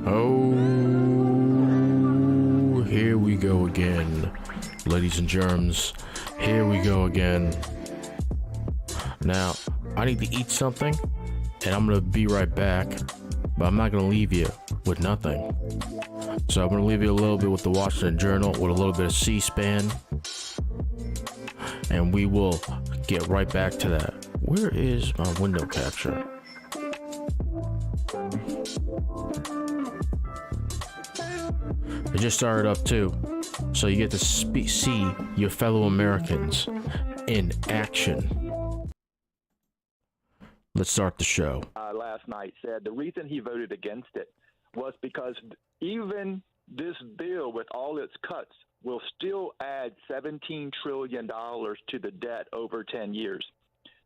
Oh, here we go again, ladies and germs. Here we go again. Now, I need to eat something, and I'm gonna be right back, but I'm not gonna leave you with nothing. So I'm gonna leave you a little bit with the Washington Journal, with a little bit of C-SPAN, and we will get right back to that. Where is my window capture? It just started up too, so you get to see your fellow Americans in action. Let's start the show. Last night said the reason he voted against it was because even this bill with all its cuts will still add $17 trillion to the debt over 10 years.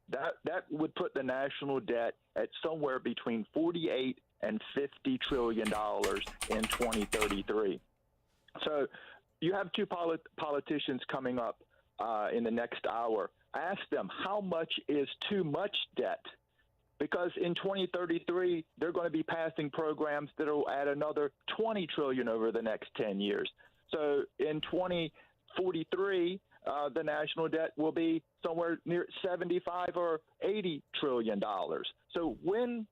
That would put the national debt at somewhere between $48 and $50 trillion in 2033. So you have two politicians coming up in the next hour. Ask them, how much is too much debt? Because in 2033, they're going to be passing programs that will add another $20 trillion over the next 10 years. So in 2043, the national debt will be somewhere near 75 or 80 trillion dollars. So when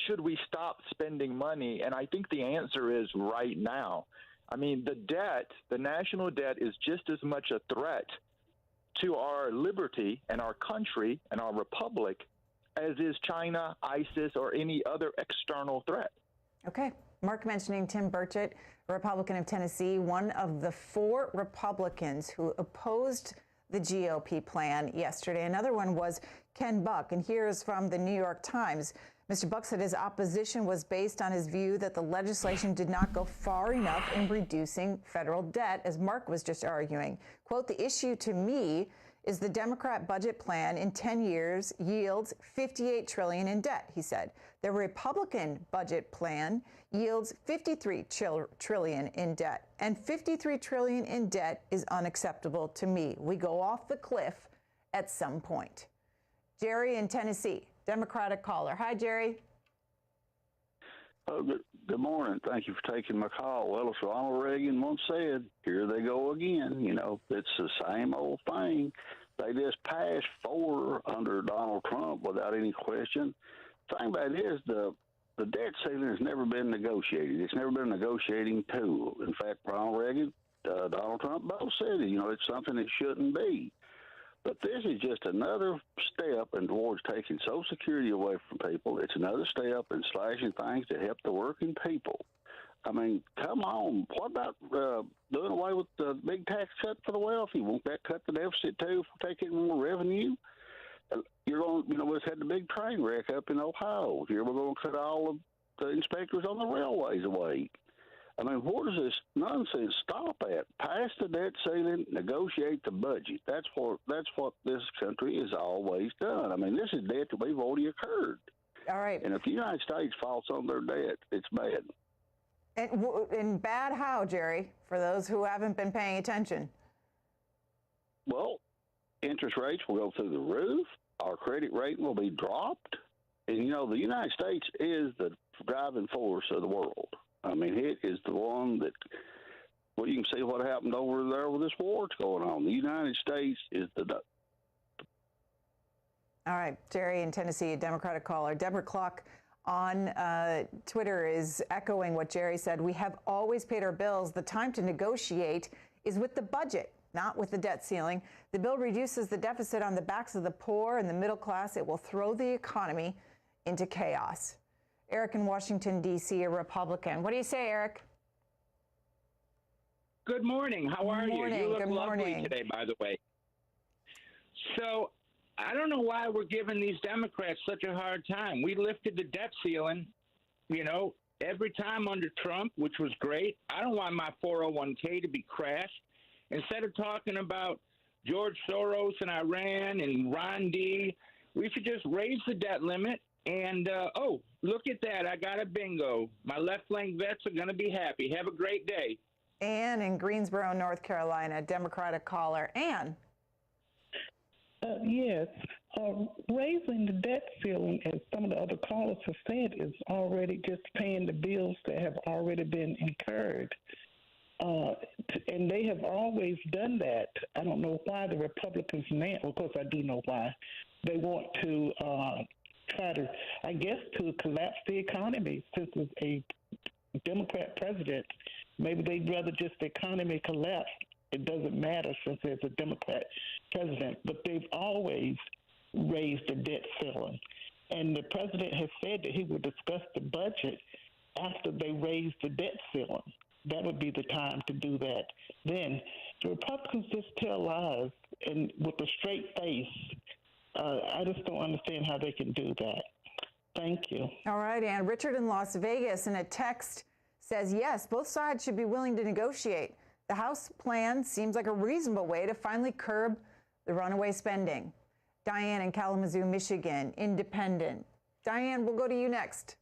should we stop spending money? And I think the answer is right now. I mean, the debt, the national debt, is just as much a threat to our liberty and our country and our republic as is China, ISIS, or any other external threat. Okay. Mark mentioning Tim Burchett, a Republican of Tennessee, one of the 4 Republicans who opposed the GOP plan yesterday. Another one was Ken Buck, and here's from the New York Times. Mr. Buck said his opposition was based on his view that the legislation did not go far enough in reducing federal debt, as Mark was just arguing. Quote, the issue to me is the Democrat budget plan in 10 years yields $58 trillion in debt, he said. The Republican budget plan yields $53 trillion in debt, and $53 trillion in debt is unacceptable to me. We go off the cliff at some point. Jerry in Tennessee, Democratic caller. Hi, Jerry. Oh, good morning. Thank you for taking my call. Well, as Ronald Reagan once said, here they go again. You know, it's the same old thing. They just passed 4 under Donald Trump without any question. The thing about it is the debt ceiling has never been negotiated. It's never been a negotiating tool. In fact, Ronald Reagan, Donald Trump both said it. You know, it's something it shouldn't be. But this is just another step towards taking Social Security away from people. It's another step in slashing things to help the working people. I mean, come on. What about doing away with the big tax cut for the wealthy? Won't that cut the deficit, too, if we're taking more revenue? You're going, you know, we've had the big train wreck up in Ohio. Here we're going to cut all of the inspectors on the railways away. I mean, where does this nonsense stop at? Pass the debt ceiling, negotiate the budget. That's what this country has always done. I mean, this is debt that we've already incurred. All right. And if the United States faults on their debt, it's bad. And bad how, Jerry, for those who haven't been paying attention? Well, interest rates will go through the roof. Our credit rating will be dropped. And, you know, the United States is the driving force of the world. I mean, it is the one that, well, you can see what happened over there with this war that's going on. The United States is the... All right, Jerry in Tennessee, a Democratic caller. Deborah Clark on Twitter is echoing what Jerry said. We have always paid our bills. The time to negotiate is with the budget, not with the debt ceiling. The bill reduces the deficit on the backs of the poor and the middle class. It will throw the economy into chaos. Eric in Washington, D.C., a Republican. What do you say, Eric? Good morning. How are you? You look lovely today, by the way. So I don't know why we're giving these Democrats such a hard time. We lifted the debt ceiling, you know, every time under Trump, which was great. I don't want my 401k to be crashed. Instead of talking about George Soros and Iran and Ron D., we should just raise the debt limit. And, oh, look at that. I got a bingo. My left flank vets are going to be happy. Have a great day. Ann in Greensboro, North Carolina, Democratic caller. Ann. Yes. Raising the debt ceiling, as some of the other callers have said, is already just paying the bills that have already been incurred. And they have always done that. I don't know why the Republicans now, of course I do know why, they want to try to, I guess, to collapse the economy. Since it's a Democrat president, maybe they'd rather just the economy collapse. It doesn't matter since there's a Democrat president. But they've always raised the debt ceiling. And the president has said that he would discuss the budget after they raise the debt ceiling. That would be the time to do that. Then the Republicans just tell lies and with a straight face. I just don't understand how they can do that. Thank you. All right, Ann. Richard in Las Vegas in a text says, yes, both sides should be willing to negotiate. The House plan seems like a reasonable way to finally curb the runaway spending. Diane in Kalamazoo, Michigan, independent. Diane, we'll go to you next.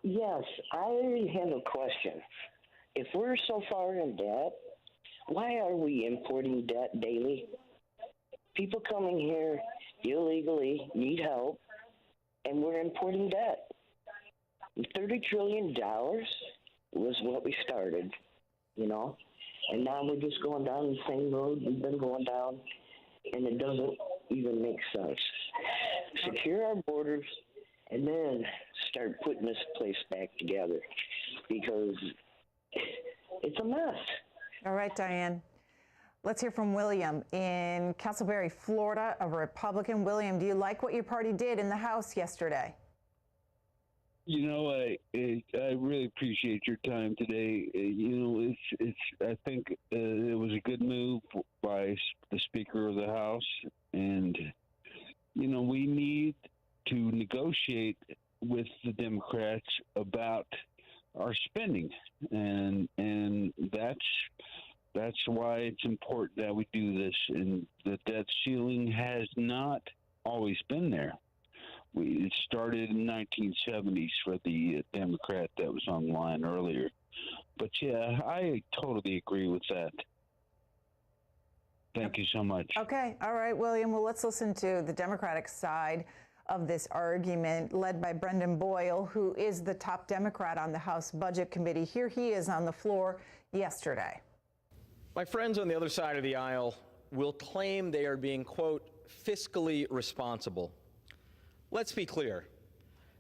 Yes, I have a question. If we're so far in debt, why are we importing debt daily? People coming here illegally need help, and we're importing debt. $30 trillion was what we started, you know, and now we're just going down the same road we've been going down, and it doesn't even make sense. Secure our borders, and then start putting this place back together, because it's a mess. All right, Diane. Let's hear from William in Castleberry, Florida, a Republican. William, do you like what your party did in the House yesterday? You know, I really appreciate your time today. You know, I think it was a good move by the Speaker of the House, and you know, we need to negotiate with the Democrats about our spending, and that's why it's important that we do this. And the debt ceiling has not always been there. It started in the 1970s for the Democrat that was online earlier. But yeah, I totally agree with that. Thank you so much. Okay. All right, William. Well, let's listen to the Democratic side of this argument led by Brendan Boyle, who is the top Democrat on the House Budget Committee. Here he is on the floor yesterday. My friends on the other side of the aisle will claim they are being, quote, fiscally responsible. Let's be clear.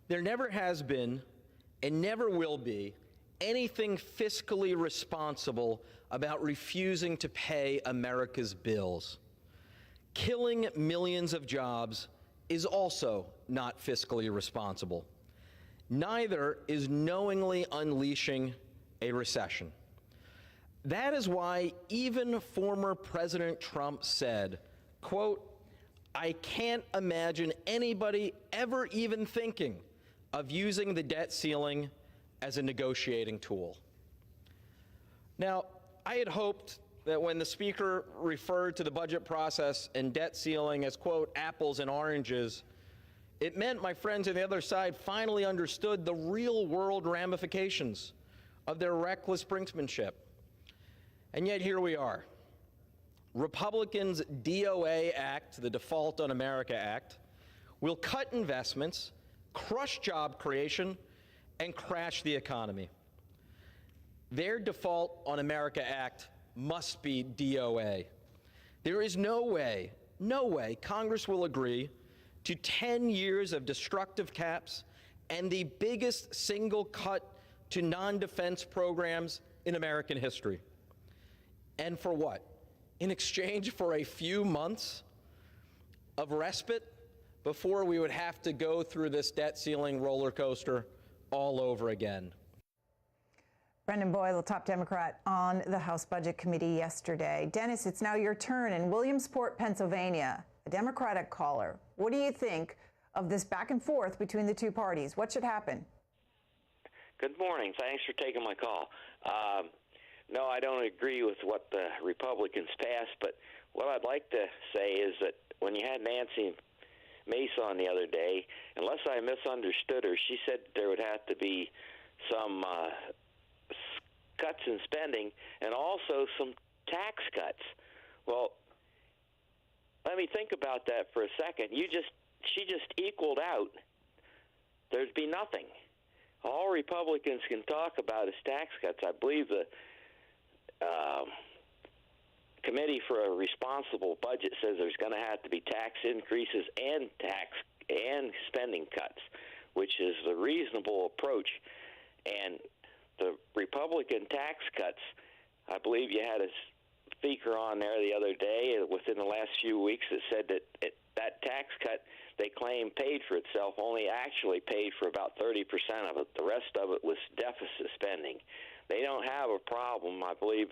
There never has been and never will be anything fiscally responsible about refusing to pay America's bills. Killing millions of jobs is also not fiscally responsible. Neither is knowingly unleashing a recession. That is why even former President Trump said, quote, I can't imagine anybody ever even thinking of using the debt ceiling as a negotiating tool. Now, I had hoped that when the Speaker referred to the budget process and debt ceiling as, quote, apples and oranges, it meant my friends on the other side finally understood the real-world ramifications of their reckless brinksmanship. And yet here we are. Republicans' DOA Act, the Default on America Act, will cut investments, crush job creation, and crash the economy. Their Default on America Act must be DOA. There is no way Congress will agree to 10 years of destructive caps and the biggest single cut to non-defense programs in American history. And for what? In exchange for a few months of respite before we would have to go through this debt ceiling roller coaster all over again. Brendan Boyle, the top Democrat on the House Budget Committee yesterday. Dennis, it's now your turn in Williamsport, Pennsylvania, a Democratic caller. What do you think of this back and forth between the two parties? What should happen? Good morning. Thanks for taking my call. No, I don't agree with what the Republicans passed, but what I'd like to say is that when you had Nancy Mace on the other day, unless I misunderstood her, she said there would have to be some cuts in spending and also some tax cuts. Well, let me think about that for a second. She just equaled out. There'd be nothing. All Republicans can talk about is tax cuts. I believe the Committee for a Responsible Budget says there's going to have to be tax increases and spending cuts, which is the reasonable approach. And the Republican tax cuts, I believe you had a speaker on there the other day within the last few weeks that said that that tax cut they claim paid for itself only actually paid for about 30% of it. The rest of it was deficit spending. They don't have a problem, I believe,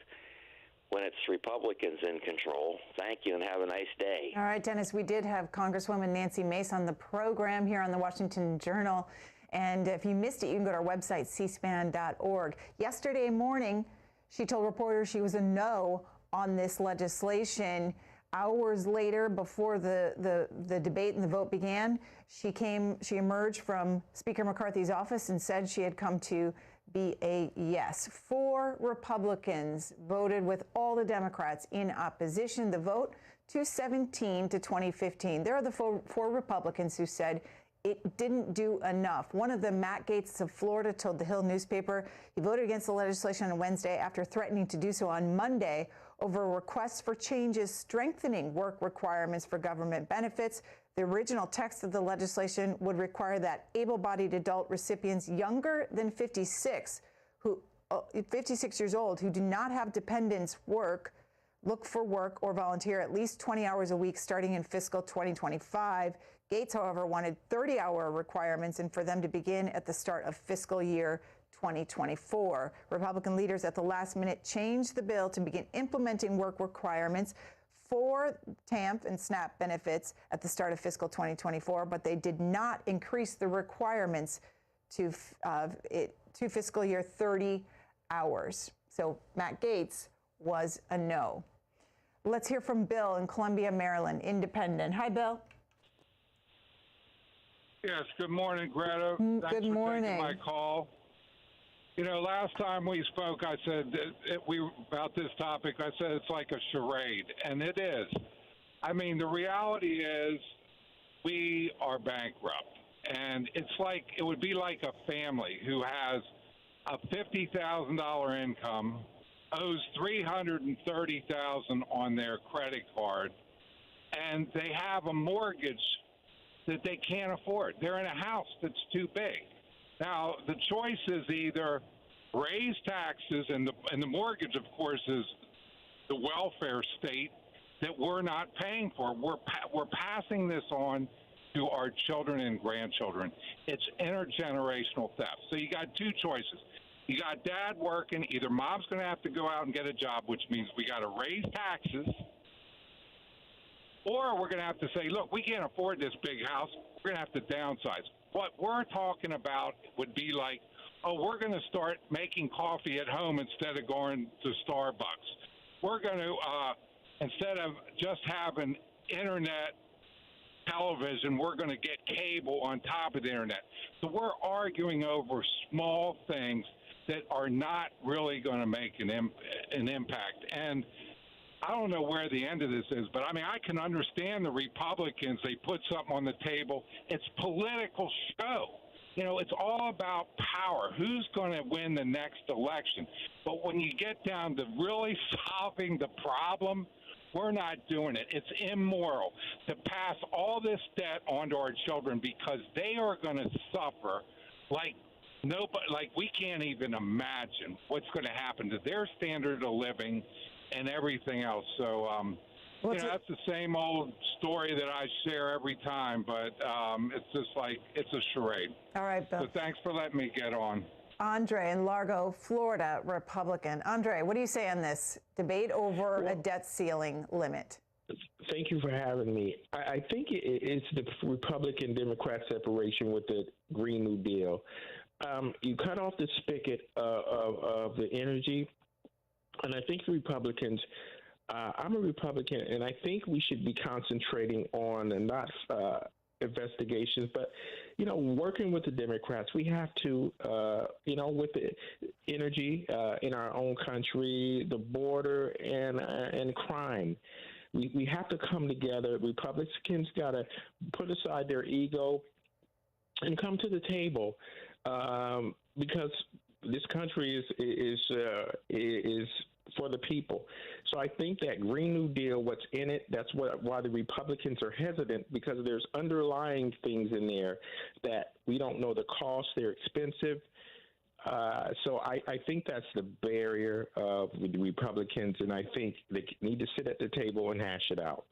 when it's Republicans in control. Thank you and have a nice day. All right, Dennis, we did have Congresswoman Nancy Mace on the program here on the Washington Journal. And if you missed it, you can go to our website, cspan.org. Yesterday morning, she told reporters she was a no on this legislation. Hours later, before the debate and the vote began, she emerged from Speaker McCarthy's office and said she had come to be a yes. 4 Republicans voted with all the Democrats in opposition. The vote 217 to 2015. There are the 4 Republicans who said it didn't do enough. One of them, Matt Gaetz of Florida, told the Hill newspaper he voted against the legislation on Wednesday after threatening to do so on Monday over requests for changes strengthening work requirements for government benefits. The original text of the legislation would require that able-bodied adult recipients younger than 56 years old who do not have dependents look for work or volunteer at least 20 hours a week starting in fiscal 2025. Gaetz, however, wanted 30-hour requirements and for them to begin at the start of fiscal year 2024. Republican leaders at the last minute changed the bill to begin implementing work requirements for TAMP and SNAP benefits at the start of fiscal 2024, but they did not increase the requirements to fiscal year 30 hours. So Matt Gaetz was a no. Let's hear from Bill in Columbia, Maryland, independent. Hi, Bill. Yes, good morning, Greta. Good Thanks morning. for taking my call. You know, last time we spoke, I said about this topic, I said it's like a charade, and it is. I mean, the reality is we are bankrupt, and it would be like a family who has a $50,000 income, owes $330,000 on their credit card, and they have a mortgage that they can't afford. They're in a house that's too big. Now, the choice is either raise taxes, and the mortgage, of course, is the welfare state that we're not paying for. We're passing this on to our children and grandchildren. It's intergenerational theft. So you got 2 choices. You got dad working. Either mom's going to have to go out and get a job, which means we got to raise taxes, or we're going to have to say, look, we can't afford this big house. We're going to have to downsize. what we're talking about would be like, oh, we're going to start making coffee at home instead of going to Starbucks. We're going to, instead of just having internet television, we're going to get cable on top of the internet. So we're arguing over small things that are not really going to make an impact. And I don't know where the end of this is, but I mean, I can understand the Republicans. They put something on the table. It's political show. You know, it's all about power. Who's going to win the next election? But when you get down to really solving the problem, we're not doing it. It's immoral to pass all this debt onto our children because they are going to suffer like nobody. Like we can't even imagine what's going to happen to their standard of living and everything else. So, you know, that's the same old story that I share every time, but it's just like it's a charade. All right, Bill. So thanks for letting me get on. Andre in Largo, Florida, Republican. Andre, what do you say on this debate over a debt ceiling limit? Thank you for having me. I think it's the Republican-Democrat separation with the Green New Deal. You cut off the spigot of the energy, and I think the Republicans, I'm a Republican, and I think we should be concentrating on not investigations, but, you know, working with the Democrats. We have to, you know, with the energy in our own country, the border, and crime. We have to come together. Republicans got to put aside their ego and come to the table because this country is for the people. So I think that Green New Deal, what's in it, that's why the Republicans are hesitant, because there's underlying things in there that we don't know the cost. They're expensive. So I think that's the barrier with the Republicans, and I think they need to sit at the table and hash it out.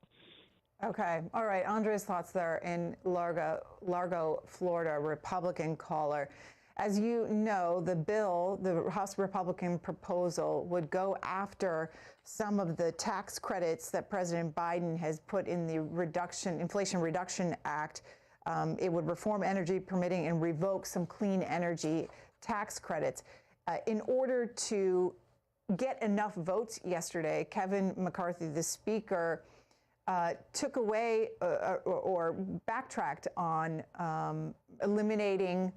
Okay. All right. Andre's thoughts there in Largo, Florida, Republican caller. As you know, the bill, the House Republican proposal, would go after some of the tax credits that President Biden has put in the Inflation Reduction Act. It would reform energy permitting and revoke some clean energy tax credits. In order to get enough votes yesterday, Kevin McCarthy, the Speaker, took away or backtracked on eliminating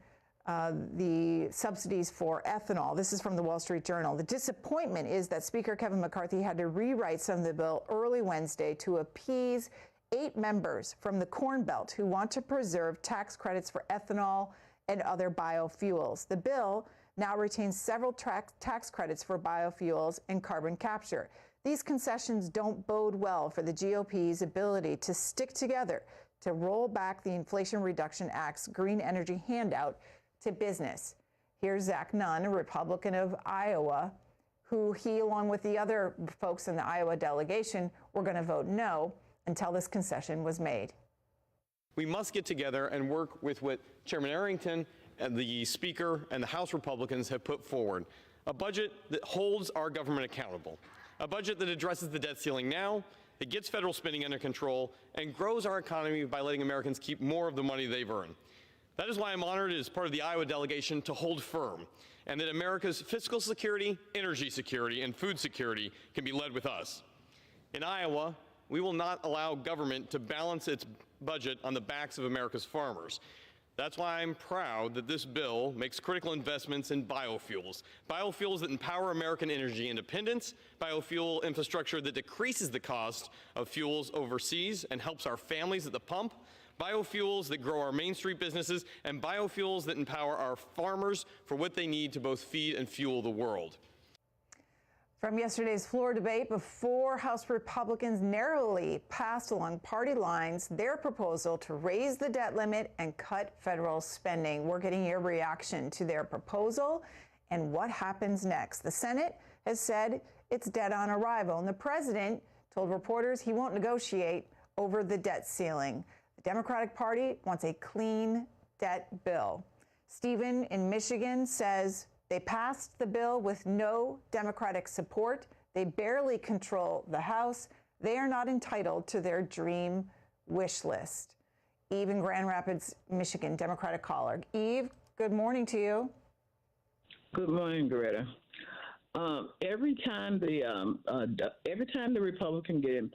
the subsidies for ethanol. This is from the Wall Street Journal. The disappointment is that Speaker Kevin McCarthy had to rewrite some of the bill early Wednesday to appease 8 members from the Corn Belt who want to preserve tax credits for ethanol and other biofuels. The bill now retains several tax credits for biofuels and carbon capture. These concessions don't bode well for the GOP's ability to stick together to roll back the Inflation Reduction Act's green energy handout to business. Here's Zach Nunn, a Republican of Iowa, who he, along with the other folks in the Iowa delegation, were going to vote no until this concession was made. We must get together and work with what Chairman Arrington and the Speaker and the House Republicans have put forward, a budget that holds our government accountable, a budget that addresses the debt ceiling now, that gets federal spending under control, and grows our economy by letting Americans keep more of the money they've earned. That is why I'm honored as part of the Iowa delegation to hold firm, and that America's fiscal security, energy security, and food security can be led with us. In Iowa, we will not allow government to balance its budget on the backs of America's farmers. That's why I'm proud that this bill makes critical investments in biofuels, biofuels that empower American energy independence, biofuel infrastructure that decreases the cost of fuels overseas and helps our families at the pump, biofuels that grow our Main Street businesses, and biofuels that empower our farmers for what they need to both feed and fuel the world. From yesterday's floor debate, before House Republicans narrowly passed along party lines their proposal to raise the debt limit and cut federal spending. We're getting your reaction to their proposal and what happens next. The Senate has said it's dead on arrival, and the president told reporters he won't negotiate over the debt ceiling. The Democratic Party wants a clean debt bill. Stephen in Michigan says they passed the bill with no Democratic support. They barely control the House. They are not entitled to their dream wish list. Eve in Grand Rapids, Michigan, Democratic caller. Eve, good morning to you. Good morning, Greta. Every time the Republican get in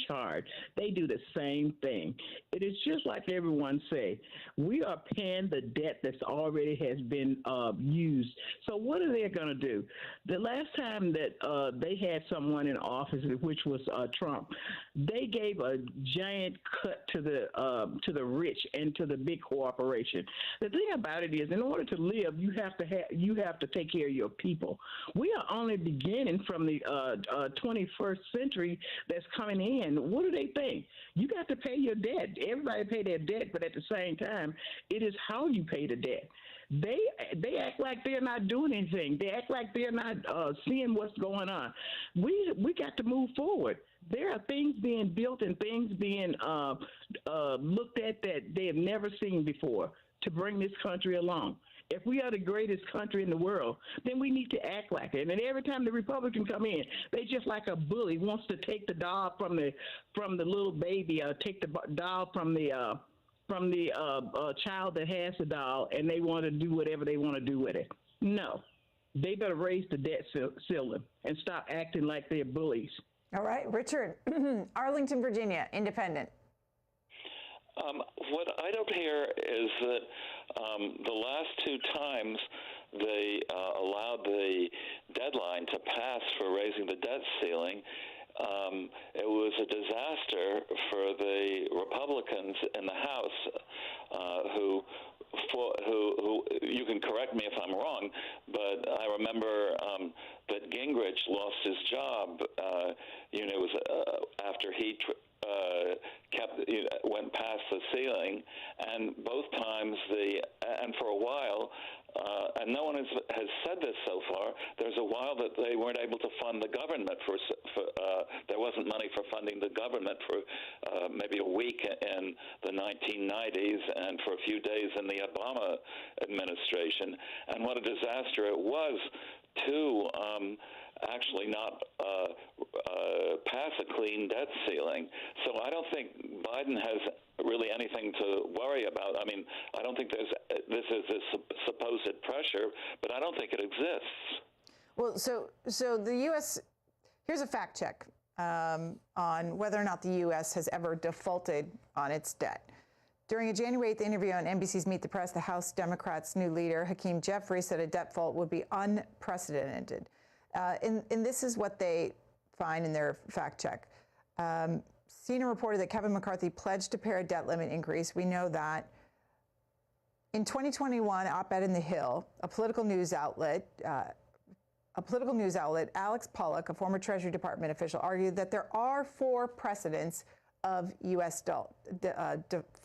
charge, they do the same thing. It is just like everyone say, we are paying the debt that's already has been used. So what are they going to do? The last time that they had someone in office, which was Trump, they gave a giant cut to the rich and to the big corporation. The thing about it is, in order to live, you have to take care of your people. We are only beginning from the 21st century that's coming in. What do they think? You got to pay your debt. Everybody pay their debt, but at the same time, it is how you pay the debt. They act like they're not doing anything. They act like they're not seeing what's going on. We got to move forward. There are things being built and things being looked at that they have never seen before to bring this country along. If we are the greatest country in the world, then we need to act like it. And every time the Republicans come in, they just like a bully wants to take the doll from the little baby, take the doll from the child that has the doll, and they want to do whatever they want to do with it. No, they better raise the debt ceiling and stop acting like they're bullies. All right, Richard, Arlington, Virginia, Independent. What I don't hear is that the last two times they allowed the deadline to pass for raising the debt ceiling, it was a disaster for the Republicans in the House who you can correct me if I'm wrong, but I remember that Gingrich lost his job. It was after he went past the ceiling, and both times and for a while, and no one has said this so far, there's a while that they weren't able to fund the government there wasn't money for funding the government for maybe a week in the 1990s and for a few days in the Obama administration. And what a disaster it was to actually not pass a clean debt ceiling. So I don't think Biden has really anything to worry about. I mean, I don't think this is a supposed pressure, but I don't think it exists. Well, so the U.S., here's a fact check on whether or not the U.S. has ever defaulted on its debt. During a January 8th interview on NBC's Meet the Press, the House Democrats' new leader, Hakeem Jeffries, said a debt default would be unprecedented. And this is what they find in their fact check. CNN reported that Kevin McCarthy pledged to pay a debt limit increase. We know that. In 2021, op-ed in The Hill, a political news outlet, Alex Pollock, a former Treasury Department official, argued that there are 4 precedents of U.S.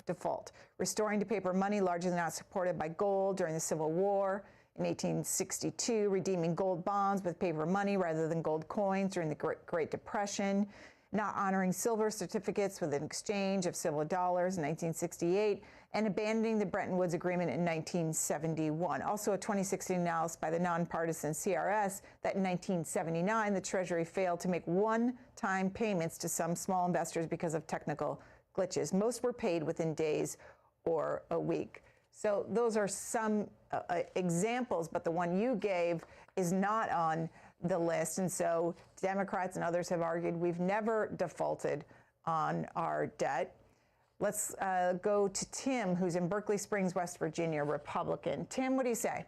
default: restoring to paper money largely not supported by gold during the Civil War, in 1862, redeeming gold bonds with paper money rather than gold coins during the Great Depression, not honoring silver certificates with an exchange of silver dollars in 1968, and abandoning the Bretton Woods Agreement in 1971. Also, a 2016 analysis by the nonpartisan CRS that in 1979, the Treasury failed to make one-time payments to some small investors because of technical glitches. Most were paid within days or a week. So those are some examples, but the one you gave is not on the list. And so Democrats and others have argued we've never defaulted on our debt. Let's go to Tim, who's in Berkeley Springs, West Virginia, Republican. Tim, what do you say?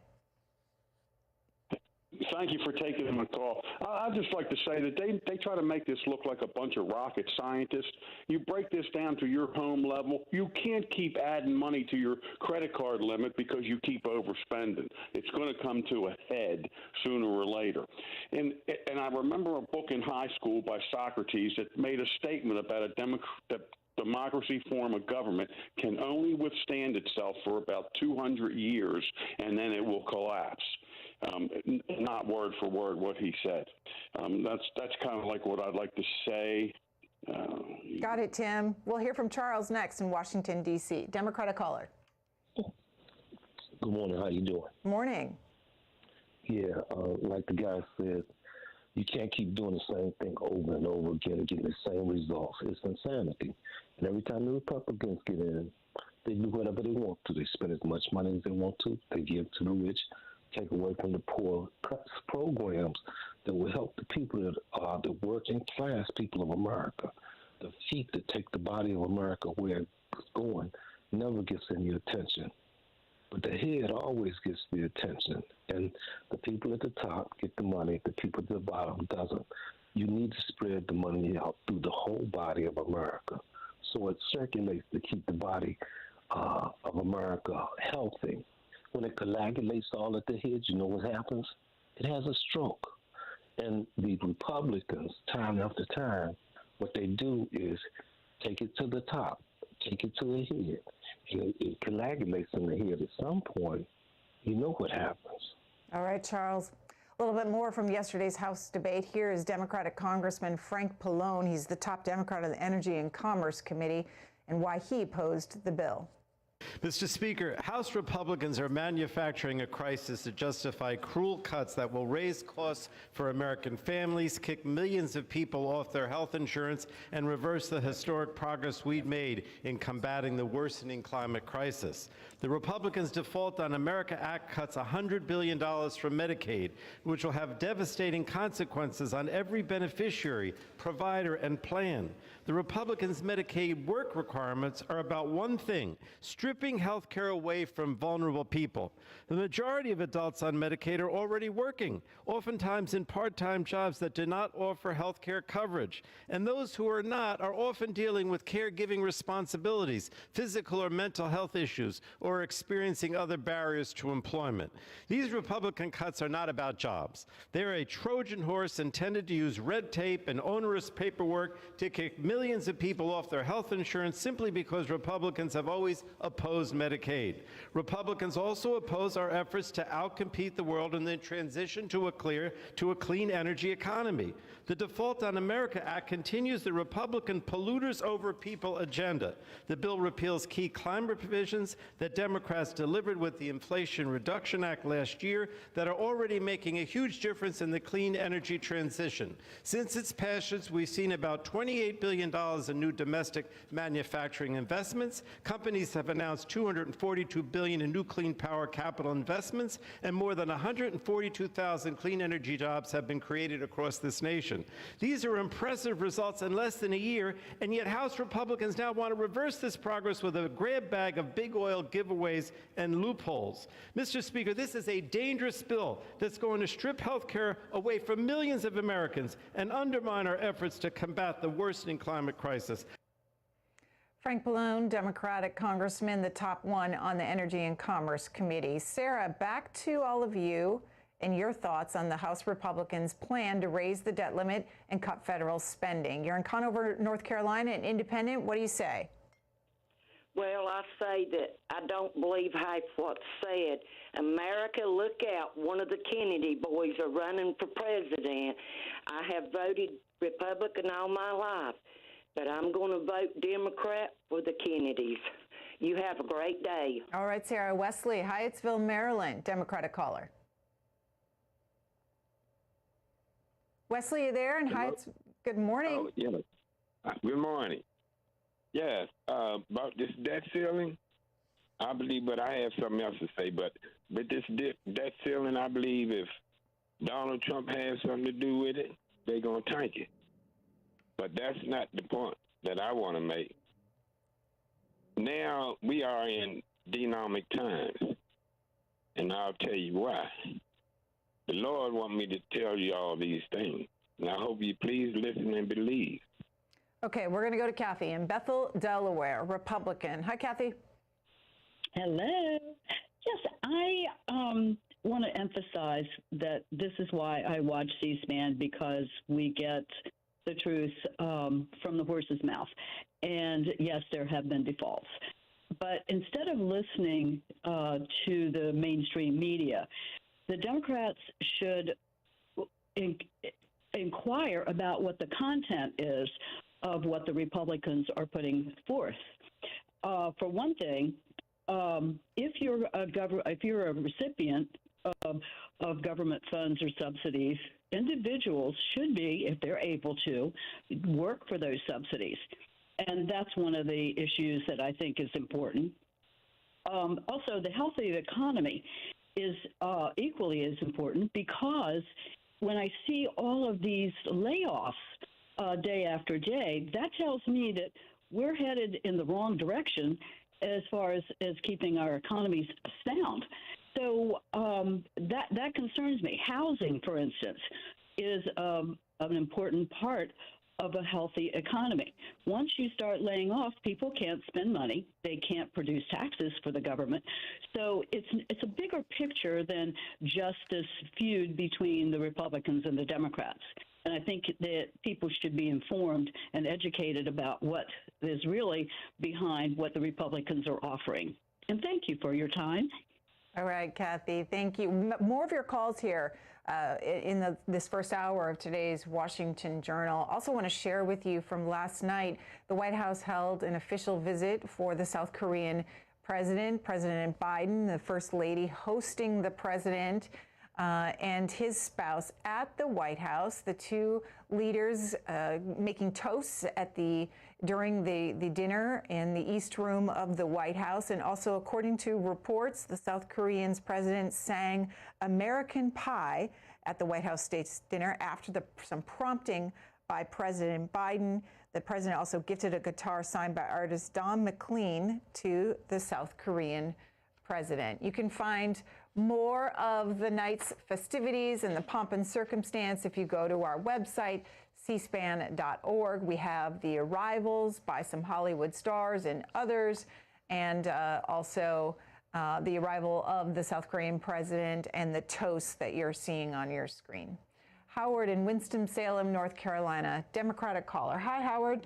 Thank you for taking my call. I'd just like to say that they try to make this look like a bunch of rocket scientists. You break this down to your home level. You can't keep adding money to your credit card limit because you keep overspending. It's going to come to a head sooner or later. And I remember a book in high school by Socrates that made a statement about democracy form of government can only withstand itself for about 200 years, and then it will collapse. Not word for word what he said. That's kind of like what I'd like to say. Got it, Tim. We'll hear from Charles next in Washington, D.C. Democratic caller. Good morning. How you doing? Morning. Yeah, like the guy said, You can't keep doing the same thing over and over again and getting the same results. It's insanity. And every time the Republicans get in, they do whatever they want to. They spend as much money as they want to. They give to the rich, take away from the poor, cut programs that will help the people that are the working class people of America. The feet that take the body of America where it's going never gets any attention. But the head always gets the attention. And the people at the top get the money, the people at the bottom doesn't. You need to spread the money out through the whole body of America so it circulates to keep the body of America healthy. When it coagulates all at the head, you know what happens? It has a stroke. And the Republicans, time after time, what they do is take it to the top, take it to the head. And it coagulates in the head. At some point, you know what happens. All right, Charles. A little bit more from yesterday's House debate. Here is Democratic Congressman Frank Pallone. He's the top Democrat of the Energy and Commerce Committee, and why he opposed the bill. Mr. Speaker, House Republicans are manufacturing a crisis to justify cruel cuts that will raise costs for American families, kick millions of people off their health insurance, and reverse the historic progress we've made in combating the worsening climate crisis. The Republicans' Default on America Act cuts $100 billion from Medicaid, which will have devastating consequences on every beneficiary, provider, and plan. The Republicans' Medicaid work requirements are about one thing: stripping health care away from vulnerable people. The majority of adults on Medicaid are already working, oftentimes in part-time jobs that do not offer health care coverage. And those who are not are often dealing with caregiving responsibilities, physical or mental health issues, or experiencing other barriers to employment. These Republican cuts are not about jobs. They're a Trojan horse intended to use red tape and onerous paperwork to kick millions of people off their health insurance simply because Republicans have always opposed Medicaid. Republicans also oppose our efforts to outcompete the world in the transition to a clean energy economy. The Default on America Act continues the Republican polluters over people agenda. The bill repeals key climate provisions that Democrats delivered with the Inflation Reduction Act last year that are already making a huge difference in the clean energy transition. Since its passage, we've seen about $28 billion in new domestic manufacturing investments. Companies have announced $242 billion in new clean power capital investments, and more than 142,000 clean energy jobs have been created across this nation. These are impressive results in less than a year, and yet House Republicans now want to reverse this progress with a grab bag of big oil giveaways and loopholes. Mr. Speaker, this is a dangerous bill that's going to strip health care away from millions of Americans and undermine our efforts to combat the worsening climate crisis. Frank Pallone, Democratic Congressman, the top one on the Energy and Commerce Committee. Sarah, back to all of you and your thoughts on the House Republicans' plan to raise the debt limit and cut federal spending. You're in Conover, North Carolina, and independent. What do you say? Well, I say that I don't believe half what's said. America, look out. One of the Kennedy boys are running for president. I have voted Republican all my life, but I'm going to vote Democrat for the Kennedys. You have a great day. All right, Sarah. Wesley, Hyattsville, Maryland, Democratic caller. Wesley, you there? And Hyattsville, good morning. Oh, yeah. Good morning. Yes, about this debt ceiling, I believe, but I have something else to say. But with this debt ceiling, I believe if Donald Trump has something to do with it, they're going to tank it. But that's not the point that I want to make. Now we are in dynamic times, and I'll tell you why. The Lord want me to tell you all these things, and I hope you please listen and believe. Okay, we're going to go to Kathy in Bethel, Delaware, Republican. Hi, Kathy. Hello. Yes, I want to emphasize that this is why I watch C-SPAN, because we get the truth from the horse's mouth. And yes, there have been defaults. But instead of listening to the mainstream media, the Democrats should inquire about what the content is of what the Republicans are putting forth. For one thing, if you're a recipient of of government funds or subsidies, individuals should be, if they're able to, work for those subsidies. And that's one of the issues that I think is important. Also, the health of the economy is equally as important, because when I see all of these layoffs day after day, that tells me that we're headed in the wrong direction as far as keeping our economies sound. So that concerns me. Housing, for instance, is an important part of a healthy economy. Once you start laying off, people can't spend money. They can't produce taxes for the government. So it's a bigger picture than just this feud between the Republicans and the Democrats. And I think that people should be informed and educated about what is really behind what the Republicans are offering. And thank you for your time. All right, Kathy, thank you. More of your calls here in this first hour of today's Washington Journal. Also want to share with you from last night, the White House held an official visit for the South Korean president, President Biden, the First Lady hosting the president and his spouse at the White House. The two leaders making toasts during the dinner in the East Room of the White House. And also, according to reports, the South Korean's president sang American Pie at the White House State Dinner after some prompting by President Biden. The president also gifted a guitar signed by artist Don McLean to the South Korean president. You can find more of the night's festivities and the pomp and circumstance if you go to our website, cspan.org. We have the arrivals by some Hollywood stars and others, and also the arrival of the South Korean president and the toasts that you're seeing on your screen. Howard in Winston-Salem, North Carolina, Democratic caller. Hi, Howard.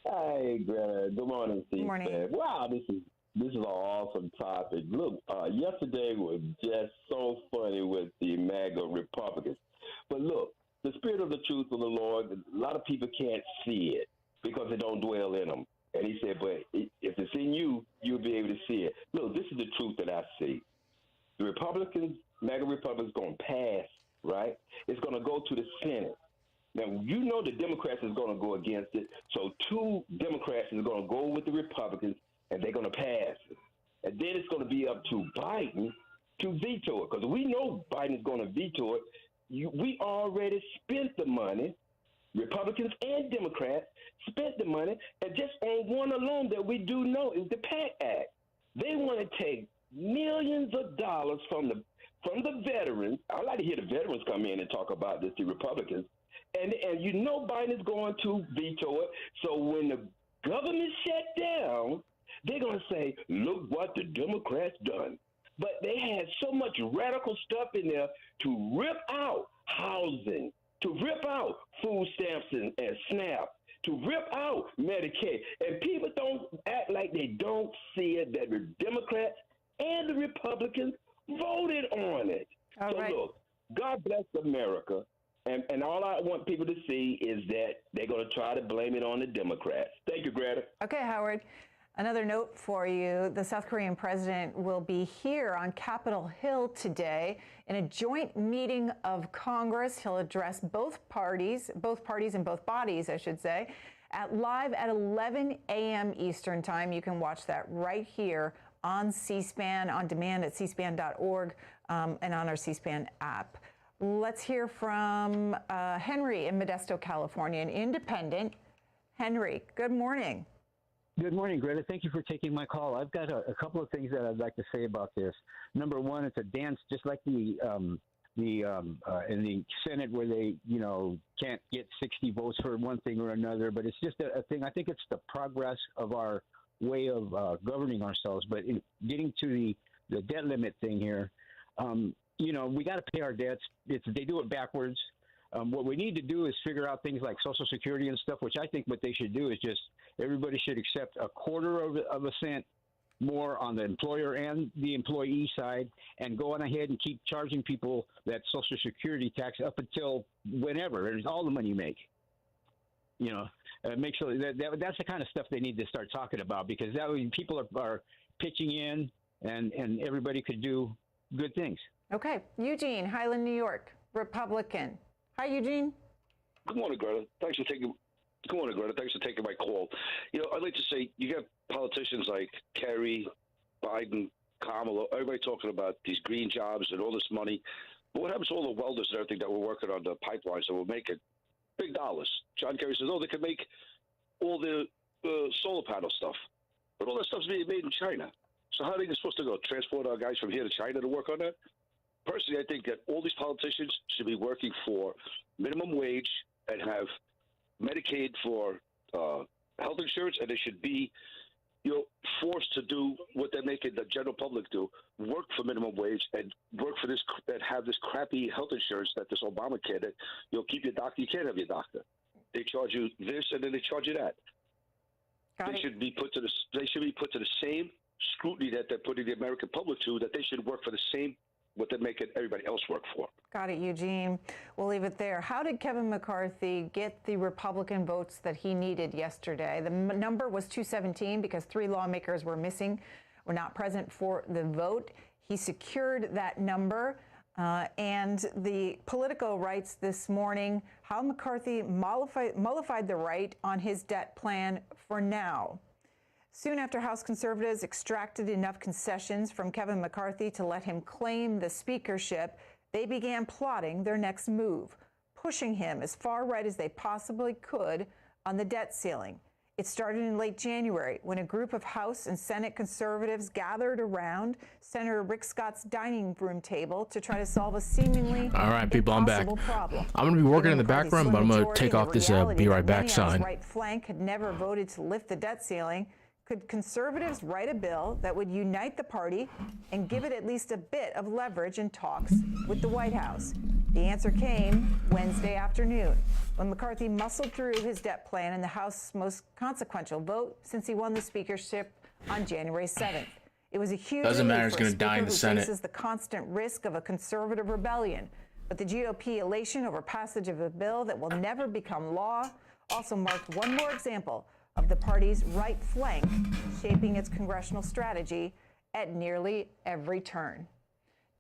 Hi, Greta. Good morning, Steve. Good morning. Wow, this is an awesome topic. Look, yesterday was just so funny with the MAGA Republicans. But look, the spirit of the truth of the Lord, a lot of people can't see it because it don't dwell in them. And he said, but if it's in you, you'll be able to see it. Look, this is the truth that I see. The Republicans, MAGA Republicans, going to pass, right? It's going to go to the Senate. Now, you know the Democrats is going to go against it. So 2 Democrats are going to go with the Republicans, and they're going to pass it. And then it's going to be up to Biden to veto it, because we know Biden is going to veto it. We already spent the money. Republicans and Democrats spent the money, and just on one alone that we do know is the PACT Act. They want to take millions of dollars from the veterans. I'd like to hear the veterans come in and talk about this, the Republicans. And you know Biden is going to veto it. So when the government shut down, they're going to say, look what the Democrats done. But they had so much radical stuff in there to rip out housing, to rip out food stamps and SNAP, to rip out Medicaid. And people don't act like they don't see it, that the Democrats and the Republicans voted on it. All right. Look, God bless America. And all I want people to see is that they're going to try to blame it on the Democrats. Thank you, Greta. Okay, Howard. Another note for you, the South Korean president will be here on Capitol Hill today in a joint meeting of Congress. He'll address both parties and both bodies, I should say, live at 11 a.m. Eastern Time. You can watch that right here on C-SPAN, on demand at cspan.org and on our C-SPAN app. Let's hear from Henry in Modesto, California, an independent. Henry, good morning. Good morning, Greta. Thank you for taking my call. I've got a couple of things that I'd like to say about this. Number one, it's a dance just like in the Senate where they, can't get 60 votes for one thing or another, but it's just a thing. I think it's the progress of our way of governing ourselves. But in getting to the debt limit thing here, we got to pay our debts. They do it backwards. What we need to do is figure out things like Social Security and stuff, which I think what they should do is just everybody should accept a quarter of a cent more on the employer and the employee side and go on ahead and keep charging people that Social Security tax up until whenever, and all the money you make. Make sure that's the kind of stuff they need to start talking about, because that way people are pitching in and everybody could do good things. Okay. Eugene, Highland, New York, Republican. Hi, Eugene. Good morning, Greta. Thanks for taking my call. You know, I'd like to say you got politicians like Kerry, Biden, Kamala, everybody talking about these green jobs and all this money. But what happens to all the welders and everything that were working on the pipelines that were making big dollars? John Kerry says, oh, they could make all the solar panel stuff. But all that stuff's being made in China. So how are they supposed to go transport our guys from here to China to work on that? Personally, I think that all these politicians should be working for minimum wage and have Medicaid for health insurance, and they should be, you know, forced to do what they're making the general public do: work for minimum wage and work for this and have this crappy health insurance that this Obamacare that you'll keep your doctor. You can't have your doctor. They charge you this and then they charge you that. They should be put to the same scrutiny that they're putting the American public to. That they should work for the same what they're making everybody else work for. Got it, Eugene. We'll leave it there. How did Kevin McCarthy get the Republican votes that he needed yesterday? The number was 217 because 3 lawmakers were missing, were not present for the vote. He secured that number. And the Politico writes this morning how McCarthy mollified the right on his debt plan for now. Soon after House conservatives extracted enough concessions from Kevin McCarthy to let him claim the speakership, they began plotting their next move, pushing him as far right as they possibly could on the debt ceiling. It started in late January when a group of House and Senate conservatives gathered around Senator Rick Scott's dining room table to try to solve a seemingly all right, people, I'm back. Problem. I'm going to be working in the background, but I'm going to take off this be right back sign. Right flank had never voted to lift the debt ceiling. Could conservatives write a bill that would unite the party and give it at least a bit of leverage in talks with the White House? The answer came Wednesday afternoon when McCarthy muscled through his debt plan in the House's most consequential vote since he won the speakership on January 7th. It was a huge doesn't matter. He's going to die in the Senate. Faces the constant risk of a conservative rebellion, but the GOP elation over passage of a bill that will never become law also marked one more example of the party's right flank shaping its congressional strategy at nearly every turn.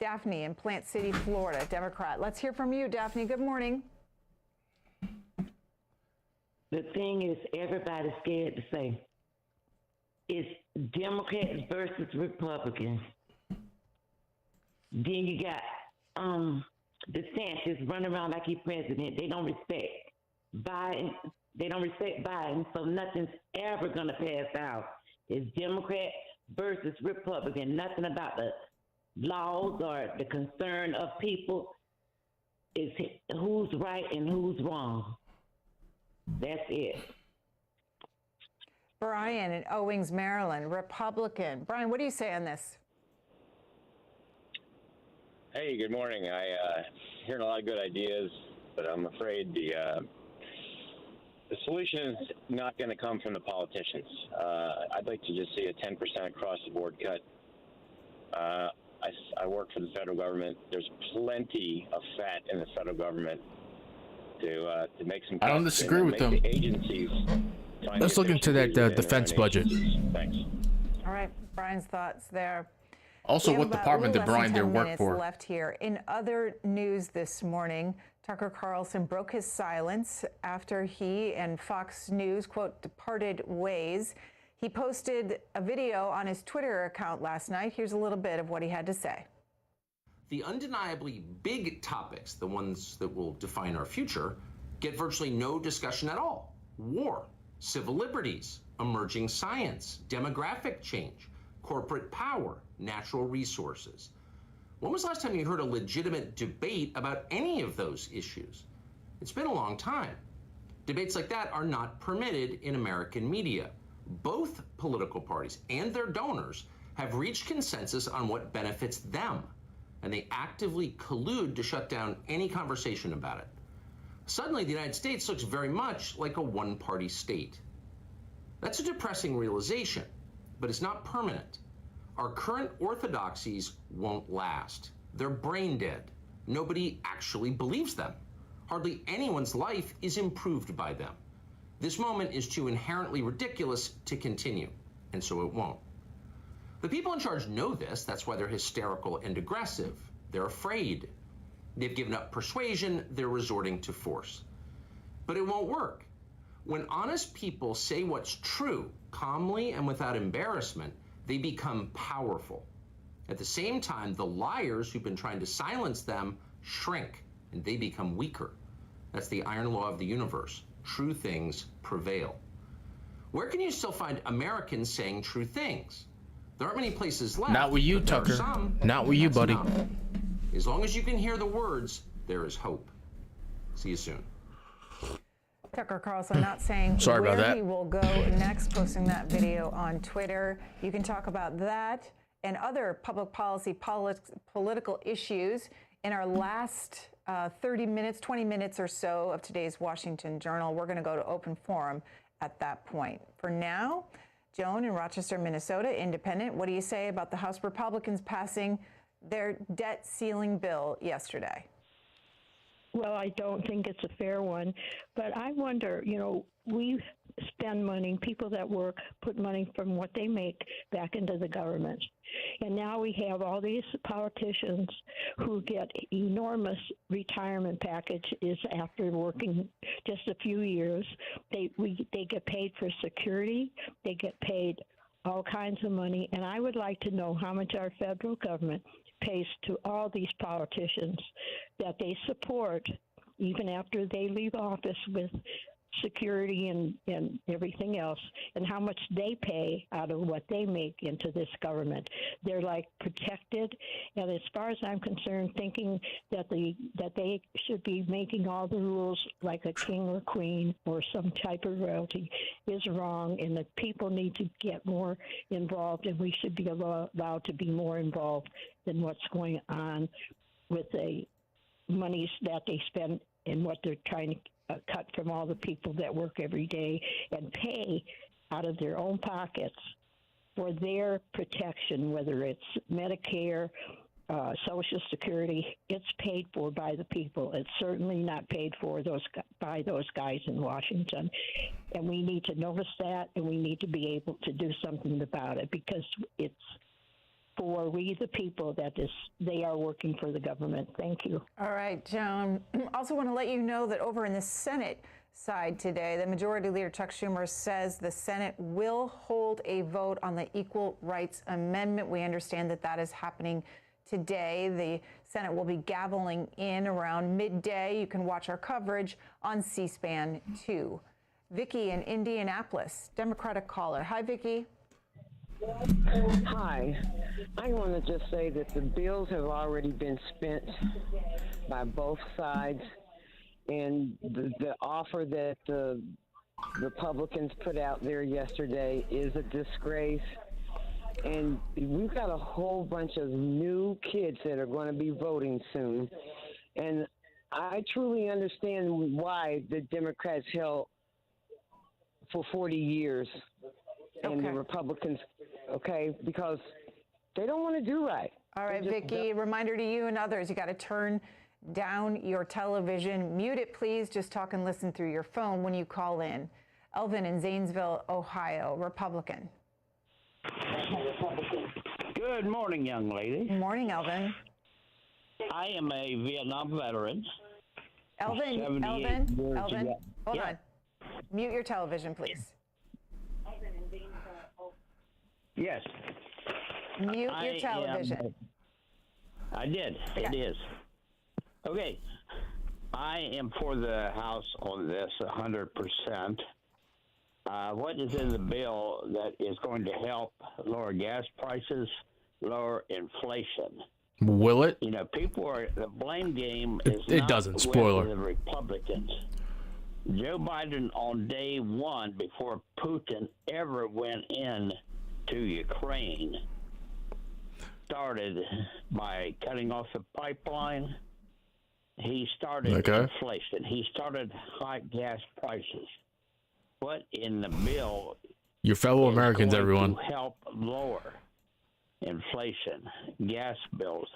Daphne in Plant City, Florida, Democrat. Let's hear from you, Daphne. Good morning. The thing is, everybody's scared to say it's Democrats versus Republicans. Then you got DeSantis running around like he's president. They don't respect Biden. They don't respect Biden, so nothing's ever going to pass out. It's Democrat versus Republican. Nothing about the laws or the concern of people. It's who's right and who's wrong. That's it. Brian in Owings, Maryland, Republican. Brian, what do you say on this? Hey, good morning. I hearing a lot of good ideas, but I'm afraid the solution is not going to come from the politicians. I'd like to just see a 10% across-the-board cut. I work for the federal government. There's plenty of fat in the federal government to make some cuts. I don't disagree with them. The agencies Let's look into that defense budget. Thanks. All right, Brian's thoughts there. Also, what department did Brian there work for? Left here. In other news this morning, Tucker Carlson broke his silence after he and Fox News, quote, departed ways. He posted a video on his Twitter account last night. Here's a little bit of what he had to say. The undeniably big topics, the ones that will define our future, get virtually no discussion at all. War, civil liberties, emerging science, demographic change, corporate power, natural resources. When was the last time you heard a legitimate debate about any of those issues? It's been a long time. Debates like that are not permitted in American media. Both political parties and their donors have reached consensus on what benefits them, and they actively collude to shut down any conversation about it. Suddenly, the United States looks very much like a one-party state. That's a depressing realization, but it's not permanent. Our current orthodoxies won't last. They're brain dead. Nobody actually believes them. Hardly anyone's life is improved by them. This moment is too inherently ridiculous to continue, and so it won't. The people in charge know this. That's why they're hysterical and aggressive. They're afraid. They've given up persuasion. They're resorting to force. But it won't work. When honest people say what's true, calmly and without embarrassment, they become powerful. At the same time, the liars who've been trying to silence them shrink, and they become weaker. That's the iron law of the universe. True things prevail. Where can you still find Americans saying true things? There aren't many places left. Not with you, but there are Tucker. some, Not with and you, that's buddy. enough. As long as you can hear the words, there is hope. See you soon. Tucker Carlson not saying Sorry where about that. he will go next, posting that video on Twitter. You can talk about that and other public policy, political issues in our last 30 minutes, 20 minutes or so of today's Washington Journal. We're going to go to open forum at that point. For now, Joan in Rochester, Minnesota, independent. What do you say about the House Republicans passing their debt ceiling bill yesterday? Well, I don't think it's a fair one, but I wonder, we spend money, people that work put money from what they make back into the government. And now we have all these politicians who get enormous retirement packages after working just a few years. They get paid for security, they get paid all kinds of money, and I would like to know how much our federal government pays to all these politicians that they support even after they leave office with security and everything else, and how much they pay out of what they make into this government. They're like protected, and as far as I'm concerned, thinking that they should be making all the rules like a king or queen or some type of royalty is wrong, and that people need to get more involved, and we should be allowed to be more involved in what's going on with the monies that they spend and what they're trying to cut from all the people that work every day and pay out of their own pockets for their protection, whether it's Medicare, Social Security. It's paid for by the people. It's certainly not paid for by those guys in Washington. And we need to notice that, and we need to be able to do something about it, because it's for we the people they are working for the government. Thank you. All right, Joan. Also want to let you know that over in the Senate side today, the Majority Leader Chuck Schumer says the Senate will hold a vote on the Equal Rights Amendment. We understand that is happening today. The Senate will be gaveling in around midday. You can watch our coverage on C-SPAN 2. Vicki in Indianapolis, Democratic caller. Hi, Vicki. Hi. I want to just say that the bills have already been spent by both sides, and the offer that the Republicans put out there yesterday is a disgrace. And we've got a whole bunch of new kids that are going to be voting soon. And I truly understand why the Democrats held for 40 years and the Republicans, because they don't want to do right. All right, Vicki, reminder to you and others, you got to turn down your television. Mute it, please. Just talk and listen through your phone when you call in. Elvin in Zanesville, Ohio, Republican. Good morning, young lady. Good morning, Elvin. I am a Vietnam veteran. Elvin, hold on. Mute your television, please. Yes. Mute your television. I did. Okay. It is. Okay. I am for the House on this 100%. What is in the bill that is going to help lower gas prices, lower inflation? Will it? You know, the blame game is It not doesn't. with Spoiler. the Republicans. Joe Biden on day one, before Putin ever went in to Ukraine, started by cutting off the pipeline. He started inflation. He started high gas prices. What in the bill Your fellow Americans, going everyone. to help lower inflation, gas bills?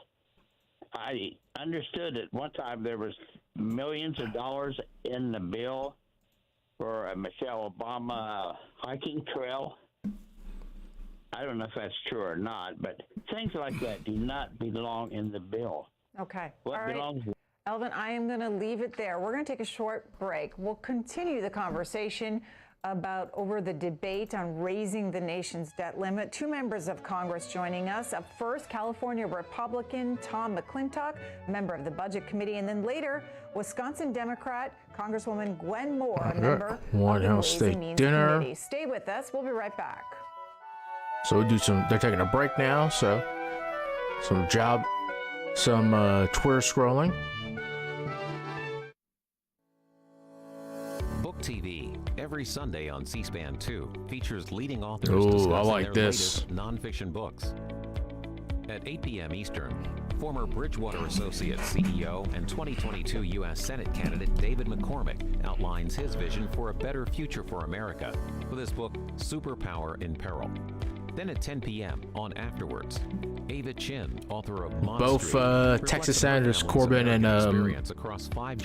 I understood at one time there was millions of dollars in the bill for a Michelle Obama hiking trail. I don't know if that's true or not, but things like that do not belong in the bill. Okay. What All right. belongs? Elvin, I am going to leave it there. We're going to take a short break. We'll continue the conversation over the debate on raising the nation's debt limit. Two members of Congress joining us. Up first, California Republican Tom McClintock, member of the Budget Committee, and then later, Wisconsin Democrat Congresswoman Gwen Moore, a member White of the House Ways steak and Means dinner. Committee. Stay with us. We'll be right back. So we do they're taking a break now, so some Twitter scrolling. Book TV, every Sunday on C-SPAN 2, features leading authors Ooh, discussing I like their this. latest nonfiction books. At 8 p.m. Eastern, former Bridgewater Associates CEO and 2022 U.S. Senate candidate David McCormick outlines his vision for a better future for America with his book, Superpower in Peril. Then at 10 p.m. on Afterwards, Ava Chin, author of Both Texas Senators Corbin and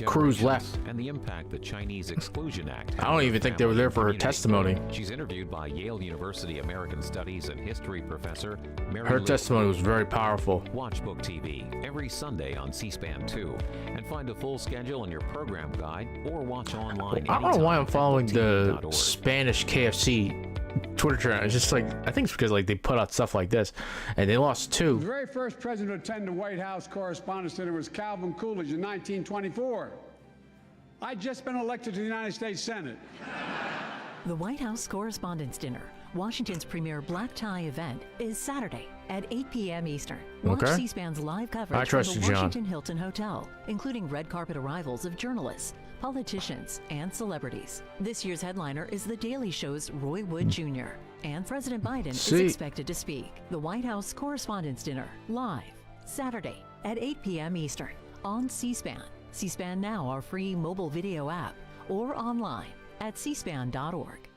Cruz left. And the impact the Chinese Exclusion Act. I don't even think they were there for her testimony. She's interviewed by Yale University American Studies and History professor Mary Her Lou. testimony was very powerful. Watch Book TV every Sunday on C-SPAN 2 and find a full schedule in your program guide or watch online. I don't know why I'm following the Spanish KFC Twitter channel. It's just like, I think it's because like they put out stuff like this, and they lost The two. very first president to attend the White House Correspondents' Dinner was Calvin Coolidge in 1924. I'd just been elected to the United States Senate. The White House Correspondents' Dinner, Washington's premier black tie event, is Saturday at 8 p.m. Eastern. Watch Okay. C-SPAN's live I coverage from trust the you, John. Washington Hilton Hotel, including red carpet arrivals of journalists, politicians, and celebrities. This year's headliner is The Daily Show's Roy Wood Jr., and President Biden is See. expected to speak. The White House Correspondents' Dinner, live, Saturday at 8 p.m. Eastern on C-SPAN. C-SPAN Now, our free mobile video app, or online at cspan.org.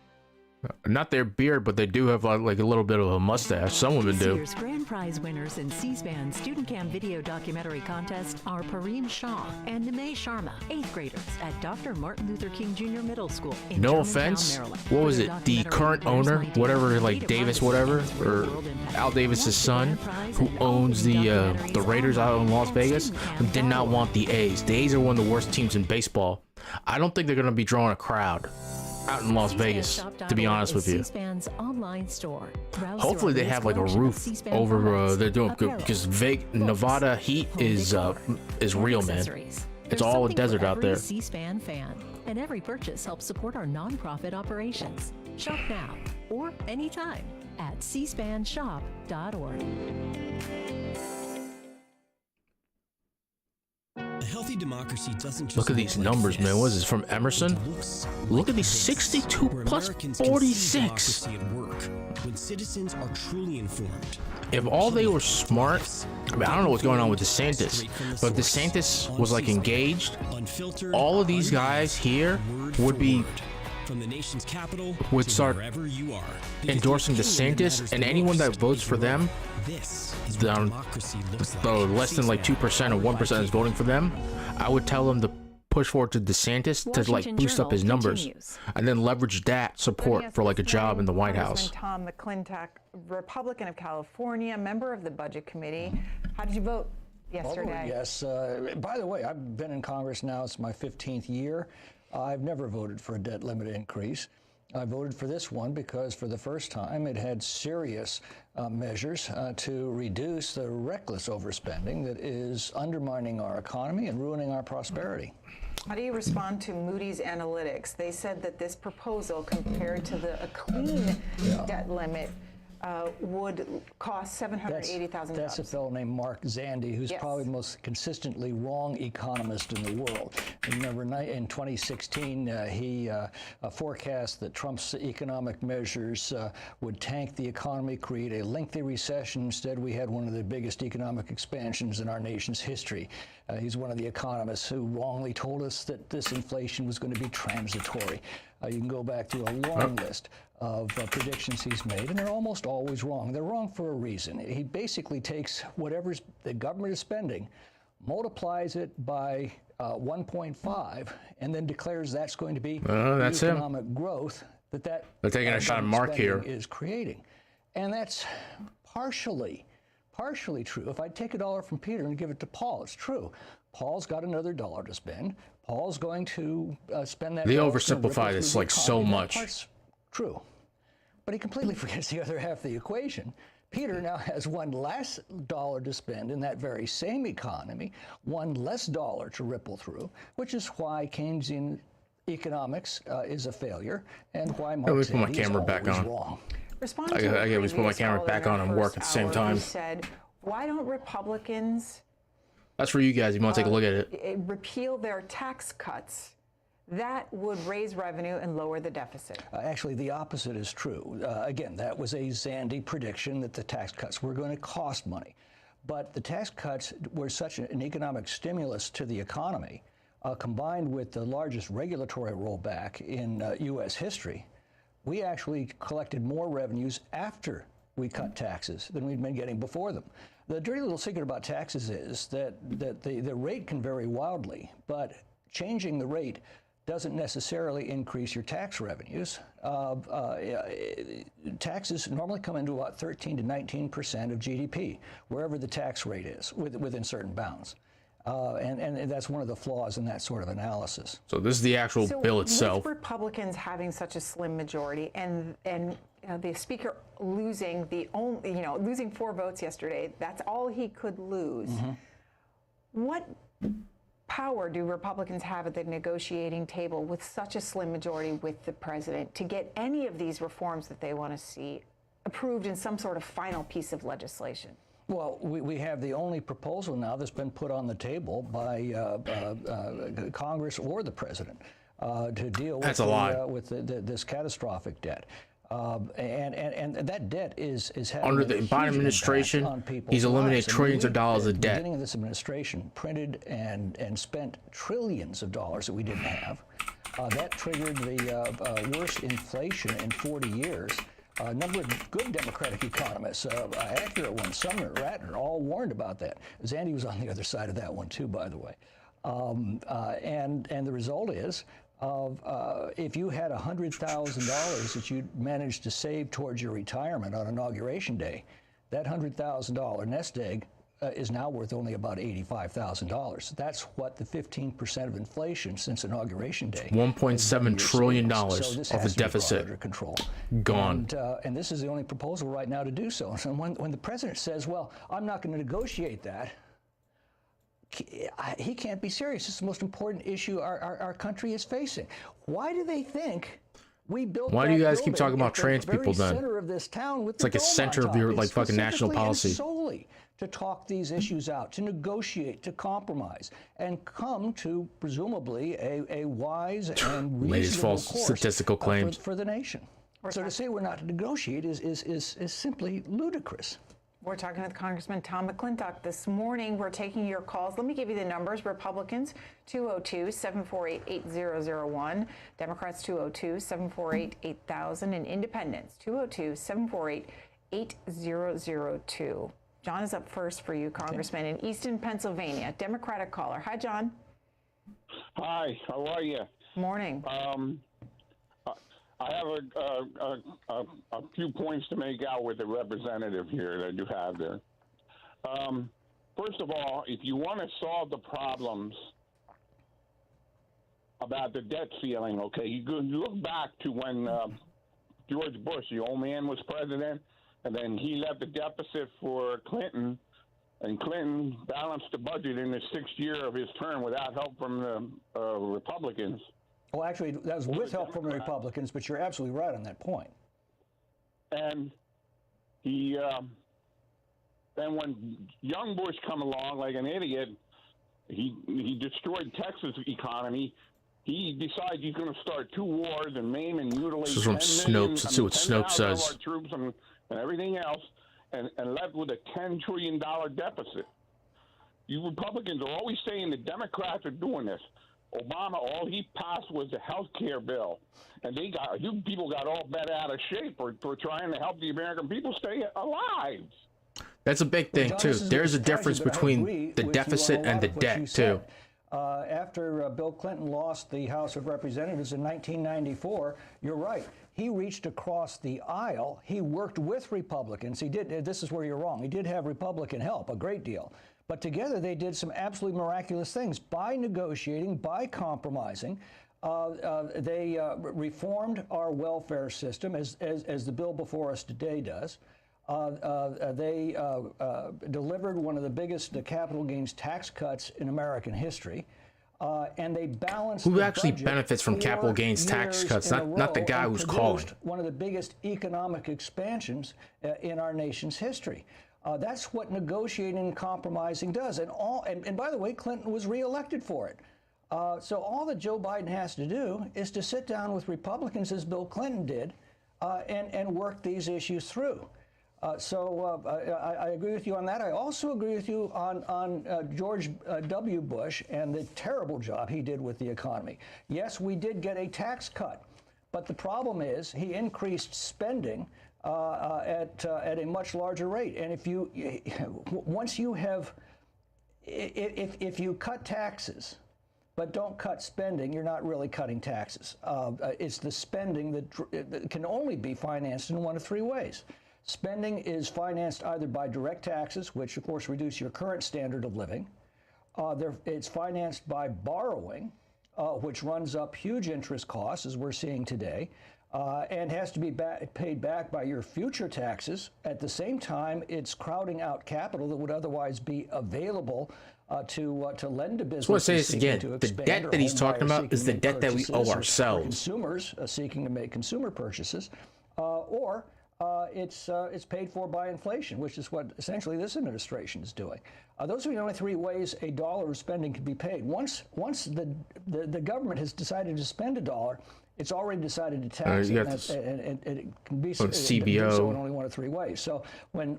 Not their beard, but they do have like a little bit of a mustache. Some women This do. year's grand prize winners in C-SPAN Student Cam Video Documentary Contest are Pareem Shah and Nimay Sharma, 8th graders at Dr. Martin Luther King Jr. Middle School in No Germantown, offense. Maryland. What was For it? their The documentary current Bears owner, 19, whatever, like Peter Davis, Parker whatever, explains or real world impact. Al Davis's son, Watch the grand prize who and owns all the Raiders out in Las Vegas, who did not want the A's. The A's are one of the worst teams in baseball. I don't think they're going to be drawing a crowd out in Las Vegas, to be honest with you. C-SPAN's online store. Browse Hopefully through they our have like a latest collection of roof C-SPAN over. products, They're doing good apparel, because Nevada heat is real, man. accessories. It's There's all a something desert for out every there. C-SPAN fan, and every purchase helps support our nonprofit operations. Shop now or anytime at cspanshop.org. A healthy democracy doesn't just Look at these numbers, man. What is this, from Emerson? Look at these 62 plus 46. At work, when citizens are truly informed. If all they were smart, I mean, I don't know what's going on with DeSantis, but if DeSantis was like engaged, all of these guys here would be From the nation's capital would to start wherever you are. endorsing DeSantis, and anyone that votes for them, This is what democracy looks like. less than like 2% or 1% is voting for them, I would tell them to push forward to DeSantis to like Washington boost up his Journal numbers, continues. and then leverage that support for like a job in the White House. Tom McClintock, Republican of California, member of the Budget Committee. How did you vote yesterday? Yes. By the way, I've been in Congress now. It's my 15th year. I've never voted for a debt limit increase. I voted for this one because for the first time it had serious measures to reduce the reckless overspending that is undermining our economy and ruining our prosperity. How do you respond to Moody's Analytics? They said that this proposal, compared to a clean debt limit, would cost $780,000. That's a fellow named Mark Zandi, who's Yes. probably the most consistently wrong economist in the world. Remember, in 2016, he forecast that Trump's economic measures would tank the economy, create a lengthy recession. Instead, we had one of the biggest economic expansions in our nation's history. He's one of the economists who wrongly told us that this inflation was going to be transitory. You can go back to a long list of predictions he's made, and they're almost always wrong. They're wrong for a reason. He basically takes whatever the government is spending, multiplies it by 1.5, and then declares that's going to be That's the him. economic growth that They're taking a shot at Mark spending here. is creating. And that's partially true. If I take $1 from Peter and give it to Paul, it's true. Paul's got another $1 to spend. Paul's going to spend that. They oversimplify this like so much. That's true. But he completely forgets the other half of the equation. Peter now has one less $1 to spend in that very same economy, one less $1 to ripple through, which is why Keynesian economics is a failure and why Mark Zandi is always wrong. Respond I to gotta a always put my previous camera caller back in on our and work first at the same hour time. who said, why don't Republicans That's for you guys. You want to take a look at it? repeal their tax cuts? That would raise revenue and lower the deficit. Actually, the opposite is true. Again, that was a Zandi prediction that the tax cuts were going to cost money. But the tax cuts were such an economic stimulus to the economy, combined with the largest regulatory rollback in U.S. history. We actually collected more revenues after we cut taxes than we'd been getting before them. The dirty little secret about taxes is that the rate can vary wildly, but changing the rate doesn't necessarily increase your tax revenues. Taxes normally come into about 13 to 19% of GDP, wherever the tax rate is, within certain bounds. And that's one of the flaws in that sort of analysis. So this is the actual bill itself. With Republicans having such a slim majority and the speaker losing losing 4 votes yesterday, that's all he could lose. Mm-hmm. What power do Republicans have at the negotiating table with such a slim majority with the president to get any of these reforms that they want to see approved in some sort of final piece of legislation? Well, we have the only proposal now that's been put on the table by Congress or the president to deal with this catastrophic debt. And that debt is having under the Biden administration. He's eliminated trillions of dollars of debt. At the beginning of this administration, printed and spent trillions of dollars that we didn't have. That triggered the worst inflation in 40 years. A number of good Democratic economists, accurate ones, Sumner, Ratner, all warned about that. Zandi was on the other side of that one too, by the way. And the result is, if you had $100,000 that you managed to save towards your retirement on Inauguration Day, that $100,000 nest egg is now worth only about $85,000. That's what the 15% of inflation since Inauguration Day. $1.7 trillion of the deficit under control. Gone. And this is the only proposal right now to do so. So when the president says, well, I'm not going to negotiate that, he can't be serious. It's the most important issue our country is facing. Why do they think we built Why do you guys keep talking about trans people then? Center of this town with it's like a center of your like fucking national policy. Solely to talk these issues out, to negotiate, to compromise, and come to presumably a wise and reasonable course statistical claims for the nation. So to say we're not to negotiate is simply ludicrous. We're talking with Congressman Tom McClintock this morning. We're taking your calls. Let me give you the numbers. Republicans, 202-748-8001. Democrats, 202-748-8000. And Independents, 202-748-8002. John is up first for you, Congressman, in Easton, Pennsylvania. Democratic caller. Hi, John. Hi, how are you? Morning. I have a few points to make out with the representative here that you have there. First of all, if you want to solve the problems about the debt ceiling, okay, you look back to when George Bush, the old man, was president, and then he left the deficit for Clinton, and Clinton balanced the budget in the 6th year of his term without help from the Republicans. Well, actually, that was with help from the Republicans, but you're absolutely right on that point. And he, then when young Bush come along like an idiot, he destroyed Texas economy. He decides he's going to start 2 wars and maim and mutilate. This is from Snopes. Let's see what Snopes says. Our troops and everything else, and left with a $10 trillion deficit. You Republicans are always saying the Democrats are doing this. Obama, all he passed was the health care bill. And you people got all bent out of shape for trying to help the American people stay alive. That's a big thing, too. There's a difference between the deficit and the debt, too. After Bill Clinton lost the House of Representatives in 1994, you're right. he reached across the aisle. He worked with Republicans. He did. This is where you're wrong. He did have Republican help, a great deal. But together they did some absolutely miraculous things by negotiating, by compromising. They reformed our welfare system, as the bill before us today does. They delivered one of the biggest capital gains tax cuts in American history. And they balanced. Who actually benefits from capital gains tax cuts? Not the guy who's calling. One of the biggest economic expansions in our nation's history. That's what negotiating and compromising does. And by the way, Clinton was reelected for it. So all that Joe Biden has to do is to sit down with Republicans, as Bill Clinton did, and work these issues through. So I agree with you on that. I also agree with you on George W. Bush and the terrible job he did with the economy. Yes, we did get a tax cut, but the problem is he increased spending at a much larger rate. And if you cut taxes but don't cut spending, you're not really cutting taxes. It's the spending that can only be financed in one of three ways. Spending is financed either by direct taxes, which of course reduce your current standard of living. It's financed by borrowing, which runs up huge interest costs, as we're seeing today, and has to be paid back by your future taxes. At the same time, it's crowding out capital that would otherwise be available to lend to businesses. So I say this again: the debt that he's talking about is the debt that we owe ourselves. Consumers seeking to make consumer purchases, or it's paid for by inflation, which is what essentially this administration is doing. Those are the only three ways a dollar of spending can be paid. Once the government has decided to spend a dollar, it's already decided to tax it, and it can be so in only one of three ways. So when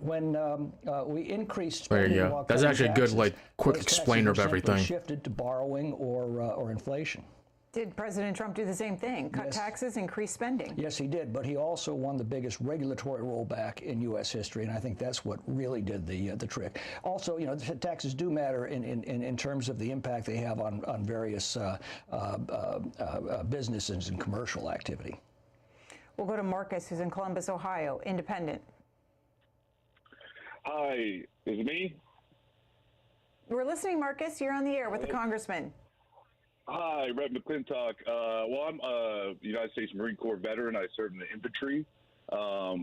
we increased spending, there you go. That's actually a good quick explainer of everything. Shifted to borrowing or inflation. Did President Trump do the same thing? Cut taxes, increase spending? Yes, he did, but he also won the biggest regulatory rollback in U.S. history, and I think that's what really did the trick. Also, taxes do matter in terms of the impact they have on various businesses and commercial activity. We'll go to Marcus, who's in Columbus, Ohio, independent. Hi, is it me? We're listening, Marcus. You're on the air with the congressman. Hi, Rep. McClintock. Well, I'm a United States Marine Corps veteran. I served in the infantry. I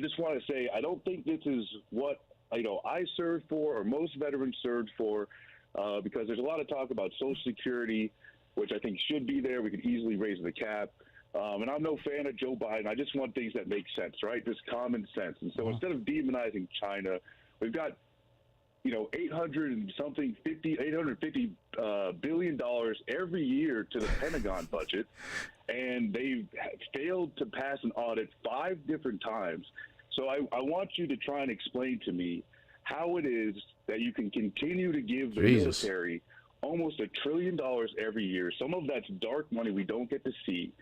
just want to say I don't think this is what I served for or most veterans served for, because there's a lot of talk about Social Security, which I think should be there. We could easily raise the cap. And I'm no fan of Joe Biden. I just want things that make sense, right? Just common sense. And so instead of demonizing China, we've got $850 billion every year to the Pentagon budget, and they've failed to pass an audit 5 different times. So I want you to try and explain to me how it is that you can continue to give the military almost $1 trillion every year. Some of that's dark money we don't get to see,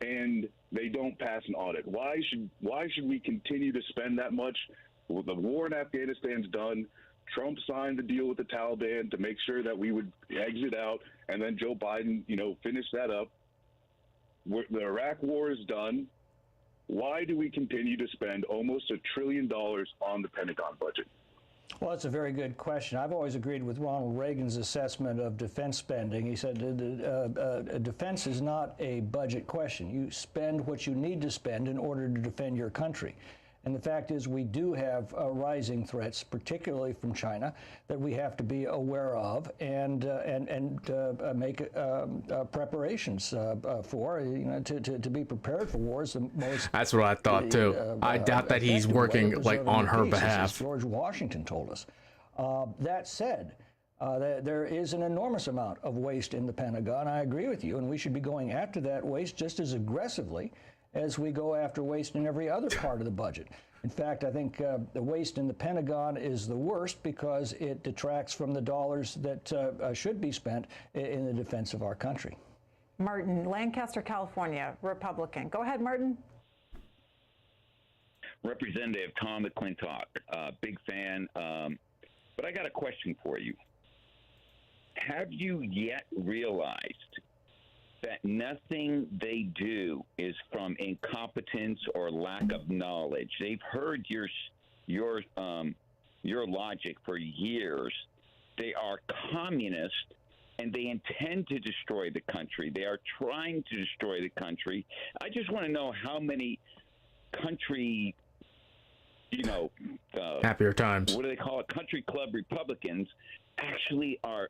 and they don't pass an audit. Why should we continue to spend that much? Well, the war in Afghanistan's done. Trump signed the deal with the Taliban to make sure that we would exit out, and then Joe Biden, finished that up. The Iraq war is done. Why do we continue to spend almost $1 trillion on the Pentagon budget? Well, that's a very good question. I've always agreed with Ronald Reagan's assessment of defense spending. He said defense is not a budget question. You spend what you need to spend in order to defend your country. And the fact is, we do have rising threats, particularly from China, that we have to be aware of and make preparations for. To be prepared for war is the most. That's what I thought too. I doubt that he's working on her behalf. As George Washington told us. That said, there is an enormous amount of waste in the Pentagon. I agree with you, and we should be going after that waste just as aggressively as we go after waste in every other part of the budget. In fact, I think the waste in the Pentagon is the worst because it detracts from the dollars that should be spent in the defense of our country. Martin, Lancaster, California, Republican. Go ahead, Martin. Representative Tom McClintock, big fan. But I got a question for you. Have you yet realized that nothing they do is from incompetence or lack of knowledge. They've heard your logic for years. They are communist, and they intend to destroy the country. They are trying to destroy the country. I just want to know how many country, happier times. What do they call it? Country club Republicans actually are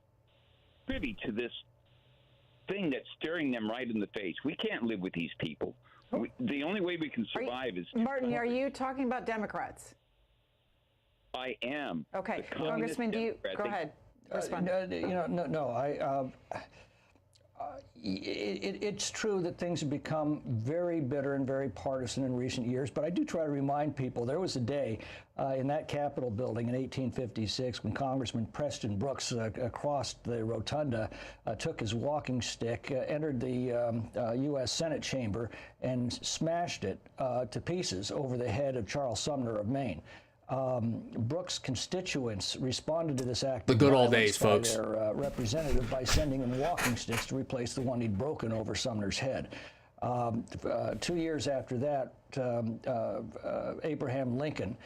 privy to this thing that's staring them right in the face. We can't live with these people. The only way we can survive is... Martin, are you talking about Democrats? I am. Okay. Congressman, go ahead. Respond. It's true that things have become very bitter and very partisan in recent years, but I do try to remind people there was a day in that Capitol building in 1856 when Congressman Preston Brooks crossed the rotunda, took his walking stick, entered the U.S. Senate chamber, and smashed it to pieces over the head of Charles Sumner of Maine. Brooks' constituents responded to this act. The good old days, folks. Their representative by sending him walking sticks to replace the one he'd broken over Sumner's head. 2 years after that, Abraham Lincoln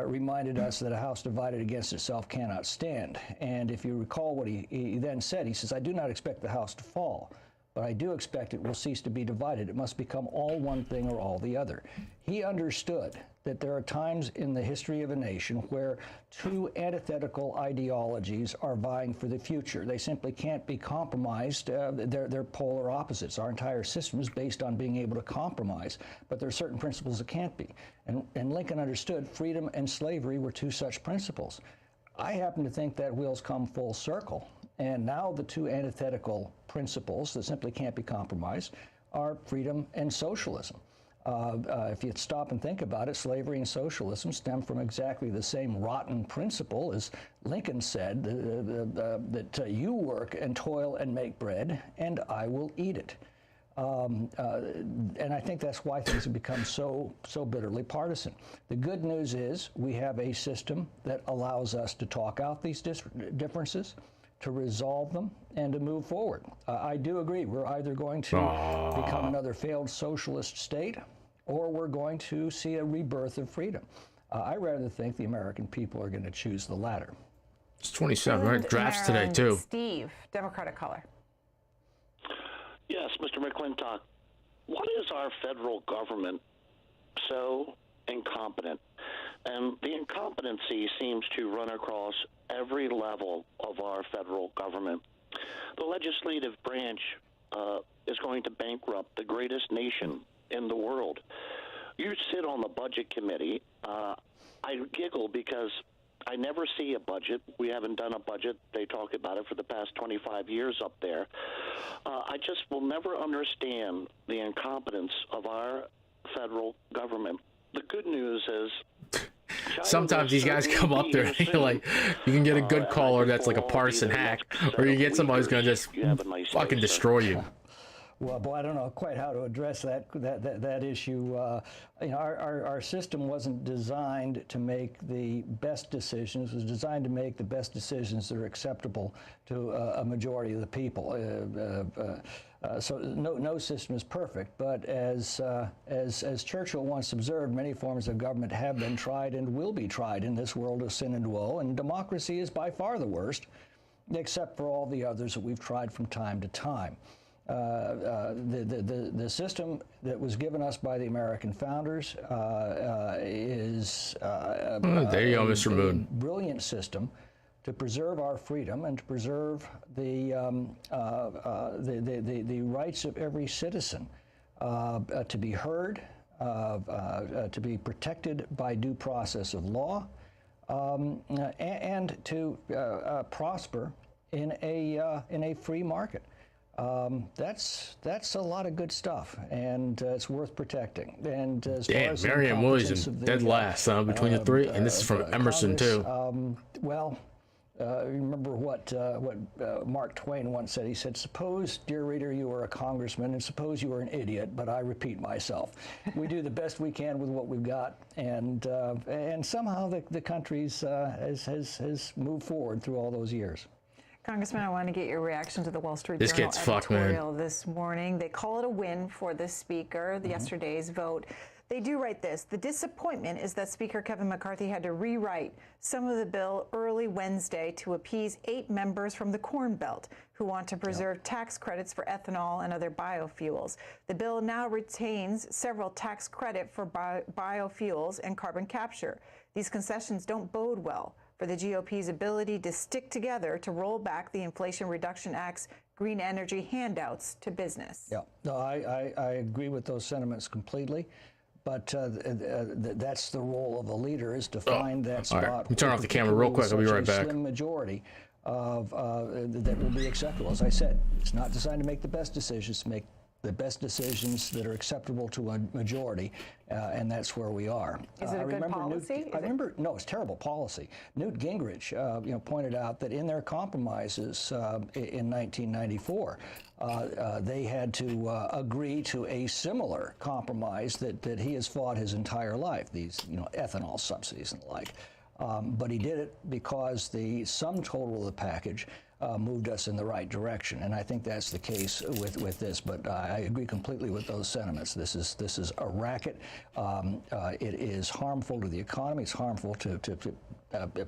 reminded us that a house divided against itself cannot stand. And if you recall what he then said, he says, "I do not expect the house to fall, but I do expect it will cease to be divided. It must become all one thing or all the other." He understood that there are times in the history of a nation where two antithetical ideologies are vying for the future. They simply can't be compromised. They're polar opposites. Our entire system is based on being able to compromise, but there are certain principles that can't be. And Lincoln understood freedom and slavery were two such principles. I happen to think that wheel's come full circle, and now the two antithetical principles that simply can't be compromised are freedom and socialism. If you stop and think about it, slavery and socialism stem from exactly the same rotten principle as Lincoln said, that you work and toil and make bread, and I will eat it. And I think that's why things have become so bitterly partisan. The good news is we have a system that allows us to talk out these differences, to resolve them, and to move forward. I do agree. We're either going to become another failed socialist state, or we're going to see a rebirth of freedom. I rather think the American people are going to choose the latter. It's 27, right? Drafts today, too. Steve, Democratic caller. Yes, Mr. McClintock. What is our federal government so incompetent? And the incompetency seems to run across every level of our federal government. The legislative branch is going to bankrupt the greatest nation in the world. You sit on the budget committee. I giggle because I never see a budget. We haven't done a budget. They talk about it for the past 25 years up there. I just will never understand the incompetence of our federal government. The good news is sometimes these guys come up there and you're like, you can get a good caller that's like a partisan hack, or you get somebody who's going to just fucking destroy you. Well, boy, I don't know quite how to address that issue. Our system wasn't designed to make the best decisions. It was designed to make the best decisions that are acceptable to a majority of the people. So no system is perfect. But as Churchill once observed, many forms of government have been tried and will be tried in this world of sin and woe. And democracy is by far the worst, except for all the others that we've tried from time to time. The system that was given us by the American founders is there you go, Mr. Moon. Brilliant system to preserve our freedom and to preserve the rights of every citizen to be heard, to be protected by due process of law, and to prosper in a free market. That's a lot of good stuff, and it's worth protecting. And as far as Marianne Williamson dead last between the three, and this is from Emerson too. Remember what Mark Twain once said. He said, "Suppose, dear reader, you were a congressman, and suppose you were an idiot, but I repeat myself. We do the best we can with what we've got, and somehow the country's has moved forward through all those years." Congressman, I want to get your reaction to the Wall Street This Journal gets fucked, man. editorial this morning. They call it a win for the Speaker, yesterday's vote. They do write this. The disappointment is that Speaker Kevin McCarthy had to rewrite some of the bill early Wednesday to appease 8 members from the Corn Belt who want to preserve tax credits for ethanol and other biofuels. The bill now retains several tax credit for biofuels and carbon capture. These concessions don't bode well for the GOP's ability to stick together to roll back the Inflation Reduction Act's green energy handouts to business. Yeah, no, I agree with those sentiments completely. But that's the role of a leader, is to find that spot. All right. Let me turn off the camera real quick. I'll be right back. Slim majority of that will be acceptable. As I said, it's not designed to make the best decisions, to make the best decisions that are acceptable to a majority, and that's where we are. Is it a good policy? No, it's terrible policy. Newt Gingrich, pointed out that in their compromises in 1994, they had to agree to a similar compromise that he has fought his entire life. These, ethanol subsidies and the like. But he did it because the sum total of the package moved us in the right direction, and I think that's the case with this. But I agree completely with those sentiments. This is a racket. It is harmful to the economy. It's harmful to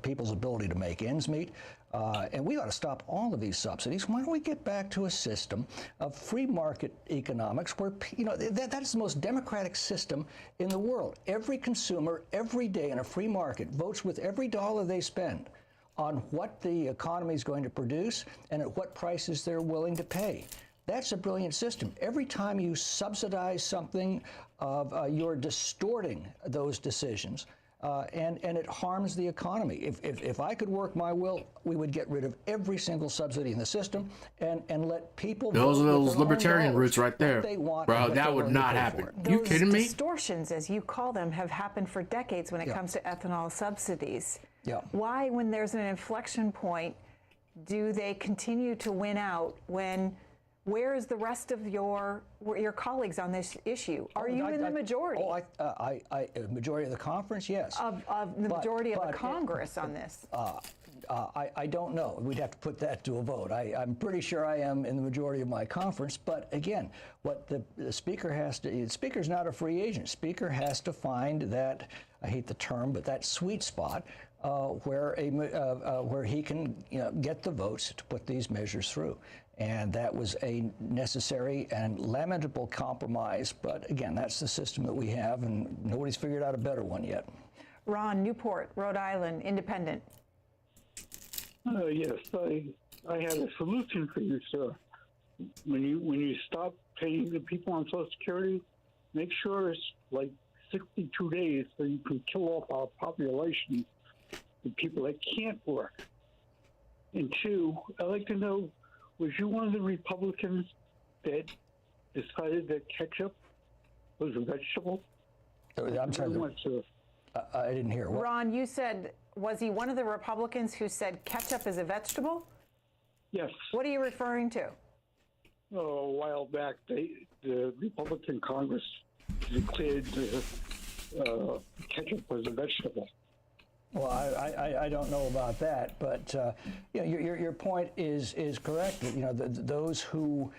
people's ability to make ends meet. And we ought to stop all of these subsidies. Why don't we get back to a system of free market economics where, that is the most democratic system in the world. Every consumer, every day in a free market, votes with every dollar they spend on what the economy is going to produce and at what prices they're willing to pay. That's a brilliant system. Every time you subsidize something, you're distorting those decisions. And it harms the economy. If I could work my will, we would get rid of every single subsidy in the system and let people. Those are those libertarian roots right there, bro. That would not happen. You kidding me? Distortions, as you call them, have happened for decades when it comes to ethanol subsidies. Yeah. Why, when there's an inflection point, do they continue to win out when? Where is the rest of your colleagues on this issue? Are you in the majority? Majority of the conference, yes. Of the majority of the Congress on this? I don't know. We'd have to put that to a vote. I'm pretty sure I am in the majority of my conference. But again, what the Speaker has to, the Speaker's not a free agent. Speaker has to find that, I hate the term, but that sweet spot where he can get the votes to put these measures through. And that was a necessary and lamentable compromise. But again, that's the system that we have, and nobody's figured out a better one yet. Ron, Newport, Rhode Island, independent. Yes, I have a solution for you, sir. When you stop paying the people on Social Security, make sure it's like 62 days so you can kill off our population, the people that can't work. And two, I'd like to know, was you one of the Republicans that decided that ketchup was a vegetable? I'm sorry. I didn't hear. What? Ron, you said, was he one of the Republicans who said ketchup is a vegetable? Yes. What are you referring to? A while back, the Republican Congress declared ketchup was a vegetable. Well, I don't know about that, but your point is correct. Those who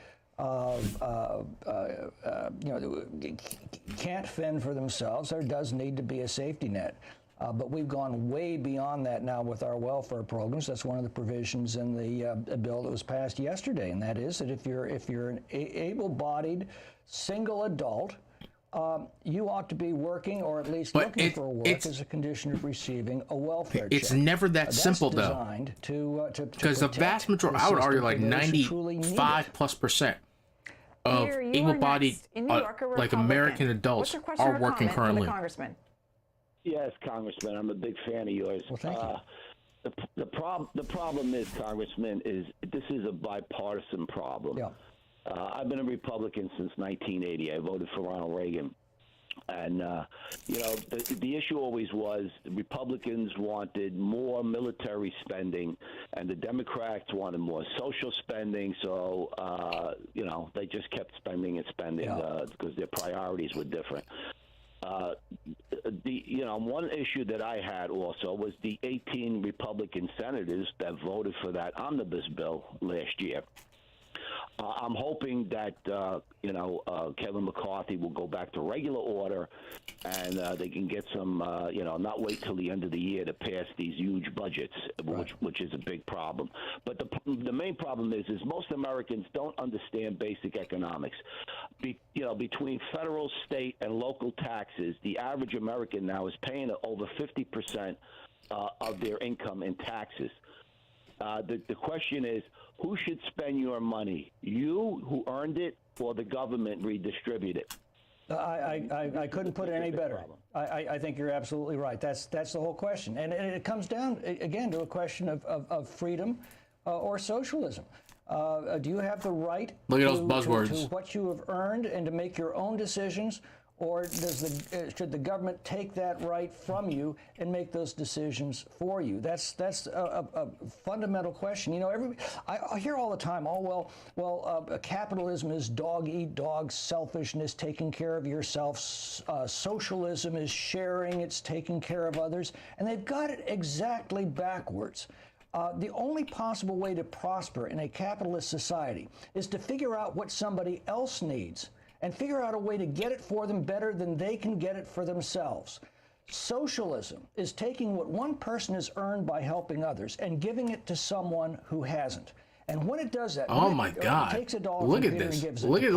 can't fend for themselves, there does need to be a safety net. But we've gone way beyond that now with our welfare programs. That's one of the provisions in the bill that was passed yesterday, and that is that if you're an able-bodied single adult, you ought to be working or at least looking for work as a condition of receiving a welfare check. It's never that simple, though. Because the vast majority, I would argue like 95+% of able-bodied, like American adults, are working currently. Congressman? Yes, Congressman, I'm a big fan of yours. Well, thank you. The problem is, Congressman, is this is a bipartisan problem. Yeah. I've been a Republican since 1980. I voted for Ronald Reagan. And, the issue always was the Republicans wanted more military spending, and the Democrats wanted more social spending. So, they just kept spending and spending because their priorities were different. one issue that I had also was the 18 Republican senators that voted for that omnibus bill last year. I'm hoping that Kevin McCarthy will go back to regular order, and they can get some, not wait till the end of the year to pass these huge budgets, which is a big problem. But the main problem is most Americans don't understand basic economics. Between federal, state, and local taxes, the average American now is paying over 50% of their income in taxes. The question is, who should spend your money? You, who earned it, or the government redistribute it? I couldn't put it any better. I think you're absolutely right. That's the whole question. And it comes down, again, to a question of freedom or socialism. Do you have the right Look at those buzzwords. to what you have earned and to make your own decisions? Or should the government take that right from you and make those decisions for you? That's a fundamental question. I hear all the time, capitalism is dog eat dog, selfishness, taking care of yourself. Socialism is sharing, it's taking care of others. And they've got it exactly backwards. The only possible way to prosper in a capitalist society is to figure out what somebody else needs and figure out a way to get it for them better than they can get it for themselves. Socialism is taking what one person has earned by helping others and giving it to someone who hasn't. And when it does that, oh my God! Look at this! Look at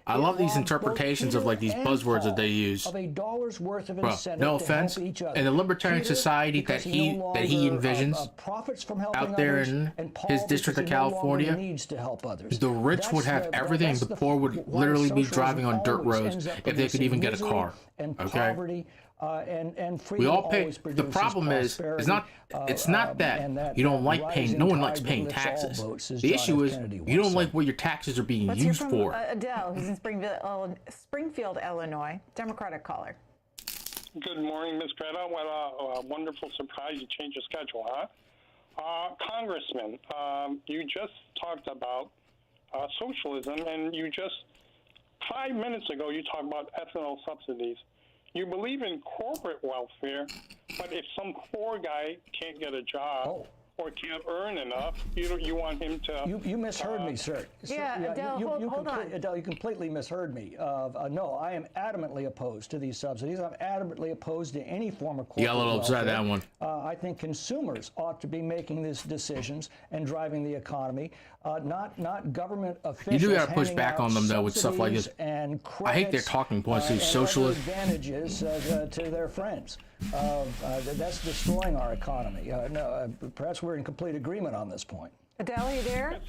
I love these interpretations of these buzzwords that they use. Of $1 worth of incentive no offense, to help each other. In the libertarian society that he envisions out there in his district of California, the rich would have everything. The poor would literally be driving on dirt roads if they could even get a car. Okay. And we all pay. The problem is, it's not that you don't like paying. No one likes paying taxes. The issue is you don't like what your taxes are being used for. Adele, who's in Springfield, Illinois, Democratic caller. Good morning, Ms. Greta. What a wonderful surprise! You changed your schedule, huh? Congressman, you just talked about socialism, and you just 5 minutes ago you talked about ethanol subsidies. You believe in corporate welfare, but if some poor guy can't get a job or can't earn enough, you want him to... You misheard me, sir. Adele, hold on. Adele, you completely misheard me. No, I am adamantly opposed to these subsidies. I'm adamantly opposed to any form of corporate welfare. Yeah, a little upset that one. I think consumers ought to be making these decisions and driving the economy, not government officials. You do got to push back on them, though, with stuff like this. I hate their talking points, these socialist advantages to their friends. That's destroying our economy. Perhaps we're in complete agreement on this point. Adele, are you there?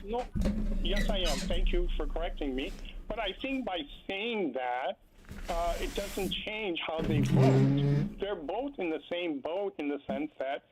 Yes, I am. Thank you for correcting me. But I think by saying that, it doesn't change how they vote. They're both in the same boat in the sense that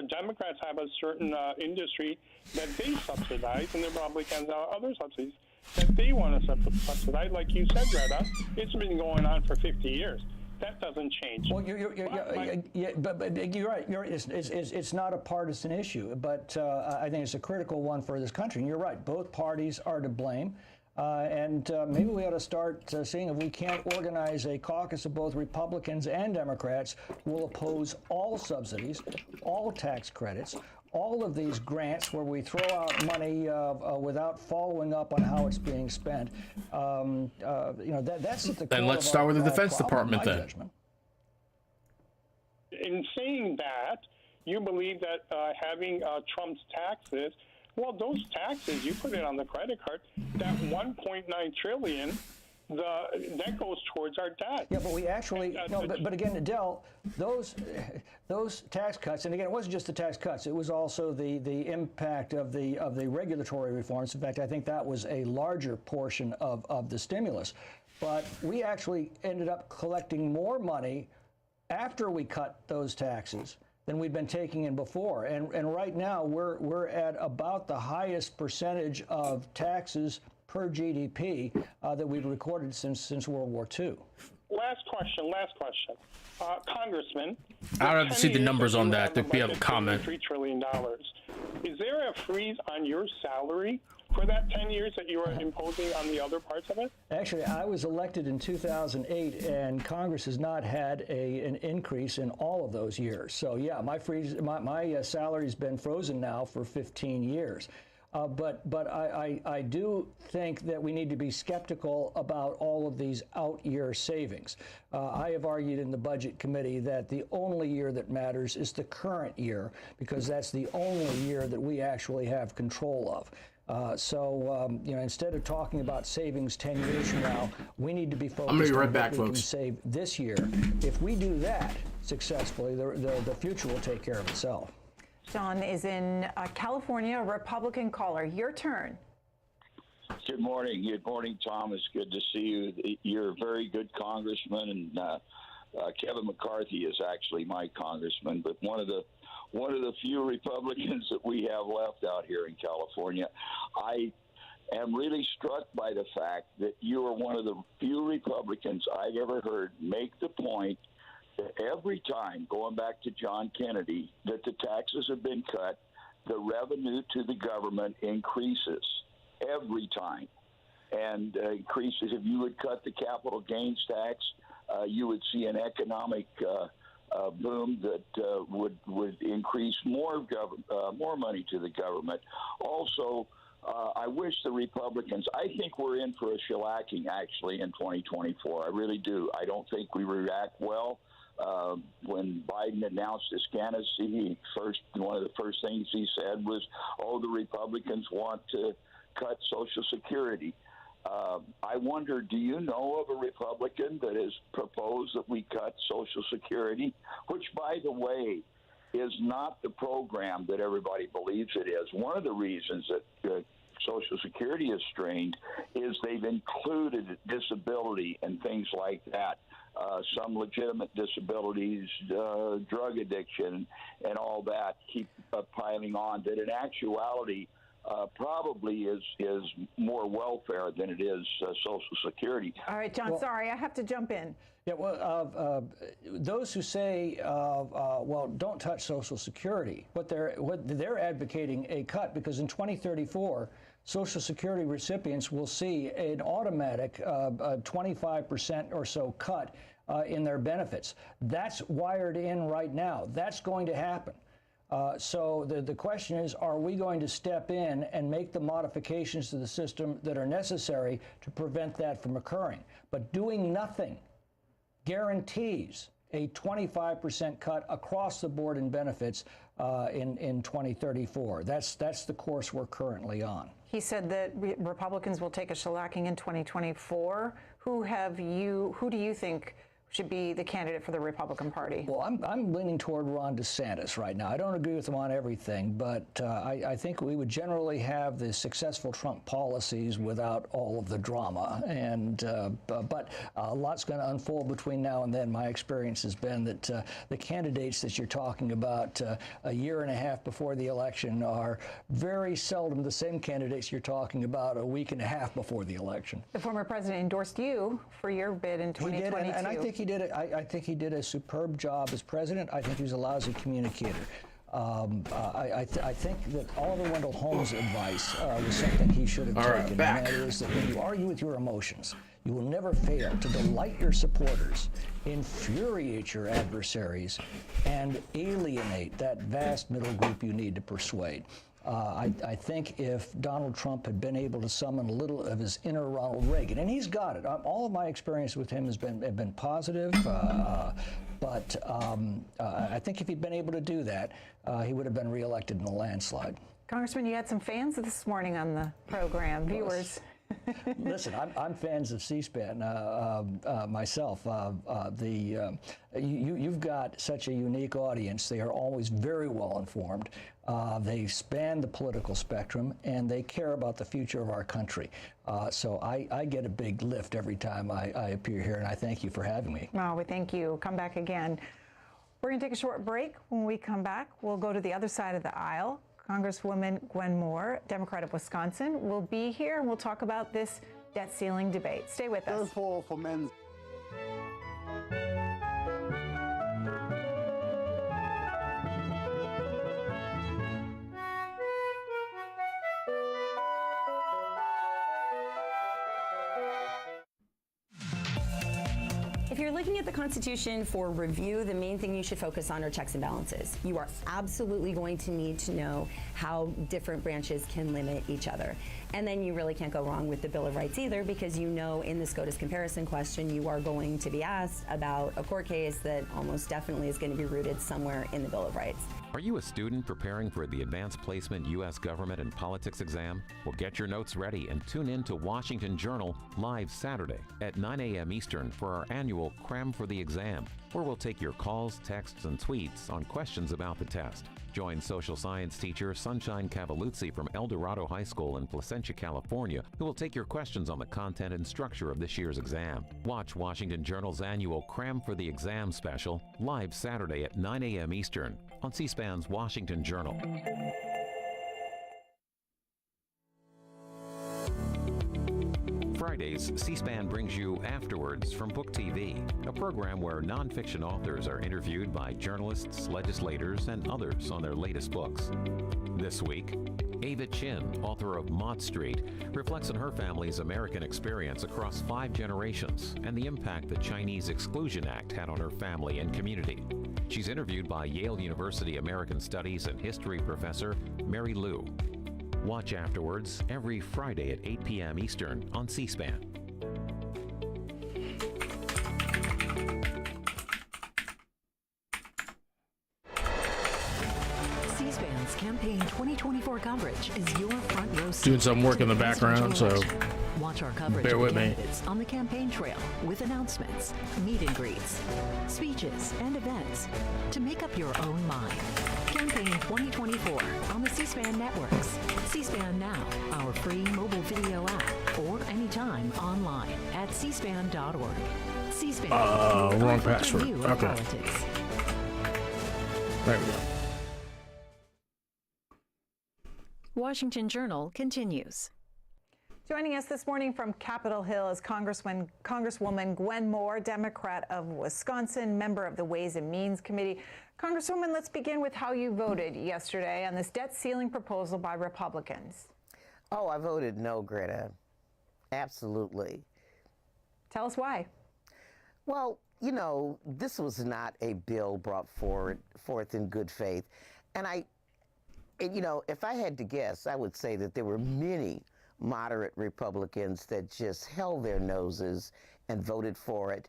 Democrats have a certain industry that they subsidize, and the Republicans have other subsidies that they want to subsidize. Like you said, Greta, it's been going on for 50 years. That doesn't change. Well, but you're right. It's not a partisan issue, but I think it's a critical one for this country. And you're right. Both parties are to blame. And maybe we ought to start seeing if we can't organize a caucus of both Republicans and Democrats who will oppose all subsidies, all tax credits, all of these grants where we throw out money without following up on how it's being spent. That's at the core. And let's start with the Defense Department then. In saying that, you believe that having Trump's taxes, well, those taxes, you put it on the credit card, that $1.9 trillion, that goes towards our debt. Yeah, but we actually but again, Adele, those tax cuts, and again, it wasn't just the tax cuts; it was also the impact of the regulatory reforms. In fact, I think that was a larger portion of the stimulus. But we actually ended up collecting more money after we cut those taxes than we'd been taking in before, and right now we're at about the highest percentage of taxes per GDP that we've recorded since World War II. Last question. Congressman, I don't have to see the numbers on that to be able to comment. $3 trillion. Is there a freeze on your salary, for that 10 years that you were imposing on the other parts of it? Actually, I was elected in 2008, and Congress has not had an increase in all of those years. So, yeah, my salary's been frozen now for 15 years. But I do think that we need to be skeptical about all of these out-year savings. I have argued in the Budget Committee that the only year that matters is the current year, because that's the only year that we actually have control of. Instead of talking about savings 10 years from now, we need to be focused on what we can save this year. If we do that successfully, the future will take care of itself. John is in California, a Republican caller. Your turn. Good morning. Good morning, Tom. It's good to see you. You're a very good congressman, and Kevin McCarthy is actually my congressman, but one of the few Republicans that we have left out here in California. I am really struck by the fact that you are one of the few Republicans I've ever heard make the point that every time, going back to John Kennedy, that the taxes have been cut, the revenue to the government increases every time, and increases. If you would cut the capital gains tax, you would see an economic boom that would increase more money to the government. Also, I wish the Republicans, I think we're in for a shellacking, actually, in 2024. I really do. I don't think we react well. When Biden announced his candidacy, one of the first things he said was, the Republicans want to cut Social Security. I wonder, do you know of a Republican that has proposed that we cut Social Security, which, by the way, is not the program that everybody believes it is. One of the reasons that Social Security is strained is they've included disability and things like that. Some legitimate disabilities, drug addiction, and all that keep piling on, that in actuality probably is more welfare than it is Social Security. All right, John, sorry, I have to jump in. Yeah, well, those who say, don't touch Social Security, what they're advocating a cut, because in 2034, Social Security recipients will see an automatic 25% or so cut in their benefits. That's wired in right now. That's going to happen. So the question is, are we going to step in and make the modifications to the system that are necessary to prevent that from occurring? But doing nothing guarantees a 25% cut across the board in benefits in 2034. That's the course we're currently on. He said that Republicans will take a shellacking in 2024. Who do you think should be the candidate for the Republican Party? Well, I'm leaning toward Ron DeSantis right now. I don't agree with him on everything, but I think we would generally have the successful Trump policies without all of the drama. And but a lot's going to unfold between now and then. My experience has been that the candidates that you're talking about a year and a half before the election are very seldom the same candidates you're talking about a week and a half before the election. The former president endorsed you for your bid in 2022. He did, and I think I think he did a superb job as president. I think he was a lousy communicator. I think that Oliver Wendell Holmes' advice was something he should have taken. And that is that when you argue with your emotions, you will never fail to delight your supporters, infuriate your adversaries, and alienate that vast middle group you need to persuade. I think if Donald Trump had been able to summon a little of his inner Ronald Reagan, and he's got it. All of my experience with him have been positive, but I think if he'd been able to do that, he would have been reelected in a landslide. Congressman, you had some fans this morning on the program, viewers. Listen, I'm fans of C-SPAN myself. You've got such a unique audience. They are always very well informed. They span the political spectrum, and they care about the future of our country. So I get a big lift every time I appear here, and I thank you for having me. Well, we thank you. Come back again. We're going to take a short break. When we come back, we'll go to the other side of the aisle. Congresswoman Gwen Moore, Democrat of Wisconsin, will be here, and we'll talk about this debt ceiling debate. Stay with us. For men. you're looking at the Constitution for review, the main thing you should focus on are checks and balances. You are absolutely going to need to know how different branches can limit each other. And then you really can't go wrong with the Bill of Rights either, because you know in the SCOTUS comparison question you are going to be asked about a court case that almost definitely is going to be rooted somewhere in the Bill of Rights. Are you a student preparing for the Advanced Placement U.S. Government and Politics exam? Well, get your notes ready and tune in to Washington Journal live Saturday at 9 a.m. Eastern for our annual Cram for the Exam, where we'll take your calls, texts, and tweets on questions about the test. Join social science teacher Sunshine Cavalluzzi from El Dorado High School in Placentia, California, who will take your questions on the content and structure of this year's exam. Watch Washington Journal's annual Cram for the Exam special live Saturday at 9 a.m. Eastern on C-SPAN's Washington Journal. Fridays, C-SPAN brings you Afterwards from Book TV, a program where nonfiction authors are interviewed by journalists, legislators, and others on their latest books. This week, Ava Chin, author of Mott Street, reflects on her family's American experience across 5 generations and the impact the Chinese Exclusion Act had on her family and community. She's interviewed by Yale University American Studies and History professor Mary Lou. Watch Afterwards every Friday at 8 p.m. Eastern on C-SPAN. C-SPAN's Campaign 2024 coverage is your front row seat. Doing some work in the background, so watch our coverage bear with of me. candidates on the campaign trail with announcements, meet and greets, speeches, and events to make up your own mind. Campaign 2024 on the C-SPAN networks. C-SPAN Now, our free mobile video app, or anytime online at cspan.org. C-SPAN. Wrong password. Okay. Politics. There we go. Washington Journal continues. Joining us this morning from Capitol Hill is Congresswoman Gwen Moore, Democrat of Wisconsin, member of the Ways and Means Committee. Congresswoman, let's begin with how you voted yesterday on this debt ceiling proposal by Republicans. Oh, I voted no, Greta. Absolutely. Tell us why. Well, you know, this was not a bill brought forth in good faith. And you know, if I had to guess, I would say that there were many moderate Republicans that just held their noses and voted for it,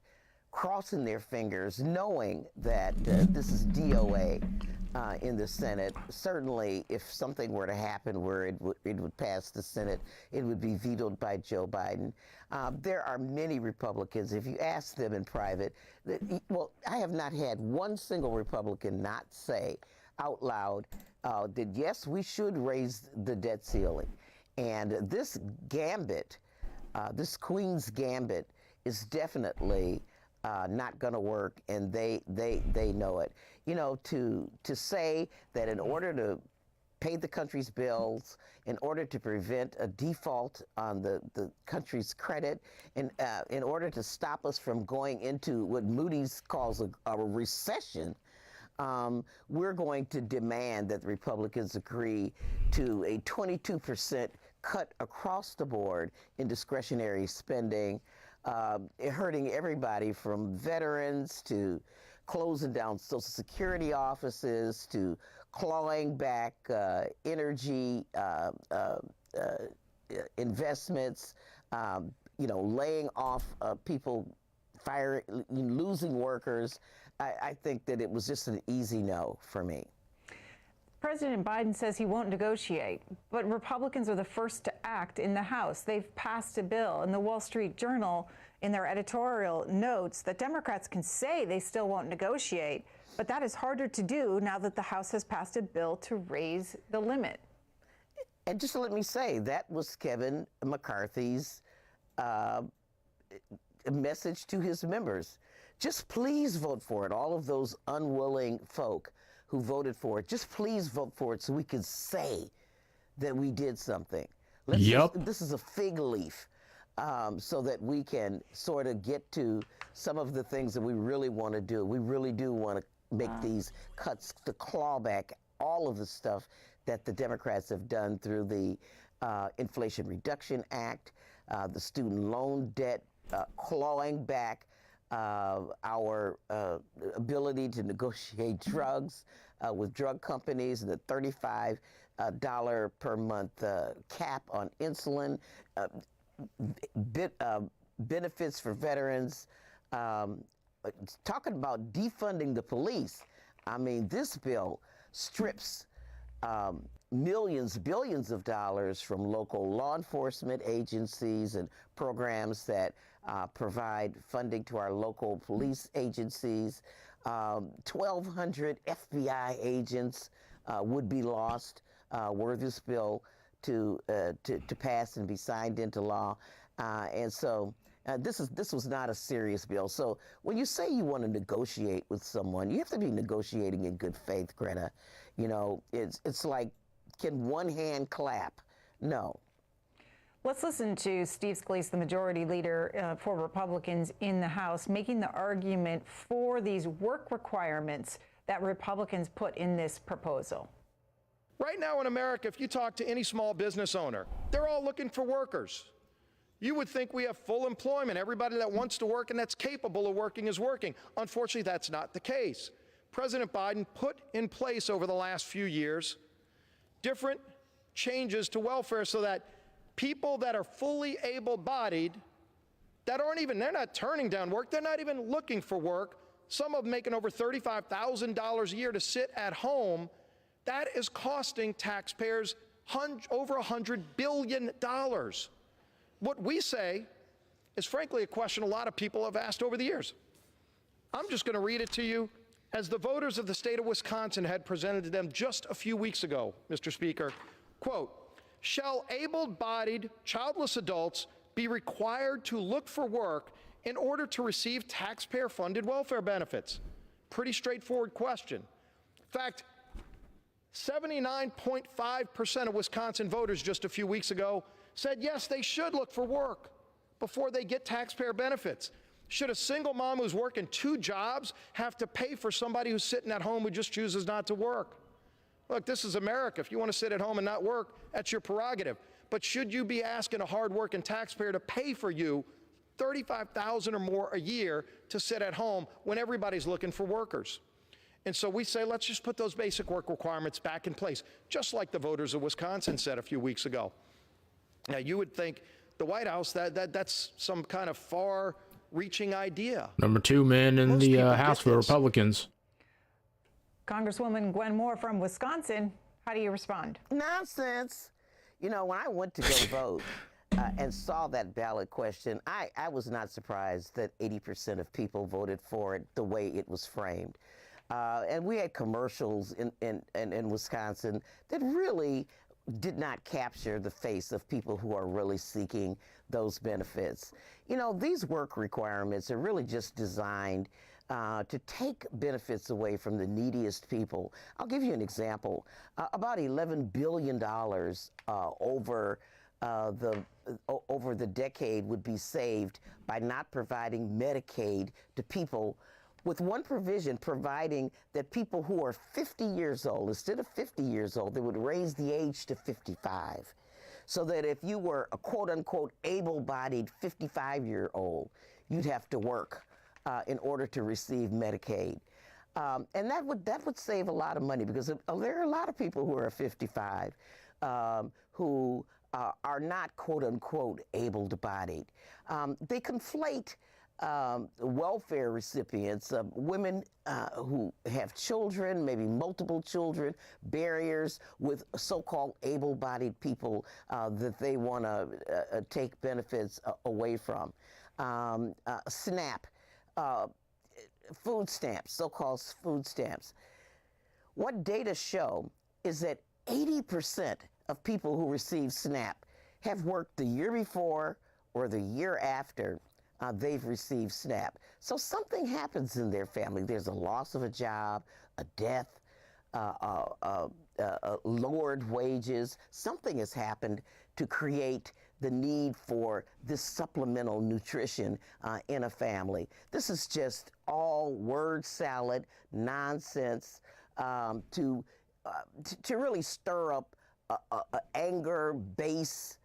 crossing their fingers, knowing that this is DOA in the Senate. Certainly, if something were to happen where it would pass the Senate, it would be vetoed by Joe Biden. There are many Republicans, if you ask them in private, well, I have not had one single Republican not say out loud that, yes, we should raise the debt ceiling. And this gambit, this Queen's Gambit, is definitely not going to work, and they know it. You know, to say that in order to pay the country's bills, in order to prevent a default on the country's credit, and in order to stop us from going into what Moody's calls a recession, we're going to demand that the Republicans agree to a 22% cut across the board in discretionary spending, hurting everybody from veterans to closing down Social Security offices to clawing back energy investments, you know, laying off people, losing workers. I think that it was just an easy no for me. President Biden says he won't negotiate, but Republicans are the first to act in the House. They've passed a bill, and the Wall Street Journal, in their editorial, notes that Democrats can say they still won't negotiate, but that is harder to do now that the House has passed a bill to raise the limit. And just let me say, that was Kevin McCarthy's message to his members. Just please vote for it. All of those unwilling folk who voted for it, just please vote for it so we can say that we did something. This is a fig leaf, so that we can sort of get to some of the things that we really want to do. We really do want to make these cuts to claw back all of the stuff that the Democrats have done through the Inflation Reduction Act, the student loan debt, clawing back our ability to negotiate drugs with drug companies, and the $35 per month cap on insulin, benefits for veterans, talking about defunding the police. I mean, this bill strips millions, billions of dollars from local law enforcement agencies and programs that provide funding to our local police agencies. 1,200 FBI agents would be lost were this bill to pass and be signed into law. And so this was not a serious bill. So when you say you want to negotiate with someone, you have to be negotiating in good faith, Greta. You know, it's like, can one hand clap? No. Let's listen to Steve Scalise, the majority leader for Republicans in the House, making the argument for these work requirements that Republicans put in this proposal. Right now in America, if you talk to any small business owner, they're all looking for workers. You would think we have full employment. Everybody that wants to work and that's capable of working is working. Unfortunately, that's not the case. President Biden put in place over the last few years different changes to welfare so that people that are fully able-bodied, that they're not turning down work, they're not even looking for work, some of them making over $35,000 a year to sit at home, that is costing taxpayers over $100 billion. What we say is frankly a question a lot of people have asked over the years. I'm just going to read it to you as the voters of the state of Wisconsin had presented to them just a few weeks ago, Mr. Speaker. Quote, shall able-bodied childless adults be required to look for work in order to receive taxpayer-funded welfare benefits? Pretty straightforward question. In fact, 79.5% of Wisconsin voters just a few weeks ago said yes, they should look for work before they get taxpayer benefits. Should a single mom who's working 2 jobs have to pay for somebody who's sitting at home who just chooses not to work? Look, this is America. If you want to sit at home and not work, that's your prerogative. But should you be asking a hard-working taxpayer to pay for you $35,000 or more a year to sit at home when everybody's looking for workers? And so we say, let's just put those basic work requirements back in place, just like the voters of Wisconsin said a few weeks ago. Now, you would think the White House, that's some kind of far-reaching idea. Number 2 man in the House for the Republicans. Congresswoman Gwen Moore from Wisconsin, how do you respond? Nonsense. You know, when I went to go vote and saw that ballot question, I was not surprised that 80% of people voted for it the way it was framed. And we had commercials in Wisconsin that really did not capture the face of people who are really seeking those benefits. You know, these work requirements are really just designed to take benefits away from the neediest people. I'll give you an example. About $11 billion over the decade would be saved by not providing Medicaid to people, with one provision providing that people who are 50 years old, instead of 50 years old, they would raise the age to 55. So that if you were a quote-unquote able-bodied 55-year-old, you'd have to work in order to receive Medicaid. And that would save a lot of money, because there are a lot of people who are 55 who are not quote-unquote able-bodied. They conflate welfare recipients, women who have children, maybe multiple children, barriers with so-called able-bodied people that they want to take benefits away from. SNAP, food stamps, so-called food stamps. What data show is that 80% of people who receive SNAP have worked the year before or the year after they've received SNAP. So something happens in their family. There's a loss of a job, a death, lowered wages. Something has happened to create the need for this supplemental nutrition in a family. This is just all word salad, nonsense, to really stir up anger, base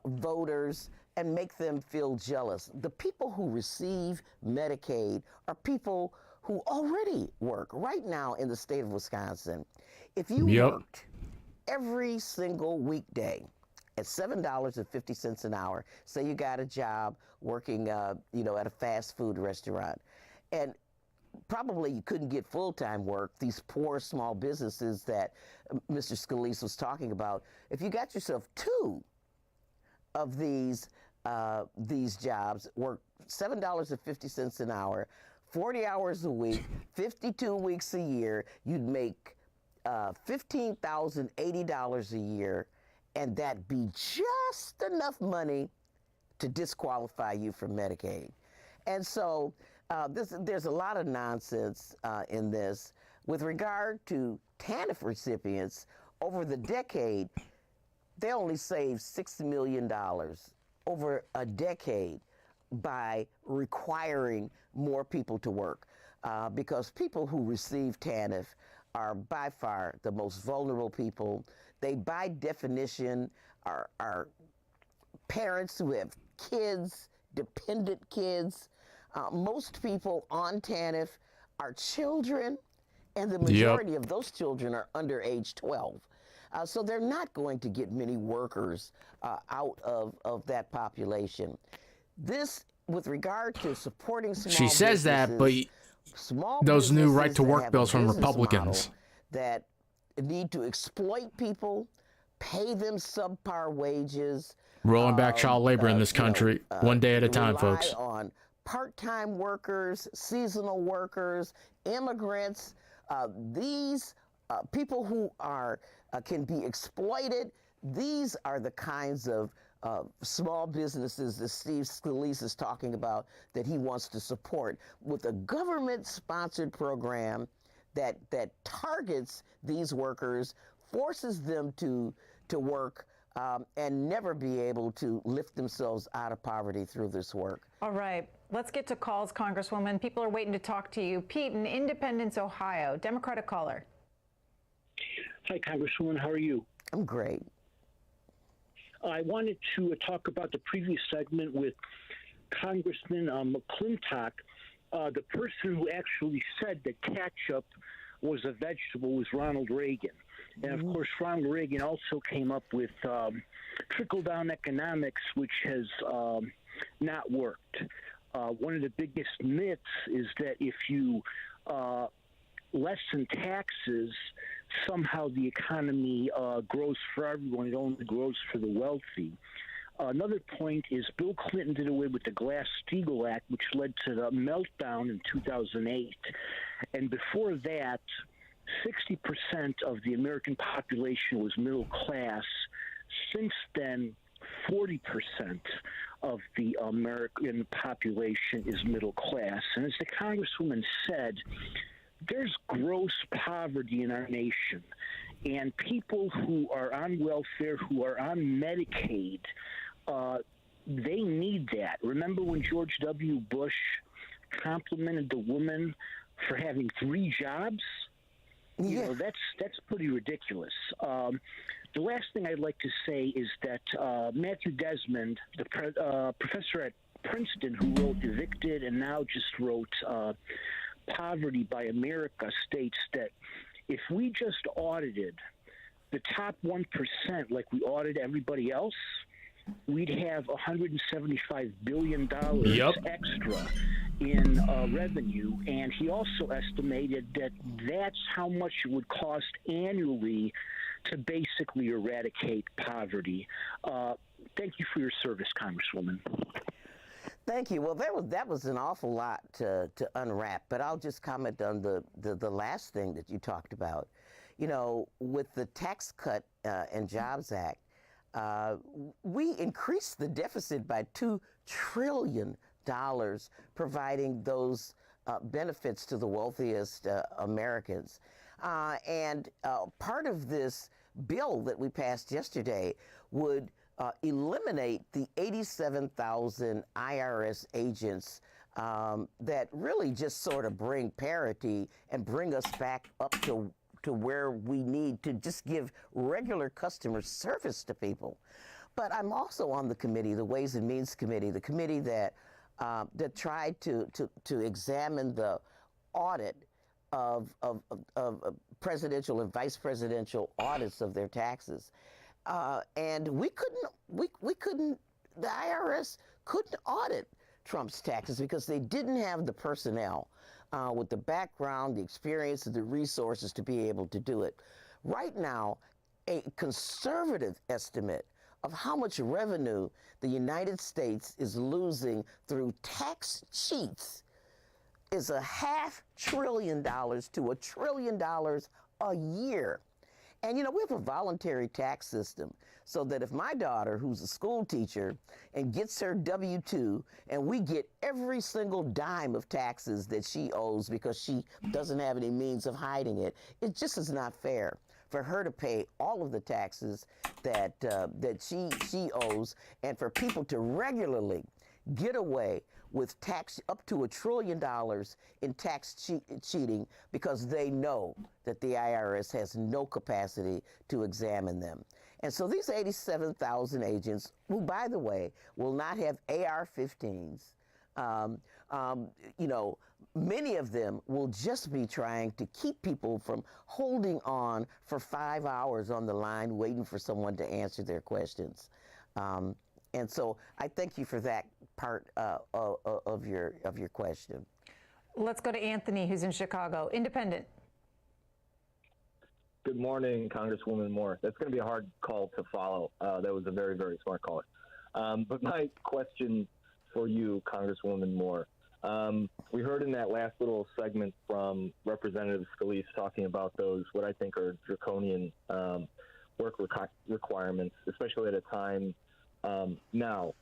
voters and make them feel jealous. The people who receive Medicaid are people who already work. Right now in the state of Wisconsin, if you worked every single weekday at $7.50 an hour, say you got a job working, at a fast food restaurant, and probably you couldn't get full-time work, these poor small businesses that Mr. Scalise was talking about, if you got yourself 2 of these jobs, work $7.50 an hour, 40 hours a week, 52 weeks a year, you'd make $15,080 a year, and that'd be just enough money to disqualify you from Medicaid. And so there's a lot of nonsense in this. With regard to TANF recipients, over the decade, they only saved $6 million over a decade by requiring more people to work, because people who receive TANF are by far the most vulnerable people. They, by definition, are parents who have kids, dependent kids. Most people on TANF are children, and the majority of those children are under age 12. So they're not going to get many workers out of that population. This, with regard to supporting small businesses, she says that, but those new right-to-work bills from Republicans that need to exploit people, pay them subpar wages, rolling back child labor in this country, one day at a time, folks. On part-time workers, seasonal workers, immigrants, these people who are can be exploited. These are the kinds of small businesses that Steve Scalise is talking about that he wants to support with a government-sponsored program that targets these workers, forces them to work, and never be able to lift themselves out of poverty through this work. All right, let's get to calls, Congresswoman. People are waiting to talk to you. Pete in Independence, Ohio, Democratic caller. Hi, Congresswoman. How are you? I'm great. I wanted to talk about the previous segment with Congressman McClintock. The person who actually said that ketchup was a vegetable was Ronald Reagan. And, of course, Ronald Reagan also came up with trickle-down economics, which has not worked. One of the biggest myths is that if you lessen taxes, somehow the economy grows for everyone. It only grows for the wealthy. Another point is Bill Clinton did away with the Glass-Steagall Act, which led to the meltdown in 2008. And before that, 60% of the American population was middle class. Since then, 40% of the American population is middle class. And as the Congresswoman said, there's gross poverty in our nation. And people who are on welfare, who are on Medicaid, they need that. Remember when George W. Bush complimented the woman for having 3 jobs? You know, that's pretty ridiculous. The last thing I'd like to say is that Matthew Desmond, the professor at Princeton who wrote Evicted and now just wrote Poverty by America, states that if we just audited the top 1% like we audit everybody else, we'd have $175 billion extra in revenue. And he also estimated that that's how much it would cost annually to basically eradicate poverty. Thank you for your service, Congresswoman. Thank you. Well, that was an awful lot to unwrap, but I'll just comment on the last thing that you talked about. You know, with the Tax Cut and Jobs Act, we increased the deficit by $2 trillion, providing those benefits to the wealthiest Americans. And part of this bill that we passed yesterday would eliminate the 87,000 IRS agents that really just sort of bring parity and bring us back up to to where we need to just give regular customer service to people. But I'm also on the committee, the Ways and Means Committee, the committee that tried to examine the audit of presidential and vice presidential audits of their taxes, and we couldn't. The IRS couldn't audit Trump's taxes because they didn't have the personnel with the background, the experience, the resources to be able to do it. Right now, a conservative estimate of how much revenue the United States is losing through tax cheats is $500 billion to $1 trillion a year. And, you know, we have a voluntary tax system so that if my daughter, who's a school teacher, and gets her W-2, and we get every single dime of taxes that she owes because she doesn't have any means of hiding it, it just is not fair for her to pay all of the taxes that she owes, and for people to regularly get away with tax up to $1 trillion in tax cheating because they know that the IRS has no capacity to examine them. And so these 87,000 agents, who, by the way, will not have AR-15s, you know, many of them will just be trying to keep people from holding on for 5 hours on the line waiting for someone to answer their questions. And so I thank you for that part of your question. Let's go to Anthony, who's in Chicago. Independent. Good morning, Congresswoman Moore. That's going to be a hard call to follow. That was a very, very smart caller. But my question for you, Congresswoman Moore, we heard in that last little segment from Representative Scalise talking about those, what I think are draconian work requirements, especially at a time now.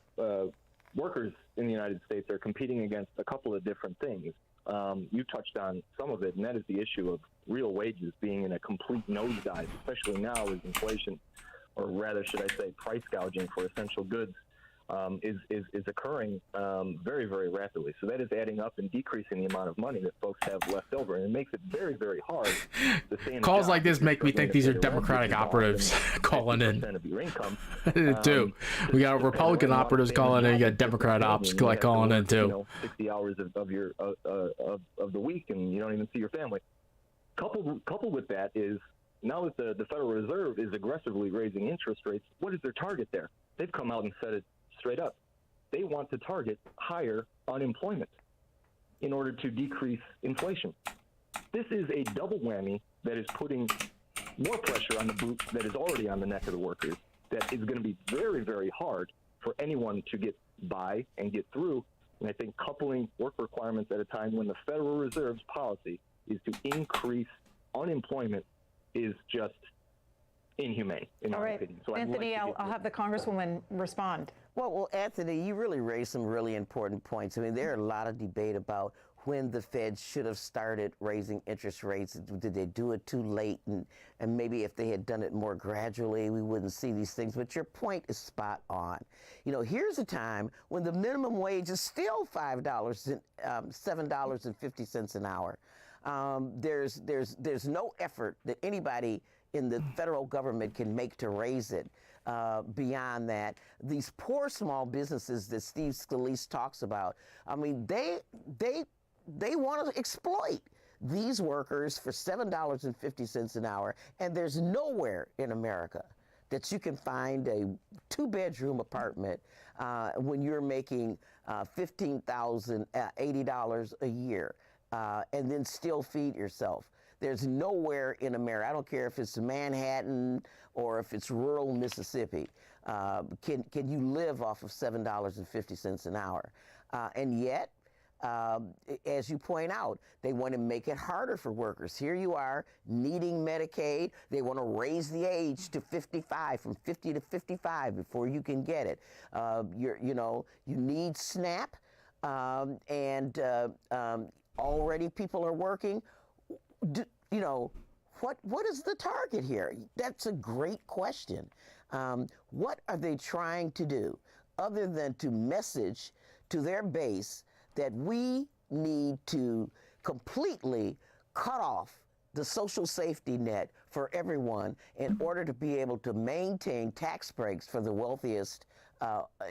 Workers in the United States are competing against a couple of different things. You touched on some of it, and that is the issue of real wages being in a complete nosedive, especially now as inflation, or rather should I say price gouging for essential goods, is occurring very, very rapidly. So that is adding up and decreasing the amount of money that folks have left over, and it makes it very, very hard to stay in calls like this make me think these are Democratic operators calling in. Too. We got Republican operators calling in. You got Democrat ops calling in too. 60 hours of your of the week, and you don't even see your family. Coupled with that is now that the Federal Reserve is aggressively raising interest rates. What is their target there? They've come out and said it straight up. They want to target higher unemployment in order to decrease inflation. This is a double whammy that is putting more pressure on the boot that is already on the neck of the workers, that is going to be very, very hard for anyone to get by and get through. And I think coupling work requirements at a time when the Federal Reserve's policy is to increase unemployment is just inhumane, in my opinion. So Anthony, I'll have the Congresswoman respond. Well, Anthony, you really raised some really important points. I mean, there are a lot of debate about when the Fed should have started raising interest rates. Did they do it too late? And maybe if they had done it more gradually, we wouldn't see these things. But your point is spot on. You know, here's a time when the minimum wage is still $7.50 an hour. There's no effort that anybody in the federal government can make to raise it. Beyond that, these poor small businesses that Steve Scalise talks about, I mean, they want to exploit these workers for $7.50 an hour, and there's nowhere in America that you can find a two-bedroom apartment when you're making $15,080 a year and then still feed yourself. There's nowhere in America, I don't care if it's Manhattan or if it's rural Mississippi, can you live off of $7.50 an hour? And yet, as you point out, they want to make it harder for workers. Here you are needing Medicaid. They want to raise the age to 55, from 50 to 55 before you can get it. You need SNAP, and already people are working. What is the target here? That's a great question. What are they trying to do other than to message to their base that we need to completely cut off the social safety net for everyone in order to be able to maintain tax breaks for the wealthiest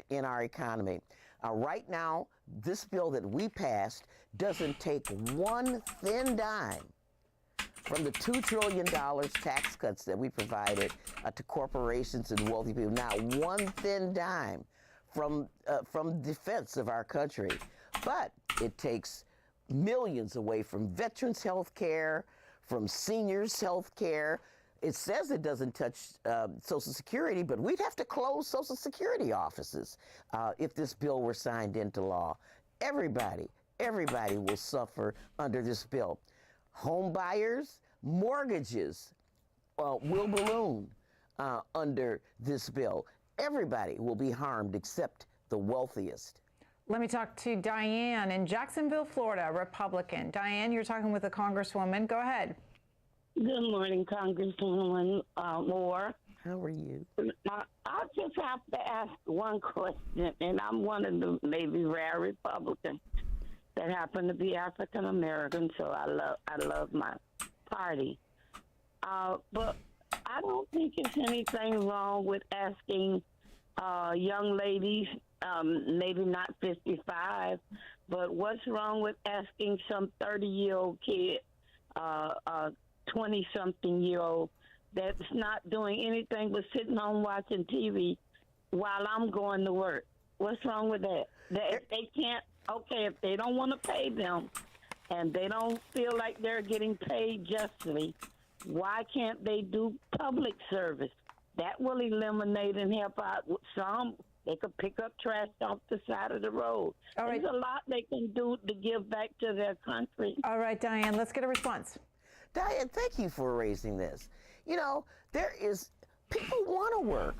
in our economy. Right now, this bill that we passed doesn't take one thin dime from the $2 trillion tax cuts that we provided to corporations and wealthy people. Not one thin dime from defense of our country. But it takes millions away from veterans' health care, from seniors' health care. It says it doesn't touch Social Security, but we'd have to close Social Security offices if this bill were signed into law. Everybody will suffer under this bill. Home buyers, mortgages will balloon under this bill. Everybody will be harmed except the wealthiest. Let me talk to Diane in Jacksonville, Florida, Republican. Diane, you're talking with a congresswoman. Go ahead. Good morning, Congresswoman Moore. How are you? I just have to ask one question, and I'm one of the maybe rare Republicans that happen to be African American, so I love my party. But I don't think there's anything wrong with asking young ladies, maybe not 55, but what's wrong with asking some 30-year-old kid, 20-something-year-old that's not doing anything but sitting home watching TV while I'm going to work? What's wrong with that? If they can't, okay, if they don't want to pay them and they don't feel like they're getting paid justly, why can't they do public service? That will eliminate and help out some. They could pick up trash off the side of the road. All right. There's a lot they can do to give back to their country. All right, Diane, let's get a response. Diane, thank you for raising this. You know, people want to work.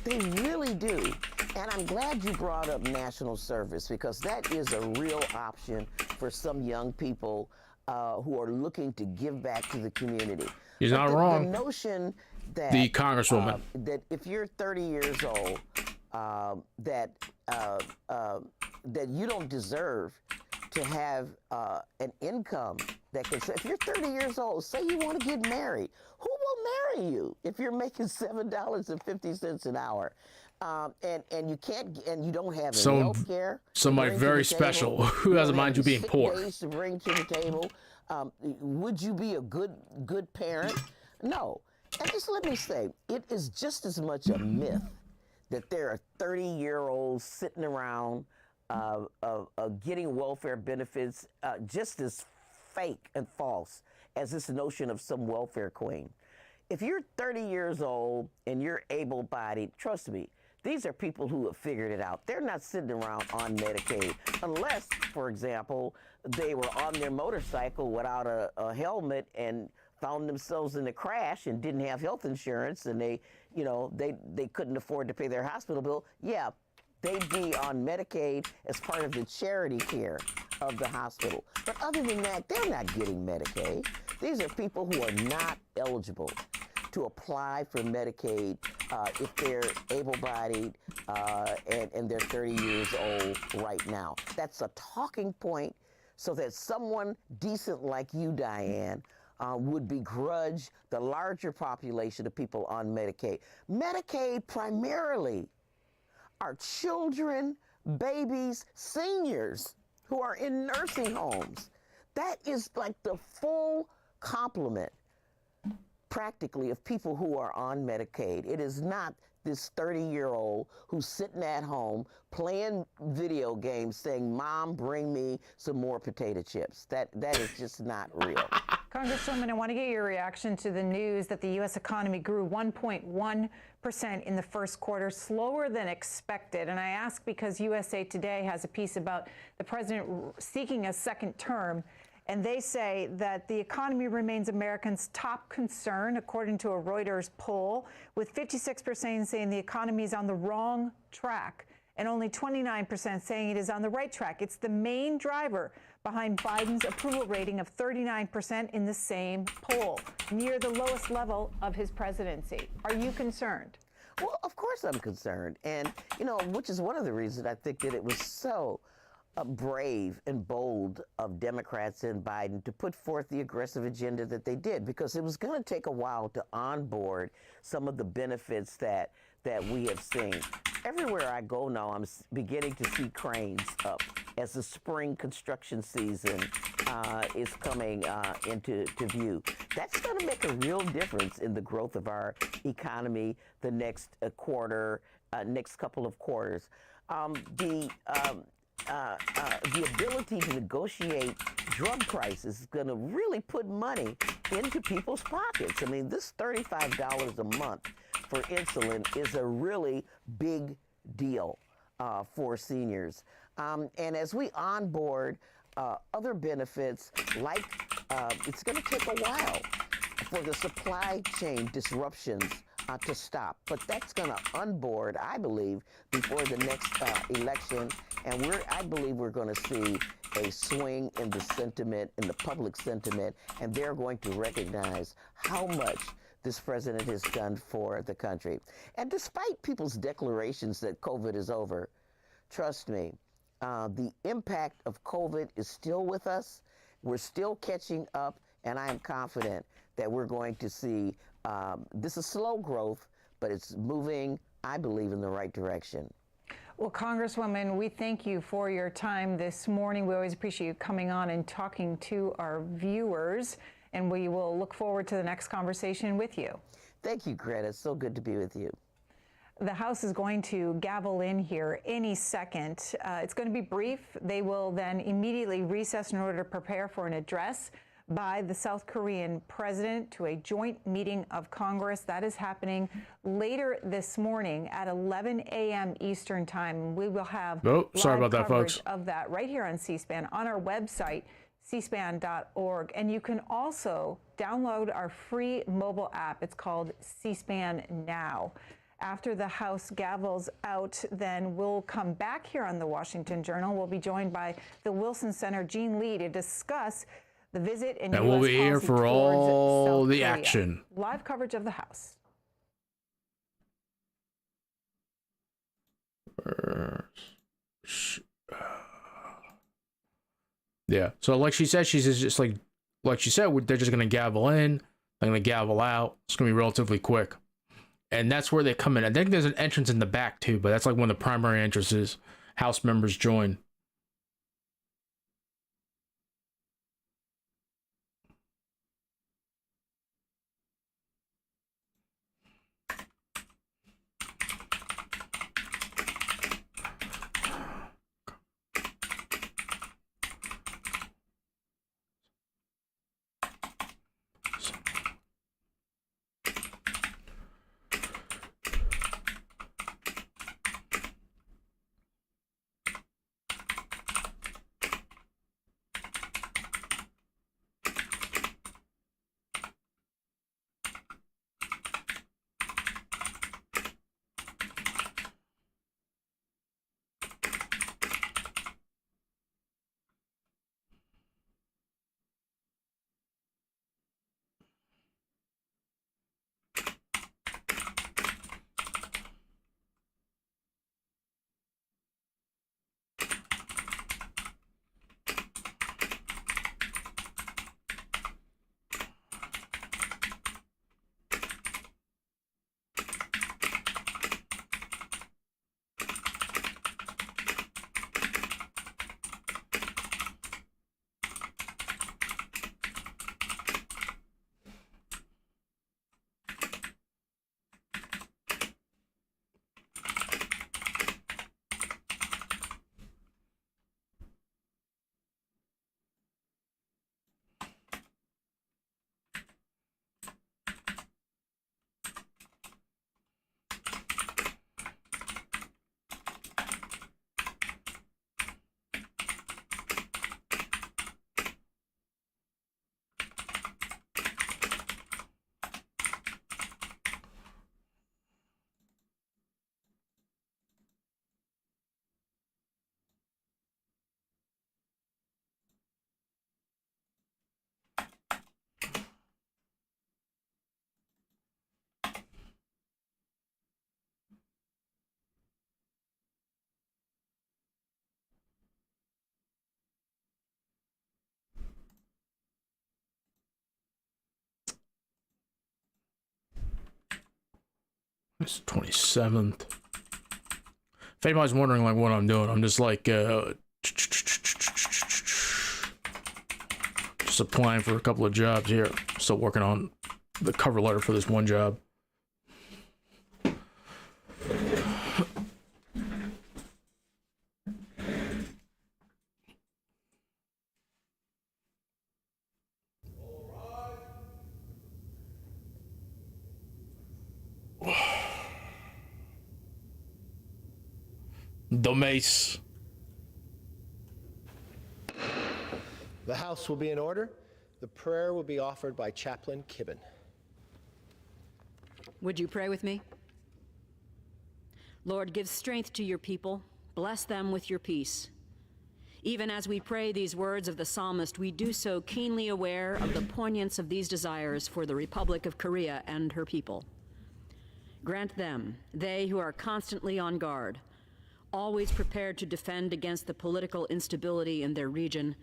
They really do. And I'm glad you brought up national service, because that is a real option for some young people who are looking to give back to the community. He's not wrong. The notion that the Congresswoman that if you're 30 years old, that you don't deserve to have an income that can. If you're 30 years old, say you want to get married, who will marry you if you're making $7.50 an hour? And you can't, and you don't have any health care. Somebody very special who doesn't mind you being poor. Days to bring to the table. Would you be a good parent? No. And just let me say, it is just as much a myth that there are 30-year-olds sitting around getting welfare benefits, just as fake and false as this notion of some welfare queen. If you're 30 years old and you're able-bodied, trust me, these are people who have figured it out. They're not sitting around on Medicaid unless, for example, they were on their motorcycle without a helmet and found themselves in a crash and didn't have health insurance, and they couldn't afford to pay their hospital bill. Yeah, they'd be on Medicaid as part of the charity care of the hospital. But other than that, they're not getting Medicaid. These are people who are not eligible to apply for Medicaid if they're able-bodied and they're 30 years old right now. That's a talking point so that someone decent like you, Diane, would begrudge the larger population of people on Medicaid. Medicaid primarily are children, babies, seniors who are in nursing homes. That is like the full complement, practically, of people who are on Medicaid. It is not this 30-year-old who's sitting at home playing video games saying, "Mom, bring me some more potato chips." That is just not real. Congresswoman, I want to get your reaction to the news that the U.S. economy grew 1.1% in the first quarter, slower than expected. And I ask because USA Today has a piece about the president seeking a second term. And they say that the economy remains Americans' top concern, according to a Reuters poll, with 56% saying the economy is on the wrong track and only 29% saying it is on the right track. It's the main driver behind Biden's approval rating of 39% in the same poll, near the lowest level of his presidency. Are you concerned? Well, of course I'm concerned. And, which is one of the reasons I think that it was so brave and bold of Democrats and Biden to put forth the aggressive agenda that they did, because it was going to take a while to onboard some of the benefits that we have seen. Everywhere I go now, I'm beginning to see cranes up as the spring construction season is coming into view. That's going to make a real difference in the growth of our economy the next next couple of quarters. The ability to negotiate drug prices is going to really put money into people's pockets. I mean, this $35 a month for insulin is a really big deal for seniors. And as we onboard other benefits, like it's going to take a while for the supply chain disruptions to stop. But that's going to onboard, I believe, before the next election. And I believe we're going to see a swing in the sentiment, in the public sentiment, and they're going to recognize how much this president has done for the country. And despite people's declarations that COVID is over, trust me, the impact of COVID is still with us. We're still catching up, and I am confident that we're going to see this is slow growth, but it's moving, I believe, in the right direction. Well, Congresswoman, we thank you for your time this morning. We always appreciate you coming on and talking to our viewers, and we will look forward to the next conversation with you. Thank you, Greta. It's so good to be with you. The House is going to gavel in here any second. It's going to be brief. They will then immediately recess in order to prepare for an address by the South Korean president to a joint meeting of Congress. That is happening later this morning at 11 a.m. Eastern Time. We will have sorry about that, folks. Of that right here on C-SPAN on our website, cspan.org. And you can also download our free mobile app. It's called C-SPAN Now. After the House gavels out, then we'll come back here on the Washington Journal. We'll be joined by the Wilson Center Gene Lee to discuss the visit and we'll be here for all the action. Live coverage of the House. Yeah. So like she said, she's just like she said, they're just going to gavel in, they're going to gavel out. It's going to be relatively quick. And that's where they come in. I think there's an entrance in the back too, but that's like one of the primary entrances. House members join. It's the 27th. If anybody's wondering like what I'm doing, I'm just like just applying for a couple of jobs here. Still working on the cover letter for this one job. The mace. The House will be in order. The prayer will be offered by Chaplain Kibben. Would you pray with me? Lord, give strength to your people. Bless them with your peace. Even as we pray these words of the psalmist, we do so keenly aware of the poignance of these desires for the Republic of Korea and her people. Grant them, they who are constantly on guard, always prepared to defend against the political instability in their region,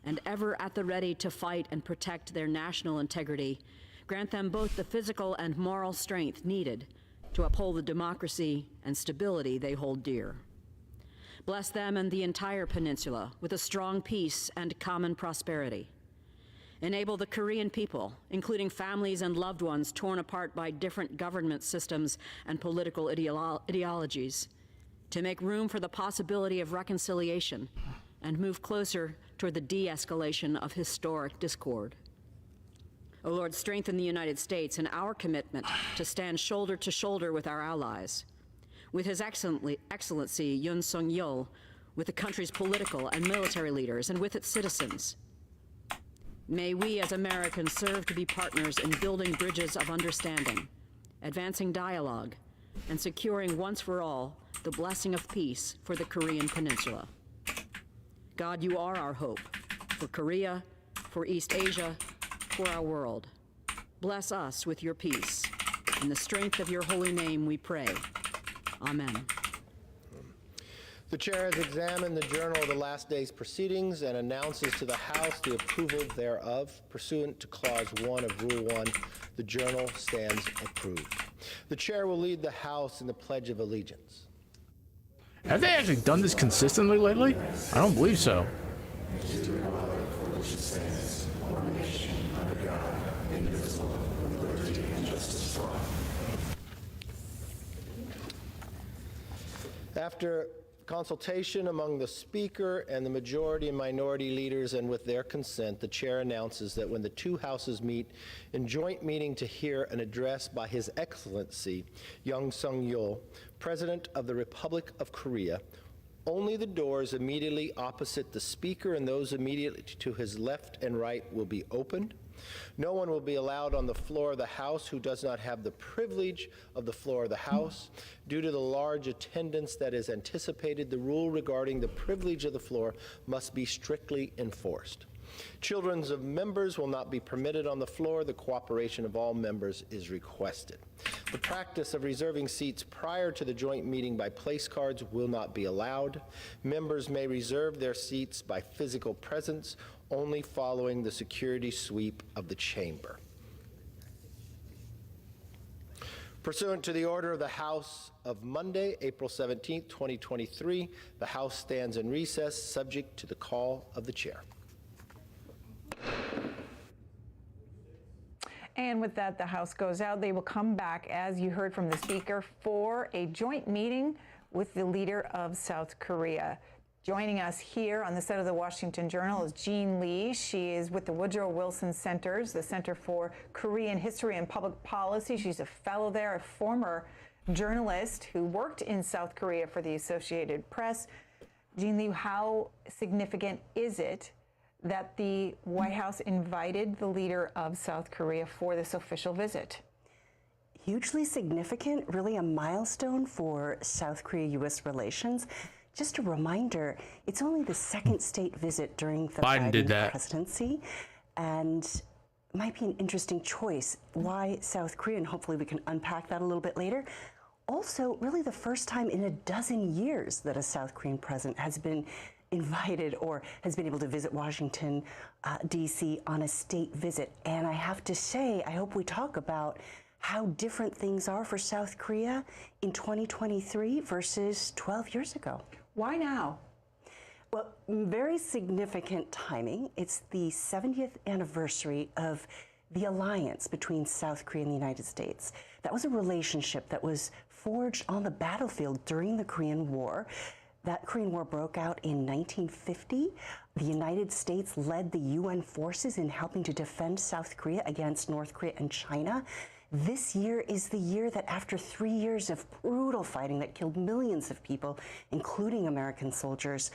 and ever at the ready to fight and protect their national integrity, grant them both the physical and moral strength needed to uphold the democracy and stability they hold dear. Bless them and the entire peninsula with a strong peace and common prosperity. Enable the Korean people, including families and loved ones torn apart by different government systems and political ideologies, to make room for the possibility of reconciliation and move closer toward the de-escalation of historic discord. O Lord, strengthen the United States in our commitment to stand shoulder to shoulder with our allies, with His Excellency Yoon Suk-yeol, with the country's political and military leaders, and with its citizens. May we as Americans serve to be partners in building bridges of understanding, advancing dialogue, and securing once for all the blessing of peace for the Korean Peninsula. God, you are our hope for Korea, for East Asia, for our world. Bless us with your peace. In the strength of your holy name we pray. Amen. The chair has examined the journal of the last day's proceedings and announces to the House the approval thereof. Pursuant to Clause 1 of Rule 1, the journal stands approved. The chair will lead the House in the Pledge of Allegiance. Have they actually done this consistently lately? I don't believe so. After consultation among the Speaker and the majority and minority leaders, and with their consent, the chair announces that when the two houses meet in joint meeting to hear an address by His Excellency Yoon Suk-yeol, President of the Republic of Korea, only the doors immediately opposite the Speaker and those immediately to his left and right will be opened. No one will be allowed on the floor of the House who does not have the privilege of the floor of the House. Due to the large attendance that is anticipated, the rule regarding the privilege of the floor must be strictly enforced. Children of members will not be permitted on the floor. The cooperation of all members is requested. The practice of reserving seats prior to the joint meeting by place cards will not be allowed. Members may reserve their seats by physical presence only following the security sweep of the chamber. Pursuant to the order of the House of Monday, April 17, 2023, the House stands in recess, subject to the call of the chair. And with that, the House goes out. They will come back, as you heard from the Speaker, for a joint meeting with the leader of South Korea. Joining us here on the set of the Washington Journal is Jean Lee. She is with the Woodrow Wilson Centers, the Center for Korean History and Public Policy. She's a fellow there, a former journalist who worked in South Korea for the Associated Press. Jean Lee, how significant is it that the White House invited the leader of South Korea for this official visit? Hugely significant, really a milestone for South Korea-U.S. relations. Just a reminder, it's only the second state visit during the Biden presidency, and might be an interesting choice. Why South Korea, and hopefully we can unpack that a little bit later. Also, really the first time in a dozen years that a South Korean president has been invited or has been able to visit Washington, D.C. on a state visit. And I have to say, I hope we talk about how different things are for South Korea in 2023 versus 12 years ago. Why now? Well, very significant timing. It's the 70th anniversary of the alliance between South Korea and the United States. That was a relationship that was forged on the battlefield during the Korean War. That Korean War broke out in 1950. The United States led the UN forces in helping to defend South Korea against North Korea and China. This year is the year that after 3 years of brutal fighting that killed millions of people, including American soldiers,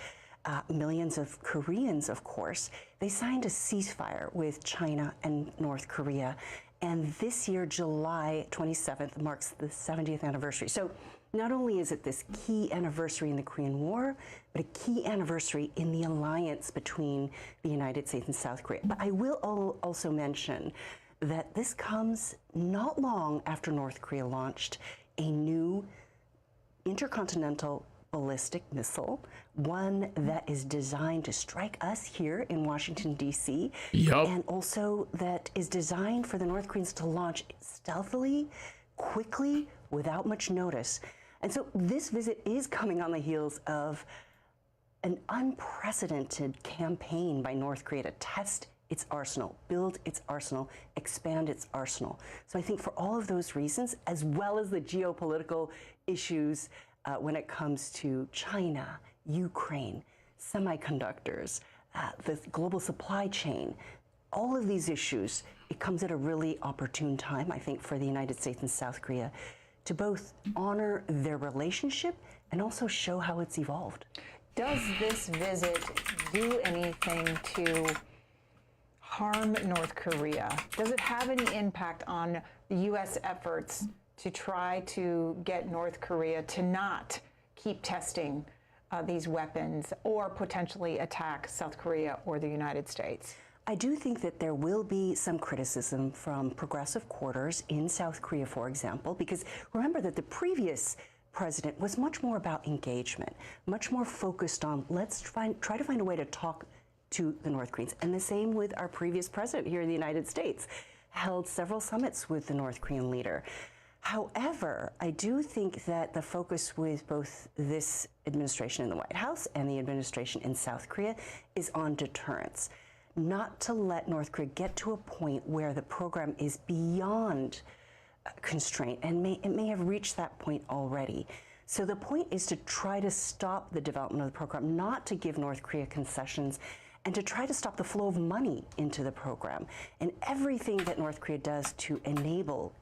millions of Koreans, of course, they signed a ceasefire with China and North Korea. And this year, July 27th, marks the 70th anniversary. So not only is it this key anniversary in the Korean War, but a key anniversary in the alliance between the United States and South Korea. But I will also mention that this comes not long after North Korea launched a new intercontinental ballistic missile, one that is designed to strike us here in Washington, D.C., and also that is designed for the North Koreans to launch stealthily, quickly, without much notice. And so this visit is coming on the heels of an unprecedented campaign by North Korea to test its arsenal, build its arsenal, expand its arsenal. So I think for all of those reasons, as well as the geopolitical issues when it comes to China, Ukraine, semiconductors, the global supply chain, all of these issues, it comes at a really opportune time, I think, for the United States and South Korea to both honor their relationship and also show how it's evolved. Does this visit do anything to harm North Korea? Does it have any impact on the U.S. efforts to try to get North Korea to not keep testing these weapons or potentially attack South Korea or the United States? I do think that there will be some criticism from progressive quarters in South Korea, for example, because remember that the previous president was much more about engagement, much more focused on let's try to find a way to talk to the North Koreans. And the same with our previous president here in the United States, held several summits with the North Korean leader. However, I do think that the focus with both this administration in the White House and the administration in South Korea is on deterrence, not to let North Korea get to a point where the program is beyond constraint, and it may have reached that point already. So the point is to try to stop the development of the program, not to give North Korea concessions, and to try to stop the flow of money into the program and everything that North Korea does to enable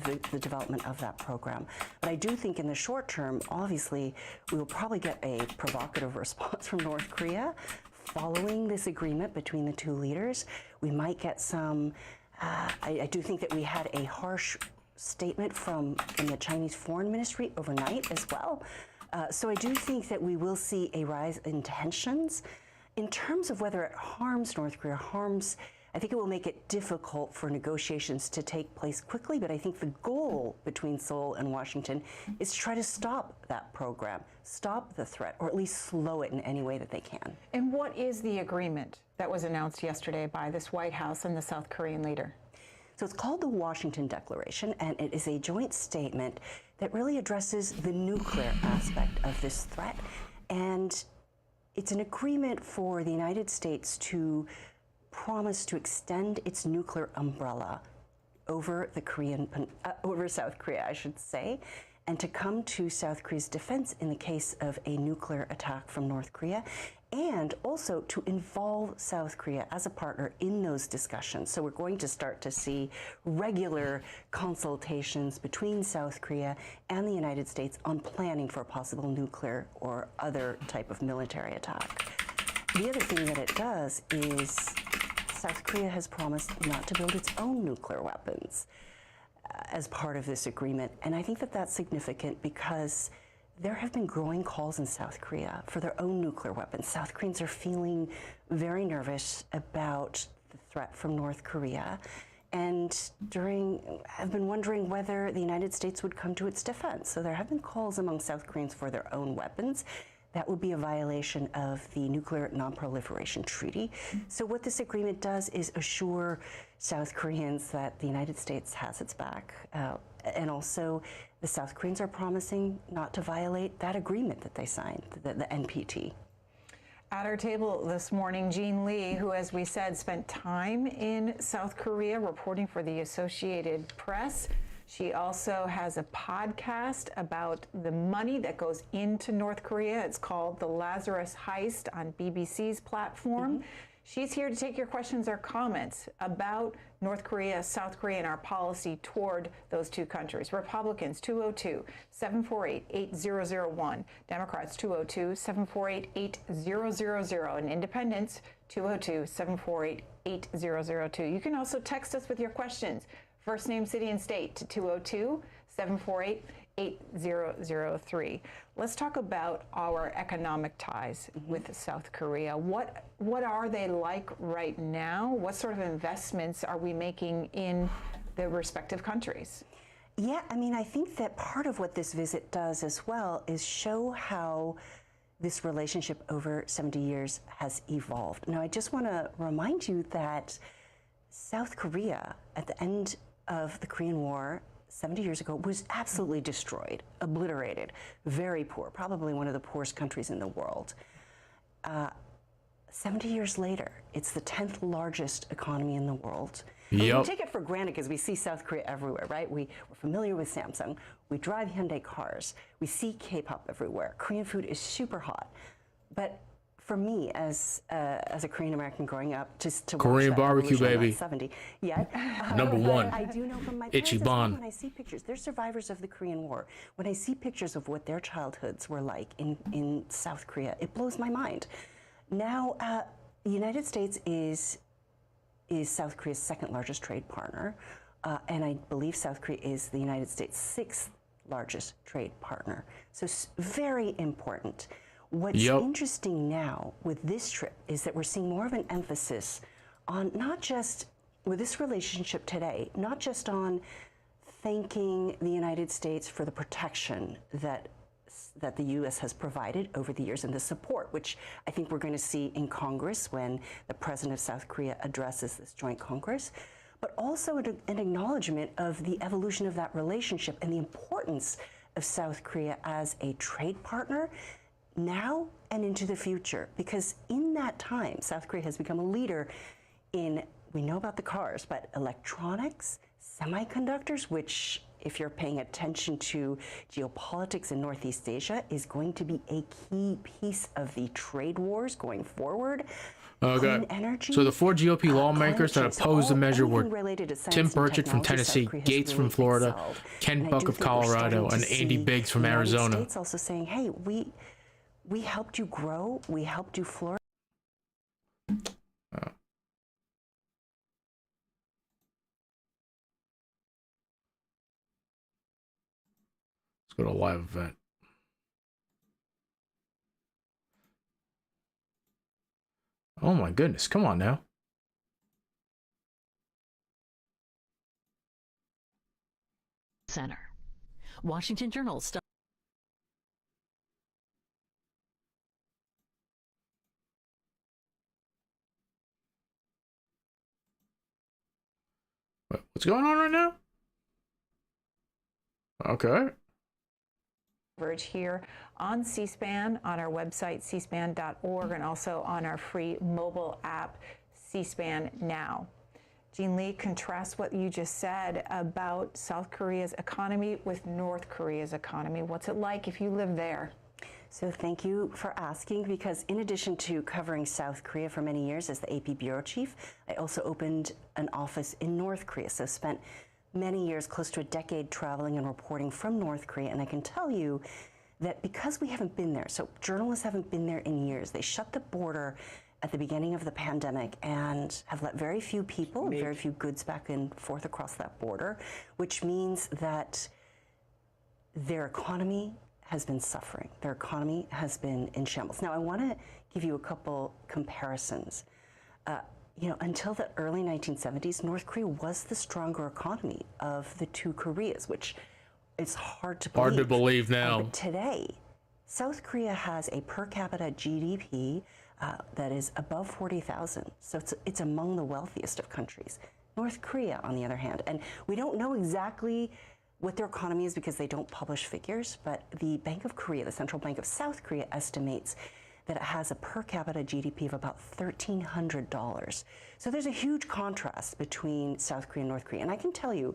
the development of that program. But I do think in the short term, obviously, we will probably get a provocative response from North Korea following this agreement between the two leaders. We might get some, I do think that we had a harsh statement from the Chinese Foreign Ministry overnight as well. So I do think that we will see a rise in tensions. In terms of whether it harms North Korea, I think it will make it difficult for negotiations to take place quickly, but I think the goal between Seoul and Washington is to try to stop that program, stop the threat, or at least slow it in any way that they can. And what is the agreement that was announced yesterday by this White House and the South Korean leader? So it's called the Washington Declaration, and it is a joint statement that really addresses the nuclear aspect of this threat. And it's an agreement for the United States to promise to extend its nuclear umbrella over over South Korea, I should say, and to come to South Korea's defense in the case of a nuclear attack from North Korea, and also to involve South Korea as a partner in those discussions. So we're going to start to see regular consultations between South Korea and the United States on planning for a possible nuclear or other type of military attack. The other thing that it does is South Korea has promised not to build its own nuclear weapons as part of this agreement. And I think that that's significant because there have been growing calls in South Korea for their own nuclear weapons. South Koreans are feeling very nervous about the threat from North Korea and have been wondering whether the United States would come to its defense. So there have been calls among South Koreans for their own weapons. that would be a violation of the Nuclear Non-Proliferation Treaty. So what this agreement does is assure South Koreans that the United States has its back, and also the South Koreans are promising not to violate that agreement that they signed, the NPT. At our table this morning, Jean Lee, who, as we said, spent time in South Korea reporting for the Associated Press. She also has a podcast about the money that goes into North Korea. It's called The Lazarus Heist on BBC's platform. She's here to take your questions or comments about North Korea, South Korea, and our policy toward those two countries. Republicans, 202-748-8001. Democrats, 202-748-8000. And Independents, 202-748-8002. You can also text us with your questions. First name, city, and state to 202-748-8003. Let's talk about our economic ties with South Korea. What are they like right now? What sort of investments are we making in the respective countries? Yeah, I mean, I think that part of what this visit does as well is show how this relationship over 70 years has evolved. Now, I just want to remind you that South Korea, at the end of the Korean War 70 years ago, was absolutely destroyed, obliterated, very poor, probably one of the poorest countries in the world. 70 years later, it's the 10th largest economy in the world. We take it for granted because we see South Korea everywhere, right? We're familiar with Samsung. We drive Hyundai cars. We see K-pop everywhere. Korean food is super hot. But for me, as a Korean American growing up, just to Korean watch barbecue, baby. 70 yet. Number one. I do know from my Ichi parents as well, Ban. when I see pictures, they're survivors of the Korean War. When I see pictures of what their childhoods were like in South Korea, it blows my mind. Now, the United States is South Korea's second largest trade partner, and I believe South Korea is the United States' sixth largest trade partner. So very important. What's interesting now with this trip is that we're seeing more of an emphasis on not just, with this relationship today, not just on thanking the United States for the protection that the U.S. has provided over the years and the support, which I think we're going to see in Congress when the president of South Korea addresses this joint Congress, but also an acknowledgement of the evolution of that relationship and the importance of South Korea as a trade partner now and into the future. Because in that time, South Korea has become a leader in, we know about the cars, but electronics, semiconductors, which, if you're paying attention to geopolitics in Northeast Asia, is going to be a key piece of the trade wars going forward. Okay. Energy, so the four GOP lawmakers that opposed the measure were Tim Burchett from Tennessee, Gates from Florida, Ken Buck of Colorado, and Andy Biggs from Arizona. States also saying, hey, we helped you grow, we helped you flourish. Let's go to a live event. Oh my goodness, come on now. Center. Washington Journal. What's going on right now? Okay. Coverage here on C-SPAN, on our website, cspan.org, and also on our free mobile app, C-SPAN Now. Jean Lee, contrast what you just said about South Korea's economy with North Korea's economy. What's it like if you live there? So thank you for asking, because in addition to covering South Korea for many years as the AP bureau chief, I also opened an office in North Korea. So spent many years, close to a decade, traveling and reporting from North Korea. And I can tell you that because we haven't been there, so journalists haven't been there in years, they shut the border at the beginning of the pandemic and have let very few people, very few goods back and forth across that border, which means that their economy has been suffering. Their economy has been in shambles. Now, I want to give you a couple comparisons. Until the early 1970s, North Korea was the stronger economy of the two Koreas, which it's hard to believe. Hard to believe now. But today, South Korea has a per capita GDP that is above 40,000. So it's among the wealthiest of countries. North Korea, on the other hand, and we don't know exactly what their economy is because they don't publish figures, but the Bank of Korea, the Central Bank of South Korea, estimates that it has a per capita GDP of about $1,300. So there's a huge contrast between South Korea and North Korea. And I can tell you,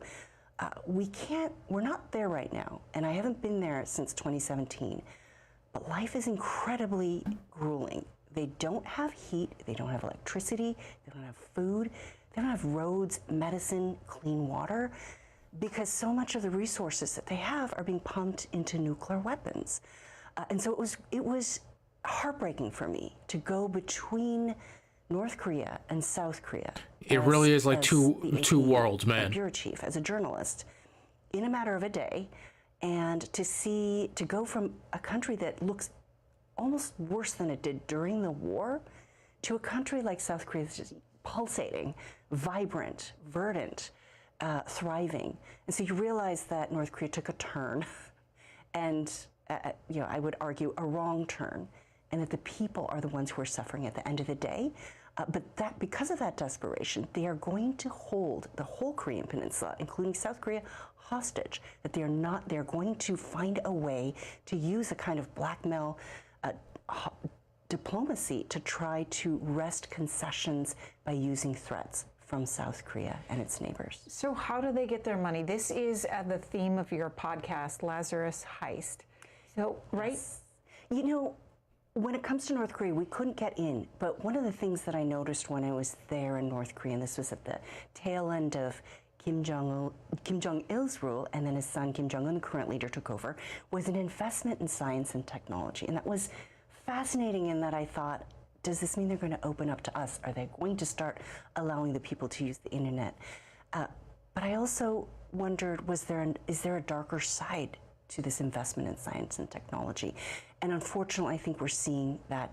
we're not there right now, and I haven't been there since 2017, but life is incredibly grueling. They don't have heat, they don't have electricity, they don't have food, they don't have roads, medicine, clean water, because so much of the resources that they have are being pumped into nuclear weapons. And so it was heartbreaking for me to go between North Korea and South Korea. It really is like two worlds, man. Bureau chief, as a journalist, in a matter of a day, and to go from a country that looks almost worse than it did during the war to a country like South Korea that's just pulsating, vibrant, verdant, thriving. And so you realize that North Korea took a turn, and I would argue a wrong turn, and that the people are the ones who are suffering at the end of the day. But that because of that desperation, they are going to hold the whole Korean peninsula, including South Korea, hostage. That they're going to find a way to use a kind of blackmail diplomacy to try to wrest concessions by using threats from South Korea and its neighbors. So how do they get their money? This is the theme of your podcast, Lazarus Heist. So, right? Yes. When it comes to North Korea, we couldn't get in. But one of the things that I noticed when I was there in North Korea, and this was at the tail end of Kim Jong-il's rule, and then his son Kim Jong-un, the current leader, took over, was an investment in science and technology. And that was fascinating in that I thought, does this mean they're going to open up to us? Are they going to start allowing the people to use the internet? But I also wondered, is there a darker side to this investment in science and technology? And unfortunately, I think we're seeing that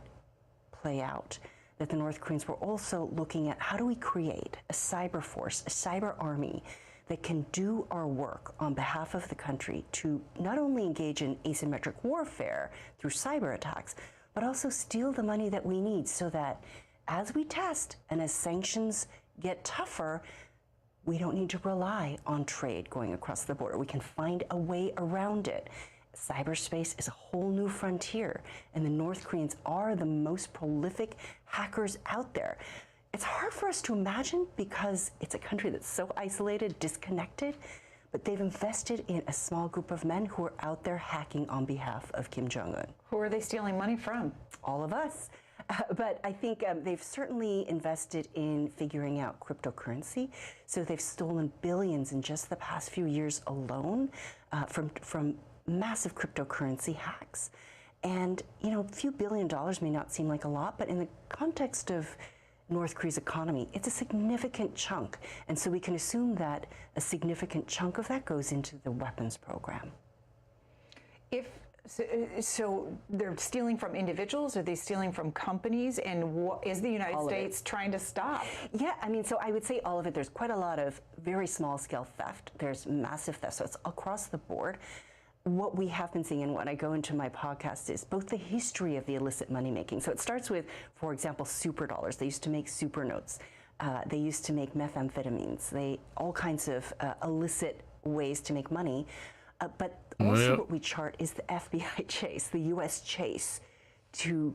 play out, that the North Koreans were also looking at how do we create a cyber force, a cyber army that can do our work on behalf of the country to not only engage in asymmetric warfare through cyber attacks, but also steal the money that we need so that as we test and as sanctions get tougher, we don't need to rely on trade going across the border. We can find a way around it. Cyberspace is a whole new frontier, and the North Koreans are the most prolific hackers out there. It's hard for us to imagine because it's a country that's so isolated, disconnected, but they've invested in a small group of men who are out there hacking on behalf of Kim Jong-un. Who are they stealing money from? All of us. But I think they've certainly invested in figuring out cryptocurrency. So they've stolen billions in just the past few years alone from massive cryptocurrency hacks. And, a few $1 billion may not seem like a lot, but in the context of North Korea's economy, it's a significant chunk. And so we can assume that a significant chunk of that goes into the weapons program. So they're stealing from individuals? Are they stealing from companies? And what is the United States trying to stop? Yeah, so I would say all of it. There's quite a lot of very small scale theft. There's massive theft. So it's across the board. What we have been seeing, and what I go into my podcast, is both the history of the illicit money making. So it starts with, for example, super dollars. They used to make super notes. They used to make methamphetamines. All kinds of illicit ways to make money. But also what we chart is the FBI chase, the U.S. chase, to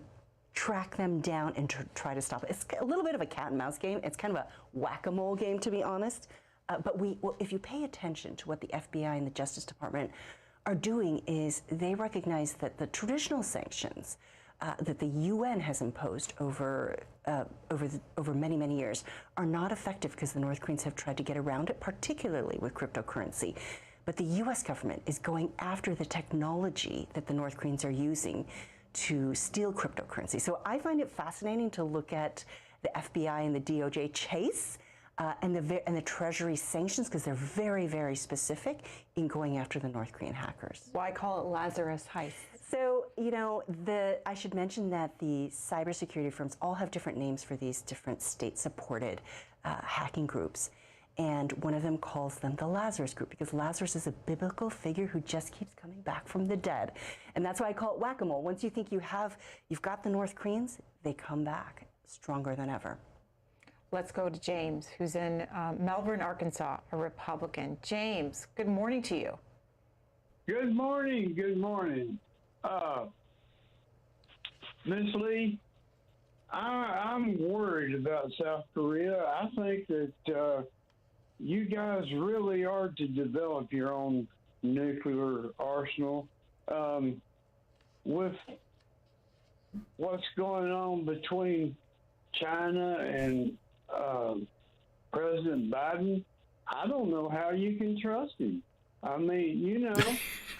track them down and to try to stop it. It's a little bit of a cat and mouse game. It's kind of a whack-a-mole game, to be honest. But if you pay attention to what the FBI and the Justice Department are doing, is they recognize that the traditional sanctions that the UN has imposed over many, many years are not effective because the North Koreans have tried to get around it, particularly with cryptocurrency. But the U.S. government is going after the technology that the North Koreans are using to steal cryptocurrency. So I find it fascinating to look at the FBI and the DOJ chase and the Treasury sanctions, because they're very, very specific in going after the North Korean hackers. Why call it Lazarus Heist? So, I should mention that the cybersecurity firms all have different names for these different state-supported hacking groups. And one of them calls them the Lazarus Group, because Lazarus is a biblical figure who just keeps coming back from the dead. And that's why I call it whack-a-mole. Once you think you've got the North Koreans, they come back stronger than ever. Let's go to James, who's in Melbourne, Arkansas, a Republican. James, good morning to you. Good morning. Good morning. Ms. Lee, I'm worried about South Korea. I think that you guys really are to develop your own nuclear arsenal. With what's going on between China and President Biden, I don't know how you can trust him. I mean,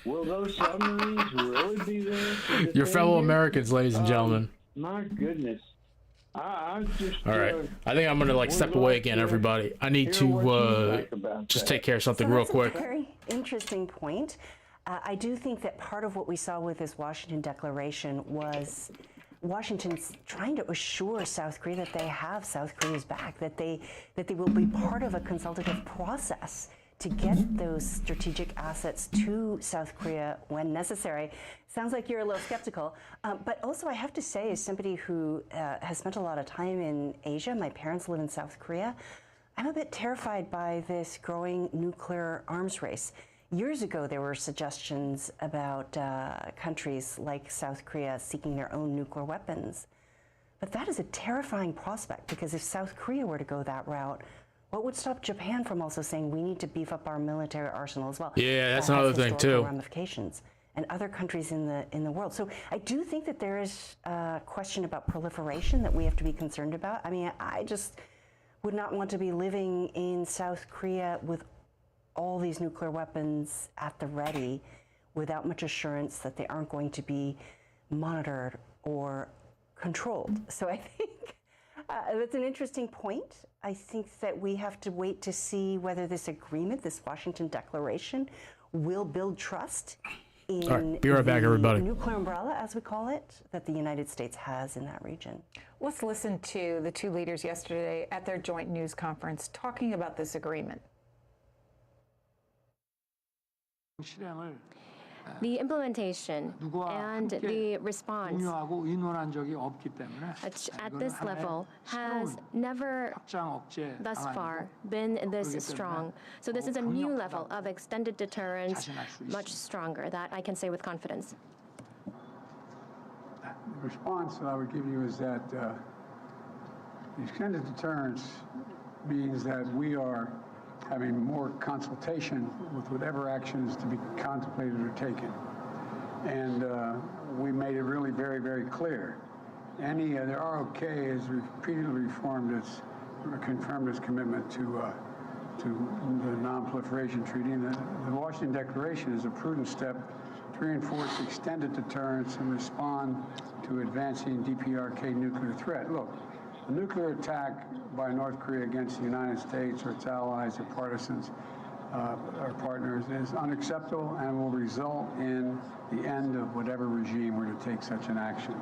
will those submarines really be there? Your fellow Americans, ladies and gentlemen. My goodness. I just. All right. I think I'm going to step away again, everybody. I need to just take care of something real quick. That's a very interesting point. I do think that part of what we saw with this Washington Declaration was Washington's trying to assure South Korea that they have South Korea's back, that they will be part of a consultative process to get those strategic assets to South Korea when necessary. Sounds like you're a little skeptical. But also I have to say, as somebody who has spent a lot of time in Asia, my parents live in South Korea, I'm a bit terrified by this growing nuclear arms race. Years ago, there were suggestions about countries like South Korea seeking their own nuclear weapons. But that is a terrifying prospect, because if South Korea were to go that route, what would stop Japan from also saying we need to beef up our military arsenal as well? Yeah, that's another thing too. Ramifications, and other countries in the world. So I do think that there is a question about proliferation that we have to be concerned about. I mean, I just would not want to be living in South Korea with all these nuclear weapons at the ready without much assurance that they aren't going to be monitored or controlled. So I think that's an interesting point. I think that we have to wait to see whether this agreement, this Washington Declaration, will build trust in All right, be right back, everybody. The nuclear umbrella, as we call it, that the United States has in that region. Let's listen to the two leaders yesterday at their joint news conference talking about this agreement. The implementation and the response at this level has never thus far been this strong. So this is a new level of extended deterrence, much stronger, that I can say with confidence. The response that I would give you is that the extended deterrence means that we are having more consultation with whatever action is to be contemplated or taken. And we made it really very, very clear. The ROK has repeatedly confirmed its commitment to the Non-Proliferation Treaty. And the Washington Declaration is a prudent step to reinforce extended deterrence and respond to advancing DPRK nuclear threat. Look, a nuclear attack by North Korea against the United States or its allies or partisans or partners is unacceptable and will result in the end of whatever regime were to take such an action.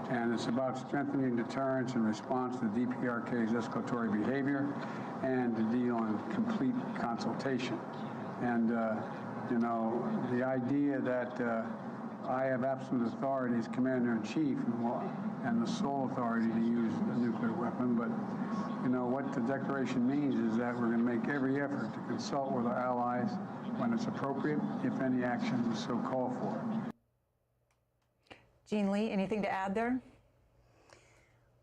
And it's about strengthening deterrence in response to DPRK's escalatory behavior and to deal in complete consultation. And, the idea that I have absolute authority as Commander-in-Chief and the sole authority to use a nuclear weapon, but what the declaration means is that we're going to make every effort to consult with our allies when it's appropriate, if any action is so called for. Jean Lee, anything to add there?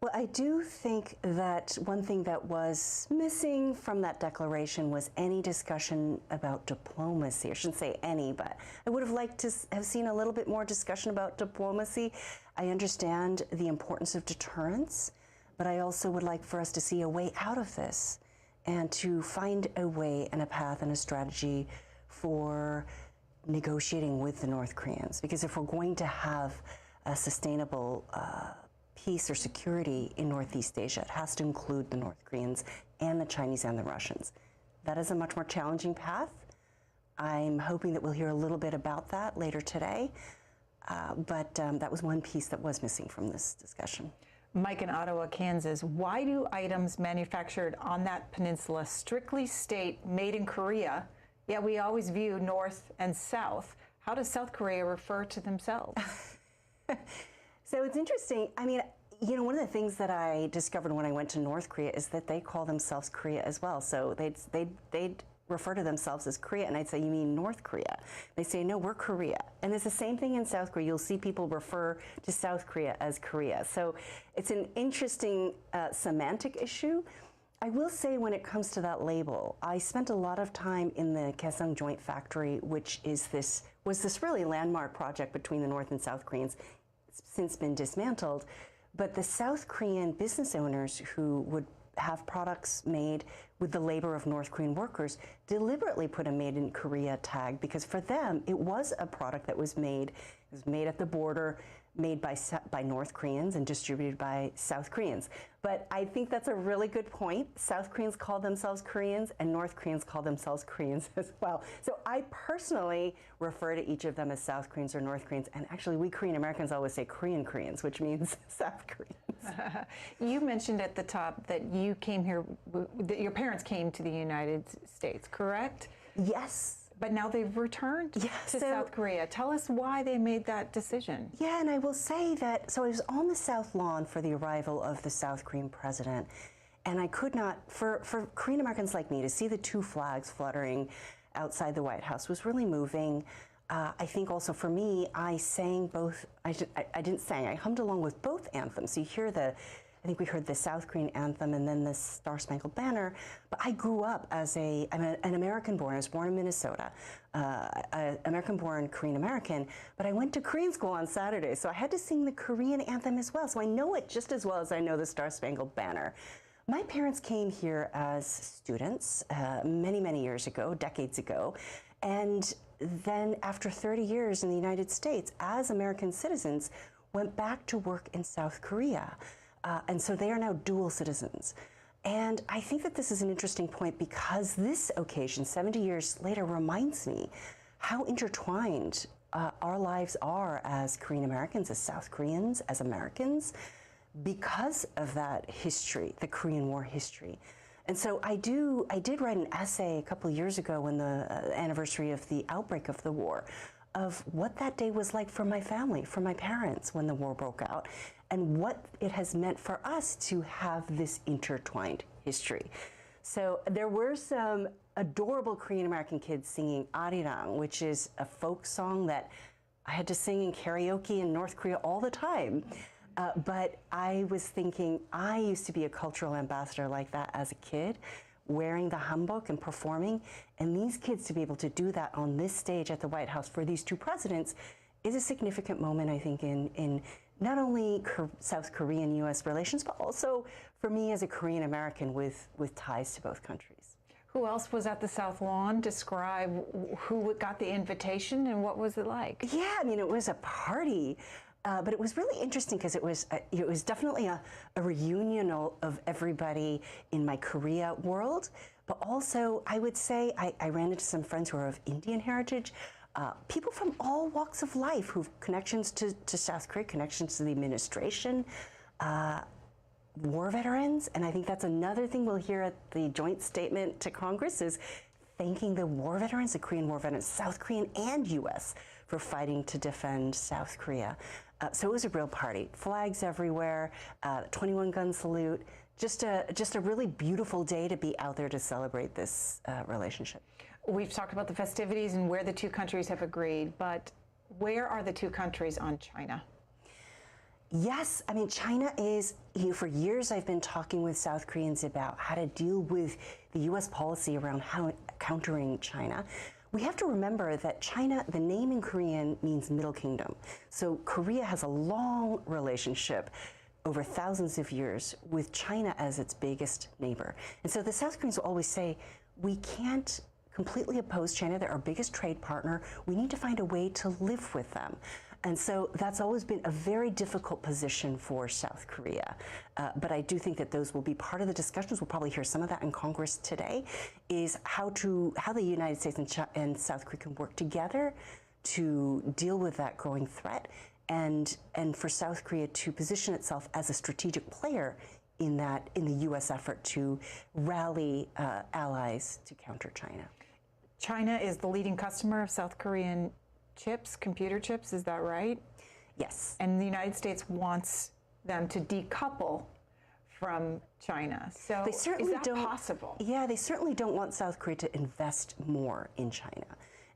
Well, I do think that one thing that was missing from that declaration was any discussion about diplomacy. I shouldn't say any, but I would have liked to have seen a little bit more discussion about diplomacy. I understand the importance of deterrence, but I also would like for us to see a way out of this and to find a way and a path and a strategy for negotiating with the North Koreans. Because if we're going to have a sustainable peace or security in Northeast Asia, it has to include the North Koreans and the Chinese and the Russians. That is a much more challenging path. I'm hoping that we'll hear a little bit about that later today, but that was one piece that was missing from this discussion. Mike in Ottawa, Kansas. Why do items manufactured on that peninsula strictly state made in Korea, yet we always view North and South? How does South Korea refer to themselves? So it's interesting. I mean, you know, one of the things that I discovered when I went to North Korea is that they call themselves Korea as well. So they'd refer to themselves as Korea, and I'd say, you mean North Korea? They say, no, we're Korea. And it's the same thing in South Korea. You'll see people refer to South Korea as Korea. So it's an interesting semantic issue. I will say when it comes to that label, I spent a lot of time in the Kaesong Joint Factory, which was this really landmark project between the North and South Koreans. It's since been dismantled. But the South Korean business owners who would have products made with the labor of North Korean workers deliberately put a Made in Korea tag, because for them it was a product that was made at the border, made by North Koreans and distributed by South Koreans. But I think that's a really good point. South Koreans call themselves Koreans and North Koreans call themselves Koreans as well. So I personally refer to each of them as South Koreans or North Koreans, and actually we Korean Americans always say Korean Koreans, which means South Koreans. You mentioned at the top that you came here, that your parents came to the United States, correct? Yes. But now they've returned to South Korea. Tell us why they made that decision. Yeah, and I will say that, so I was on the South Lawn for the arrival of the South Korean president, and I could not, for Korean Americans like me, to see the two flags fluttering outside the White House was really moving. I think also for me, I sang both, I didn't sing, I hummed along with both anthems. So you hear I think we heard the South Korean anthem and then the Star Spangled Banner. But I grew up as I'm an American-born. I was born in Minnesota, American-born Korean American. But I went to Korean school on Saturday, so I had to sing the Korean anthem as well. So I know it just as well as I know the Star Spangled Banner. My parents came here as students many, many years ago, decades ago, and then after 30 years in the United States, as American citizens, went back to work in South Korea. And so they are now dual citizens. And I think that this is an interesting point because this occasion, 70 years later, reminds me how intertwined our lives are as Korean Americans, as South Koreans, as Americans, because of that history, the Korean War history. And so I did write an essay a couple of years ago when the anniversary of the outbreak of the war, of what that day was like for my family, for my parents when the war broke out, and what it has meant for us to have this intertwined history. So there were some adorable Korean American kids singing Arirang, which is a folk song that I had to sing in karaoke in North Korea all the time. But I was thinking, I used to be a cultural ambassador like that as a kid, wearing the hanbok and performing, and these kids to be able to do that on this stage at the White House for these two presidents is a significant moment, I think, in not only South Korean-U.S. relations, but also for me as a Korean American with ties to both countries. Who else was at the South Lawn? Describe who got the invitation and what was it like? Yeah, I mean, it was a party. But it was really interesting because it was definitely a reunion of everybody in my Korea world. But also, I would say I ran into some friends who are of Indian heritage, people from all walks of life who've connections to South Korea, connections to the administration, war veterans. And I think that's another thing we'll hear at the joint statement to Congress is thanking the war veterans, the Korean war veterans, South Korean and U.S., for fighting to defend South Korea. So it was a real party. Flags everywhere, 21-gun salute. Just a really beautiful day to be out there to celebrate this relationship. We've talked about the festivities and where the two countries have agreed, but where are the two countries on China? Yes, I mean, China is, for years I've been talking with South Koreans about how to deal with the U.S. policy around countering China. We have to remember that China, the name in Korean means Middle Kingdom. So Korea has a long relationship over thousands of years with China as its biggest neighbor. And so the South Koreans will always say, we can't completely oppose China. They're our biggest trade partner. We need to find a way to live with them. And so that's always been a very difficult position for South Korea. But I do think that those will be part of the discussions. We'll probably hear some of that in Congress today, is how the United States and South Korea can work together to deal with that growing threat and for South Korea to position itself as a strategic player in the U.S. effort to rally allies to counter China. China is the leading customer of South Korean chips, computer chips, is that right? Yes. And the United States wants them to decouple from China. So they certainly is that possible? Yeah, they certainly don't want South Korea to invest more in China.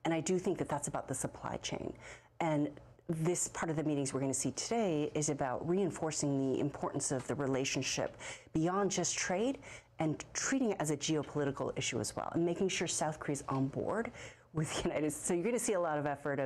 And I do think that that's about the supply chain. And this part of the meetings we're going to see today is about reinforcing the importance of the relationship beyond just trade and treating it as a geopolitical issue as well, and making sure South Korea is on board with the United States. So you're going to see a lot of effort,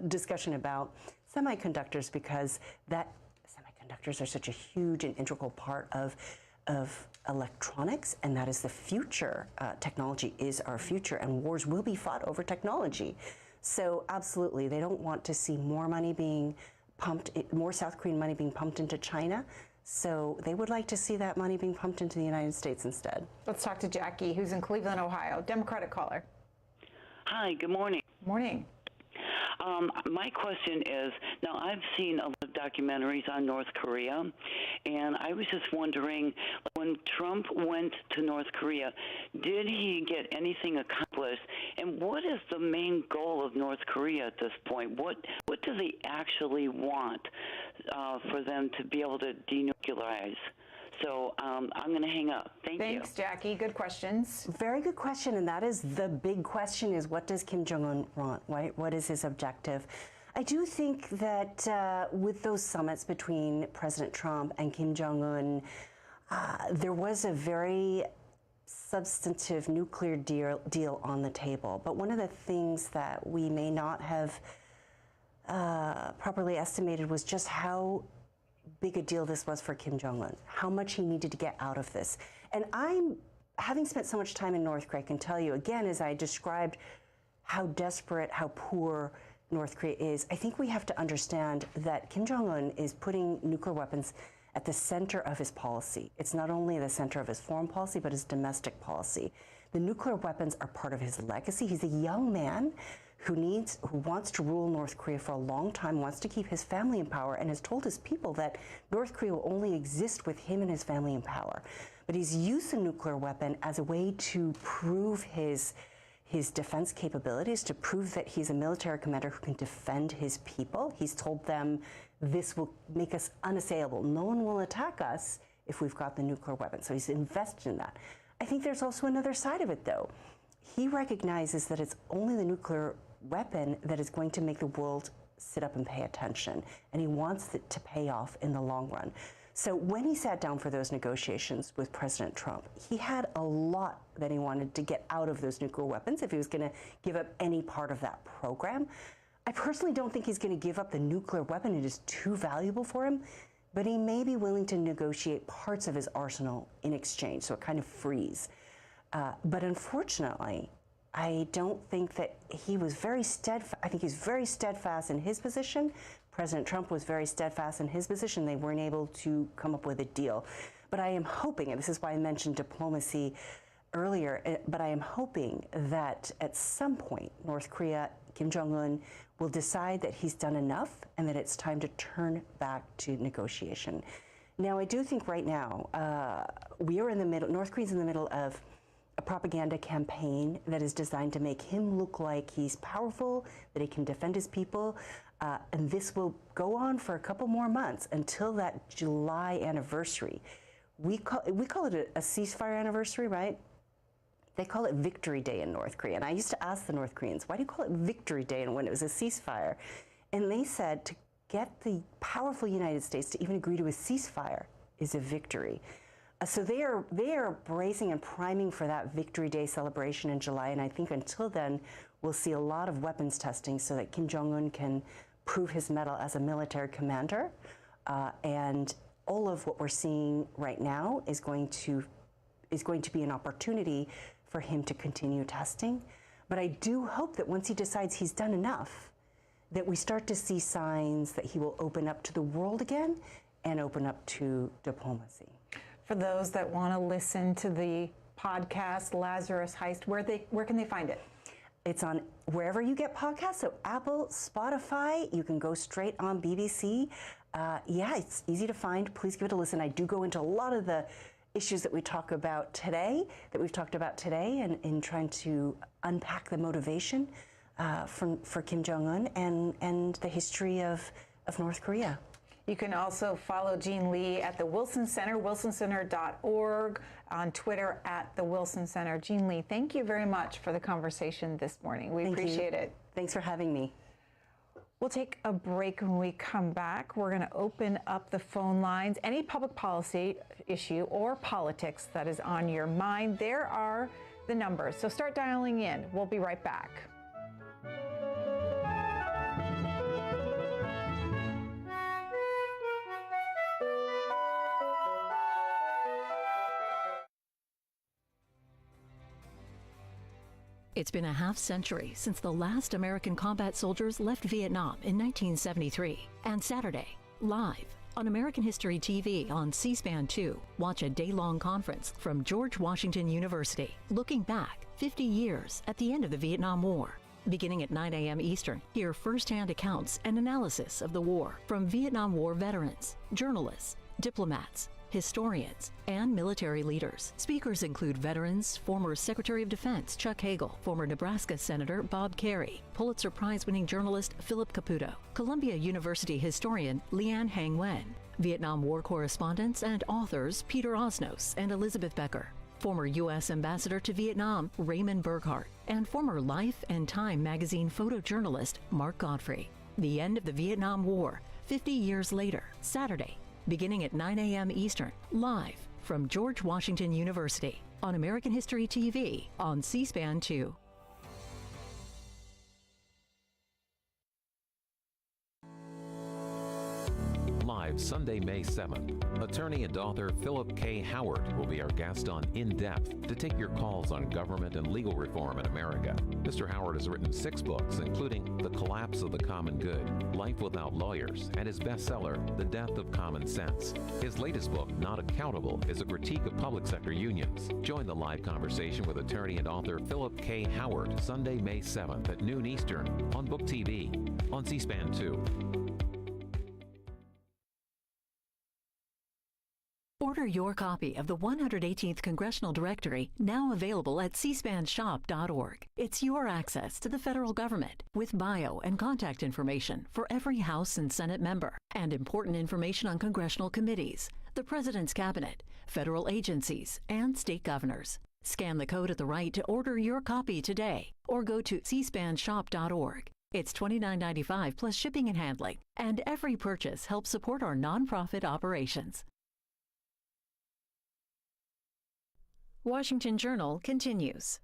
discussion about semiconductors, because semiconductors are such a huge and integral part of electronics, and that is the future. Technology is our future, and wars will be fought over technology. So absolutely, they don't want to see more money being pumped, more South Korean money being pumped into China. So they would like to see that money being pumped into the United States instead. Let's talk to Jackie, who's in Cleveland, Ohio, Democratic caller. Hi, good morning. Morning. My question is, now I've seen a lot of documentaries on North Korea, and I was just wondering, when Trump went to North Korea, did he get anything accomplished? And what is the main goal of North Korea at this point? What do they actually want for them to be able to denuclearize? So I'm going to hang up. Thanks, you. Thanks, Jackie. Good questions. Very good question, and that is the big question: is what does Kim Jong-un want? Right? What is his objective? I do think that with those summits between President Trump and Kim Jong-un, there was a very substantive nuclear deal on the table. But one of the things that we may not have properly estimated was just how big a deal this was for Kim Jong-un, how much he needed to get out of this. And I'm, having spent so much time in North Korea, I can tell you, again, as I described how desperate, how poor North Korea is, I think we have to understand that Kim Jong-un is putting nuclear weapons at the center of his policy. It's not only the center of his foreign policy, but his domestic policy. The nuclear weapons are part of his legacy. He's a young man who wants to rule North Korea for a long time, wants to keep his family in power, and has told his people that North Korea will only exist with him and his family in power. But he's used the nuclear weapon as a way to prove his defense capabilities, to prove that he's a military commander who can defend his people. He's told them, this will make us unassailable. No one will attack us if we've got the nuclear weapon. So he's invested in that. I think there's also another side of it, though. He recognizes that it's only the nuclear weapon that is going to make the world sit up and pay attention, and he wants it to pay off in the long run. So when he sat down for those negotiations with President Trump, he had a lot that he wanted to get out of those nuclear weapons if he was going to give up any part of that program. I personally don't think he's going to give up the nuclear weapon. It is too valuable for him, but he may be willing to negotiate parts of his arsenal in exchange, so a kind of freeze. But unfortunately, I don't think that he was very steadfast. I think he's very steadfast in his position. President Trump was very steadfast in his position. They weren't able to come up with a deal. But I am hoping, and this is why I mentioned diplomacy earlier, but I am hoping that at some point, North Korea, Kim Jong-un, will decide that he's done enough and that it's time to turn back to negotiation. Now, I do think right now, we are in the middle, North Korea's in the middle of a propaganda campaign that is designed to make him look like he's powerful, that he can defend his people, and this will go on for a couple more months until that July anniversary. We call it a ceasefire anniversary, right? They call it Victory Day in North Korea. And I used to ask the North Koreans, why do you call it Victory Day when it was a ceasefire? And they said to get the powerful United States to even agree to a ceasefire is a victory. So they are bracing and priming for that Victory Day celebration in July, and I think until then, we'll see a lot of weapons testing so that Kim Jong-un can prove his mettle as a military commander. And all of what we're seeing right now is going to be an opportunity for him to continue testing. But I do hope that once he decides he's done enough, that we start to see signs that he will open up to the world again and open up to diplomacy. For those that want to listen to the podcast Lazarus Heist, where can they find it? It's on wherever you get podcasts, so Apple, Spotify, you can go straight on BBC. Yeah, it's easy to find. Please give it a listen. I do go into a lot of the issues that we've talked about today, and in trying to unpack the motivation for Kim Jong-un and the history of North Korea. You can also follow Jean Lee at the Wilson Center, wilsoncenter.org, on Twitter at the Wilson Center. Jean Lee, thank you very much for the conversation this morning. We appreciate it. Thanks for having me. We'll take a break. When we come back, we're going to open up the phone lines. Any public policy issue or politics that is on your mind, there are the numbers. So start dialing in. We'll be right back. It's been a half-century since the last American combat soldiers left Vietnam in 1973. And Saturday, live on American History TV on C-SPAN 2, watch a day-long conference from George Washington University, looking back 50 years at the end of the Vietnam War. Beginning at 9 a.m. Eastern, hear first-hand accounts and analysis of the war from Vietnam War veterans, journalists, diplomats, historians, and military leaders. Speakers include veterans, former Secretary of Defense Chuck Hagel, former Nebraska Senator Bob Kerrey, Pulitzer Prize-winning journalist Philip Caputo, Columbia University historian Leanne Hang Nguyen, Vietnam War correspondents and authors Peter Osnos and Elizabeth Becker, former U.S. Ambassador to Vietnam Raymond Burghardt, and former Life and Time magazine photojournalist Mark Godfrey. The end of the Vietnam War, 50 years later, Saturday, beginning at 9 a.m. Eastern, live from George Washington University on American History TV on C-SPAN 2. Live Sunday, May 7th, attorney and author Philip K. Howard will be our guest on In Depth to take your calls on government and legal reform in America. Mr. Howard has written 6 books, including The Collapse of the Common Good, Life Without Lawyers, and his bestseller, The Death of Common Sense. His latest book, Not Accountable, is a critique of public sector unions. Join the live conversation with attorney and author Philip K. Howard, Sunday, May 7th at noon Eastern on Book TV on C-SPAN 2. Order your copy of the 118th Congressional Directory, now available at cspanshop.org. It's your access to the federal government, with bio and contact information for every House and Senate member, and important information on congressional committees, the President's Cabinet, federal agencies, and state governors. Scan the code at the right to order your copy today, or go to cspanshop.org. It's $29.95 plus shipping and handling, and every purchase helps support our nonprofit operations. Washington Journal continues.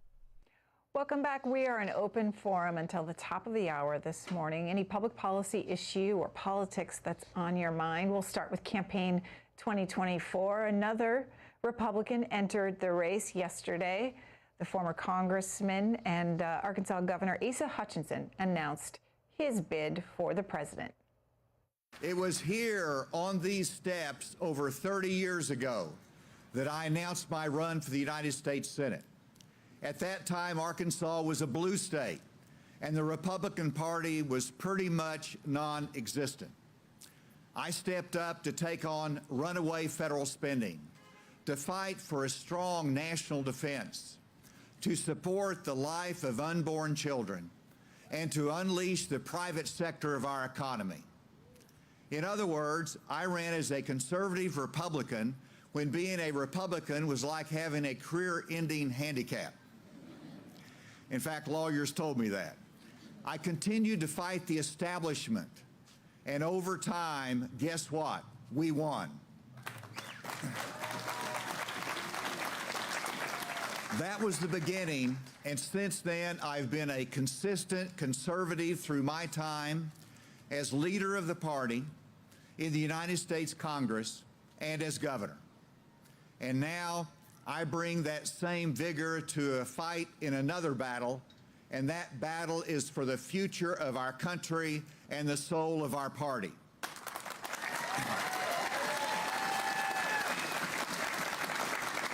Welcome back. We are an open forum until the top of the hour this morning. Any public policy issue or politics that's on your mind. We'll start with campaign 2024. Another Republican entered the race yesterday. The former congressman and Arkansas Governor Asa Hutchinson announced his bid for the president. It was here on these steps over 30 years ago that I announced my run for the United States Senate. At that time, Arkansas was a blue state, and the Republican Party was pretty much non-existent. I stepped up to take on runaway federal spending, to fight for a strong national defense, to support the life of unborn children, and to unleash the private sector of our economy. In other words, I ran as a conservative Republican when being a Republican was like having a career-ending handicap. In fact, lawyers told me that. I continued to fight the establishment, and over time, guess what? We won. That was the beginning, and since then, I've been a consistent conservative through my time as leader of the party in the United States Congress and as governor. And now I bring that same vigor to a fight in another battle, and that battle is for the future of our country and the soul of our party.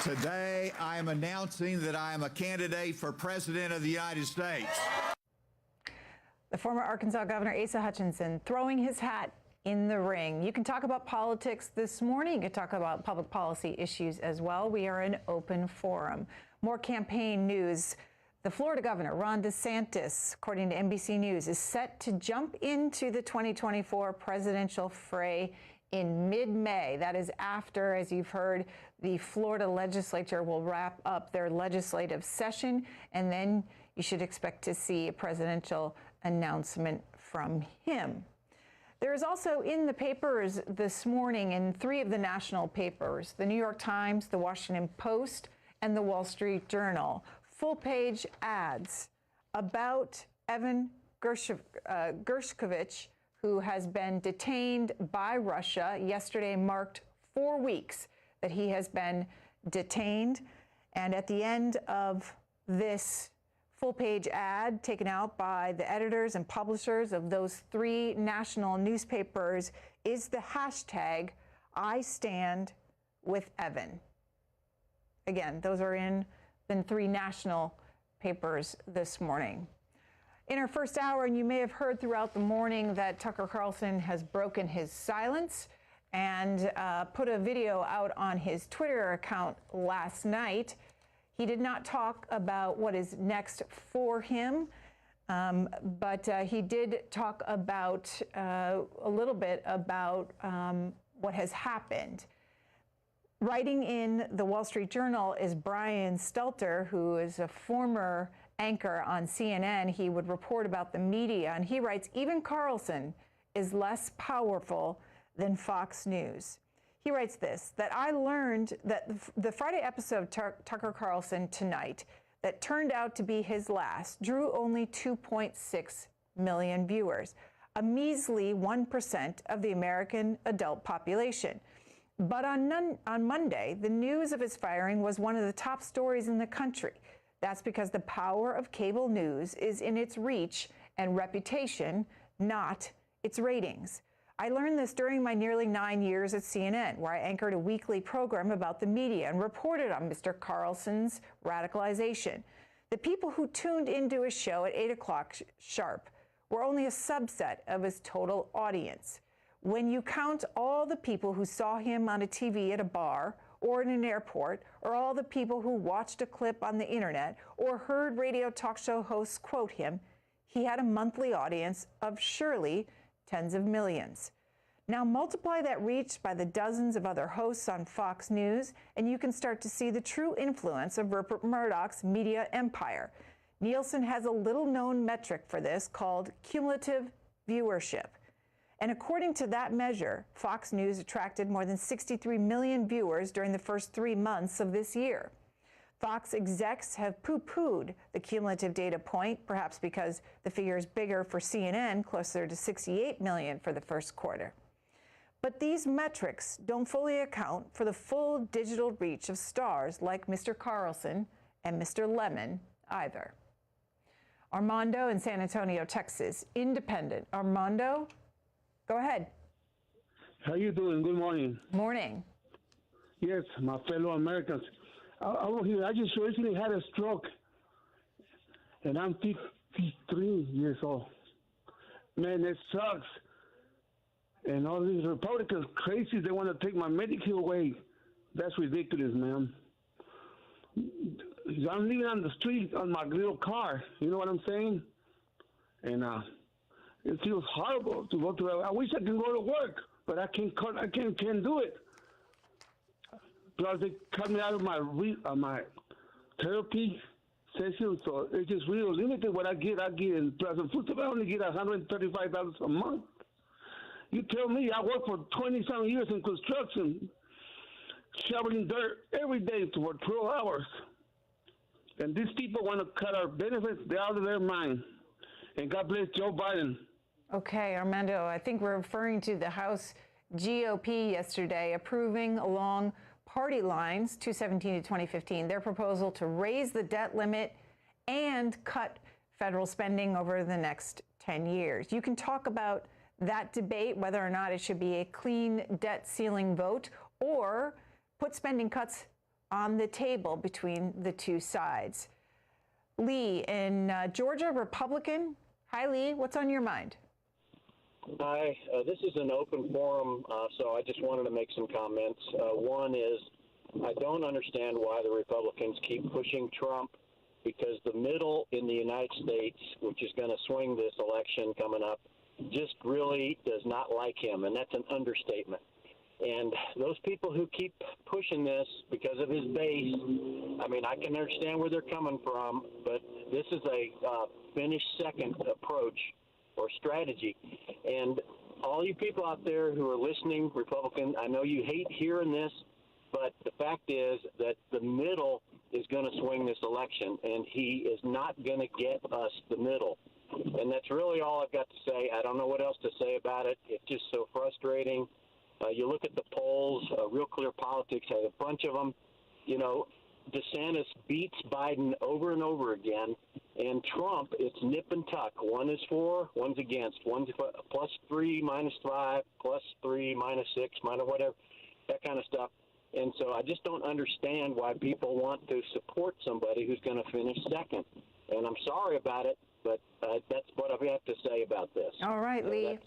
Today, I am announcing that I am a candidate for President of the United States. The former Arkansas Governor Asa Hutchinson throwing his hat in the ring. You can talk about politics this morning. You can talk about public policy issues as well. We are an open forum. More campaign news. The Florida governor, Ron DeSantis, according to NBC News, is set to jump into the 2024 presidential fray in mid-May. That is after, as you've heard, the Florida legislature will wrap up their legislative session, and then you should expect to see a presidential announcement from him. There is also in the papers this morning, in 3 of the national papers, the New York Times, the Washington Post, and the Wall Street Journal, full-page ads about Evan Gershkovich, who has been detained by Russia. Yesterday marked 4 weeks that he has been detained. And at the end of this full-page ad taken out by the editors and publishers of those 3 national newspapers is the hashtag I stand with Evan. Again, those are in the 3 national papers this morning. In our first hour, and you may have heard throughout the morning that Tucker Carlson has broken his silence and put a video out on his Twitter account last night. He did not talk about what is next for him, but he did talk about a little bit about what has happened. Writing in the Wall Street Journal is Brian Stelter, who is a former anchor on CNN. He would report about the media, and he writes, even Carlson is less powerful than Fox News. He writes this, that I learned that the Friday episode of Tucker Carlson Tonight that turned out to be his last drew only 2.6 million viewers, a measly 1% of the American adult population. But on Monday, the news of his firing was one of the top stories in the country. That's because the power of cable news is in its reach and reputation, not its ratings. I learned this during my nearly 9 years at CNN, where I anchored a weekly program about the media and reported on Mr. Carlson's radicalization. The people who tuned into his show at 8 o'clock sharp were only a subset of his total audience. When you count all the people who saw him on a TV at a bar or in an airport, or all the people who watched a clip on the internet or heard radio talk show hosts quote him, he had a monthly audience of surely tens of millions. Now multiply that reach by the dozens of other hosts on Fox News, and you can start to see the true influence of Rupert Murdoch's media empire. Nielsen has a little-known metric for this called cumulative viewership. And according to that measure, Fox News attracted more than 63 million viewers during the first 3 months of this year. Fox execs have poo-pooed the cumulative data point, perhaps because the figure is bigger for CNN, closer to 68 million for the first quarter. But these metrics don't fully account for the full digital reach of stars like Mr. Carlson and Mr. Lemon either. Armando in San Antonio, Texas, independent. Armando, go ahead. How you doing? Good morning. Morning. Yes, my fellow Americans. I just recently had a stroke, and I'm 53 years old. Man, it sucks. And all these Republicans crazy, they want to take my Medicare away. That's ridiculous, man. I'm living on the street on my little car. You know what I'm saying? And it feels horrible to go to. I wish I could go to work, but I can't do it. Plus, they cut me out of my therapy session, so it's just real limited what I get. And plus, I only get $135 a month. You tell me, I work for 20-some years in construction, shoveling dirt every day for 12 hours. And these people want to cut our benefits. They're out of their mind. And God bless Joe Biden. Okay, Armando, I think we're referring to the House GOP yesterday approving along party lines, 2017 to 2015, their proposal to raise the debt limit and cut federal spending over the next 10 years. You can talk about that debate, whether or not it should be a clean debt ceiling vote or put spending cuts on the table between the two sides. Lee in Georgia, Republican. Hi, Lee. What's on your mind? Hi. This is an open forum, so I just wanted to make some comments. One is I don't understand why the Republicans keep pushing Trump, because the middle in the United States, which is going to swing this election coming up, just really does not like him, and that's an understatement. And those people who keep pushing this because of his base, I mean, I can understand where they're coming from, but this is a finish second approach or strategy. And all you people out there who are listening, Republican, I know you hate hearing this, but the fact is that the middle is going to swing this election, and he is not going to get us the middle. And that's really all I've got to say. I don't know what else to say about it. It's just so frustrating. You look at the polls, Real Clear Politics has a bunch of them. You know, DeSantis beats Biden over and over again, and Trump, it's nip and tuck. One is for, one's against. One's +3, -5, +3, -6, minus whatever, that kind of stuff. And so I just don't understand why people want to support somebody who's going to finish second. And I'm sorry about it, but that's what I have to say about this. All right, so Lee.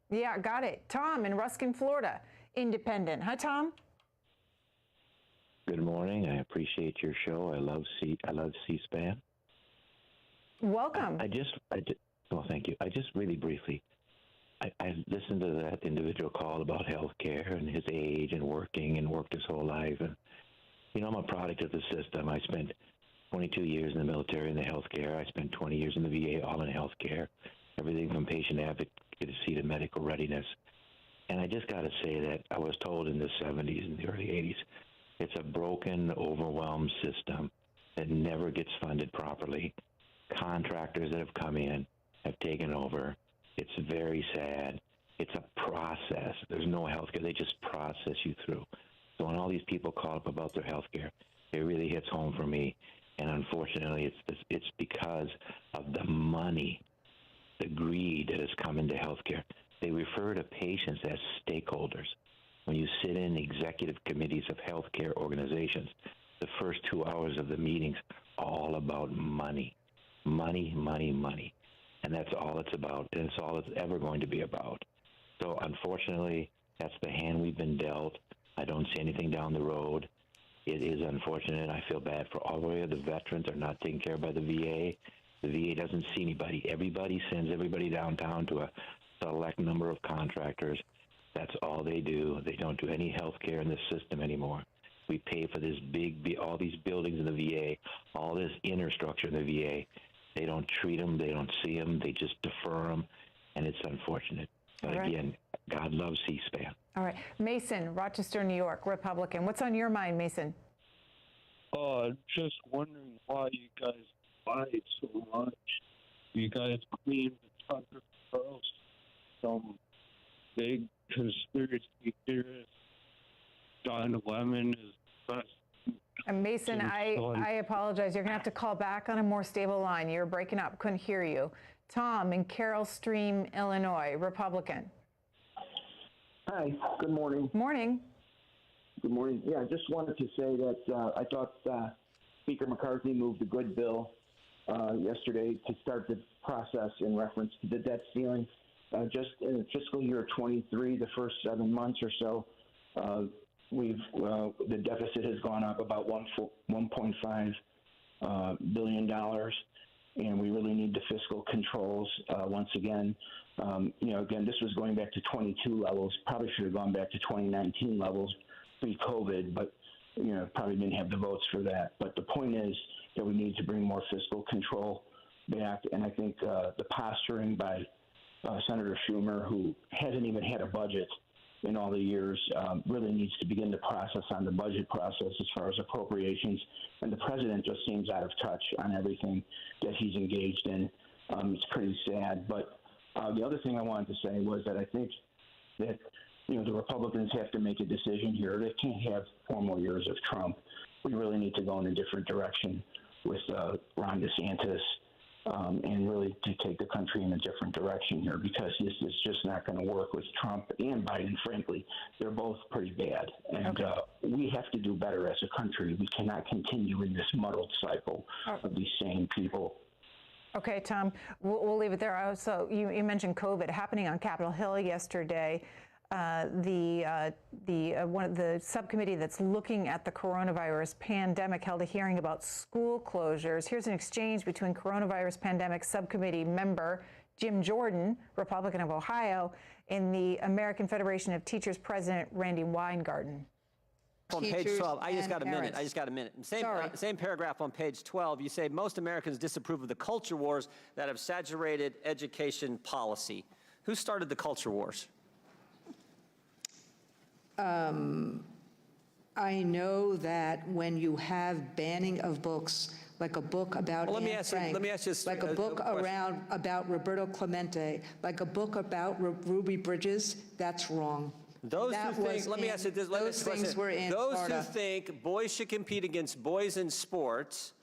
Yeah, got it. Tom in Ruskin, Florida, independent. Hi, Tom. Good morning. I appreciate your show. I love C-SPAN. Welcome. Well, thank you. I just really briefly, I listened to that individual call about health care and his age and worked his whole life. And, you know, I'm a product of the system. I spent 22 years in the military in the health care. I spent 20 years in the VA, all in health care, everything from patient advocacy to medical readiness. And I just got to say that I was told in the 70s and the early 80s, it's a broken, overwhelmed system that never gets funded properly. Contractors that have come in have taken over. It's very sad. It's a process. There's no health care. They just process you through. So when all these people call up about their health care, it really hits home for me. And unfortunately, it's because of the money, the greed that has come into health care. They refer to patients as stakeholders. When you sit in executive committees of healthcare organizations, the first 2 hours of the meetings are all about money. Money, money, money. And that's all it's about, and it's all it's ever going to be about. So unfortunately, that's the hand we've been dealt. I don't see anything down the road. It is unfortunate. I feel bad for all the veterans are not taken care of by the VA. The VA doesn't see anybody. Everybody sends everybody downtown to a select number of contractors. That's all they do. They don't do any health care in the system anymore. We pay for this all these buildings in the VA, all this infrastructure in the VA. They don't treat them. They don't see them. They just defer them, and it's unfortunate. But again, God loves C-SPAN. All right. Mason, Rochester, New York, Republican. What's on your mind, Mason? Just wondering why you guys fight so much. You guys claim that Tucker Carlson, some big conspiracy theorist, Don Lemon is the best. And Mason, I apologize. You're going to have to call back on a more stable line. You're breaking up. Couldn't hear you. Tom in Carroll Stream, Illinois, Republican. Hi. Good morning. Morning. Good morning. Yeah, I just wanted to say that I thought Speaker McCarthy moved a good bill yesterday to start the process in reference to the debt ceiling. Just in fiscal year 23, the first 7 months or so, the deficit has gone up about $1.5 billion, and we really need the fiscal controls once again. Again, this was going back to 22 levels. Probably should have gone back to 2019 levels pre-COVID, but probably didn't have the votes for that. But the point is that we need to bring more fiscal control back, and I think the posturing by Senator Schumer, who hasn't even had a budget in all the years, really needs to begin the process on the budget process as far as appropriations. And the president just seems out of touch on everything that he's engaged in. It's pretty sad. But the other thing I wanted to say was that I think that, the Republicans have to make a decision here. They can't have 4 more years of Trump. We really need to go in a different direction with Ron DeSantis. and really to take the country in a different direction here, because this is just not going to work with Trump and Biden. Frankly, they're both pretty bad, and we have to do better as a country. We cannot continue in this muddled cycle of these same people. Okay, Tom, we'll leave it there. Also, you mentioned COVID happening on Capitol Hill yesterday. The subcommittee that's looking at the coronavirus pandemic held a hearing about school closures. Here's an exchange between coronavirus pandemic subcommittee member Jim Jordan, Republican of Ohio, and the American Federation of Teachers president Randi Weingarten. On page 12, I just got a minute. Same paragraph on page 12, you say most Americans disapprove of the culture wars that have saturated education policy. Who started the culture wars? I know that when you have banning of books, like a book about Anne Frank, let me ask you like a book about Roberto Clemente, like a book about Ruby Bridges, that's wrong. Those things were in Florida. Who think boys should compete against boys in sports,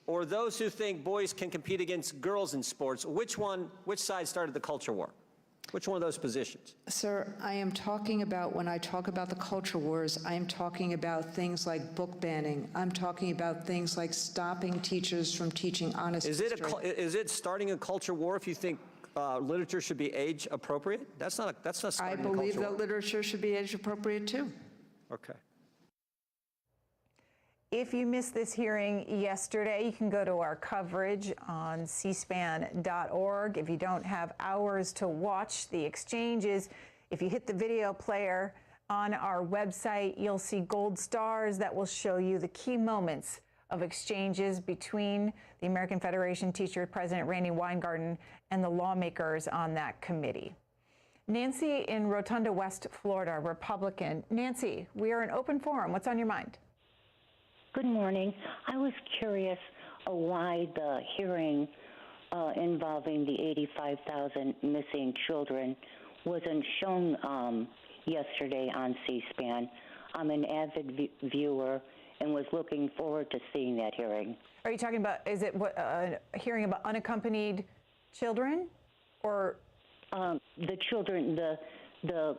or those who think boys can compete against girls in sports, which side started the culture war? Which one of those positions? Sir, I am talking about, when I talk about the culture wars, I am talking about things like book banning. I'm talking about things like stopping teachers from teaching honest history. Is it starting a culture war if you think literature should be age appropriate? That's not starting a culture war. I believe that literature should be age appropriate too. Okay. If you missed this hearing yesterday, you can go to our coverage on cspan.org. If you don't have hours to watch the exchanges, if you hit the video player on our website, you'll see gold stars that will show you the key moments of exchanges between the American Federation Teacher President Randi Weingarten and the lawmakers on that committee. Nancy in Rotunda, West Florida, Republican. Nancy, we are an open forum. What's on your mind? Good morning. I was curious why the hearing involving the 85,000 missing children wasn't shown yesterday on C-SPAN. I'm an avid viewer and was looking forward to seeing that hearing. Are you talking about, is it a hearing about unaccompanied children, or? The children, the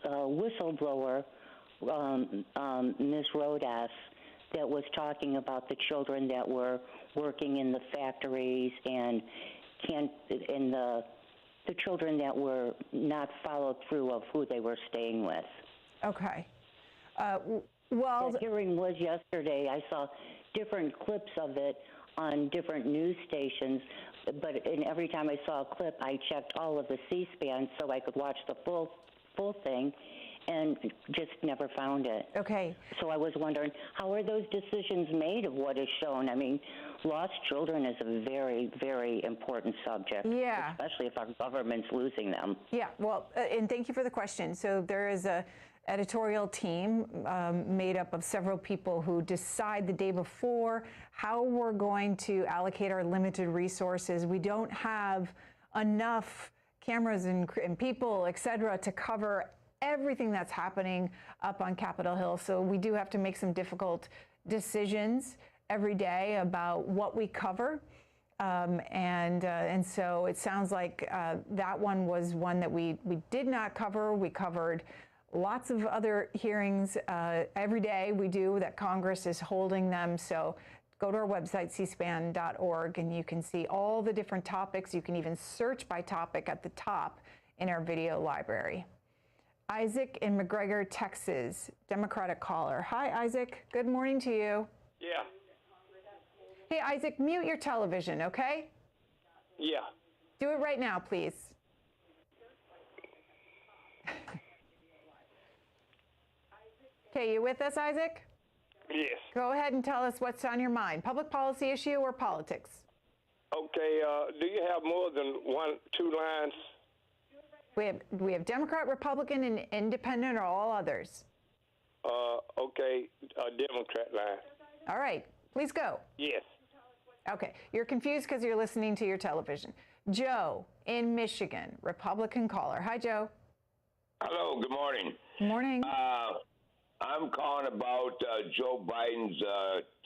whistleblower, Ms. Rodas, that was talking about the children that were working in the factories and the children that were not followed through of who they were staying with. Okay. The hearing was yesterday. I saw different clips of it on different news stations, but every time I saw a clip, I checked all of the C-SPAN so I could watch the full thing, and just never found it. Okay. So I was wondering, how are those decisions made of what is shown? I mean, lost children is a very, very important subject. Yeah. Especially if our government's losing them. Yeah, well, and thank you for the question. So there is a editorial team made up of several people who decide the day before how we're going to allocate our limited resources. We don't have enough cameras and people, et cetera, to cover everything that's happening up on Capitol Hill. So we do have to make some difficult decisions every day about what we cover. And so it sounds like that one was one that we did not cover. We covered lots of other hearings every day we do that Congress is holding them. So go to our website, cspan.org, and you can see all the different topics. You can even search by topic at the top in our video library. Isaac in McGregor, Texas, Democratic caller. Hi, Isaac. Good morning to you. Yeah. Hey, Isaac, mute your television, okay? Yeah. Do it right now, please. Okay, you with us, Isaac? Yes. Go ahead and tell us what's on your mind. Public policy issue or politics? Okay, do you have more than two lines? We have Democrat, Republican, and Independent, or all others? Okay, Democrat line. All right, please go. Yes. Okay, you're confused because you're listening to your television. Joe in Michigan, Republican caller. Hi, Joe. Hello, good morning. Good morning. I'm calling about Joe Biden's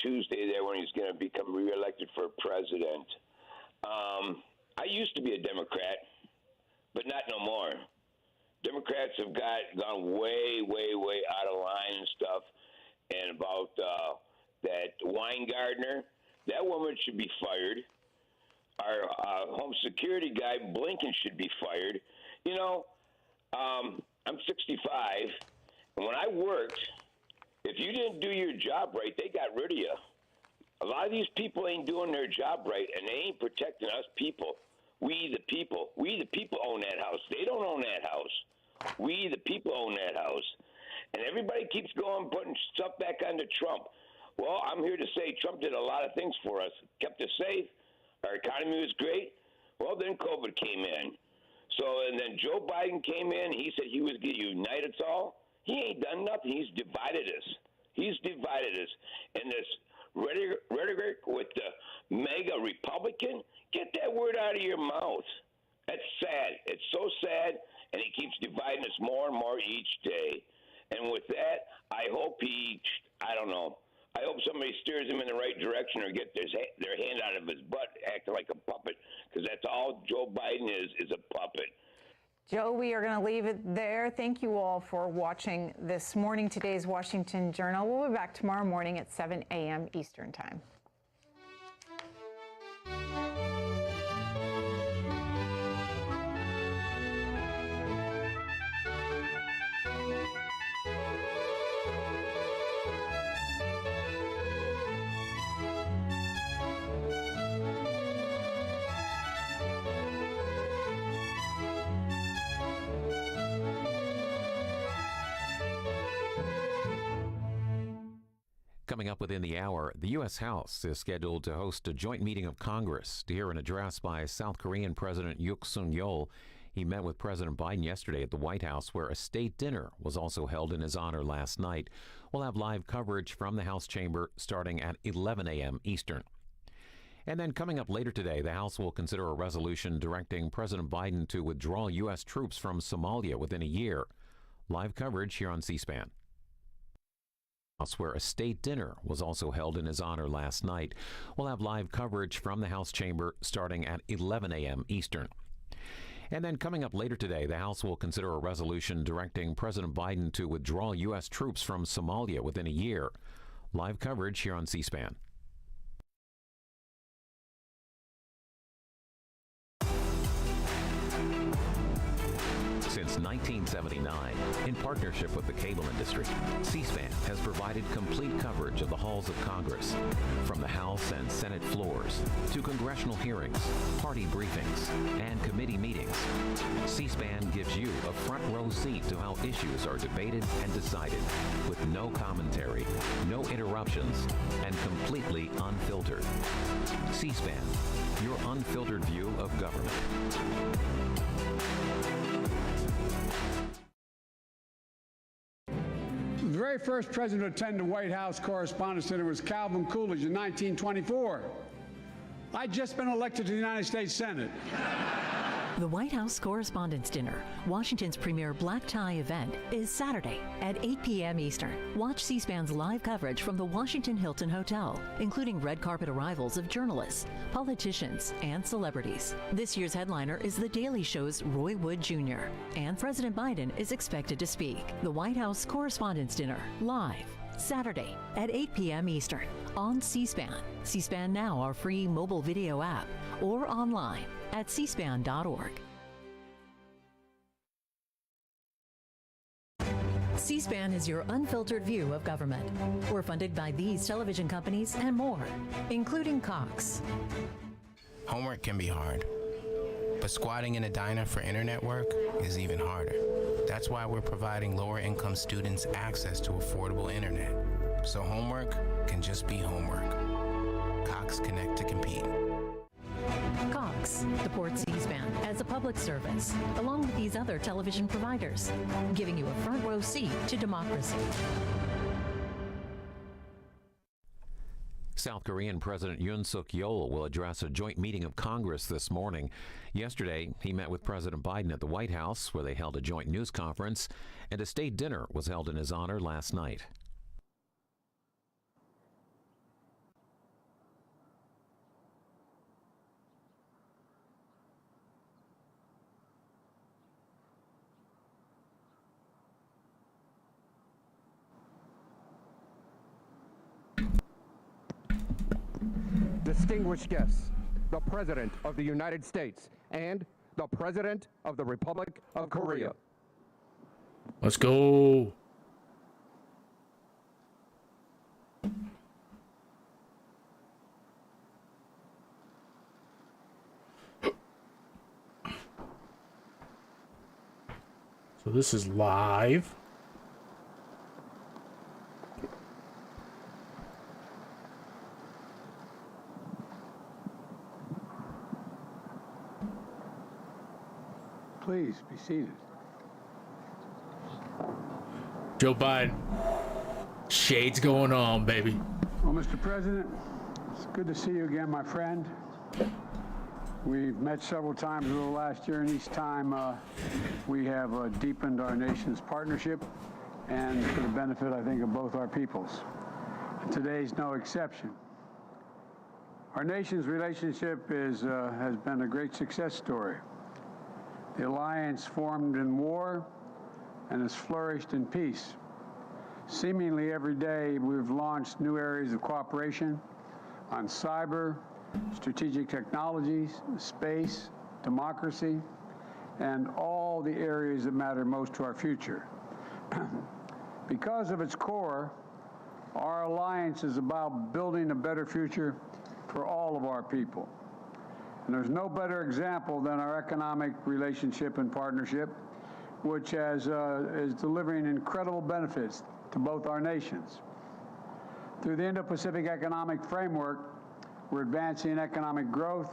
Tuesday there when he's going to become reelected for president. I used to be a Democrat, but not no more. Democrats have gone way, way, way out of line and stuff. And about that Weingartner, that woman should be fired. Our home security guy, Blinken, should be fired. You know, I'm 65, and when I worked, if you didn't do your job right, they got rid of you. A lot of these people ain't doing their job right, and they ain't protecting us people. We the people own that house. They don't own that house. We the people own that house. And everybody keeps going, putting stuff back onto Trump. Well, I'm here to say Trump did a lot of things for us. Kept us safe. Our economy was great. Well, then COVID came in. So, and then Joe Biden came in. He said he was going to unite us all. He ain't done nothing. He's divided us. He's divided us. And this rhetoric with the mega Republican, get that word out of your mouth. That's sad. It's so sad. And he keeps dividing us more and more each day. And with that, I hope I don't know. I hope somebody steers him in the right direction or get their hand out of his butt, acting like a puppet, because that's all Joe Biden is a puppet. Joe, we are going to leave it there. Thank you all for watching this morning, today's Washington Journal. We'll be back tomorrow morning at 7 a.m. Eastern Time. Coming up within the hour, the U.S. House is scheduled to host a joint meeting of Congress to hear an address by South Korean President Yoon Suk-yeol. He met with President Biden yesterday at the White House, where a state dinner was also held in his honor last night. We'll have live coverage from the House chamber starting at 11 a.m. Eastern. And then coming up later today, the House will consider a resolution directing President Biden to withdraw U.S. troops from Somalia within a year. Live coverage here on C-SPAN. Where a state dinner was also held in his honor last night. We'll have live coverage from the House chamber starting at 11 a.m. Eastern. And then coming up later today, the House will consider a resolution directing President Biden to withdraw U.S. troops from Somalia within a year. Live coverage here on C-SPAN. Since 1979, in partnership with the cable industry, C-SPAN has provided complete coverage of the halls of Congress, from the House and Senate floors to congressional hearings, party briefings, and committee meetings. C-SPAN gives you a front row seat to how issues are debated and decided, with no commentary, no interruptions, and completely unfiltered. C-SPAN, your unfiltered view of government. The very first president to attend the White House Correspondents' Dinner was Calvin Coolidge in 1924. I'd just been elected to the United States Senate. The White House Correspondents' Dinner, Washington's premier black tie event, is Saturday at 8 p.m. Eastern. Watch C-SPAN's live coverage from the Washington Hilton Hotel, including red carpet arrivals of journalists, politicians, and celebrities. This year's headliner is The Daily Show's Roy Wood Jr., and President Biden is expected to speak. The White House Correspondents' Dinner, live, Saturday at 8 p.m. Eastern on C-SPAN. C-SPAN Now, our free mobile video app, or online at cspan.org. C-SPAN is your unfiltered view of government. We're funded by these television companies and more, including Cox. Homework can be hard, but squatting in a diner for internet work is even harder. That's why we're providing lower-income students access to affordable internet, so homework can just be homework. Cox Connect to compete. Cox supports C-SPAN as a public service, along with these other television providers, giving you a front row seat to democracy. South Korean President Yoon Suk-yeol will address a joint meeting of Congress this morning. Yesterday, he met with President Biden at the White House, where they held a joint news conference, and a state dinner was held in his honor last night. distinguished guests, the President of the United States and the President of the Republic of Korea. Let's go. So this is live. Please be seated. Joe Biden. Shades going on, baby. Well, Mr. President, it's good to see you again, my friend. We've met several times over the last year, and each time we have deepened our nation's partnership, and for the benefit, I think, of both our peoples. And today's no exception. Our nation's relationship has been a great success story. The alliance formed in war and has flourished in peace. Seemingly every day, we've launched new areas of cooperation on cyber, strategic technologies, space, democracy, and all the areas that matter most to our future. Because of its core, our alliance is about building a better future for all of our people. And there's no better example than our economic relationship and partnership, which is delivering incredible benefits to both our nations. Through the Indo-Pacific Economic Framework, we're advancing economic growth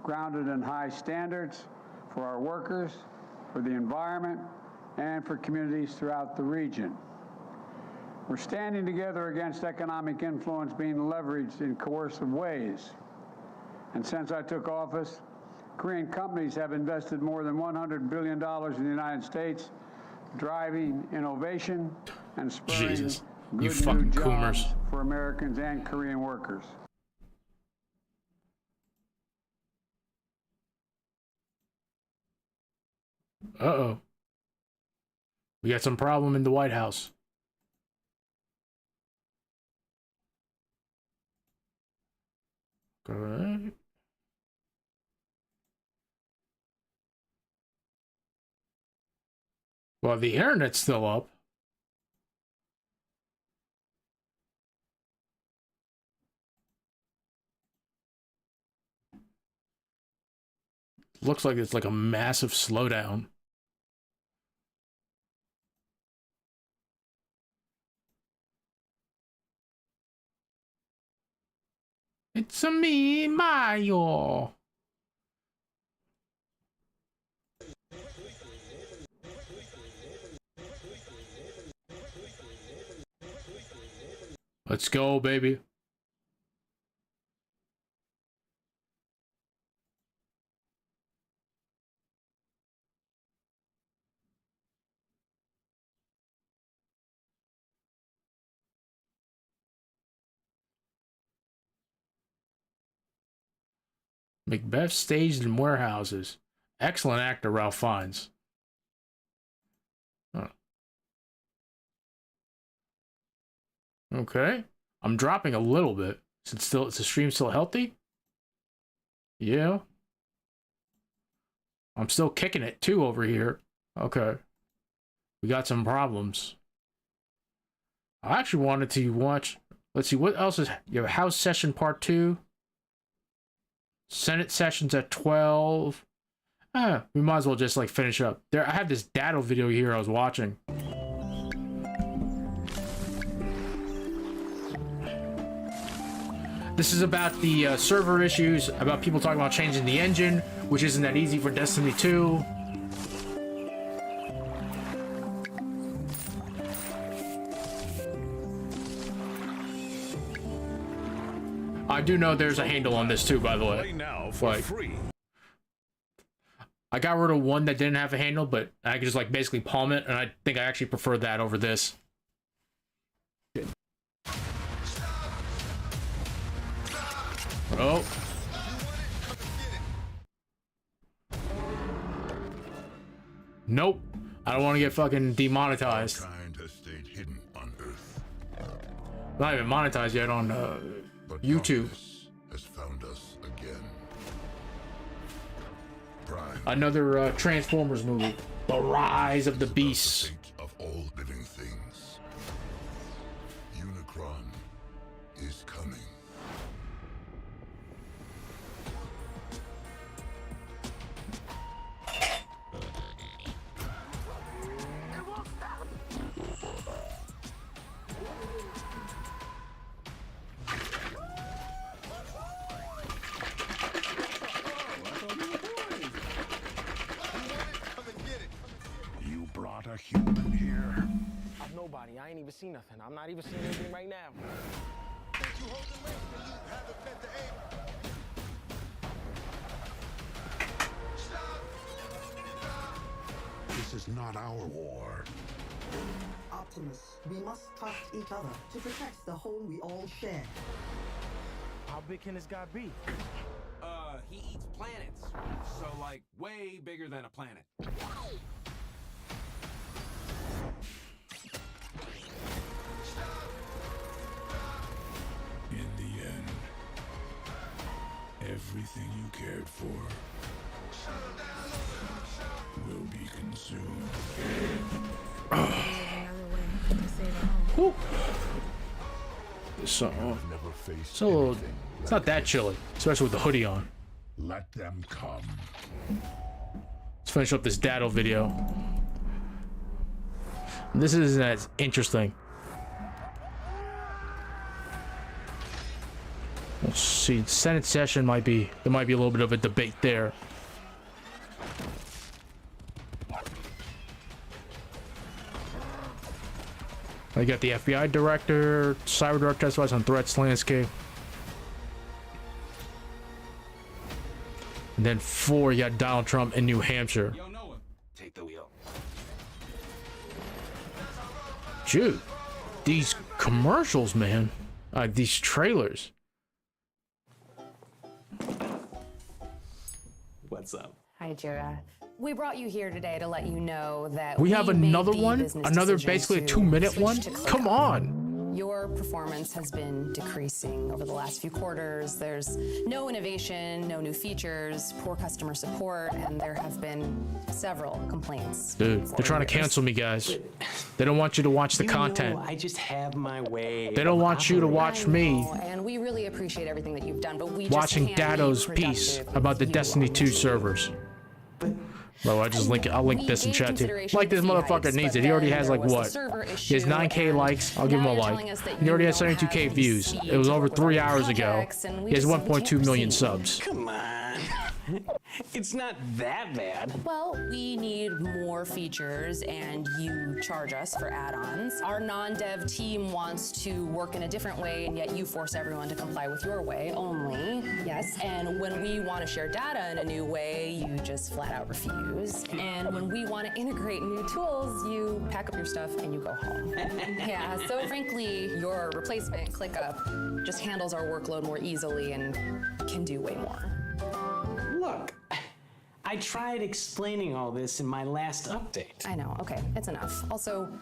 grounded in high standards for our workers, for the environment, and for communities throughout the region. We're standing together against economic influence being leveraged in coercive ways. And since I took office, Korean companies have invested more than $100 billion in the United States, driving innovation and spurring you good fucking new jobs coomers. for Americans and Korean workers. Uh-oh. We got some problem in the White House. Good. Well, the internet's still up. Looks like it's like a massive slowdown. It's a me, Mario. Let's go, baby. Macbeth staged in warehouses. Excellent actor, Ralph Fiennes. Huh. Okay. I'm dropping a little bit. Is the stream still healthy? Yeah. I'm still kicking it too over here. Okay. We got some problems. I actually wanted to watch. Let's see, what else is. You have House Session Part 2. Senate sessions at 12. We might as well just like finish up. There, I have this Datto video here I was watching. This is about the server issues, about people talking about changing the engine, which isn't that easy for Destiny 2. I do know there's a handle on this too, by the way. Like, I got rid of one that didn't have a handle, but I could just like basically palm it, and I think I actually prefer that over this. Oh. Nope. I don't want to get fucking demonetized. Not even monetized yet on YouTube. has found us again. Prime. Another Transformers movie. The Rise of the Beasts. Of all living things. Unicron is coming. A human here. I'm nobody. I ain't even seen nothing. I'm not even seeing anything right now. This is not our war. Optimus, we must trust each other to protect the home we all share. How big can this guy be? He eats planets. So, like, way bigger than a planet. In the end, everything you cared for will be consumed. Whew. So, it's not that chilly, especially with the hoodie on. Let them come. Let's finish up this Daddle video. This isn't as interesting. Let's see. Senate session there might be a little bit of a debate there. I got the FBI director, cyber director testifies on threats landscape. And then 4, you got Donald Trump in New Hampshire. Yo, Noah, take the wheel. Dude, these commercials, man. These trailers. What's up? Hi, Jira. We brought you here today to let you know that We have another one? Another decision basically a to 2-minute switch one? to ClickUp. Come on. Your performance has been decreasing over the last few quarters. There's no innovation, no new features, poor customer support, and there have been several complaints. Dude, they're trying to cancel me, guys. They don't want you to watch the content. I just have my way. They don't want you to watch me And we really appreciate everything that you've done, but we watching just can't Dado's be piece productive about the with you Destiny on 2 this. servers. Bro, I'll link this in chat too. Like this motherfucker needs it. He already has like what? He has 9K likes. I'll give him a like. He already has 72K views. It was over 3 hours ago. He has 1.2 million subs. Come on. It's not that bad. Well, we need more features, and you charge us for add-ons. Our non-dev team wants to work in a different way, and yet you force everyone to comply with your way only. Yes, and when we want to share data in a new way, you just flat out refuse. And when we want to integrate new tools, you pack up your stuff and you go home. Yeah, so frankly, your replacement, ClickUp, just handles our workload more easily and can do way more. Look, I tried explaining all this in my last update. I know, okay, it's enough. Also,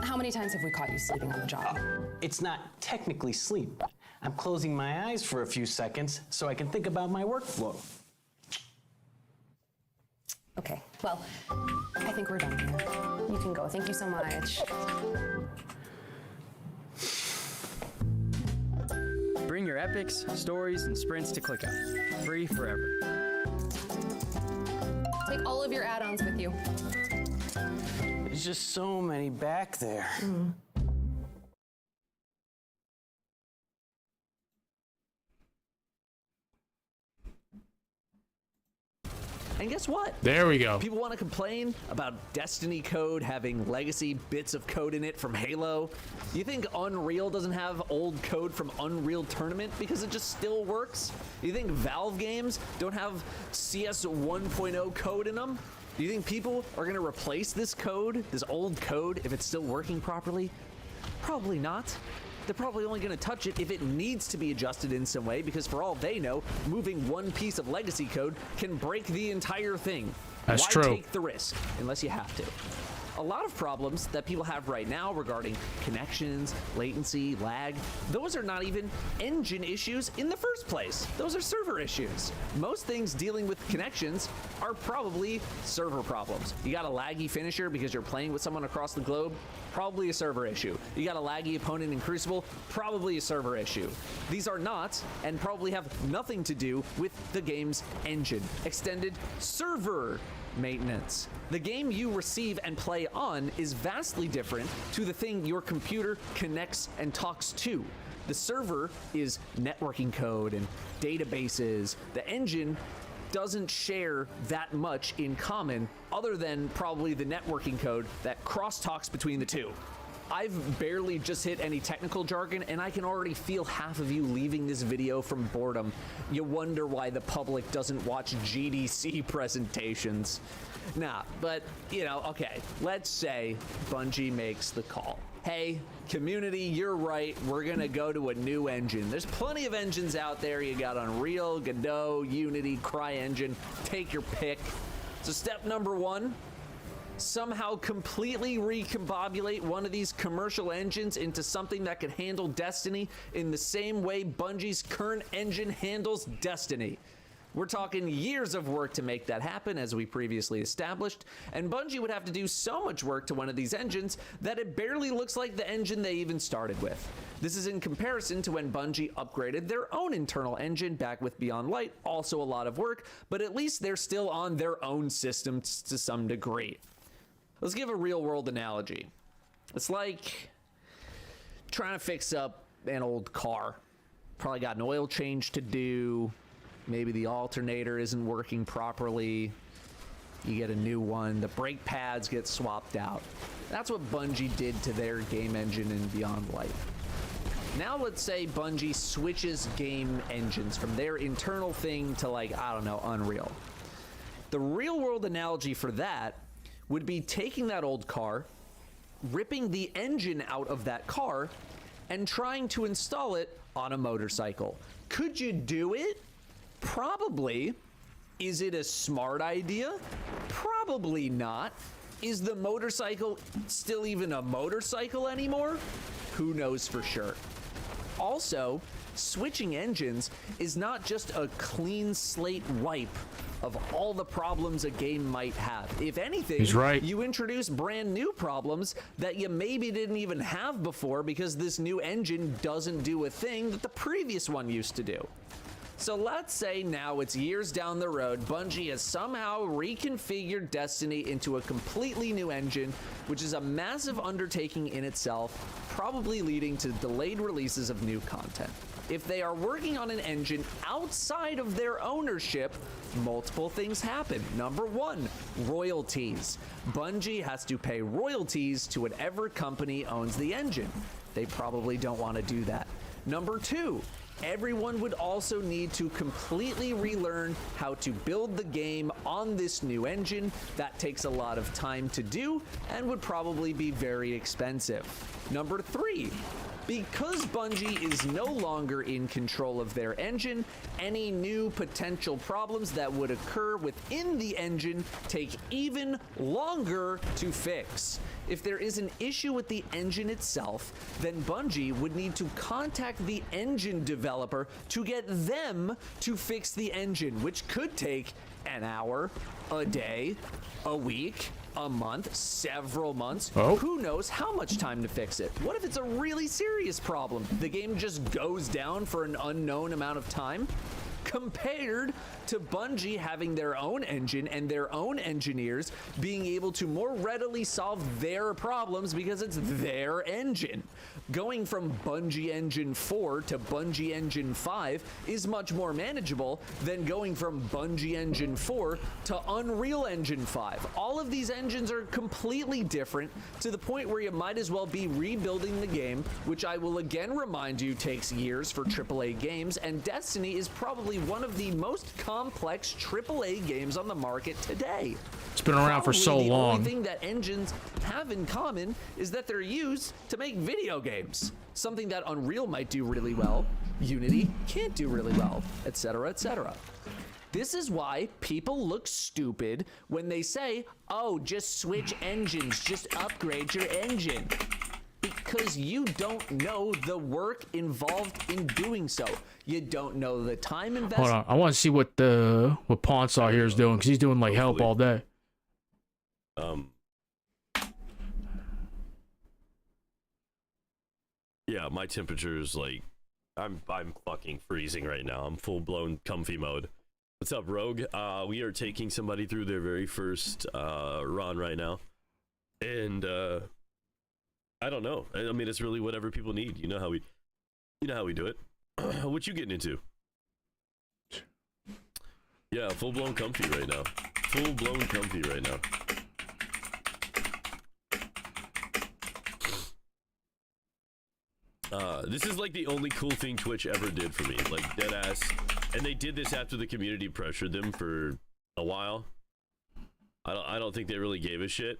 how many times have we caught you sleeping on the job? It's not technically sleep. I'm closing my eyes for a few seconds so I can think about my workflow. Okay, well, I think we're done here. You can go. Thank you so much. Bring your epics, stories, and sprints to ClickUp. Free forever. Take all of your add-ons with you. There's just so many back there. And guess what? There we go. People want to complain about Destiny code having legacy bits of code in it from Halo. You think Unreal doesn't have old code from Unreal Tournament because it just still works? You think Valve games don't have CS 1.0 code in them? Do you think people are going to replace this code, this old code, if it's still working properly? Probably not. They're probably only going to touch it if it needs to be adjusted in some way, because for all they know, moving one piece of legacy code can break the entire thing. That's Why true. take the risk unless you have to? a lot of problems that people have right now regarding connections, latency, lag, those are not even engine issues in the first place. Those are server issues. Most things dealing with connections are probably server problems. You got a laggy finisher because you're playing with someone across the globe, probably a server issue. You got a laggy opponent in Crucible, probably a server issue. These are not, and probably have nothing to do with the game's engine. Extended server maintenance. The game you receive and play on is vastly different to the thing your computer connects and talks to. The server is networking code and databases. The engine doesn't share that much in common other than probably the networking code that crosstalks between the two. I've barely just hit any technical jargon, and I can already feel half of you leaving this video from boredom. You wonder why the public doesn't watch GDC presentations. Nah, but, you know, okay, let's say Bungie makes the call. Hey, community, you're right, we're gonna go to a new engine. There's plenty of engines out there. You got Unreal, Godot, Unity, CryEngine, take your pick. So step number one, somehow completely recombobulate one of these commercial engines into something that can handle Destiny in the same way Bungie's current engine handles Destiny. We're talking years of work to make that happen, as we previously established, and Bungie would have to do so much work to one of these engines that it barely looks like the engine they even started with. This is in comparison to when Bungie upgraded their own internal engine back with Beyond Light, also a lot of work, but at least they're still on their own systems to some degree. Let's give a real world analogy. It's like trying to fix up an old car. Probably got an oil change to do. Maybe the alternator isn't working properly. You get a new one. The brake pads get swapped out. That's what Bungie did to their game engine in Beyond Light. Now let's say Bungie switches game engines from their internal thing to, like, I don't know, Unreal. The real world analogy for that would be taking that old car, ripping the engine out of that car, and trying to install it on a motorcycle. Could you do it? Probably. Is it a smart idea? Probably not. Is the motorcycle still even a motorcycle anymore? Who knows for sure. Also, switching engines is not just a clean slate wipe of all the problems a game might have. If anything, he's right. You introduce brand new problems that you maybe didn't even have before because this new engine doesn't do a thing that the previous one used to do. So let's say now it's years down the road, Bungie has somehow reconfigured Destiny into a completely new engine, which is a massive undertaking in itself, probably leading to delayed releases of new content. If they are working on an engine outside of their ownership, multiple things happen. Number one, royalties. Bungie has to pay royalties to whatever company owns the engine. They probably don't want to do that. Number two, everyone would also need to completely relearn how to build the game on this new engine. That takes a lot of time to do and would probably be very expensive. Number three, because Bungie is no longer in control of their engine, any new potential problems that would occur within the engine take even longer to fix. If there is an issue with the engine itself, then Bungie would need to contact the engine developer to get them to fix the engine, which could take an hour, a day, a week, a month, several months. Who knows how much time to fix it? What if it's a really serious problem? The game just goes down for an unknown amount of time? Compared to Bungie having their own engine and their own engineers being able to more readily solve their problems because it's their engine. Going from Bungie Engine 4 to Bungie Engine 5 is much more manageable than going from Bungie Engine 4 to Unreal Engine 5. All of these engines are completely different to the point where you might as well be rebuilding the game, which I will again remind you takes years for AAA games, and Destiny is probably one of the most complex AAA games on the market today. It's been around for so long. The only thing that engines have in common is that they're used to make video games. Something that Unreal might do really well, Unity can't do really well, etc., etc. This is why people look stupid when they say, oh, just switch engines, just upgrade your engine. Because you don't know the work involved in doing so. You don't know the time investment. Hold on, I want to see what Pawn Saw here is doing, because he's doing like help all day. Yeah, my temperature is like, I'm fucking freezing right now. I'm full blown comfy mode. What's up, Rogue? We are taking somebody through their very first run right now, and I don't know. I mean, it's really whatever people need. You know how we do it. What you getting into? Yeah, full blown comfy right now. Full blown comfy right now. This is like the only cool thing Twitch ever did for me, like deadass. And they did this after the community pressured them for a while. I don't think they really gave a shit.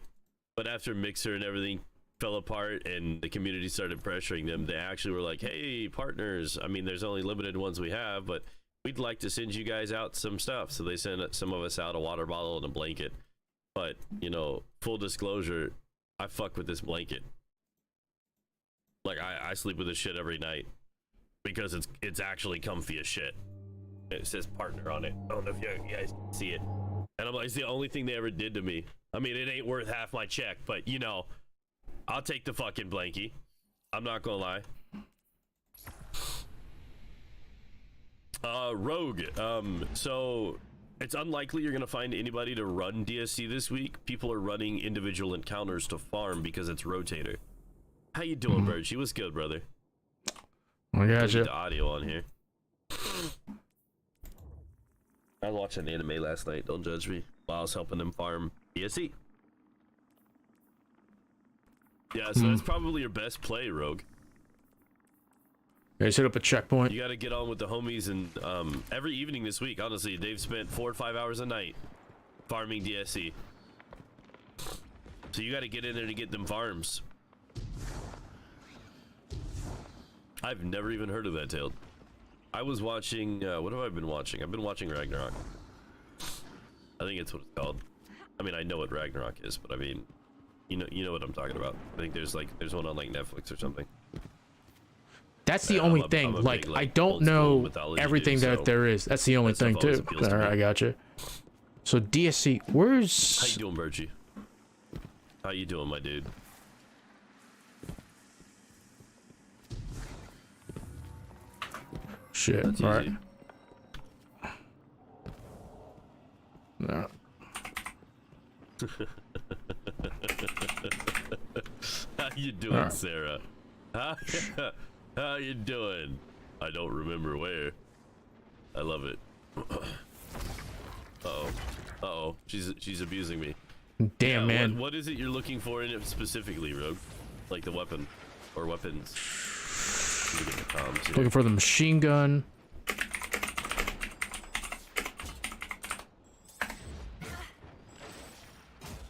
But after Mixer and everything fell apart and the community started pressuring them, they actually were like, hey, partners, I mean, there's only limited ones we have, but we'd like to send you guys out some stuff. So they sent some of us out a water bottle and a blanket. But, you know, full disclosure, I fuck with this blanket. Like, I sleep with this shit every night because it's actually comfy as shit. It says partner on it. I don't know if you guys can see it. And I'm like, it's the only thing they ever did to me. I mean, it ain't worth half my check, but, you know, I'll take the fucking blankie. I'm not gonna lie. Rogue, so it's unlikely you're gonna find anybody to run DSC this week. People are running individual encounters to farm because it's rotator. How you doing, Bird? She was good, brother. I got you. The audio on here. I was watching anime last night. Don't judge me. While I was helping them farm DSC. Yeah, so that's probably your best play, Rogue. Yeah, set up a checkpoint. You got to get on with the homies, and every evening this week, honestly, they've spent 4 or 5 hours a night farming DSC. So you got to get in there to get them farms. I've never even heard of that tale. I was watching, what have I been watching? I've been watching Ragnarok. I think it's what it's called. I mean, I know what Ragnarok is, but I mean, you know what I'm talking about. I think there's one on like Netflix or something. That's the only thing. Like, I don't know everything that there is. That's the only thing too. All right, I got you. So DSC, where's? How you doing, Virgie? How you doing, my dude? Shit. All right. No. How you doing, Sarah? How you doing? I don't remember where. I love it. Uh-oh. She's abusing me. Damn, man. What is it you're looking for in it specifically, Rogue? Like the weapon or weapons? Looking for the machine gun.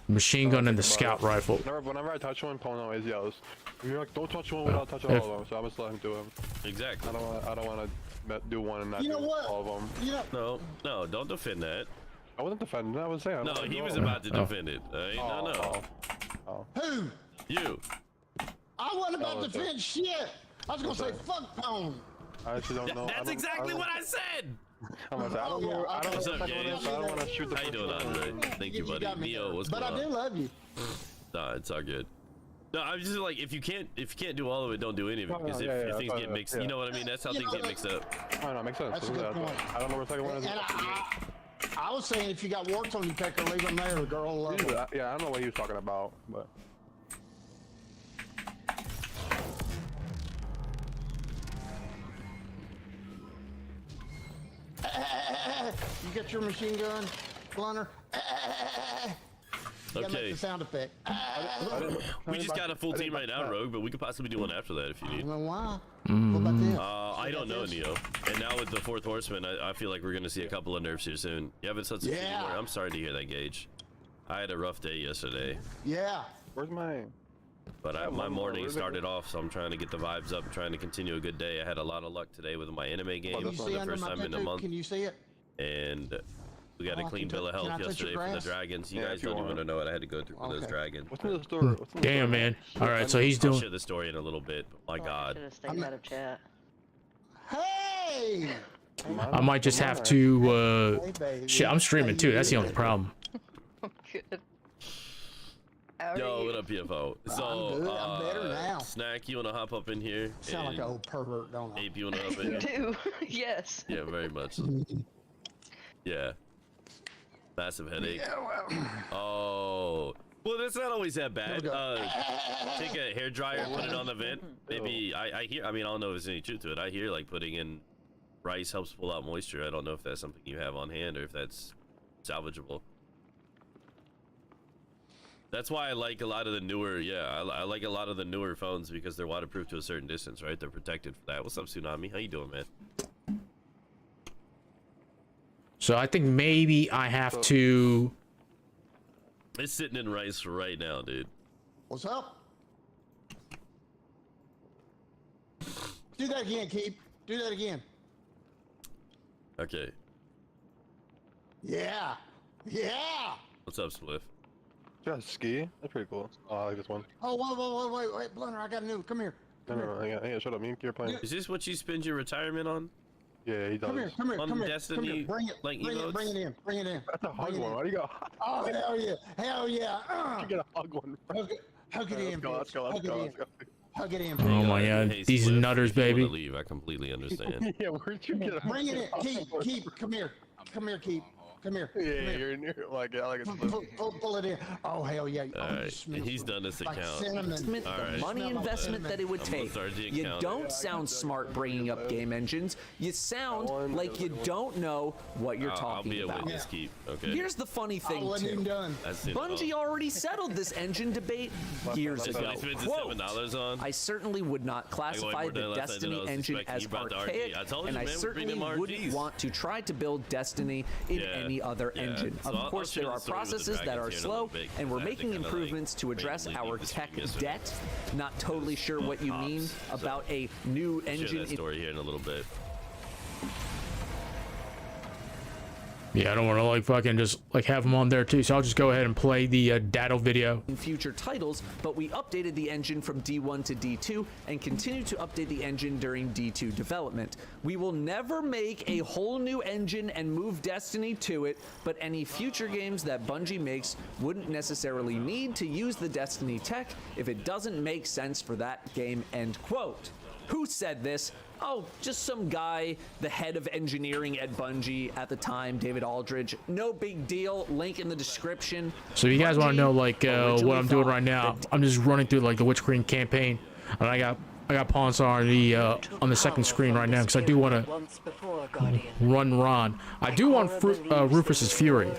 Machine gun and the scout rifle. Whenever I touch one, Paul always yells. You're like, don't touch one without touching all of them. So I'm just letting him do them. Exactly. I don't want to do one and not do all of them. No, don't defend that. I wasn't defending. I was saying. No, he was about to defend it. No. Who? You. I wasn't about to defend shit. I was gonna say fuck Pone. I actually don't know. That's exactly what I said. I don't know. I don't want to shoot the. How you doing, Andre? Thank you, buddy. Neo, what's going on? But I do love you. Nah, it's all good. No, I'm just like, if you can't do all of it, don't do any of it. Because if things get mixed, you know what I mean? That's how things get mixed up. I know, makes sense. That's a good point. I don't know where the second one is. I was saying if you got warts on your pecker, leave them there. The girl will love them. Yeah, I don't know what he was talking about, but. You get your machine gun, Blunter. You gotta make the sound effect. We just got a full team right now, Rogue, but we could possibly do one after that if you need. Well, why? What about this? I don't know, Neo. And now with the fourth horseman, I feel like we're gonna see a couple of nerfs here soon. You haven't said something anymore. I'm sorry to hear that, Gage. I had a rough day yesterday. Yeah. Where's my? But my morning started off, so I'm trying to get the vibes up, trying to continue a good day. I had a lot of luck today with my anime game for the first time in a month. Can you see it? and we got a clean bill of health yesterday for the dragons. You guys don't even want to know what I had to go through for those dragons. What's in the store? Damn, man. All right, so he's I'll doing. share the story in a little bit. But my God. I'm out of chat. Hey! I might just have to. Shit, I'm streaming too. That's the only problem. Yo, what up, PFO? So, I'm good. I'm better now. Snack, you wanna hop up in here? Sound like an old pervert, don't I? Ape, you wanna hop in You here? do. Yes. Yeah, very much. Yeah. Massive headache. Yeah, well. Oh. Well, that's not always that bad. Take a hair dryer, put it on the vent. Maybe I hear. I mean, I don't know if there's any truth to it. I hear like putting in rice helps pull out moisture. I don't know if that's something you have on hand or if that's salvageable. That's why I like a lot of the newer. Yeah, I like a lot of the newer phones because they're waterproof to a certain distance, right? They're protected for that. What's up, Tsunami? How you doing, man? So I think maybe I have to. It's sitting in rice right now, dude. What's up? Do that again, Keep. Do that again. Okay. Yeah. Yeah. What's up, Spliff? Just ski. That's pretty cool. Oh, I like this one. Oh, wait, Blunter, I got a new. Come here. No, hang on, shut up. Me and Keep playing. Is this what you spend your retirement on? Yeah, he does. Come here. On Come here. Destiny, Bring it. like Bring emotes? it in. That's a hug one. Why do you got? Oh, hell yeah. You get a hug one. Hug it in, Let's go. Hug it in. Oh my God, Hey, these Spliff, nutters, if you wanna baby. leave, I completely understand. Yeah, where'd you get a Bring it in. Keep. Come here. Keep. Come here. Yeah, you're near. Like, yeah, I like it. Pull it in. Oh, hell yeah. All right, he's done this like account. cinnamon. All right. The money investment that it would I'm gonna take. start the You account. don't sound smart bringing up game engines. You sound like you don't know what you're I'll talking be a about. witness, Keep. Okay. Here's the funny thing, wasn't even too. done. That's it. Bungie already settled this engine debate years That's ago. what he spends his Quote, $7 on. I certainly would not classify more than the last night than I Destiny was engine expecting. as You brought the RG. archaic, I told you, and I man, we're certainly bringing them wouldn't RGs. want to try to build Destiny in Yeah, any other yeah. engine. So Of I'll course, share there the are story with the processes that dragons are here in a slow, little bit, and we're because I making kinda, like, improvements to address randomly our did this tech yesterday. debt. Not totally sure what you mean about a new Share engine. that story here in a little bit. Yeah, I don't want to like fucking just like have them on there too. So I'll just go ahead and play the Datto video. In future titles, but we updated the engine from D1 to D2 and continue to update the engine during D2 development. We will never make a whole new engine and move Destiny to it, but any future games that Bungie makes wouldn't necessarily need to use the Destiny tech if it doesn't make sense for that game, end quote. Who said this? Oh, just some guy, the head of engineering at Bungie at the time, David Aldridge. No big deal. Link in the description. So if you guys want to know like originally what I'm doing thought right now, I'm just running through like the Witch Queen campaign, and I got Pawn Star on the second screen right now because I do want to run Ron. I do want Rufus's Fury.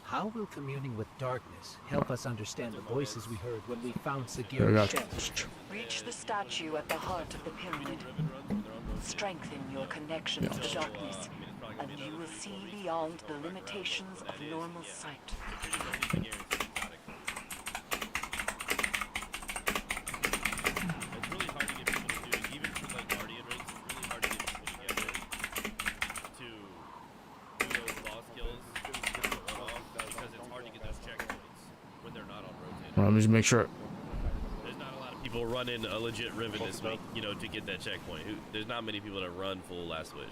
How will communing with darkness help us understand the voices we heard when we found There we Sagira's go. ship? Reach the statue at the heart of the pyramid. Strengthen your connection to the darkness, and you will see beyond the limitations of normal sight. Let me just make sure. There's not a lot of people running a legit Riven this week, you know, to get that checkpoint. There's not many people that run full Last Wish.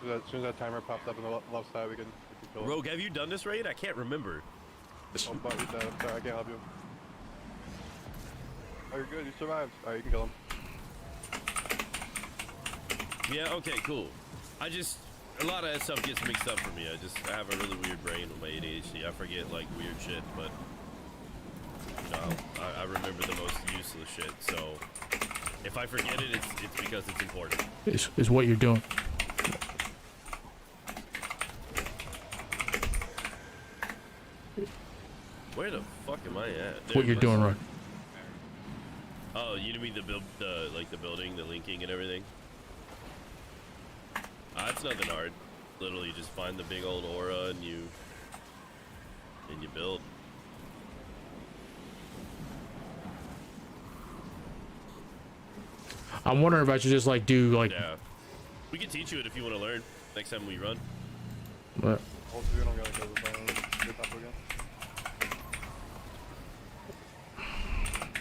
As soon as that timer pops up on the left side, we can kill him. Rogue, have you done this raid? I can't remember. Oh, but we died. I'm sorry, I can't help you. Oh, you're good. You survived. Alright, you can kill him. Yeah, okay, cool. A lot of that stuff gets mixed up for me. I have a really weird brain with my ADHD. I forget, like, weird shit, but, you know, I remember the most useless shit, so if I forget it, it's because it's important. Is what you're doing. Where the fuck am I at? What you're doing right. Oh, you mean the building, the linking and everything? It's nothing hard. Literally just find the big old aura and you build. I'm wondering if I should just like do like. Yeah. We can teach you it if you want to learn next time we run. What? Also, we don't gotta go to the phone. Get that again.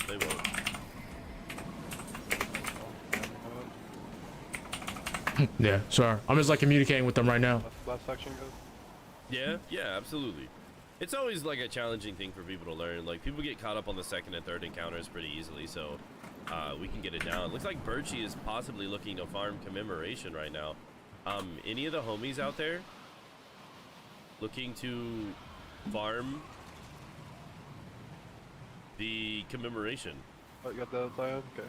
They won't. Yeah, sorry. I'm just like communicating with them right now. Last section goes. Yeah, absolutely. It's always like a challenging thing for people to learn. Like people get caught up on the second and third encounters pretty easily, so we can get it down. Looks like Birchie is possibly looking to farm commemoration right now. Any of the homies out there looking to farm the commemoration? Oh, you got that outside? Okay.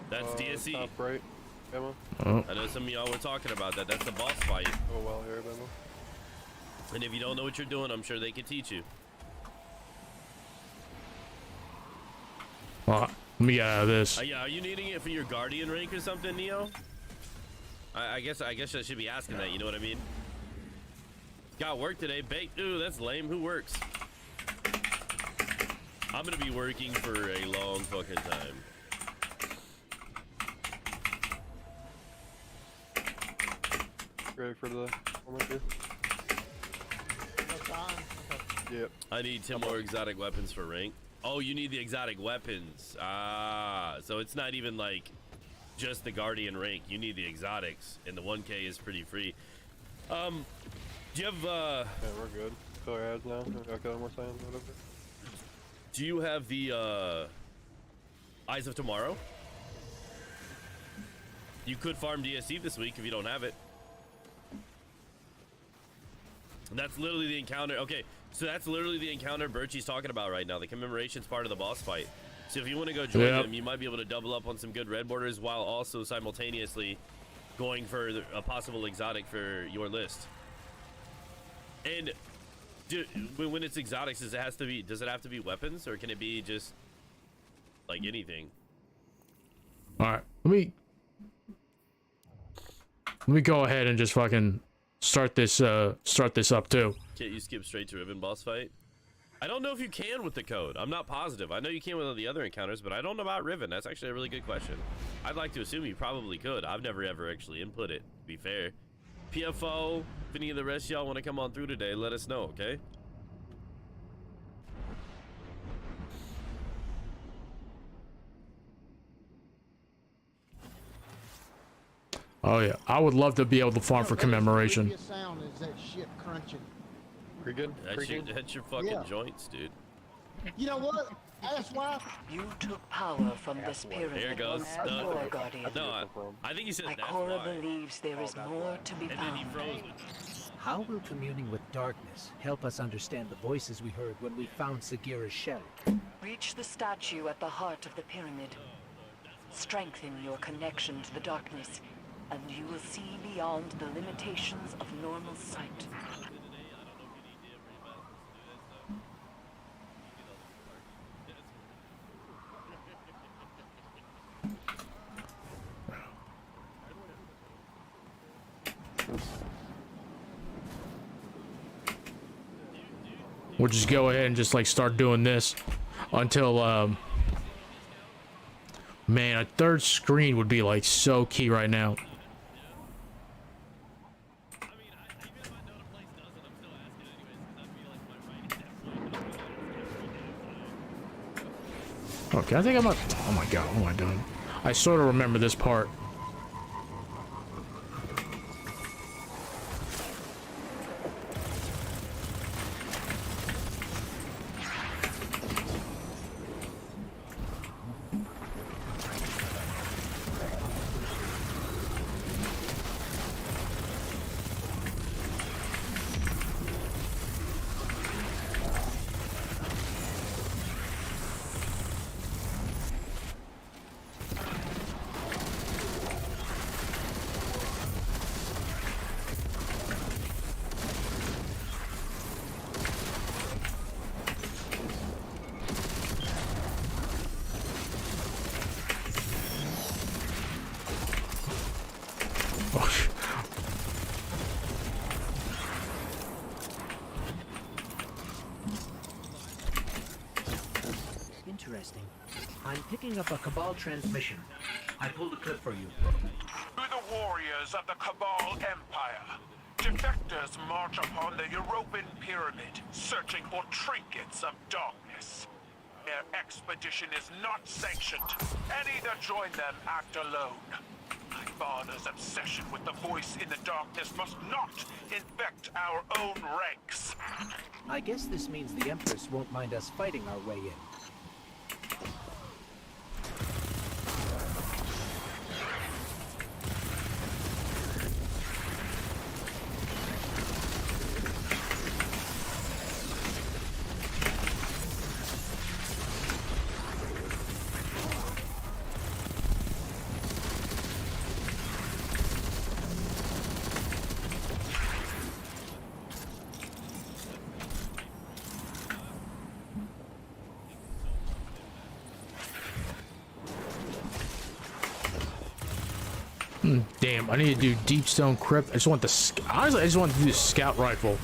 That's DSE. Top right, Emma. Oh. I know some of y'all were talking about that. That's the boss fight. Oh, well, here, Emma. And if you don't know what you're doing, I'm sure they can teach you. Well, let me get out of this. Yeah, are you needing it for your guardian rank or something, Neo? I guess I should be asking that. You know what I mean? Got work today. Baked. Ooh, that's lame. Who works? I'm gonna be working for a long fucking time. Ready for the moment here? Yep. I need 10 more exotic weapons for rank. Oh, you need the exotic weapons. Ah, so it's not even like just the guardian rank. You need the exotics, and the 1K is pretty free. Do you have Yeah, we're good. Fill our ads now. Okay, more signs, whatever. Do you have the Eyes of Tomorrow? You could farm DSE this week if you don't have it. That's literally the encounter. Okay, so that's literally the encounter Birchie's talking about right now. The commemoration's part of the boss fight. So if you want to go join them, you might be able to double up on some good red borders while also simultaneously going for a possible exotic for your list. And dude, when it's exotics, does it have to be weapons, or can it be just like anything? All right, let me go ahead and just fucking start this up too. Can't you skip straight to Riven boss fight? I don't know if you can with the code. I'm not positive. I know you can with all the other encounters, but I don't know about Riven. That's actually a really good question. I'd like to assume you probably could. I've never ever actually input it, to be fair. PFO, if any of the rest of y'all want to come on through today, let us know, okay? Oh yeah, I would love to be able to farm for commemoration. Sound is that shit crunching. Pretty good. That's your fucking joints, dude. You know what? That's why you took power from this pyramid. Here it goes. No, Guardian. No, I think he said that's Ikora why. believes there is more to be And found. then he froze. How will communing with darkness help us understand the voices we heard when we found Sagira's shell? Reach the statue at the heart of the pyramid. Strengthen your connection to the darkness, and you will see beyond the limitations of normal sight. We'll just go ahead and just like start doing this until man, a third screen would be like so key right now. Okay, I think I'm not. Oh my god, what am I doing? I sort of remember this part. Interesting. I'm picking up a Cabal transmission. I pulled a clip for you. To the warriors of the Cabal Empire, defectors march upon the European pyramid, searching for trinkets of darkness. Their expedition is not sanctioned. Any that join them act alone. My father's obsession with the voice in the darkness must not infect our own ranks. I guess this means the Empress won't mind us fighting our way in. Damn, I need to do Deep Stone Crypt. I just want the... Honestly, I just want to do the Scout Rifle.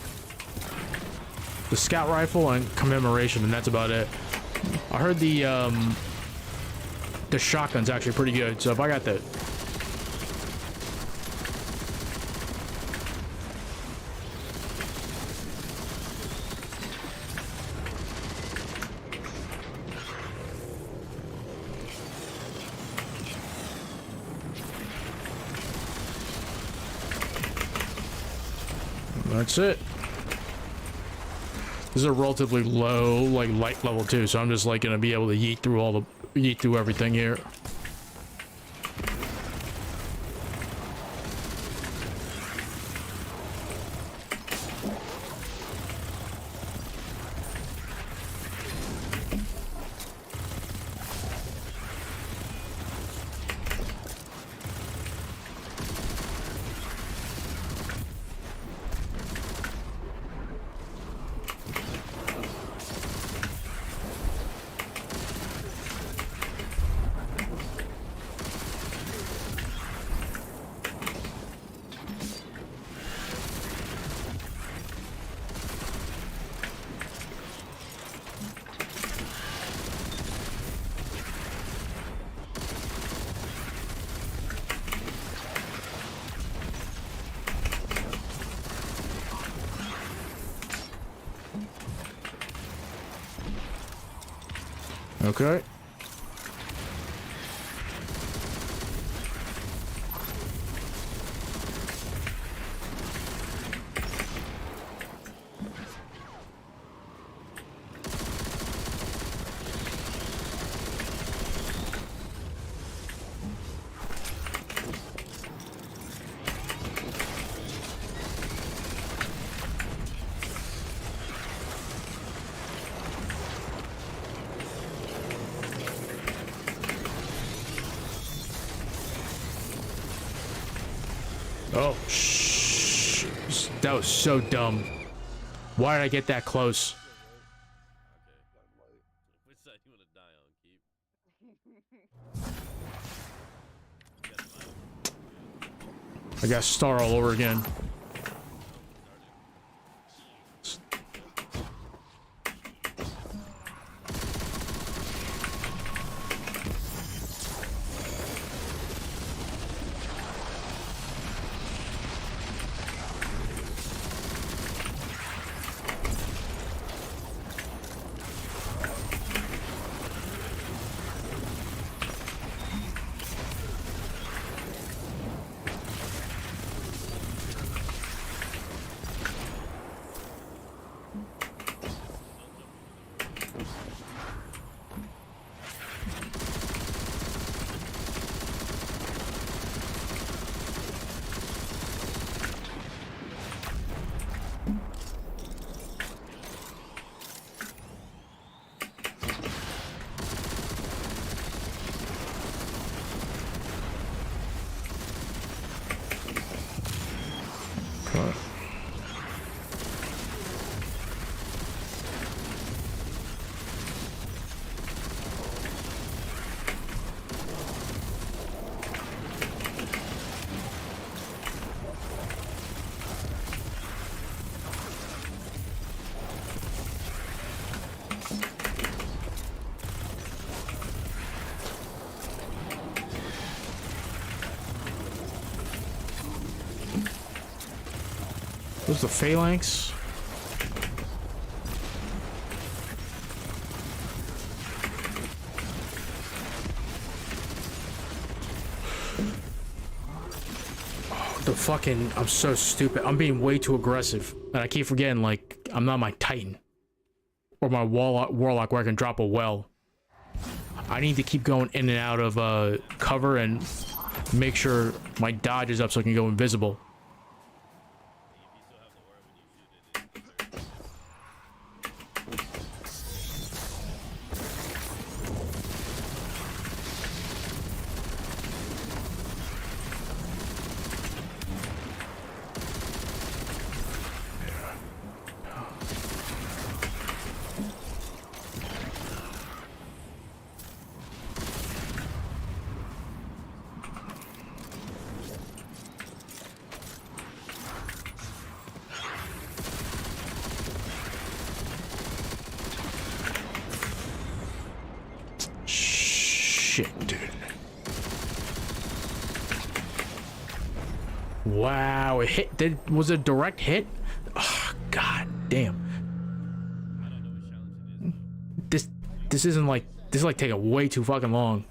The Scout Rifle and Commemoration, and that's about it. I heard the shotgun's actually pretty good, so if I got the... That's it. This is a relatively low, like, light level too, so I'm just like gonna be able to yeet through everything here. Okay. Oh, shh. That was so dumb. Why did I get that close? Which side you want to die on, Keep? I got Star all over again. Those the phalanx. The fucking, I'm so stupid. I'm being way too aggressive. And I keep forgetting, like, I'm not my Titan. Or my Warlock where I can drop a well. I need to keep going in and out of cover and make sure my dodge is up so I can go invisible. Shit, dude. Wow, it hit. Was it a direct hit? Oh, god damn. This isn't like, this is like taking way too fucking long.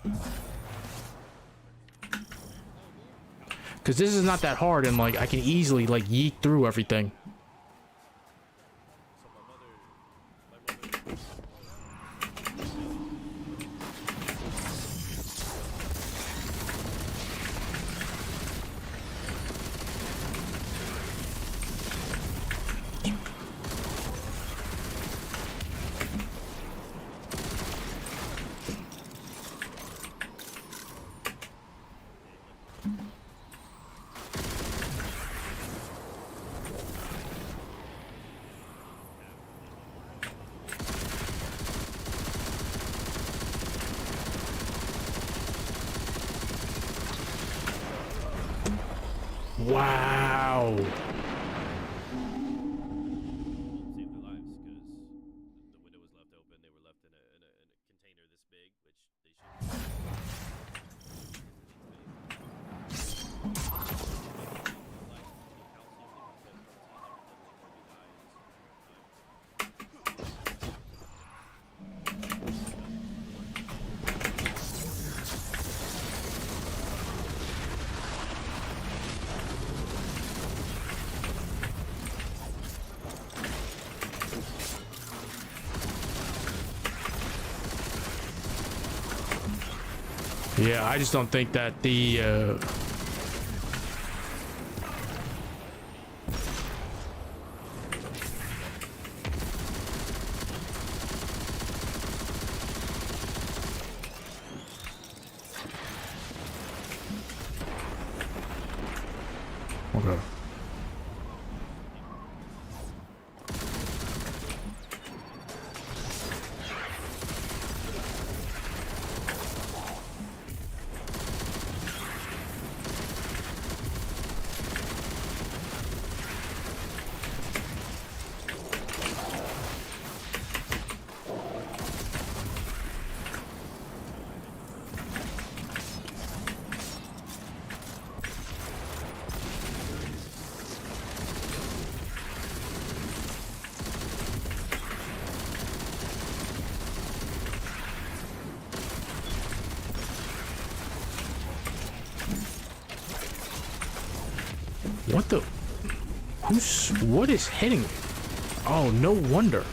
Cause this is not that hard and like I can easily like yeet through everything. Wow. Yeah, I just don't think that the okay. What the? What is hitting me? Oh, no wonder.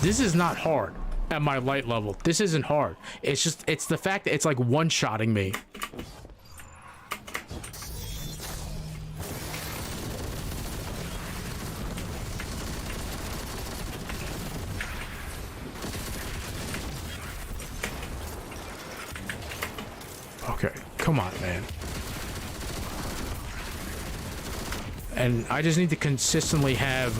This is not hard at my light level. This isn't hard. It's just, it's the fact that it's like one-shotting me. Come on, man. And I just need to consistently have,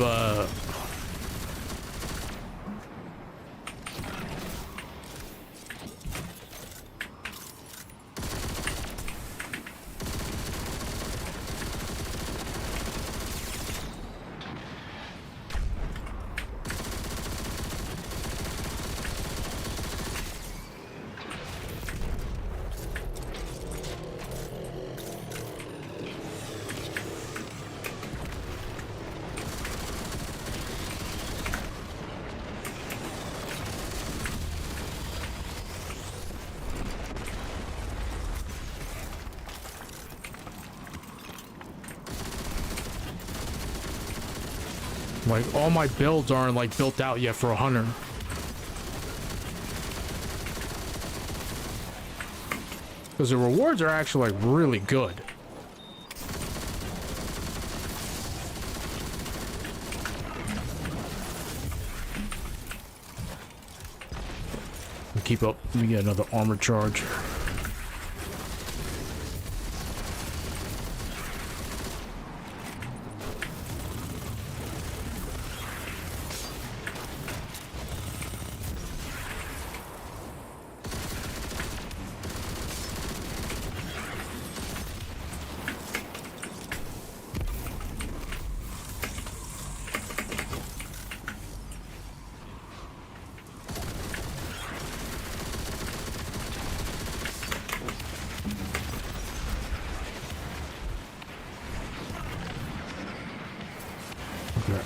like, all my builds aren't, like, built out yet for a hunter. Because the rewards are actually, like, really good. Keep up. Let me get another armor charge.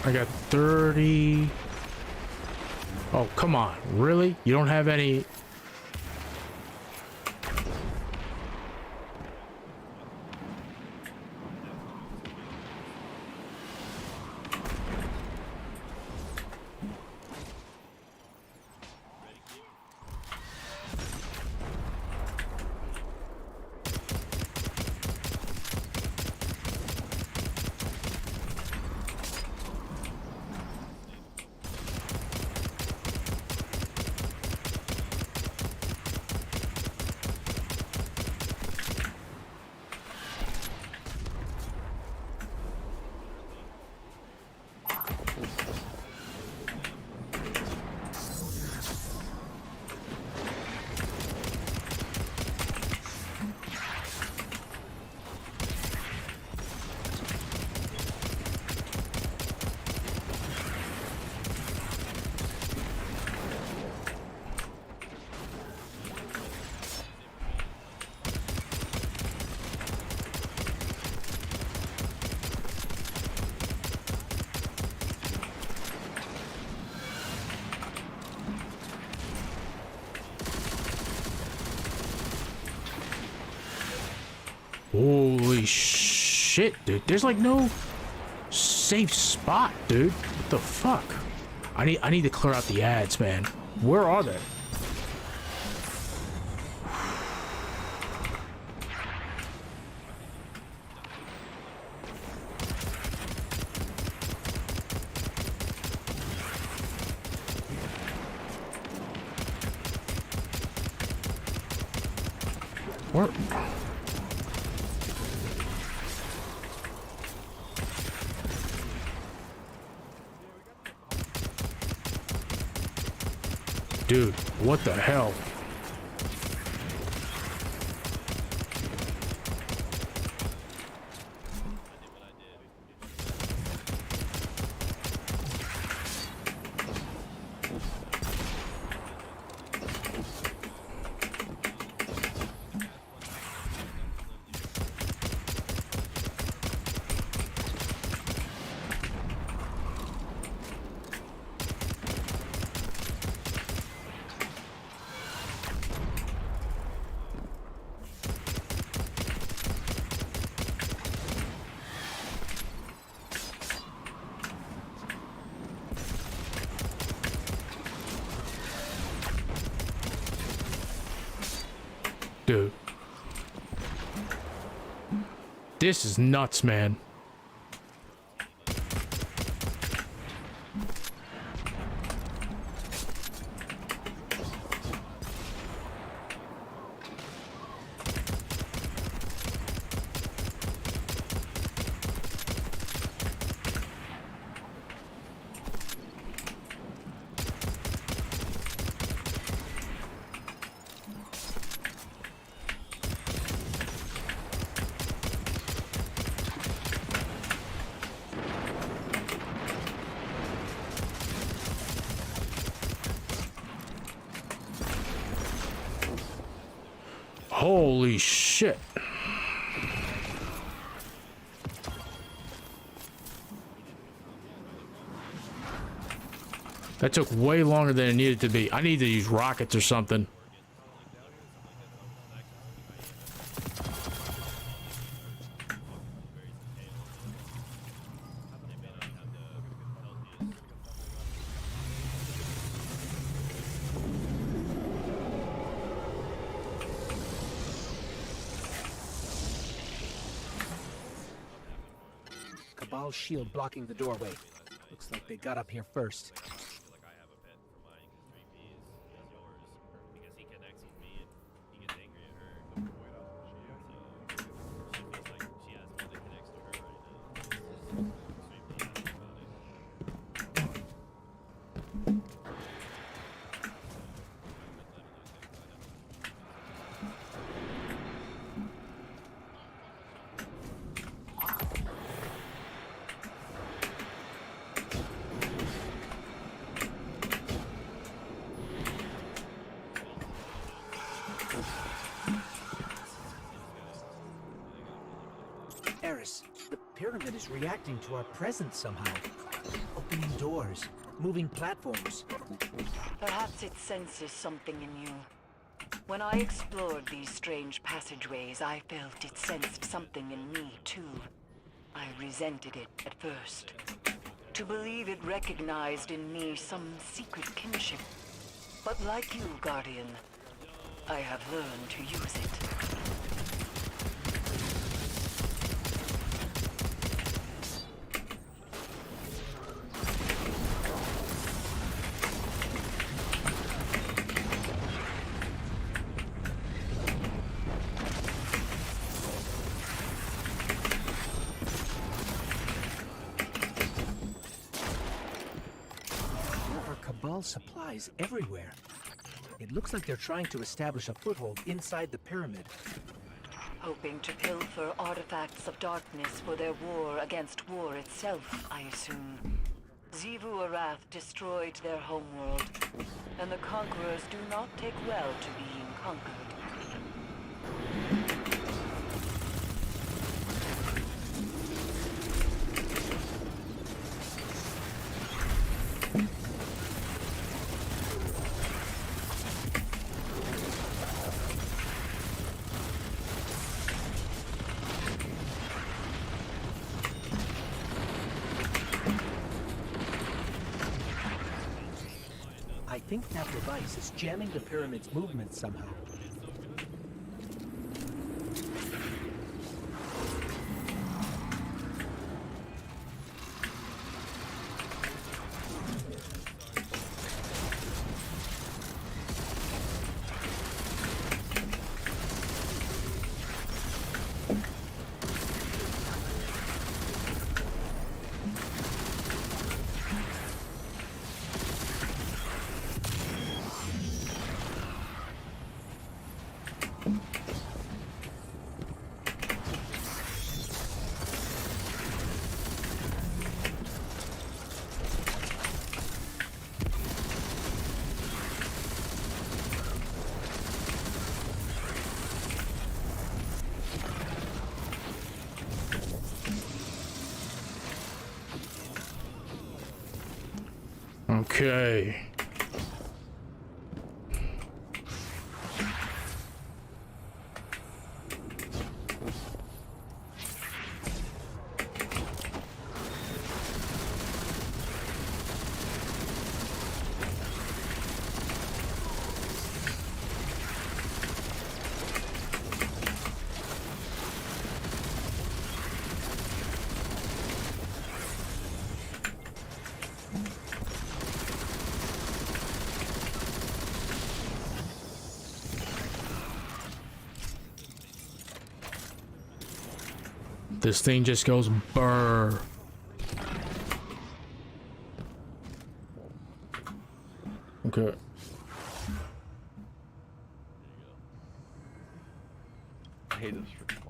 I got 30. Oh, come on. Really? You don't have any... Holy shit, dude. There's like no safe spot, dude. What the fuck? I need to clear out the ads, man. Where are they? Where? Dude, what the hell? Dude. This is nuts, man. Holy shit. That took way longer than it needed to be. I need to use rockets or something. Cabal shield blocking the doorway. Looks like they got up here first. Eris, the pyramid is reacting to our presence somehow. Opening doors, moving platforms. Perhaps it senses something in you. When I explored these strange passageways, I felt it sensed something in me, too. I resented it at first. To believe it recognized in me some secret kinship. But like you, Guardian, I have learned to use it. Supplies everywhere. It looks like they're trying to establish a foothold inside the pyramid. Hoping to pilfer artifacts of darkness for their war against war itself, I assume. Xivu Arath destroyed their homeworld, and the conquerors do not take well to being conquered. I think that device is jamming the pyramid's movement somehow. Okay. This thing just goes burr. Okay.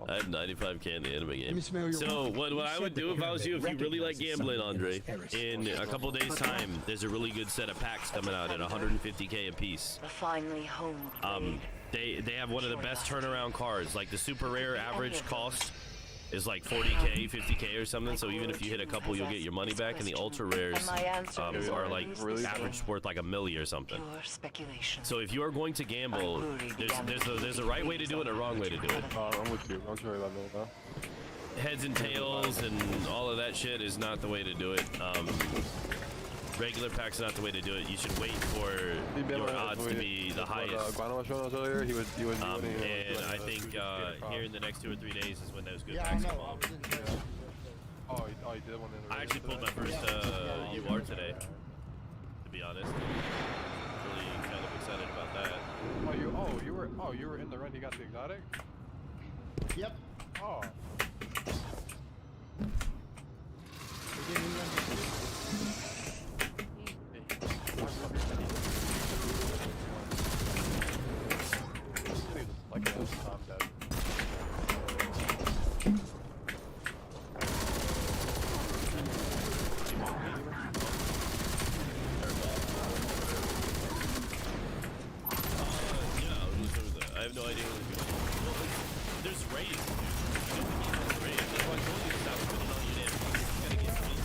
I have 95k in the anime game. So what I would do if I was you, if you really like gambling, Andre, in a couple days time, there's a really good set of packs coming out at 150k a piece. A finely honed blade. They have one of the best turnaround cars. Like the super rare average cost is like 40K, 50K or something. So even if you hit a couple, you'll get your money back. And the ultra rares are like average worth like $1 million or something. So if you are going to gamble, there's a right way to do it and a wrong way to do it. I'm with you. I'm sorry about that. Heads and tails and all of that shit is not the way to do it. Regular packs are not the way to do it. You should wait for your odds to be the highest. Guano was showing us earlier. He was and I think here in the next 2 or 3 days is when those good packs come off. Oh, he did one. I actually pulled my first UR today, to be honest. Really kind of excited about that. You were in the run. You got the exotic. Yep. Oh. I have no idea what it's going on. There's raids, dude. You don't think there's raids. That's why I told you to stop putting on your damn feet. You gotta get feet.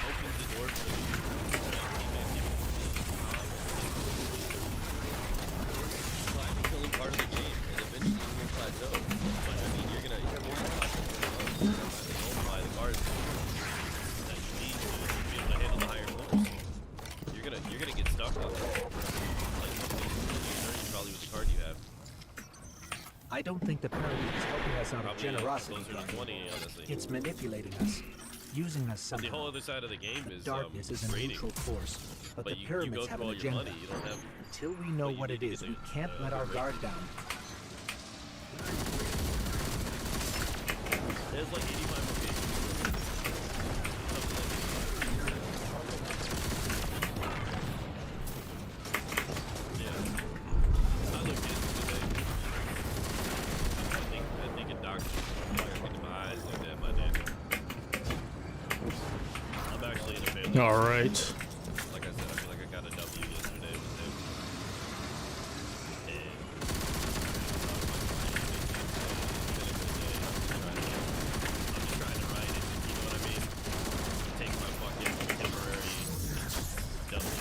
Opens the door for you. Climbing is only part of the game, and eventually you're gonna plateau. But I mean, you're gonna multiply the cards that you need to be able to handle the higher floors. You're gonna get stuck on that. Probably with the card you have. I don't think the pyramid is helping us out of generosity. Closer to 20, honestly. It's manipulating us, using us somehow. The whole other side of the game is darkness is a raiding. neutral force, but the you pyramids go have through an all your agenda. money. You don't have. Until we know what it is, we can't let our guard down. There's like 85 locations. All right. Like I said, I feel like I got a W yesterday with him. And I'm just trying to ride it, you know what I mean? Take my fucking temporary W.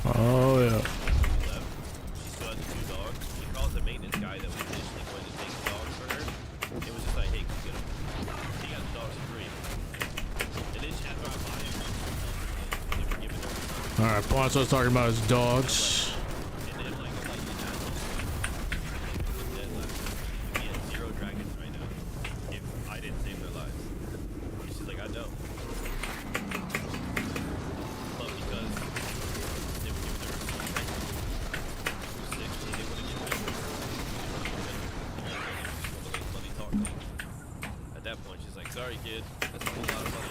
Oh yeah. She still had the 2 dogs. He calls the maintenance guy that was initially going to take the dogs for her. It was just like, hey, come get them. He got the dogs for free. And then she had to buy him. They were giving her. All right, Ponzo's talking about his dogs. And then like you then he has 0 dragons right now. If I didn't save their lives. She's like, I know. But because they were giving her at that point, she's like, sorry, kid. That's a whole lot of money.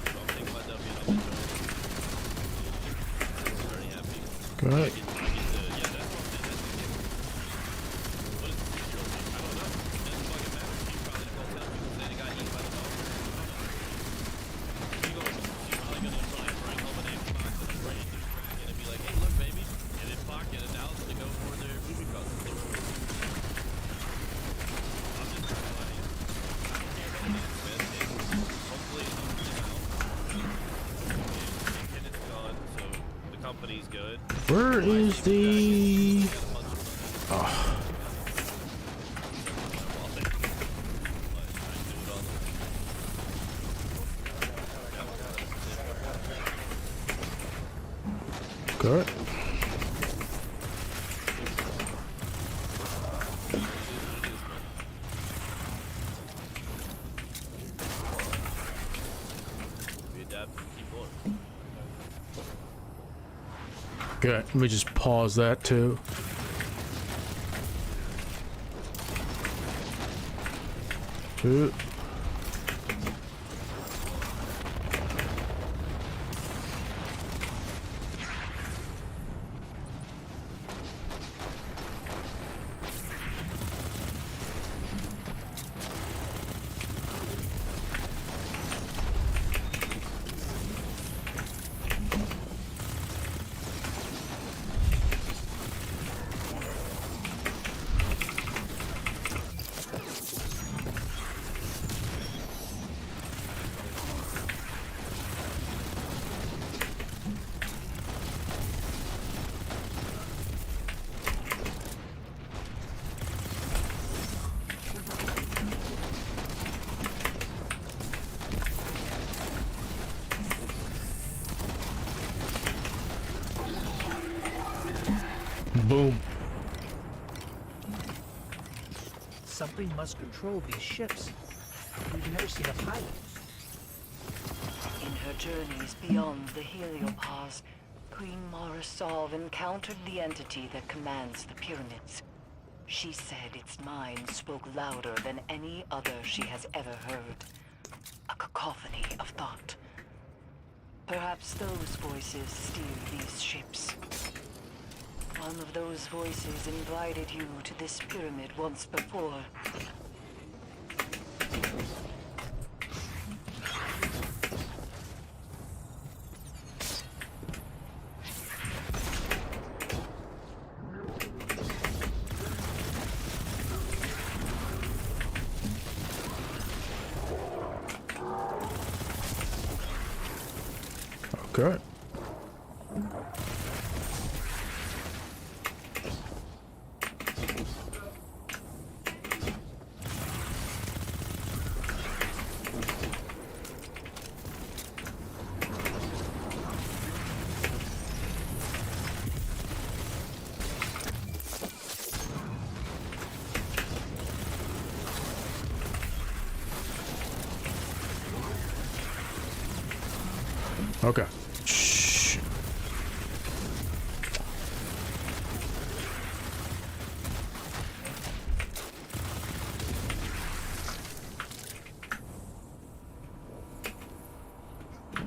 So I'm taking my W and I'm enjoying it. I'm very happy. Good. I get to, yeah, that's what I'm saying. What is the 6-year-old thing? I don't know. It doesn't fucking matter. She's probably not gonna tell people that they got eaten by the dog. She's probably gonna try and bring home an empty box of brain to the dragon and be like, hey, look, baby. And then pocket $1,000 to go for their movie costume. I'm just trying to like, I don't care about the expense. Hopefully it helps them out. And it's gone, so the company's good. Where is the? Oh. Good. Good. Let me just pause that too. Two. Boom. Something must control these ships. We've never seen a pilot. In her journeys beyond the Heliopause, Queen Mara Sov encountered the entity that commands the pyramids. She said its mind spoke louder than any other she has ever heard. A cacophony of thought. Perhaps those voices steer these ships. One of those voices invited you to this pyramid once before. Okay. Okay. Shh.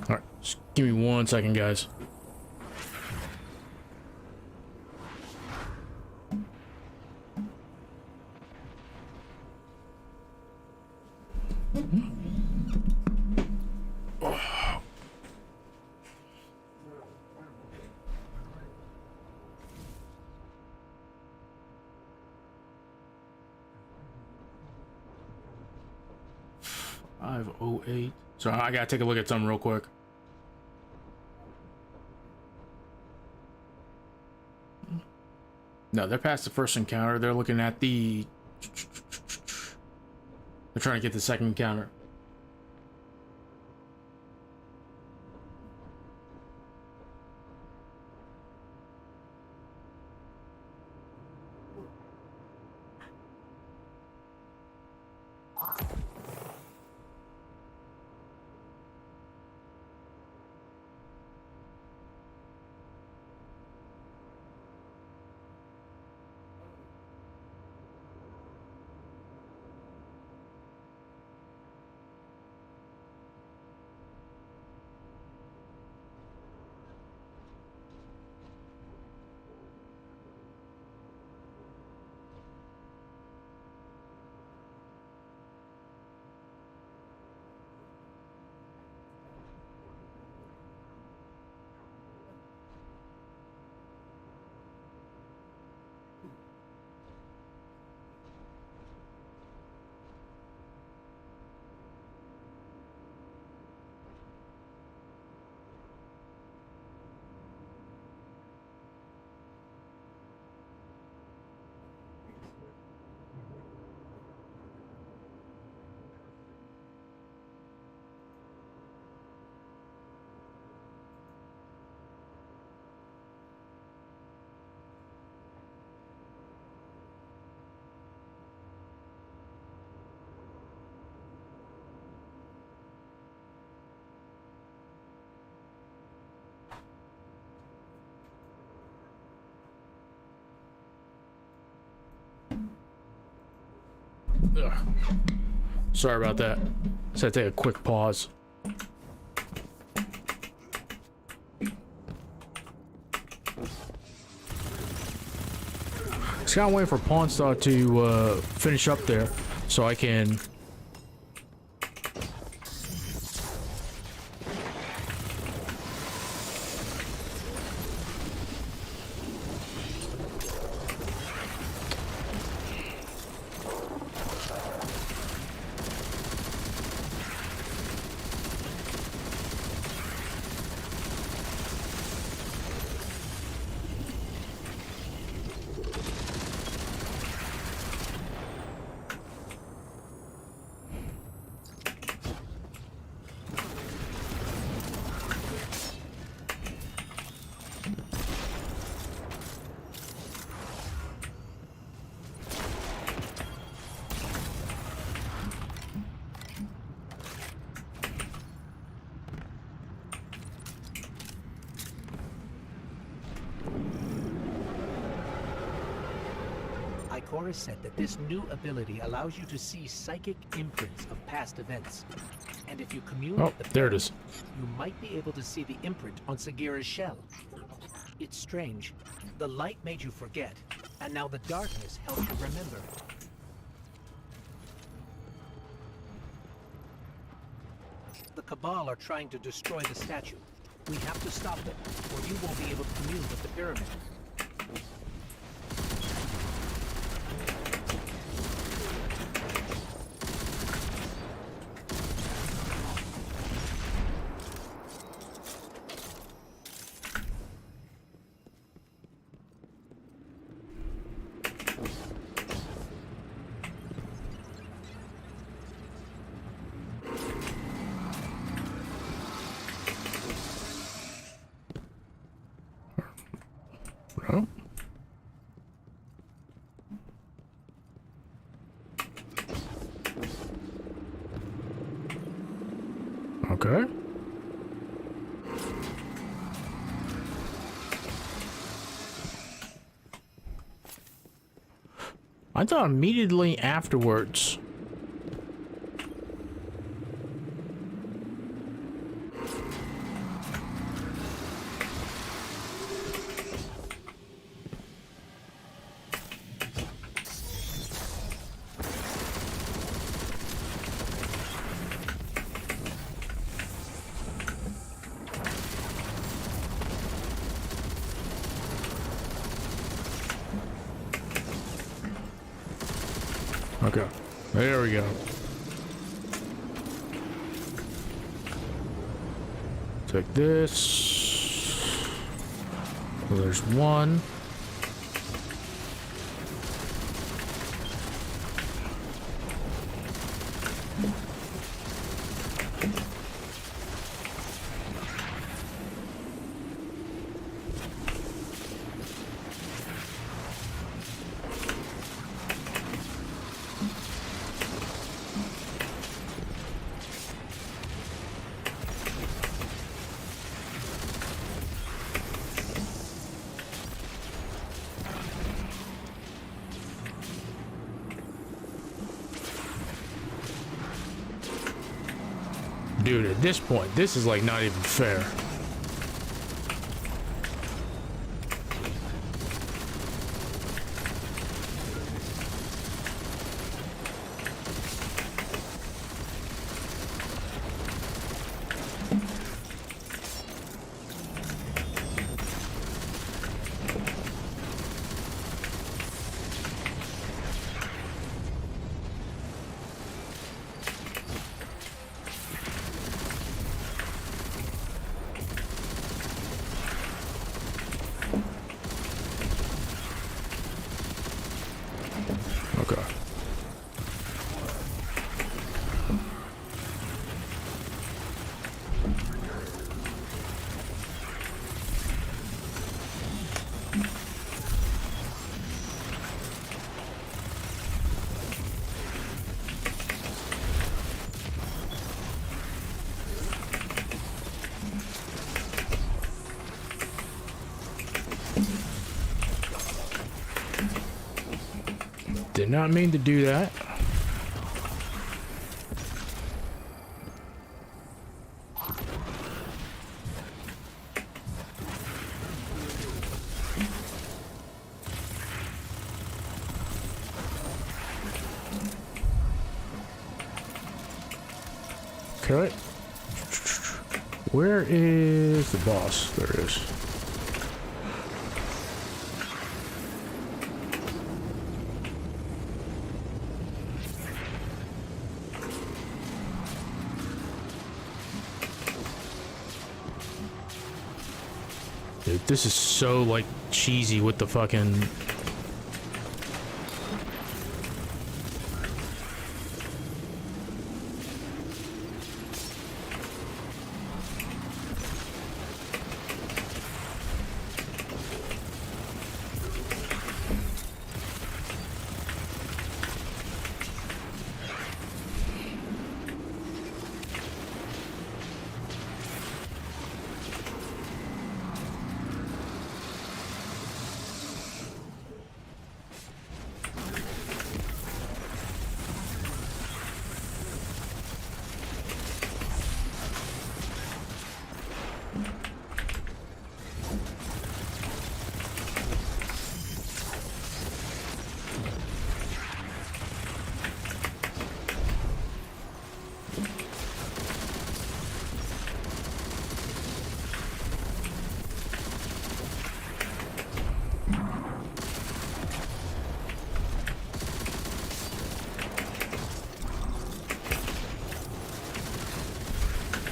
All right, just give me 1 second, guys. So I gotta take a look at something real quick. No, they're past the first encounter. They're looking at the... They're trying to get the second encounter. Ugh. Sorry about that. Just had to take a quick pause. Just kind of waiting for Pawn Star to finish up there so I can... Ikoris said that this new ability allows you to see psychic imprints of past events. And if you commune with the there it is. you might be able to see the imprint on Sagira's shell. It's strange. The light made you forget, and now the darkness helps you remember. The Cabal are trying to destroy the statue. We have to stop them, or you won't be able to commune with the pyramid. Okay. I thought immediately afterwards. Okay, there we go. Take this. Well, there's one. Dude, at this point, this is like not even fair. Did not mean to do that. Okay. Where is the boss? There it is. Dude, this is so, like, cheesy with the fucking...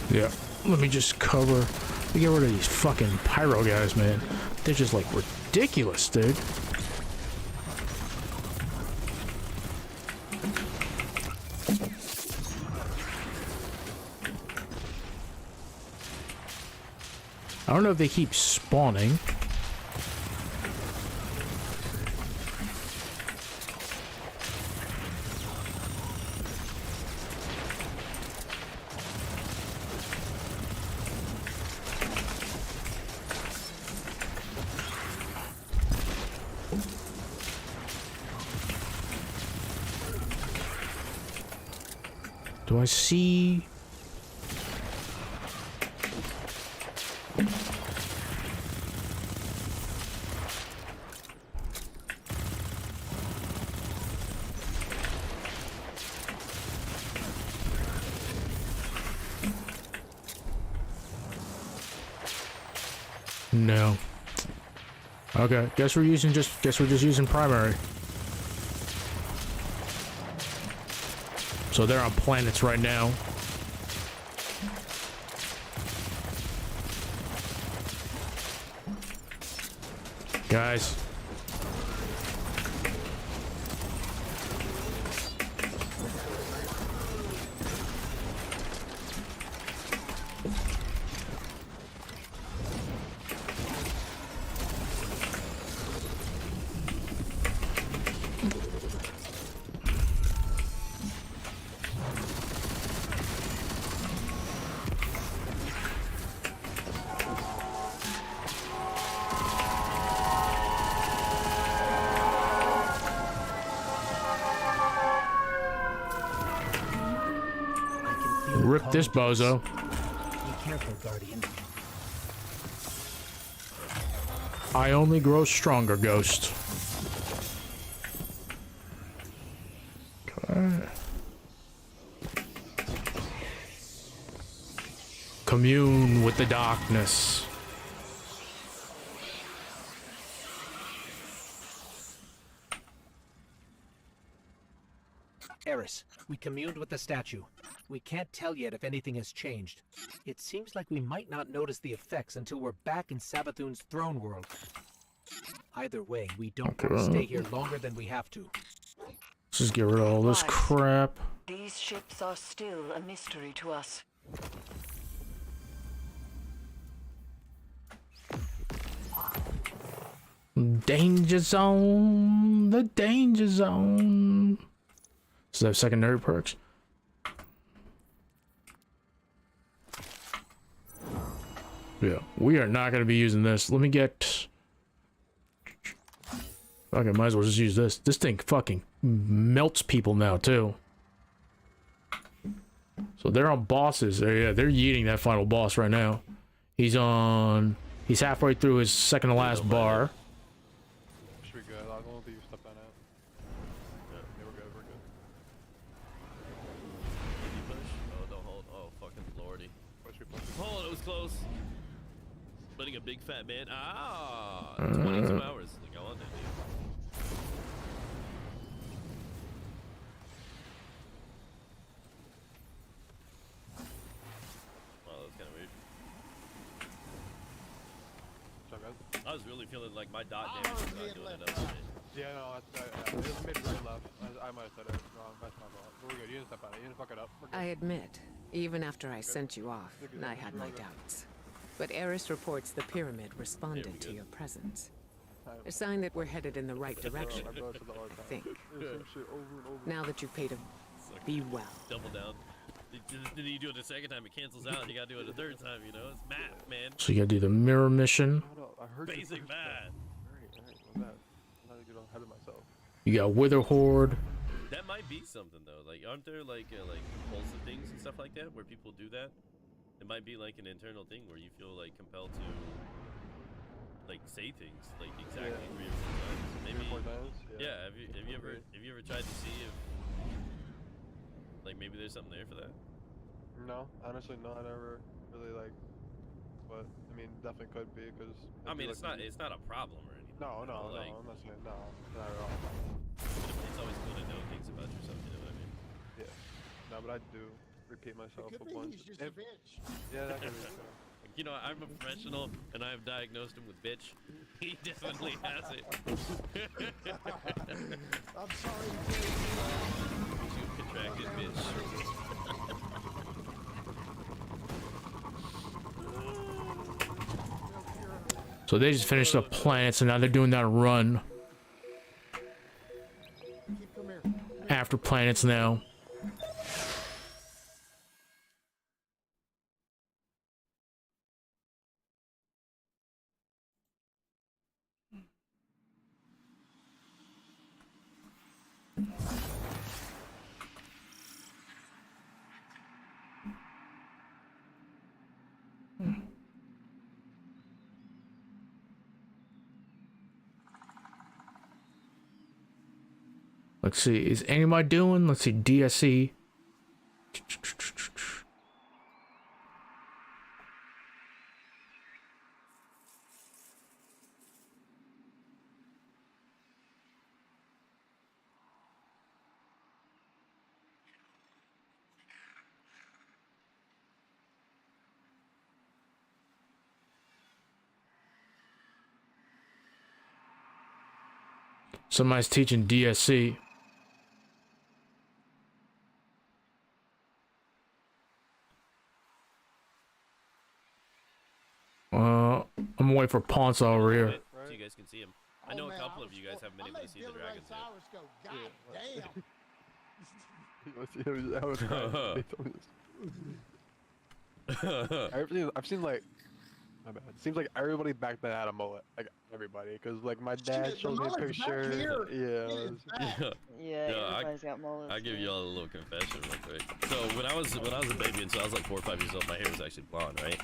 Yeah, let me just cover. Let me get rid of these fucking pyro guys, man. They're just like ridiculous, dude. I don't know if they keep spawning. Do I see... No. Okay, guess we're just using primary. So they're on planets right now. Guys. Rip this bozo. Be careful, Guardian. I only grow stronger, Ghost. Okay. Commune with the darkness. Eris, we communed with the statue. We can't tell yet if anything has changed. It seems like we might not notice the effects until we're back in Savathun's throne world. Either way, we don't want to stay here longer than we have to. Let's just get rid of all this crap. These ships are still a mystery to us. Danger zone. The danger zone. Does that have secondary perks? Yeah, we are not going to be using this. Let me get... Okay, might as well just use this. This thing fucking melts people now, too. So they're on bosses. Yeah, they're yeeting that final boss right now. He's halfway through his second to last bar. Should be good. I don't think you step that out. Yeah, we're good, we're good. Push? Oh, don't hold. Oh, fucking lordy. Oh, it was close. Letting a big fat man. 22 hours. Go on there, dude. Wow, that's kind of weird. I was really feeling like my dot damage was not doing enough for me. Yeah, no, it just made right left. I might have said it wrong. That's my fault. We're good. You didn't step on it. You didn't fuck it up. I admit, even after I sent you off, I had my doubts. But Eris reports the pyramid responded to your presence. A sign that we're headed in the right direction, I think. Now that you've paid a be well. Double down. Then you do it a second time, it cancels out, and you gotta do it a third time, you know? It's math, man. So you gotta do the mirror mission. Basic math. You got Wither Horde. That might be something though. Like, aren't there like compulsive things and stuff like that where people do that? It might be like an internal thing where you feel like compelled to like say things like exactly 3 or 4 times. Maybe. 3 or 4 times? Yeah. Have you ever tried to see if like maybe there's something there for that? No, honestly, no. I never really like. But I mean, definitely could be because. I mean, it's not a problem or anything. No, I'm not saying no, not at all. It's always cool to know things about yourself. You know what I mean? Yeah. No, but I do repeat myself It could a be bunch. he's just a bitch. Yeah, that could be too. You know, I'm a professional, and I've diagnosed him with bitch. He definitely has it. I'm sorry. You contracted bitch. So they just finished up planets, and now they're doing that run after planets now. Let's see, is anybody doing? Let's see, DSE. Somebody's teaching DSE. I'm waiting for Ponce over here. So you guys can see him. I know a couple of you guys haven't been able to see the dragons yet. I've seen like, my bad. It seems like everybody back then had a mullet, like everybody, because like my dad showed me a picture. Yeah, everybody's got mullets. I'll give y'all a little confession real quick. So when I was a baby, and so I was like 4 or 5 years old, my hair was actually blonde, right?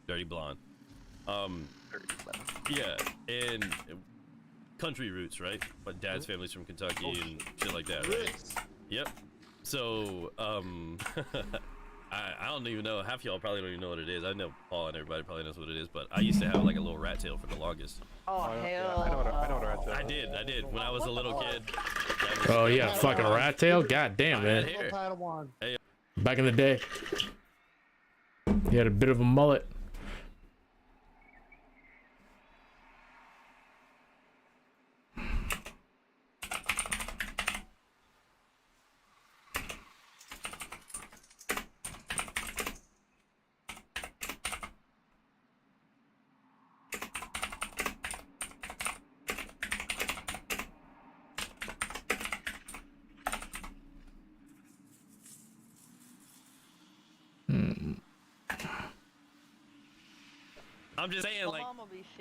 Dirty blonde. Yeah, and country roots, right? My dad's family's from Kentucky and shit like that, right? Yep. So, I don't even know. Half y'all probably don't even know what it is. I know Paul and everybody probably knows what it is, but I used to have like a little rat tail for the longest. Oh, hell. Yeah, I know what a rat tail is. I did. When I was a little kid. Oh yeah, fucking rat tail? God damn, man. Hey. Back in the day. He had a bit of a mullet. I'm just saying, like,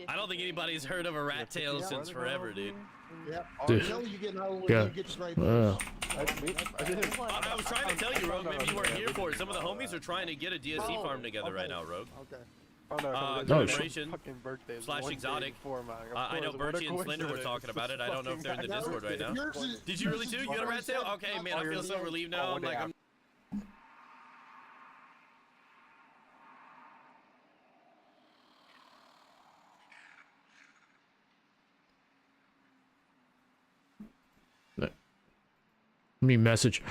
I don't think anybody's heard of a rat tail since forever, dude. Yep. Dude. You know you get old Yeah. you get straight. I was trying to tell you, Rogue. Maybe you weren't here for it. Some of the homies are trying to get a DSC farm together right now, Rogue. Okay. Commemoration / exotic. I know Birchie and Slender were talking about it. I don't know if they're in the Discord right now. Did you really too? You got a rat tail? Okay, man, I feel so relieved now. I'm like, me message.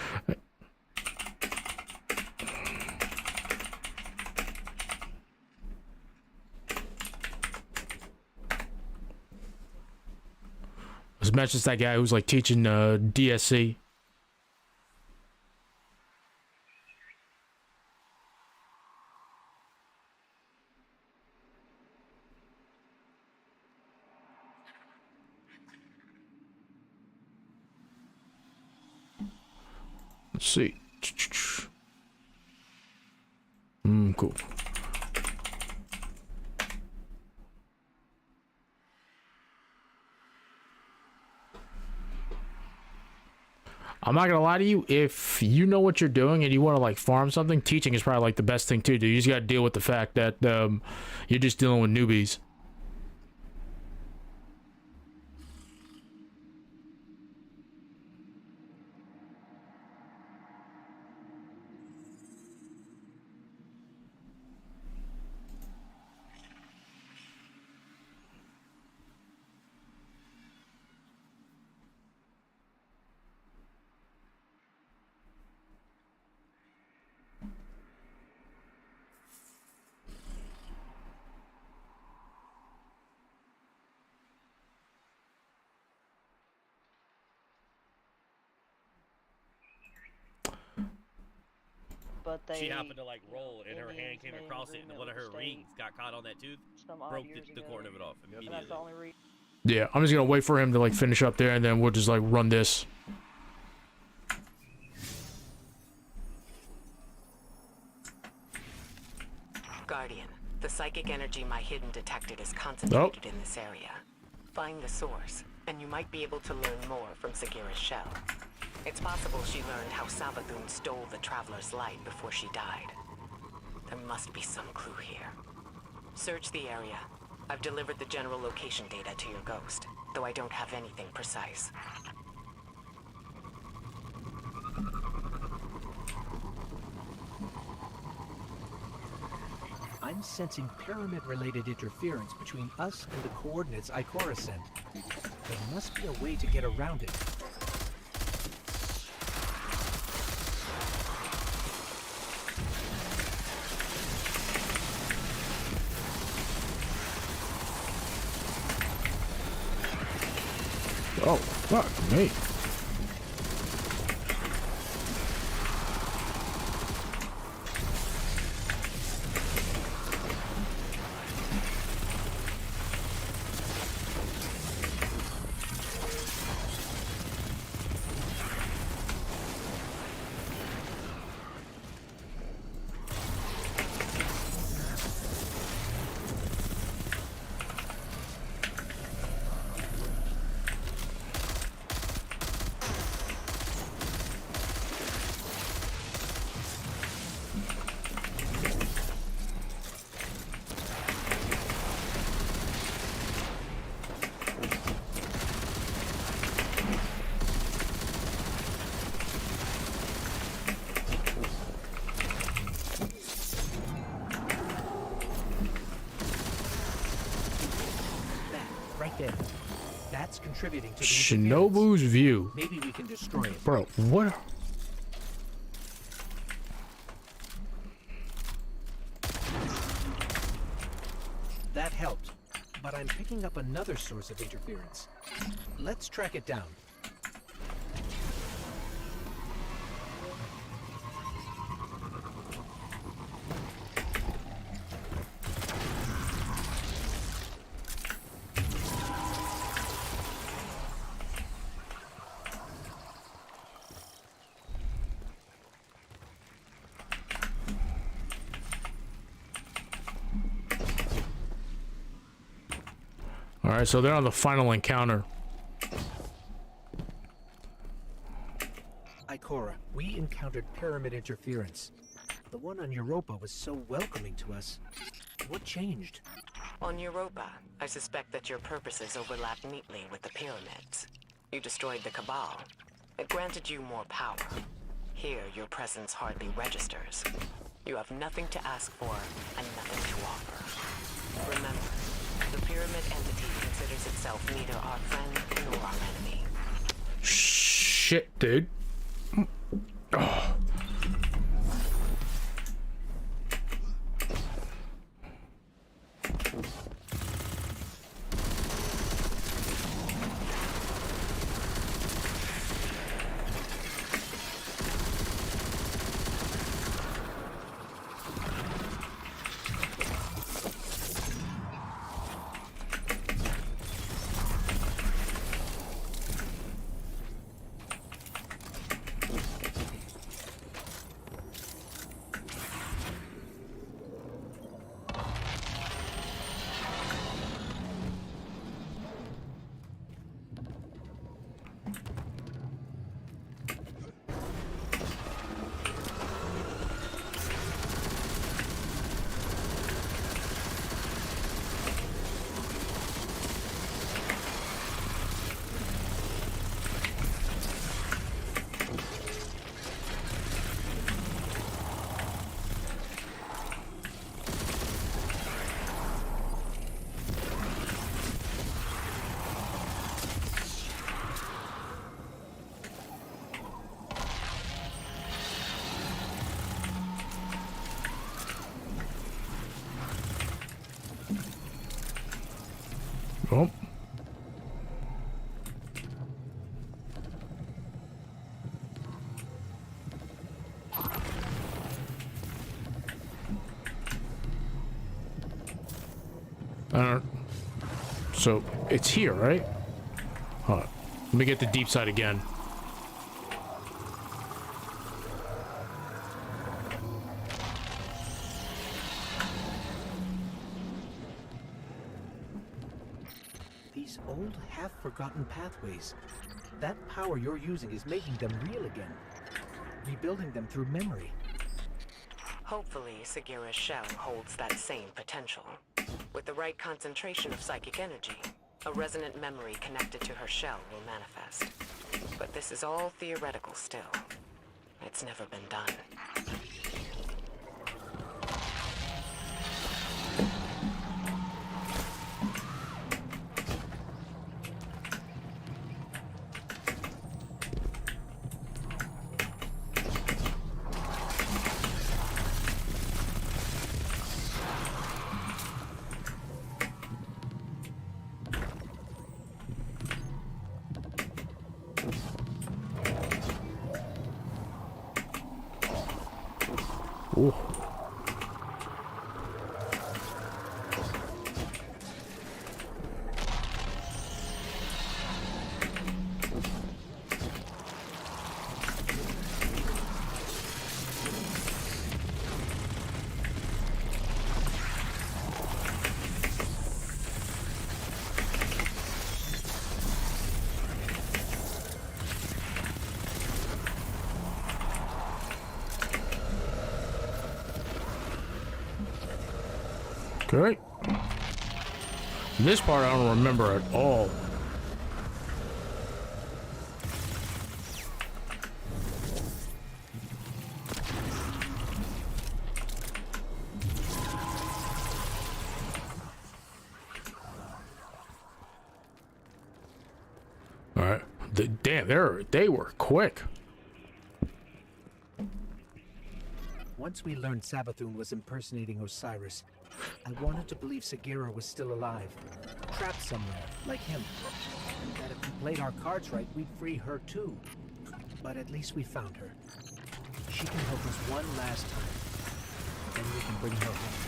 Let's message that guy who's like teaching DSC. Let's see. Cool. I'm not gonna lie to you, if you know what you're doing and you want to like farm something, teaching is probably like the best thing to do. You just gotta deal with the fact that you're just dealing with newbies. But she happened to like roll and her hand came across it and one of her rings got caught on that tooth, broke the corner of it off immediately. Yeah, I'm just gonna wait for him to like finish up there and then we'll just like run this. Guardian, the psychic energy my hidden detected is concentrated in this area. Find the source, and you might be able to learn more from Sagira's shell. It's possible she learned how Savathun stole the Traveler's light before she died. There must be some clue here. Search the area. I've delivered the general location data to your ghost, though I don't have anything precise. I'm sensing pyramid-related interference between us and the coordinates Ikora sent. There must be a way to get around it. Oh, fuck me. Right there. That's contributing to the Shinobu's view. Maybe we can destroy it. Bro, what? That helped, but I'm picking up another source of interference. Let's track it down. Alright, so they're on the final encounter. Ikora, we encountered pyramid interference. The one on Europa was so welcoming to us. What changed? On Europa, I suspect that your purposes overlap neatly with the pyramids. You destroyed the Cabal. It granted you more power. Here, your presence hardly registers. You have nothing to ask for and nothing to offer. Remember, the pyramid entity considers itself neither our friend nor our enemy. Shit, dude. Oh. Oh. So it's here, right? Hold on. Let me get the deep side again. These old, half-forgotten pathways. That power you're using is making them real again. Rebuilding them through memory. Hopefully, Sagira's shell holds that same potential. With the right concentration of psychic energy, a resonant memory connected to her shell will manifest. But this is all theoretical still. It's never been done. Ooh. Okay. This part I don't remember at all. All right. Damn, they were quick. Once we learned Savathun was impersonating Osiris, I wanted to believe Sagira was still alive, trapped somewhere, like him. And that if we played our cards right, we'd free her too. But at least we found her. She can help us one last time. Then we can bring her home.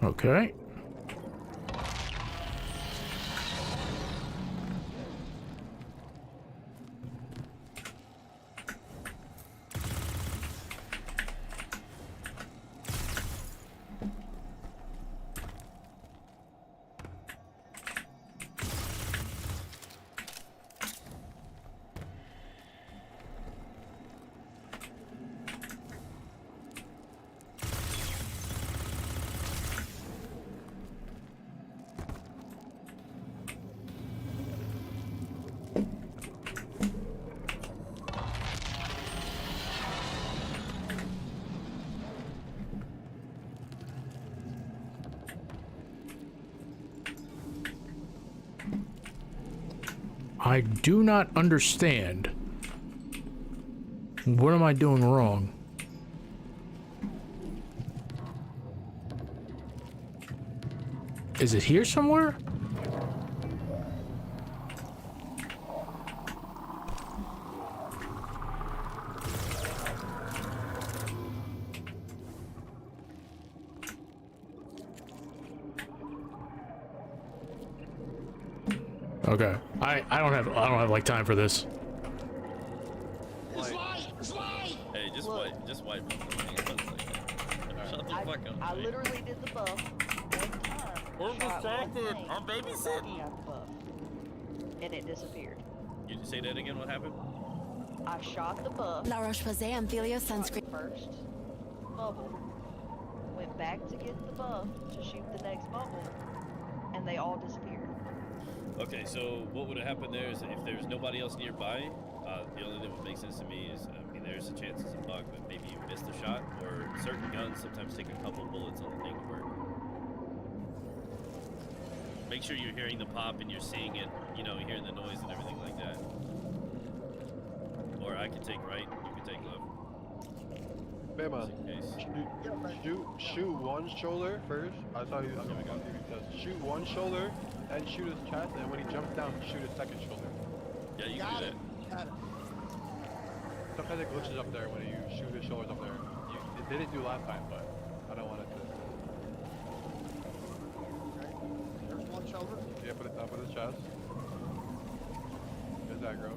Okay. I do not understand. What am I doing wrong? Is it here somewhere? Okay. I don't have like time for this. Hey, just wipe. Shut the fuck up. I literally did the buff one time. We're distracted. I'm babysitting. And it disappeared. You say that again? What happened? I shot the buff. La Roche-Posay Amphilio sunscreen. First bubble. Went back to get the buff to shoot the next bubble, and they all disappeared. Okay, so what would have happened there is if there's nobody else nearby, the only thing that would make sense to me is, I mean, there's a chance it's a bug, but maybe you missed a shot, or certain guns sometimes take a couple bullets on the thing to work. Make sure you're hearing the pop and you're seeing it, you know, hearing the noise and everything like that. Or I can take right, you can take left. Bama, shoot one shoulder first. I saw you. Shoot one shoulder and shoot his chest, and when he jumps down, shoot his second shoulder. Yeah, you can do that. Got it. Sometimes it glitches up there when you shoot his shoulders up there. It didn't do last time, but I don't want it to. Okay. There's one shoulder. Yeah, put it top of his chest. There's aggro.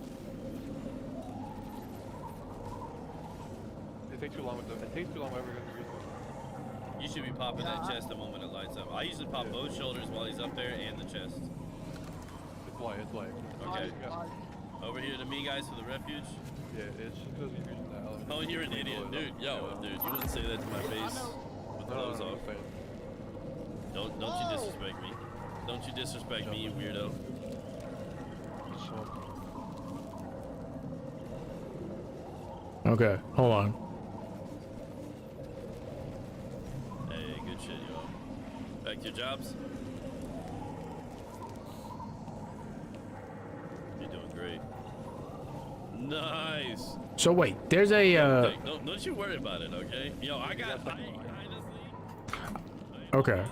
It takes too long with the. It takes too long whenever you're gonna You should be popping that chest the moment it lights up. I usually pop both shoulders while he's up there and the chest. It's light, it's light. Okay. Over here to me, guys, for the refuge. Yeah, it's just because you're using that element. Oh, you're an idiot. Dude, dude, you wouldn't say that to my face with the clothes off. Don't you disrespect me. Don't you disrespect me, you weirdo. Okay, hold on. Hey, good shit, y'all. Back to your jobs. You're doing great. Nice. So wait, there's a Don't you worry about it, okay? Yo, I honestly. Okay.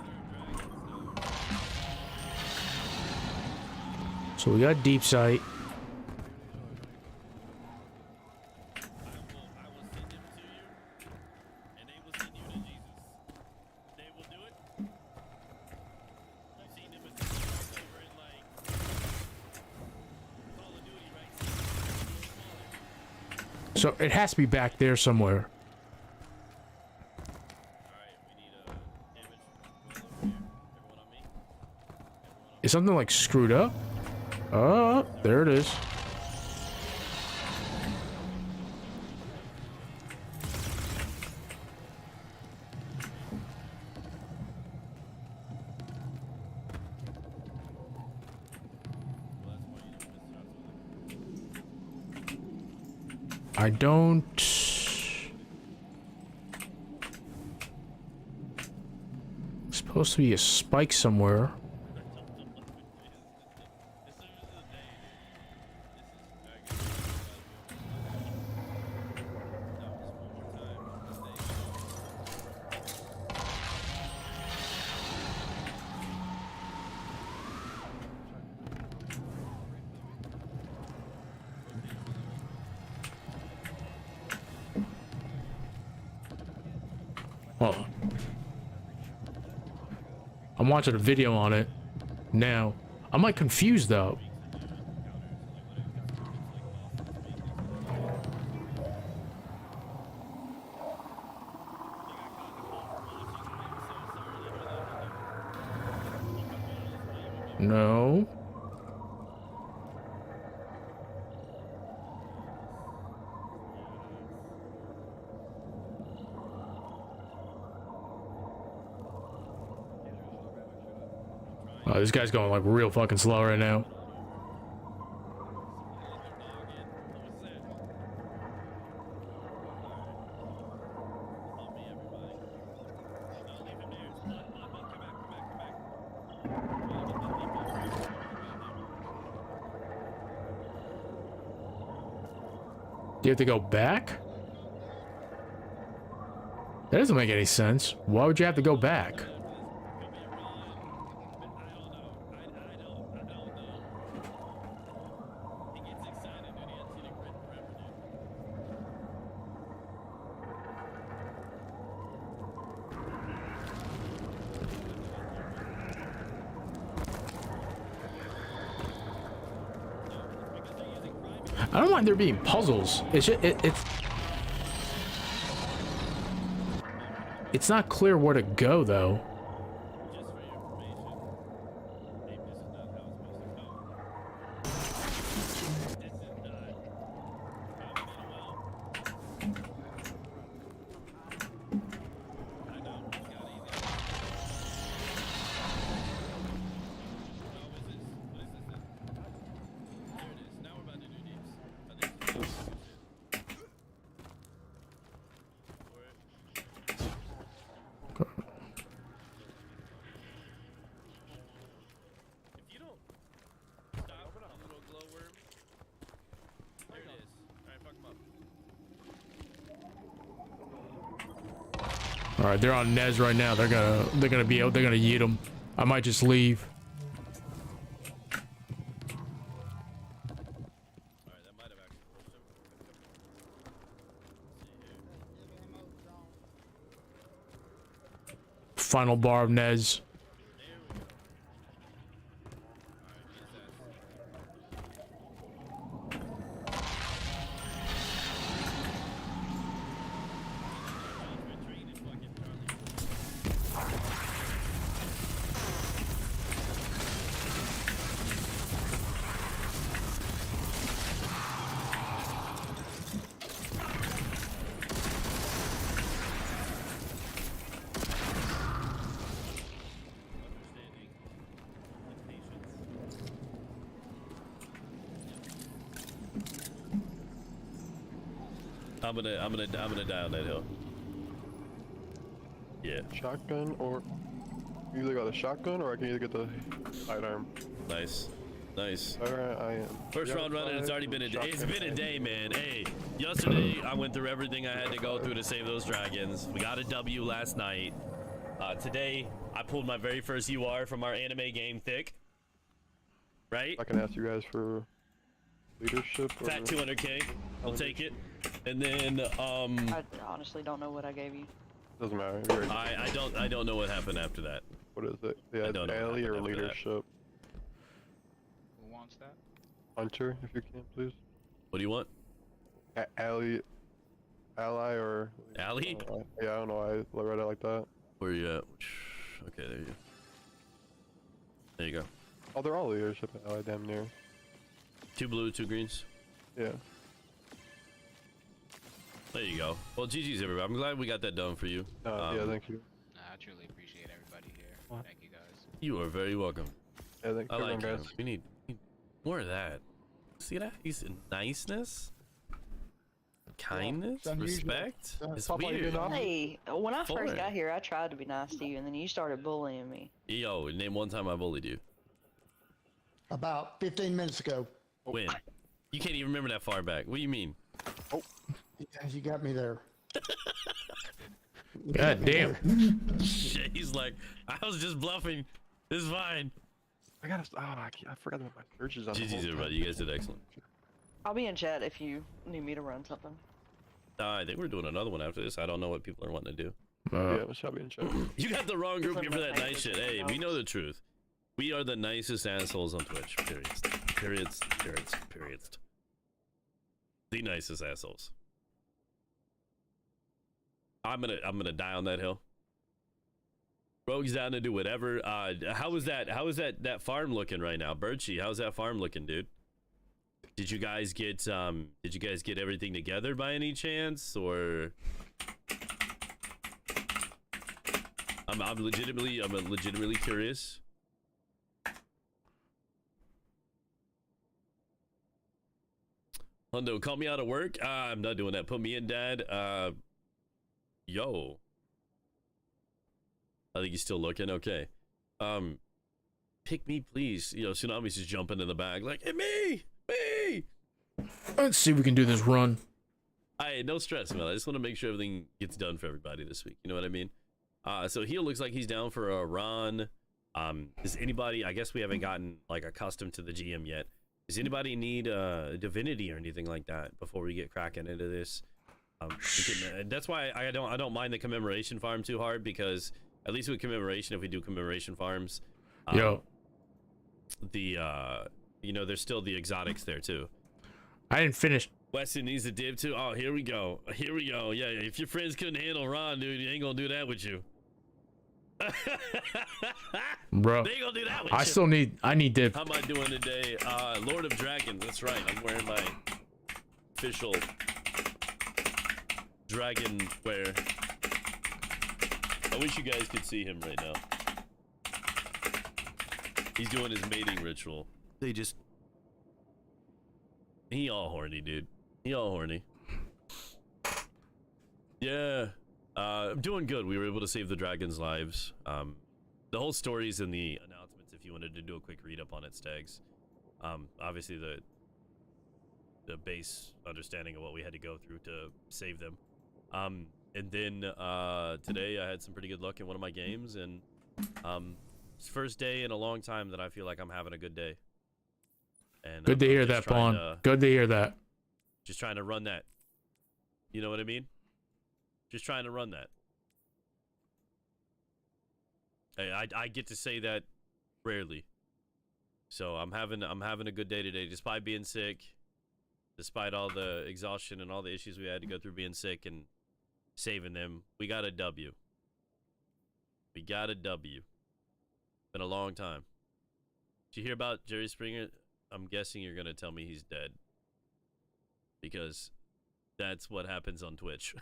So we got deep sight. So it has to be back there somewhere. Is something like screwed up? Oh, there it is. I don't... Supposed to be a spike somewhere. I'm watching a video on it now. I'm like confused though. No. Oh, this guy's going like real fucking slow right now. Do you have to go back? That doesn't make any sense. Why would you have to go back? I don't mind there being puzzles. It's just, it's not clear where to go though. All right, they're on Nez right now. They're gonna yeet him. I might just leave. Final bar of Nez. I'm gonna die on that hill. Yeah. Shotgun or you either got a shotgun or I can either get the sidearm. Nice. Nice. Alright, I am. First round running, it's already been a day. It's been a day, man. Hey, yesterday I went through everything I had to go through to save those dragons. We got a W last night. Today I pulled my very first UR from our anime game, Thick. Right? I can ask you guys for leadership. Fat 200K. I'll take it. And then I honestly don't know what I gave you. Doesn't matter. I don't know what happened after that. What is it? Yeah, alley or leadership. Who wants that? Hunter, if you can, please. What do you want? Ally or Ally? Yeah, I don't know why I read it like that. Where are you at? Okay, there you go. There you go. Oh, they're all leadership at Ally, damn near. 2 blue, 2 greens. Yeah. There you go. Well, GG's everybody. I'm glad we got that done for you. Yeah, thank you. I truly appreciate everybody here. Thank you guys. You are very welcome. Yeah, thank you, like guys. him. We need more of that. See that? He's niceness, kindness, respect. It's weird. Hey, when I first got here, I tried to be nice to you, and then you started bullying me. Yo, name one time I bullied you. About 15 minutes ago. When? You can't even remember that far back. What do you mean? Oh, yeah, you got me there. God damn. Shit, he's like, I was just bluffing. It's fine. I gotta. Oh, I forgot about my searches on. GG's everybody. You guys did excellent. I'll be in chat if you need me to run something. I think we're doing another one after this. I don't know what people are wanting to do. Yeah, what's up in chat? You got the wrong group here for that nice shit. Hey, we know the truth. We are the nicest assholes on Twitch. Periods. The nicest assholes. I'm gonna die on that hill. Rogue's down to do whatever. How is that farm looking right now? Birchie, how's that farm looking, dude? Did you guys get everything together by any chance, or I'm legitimately curious. Hundo, call me out of work. I'm not doing that. Put me in, Dad. Yo. I think he's still looking. Okay. Pick me, please. You know, Tsunami's just jumping in the bag like, hey, me. Let's see if we can do this run. No stress, man. I just want to make sure everything gets done for everybody this week. You know what I mean? So Heel looks like he's down for a run. Does anybody, I guess we haven't gotten like accustomed to the GM yet. Does anybody need divinity or anything like that before we get cracking into this? That's why I don't mind the commemoration farm too hard, because at least with commemoration, if we do commemoration farms, you know, there's still the exotics there too. I didn't finish. Weston needs a div too. Oh, here we go. Yeah, if your friends couldn't handle Ron, dude, you ain't gonna do that with you. Bro, they ain't gonna do that with you. I need div. How am I doing today? Lord of Dragons. That's right. I'm wearing my official dragon wear. I wish you guys could see him right now. He's doing his mating ritual. He all horny, dude. He all horny. Yeah. I'm doing good. We were able to save the dragons' lives. The whole story's in the announcements if you wanted to do a quick read up on it, Stags. Obviously the base understanding of what we had to go through to save them. And then today I had some pretty good luck in one of my games, and it's the first day in a long time that I feel like I'm having a good day. And good to hear that, Pawn. Good to hear that. Just trying to run that. You know what I mean? Just trying to run that. Hey, I get to say that rarely. So I'm having a good day today, despite being sick, despite all the exhaustion and all the issues we had to go through being sick and saving them. We got a W. We got a W. Been a long time. Did you hear about Jerry Springer? I'm guessing you're gonna tell me he's dead, because that's what happens on Twitch.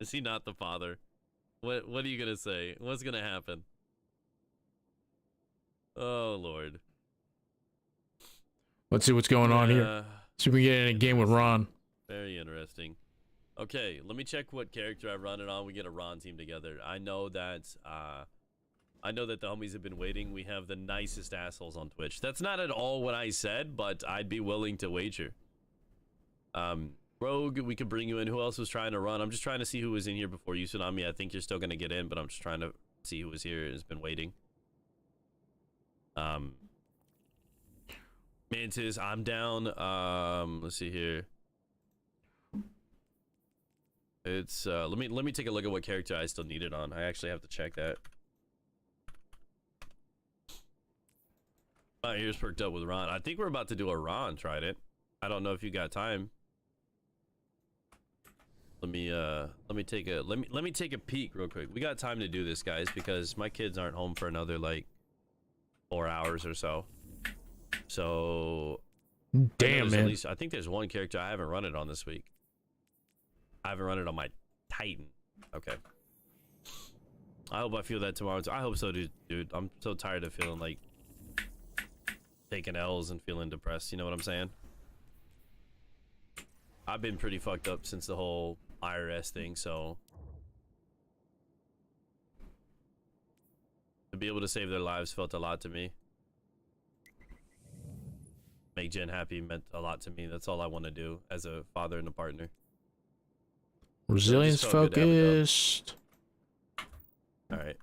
Is he not the father? What are you gonna say? What's gonna happen? Oh Lord. Let's see what's going on here. See if we can get in a game with Ron. Very interesting. Okay, let me check what character I run it on. We get a Ron team together. I know that the homies have been waiting. We have the nicest assholes on Twitch. That's not at all what I said, but I'd be willing to wager. Rogue, we could bring you in. Who else was trying to run? I'm just trying to see who was in here before you, Tsunami. I think you're still gonna get in, but I'm just trying to see who was here and has been waiting. Mantis, I'm down. Let's see here. It's let me take a look at what character I still need it on. I actually have to check that. My ears perked up with Ron. I think we're about to do a Ron Trident. I don't know if you got time. Let me take a peek real quick. We got time to do this, guys, because my kids aren't home for another like 4 hours or so. So damn, man. At least, I think there's one character I haven't run it on this week. I haven't run it on my Titan. Okay. I hope I feel that tomorrow. I hope so, dude. I'm so tired of feeling like taking L's and feeling depressed. You know what I'm saying? I've been pretty fucked up since the whole IRS thing, so to be able to save their lives felt a lot to me. Make Jen happy meant a lot to me. That's all I want to do as a father and a partner. Resilience focused. All right.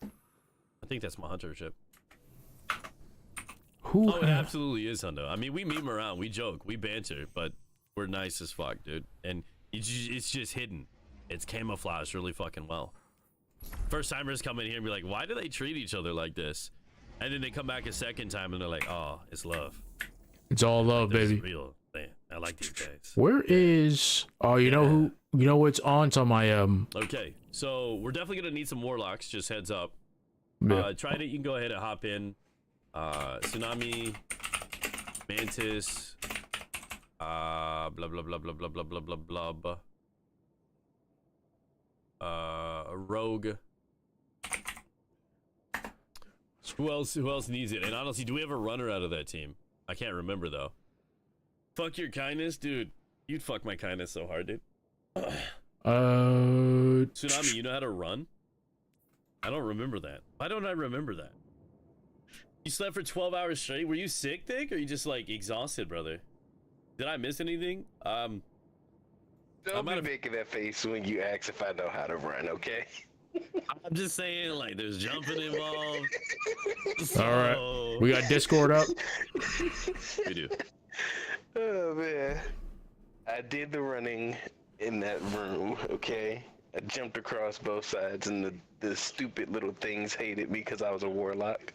I think that's my hunter ship. Who? Oh, it absolutely is, Hundo. I mean, we meme around, we joke, we banter, but We're nice as fuck, dude. And it's just hidden. It's camouflaged really fucking well. First timers come in here and be like, why do they treat each other like this? And then they come back a second time and they're like, oh, it's love. It's all love, This is baby. real. Man, I like these guys. Where is? Oh, you know who? You know what's on? It's on my Okay, so we're definitely gonna need some warlocks. Just heads up. Yeah. Try to. You can go ahead and hop in. Tsunami, Mantis, blah blah blah blah blah blah blah blah blah. Rogue. Who else needs it? And honestly, do we have a runner out of that team? I can't remember though. Fuck your kindness, dude. You'd fuck my kindness so hard, dude. Tsunami, you know how to run? I don't remember that. Why don't I remember that? You slept for 12 hours straight? Were you sick, Dick? Or are you just like exhausted, brother? Did I miss anything? Don't be making that face when you ask if I know how to run, okay? I'm just saying, like, there's jumping involved. All right, we got Discord up. We do. Oh man, I did the running in that room, okay? I jumped across both sides and the stupid little things hated me because I was a warlock.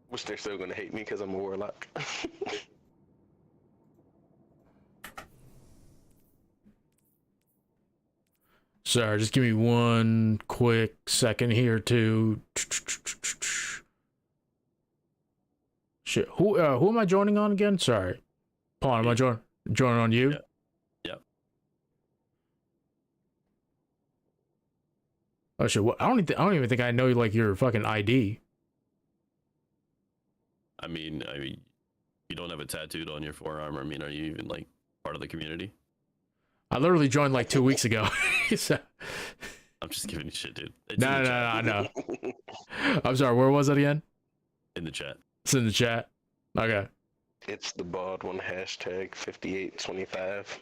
Which they're still gonna hate me because I'm a warlock. Sorry, just give me one quick second here to. Shit, who am I joining on again? Sorry, Paul, am I joining on you? Yeah. Yep. Oh shit! Well, I don't even think I know like your fucking ID. I mean, you don't have it tattooed on your forearm. I mean, are you even like part of the community? I literally joined like 2 weeks ago. So... I'm just giving you shit, dude. No. I'm sorry. Where was it again? In the chat. It's in the chat. Okay. It's the bald one, hashtag 5825.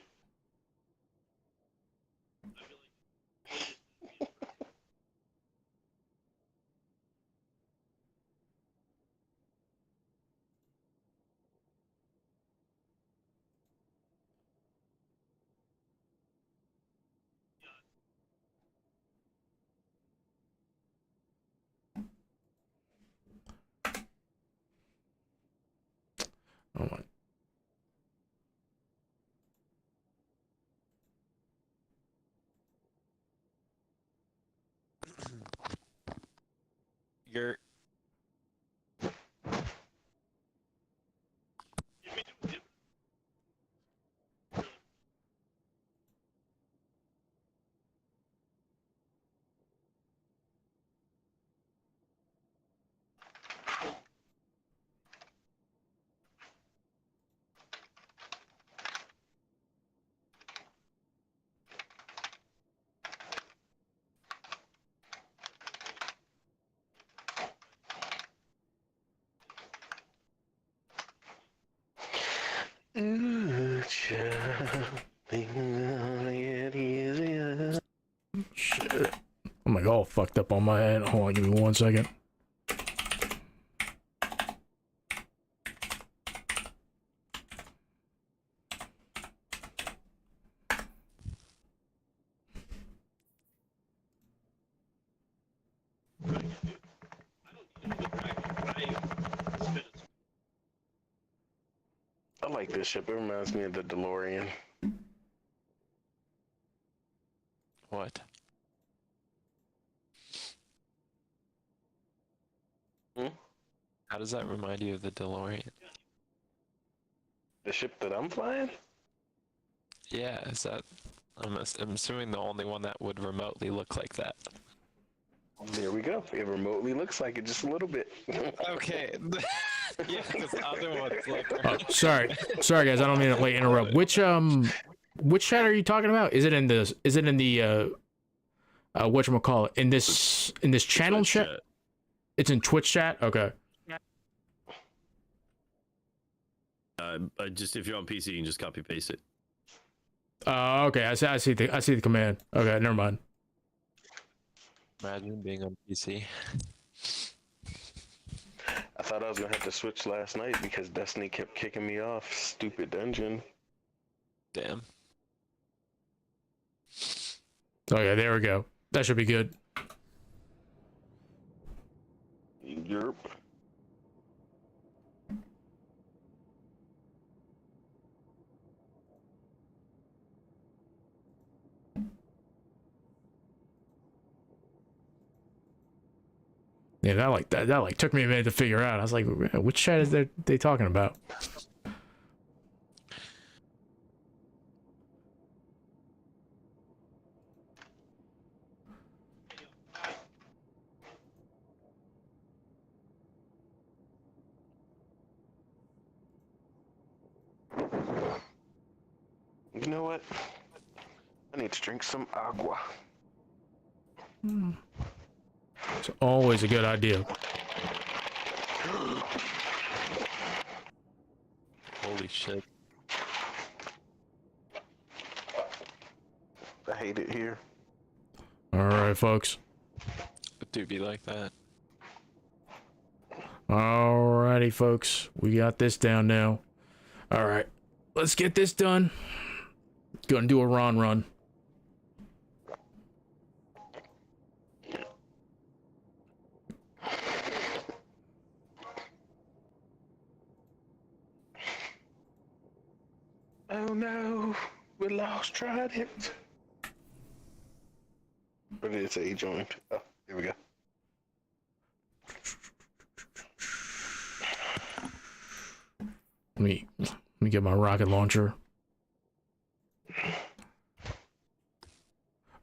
Oh my. You're Ooh, child. Shit. I'm like all fucked up on my head. Hold on, give me 1 second. I like this ship. It reminds me of the DeLorean. what? How does that remind you of the DeLorean? The ship that I'm flying? Yeah, is that? I'm assuming the only one that would remotely look like that. There we go. It remotely looks like it just a little bit. Okay. Yeah, because other ones like. Sorry guys, I don't mean to like interrupt. Which chat are you talking about? Is it in the whatchamacallit? In this channel chat? It's in Twitch chat? Okay. Just if you're on PC, you can just copy paste it. Okay. I see the command. Okay, never mind. Imagine being on PC. I thought I was gonna have to switch last night because Destiny kept kicking me off. Stupid dungeon. Damn. Oh yeah, there we go. That should be good. Yerp. Yeah, that like took me a minute to figure out. I was like, which chat is they talking about? You know what? I need to drink some agua. It's always a good idea. Holy shit. I hate it here. Alright, folks. It do be like that. Alrighty, folks. We got this down now. Alright. Let's get this done. Gonna do a run. Oh no, we lost Trident. What did it say he joined? Oh, here we go. Let me get my rocket launcher.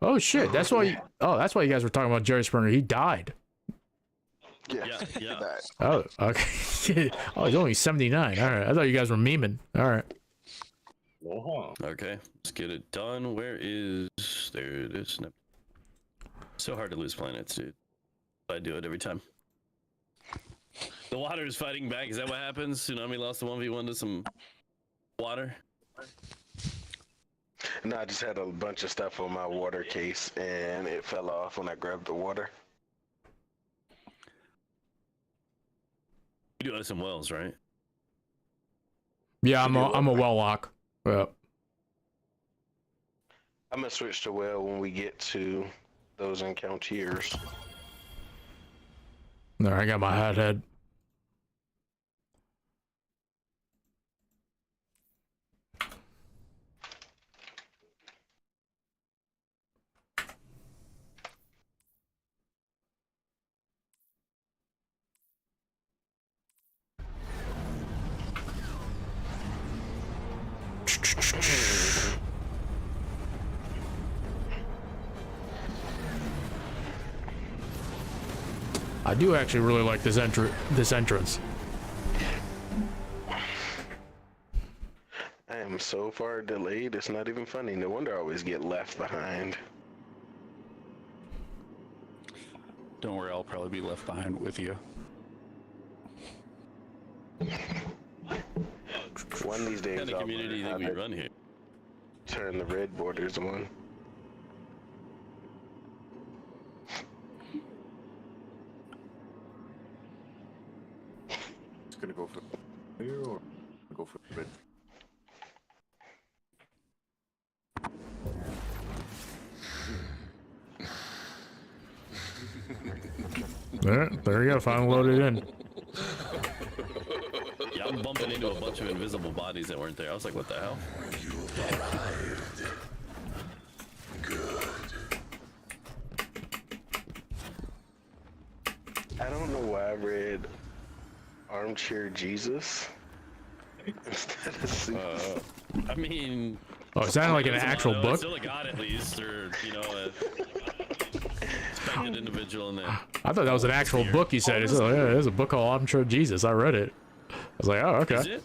Oh shit, that's why that's why you guys were talking about Jerry Springer. He died. Yeah. Oh, okay. Oh, he's only 79. Alright. I thought you guys were memeing. Alright. Okay, let's get it done. Where is... There it is. Nope. So hard to lose planets, dude. I do it every time. The water is fighting back. Is that what happens? Tsunami lost a 1v1 to some water? No, I just had a bunch of stuff on my water case and it fell off when I grabbed the water. You do have some wells, right? Yeah, I'm a well lock. Yeah. I'm gonna switch to well when we get to those encounters. There, I got my hot head. I do actually really like this entrance. I am so far delayed, it's not even funny. No wonder I always get left behind. Don't worry, I'll probably be left behind with you. One of these days, What kind of community do you think we run here? Turn the red borders on. Gonna go for here or go for red? There you go. Finally loaded in. Yeah, I'm bumping into a bunch of invisible bodies that weren't there. I was like, what the hell? I don't know why I read Armchair Jesus instead of Super. I mean... Oh, it sounded like an actual book? Still a god at least, or, you know, a respected individual in there. I thought that was an actual book. He said, "Yeah, there's a book called Armchair Jesus." I read it. I was like, "Oh, okay." Is it?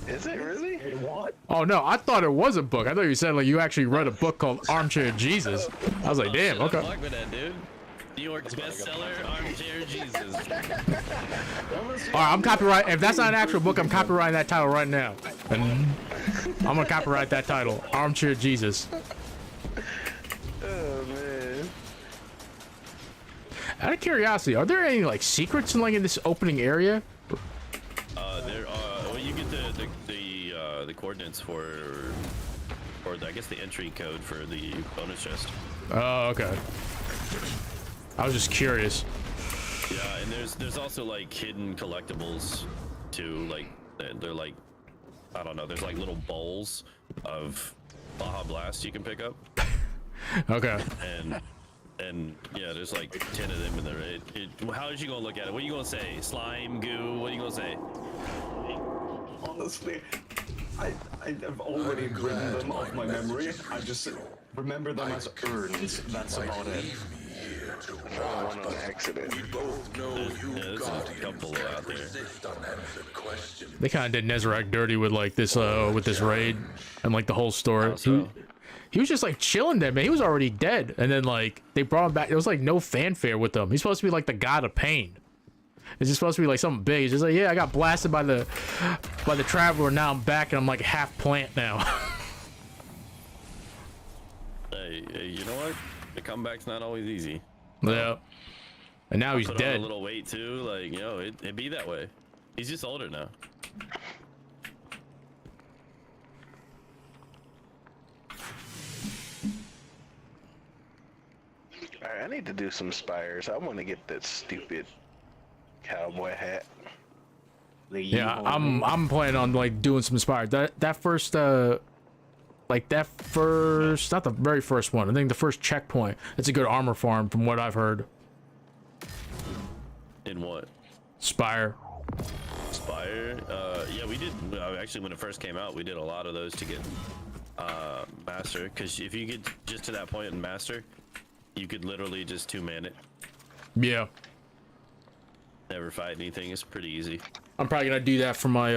Is it really? What? Oh no, I thought it was a book. I thought you said like you actually read a book called Armchair Jesus. I was like, "Damn, okay." Fuck with that, dude. New York bestseller, Armchair Jesus. All right, I'm copyright. If that's not an actual book, I'm copyrighting that title right now. And I'm gonna copyright that title, Armchair Jesus. Oh man. Out of curiosity, are there any like secrets in this opening area? There are. Well, you get the coordinates for I guess the entry code for the bonus chest. Oh, okay. I was just curious. Yeah, and there's also like hidden collectibles too. Like they're like, I don't know. There's like little bowls of Baja Blast you can pick up. Okay. And yeah, there's like 10 of them in there. How is you gonna look at it? What are you gonna say? Slime, goo? What are you gonna say? Honestly, I've already written them off my memory. I just remember them as urns. That's about it. One on accident. There's a couple out there. They kind of did Nezarec dirty with like this with this raid and like the whole story. He was just like chilling there, man. He was already dead, and then like they brought him back. There was like no fanfare with him. He's supposed to be like the god of pain. It's just supposed to be like something big. He's just like, yeah, I got blasted by the Traveler. Now I'm back, and I'm like half plant now. Hey, you know what? The comeback's not always easy. Yeah. And now he's put dead. On a little weight too, like it'd be that way. He's just older now. Alright, I need to do some spires. I want to get that stupid cowboy hat. Yeah, I'm planning on like doing some inspired. That first not the very first one. I think the first checkpoint. It's a good armor farm from what I've heard. In what? Spire. Spire? Yeah, we did. Actually, when it first came out, we did a lot of those to get master. Because if you get just to that point in master, you could literally just 2-man it. Yeah. Never fight anything. It's pretty easy. I'm probably gonna do that for my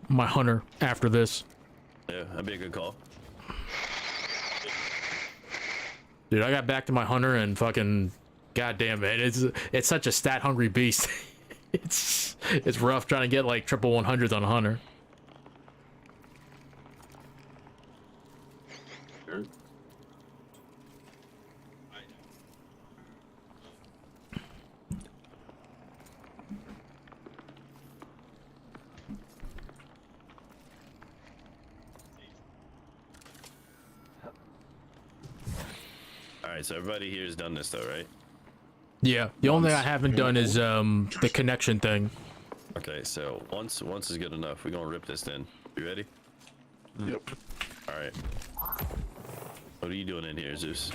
my hunter after this. Yeah, that'd be a good call. Dude, I got back to my hunter and fucking goddamn man, it's such a stat hungry beast. it's rough trying to get like triple 100s on a hunter. Alright, so everybody here has done this though, right? Yeah, the only thing I haven't done is the connection thing. Okay, so once is good enough. We're gonna rip this then. You ready? Yep. Alright. What are you doing in here, Zeus?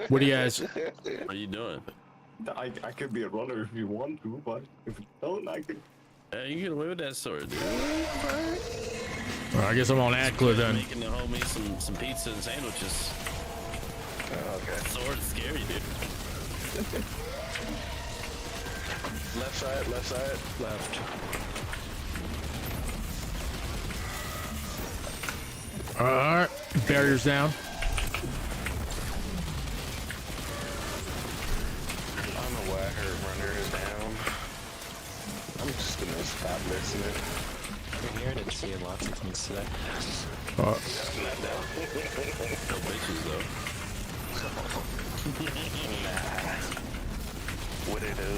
What do you guys? What are you doing? I could be a runner if you want to, but if you don't, I could. Yeah, you get away with that sword, dude. Well, I guess I'm on Adkla then. Making the homies some pizza and sandwiches. Okay. Sword's scary, dude. Left side, left. Alright, barriers down. I don't know why I heard runner is down. I'm just gonna stop listening. I'm here to see lots of things today. No bitches though. What it is.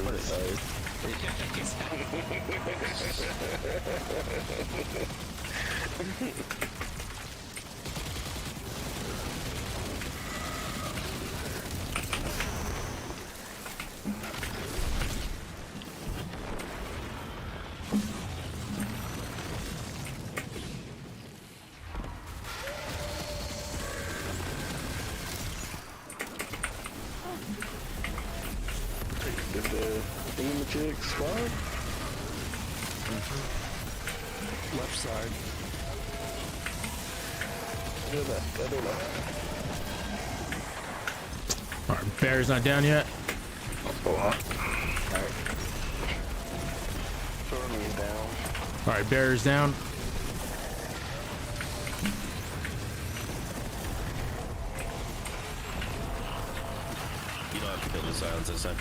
Did the thingamajig squad? Left side. Alright, barrier's not down yet. Alright. Turning down. Alright, barrier's down. You don't have to kill the silence this time.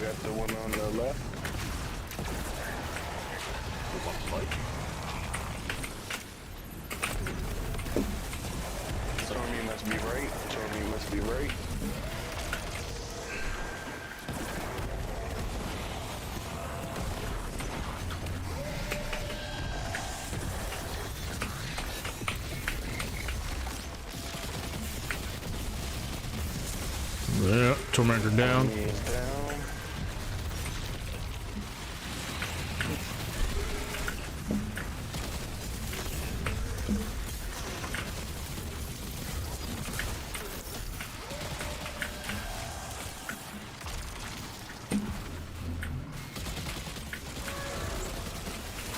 grab the one on the left. Stormy must be right. Stormy must be right. Yeah, Tormentor down.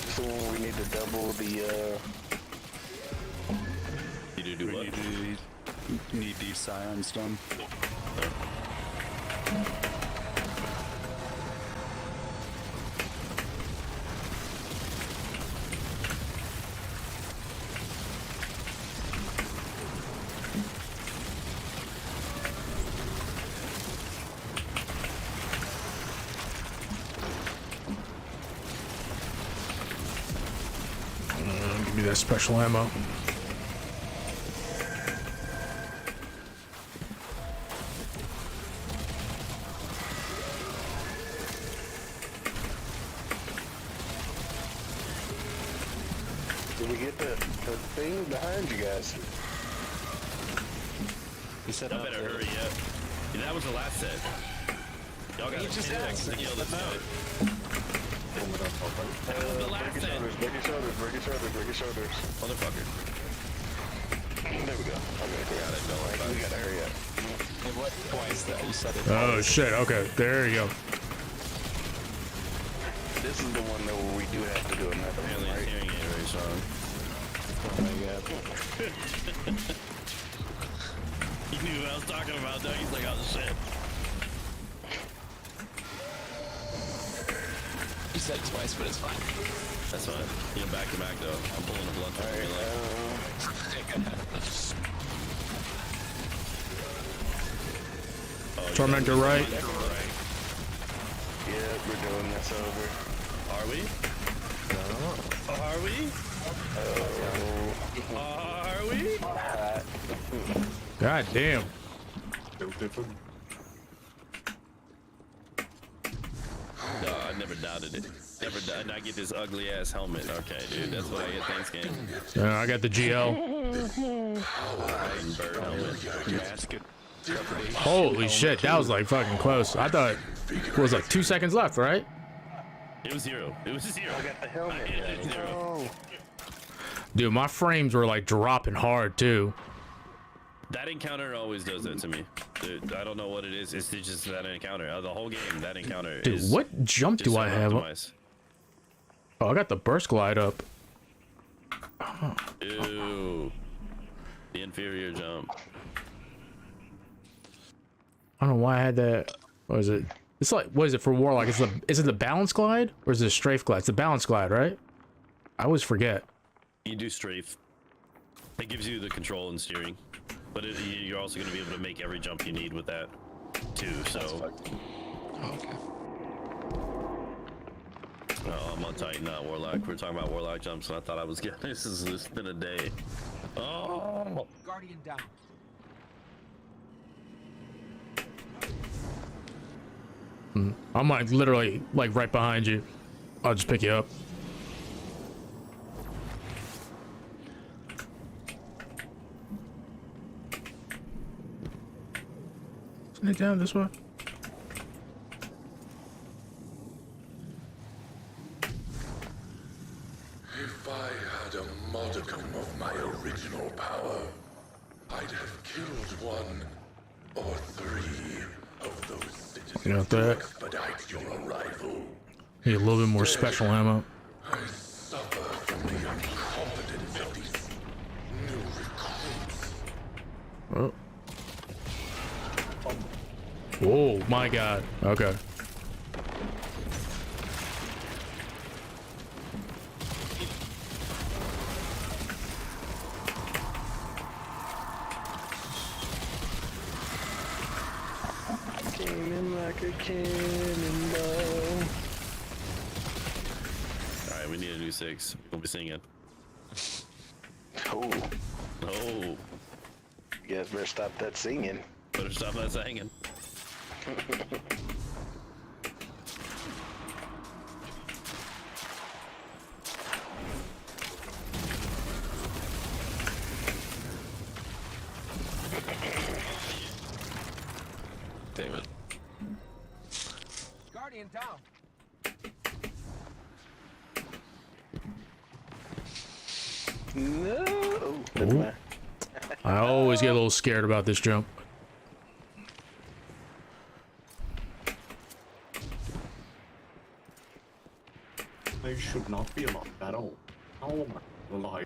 So we need to double the You need to do what? Need these scions done. Give me that special ammo. Did we get the thing behind you guys? You said I better hurry up. Yeah, that was the last set. Y'all got 10 seconds to kill this guy. That was the last set. Break your shoulders, break your shoulders, break your shoulders. Motherfucker. There we go. Okay, we got it. Don't worry about it. We gotta hurry up. It was twice that you said it. Oh shit, okay, there you go. This is the one that we do have to do another one, right? Hearing it very strong. Oh my god. You knew what I was talking about, though. He's like, oh shit. You said it twice, but it's fine. That's fine. You know, back to back, though. I'm pulling a blunt right, Tormentor right. Yeah, we're doing this over. Are we? No. Are we? Are we? God damn. No, I never doubted it. Never did I get this ugly ass helmet. Okay, dude, that's what I get. Thanks, game. I got the GL. Bird helmet. Holy shit, that was like fucking close. I thought it was like 2 seconds left, right? It was 0. It was 0. I got the helmet. I hit it 0. Dude, my frames were like dropping hard too. That encounter always does that to me. Dude, I don't know what it is. It's just that encounter. The whole game, that encounter. Dude, what jump do I have? Oh, I got the burst glide up. Oh. Ew. The inferior jump. I don't know why I had that. What is it? It's like, what is it for Warlock? Is it the balance glide or is it a strafe glide? It's the balance glide, right? I always forget. You do strafe. It gives you the control and steering, but you're also going to be able to make every jump you need with that too. So. Okay. Oh, I'm on Titan, not Warlock. We're talking about Warlock jumps, and I thought I was getting. This has been a day. Oh. Guardian down. I'm like literally like right behind you. I'll just pick you up. Isn't it down this way? If I had a modicum of my original power, I'd have killed 1 or 3 of those citizens You know to that? expedite your arrival. Need a little bit more special ammo. I suffer from the incompetence of these new recruits. Oh. Oh my god. Okay. Came in like like a cannonball. All right, we need a new 6. We'll be singing. Oh. Oh. You guys better stop that singing. Better stop that singing. Damn it. Guardian down. No. Ooh. I always get a little scared about this jump. I should not be alive at all. Oh my life.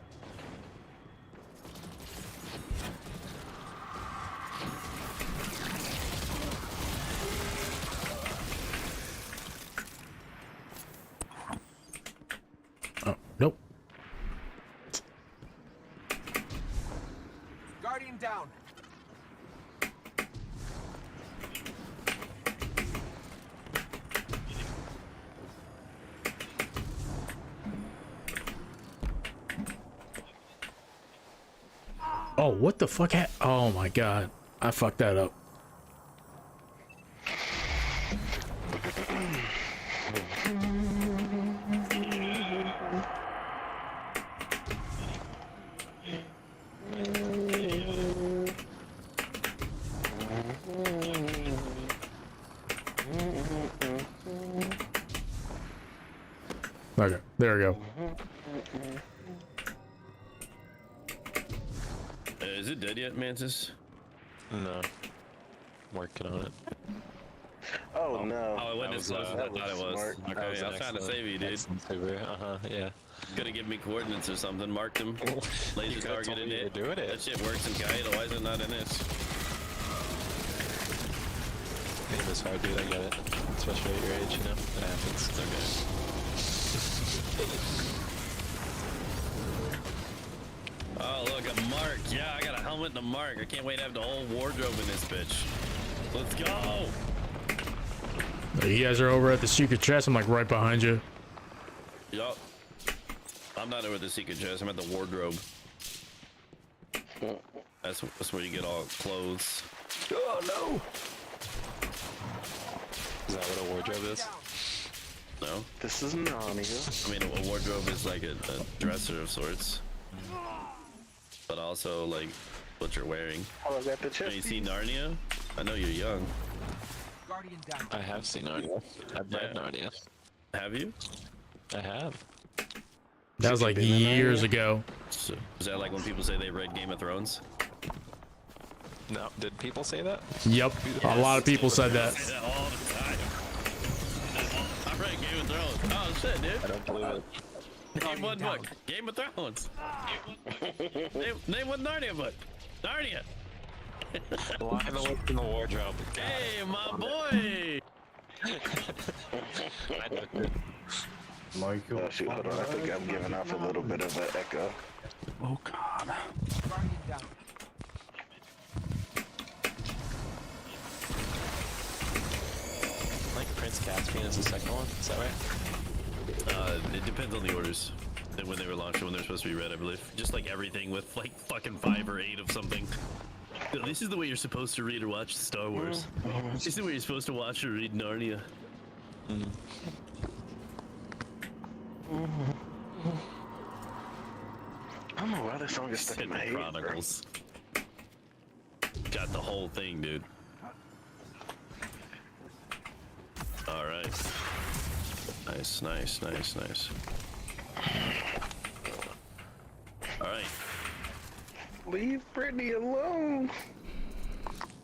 Oh, nope. Guardian down. Oh, what the fuck? Oh my god. I fucked that up. Okay, there we go. Is it dead yet, Mantis? No. Working on it. Oh no. Oh, it wasn't as close as I thought it was. Okay, I was trying to save you, dude. Yeah. Could have given me coordinates or something, marked them, laser targeted it. Doing it. That shit works in Kaito, why is it not in this? Game is hard, dude, I get it. Especially at your age, you know? It happens. It's okay. Oh, look, a mark. Yeah, I got a helmet and a mark. I can't wait to have the whole wardrobe in this bitch. Let's go! You guys are over at the secret chest. I'm like right behind you. Yup. I'm not over at the secret chest. I'm at the wardrobe. That's where you get all clothes. Oh no! Is that what a wardrobe is? No. This is Narnia. I mean, a wardrobe is like a dresser of sorts. But also, like, what you're wearing. Oh, I got the chest. You see Narnia? I know you're young. Guardian down. I have seen Narnia. I've read Narnia. Have you? I have. That was like years ago. So, is that like when people say they read Game of Thrones? No, did people say that? Yep, a lot of people said that. I say that all the time. I read Game of Thrones. Oh shit, dude. I don't believe it. Name one book. Game of Thrones. name one Narnia book. Narnia. Well, I haven't looked in the wardrobe. Hey, my boy. Michael. Oh shoot, hold on. I think I'm giving off a little bit of an echo. Oh god. Guardian down. Like Prince Caspian is the second one. Is that right? It depends on the orders. And when they were launched, when they're supposed to be read, I believe. Just like everything with like fucking 5 or 8 of something. No, this is the way you're supposed to read or watch Star Wars. This is the way you're supposed to watch or read Narnia. I don't know why this song is stuck in my head. Chronicles. Got the whole thing, dude. All right. Nice, nice, nice, nice. All right. Leave Brittany alone.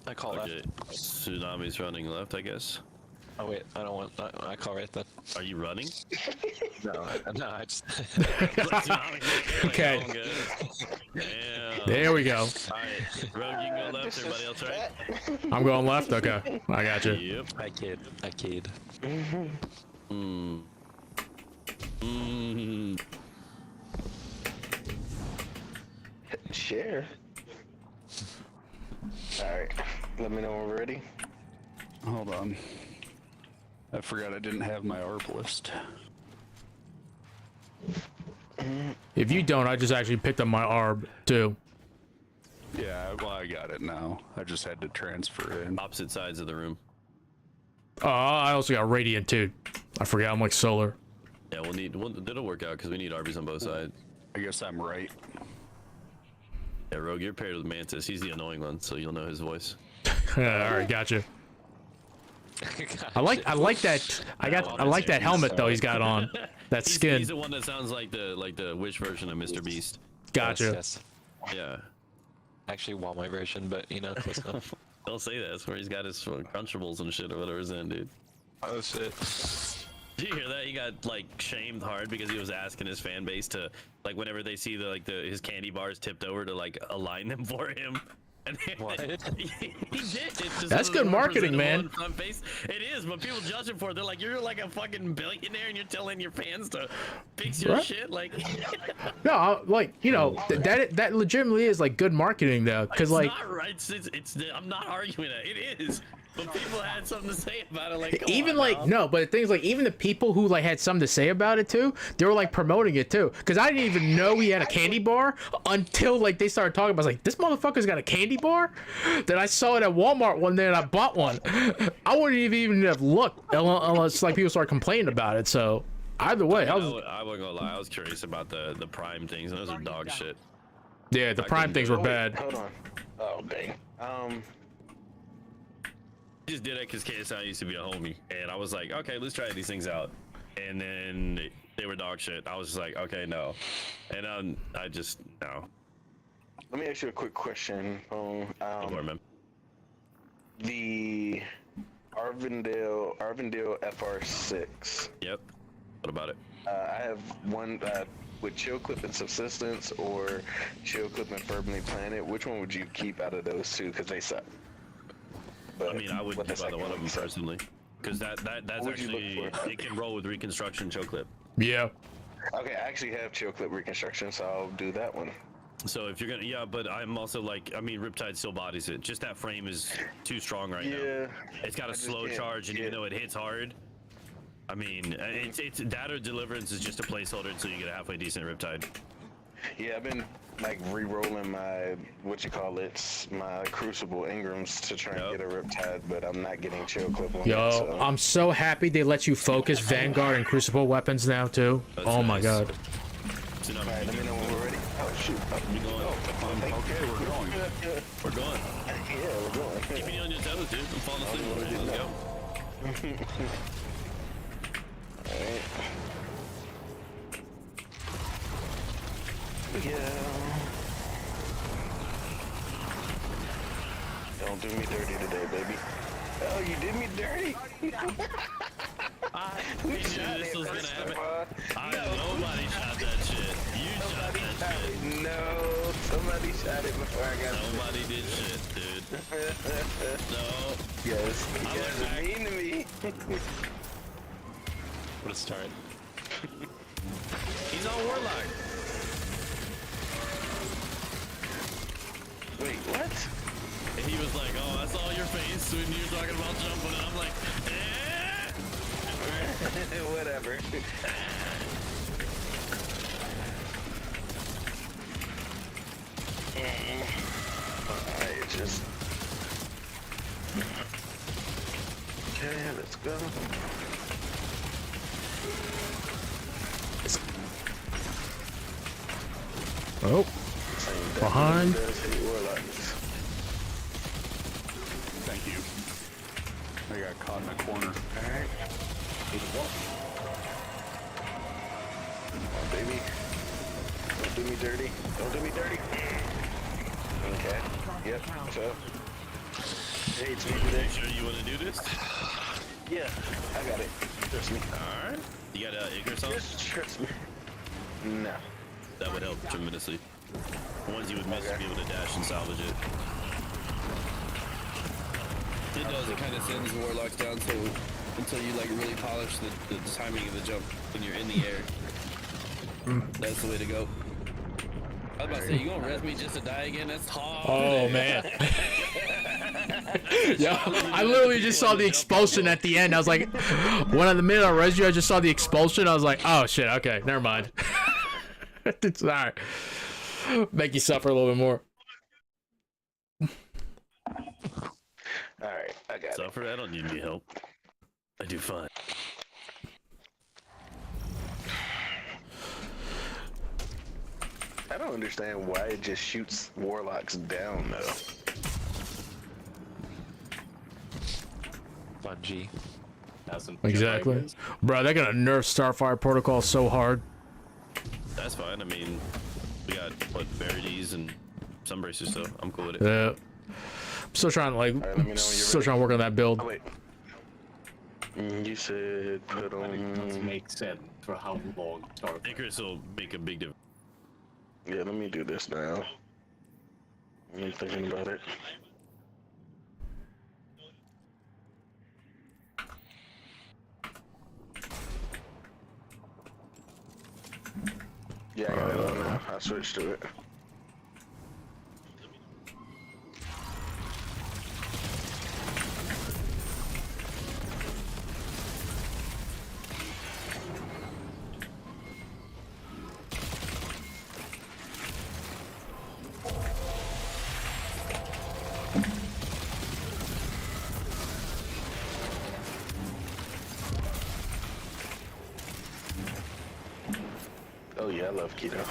I call okay. Tsunami's running left, I guess. Oh wait, I don't want. I call right then. Are you running? No, I just. Okay. Damn. There we go. All right, Rogue, you can go left. Everybody else right? I'm going left. Okay, I got you. Yep. I kid. Share. Alright, let me know when we're ready. Hold on. I forgot I didn't have my ARP list. If you don't, I just actually picked up my ARB too. Yeah, well, I got it now. I just had to transfer in. Opposite sides of the room. I also got Radiant too. I forgot I'm like solar. Yeah, it'll work out because we need Arby's on both sides. I guess I'm right. Yeah, Rogue, you're paired with Mantis. He's the annoying one, so you'll know his voice. All right, gotcha. I like that. I like that helmet though. He's got on that skin. He's the one that sounds like the Wish version of Mr. Beast. Gotcha. Yes. Yeah. Actually, Walmart version, but you know, close enough. Don't say that. That's where he's got his Crunchables and shit or whatever's in, dude. Oh shit. Did you hear that? He got like shamed hard because he was asking his fan base to like whenever they see his candy bars tipped over to like align them for him. And what? he did. That's good marketing, man. Front face. It is, but people judge him for it. They're like, you're like a fucking billionaire, and you're telling your fans to fix your shit. Like, no, like you know that legitimately is like good marketing though, because like not right. I'm not arguing that. It is. But people had something to say about it, like even like no, but the thing is like even the people who like had something to say about it too, they were like promoting it too. Because I didn't even know he had a candy bar until like they started talking about. I was like, this motherfucker's got a candy bar. Then I saw it at Walmart one day and I bought one. I wouldn't even have looked unless like people started complaining about it. So either way, I wasn't gonna lie. I was curious about the Prime things, and those are dog shit. Yeah, the Prime things were bad. Hold on. Oh dang. Just did it because KSI used to be a homie, and I was like, okay, let's try these things out. And then they were dog shit. I was just like, okay, no. And I just no. Let me ask you a quick question. The Arvindale FR6. Yep. What about it? I have one with Chill Clip and Subsistence or Chill Clip and Firmly Planet. Which one would you keep out of those two? Because they suck. I mean, I wouldn't keep either one of them personally, because that's actually it can roll with Reconstruction Chill Clip. Yeah. Okay, I actually have Chill Clip Reconstruction, so I'll do that one. So if you're gonna, yeah, but I'm also like, I mean, Riptide still bodies it. Just that frame is too strong right now. It's got a slow charge, and even though it hits hard, I mean, it's that or Deliverance is just a placeholder until you get a halfway decent Riptide. Yeah, I've been like re-rolling my my Crucible Ingrams to try and get a Riptide, but I'm not getting Chill Clip on Yo, it, so. I'm so happy they let you focus Vanguard and Crucible weapons now too. Oh my god. Alright, let me know when we're ready. Oh shoot. We're going. Okay, we're going. We're going. Yeah, we're going. Keep me on your toes, dude. I'm falling asleep already. Let's go. Alright. Yeah. Don't do me dirty today, baby. Oh, you did me dirty? I knew this was gonna happen. Nobody shot that shit. You shot that shit. No, somebody shot it before I got it. Nobody did shit, dude. No. Yes. You guys are mean to me. What a start. He's on Warlock. Wait, what? And he was like, oh, I saw your face when you were talking about jumping, and I'm like, whatever. Alright, just... Okay, let's go. Oh. Behind. Thank you. I got caught in a corner. Alright. Oh, baby. Don't do me dirty. Don't do me dirty. Okay. Yep. So. Hey, it's me today. Sure you want to do this? Yeah, I got it. Trust me. Alright. You got Icarus on? Just trust me. No. That would help tremendously. The ones you would miss to be able to dash and salvage it. It does. It kind of sends Warlocks down so until you like really polish the timing of the jump when you're in the air. That's the way to go. I was about to say, you gonna res me just to die again? That's hard. Oh man. Yo, I literally just saw the expulsion at the end. I was like, when on the minute I read you, I just saw the expulsion. I was like, oh shit, okay, never mind. It's alright. Make you suffer a little bit more. Alright, I got Suffer? I don't need any help. I do fine. I don't understand why it just shoots warlocks down though. Bungie. Exactly. Bro, they're gonna nerf Starfire Protocol so hard. That's fine. I mean, we got, what, Verities and some bracers, so I'm cool with it. Yeah. I'm still trying to, like, still trying to work on that build. Oh, wait. You said put on... It doesn't make sense for how long Starfire. Icarus will make a big difference. Yeah, let me do this now. I'm thinking about it. Yeah, I got it on now. I switched to it. Oh yeah, I love keto.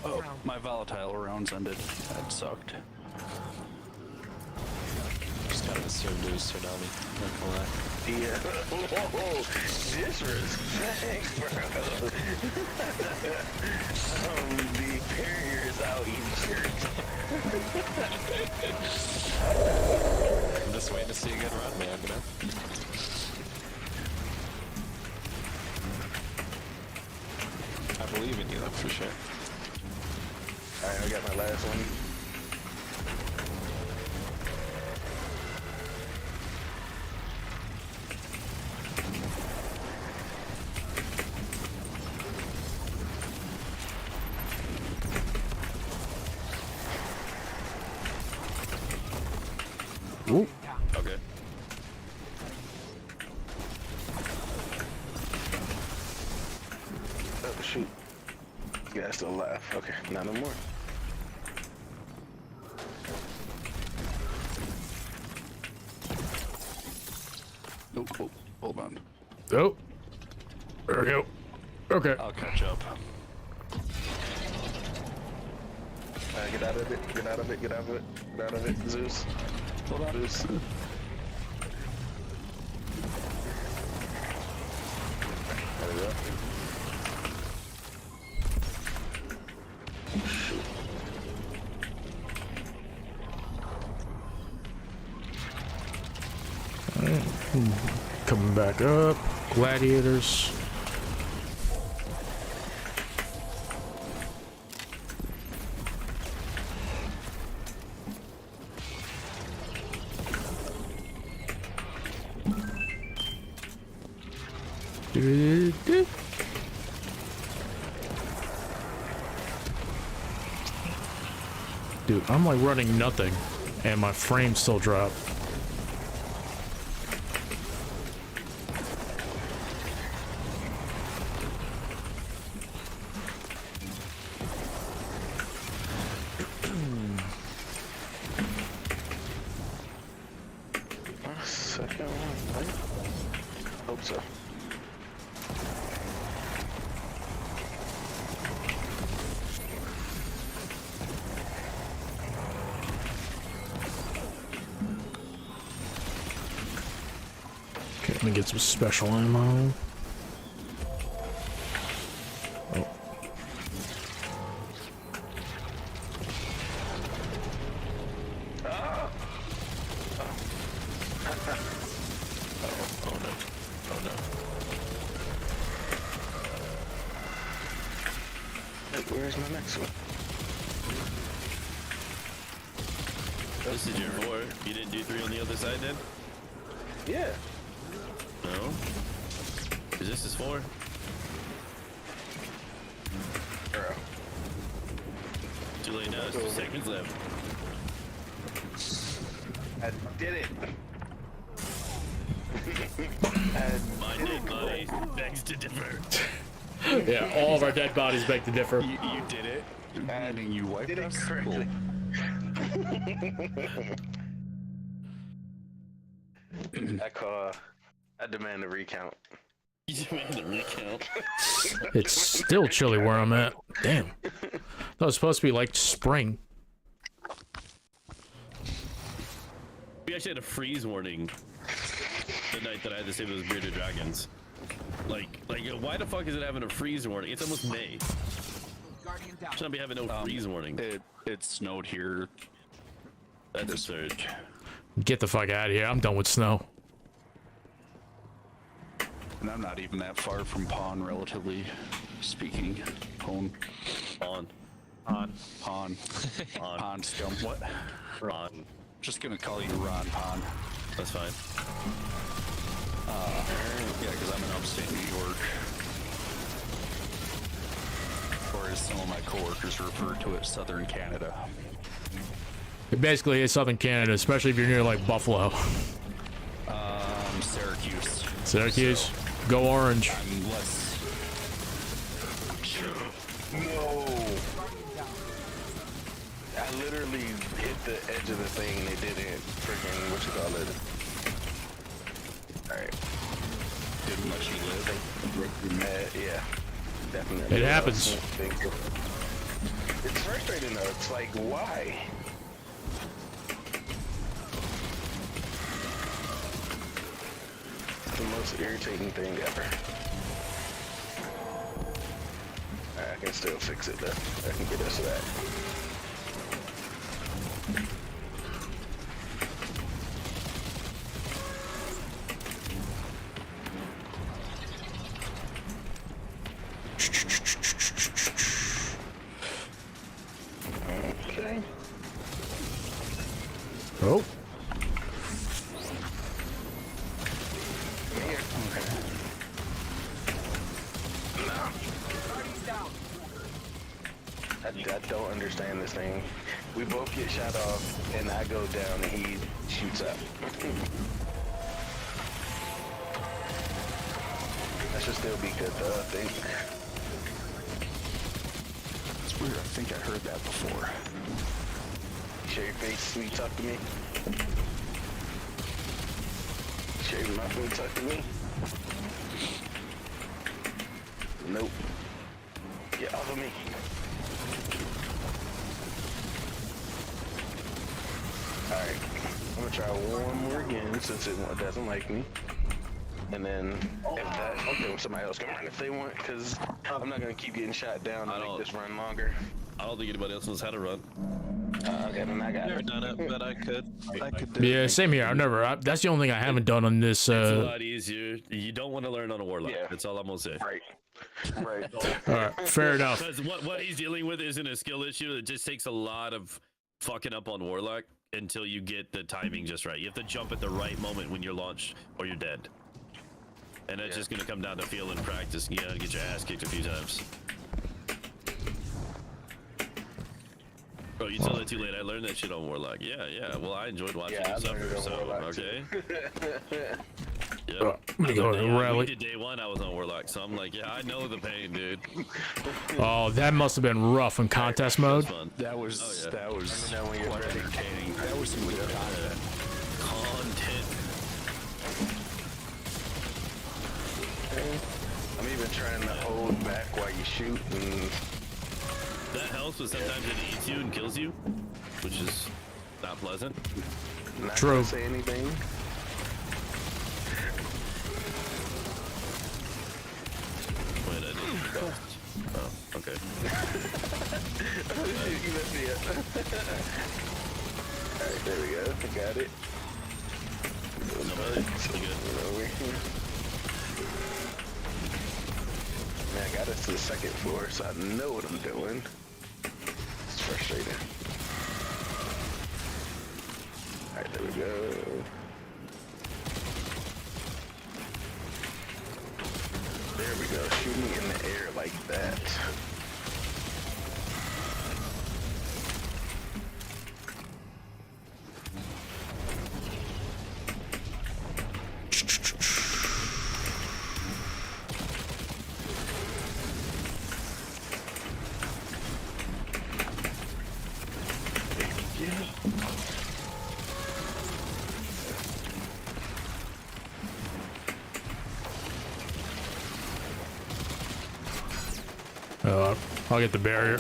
Oh, my volatile rounds ended. That sucked. Just kind of assumed it was Tsunami. Not gonna lie. Yeah. Whoa, disrespect, bro. The barrier's out eating shirts. I'm just waiting to see a good run, man, you know? I believe in you, though, for sure. Alright, I got my last one. Ooh. Okay. Oh, shoot. You guys still alive. Okay, not no more. Oh, hold on. Oh. There we go. Okay. I'll catch up. Get out of it, get out of it, get out of it, get out of it, Zeus. Hold on. Zeus. There we go. Coming back up. Gladiators. Dude, I'm like running nothing, and my frame still dropped. Second one, right? Hope so. me get some special ammo. Oh. Where's my next one? This is your 4. You didn't do 3 on the other side then? Yeah. No? Is this 4? Bro. Too late now, it's 2 seconds left. I did it. My dead body begs to differ. Yeah, all of our dead bodies beg to differ. You did it. And you wiped Did it us. correctly. I demand a recount. You demand a recount? It's still chilly where I'm at. Damn. That was supposed to be like spring. We actually had a freeze warning the night that I had to save those bearded dragons. Like, why the fuck is it having a freeze warning? It's almost May. Should not be having no freeze warning. It snowed here. That's absurd. Get the fuck out of here. I'm done with snow. And I'm not even that far from Pawn, relatively speaking. Pawn. Scum. What? Ron. Just gonna call you Ron Pawn. That's fine. Yeah, because I'm in upstate New York. Or as some of my coworkers refer to it, Southern Canada. It basically is Southern Canada, especially if you're near like Buffalo. Syracuse. Syracuse. Go Orange. I'm less. No. I literally hit the edge of the thing and it didn't freaking, what you call it? Alright. Didn't let you live. Yeah. Definitely. It happens. It's frustrating though. It's like, why? The most irritating thing ever. I can still fix it though. I can get us to that. Okay. Oh. Here. Okay. No. I don't understand this thing. We both get shot off, and I go down, and he shoots up. That should still be good, though, I think. It's weird. I think I heard that before. Show your face when you talk to me. Show your mouth when you talk to me. Nope. Get off of me. Alright. I'm gonna try one more again since it doesn't like me. And then, if that, okay, well, somebody else can run if they want, because I'm not gonna keep getting shot down and make this run longer. I don't think anybody else knows how to run. Okay, then I got Never it. done it, but I could do Yeah, it. same here. I've never. That's the only thing I haven't done on this. It's a lot easier. You don't want to learn on a warlock. Yeah. That's all I'm gonna say. Right. Right. All right, fair enough. Because what he's dealing with isn't a skill issue. It just takes a lot of fucking up on warlock until you get the timing just right. You have to jump at the right moment when you're launched, or you're dead. And that's just gonna come down to feel and practice. You gotta get your ass kicked a few times. Bro, you tell that too late. I learned that shit on Warlock. Yeah. Well, I enjoyed watching you suffer, so, okay. Yeah. I'm gonna go to the rally. We did day 1, I was on Warlock, so I'm like, yeah, I know the pain, dude. Oh, that must have been rough in contest mode. That was quite entertaining. That was some good content. I'm even trying to hold back while you shoot, and That helps, but sometimes it eats you and kills you, which is not pleasant. not True. gonna say anything. Oh, okay. Oh shit, you messed me up. Alright, there we go. I got it. Man, I got us to the second floor, so I know what I'm doing. It's frustrating. Alright, there we go. There we go. Shoot me in the air like that. I'll get the barrier.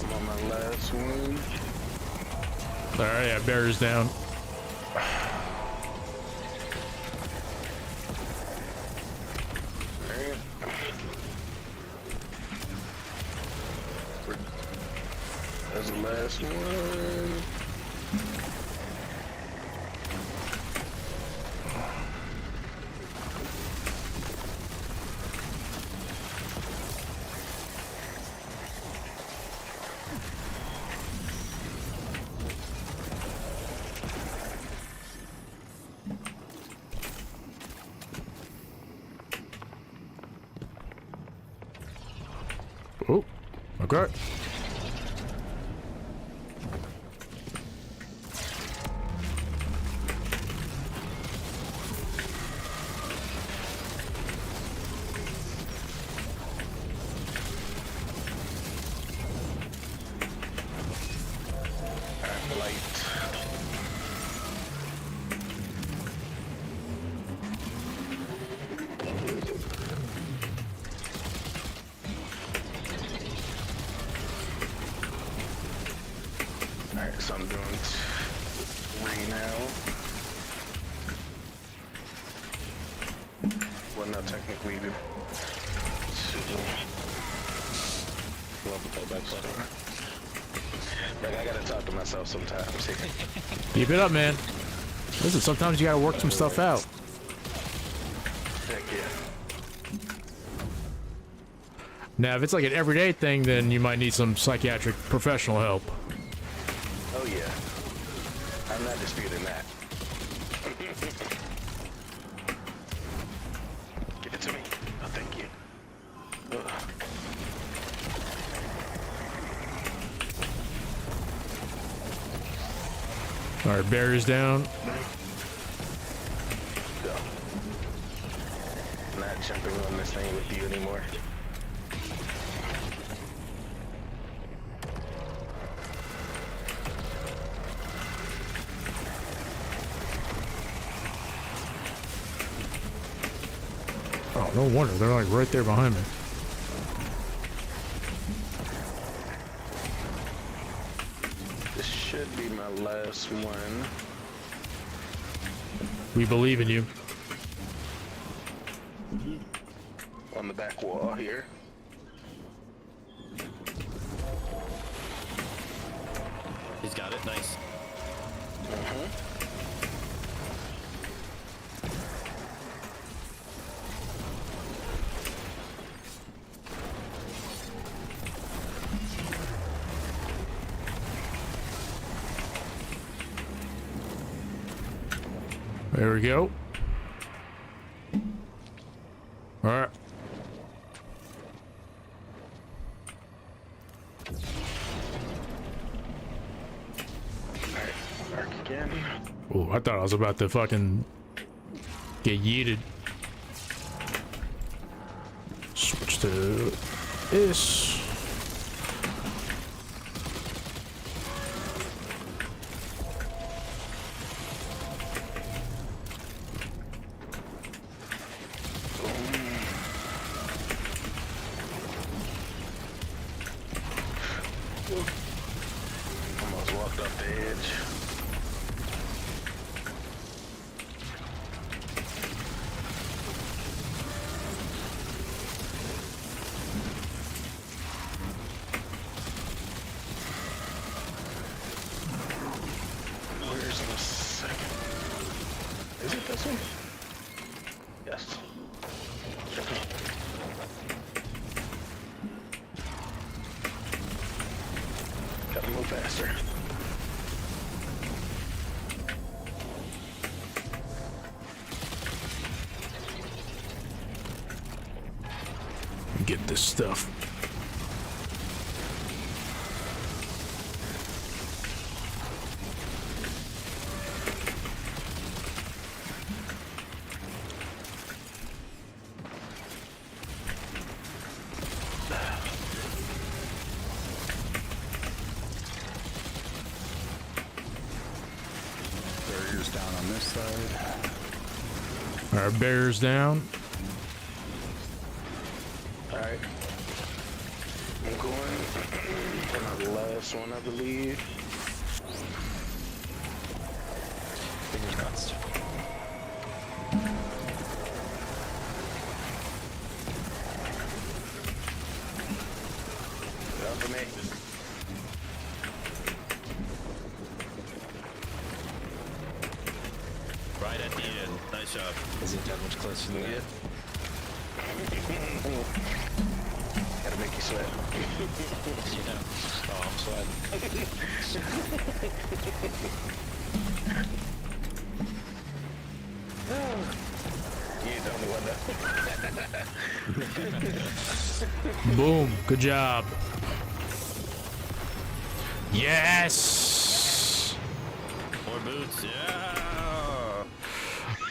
I'm on my last one. Alright, yeah, barrier's down. Alright. That's the last one. Oh, okay. Alright, so I'm doing 3 now. Well, no, technically, the 2. Like, I gotta talk to myself sometimes. Keep it up, man. Listen, sometimes you gotta work some stuff out. Heck yeah. Now, if it's like an everyday thing, then you might need some psychiatric professional help. Oh yeah. I'm not disputing that. Give it to me. Oh, thank you. Ugh. Alright, barriers down. Go. I'm not jumping on this thing with you anymore. Oh, no wonder. They're like right there behind me. This should be my last one. We believe in you. On the back wall here. He's got it. Nice. There we go. All right. Mark again. Oh, I thought I was about to fucking get yeeted. Switch to this. Almost walked off the edge. gotta move faster. Get this stuff. Barriers down on this side. Our bears down. Alright. I'm going for my last one, I believe. Fingers crossed. Down for me. Right at the end. Nice job. Is it that much closer than that? Gotta make you sweat. Yeah. Oh, I'm sweating. You ain't the only one though. Boom. Good job. Yes. More boots. Yeah.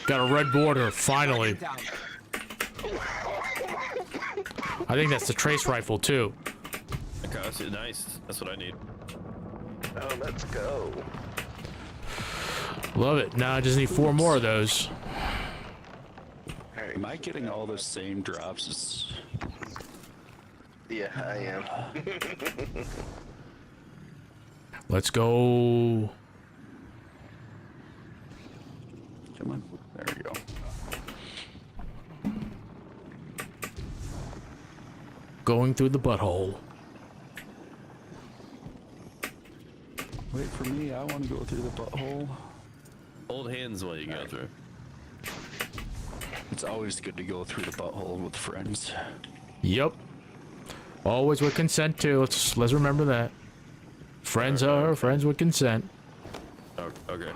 Got a red border, finally. I think that's the trace rifle, too. Okay, nice. That's what I need. Oh, let's go. Love it. Now I just need 4 more of those. Am I getting all the same drops? Yeah, I am. Let's go. Come on. There we go. Going through the butthole. Wait for me. I want to go through the butthole. Old hands while you go through. It's always good to go through the butthole with friends. Yep. Always with consent, too. Let's remember that. Friends are friends with consent. Oh, okay.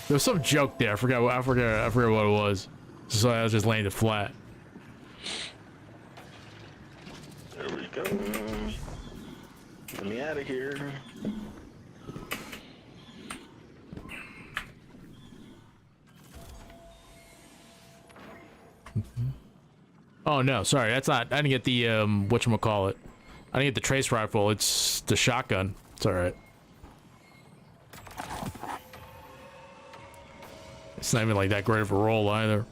There was some joke there. I forgot what it was. So I was just laying it flat. There we go. Get me out of here. Oh no, sorry, that's not. I didn't get the whatchamacallit. I didn't get the trace rifle. It's the shotgun. It's all right. It's not even like that great of a roll either.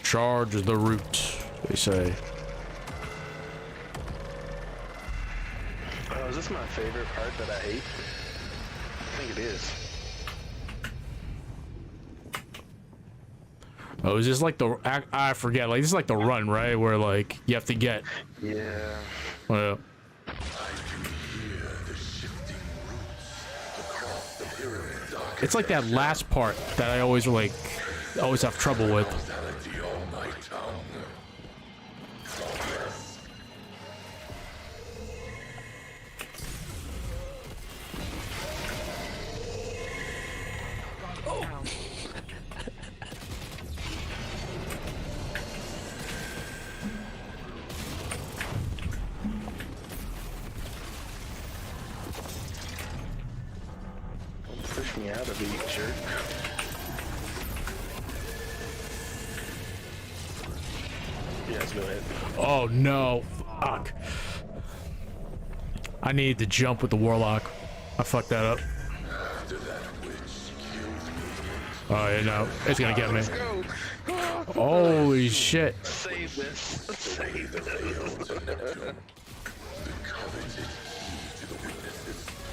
Charge the root, they say. Oh, is this my favorite part that I hate? I think it is. Oh, is this like the... I forget. Like, this is like the run, right? Where, like, you have to get... Yeah. Well, it's like that last part that I always, like, always have trouble with. Push me out of it, jerk. Yes, go ahead. Oh, no. Fuck. I need to jump with the warlock. I fucked that up. Oh, yeah, no. It's gonna get me. Holy shit. Save this. Save it.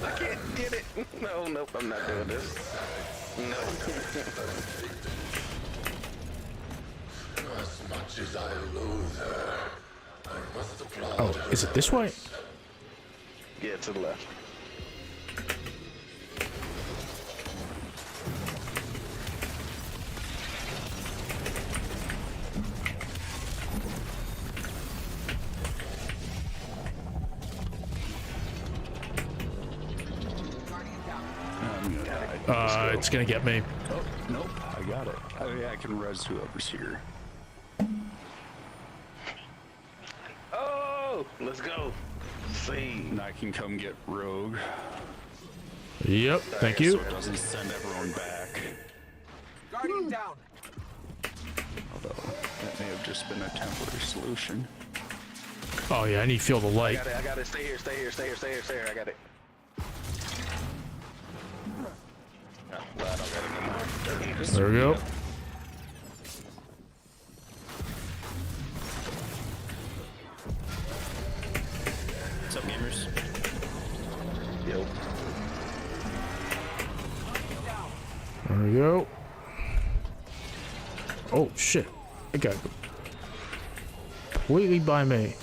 I can't get it. No, nope, I'm not doing this. No. As much as I loathe her, I must applaud Oh, her. is it this way? Yeah, to the left. It's gonna get me. Oh, nope, I got it. I can res whoever's here. Oh, let's go. See. And I can come get Rogue. Yep, thank you. So it doesn't send everyone back. Guardian down. Although, that may have just been a temporary solution. Oh yeah, I need to feel the light. I got it. Stay here. I got it. Oh, well, I don't got it anymore. There we go. What's up, gamers? Yo. There we go. Oh shit! I got completely by me.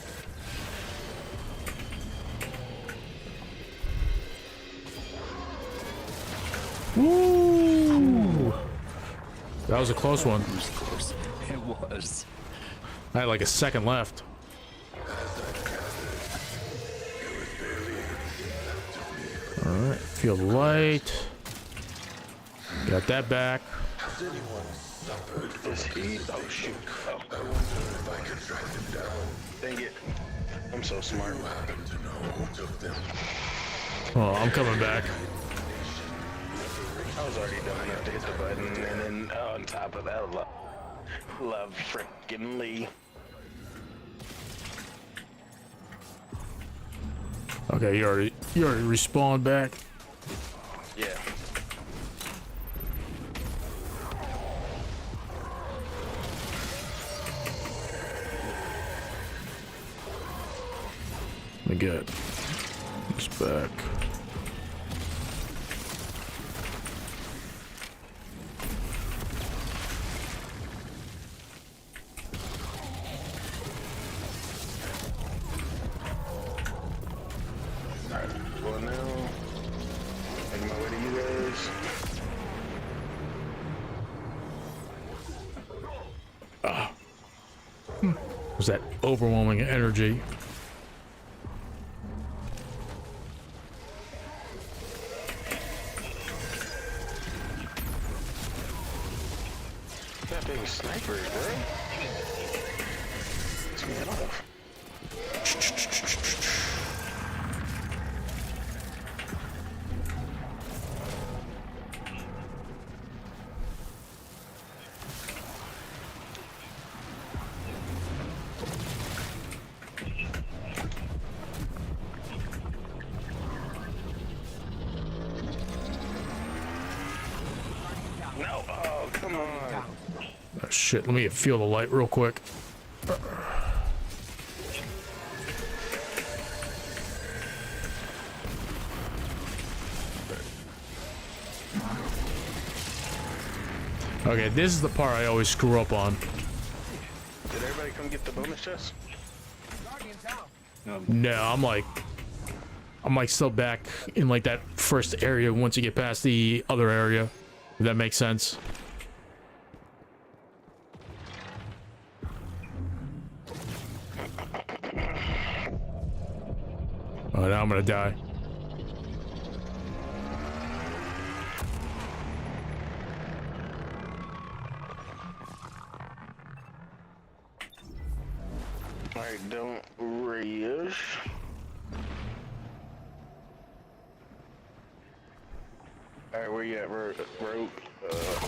Woo! That was a close one. It was. I had like a second left. Alright, feel the light. Got that back. Is he? Oh shoot. Oh. I wonder if I could track him down. Dang it. I'm so smart. Oh, I'm coming back. I was already dumb enough to hit the button, and then on top of that, love frickin' Lee. Okay, you already respawned back. Yeah. Let me get this back. Well, now, making my way to you guys. Was that overwhelming energy? That big sniper, bro. Let's get off. No, oh, come on. Oh, shit, let me feel the light real quick. Okay, this is the part I always screw up on. Did everybody come get the bonus chest? No, I'm like still back in like that first area once you get past the other area. If that makes sense. Oh, now I'm gonna die. Alright, don't rush. Alright, where you at, Rogue?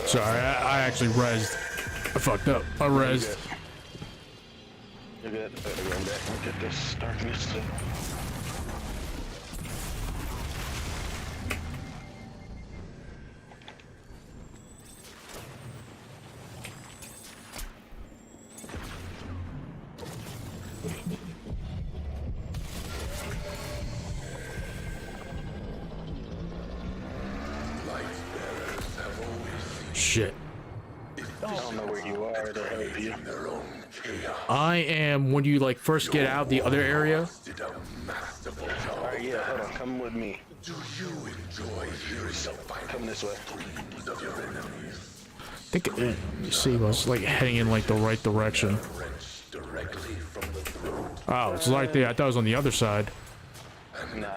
Sorry, I actually rezzed. I fucked up. I rezzed. You're good. Going back and get this darkness. Shit. I don't know where you are to help you. I am when you like first get out the other area. Alright, yeah, hold on, come with me. Do you enjoy yourself? Come this way. I think you see, I was like heading in like the right direction. Oh, it's like I thought it was on the other side. Nah,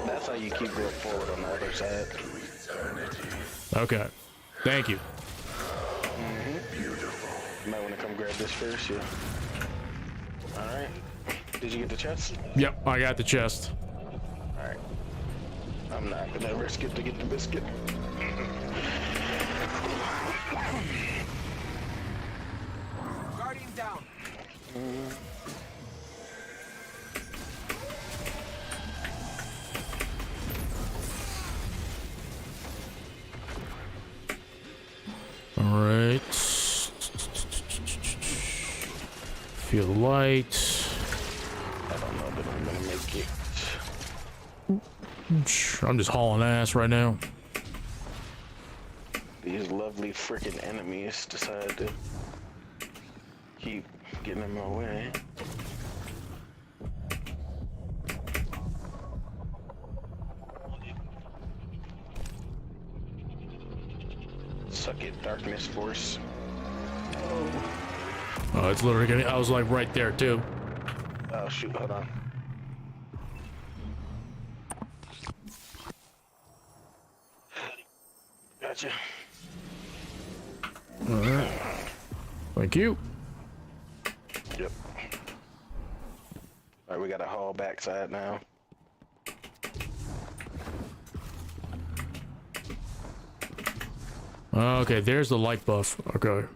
that's how you keep going forward on the other side. Okay. Thank you. Beautiful. You might want to come grab this first, yeah. Alright. Did you get the chest? Yep, I got the chest. Alright. I'm not gonna risk it to get the biscuit. Guardian down. All right. Feel the light. I don't know that I'm gonna make it. I'm just hauling ass right now. These lovely freaking enemies decide to keep getting in my way. Suck it, Darkness Force. Oh, it's literally getting. I was like right there too. Oh shoot, hold on. Gotcha. All right. Thank you. Yep. Alright, we got a haul backside now. Okay, there's the light buff. Okay.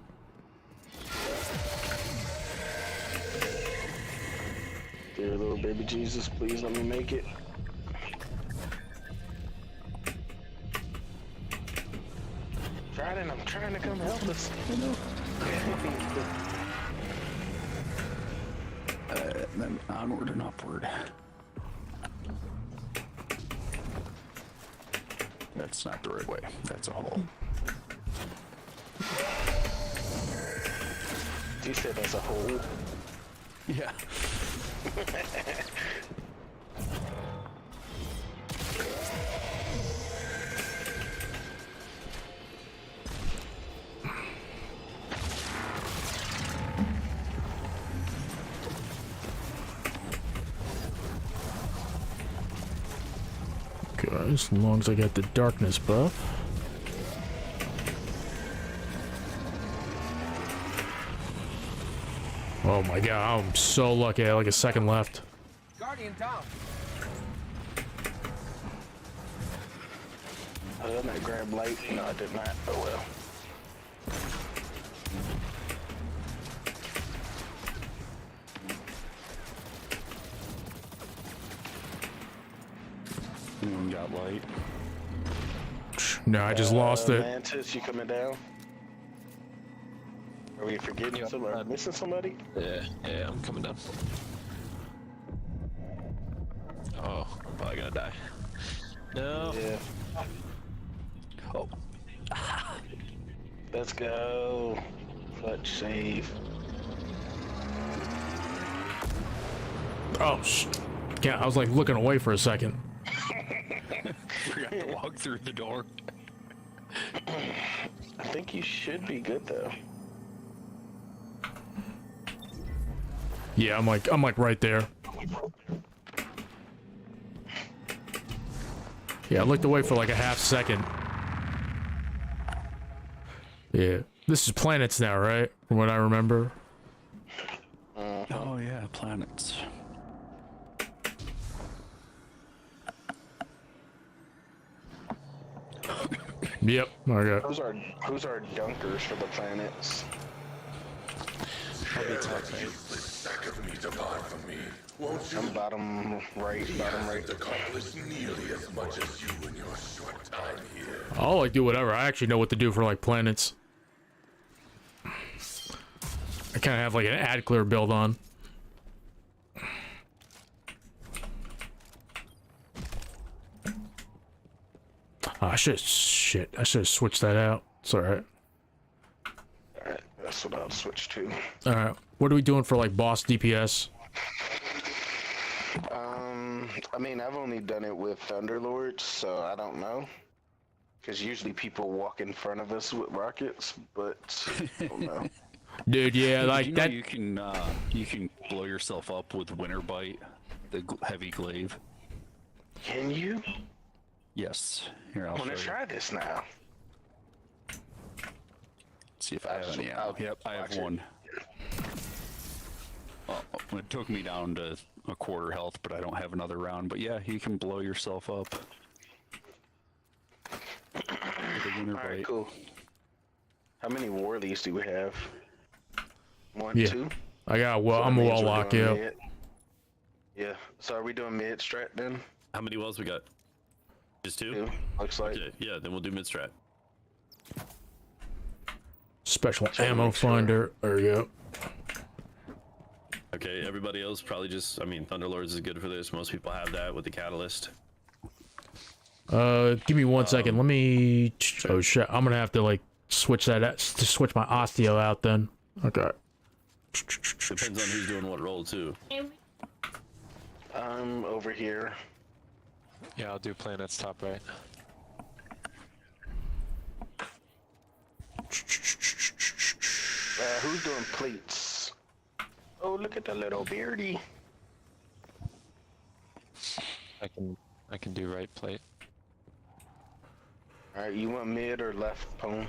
Dear little baby Jesus, please let me make it. Trident, I'm trying to come help us. Then onward and upward. That's not the right way. That's a hole. You said that's a hole. Yeah. Okay, as long as I get the darkness buff. Oh my god, I'm so lucky. I had like a second left. Guardian down. Did I grab light? No, I did not. Oh well. Anyone got light? No, I just lost it. Mantis, you coming down? Are we forgetting somebody? Are we missing somebody? Yeah, I'm coming down. Oh, I'm probably gonna die. No. Yeah. Oh. Let's go. Clutch save. Oh, yeah, I was like looking away for a second. Forgot to walk through the door. I think you should be good though. Yeah, I'm like right there. Yeah, I looked away for like a half second. Yeah, this is planets now, right? From what I remember. Oh yeah, planets. Yep, okay. Who's our dunkers for the planets? Sack of meat apart from me. Won't you? I'm bottom right. Accomplish nearly as much as you in your short time here. I'll like do whatever. I actually know what to do for like planets. I kind of have like an ad clear build on. Oh, I should have switched that out. It's alright. Alright, that's what I'll switch to. Alright, what are we doing for like boss DPS? I mean, I've only done it with Thunderlords, so I don't know. Because usually people walk in front of us with rockets, but I don't know. Dude, yeah, like you know that. You can blow yourself up with Winter Bite, the heavy glaive. Can you? Yes. Here, I I'll want to show you. try this now. see if I have any ammo. Yep, I have one. Well, it took me down to a quarter health, but I don't have another round. But yeah, you can blow yourself up. Alright, cool. How many Warleys do we have? One, Yeah. 2? I got So I'm that means well we're locked. doing Yeah. mid. Yeah. So are we doing mid strat then? How many wells we got? Just 2? 2, looks like. Okay, yeah, then we'll do mid strat. Special ammo finder. There we go. Okay, everybody else probably just, I mean, Thunderlords is good for this. Most people have that with the catalyst. Give me 1 second. Let me. Oh shit! I'm gonna have to like switch that. To switch my osteo out then. Okay. Depends on who's doing what role too. I'm over here. Yeah, I'll do planets top right. Who's doing plates? Oh, look at the little beardy. I can do right plate. Alright, you want mid or left, Pone?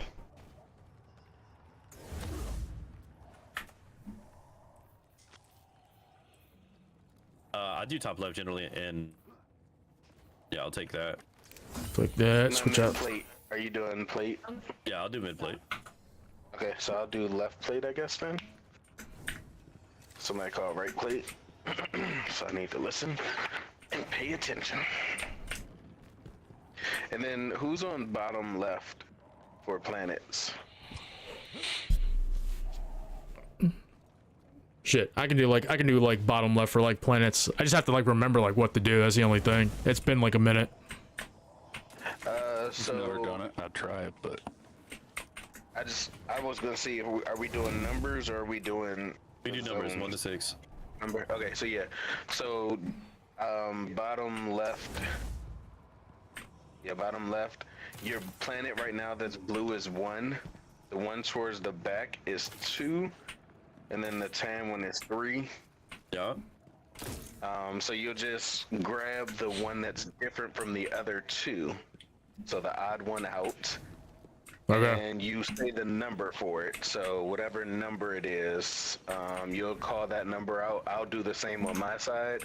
I do top left generally, and yeah, I'll take that. Click that. No, Switch mid out. plate. Are you doing plate? Yeah, I'll do mid plate. Okay, so I'll do left plate, I guess then. Somebody call right plate. So I need to listen and pay attention. And then who's on bottom left for planets? Shit, I can do like bottom left for like planets. I just have to like remember like what to do. That's the only thing. It's been like a minute. So never done it. I'd try it, but I was gonna see, are we doing numbers or are we doing? We do numbers 1 to 6. Number. Okay, so yeah, so bottom left. Yeah, bottom left. Your planet right now that's blue is 1. The one towards the back is 2, and then the tan one is 3. Yeah. So you'll just grab the one that's different from the other 2. So the odd one out. Okay. And you say the number for it. So whatever number it is, you'll call that number out. I'll do the same on my side,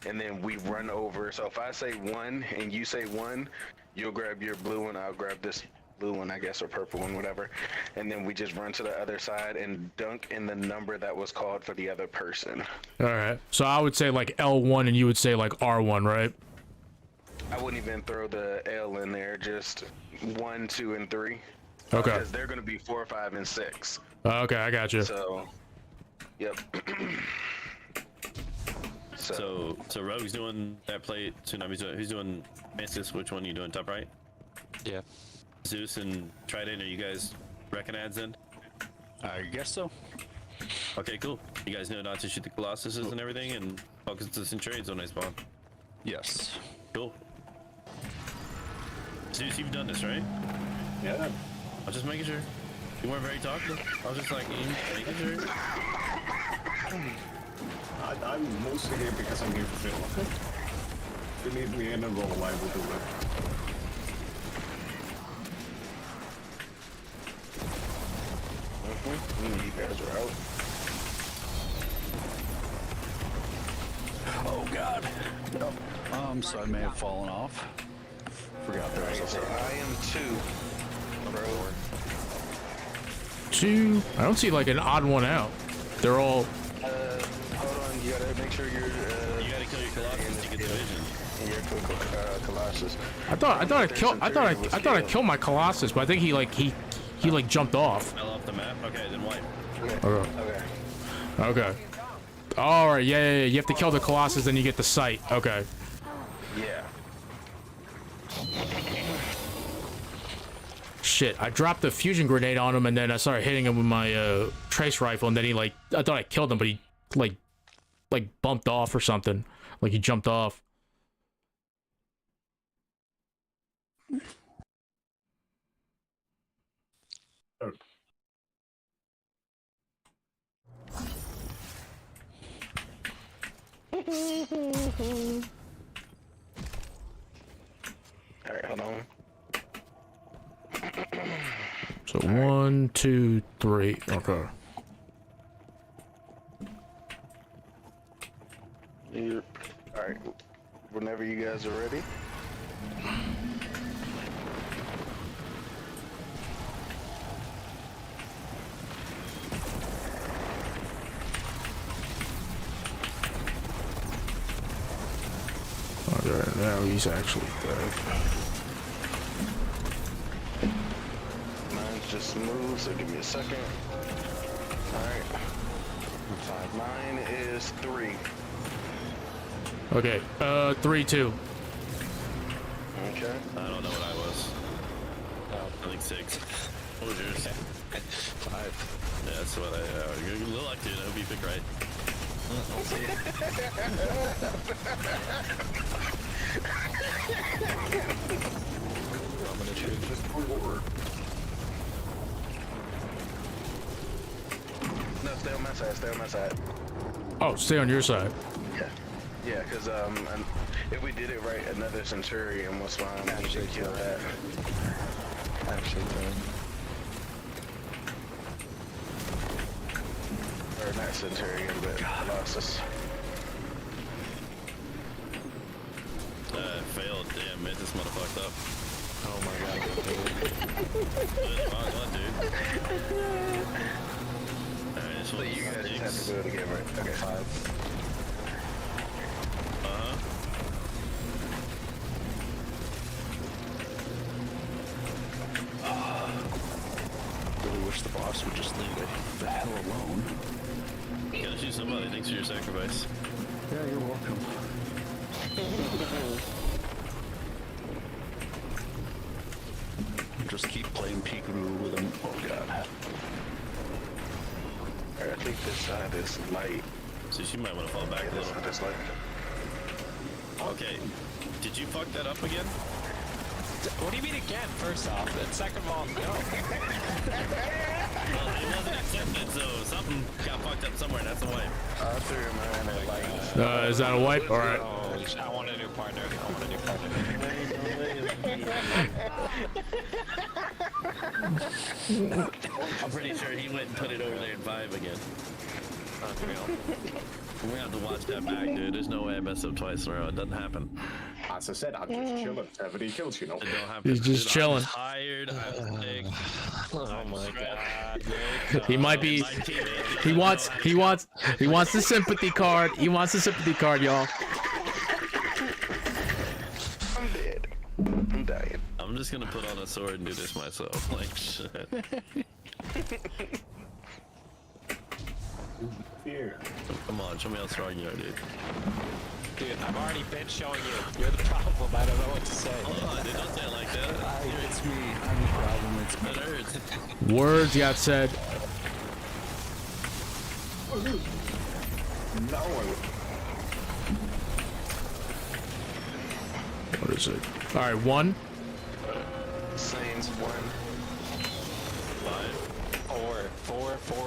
and then we run over. So if I say 1 and you say 1, you'll grab your blue one. I'll grab this blue one, I guess, or purple one, whatever. And then we just run to the other side and dunk in the number that was called for the other person. All right. So I would say like L1 and you would say like R1, right? I wouldn't even throw the L in there. Just 1, 2, and 3. Okay. Because they're gonna be 4, 5, and 6. Okay, I got you. So, yep. So Rogue's doing that plate. Tsunami's doing. Who's doing Mantis? Which one are you doing? Top right? Yeah. Zeus and Trident. Are you guys wrecking ads in? I guess so. Okay, cool. You guys know not to shoot the Colossuses and everything, and focus the Centurions when they spawn. Yes. Cool. Zeus, you've done this, right? Yeah. I was just making sure. You weren't very talkative. I was just like, making sure. I'm mostly here because I'm here for film. If you need me in a role, I will do it. You guys are out. Oh god. So I may have fallen off. Forgot there was a So I am 2. Bro. 2. I don't see like an odd one out. They're all. Hold on, you gotta make sure you're. You gotta kill your Colossus to get the vision. And your Colossus. I thought I killed my Colossus, but I think he like jumped off. Fell off the map. Okay, then wipe. Okay. Okay. All right. Yeah. You have to kill the Colossus, then you get the sight. Okay. Yeah. Shit, I dropped the fusion grenade on him, and then I started hitting him with my trace rifle, and then I thought I killed him, but he like bumped off or something. Like he jumped off. Alright, hold on. So 1, 2, 3. Okay. Alright. Whenever you guys are ready. Okay, now he's actually dead. Mine's just smooth, so give me a second. Alright. 9 is 3. Okay, 3, 2. Okay. I don't know what I was. I think 6. What was yours? 5. Yeah, that's what you're a little lucky, dude. I hope you pick right. I'll see. I'm gonna change this forward. No, stay on my side, stay on my side. Oh, stay on your side. Yeah, because if we did it right, another Centurion was fine. We should kill that. Actually, or not Centurion, but Colossus. Failed. Damn, man, this motherfucked up. Oh my god. Dude. Alright, So you guys just have to do it again, right? Okay. 5. Really wish the boss would just leave it the hell alone. You gotta shoot somebody. Thanks for your sacrifice. Yeah, you're welcome. Just keep playing peekaboo with him. Oh god. I think this side is light. So she might want to fall back a little. This side is light. Okay. Did you fuck that up again? What do you mean again, first off? And second of all, no. Well, it wasn't accepted, so something got fucked up somewhere. That's a wipe. I threw mine at light. Is that a wipe? Alright. I want a new partner. I want a new partner. I'm pretty sure he went and put it over there in 5 again. Unreal. We're gonna have to watch that back, dude. There's no way I messed up twice in a row. It doesn't happen. As I said, I'm just chilling. 70 kills, you know. It don't happen. He's just Dude, chilling. I'm tired. I'm sick. Oh my god. He might be. He wants the sympathy card. He wants the sympathy card, y'all. I'm dead. I'm dying. I'm just gonna put on a sword and do this myself. Like shit. Fear. Come on, show me how strong you are, dude. Dude, I've already been showing you. You're the problem. I don't know what to say. Hold on, dude. Don't say it like that. It's me. I'm the problem. It's me. That hurts. Words got said. No. What is it? Alright, 1. Saints 1. 5.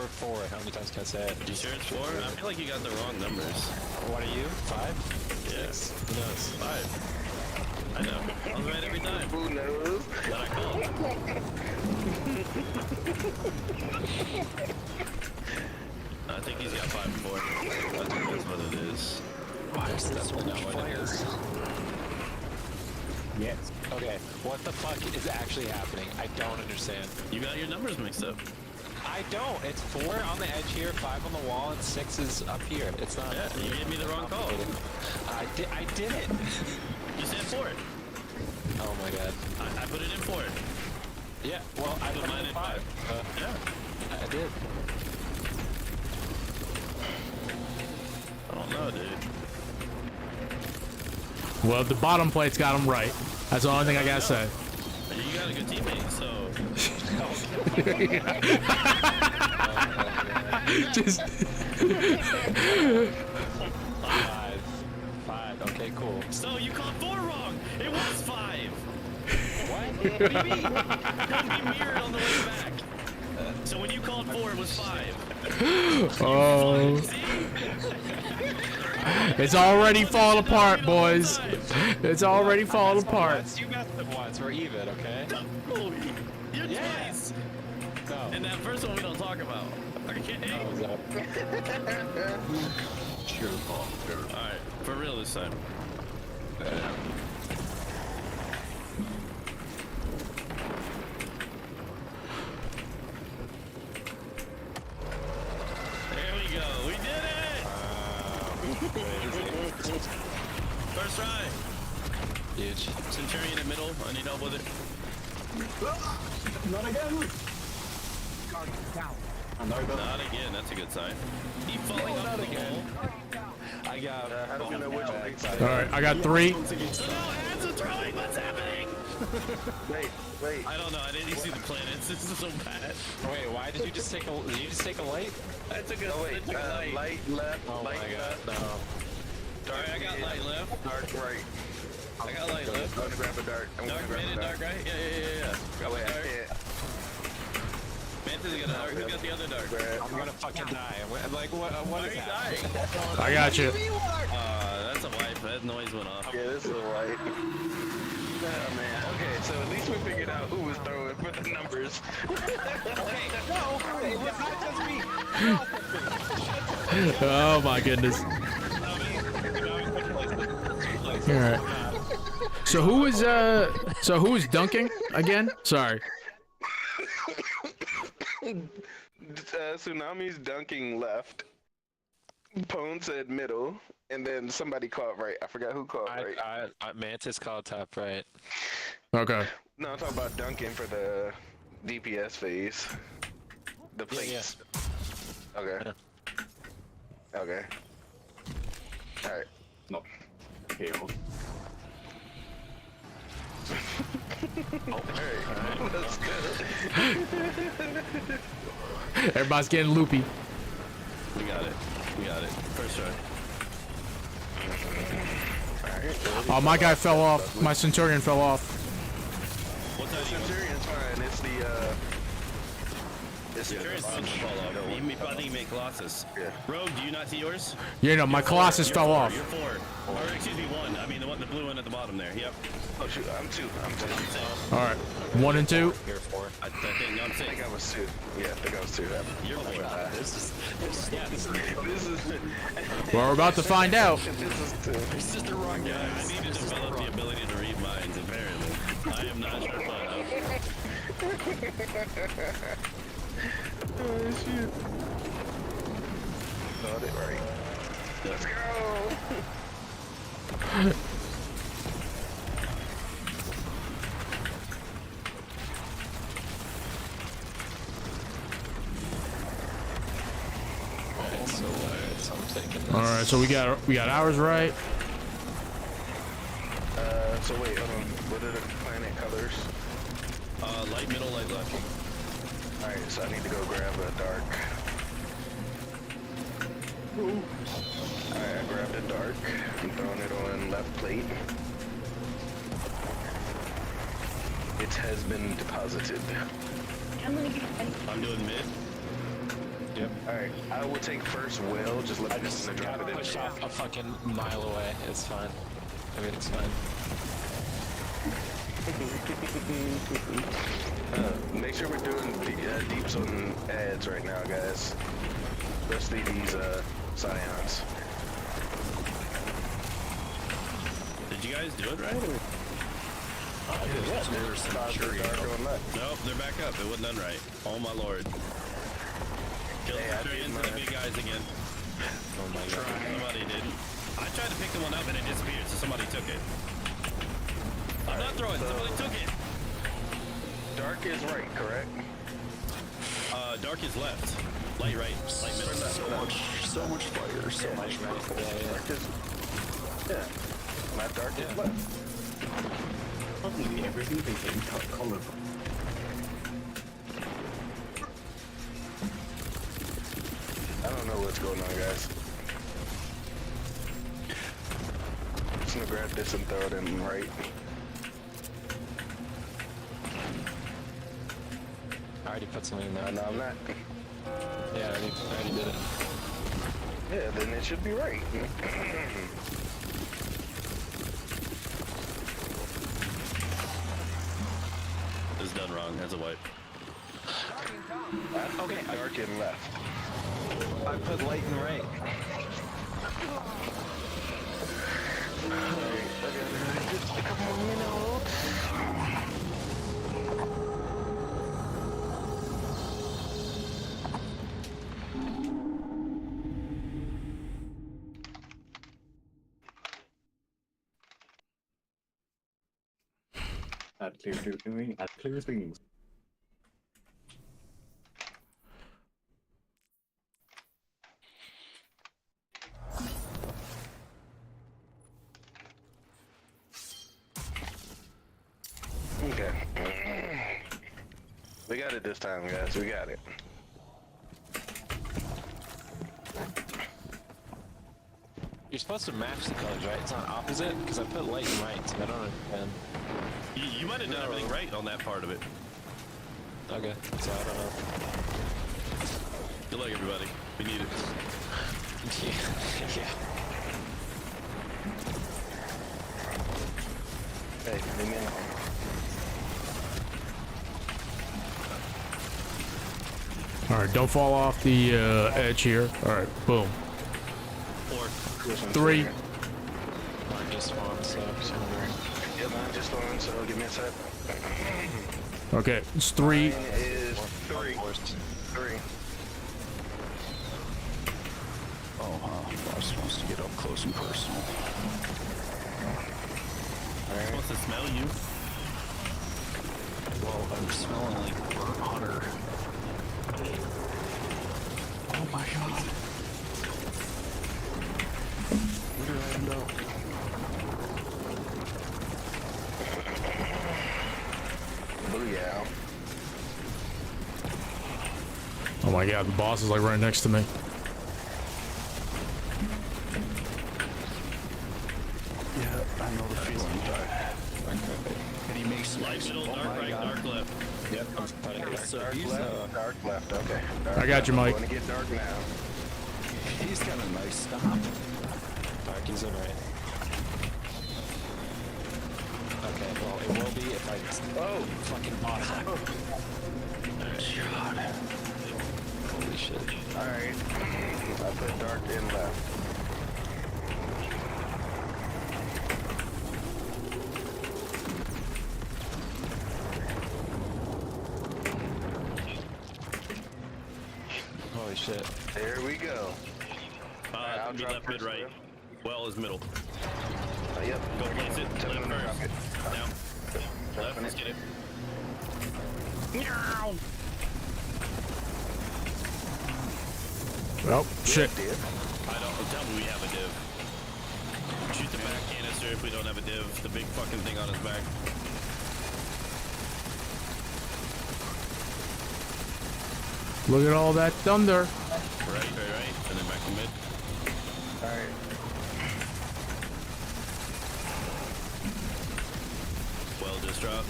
4. How many times can I say it? You sure it's 4? I feel like you got the wrong numbers. What are you? 5? Yes. Who knows? 5. I know. I was right every time. Who knows? But I called. I think he's got 5 and 4. I think that's what it is. Why is this one not what it is? Yes. Okay, what the fuck is actually happening? I don't understand. You got your numbers mixed up. I don't. It's 4 on the edge here, 5 on the wall, and 6 is up here. It's not. Yeah, you gave me the wrong call. I didn't. You said 4. Oh my god. I put it in 4. Yeah, well, I put mine it in in 5. Yeah. I did. I don't know, dude. Well, the bottom plate's got him right. That's the only thing I gotta say. You got a good teammate, so. Just. 5. Okay, cool. So you called 4 wrong. It was 5. What? What do you mean? You're gonna be mirrored on the way back. So when you called 4, it was 5. Oh. It's already falling apart, boys. It's already falling apart. You messed up once. We're even, okay? You're twice. No. And that first one we don't talk about. Okay. Sure, Paul. Sure. All right, for real this time. There we go. We did it. First try. Huge. Centurion in middle. I need help with it. Not again. Not again. That's a good sign. Keep falling off the again. I got. I don't know which one. All right, I got 3. So no, hands are throwing. What's happening? Wait. I don't know. I didn't see the planets. This is so bad. Wait, why did you just take a? Did you just take a light? I took a, Oh wait, I took a light. light left, Oh light my left. god, no. Alright, I got light left. Dark right. I got light left. I'm gonna grab a dark. I'm Dark gonna grab mid a and dark. dark right? Yeah. Oh wait, I Dark. can't. Mantis got a dark. Who got the other dark? I'm gonna fucking die. I'm like, what Why is are you that? dying? I got you. That's a wipe. That noise went off. Yeah, this is a white. Oh man. Okay, so at least we figured out who was throwing for the numbers. Okay, no, it was not just me. Oh my goodness. All right. So who is dunking again? Sorry. Tsunami's dunking left. Pone said middle, and then somebody called right. I forgot who called right. I Mantis called top right. Okay. No, I'm talking about dunking for the DPS phase. The plates. Okay. Okay. Alright. No. Hail. Alright. Let's go. Everybody's getting loopy. We got it. First try. Oh, my guy fell off. My Centurion fell off. What's that? Centurion's fine. It's the Centurion's supposed to fall off. I think he made Colossus. Yeah. Rogue, do you not see yours? Yeah, no, my Colossus fell off. You're 4. Or excuse me, 1. I mean the blue one at the bottom there. Yep. Oh shoot, I'm 2. All right, 1 and 2. You're 4. I think I'm 6. I think I was 2. Yeah, I think I was 2. You're 4. This is Well, we're about to find out. It's just the wrong Yeah, guy. I need to develop the ability to read minds, apparently. I am not sure about Oh shoot. Got it right. Let's go. All right, so we got ours right. So wait, hold on. What are the planet colors? light middle, light left. Alright, so I need to go grab a dark. Alright, I grabbed a dark. I'm throwing it on left plate. It has been deposited. I'm doing mid. Yep. Alright, I will take first whale, just let me drop it in. Push off a fucking mile away. It's fine. Everything's fine. Make sure we're doing deeps on ads right now, guys. Especially these scions. Did you guys do it right? Nope, they're back up. It wasn't done right. Oh my lord. Kill Centurions and the big guys again. Oh my god. Somebody didn't. I tried to pick the one up and it disappeared, so somebody took it. I'm not throwing, somebody took it. Dark is right, correct? Dark is left. Light right. Light middle left. So much fire, so much Dark is, yeah. My dark is left. Probably everything became colorful. I don't know what's going on, guys. I'm just gonna grab this and throw it in right. I already put something in there. No, I'm not. Yeah, I already did it. Yeah, then it should be right. It's done wrong. That's a wipe. Okay, dark and left. I put light and right. Just a couple more minutes. Add clear things. Okay. We got it this time, guys. We got it. You're supposed to match the colors, right? It's not opposite? Because I put light and right, so I don't understand. You might have done everything right on that part of it. Okay, so I don't know. Good luck, everybody. We need it. Yeah. Hey, leave me alone. All right, don't fall off the edge here. All right, boom. 3. Mine just spawned, so. Yeah, mine just spawned, so give me a sec. Okay, it's 3. Mine is 3. 3. Oh, boss wants to get up close and personal. Alright. Wants to smell you. Well, I'm smelling like burnt hunter. Oh my god. Where did I end up? Booyah. Oh my god, the boss is like right next to me. Yeah, I know the feeling. And he makes light middle, dark right, dark left. Yep, I'm Dark left, okay. I got you, Mike. Want to get dark now. He's got a nice stop. Dark is in right. Okay, well, it will be if I fucking bought it. God. Holy shit. Alright. I put dark in left. Holy shit. There we go. I'll be left, mid, right. Well is middle. Yep. Go place it. Left first. Down. Left, let's get it. Oh, shit. I don't tell me we have a div. Shoot the back canister if we don't have a div. The big fucking thing on his back. Look at all that thunder. Right. And then back to mid. Alright. Well, just dropped.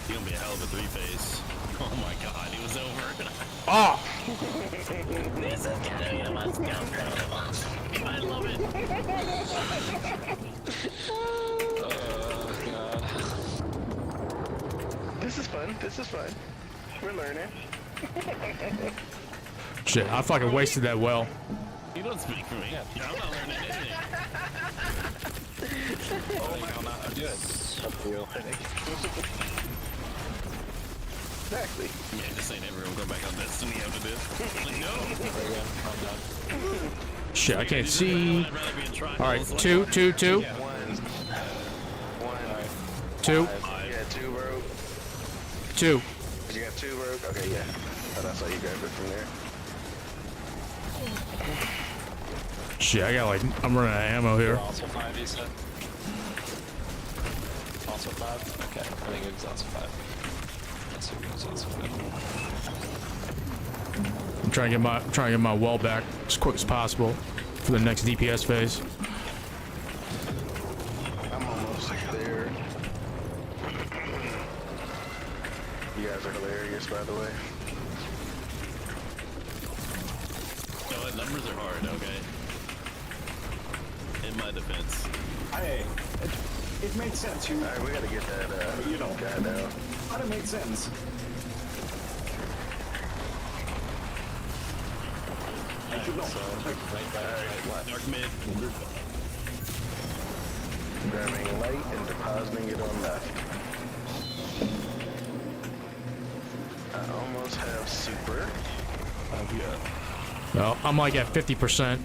He's gonna be a hell of a 3-phase. Oh my god, he was over. Oh! This is gonna be the most comfortable. I love it. Oh, God. This is fun. This is fun. We're learning. Shit, I fucking wasted that well. You don't speak for me. I'm not learning anything. Oh my god, I'm doing it. Exactly. Yeah, just saying everyone go back on Destiny after this. Like, no. I'm done. Shit, I can't see. I'd rather be in trials. All right, 2, 2, 2. 1. 2. Yeah, 2 rogue. 2. You got 2 rogue? Okay, yeah. Oh, that's how you grab it from there. Shit, I got like, I'm running out of ammo here. Also 5, you said? Also 5? Okay, I think it was also 5. Let's see if it was also 5. I'm trying to get my well back as quick as possible for the next DPS phase. I'm almost there. You guys are hilarious, by the way. No, numbers are hard, okay? In my defense. Hey, it makes sense. Alright, we gotta get that, you know, guy down. But it makes sense. Dark mid. Grabbing light and depositing it on left. I almost have super. Well, I'm like at 50%.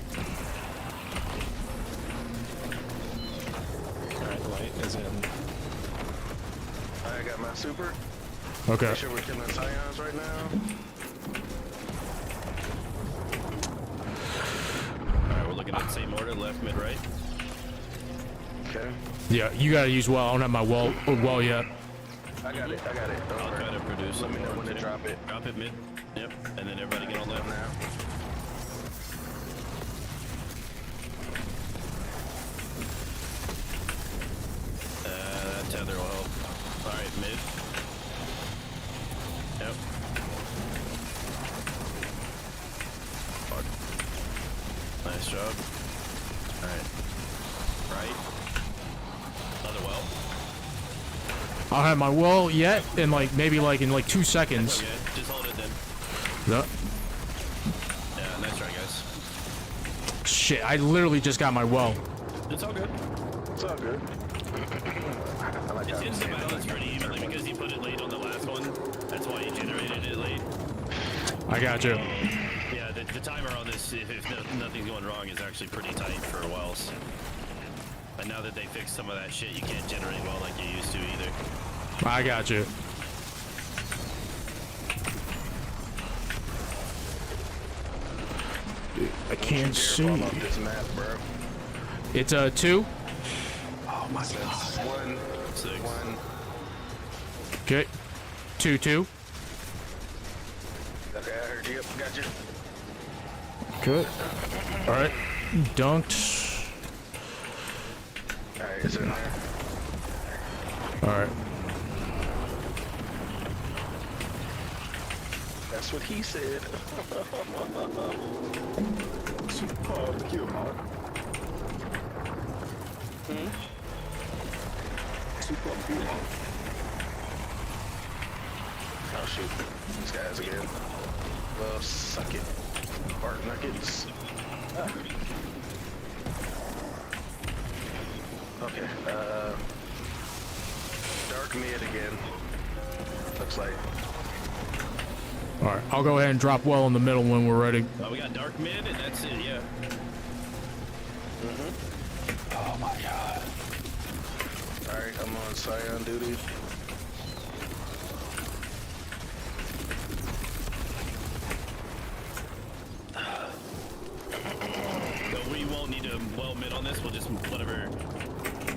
Alright, light is in. I got my super. Okay. Make sure we're killing scions right now. Alright, we're looking at the same order, left, mid, right. Okay. Yeah, you gotta use well. I don't have my well yet. I got it. I'll try to produce. Let me know when to drop it. Drop it mid. Yep. And then everybody get on left now. That tether will help. Alright, mid. Yep. Fuck. Nice job. Alright. Right. Another well. I don't have my well yet, in like maybe like in like 2 seconds. Okay, just hold it then. Yep. Yeah, nice try, guys. Shit, I literally just got my well. It's all good. It's all good. It tends to balance pretty evenly because you put it late on the last one. That's why you generated it late. I got you. Yeah, the timer on this, if nothing's going wrong, is actually pretty tight for wells. And now that they fixed some of that shit, you can't generate well like you used to either. I got you. I can't see. This map, bro. It's a 2. Oh my god. 1, 6. 1. Okay. 2-2. Okay, I heard you. Got you. Good. All right. Dunked. Alright, it's in there. All right. That's what he said. Superb humor. Superb humor. Oh shoot. These guys again. Well, suck it. Bark nuggets. Ah. Okay, dark mid again. Looks like. All right. I'll go ahead and drop well in the middle when we're ready. We got dark mid, and that's it, yeah. Oh my god. Alright, I'm on Scion duty. So we won't need to well mid on this, we'll just whatever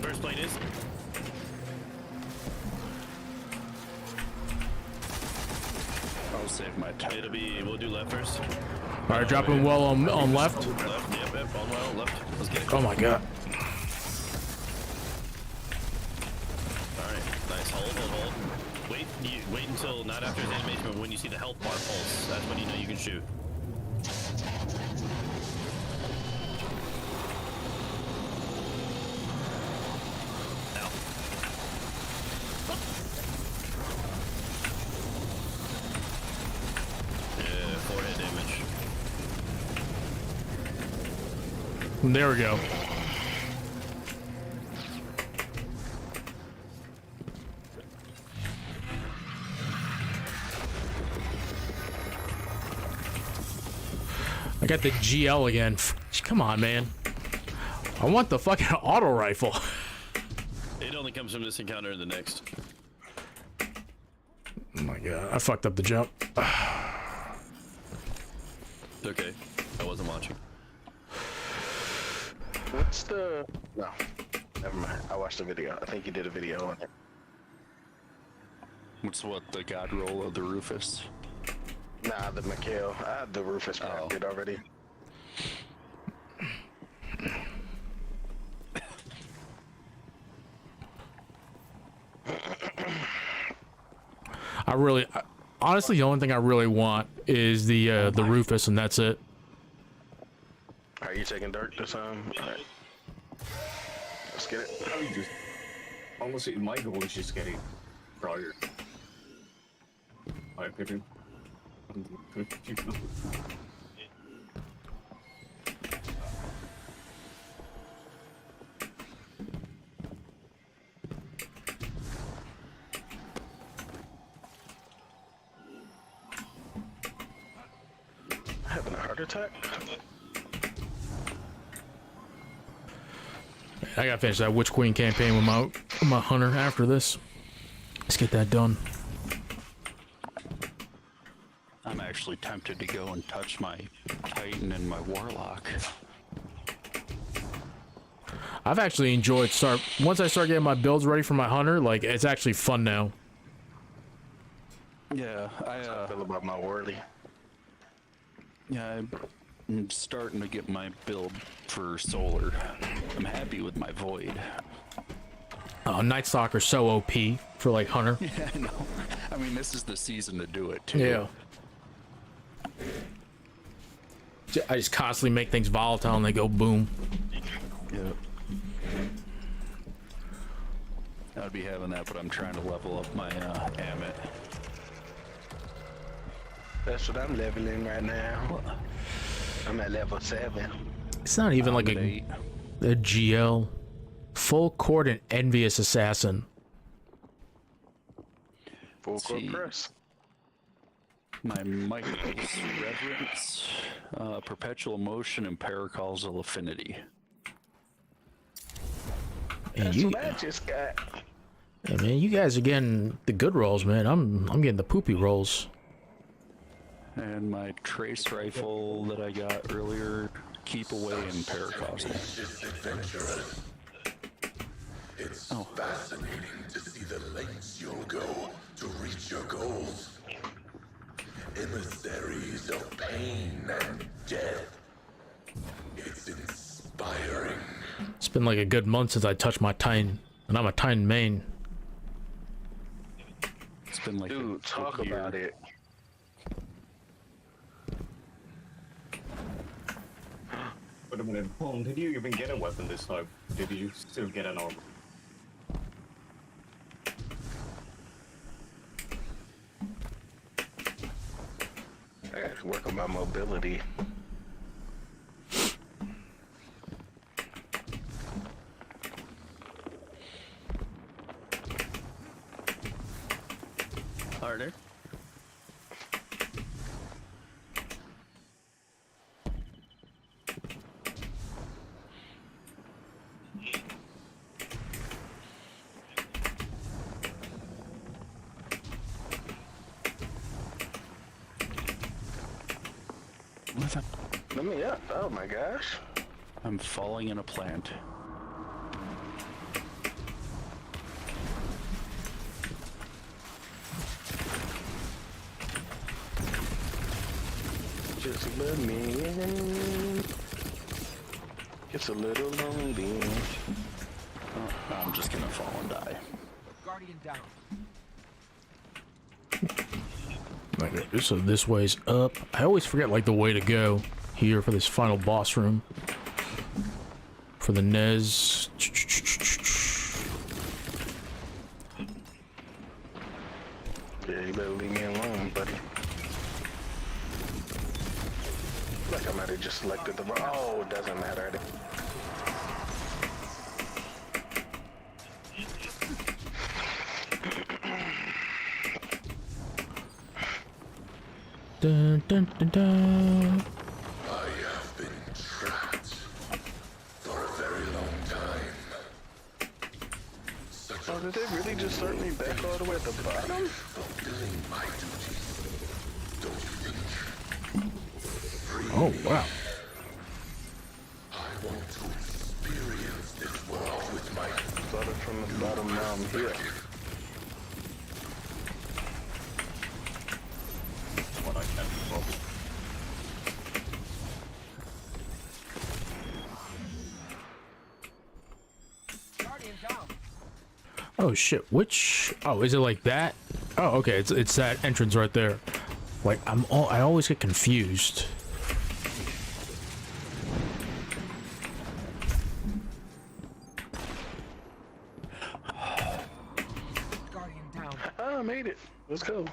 first plate is. I'll save my time. We'll do left first. All right, dropping well on left. Left, yep, on well, left. Let's get it. Oh my god. Alright, nice. Hold. Wait until not after his animation, but when you see the health bar pulse, that's when you know you can shoot. Now. Yeah, forehead damage. There we go. I got the GL again. Come on, man. I want the fucking auto rifle. It only comes from this encounter and the next. Oh my god, I fucked up the jump. It's okay. I wasn't watching. What's the... No. Never mind. I watched the video. I think you did a video on it. What's what, the god roll of the Rufus? Nah, the Mikhail. I had the Rufus crafted already. Honestly, the only thing I really want is the Rufus, and that's it. Are you taking Dark this time? Alright. Let's get it. I mean, just honestly, my goal is just getting Briar. I pick him. heart attack? I gotta finish that Witch Queen campaign with my hunter after this. Let's get that done. I'm actually tempted to go and touch my Titan and my Warlock. I've actually enjoyed once I start getting my builds ready for my hunter, like it's actually fun now. Yeah, I feel about my Whirly. Yeah, I'm starting to get my build for solar. I'm happy with my Void. Oh, Night Stalker's so OP for like hunter. Yeah, I know. I mean, this is the season to do it too. Yeah. I just constantly make things volatile and they go boom. Yeah. I'd be having that, but I'm trying to level up my Amit. That's what I'm leveling right now. I'm at level 7. It's not even like a GL. Full court and envious assassin. Full court press. My Michael's Reverence, Perpetual Motion, and Paracausal Affinity. And That's what I just got. Yeah, man, you guys are getting the good rolls, man. I'm getting the poopy rolls. And my Trace Rifle that I got earlier, Keep Away, and Paracausal. It's fascinating to see the lengths you'll go to reach your goals. Emissaries of pain and death. It's inspiring. It's been like a good month since I touched my Titan, and I'm a Titan main. It's been like Dude, talk about it. Wait a minute, Paul, did you even get a weapon this time? Did you still get an armor? I got to work on my mobility. Harder. Let me up. Oh my gosh. I'm falling in a plant. Just let me in. It's a little lonely. Oh, I'm just gonna fall and die. Guardian down. Okay, so this way's up. I always forget like the way to go here for this final boss room. For the Nez. Yeah, you better leave me alone, buddy. Like I might have just selected the wrong. Oh, it doesn't matter. Dun, dun, dun, dun. I have been trapped for a very long time. Oh, did they really just start me back all the way at the bottom? Fulfilling my duties. Don't you think? Oh, wow. I want to experience this world with my Started from the bottom, now I'm here. What I can do. Oh shit, which, oh, is it like that? Oh, okay, it's that entrance right there. Like, I always get confused. Guardian down. I made it. Let's go.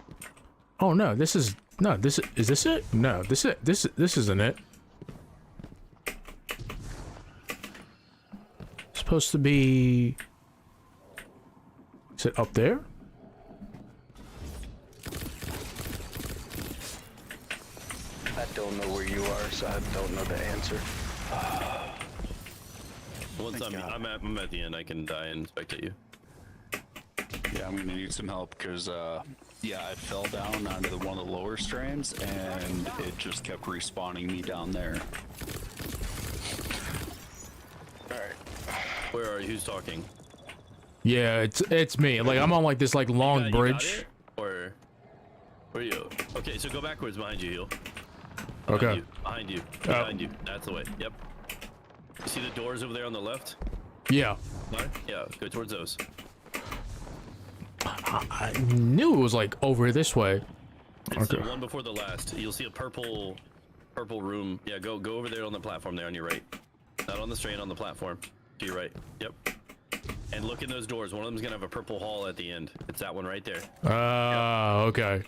Oh no, this is this it? No, this isn't it. Supposed to be. Is it up there? I don't know where you are, so I don't know the answer. Once I'm at the end, I can die and spectate you. Yeah, I'm gonna need some help because, yeah, I fell down onto one of the lower strands and it just kept respawning me down there. Alright. Where are you? Who's talking? Yeah, it's me. Like I'm on like this like long bridge. Or where are you? Okay, so go backwards behind you, Heel. Okay. Behind you. Behind you. That's the way. Yep. You see the doors over there on the left? Yeah. Right? Yeah, go towards those. I knew it was like over this way. It's the one before the last. You'll see a purple room. Yeah, go over there on the platform there on your right. Not on the strain, on the platform. To your right. Yep. And look in those doors. One of them's gonna have a purple hall at the end. It's that one right there. Okay.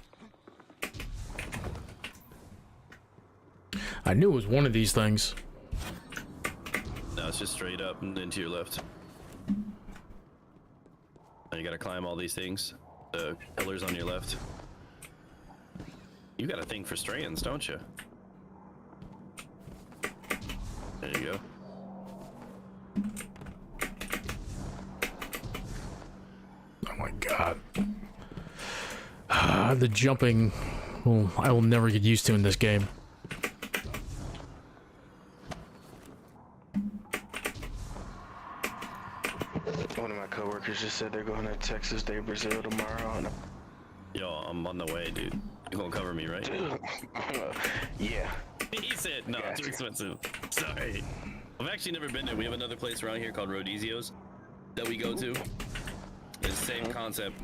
I knew it was one of these things. No, it's just straight up and then to your left. And you gotta climb all these things. The pillars on your left. You got a thing for strands, don't you? There you go. Oh my god. The jumping, well, I will never get used to in this game. One of my coworkers just said they're going to Texas de Brazil tomorrow. And yo, I'm on the way, dude. You gonna cover me, right? Yeah. He said, no, too expensive. Sorry. I've actually never been there. We have another place around here called Rodizio's that we go to. It's the same concept.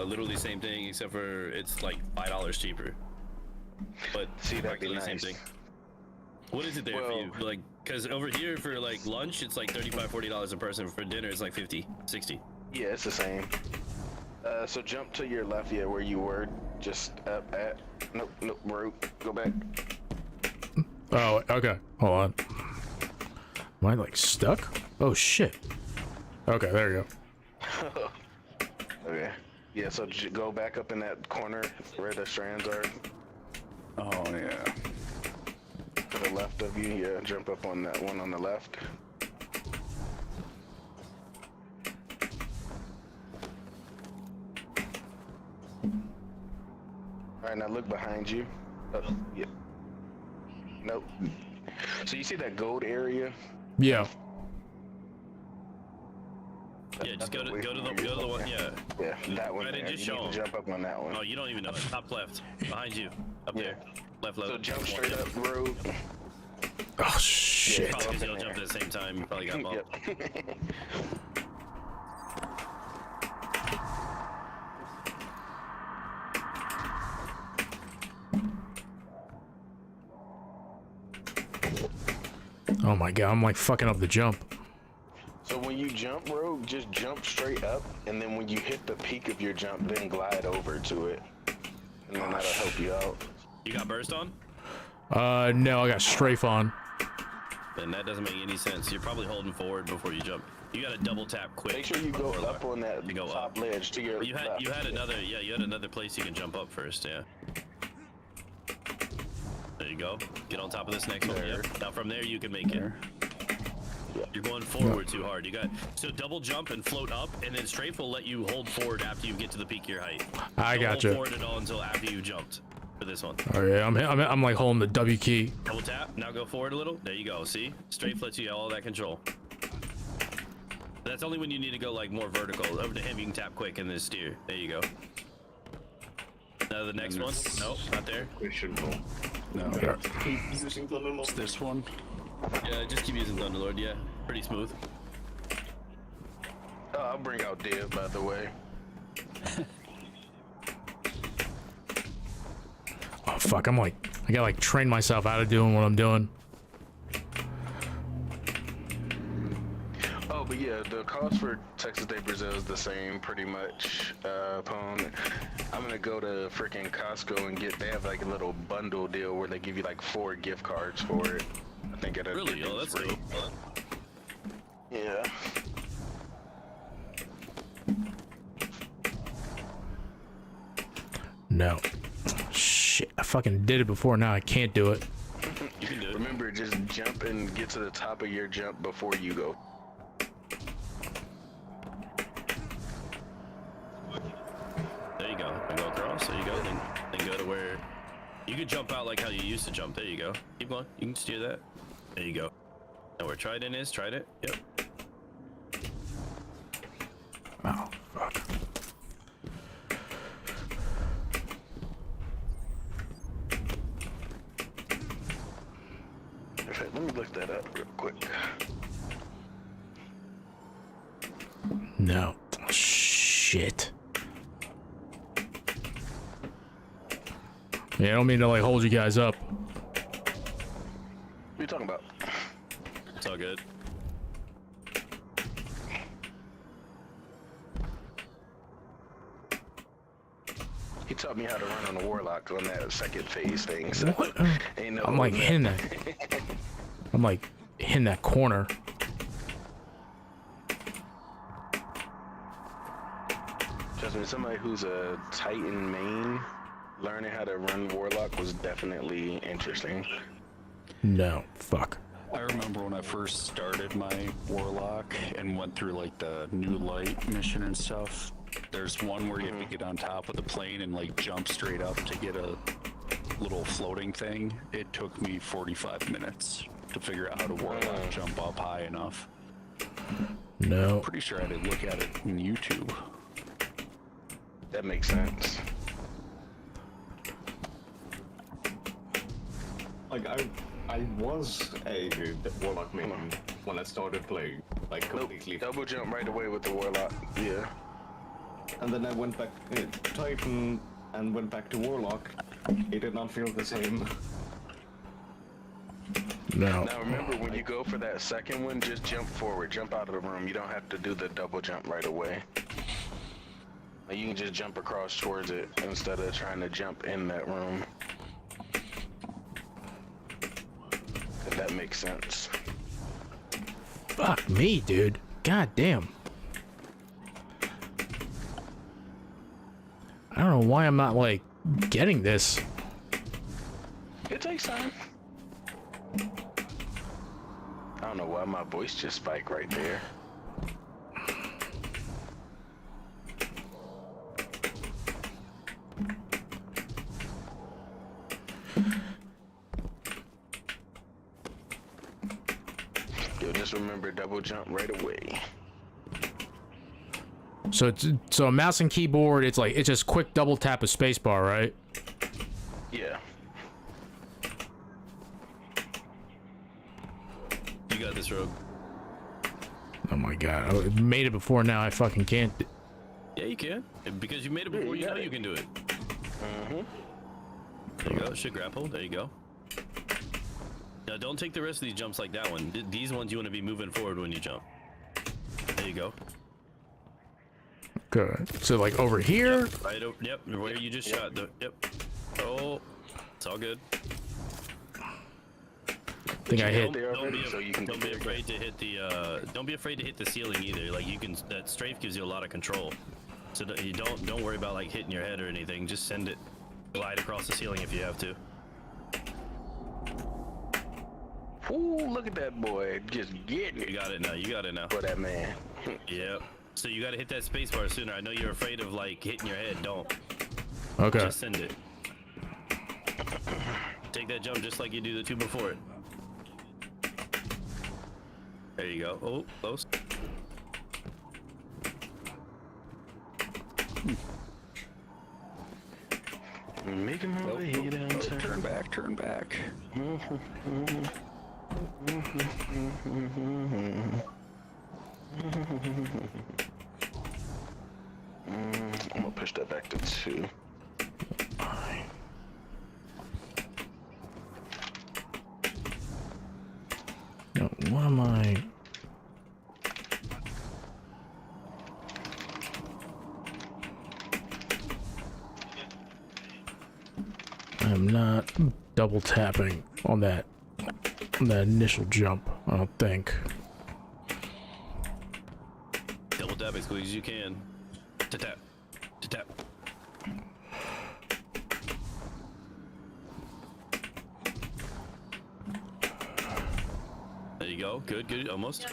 Literally same thing, except for it's like $5 cheaper. But see, that'd be nice. Same thing. What is it there for you? Like, cause over here for like lunch, it's like $35-40 a person. For dinner, it's like 50-60. Yeah, it's the same. So jump to your left, yeah, where you were, just up at. Nope, root. Go back. Oh, okay. Hold on. Am I like stuck? Oh shit. Okay, there you go. Okay. Yeah, so go back up in that corner where the strands are. Oh yeah. To the left of you, yeah. Jump up on that one on the left. Alright, now look behind you. Yeah. Nope. So you see that gold area? Yeah. Yeah, just go to the one. Yeah. Yeah, that one. Right, There. just You show need to 'em. jump up on that one. Oh, you don't even know it. Top left, behind you, up there, left. So jump straight up, road. Oh shit. Probably because y'all jumped at the same time. You probably got bumped. Yep. Oh my god, I'm like fucking up the jump. So when you jump, Rogue, just jump straight up, and then when you hit the peak of your jump, then glide over to it, and then that'll help you out. You got burst on? No, I got strafe on. Then that doesn't make any sense. You're probably holding forward before you jump. You got to double tap quick. Make sure you go up on that top ledge to your left. You had another place you can jump up first, yeah. There you go. Get on top of this next one. Yep. Now from there you can make it. You're going forward too hard. You got so double jump and float up, and then strafe will let you hold forward after you get to the peak of your height. I gotcha. Hold forward at all until after you jumped for this one. Oh yeah, I'm like holding the W key. Double tap. Now go forward a little. There you go. See, strafe lets you get all that control. That's only when you need to go like more vertical. Over to him, you can tap quick and then steer. There you go. Now the next one. Nope, not there. No. It's this one. Yeah, just keep using Thunderlord. Yeah, pretty smooth. I'll bring out Dev, by the way. Oh fuck, I gotta like train myself out of doing what I'm doing. Oh, but yeah, the cost for Texas de Brazil is the same, pretty much. Pwn. I'm gonna go to freaking Costco and they have like a little bundle deal where they give you like 4 gift cards for it. I think it really? Oh, that's free. cool. Yeah. No. Shit, I fucking did it before. Now I can't do it. You can do it. Remember, just jump and get to the top of your jump before you go. There you go. And go across. There you go. Then go to where you could jump out like how you used to jump. There you go. Keep going. You can steer that. There you go. Now where Trident is. Trident. Yep. Oh, fuck. Okay, let me look that up real quick. No. Shit. Yeah, I don't mean to like hold you guys up. What are you talking about? It's all good. He taught me how to run on the Warlock on that second phase thing. So What? ain't no I'm like hitting that. I'm like hitting that corner. Trust me, somebody who's a Titan main, learning how to run Warlock was definitely interesting. No. Fuck. I remember when I first started my Warlock and went through like the New Light mission and stuff. There's one where you have to get on top of the plane and like jump straight up to get a little floating thing. It took me 45 minutes to figure out how to Warlock jump up high enough. No. Pretty sure I had to look at it on YouTube. That makes sense. Like I was a Warlock main when I started playing, like completely. Double jump right away with the Warlock. Yeah. And then I went back Titan and went back to Warlock. It did not feel the same. No. Now remember, when you go for that second one, just jump forward, jump out of the room. You don't have to do the double jump right away. Like, you can just jump across towards it instead of trying to jump in that room. If that makes sense. Fuck me, dude. God damn. I don't know why I'm not like getting this. It takes time. I don't know why my voice just spiked right there. Yo, just remember double jump right away. So a mouse and keyboard, it's just quick double tap a spacebar, right? Yeah. You got this, Rogue. Oh my god, I made it before, now I fucking can't. Yeah, you can. Because you made it before, you know you can do it. Mm-hmm. There you go. Should grapple. There you go. Now, don't take the rest of these jumps like that one. These ones you want to be moving forward when you jump. There you go. Good. So like over here? Yep, right over. Yep, where you just shot. Yep. Oh, it's all good. I think I hit. Don't be afraid to hit the. Don't be afraid to hit the ceiling either. Like you can. That strafe gives you a lot of control. So you don't worry about like hitting your head or anything. Just send it, glide across the ceiling if you have to. Ooh, look at that boy, just getting it. You got it now. You got it now. For that man. Yep. So you got to hit that space bar sooner. I know you're afraid of like hitting your head. Don't. Okay. Just send it. Take that jump just like you do the two before it. There you go. Oh, close. Making my way down. Turn back, turn back. I'm gonna push that back to 2. No, what am I? I'm not double tapping on that initial jump, I don't think. Double tap as quick as you can. To tap. To tap. go. Good, good. Almost.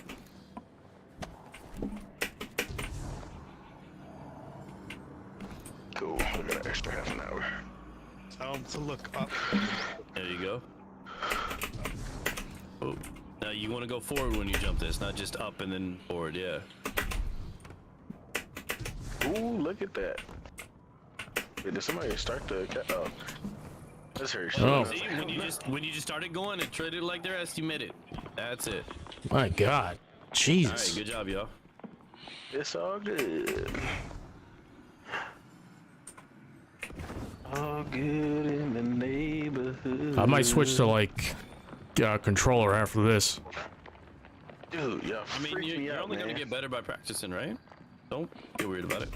Cool. We got an extra half an hour. Tell him to look up. There you go. Oh. Now you want to go forward when you jump this, not just up and then forward. Yeah. Ooh, look at that. Wait, did somebody start the? Oh. That's her. Oh. See, when you just started going and treated it like the rest, you made it. That's it. My God. Jesus. All right, good job, y'all. It's all good. All good in the neighborhood. I might switch to like controller after this. Dude, y'all I mean, you're only gonna get better by practicing, right? Don't get weird about it.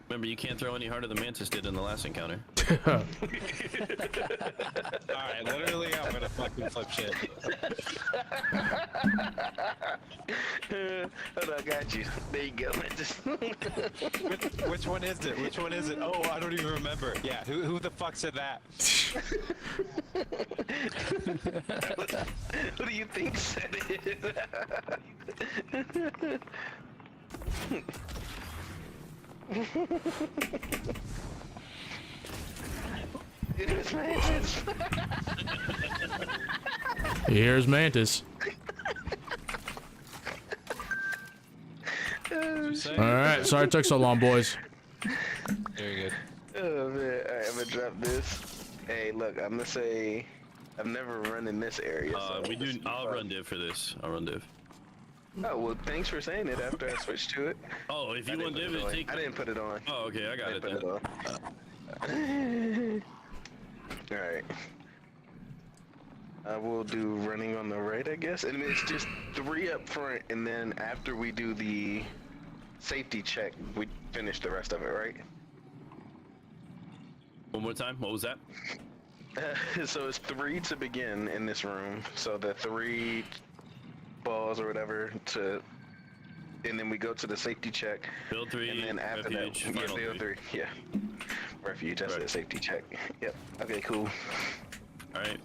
Remember, you can't throw any harder than Mantis did in the last encounter. Alright, literally, I'm gonna fucking flip shit. Hold on, I got you. There you go, Mantis. Which one is it? Which one is it? Oh, I don't even remember. Yeah, who the fuck said that? Who do you think said it? It is Mantis. Here's Mantis. Alright, sorry it took so long, boys. Very good. Oh man, alright, I'm gonna drop this. Hey, look, I'm gonna say I've never run in this area. So I'll run div for this. I'll run div. Oh well, thanks for saying it after I switched to it. Oh, if you want div, I didn't put it on. Oh, okay, I got it then. Alright. I will do running on the right, I guess. And it's just 3 up front, and then after we do the safety check, we finish the rest of it, right? One more time. What was that? So it's 3 to begin in this room. So the 3 balls or whatever to, and then we go to the safety check. Build 3. And then after refuge, that, final build 3. Yeah. Refuge. That's the safety check. Yep. Okay. Cool. All right.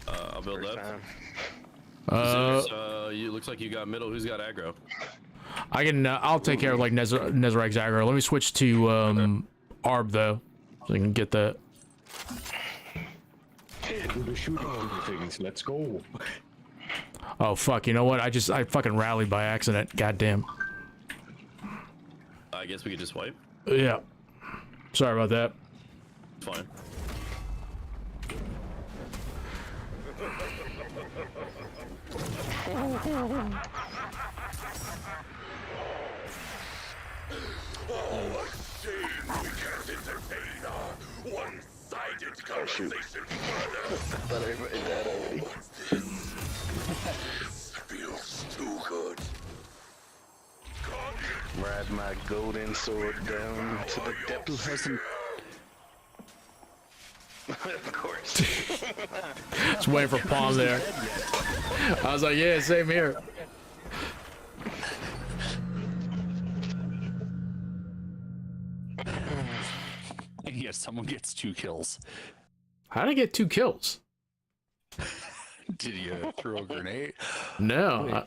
I'll build First left. time. You looks like you got middle. Who's got aggro? I can. I'll take care of like Nezarek aggro. Let me switch to Arb though, so I can get that. Do the shooting things. Let's go. Oh fuck! You know what? I fucking rallied by accident. Goddamn. I guess we could just wipe. Yeah. Sorry about that. It's fine. Oh, a shame we can't entertain our one-sided conversation further. But everybody died already. This feels too good. Ride my golden sword down to the depths. Of course. Just waiting for Palm there. I was like, yeah, same here. Yeah, someone gets 2 kills. How did I get 2 kills? Did you throw a grenade? No.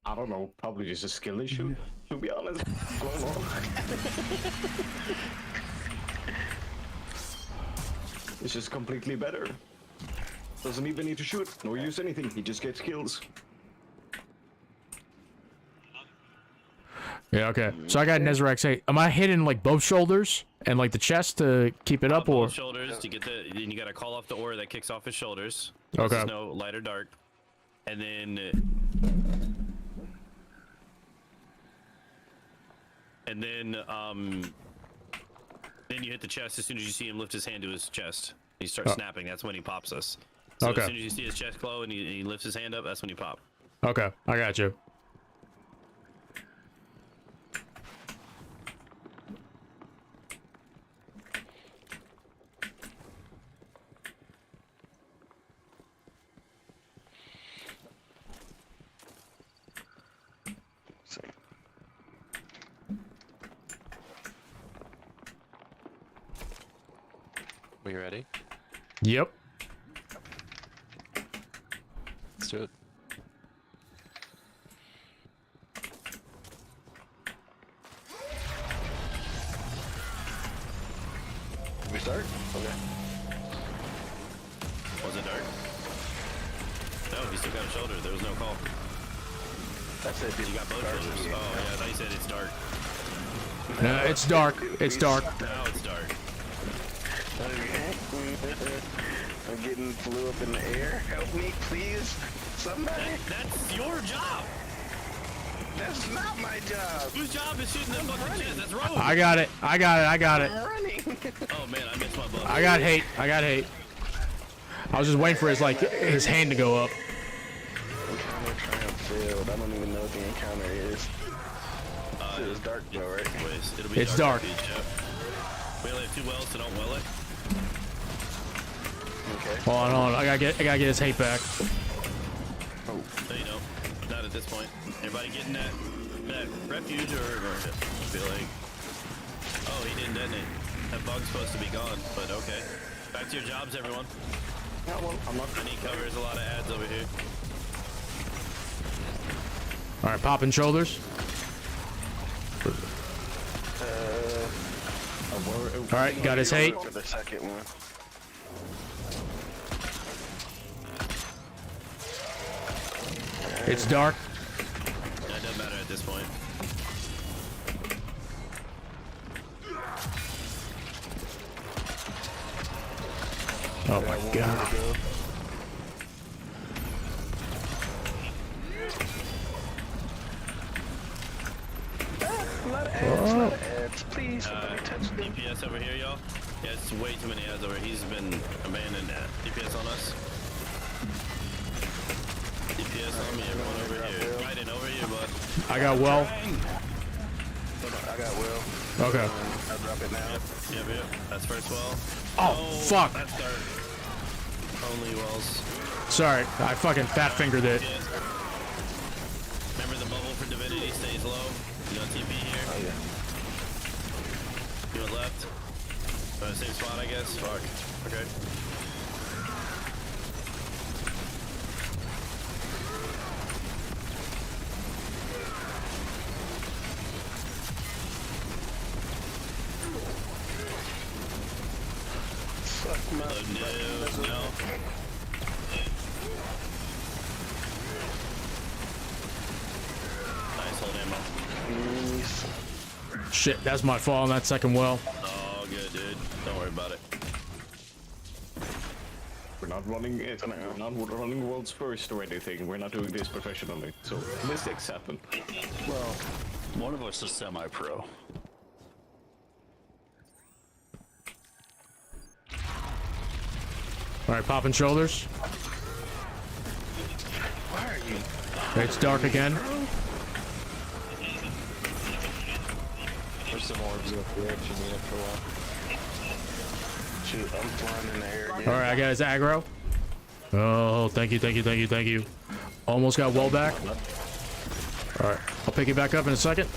I don't know. Probably just a skill issue. To be honest, I don't know. It's just completely better. Doesn't even need to shoot nor use anything. He just gets kills. Yeah, okay. So I got Nezarek say, am I hitting like both shoulders and like the chest to keep it up, or? Both shoulders to get the. Then you gotta call off the aura that kicks off his shoulders. Okay. No light or dark, and then. Then you hit the chest as soon as you see him lift his hand to his chest. He starts snapping. That's when he pops us. So Okay. as soon as you see his chest glow and he lifts his hand up, that's when you pop. Okay, I got you. We ready? Yep. Let's do it. We start? Okay. Was it dark? No, he still got a shoulder. There was no call. I said you got both shoulders. Oh, yeah, I thought you said it's dark. No, it's dark. It's dark. Now it's dark. I'm getting flew up in the air. Help me, please. Somebody. That's your job. That's not my job. Whose job is shooting that fucking shit? That's Rogue. I got it. I got it. I got it. I'm running. Oh man, I missed my button. I got hate. I got hate. I was just waiting for his his hand to go up. Encounter triumph failed. I don't even know what the encounter is. It's dark though, right? It'll be It's dark. Beach, yeah. We only have 2 wells, so don't well it. Okay. Hold on. I gotta get his hate back. No, you don't. Not at this point. Everybody getting that refuge or I feel like. Oh, he didn't detonate. That bug's supposed to be gone, but okay. Back to your jobs, everyone. Yeah, well, I'm not. I need cover. There's a lot of ads over here. All right, popping shoulders. All right, got his hate. For the second one. It's dark. Yeah, it doesn't matter at this point. Oh my god. Oh. Please, DPS over here, y'all. Yeah, it's way too many ads over here. He's been abandoned. DPS on us. DPS on me, everyone over here. Right in over here, bud. I got well. I got Will. Okay. I'll drop it now. Yep. That's first well. Oh, fuck. That's dark. Only wells. Sorry, I fucking fat fingered it. Remember the bubble for Divinity stays low. You got TP here. Oh yeah. You went left. Same spot, I guess. Fuck. Okay. Fuck my. No. Nice hold ammo. Shit, that's my fault on that second well. Oh, good, dude. Don't worry about it. We're not running it. We're not running world's first or anything. We're not doing this professionally. So mistakes happen. Well, one of us is semi-pro. All right, popping shoulders. Why are you? It's dark again. There's some orbs up here if you need it for a while. Shoot, I'm flying in the air again. All right, I got his aggro. Oh, thank you. Almost got well back. All right, I'll pick it back up in a second.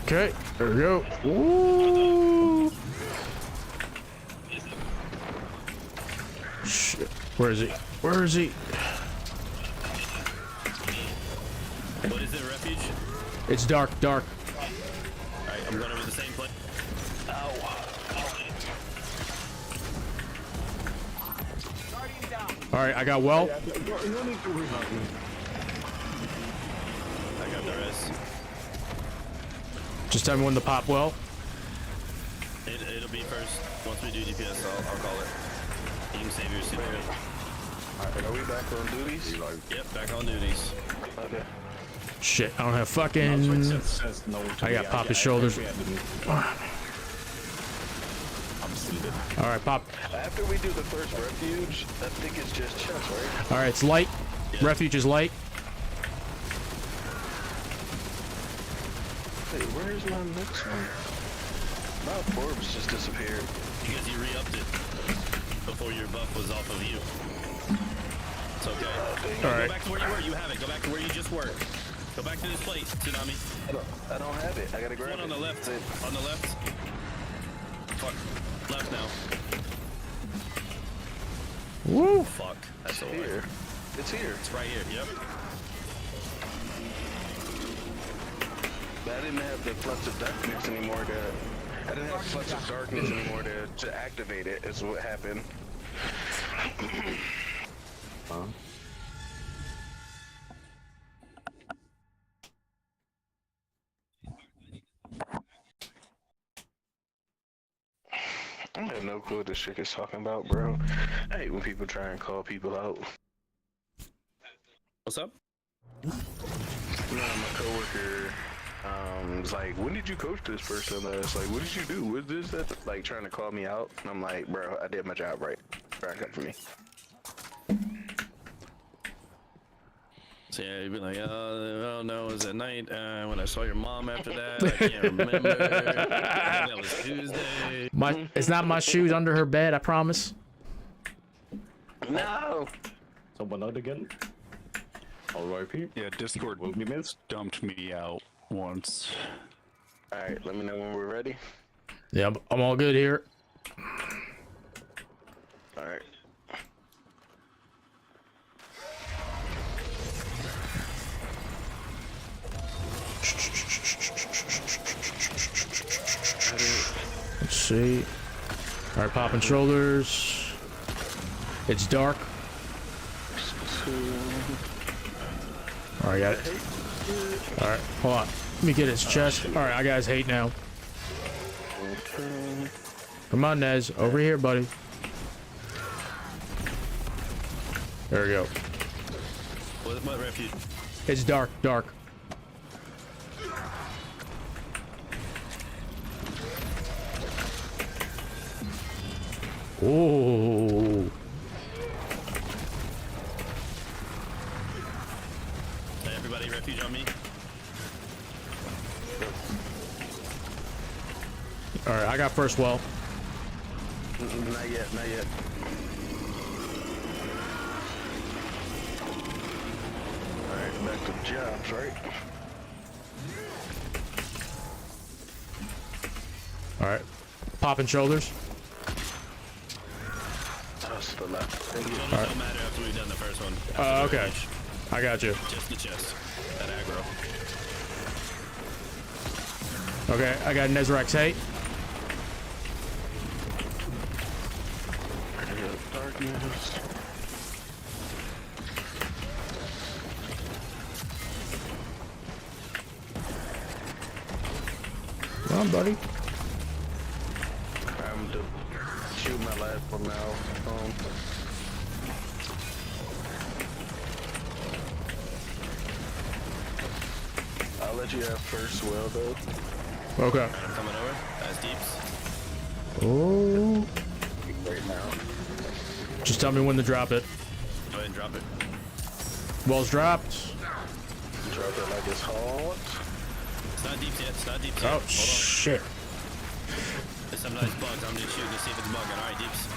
Okay, there we go. Ooh. Shit, where is he? What is it, refuge? It's dark. Alright, I'm going over the same place. Ow. All right, I got well. I got the rest. Just tell me when to pop well. It'll be first. Once we do DPS, I'll call it. You can save your super. Alright, are we back on duties? Yep, back on duties. Okay. Shit, I don't have fucking. I got pop his shoulders. All right, pop. After we do the first refuge, I think it's just chest, right? All right, it's light. Yeah. Refuge is light. Wait, where's my next one? My Forbes just disappeared. Because you re-upped it before your buff was off of you. It's okay. All right. Go back to where you were. You have it. Go back to where you just were. Go back to this plate, Tsunami. I don't have it. I gotta grab One it. on the left. On the left. Fuck. Left now. Woo. Fuck. That's still here. alive. It's here. It's right here. Yep. But I didn't have the Flux of Darkness anymore I didn't have Flux of Darkness anymore to activate it, is what happened. Huh? I have no clue what this chick is talking about, bro. I hate when people try and call people out. What's up? My coworker was like, when did you coach this person? It's like, what did you do? What is this? That? Like, trying to call me out. And I'm like, bro, I did my job right. Back up for me. So yeah, you'd be like, oh no, it was at night when I saw your mom after that. I can't remember. That was Tuesday. It's not my shoes under her bed, I promise. No. Someone out again? R.I.P. Yeah, Discord will be missed. Dumped me out once. Alright, let me know when we're ready. Yeah, I'm all good here. Alright. Let's see. All right, popping shoulders. It's dark. All right, got it. All right, hold on. Let me get his chest. All right, I got his hate now. Come on, Nez. Over here, buddy. There we go. What refuge? It's dark, dark. Oh. Hey, everybody, refuge on me. All right, I got first well. Not yet, not yet. Alright, back to jobs, right? All right, popping shoulders. Toss the left. Shoulders All right. don't matter after we've done the first one. Okay, I got you. Just the chest. That aggro. Okay, I got Nezrax hate. Darkness. Come on, buddy. I'm to shoot my last one now. I'll let you have first well though. Okay. I'm coming over. That's deeps. Oh. Right now. Just tell me when to drop it. Go ahead and drop it. Well's dropped. Drop it like it's hot. It's not deep yet. It's not deep yet. Oh, Hold on. shit. There's some nice bugs. I'm just shooting to see if it's bugging. Alright, deeps.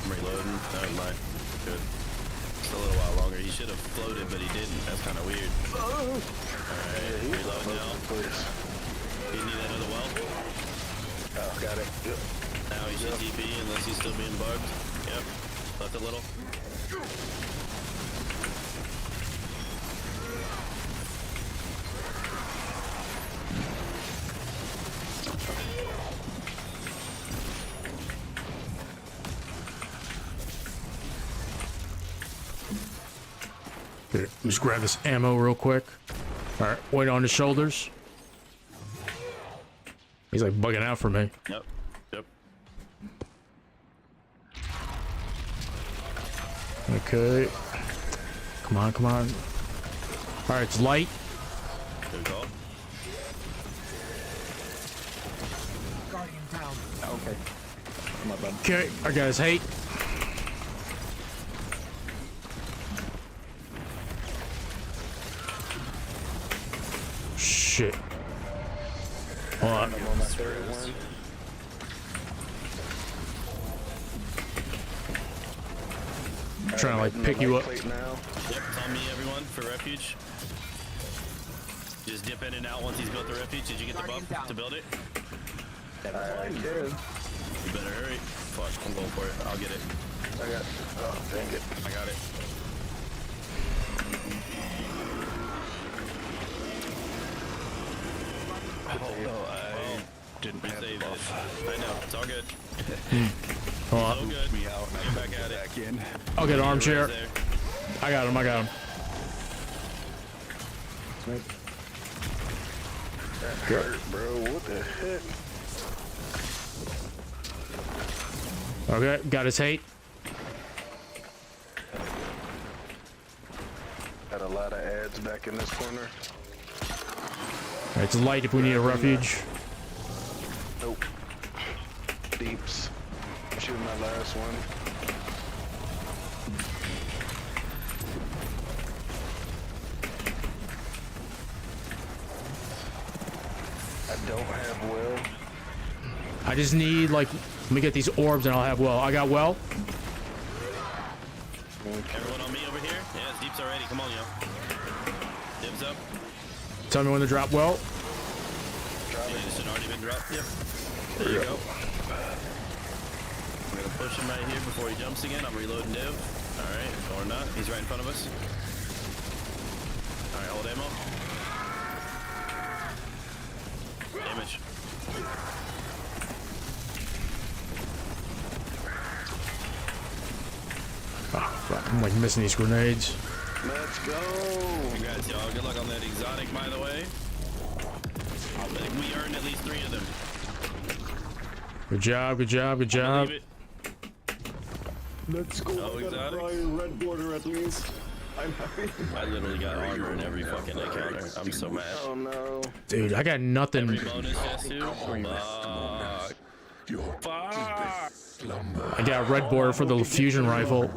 I'm reloading. Never mind. Good. Just a little while longer. He should have floated, but he didn't. That's kind of weird. Alright, reload now. You need another well? Oh, got it. Yep. Now he should TP unless he's still being bugged. Yep. Left a little. Here, just grab this ammo real quick. All right, wait on his shoulders. He's like bugging out for me. Yep. Yep. Okay. Come on, come on. All right, it's light. Good call. Guardian down. Okay. My bad. Okay, I got his hate. Shit. Hold on. I'm on my third one. I'm trying to like pick you up. Plate now. Yep, it's on me, everyone, for refuge. Just dip in and out once he's built the refuge. Did you get the buff to build it? I did. You better hurry. Fuck, I'm going for it. I'll get it. I got. Oh, dang it. I got it. Oh, I didn't have the buff. I know, it's all good. Hold on. So good. Me out and I Get back at it. back in. I'll get an armchair. Right there. I got him. I got him. That hurt, bro. What the heck? Okay, got his hate. Got a lot of ads back in this corner. Alright, it's light if we need a refuge. Nope. Deeps. I'm shooting my last one. I don't have well. I just need, like, let me get these orbs and I'll have well. I got well. Everyone on me over here? Yeah, it's deeps already. Come on, yo. Dibs up. Tell me when to drop well. It should already been dropped. Yep. There you go. I'm gonna push him right here before he jumps again. I'm reloading div. Alright, or not. He's right in front of us. Alright, hold ammo. Damage. Oh, fuck. I'm like missing these grenades. Let's go. Congrats, y'all. Good luck on that exotic, by the way. I think we earned at least 3 of them. Good job, good job, good job. Let's go. No exotics? Red border at least. I'm happy. I literally got armor in every fucking encounter. I'm so mad. Oh no. Dude, I got nothing. Every bonus has to. Fuck. I got red border for the fusion rifle.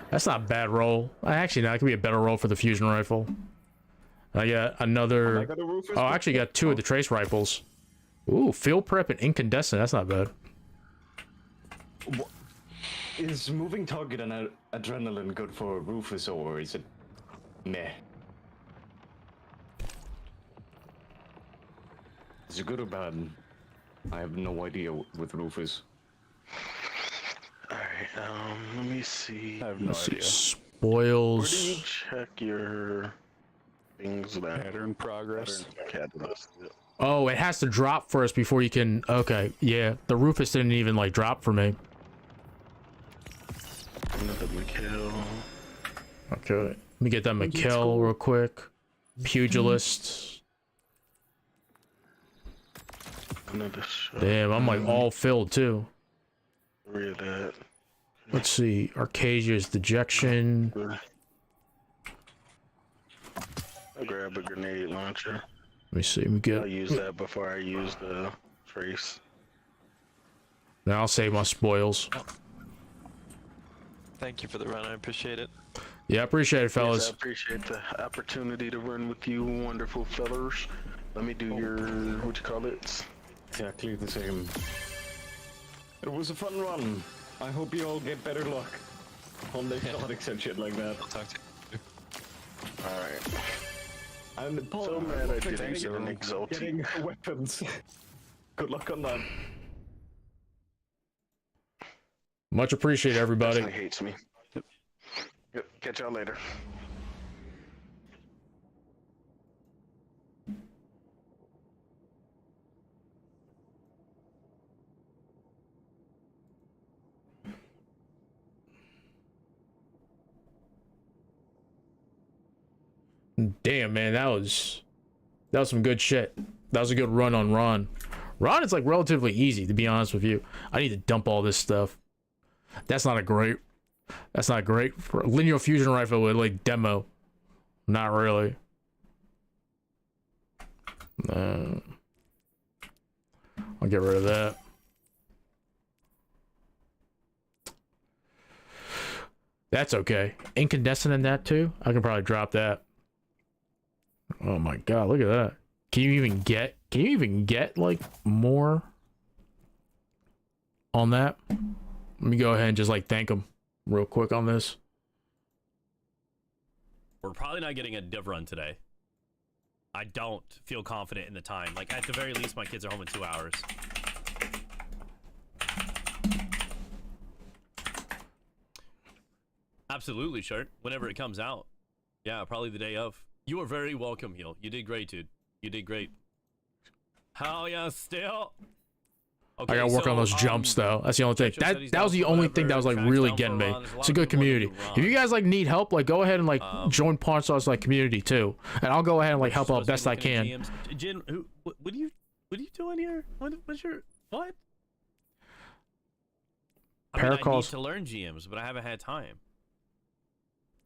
That's not a bad roll. Actually, no, it could be a better roll for the fusion rifle. I got another. Oh, I actually got 2 of the trace rifles. Ooh, field prep and incandescent. That's not bad. Is moving target and adrenaline good for Rufus, or is it meh? Is it good or bad? I have no idea with Rufus. Alright, let me see. I have no idea. Spoils. Where do you check your things about? Pattern progress. Catalyst. Oh, it has to drop first before you can. Okay, yeah. The Rufus didn't even like drop for me. Another McHale. Okay, let me get that McKell real quick. Pugilist. Another shot. Damn, I'm like all filled too. Read that. Let's see. Arcasia's dejection. I'll grab a grenade launcher. Let me see. We get. I'll use that before I use the trace. Now I'll save my spoils. Thank you for the run. I appreciate it. Yeah, I appreciate it, fellas. Yes, I appreciate the opportunity to run with you, wonderful fellers. Let me do your, what you call it? Exactly the same. It was a fun run. I hope you all get better luck on the exotics and shit like that. I'll talk to you. Alright. I'm so mad I didn't get an exotic. Getting weapons. Good luck on that. Much appreciated, everybody. Destiny hates me. Yep. Catch y'all later. Damn, man, that was some good shit. That was a good run on Ron. Ron is like relatively easy, to be honest with you. I need to dump all this stuff. That's not great for a linear fusion rifle with like demo. Not really. I'll get rid of that. That's okay. Incandescent in that too? I can probably drop that. Oh my god, look at that. Can you even get like more on that? Let me go ahead and just like thank him real quick on this. We're probably not getting a div run today. I don't feel confident in the time. Like, at the very least, my kids are home in 2 hours. Absolutely, Shirt. Whenever it comes out. Yeah, probably the day of. You are very welcome, Heal. You did great, dude. You did great. Hell yeah, still. Okay, I gotta work on those jumps though. That's the only thing. That was the only thing that was like really getting me. It's a good community. If you guys like need help, like go ahead and like join Pawn Stars like community too, and I'll go ahead and like help out best I can. Jin, what are you doing here? What's your what? I mean, I need to learn GMs, but I haven't had time.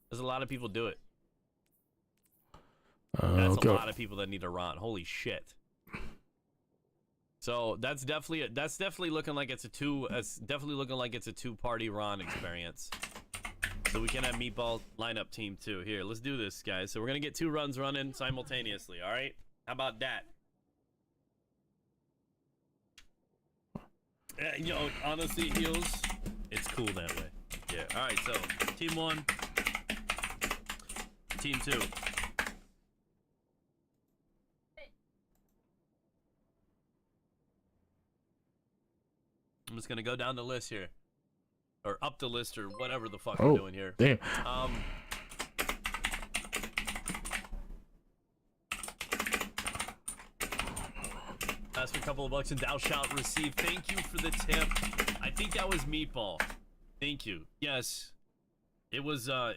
There's a lot of people do it. That's a lot of people that need to run. Holy shit. So that's definitely looking like it's a two-party Ron experience. So we can have Meatball lineup team too. Here, let's do this, guys. So we're gonna get 2 runs running simultaneously. All right? How about that? You know, honestly, Heals, it's cool that way. Yeah. All right. So team 1, team 2. I'm just gonna go down the list here, or up the list, or whatever the fuck we're doing here. Damn. Ask for a couple of bucks and thou shalt receive. Thank you for the tip. I think that was Meatball. Thank you. Yes, it was a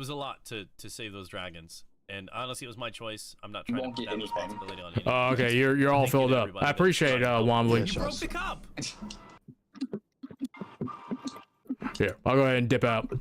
lot to save those dragons. And honestly, it was my choice. I'm not trying to put that responsibility on anyone. Oh, okay, you're all filled up. I appreciate Wombly. You broke the cup. Here, I'll go ahead and dip out.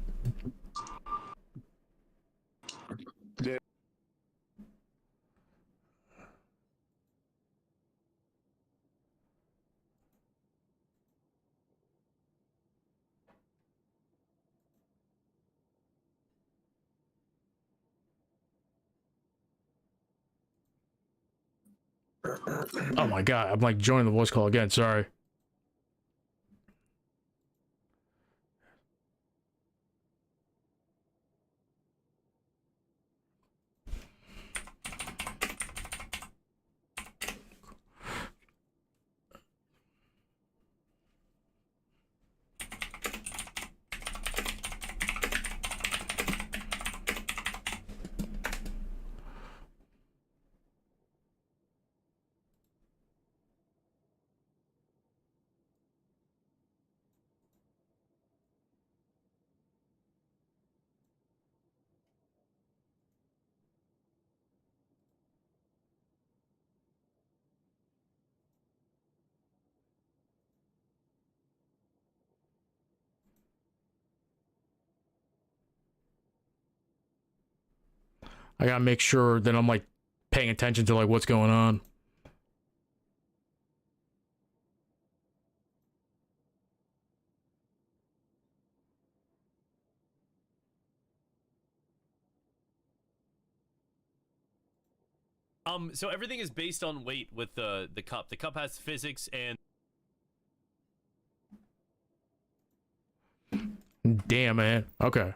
Oh my god, I'm like joining the voice call again, sorry. I gotta make sure that I'm like paying attention to like what's going on. So everything is based on weight with the cup. The cup has physics and damn, man. Okay.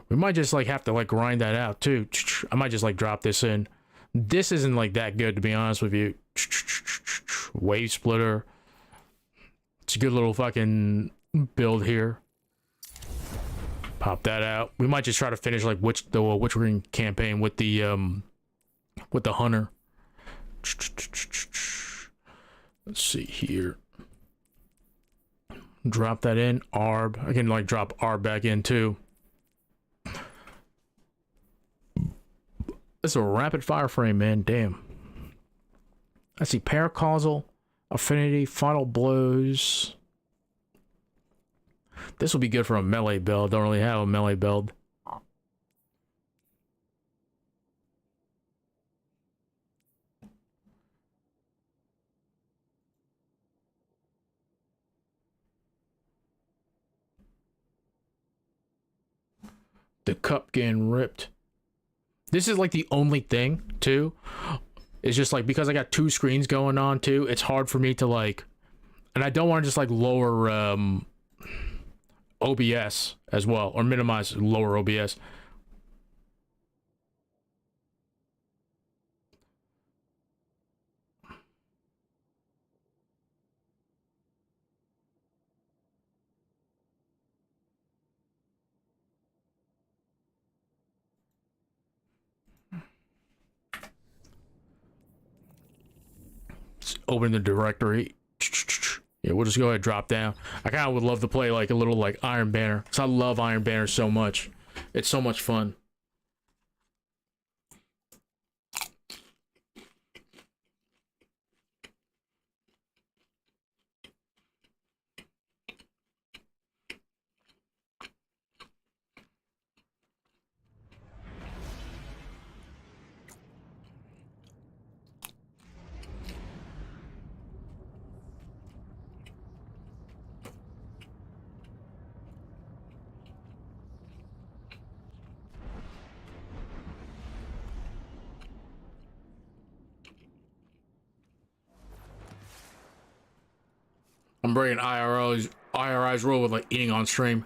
We might just like have to like grind that out too. I might just like drop this in. This isn't like that good to be honest with you. Wave splitter. It's a good little fucking build here. Pop that out. We might just try to finish like Witching campaign with the hunter. Let's see here. Drop that in. Arb. I can like drop Arb back in too. This is a rapid fire frame, man. Damn. I see paracausal, affinity, final blows. This will be good for a melee build. Don't really have a melee build. The cup getting ripped. This is like the only thing too. It's just like because I got 2 screens going on too, it's hard for me to like, and I don't want to just like lower OBS as well, or minimize lower OBS. Open the directory. Yeah, we'll just go ahead and drop down. I kind of would love to play like a little like Iron Banner, because I love Iron Banner so much. It's so much fun. I'm bringing IRI's rule with like eating on stream.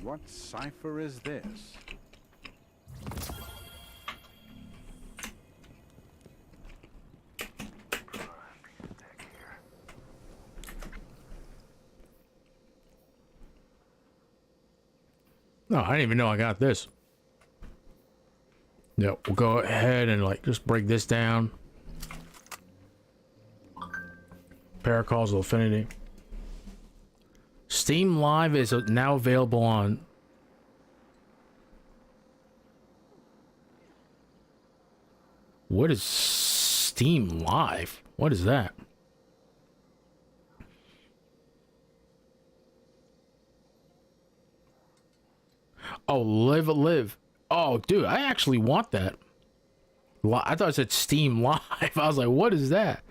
What cipher is this? No, I didn't even know I got this. Yeah, we'll go ahead and like just break this down. Paracausal affinity. Steam Live is now available on. What is Steam Live? What is that? Oh, live. Oh, dude, I actually want that. I thought it said Steam Live. I was like, what is that?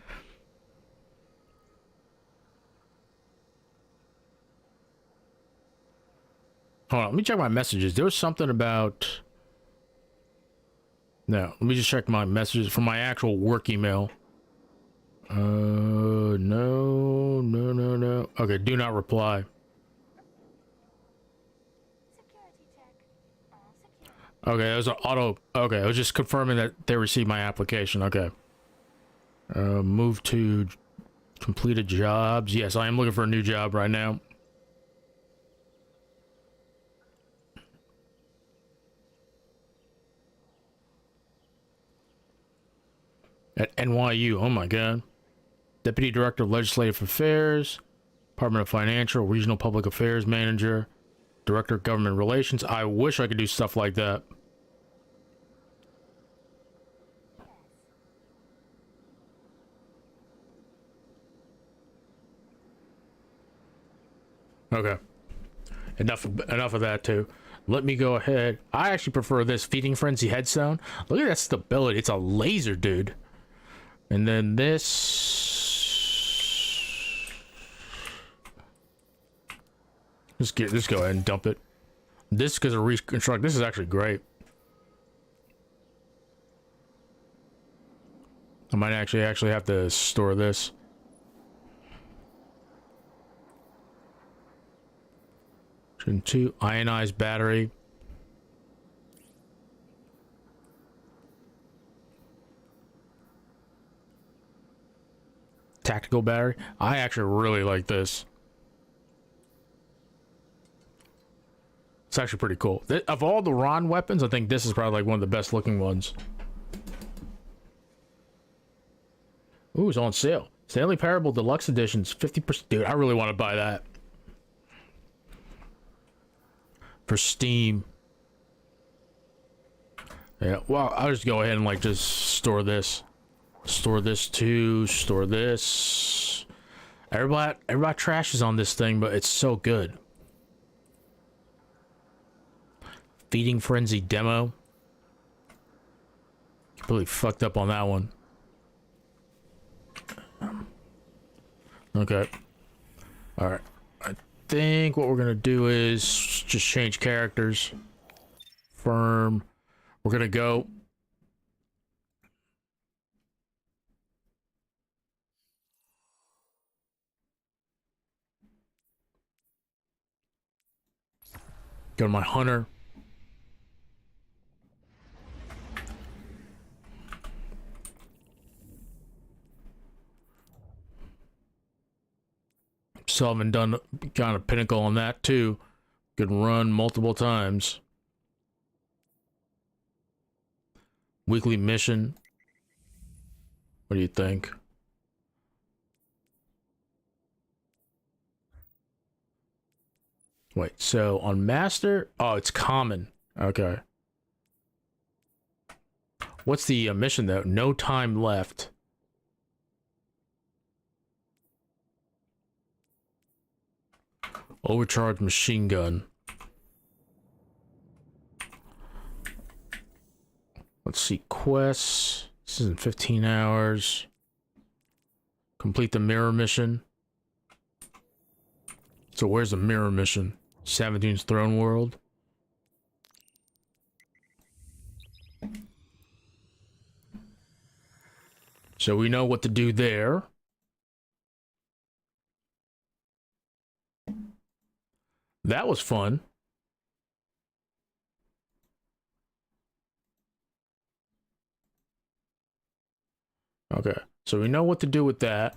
Hold on, let me check my messages. There was something about... No, let me just check my messages from my actual work email. No. Okay, do not reply. Okay, it was an auto... Okay, I was just confirming that they received my application. Okay. Move to completed jobs. Yes, I am looking for a new job right now. At NYU, oh my god. Deputy Director of Legislative Affairs, Department of Financial, Regional Public Affairs Manager, Director of Government Relations. I wish I could do stuff like that. Okay. Enough of that too. Let me go ahead. I actually prefer this Feeding Frenzy headstone. Look at that stability. It's a laser, dude. And then this. Just go ahead and dump it. This because of reconstruct. This is actually great. I might actually have to store this. Gen 2 ionized battery. Tactical battery. I actually really like this. It's actually pretty cool. Of all the Ron weapons, I think this is probably like one of the best looking ones. Ooh, it's on sale. Stanley Parable Deluxe Editions, 50%. Dude, I really want to buy that. For Steam. Yeah, well, I'll just go ahead and like just store this. Store this too, store this. Everybody trashes on this thing, but it's so good. Feeding Frenzy demo. Completely fucked up on that one. Okay. Alright. think what we're gonna do is just change characters. Firm. We're gonna go. Go to my hunter. Still haven't done kind of pinnacle on that too. Could run multiple times. Weekly mission. What do you think? Wait, so on master, oh, it's common. Okay. What's the mission though? No time left. Overcharged machine gun. Let's see, quests. This is in 15 hours. Complete the mirror mission. So where's the mirror mission? Savathun's Throne World. So we know what to do there. That was fun. Okay, so we know what to do with that.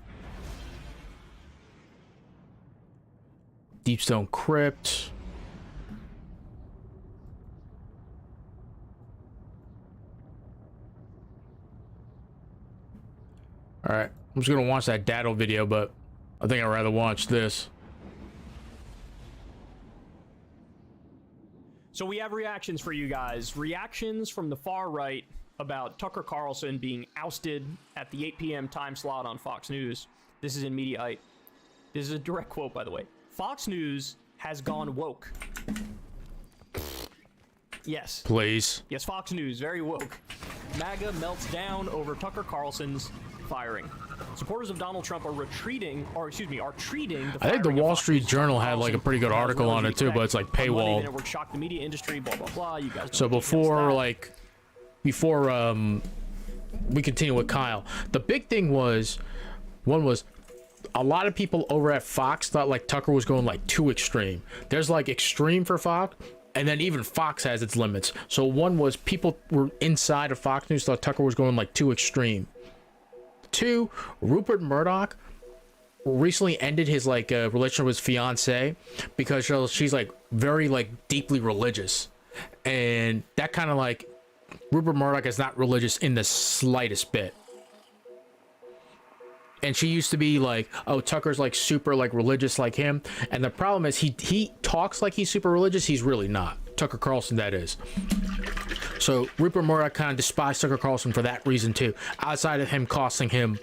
Deepstone Crypt. Alright, I'm just gonna watch that Daddle video, but I think I'd rather watch this. So we have reactions for you guys. Reactions from the far right about Tucker Carlson being ousted at the 8 p.m. time slot on Fox News. This is in Mediaite. This is a direct quote, by the way. Fox News has gone woke. Yes. Please. Yes, Fox News, very woke. MAGA melts down over Tucker Carlson's firing. Supporters of Donald Trump are retreating, or excuse me, are treating the I think the firing of Wall Fox Street News Journal had like a pretty good article on it too, but it's like On Monday, the paywall. network shocked the media industry, blah, blah, blah. You guys know So the details before of that. like before we continue with Kyle, the big thing was one was a lot of people over at Fox thought like Tucker was going like too extreme. There's like extreme for Fox, and then even Fox has its limits. So one was people were inside of Fox News thought Tucker was going like too extreme. Two, Rupert Murdoch recently ended his like relationship with his fiance because she's like very like deeply religious, and that kind of like Rupert Murdoch is not religious in the slightest bit. And she used to be like, oh, Tucker's like super like religious like him, and the problem is he talks like he's super religious. He's really not. Tucker Carlson, that is. So Rupert Murdoch kind of despised Tucker Carlson for that reason too, outside of him costing him,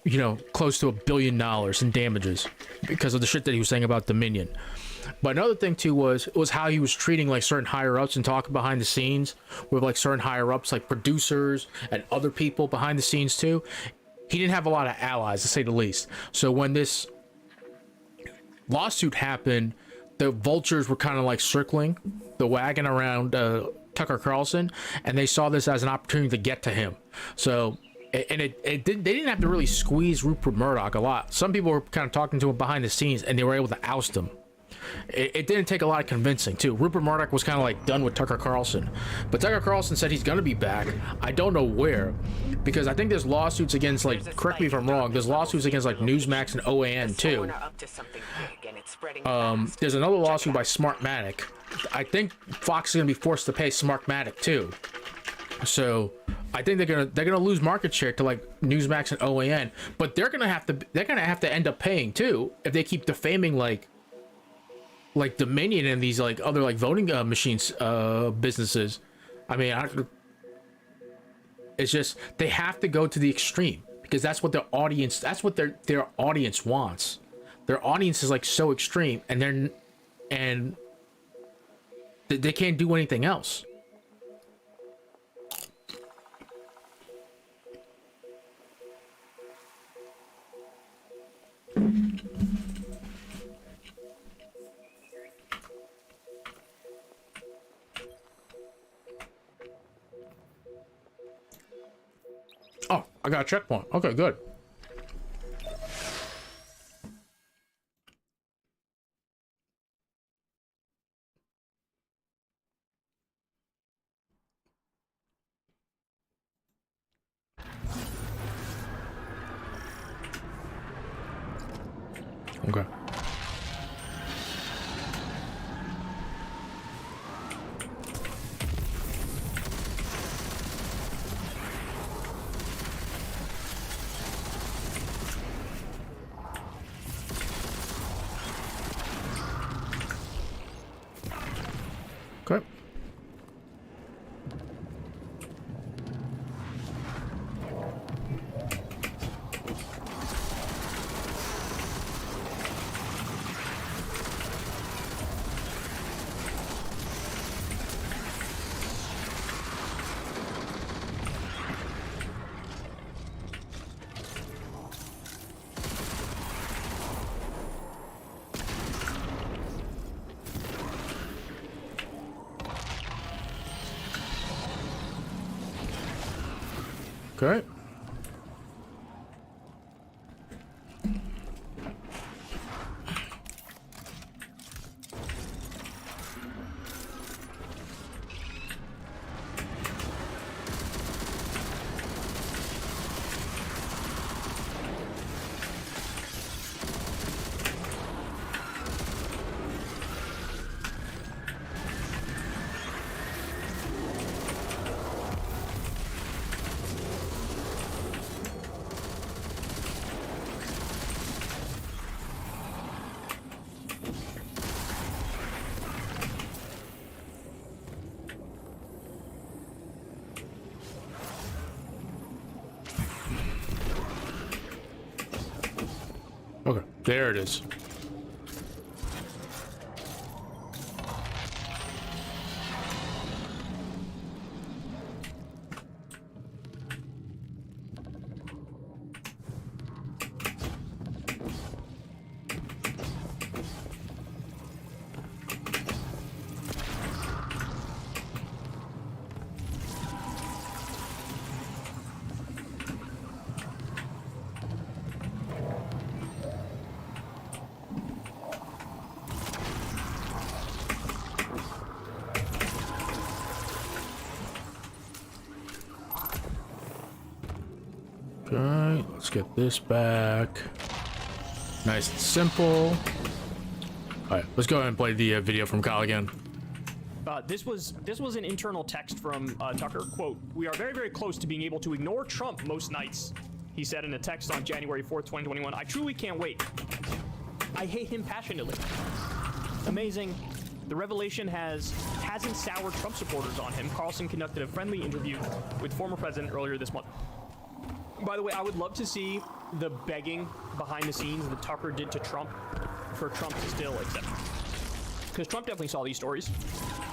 you know, close to $1 billion in damages because of the shit that he was saying about Dominion. But another thing too was how he was treating like certain higher ups and talking behind the scenes with like certain higher ups like producers and other people behind the scenes too. He didn't have a lot of allies, to say the least. So when this lawsuit happened, the vultures were kind of like circling the wagon around Tucker Carlson, and they saw this as an opportunity to get to him. So, and they didn't have to really squeeze Rupert Murdoch a lot. Some people were kind of talking to him behind the scenes, and they were able to oust him. It didn't take a lot of convincing too. Rupert Murdoch was kind of like done with Tucker Carlson, but Tucker Carlson said he's gonna be back. I don't know where, because I think there's lawsuits against like, correct me if I'm wrong, there's lawsuits against like Newsmax and OAN too. There's another lawsuit by Smartmatic. I think Fox is gonna be forced to pay Smartmatic too. So I think they're gonna lose market share to like Newsmax and OAN, but they're gonna have to end up paying too if they keep defaming like Dominion and these like other like voting machines businesses. I mean, it's just they have to go to the extreme because that's what their audience wants. Their audience is like so extreme, and they can't do anything else. I got a checkpoint. Okay, good. Okay. Okay. Okay. Okay, there it is. Okay, let's get this back. Nice and simple. Alright, let's go ahead and play the video from Kyle again. This was an internal text from Tucker. Quote, "We are very, very close to being able to ignore Trump most nights," he said in a text on January 4th, 2021. "I truly can't wait. I hate him passionately." Amazing. The revelation hasn't soured Trump supporters on him. Carlson conducted a friendly interview with former president earlier this month. By the way, I would love to see the begging behind the scenes that Tucker did to Trump for Trump to still accept it. Because Trump definitely saw these stories.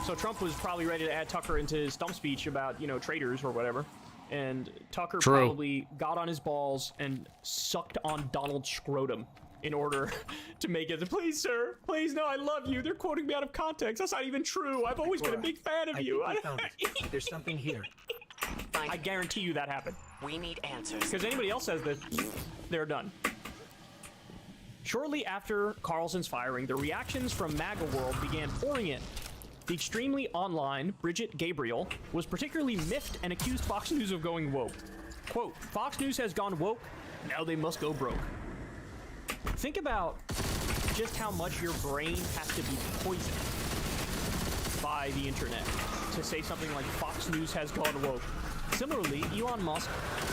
So Trump was probably ready to add Tucker into his stump speech about, you know, traitors or whatever. And Tucker probably got on his balls and sucked on Donald's scrotum in order to make it, "Please, sir, please, no, I love you. They're quoting me out of context. That's not even true. I've always been a big fan of you." I found it. There's something here. I guarantee you that happened. We need answers. Because anybody else says that, they're done. Shortly after Carlson's firing, the reactions from MAGA World began pouring in. The extremely online Bridget Gabriel was particularly miffed and accused Fox News of going woke. Quote, "Fox News has gone woke, now they must go broke." Think about just how much your brain has to be poisoned by the internet to say something like Fox News has gone woke. Similarly, Elon Musk,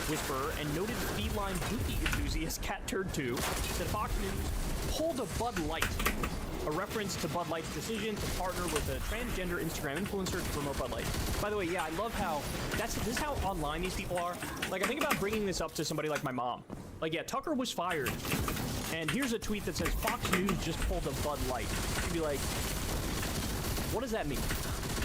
whisperer, and noted feline beauty enthusiast Cat Turd 2 said Fox News pulled a Bud Light, a reference to Bud Light's decision to partner with a transgender Instagram influencer to promote Bud Light. By the way, yeah, I love how this is how online these people are. Like, I think about bringing this up to somebody like my mom. Like, yeah, Tucker was fired, and here's a tweet that says Fox News just pulled a Bud Light. You'd be like, what does that mean?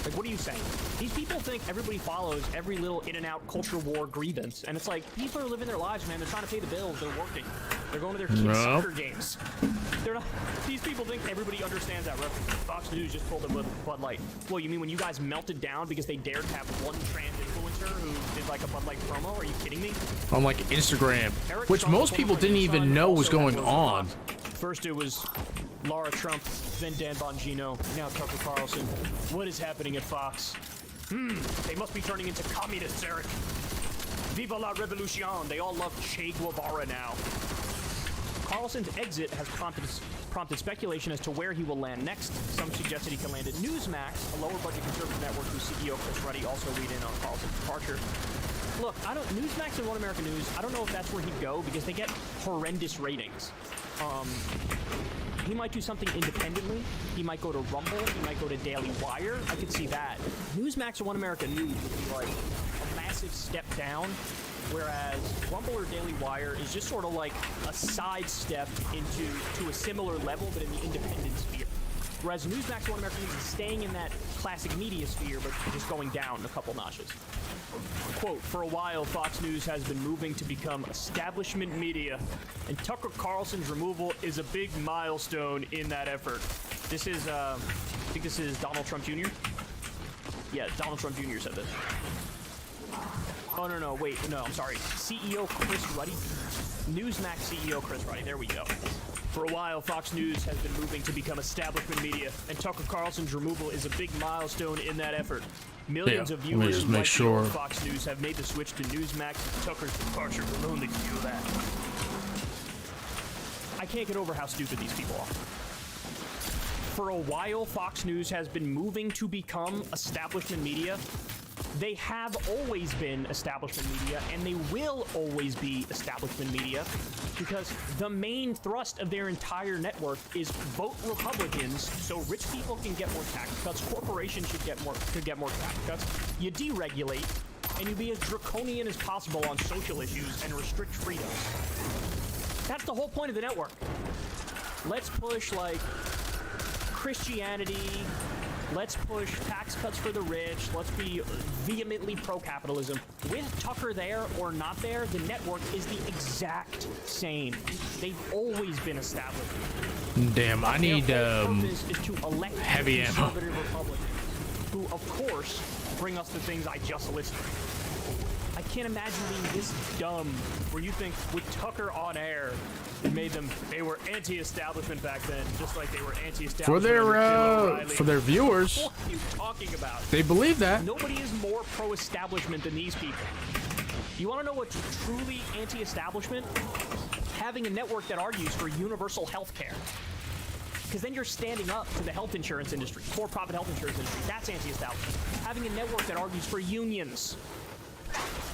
Like, what are you saying? These people think everybody follows every little in-and-out culture war grievance, and it's like, people are living their lives, man. They're trying to pay the bills. They're working. They're going to their kids' soccer games. They're not. These people think everybody understands that reference. Fox News just pulled it with Bud Light. Well, you mean when you guys melted down because they dared have one trans influencer who did like a Bud Light promo? Are you kidding me? On like Instagram, which most people didn't even know was going on. First it was Laura Trump, then Dan Bongino, now Tucker Carlson. What is happening at Fox? They must be turning into communists, Eric. Viva la revolution. They all love Che Guevara now. Carlson's exit has prompted speculation as to where he will land next. Some suggested he could land at Newsmax, a lower-budget conservative network whose CEO Chris Ruddy also weighed in on Carlson's departure. Look, Newsmax and One American News, I don't know if that's where he'd go because they get horrendous ratings. He might do something independently. He might go to Rumble. He might go to Daily Wire. I could see that. Newsmax or One American News would be like a massive step down, whereas Rumble or Daily Wire is just sort of like a sidestep to a similar level, but in the independent sphere. Whereas Newsmax or One American News is staying in that classic media sphere, but just going down a couple notches. Quote, for a while, Fox News has been moving to become establishment media, and Tucker Carlson's removal is a big milestone in that effort. This is, I think this is Donald Trump Jr.? Yeah, Donald Trump Jr. said this. Oh, no, wait, no, I'm sorry. CEO Chris Ruddy? Newsmax CEO Chris Ruddy, there we go. For a while, Fox News has been moving to become establishment media, and Tucker Carlson's removal is a big milestone in that effort. Millions of viewers like Fox News have made the switch to Newsmax. Tucker's departure will only fuel that. I can't get over how stupid these people are. For a while, Fox News has been moving to become establishment media. They have always been establishment media, and they will always be establishment media, because the main thrust of their entire network is vote Republicans so rich people can get more tax cuts, corporations should get more tax cuts. You deregulate, and you be as draconian as possible on social issues and restrict freedoms. That's the whole point of the network. Let's push, like, Christianity. Let's push tax cuts for the rich. Let's be vehemently pro-capitalism. With Tucker there or not there, the network is the exact same. They've always been established. Damn, I need heavy ammo. Who, of course, bring us the things I just listed. I can't imagine being this dumb where you think with Tucker on air, it made them, they were anti-establishment back then, just like they were anti-establishment for their viewers. What are you talking about? They believe that. Nobody is more pro-establishment than these people. You want to know what's truly anti-establishment? Having a network that argues for universal health care. Because then you're standing up to the health insurance industry, for-profit health insurance industry. That's anti-establishment. Having a network that argues for unions.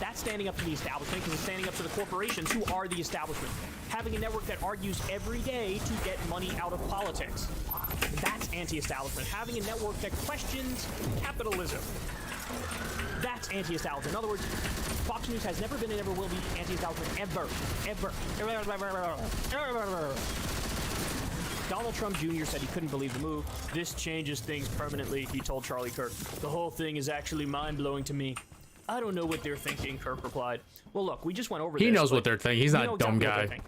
That's standing up to the establishment, because it's standing up to the corporations who are the establishment. Having a network that argues every day to get money out of politics. That's anti-establishment. Having a network that questions capitalism. That's anti-establishment. In other words, Fox News has never been and never will be anti-establishment ever. Donald Trump Jr. said he couldn't believe the move. This changes things permanently, he told Charlie Kirk. The whole thing is actually mind-blowing to me. I don't know what they're thinking, Kirk replied. Well, look, we just went over this. He knows what they're thinking. He's not a dumb guy.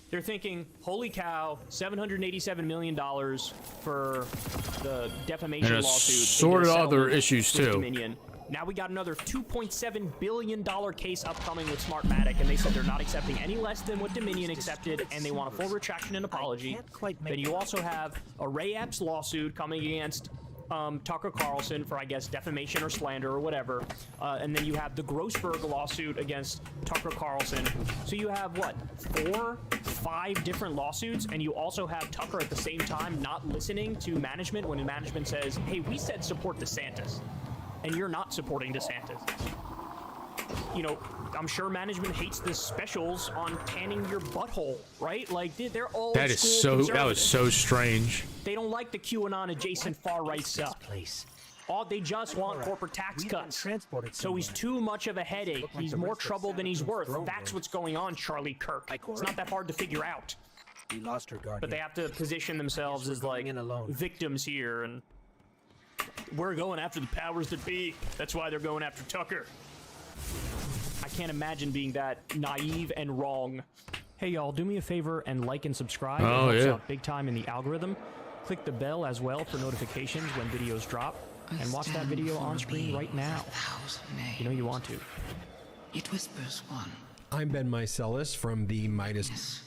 They're thinking, holy cow, $787 million for the defamation lawsuit. Sorted other issues, too. Dominion. Now we got another $2.7 billion case upcoming with Smartmatic, and they said they're not accepting any less than what Dominion accepted, and they want a full retraction and apology. Then you also have a Ray Epps lawsuit coming against Tucker Carlson for, I guess, defamation or slander or whatever. And then you have the Grossberg lawsuit against Tucker Carlson. So you have, what, 4, 5 different lawsuits, and you also have Tucker at the same time not listening to management when management says, hey, we said support DeSantis, and you're not supporting DeSantis. You know, I'm sure management hates the specials on tanning your butthole, right? Like, they're all that was so strange. They don't like the QAnon adjacent far right stuff. They just want corporate tax cuts. So he's too much of a headache. He's more trouble than he's worth. That's what's going on, Charlie Kirk. It's not that hard to figure out. We lost her guardian. But they have to position themselves as like victims here, and We're going after the powers that be. That's why they're going after Tucker. I can't imagine being that naive and wrong. Hey y'all, do me a favor and like and subscribe. Oh, it helps yeah. out big time in the algorithm. Click the bell as well for notifications when videos drop. And watch that video on screen right now. You know you want to. It whispers one. I'm Ben Mycelis from the Midas.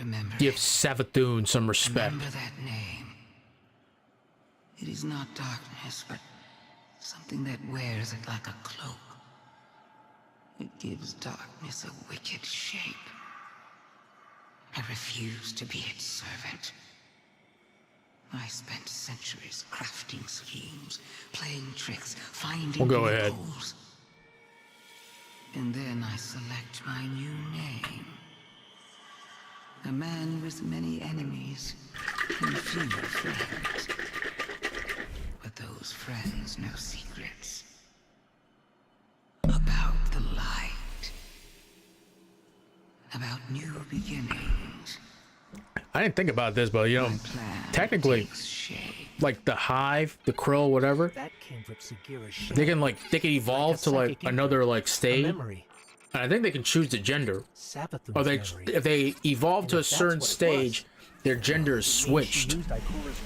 Remember. Give Savathun some respect. Remember that name. It is not darkness, but something that wears it like a cloak. It gives darkness a wicked shape. I refuse to be its servant. I spent centuries crafting schemes, playing tricks, finding We'll go ahead. loopholes. And then I select my new name. A man with many enemies and few friends. But those friends know secrets. About the light. About new beginnings. I didn't think about this, but you know, technically, like the hive, the krill, whatever, That came from Sagira's shell. they can evolve to like another like state. memory. And I think they can choose the gender. Savathun's Or they, memory. if they evolve to a if that's certain what it stage, their gender is switched.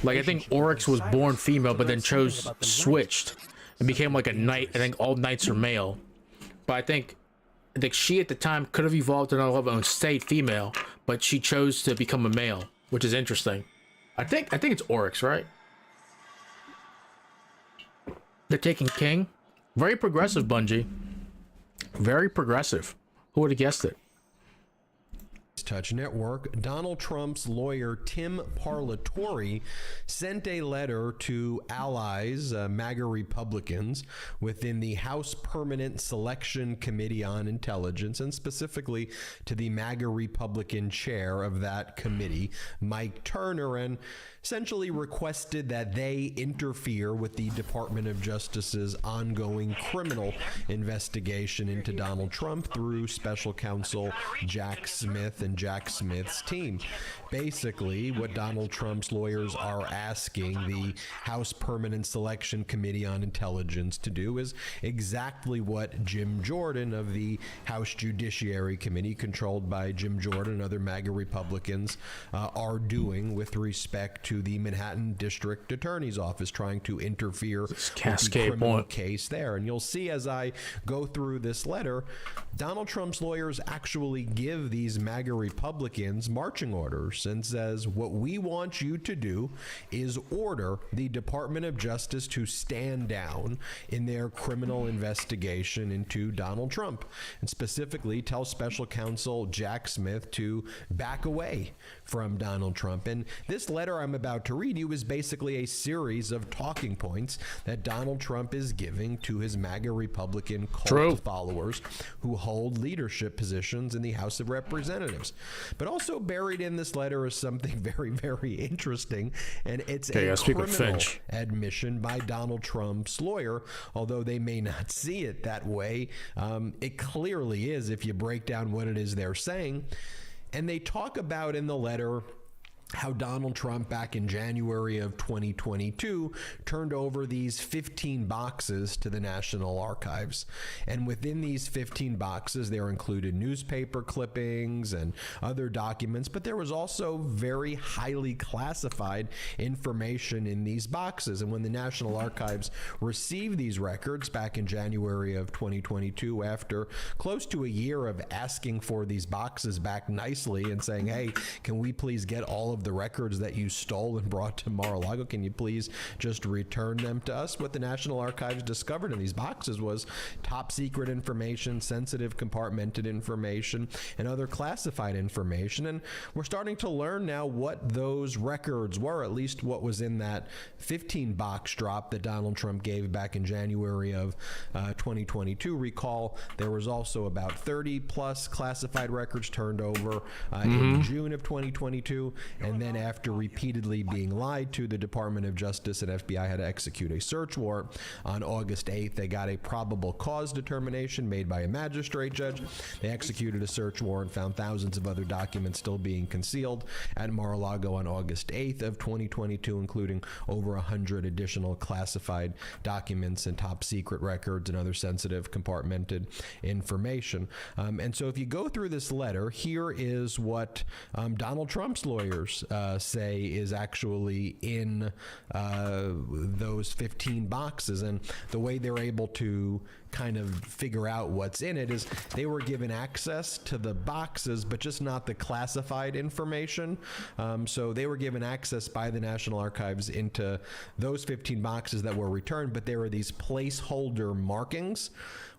Like I think Oryx was born female, but then chose switched and became like a knight. I think all knights are male, but I think she at the time could have evolved to another level and stayed female, but she chose to become a male, which is interesting. I think it's Oryx, right? They're taking King. Very progressive, Bungie. Very progressive. Who would have guessed it? Touch Network, Donald Trump's lawyer Tim Parlatore sent a letter to allies, MAGA Republicans, within the House Permanent Selection Committee on Intelligence, and specifically to the MAGA Republican chair of that committee, Mike Turner, and essentially requested that they interfere with the Department of Justice's ongoing criminal investigation into Donald Trump through special counsel Jack Smith and Jack Smith's team. Basically, what Donald Trump's lawyers are asking the House Permanent Selection Committee on Intelligence to do is exactly what Jim Jordan of the House Judiciary Committee, controlled by Jim Jordan and other MAGA Republicans, are doing with respect to the Manhattan District Attorney's Office, trying to interfere with the criminal case there. And you'll see as I go through this letter, Donald Trump's lawyers actually give these MAGA Republicans marching orders and says, what we want you to do is order the Department of Justice to stand down in their criminal investigation into Donald Trump, and specifically tell special counsel Jack Smith to back away from Donald Trump. And this letter I'm about to read you is basically a series of talking points that Donald Trump is giving to his MAGA Republican cult followers who hold leadership positions in the House of Representatives. But also buried in this letter is something very, very interesting, and it's a criminal admission by Donald Trump's lawyer, although they may not see it that way. It clearly is if you break down what it is they're saying. And they talk about in the letter how Donald Trump back in January of 2022 turned over these 15 boxes to the National Archives. And within these 15 boxes, there included newspaper clippings and other documents, but there was also very highly classified information in these boxes. And when the National Archives received these records back in January of 2022, after close to a year of asking for these boxes back nicely and saying, hey, can we please get all of the records that you stole and brought to Mar-a-Lago, can you please just return them to us? What the National Archives discovered in these boxes was top secret information, sensitive compartmented information, and other classified information. And we're starting to learn now what those records were, at least what was in that 15 box drop that Donald Trump gave back in January of 2022. Recall, there was also about 30 plus classified records turned over in June of 2022, and And then after repeatedly being lied to, the Department of Justice and FBI had to execute a search warrant. On August 8th, they got a probable cause determination made by a magistrate judge. They executed a search warrant, found thousands of other documents still being concealed at Mar-a-Lago on August 8th of 2022, including over 100 additional classified documents and top secret records and other sensitive compartmented information. And so if you go through this letter, here is what Donald Trump's lawyers say is actually in those 15 boxes. And the way they're able to kind of figure out what's in it is they were given access to the boxes, but just not the classified information. So they were given access by the National Archives into those 15 boxes that were returned, but there were these placeholder markings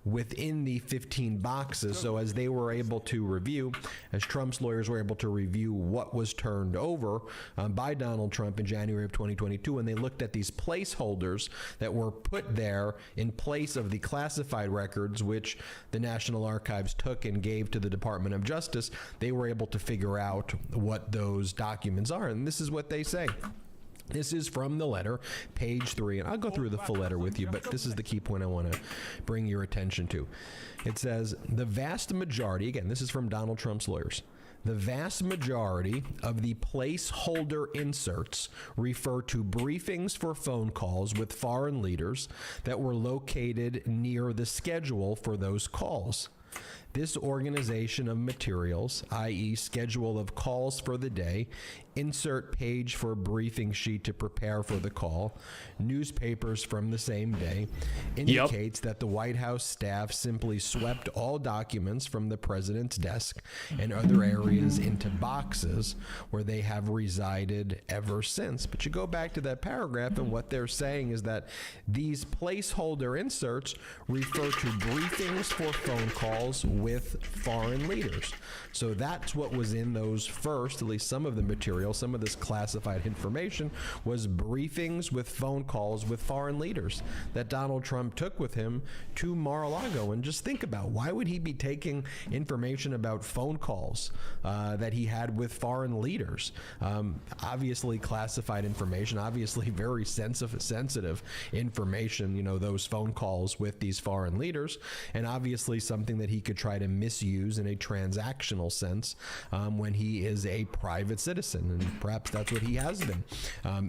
within the 15 boxes. So as they were able to review, as Trump's lawyers were able to review what was turned over by Donald Trump in January of 2022, and they looked at these placeholders that were put there in place of the classified records, which the National Archives took and gave to the Department of Justice, they were able to figure out what those documents are. And this is what they say. This is from the letter, page 3, and I'll go through the full letter with you, but this is the key point I want to bring your attention to. It says, the vast majority, again, this is from Donald Trump's lawyers, the vast majority of the placeholder inserts refer to briefings for phone calls with foreign leaders that were located near the schedule for those calls. This organization of materials, i.e. schedule of calls for the day, insert page for briefing sheet to prepare for the call, newspapers from the same day, indicates that the White House staff simply swept all documents from the president's desk and other areas into boxes where they have resided ever since. But you go back to that paragraph, and what they're saying is that these placeholder inserts refer to briefings for phone calls with foreign leaders. So that's what was in those first, at least some of the material, some of this classified information was briefings with phone calls with foreign leaders that Donald Trump took with him to Mar-a-Lago. And just think about, why would he be taking information about phone calls that he had with foreign leaders? Obviously classified information, obviously very sensitive information, you know, those phone calls with these foreign leaders, and obviously something that he could try to misuse in a transactional sense when he is a private citizen, and perhaps that's what he has been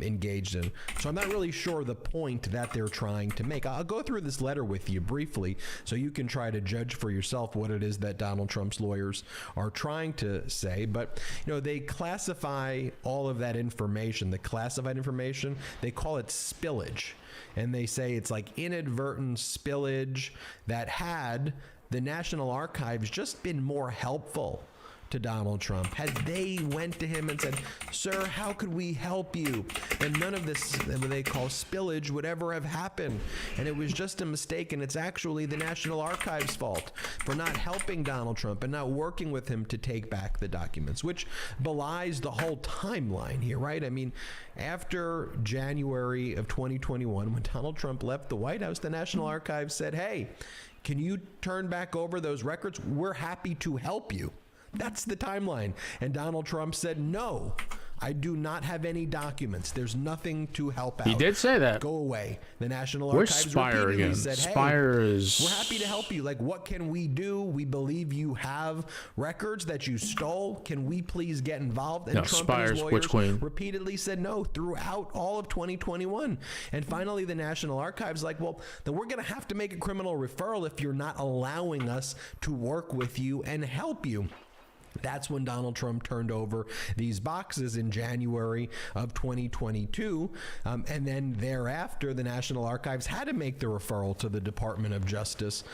engaged in. So I'm not really sure the point that they're trying to make. I'll go through this letter with you briefly so you can try to judge for yourself what it is that Donald Trump's lawyers are trying to say. But you know, they classify all of that information, the classified information, they call it spillage, and they say it's like inadvertent spillage that had the National Archives just been more helpful to Donald Trump, had they went to him and said, sir, how could we help you? And none of this, what they call spillage, would ever have happened. And it was just a mistake, and it's actually the National Archives' fault for not helping Donald Trump and not working with him to take back the documents, which belies the whole timeline here, right? I mean, after January of 2021, when Donald Trump left the White House, the National Archives said, hey, can you turn back over those records? We're happy to help you. That's the timeline. And Donald Trump said, no, I do not have any documents. There's nothing to help out. He did say that. Go away. The National Where's Archives Spire repeatedly again? said, hey, Spire is... we're happy to help you. Like, what can we do? We believe you have records that you stole. Can we please get involved? And No, Trump Spire's and his Witch lawyers Queen. repeatedly said no throughout all of 2021. And finally, the National Archives like, well, then we're going to have to make a criminal referral if you're not allowing us to work with you and help you. That's when Donald Trump turned over these boxes in January of 2022. And then thereafter, the National Archives had to make the referral to the Department of Justice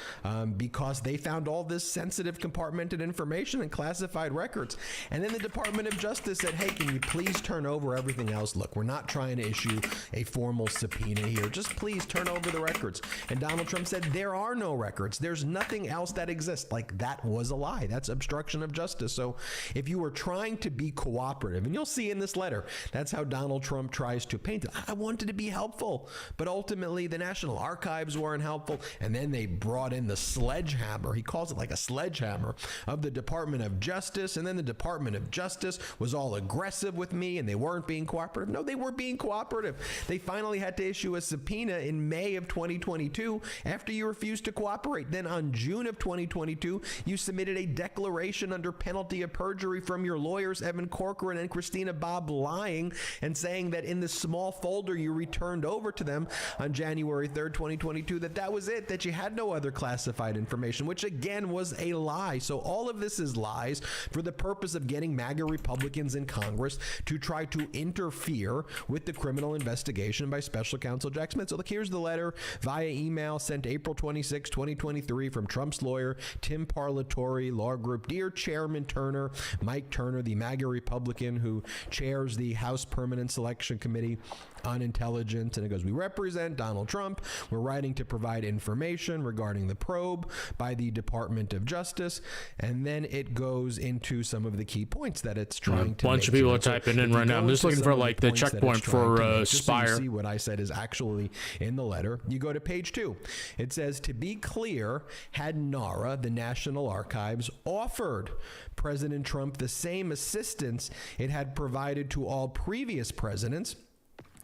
because they found all this sensitive compartmented information and classified records. And then the Department of Justice said, hey, can you please turn over everything else? Look, we're not trying to issue a formal subpoena here. Just please turn over the records. And Donald Trump said, there are no records. There's nothing else that exists. Like, that was a lie. That's obstruction of justice. justice. So if you were trying to be cooperative, and you'll see in this letter, that's how Donald Trump tries to paint it. I wanted to be helpful, but ultimately the National Archives weren't helpful. And then they brought in the sledgehammer. He calls it like a sledgehammer of the Department of Justice. And then the Department of Justice was all aggressive with me and they weren't being cooperative. No, they were being cooperative. They finally had to issue a subpoena in May of 2022 after you refused to cooperate. Then on June of 2022, you submitted a declaration under penalty of perjury from your lawyers, Evan Corcoran and Christina Bobb, lying and saying that in the small folder you returned over to them on January 3rd, 2022, that was it, that you had no other classified information, which again was a lie. So all of this is lies for the purpose of getting MAGA Republicans in Congress to try to interfere with the criminal investigation by Special Counsel Jack Smith. So look, here's the letter via email sent April 26, 2023 from Trump's lawyer, Tim Parlatore, Law Group. Dear Chairman Turner, Mike Turner, the MAGA Republican who chairs the House Permanent Selection Committee on Intelligence. And it goes, we represent Donald Trump. We're writing to provide information regarding the probe by the Department of Justice. And then it goes into some of the key points that it's trying to make. A bunch of people are typing in right now. I'm just looking for like the checkpoint for Spire. So you see what I said is actually in the letter. You go to page 2. It says, to be clear, had NARA, the National Archives, offered President Trump the same assistance it had provided to all previous presidents,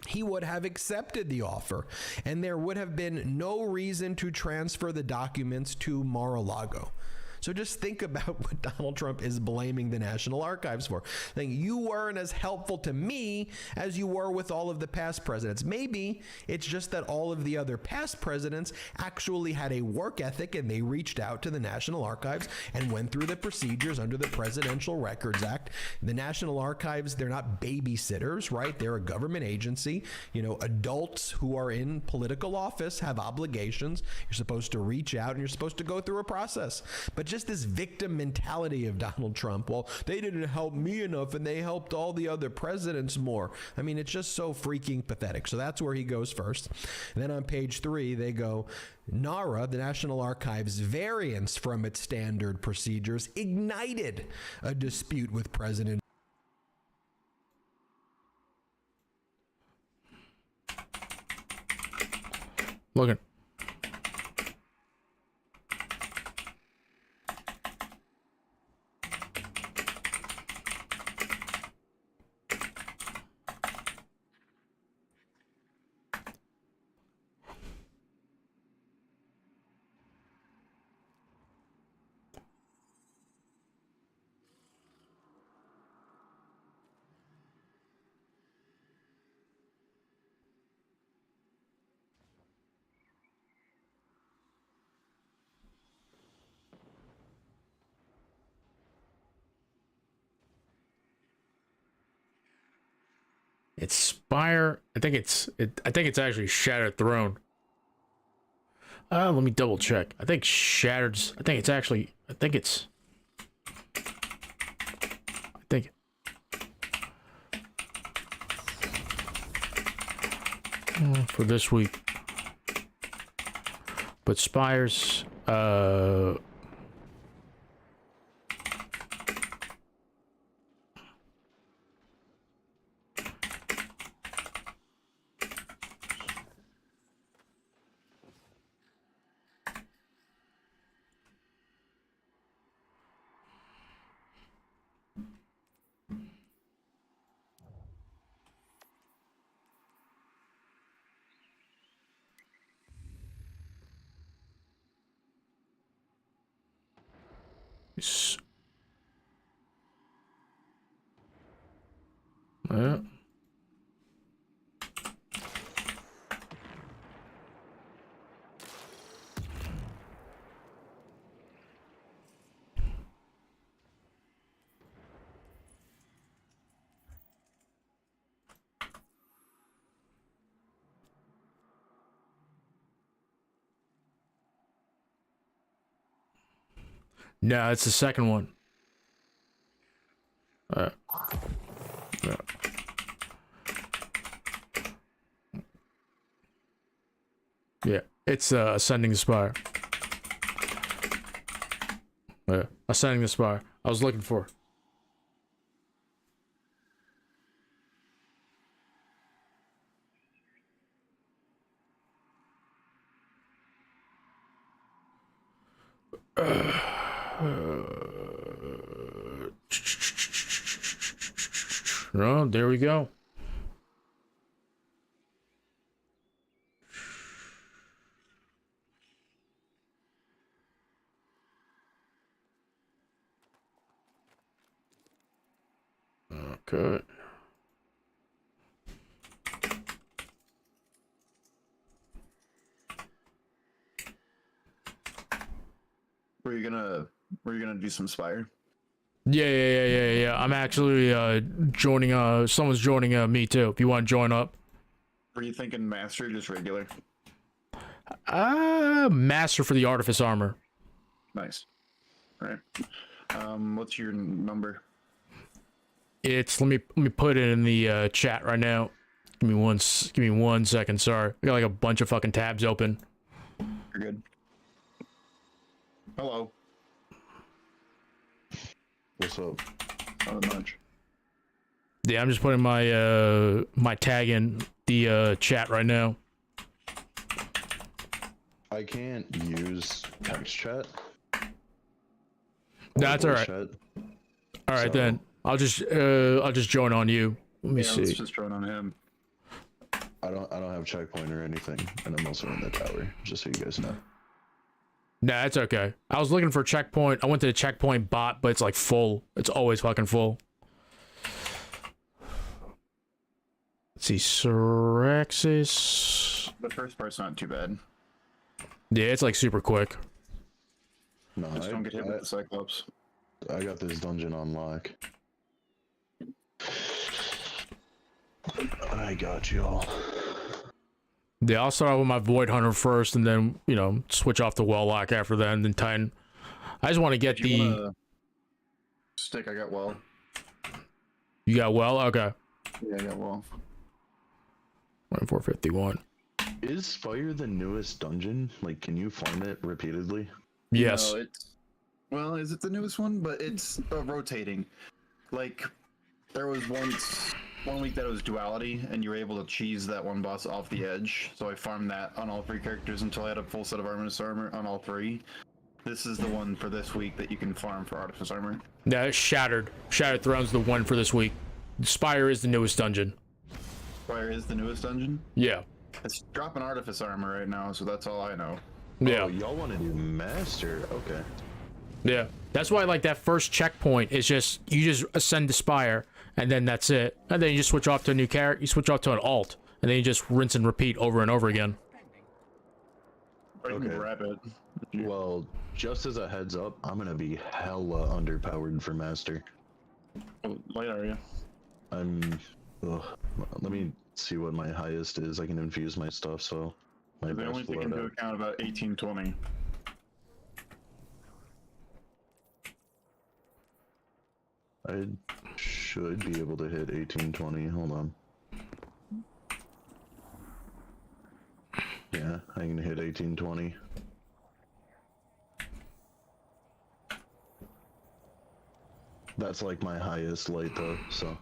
he would have accepted the offer, and there would have been no reason to transfer the documents to Mar-a-Lago. So just think about what Donald Trump is blaming the National Archives for. Saying you weren't as helpful to me as you were with all of the past presidents. Maybe it's just that all of the other past presidents actually had a work ethic and they reached out to the National Archives and went through the procedures under the Presidential Records Act. The National Archives, they're not babysitters, right? They're a government agency. You know, adults who are in political office have obligations. You're supposed to reach out and you're supposed to go through a process. But just this victim mentality of Donald Trump. Well, they didn't help me enough and they helped all the other presidents more. I mean, it's just so freaking pathetic. So that's where he goes first. And then on page 3, they go, NARA, the National Archives' variance from its standard procedures ignited a dispute with President. Look. It's Spire. I think it's actually Shattered Throne. Let me double check. I think Shattered's. I think it's. For this week. But Spire's. Yeah. No, it's the second one. Yeah. Yeah, it's Ascending the Spire. Yeah, Ascending the Spire. I was looking for. Oh, there we go. Okay. Were you gonna do some Spire? Yeah. I'm actually joining. Someone's joining me too. If you want to join up. Were you thinking Master or just regular? Master for the Artifice armor. Nice. All right. What's your number? It's let me put it in the chat right now. Give me one second. Sorry, I got like a bunch of fucking tabs open. You're good. Hello. What's up? Not much. Yeah, I'm just putting my my tag in the chat right now. I can't use text chat. That's all right. Chat. All right, So- then I'll just join on you. Let me see. Let's just join on him. I don't have checkpoint or anything, and I'm also in the tower, just so you guys know. Nah, it's okay. I was looking for checkpoint. I went to the checkpoint bot, but it's like full. It's always fucking full. Let's see, Syrexis. The first part's not too bad. Yeah, it's like super quick. No, Just don't get hit with the Cyclops. I got this dungeon on lock. I got y'all. Yeah, I'll start out with my Void Hunter first, and then switch off to Welllock after that, and then Titan. I just want to get Stick, I got well. You got well? Okay. Yeah, I got well. 451. Is Spire the newest dungeon? Like, can you farm it repeatedly? Yes. No, well, is it the newest one? But it's rotating. Like, there was one week that it was duality, and you were able to cheese that one boss off the edge. So I farmed that on all 3 characters until I had a full set of Artifice armor on all 3. This is the one for this week that you can farm for Artifice armor. Yeah, it's Shattered. Shattered Throne's the one for this week. Spire is the newest dungeon. Spire is the newest dungeon? Yeah. It's dropping Artifice armor right now, so that's all I know. Yeah. Oh, y'all want to do Master? Okay. Yeah. That's why, like, that first checkpoint is just, you just ascend to Spire, and then that's it. And then you just switch off to a new character, you switch off to an alt, and then you just rinse and repeat over and over again. Okay. Rapid. Well, just as a heads up, I'm gonna be hella underpowered for Master. What light are you? Let me see what my highest is. I can infuse my stuff, so my They only best take into loadout. account about 1820. I should be able to hit 1820. Hold on. Yeah, I can hit 1820. That's like my highest light though, so.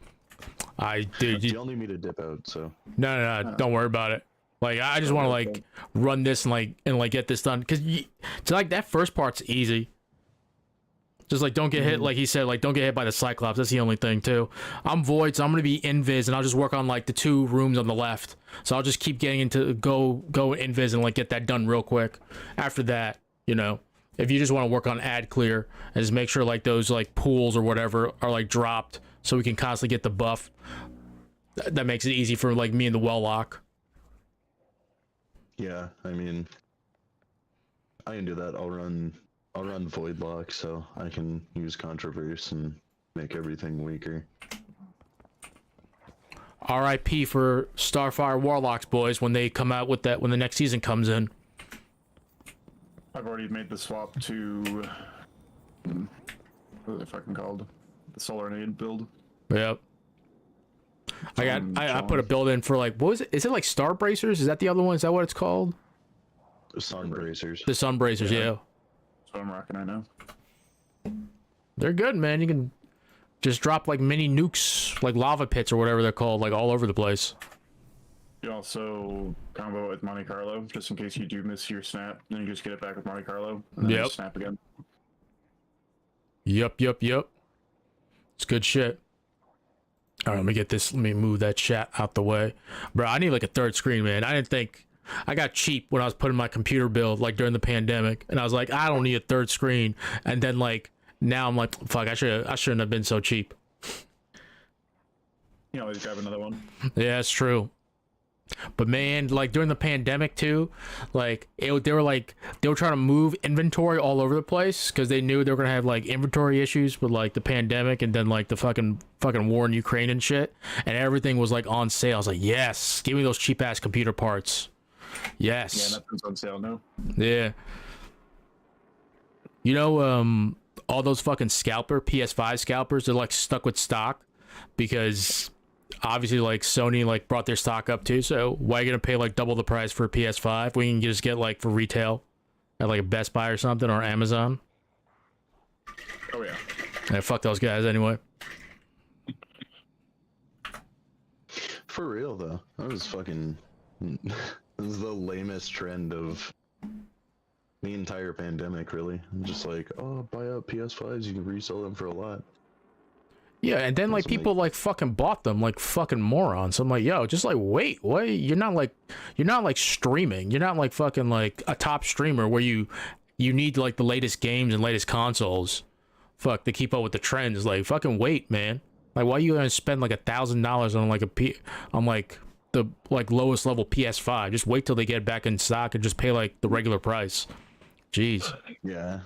Dude, you'll need me to dip out, so. No, don't worry about it. Like, I just want to like run this and get this done, because to like that first part's easy. Just like don't get hit, like he said, like don't get hit by the Cyclops. That's the only thing too. I'm Void, so I'm gonna be invis, and I'll just work on like the 2 rooms on the left. So I'll just keep getting into go invis and like get that done real quick. After that, if you just want to work on ad clear and just make sure like those like pools or whatever are like dropped, so we can constantly get the buff. That makes it easy for like me and the Welllock. Yeah, I mean, I can do that. I'll run Void Lock, so I can use Controverse and make everything weaker. RIP for Starfire Warlocks, boys, when they come out with that, when the next season comes in. I've already made the swap to what are they fucking called? The Solar Nade build. Yep. I put a build in for like, what was it? Is it like Star Bracers? Is that the other one? Is that what it's called? Sun Bracers. The Sun Bracers, yeah. That's what I'm rocking right now. They're good, man. You can just drop like mini nukes, like lava pits or whatever they're called, like all over the place. You also combo it with Monte Carlo, just in case you do miss your snap, then you just get it back with Monte Carlo, and then Yep. just snap again. Yep. It's good shit. All right, let me get this. Let me move that chat out the way, bro. I need like a third screen, man. I didn't think I got cheap when I was putting my computer build like during the pandemic, and I was like, I don't need a third screen, and then like now I'm like, fuck, I shouldn't have been so cheap. You know, always grab another one. Yeah, it's true. But man, like during the pandemic too, like they were trying to move inventory all over the place because they knew they were gonna have like inventory issues with like the pandemic and then like the fucking war in Ukraine and shit, and everything was like on sale. I was like, yes, give me those cheap ass computer parts. Yes. Yeah, nothing's on sale now. Yeah. You know, all those fucking PS5 scalpers, they're like stuck with stock because obviously like Sony like brought their stock up too, so why are you gonna pay like double the price for a PS5 when you can just get like for retail at like a Best Buy or something or Amazon? Oh yeah. Yeah, fuck those guys anyway. For real though, that was fucking. This is the lamest trend of the entire pandemic, really. I'm just like, oh, buy out PS5s, you can resell them for a lot. Yeah, and then like people like fucking bought them like fucking morons. I'm like, yo, just like wait, what? You're not like streaming. You're not like fucking like a top streamer where you need like the latest games and latest consoles. Fuck, to keep up with the trends. Like fucking wait, man. Like why are you gonna spend like $1,000 on like the like lowest level PS5? Just wait till they get back in stock and just pay like the regular price. Jeez. Yeah.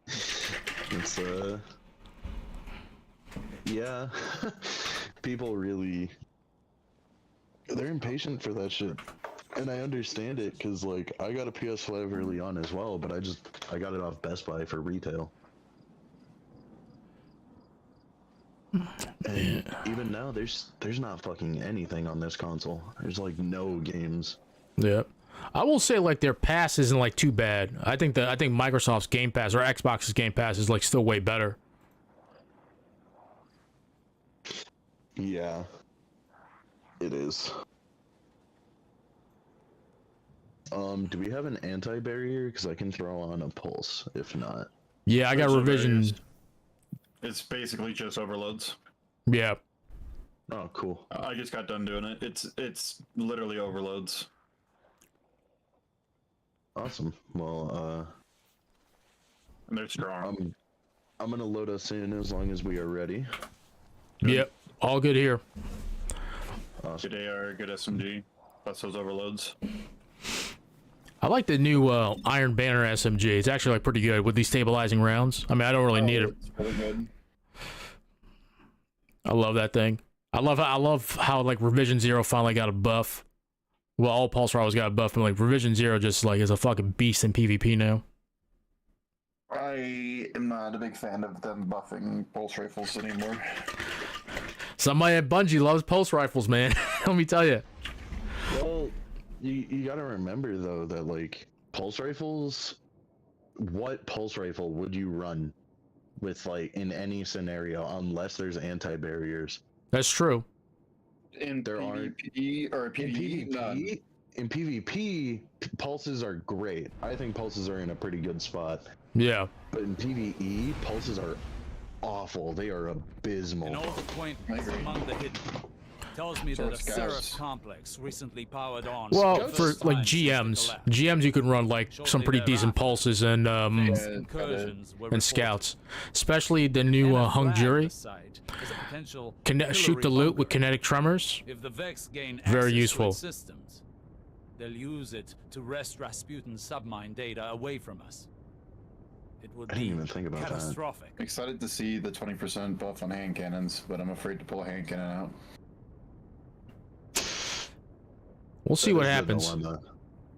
It's yeah. People really, they're impatient for that shit. And I understand it because like I got a PS5 early on as well, but I got it off Best Buy for retail. And even now there's not fucking anything on this console. There's like no games. Yeah. I will say like their pass isn't like too bad. I think Microsoft's Game Pass or Xbox's Game Pass is like still way better. Yeah. It is. Do we have an anti-barrier? Because I can throw on a pulse, if not. Yeah, I got revision. It's basically just overloads. Yeah. Oh, cool. I just got done doing it. It's literally overloads. Awesome. Well, and they're strong. I'm gonna load us in as long as we are ready. Yep. All good here. Awesome. Good AR, good SMG. Plus those overloads. I like the new Iron Banner SMG. It's actually like pretty good with these stabilizing rounds. I mean, I don't really need it. It's really good. I love that thing. I love how like Revision Zero finally got a buff. Well, all pulse rifles got a buff, but like Revision Zero just like is a fucking beast in PvP now. I am not a big fan of them buffing pulse rifles anymore. Somebody at Bungie loves pulse rifles, man. Let me tell you. Well, you gotta remember though that like pulse rifles, what pulse rifle would you run with like in any scenario unless there's anti-barriers? That's true. In PvP or PvE? In PvP, pulses are great. I think pulses are in a pretty good spot. Yeah. But in PvE, pulses are awful. They are abysmal. An old acquaintance among the hidden tells me that a Seraph complex recently powered on. Well, for like GMs you can run like some pretty decent pulses and scouts, especially the new Hung Jury. Shoot the loot with kinetic tremors. If the Vex gain very access useful. to its systems, they'll use it to wrest Rasputin's submine data away from us. It would I didn't even think about catastrophic. Excited to see the 20% buff on hand cannons, but I'm afraid to pull a hand cannon out. We'll see what happens.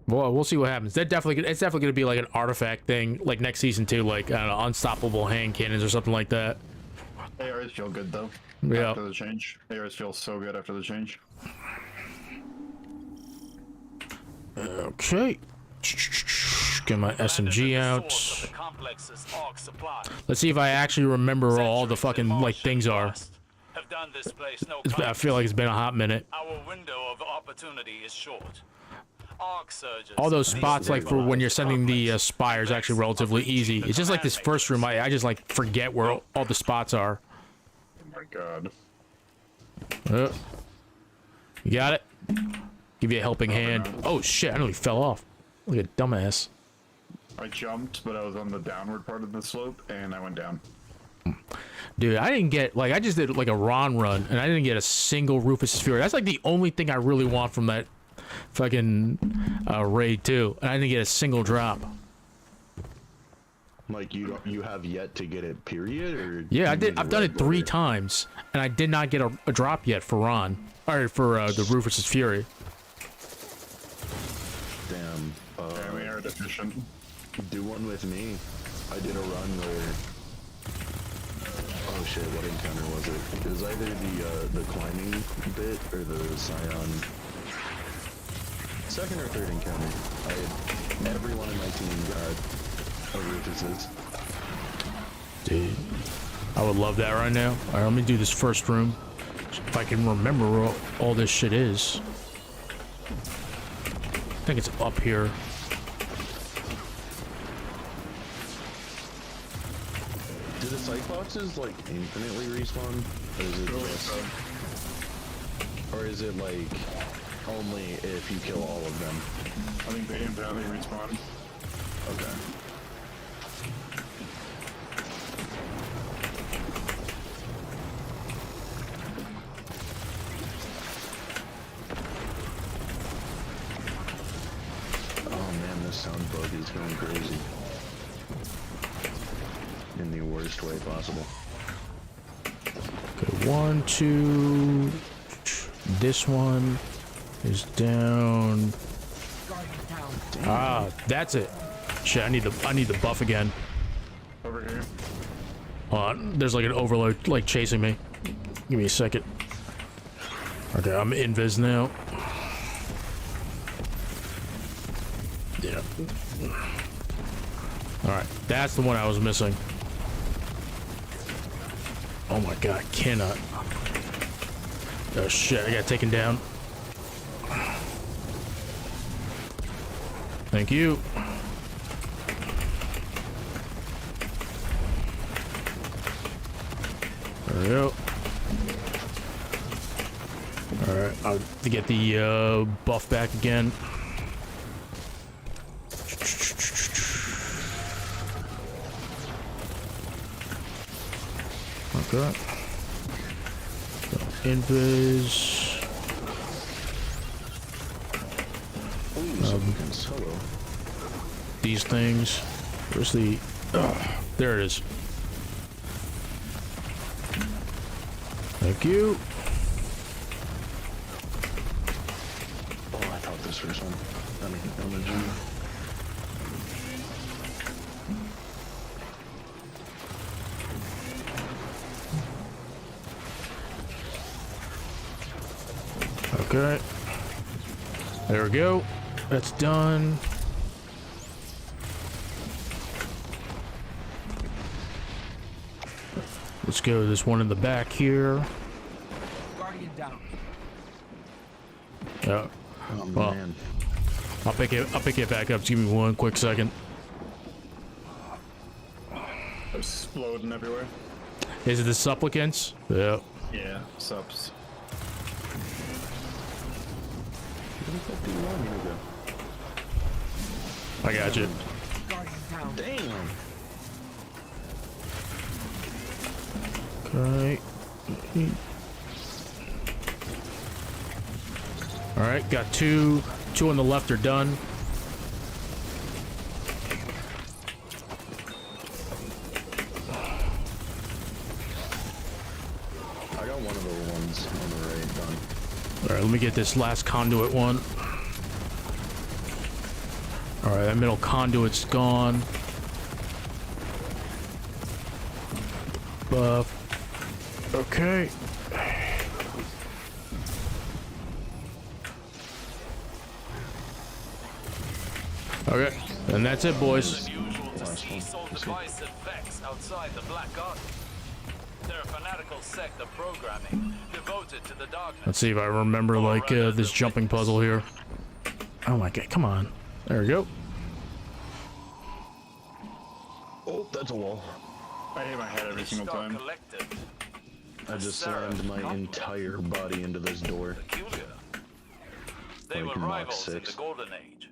Well, we'll see what happens. It's definitely gonna be like an artifact thing, like next season too, like I don't know, unstoppable hand cannons or something like that. ARs feel good though. Yeah. After the change, ARs feel so good after the change. Okay. Get my SMG out. Let's see if I actually remember where all the fucking like things are. I feel like it's been a hot minute. Our window of opportunity is short. All those spots, like for when you're sending the spires, actually relatively easy. It's just like this first room. I just like forget where all the spots are. Oh my god. You got it. Give you a helping hand. Oh shit! I nearly fell off. Look at dumbass. I jumped, but I was on the downward part of the slope, and I went down. Dude, I didn't get, like, I just did like a Ron run, and I didn't get a single Rufus Fury. That's like the only thing I really want from that fucking raid too, and I didn't get a single drop. Like you have yet to get it, period, or Yeah, I did. I've done it 3 times, and I did not get a drop yet for Ron, or for the Rufus's Fury. Damn. Yeah, we are deficient. Do one with me. I did a run where. Oh shit! What encounter was it? It was either the climbing bit or the Scion. Second or third encounter. Everyone in my team got a Rufus's. Dude, I would love that right now. All right, let me do this first room. If I can remember where all this shit is. I think it's up here. Do the Cyclopses like infinitely respawn? Or is it like only if you kill all of them? I think they infinitely respawn. Okay. Oh man, this sound bug is going crazy. In the worst way possible. Okay, 1, 2. This one is down. Ah, that's it. Shit, I need the buff again. Over here. There's like an overload like chasing me. Give me a second. Okay, I'm invis now. Yeah. Alright, that's the one I was missing. Oh my god, I cannot. Oh shit, I got taken down. Thank you. There we go. Alright, I'll get the buff back again. Okay. Invis. These things. Where's the? There it is. Thank you. Oh, I thought this first one. Okay. There we go. That's done. Let's go. There's one in the back here. Guardian down. Yeah. Oh, well, man. I'll pick it back up. Just give me one quick second. There's exploding everywhere. Is it the supplicants? Yeah. Yeah, subs. I got you. Damn. Okay. All right, got two on the left are done. I got one of the ones on the right done. All right, let me get this last conduit one. All right, that middle conduit's gone. Buff. Okay. Okay, and that's it, boys. Device at Vex outside the Black Garden. They're a fanatical sect of programming devoted to the darkness. Let's see if I remember like this jumping puzzle here. Oh my god, come on. There we go. Oh, that's a wall. I hit my head every single time. I just slammed my entire body into this door. They Like were Mach rivals in 6. the Golden Age.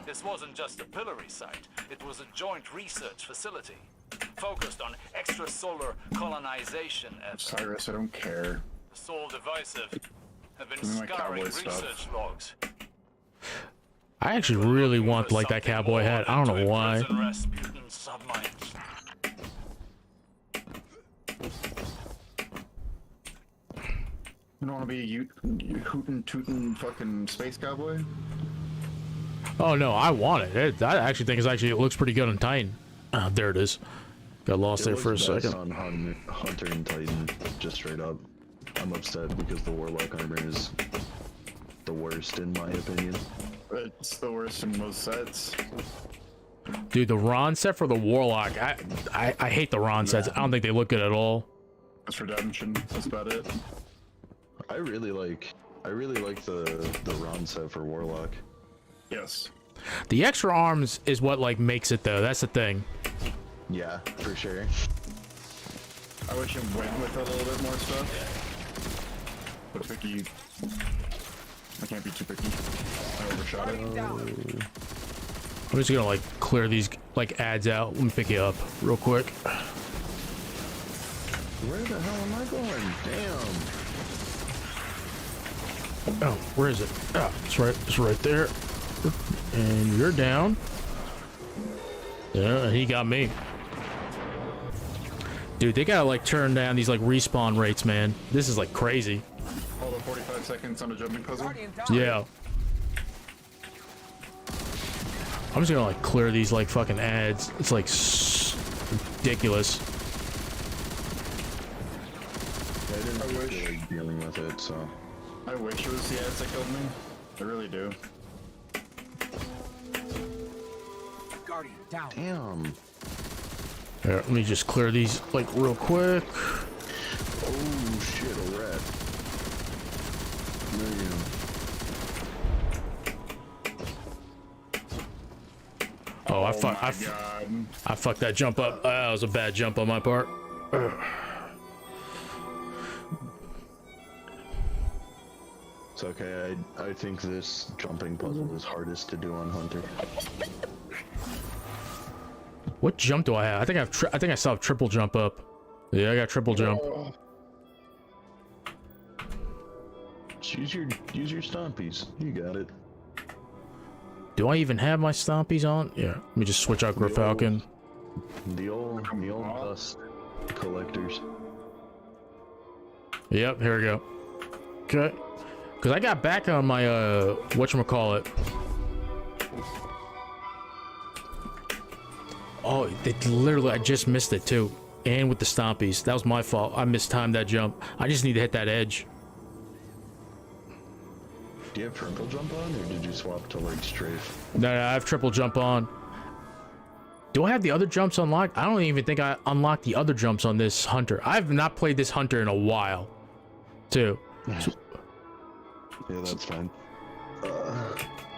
This wasn't just a pillory site, it was a joint research facility focused on extrasolar colonization efforts. Cyrus, I don't care. The Soul Divisive have been Give me my scouring cowboy stuff. research logs. I actually really want like that cowboy hat. I don't know why. Rasputin submines. You don't want to be a hootin' tootin' fucking space cowboy? Oh no, I want it. I actually think it looks pretty good on Titan. There it is. Got lost there for a second. On Hunter and Titan, just straight up. I'm upset because the Warlock armor is the worst in my opinion. It's the worst in most sets. Dude, the Ron set for the Warlock, I hate the Ron sets. I don't think they look good at all. That's Redemption. That's about it. I really like the Ron set for Warlock. Yes. The extra arms is what like makes it though. That's the thing. Yeah, for sure. I wish it went with a little bit more stuff. But picky. I can't be too picky. I overshot it. I'm just gonna like clear these like ads out. Let me pick you up real quick. Where the hell am I going? Damn. Oh, where is it? Oh, it's right there. And you're down. Yeah, he got me. Dude, they gotta like turn down these like respawn rates, man. This is like crazy. Hold up 45 seconds on a jumping puzzle? Yeah. I'm just gonna like clear these like fucking ads. It's like ridiculous. I didn't feel like dealing with it, so. I wish it was the ads that killed me. I really do. Guardian down. Damn. Here, let me just clear these like real quick. Oh shit, a rat. Man. Oh, I fucked that jump up. That was a bad jump on my part. It's okay. I think this jumping puzzle is hardest to do on Hunter. What jump do I have? I think I still have triple jump up. Yeah, I got triple jump. Use your stompies. You got it. Do I even have my stompies on? Yeah. Let me just switch out Gryfalcon. The old dust collectors. Yep. Here we go. Okay. Cause I got back on my whatchamacallit. Oh, I just missed it too. And with the stompies. That was my fault. I mistimed that jump. I just need to hit that edge. Do you have triple jump on, or did you swap to like strafe? No, I have triple jump on. Do I have the other jumps unlocked? I don't even think I unlocked the other jumps on this Hunter. I've not played this Hunter in a while, too. So, yeah, that's fine.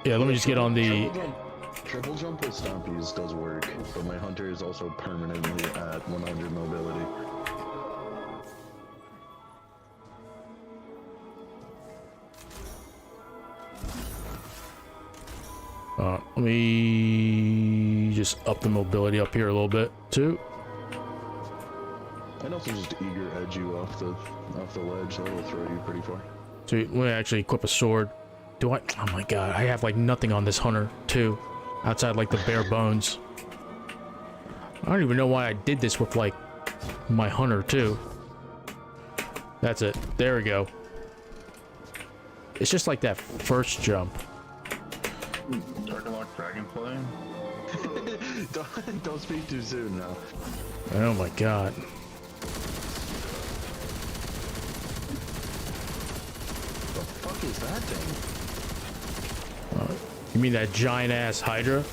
Yeah, let me just get on the... Triple jump with stompies does work, but my Hunter is also permanently at 100 mobility. Let me just up the mobility up here a little bit, too. I'd also just eager edge you off the ledge. That will throw you pretty far. So let me actually equip a sword. Do I? Oh my god, I have like nothing on this Hunter, too. Outside like the bare bones. I don't even know why I did this with like my Hunter, too. That's it. There we go. It's just like that first jump. Darklock Dragonfly? don't speak too soon now. Oh my god. The fuck is that thing? You mean that giant ass Hydra?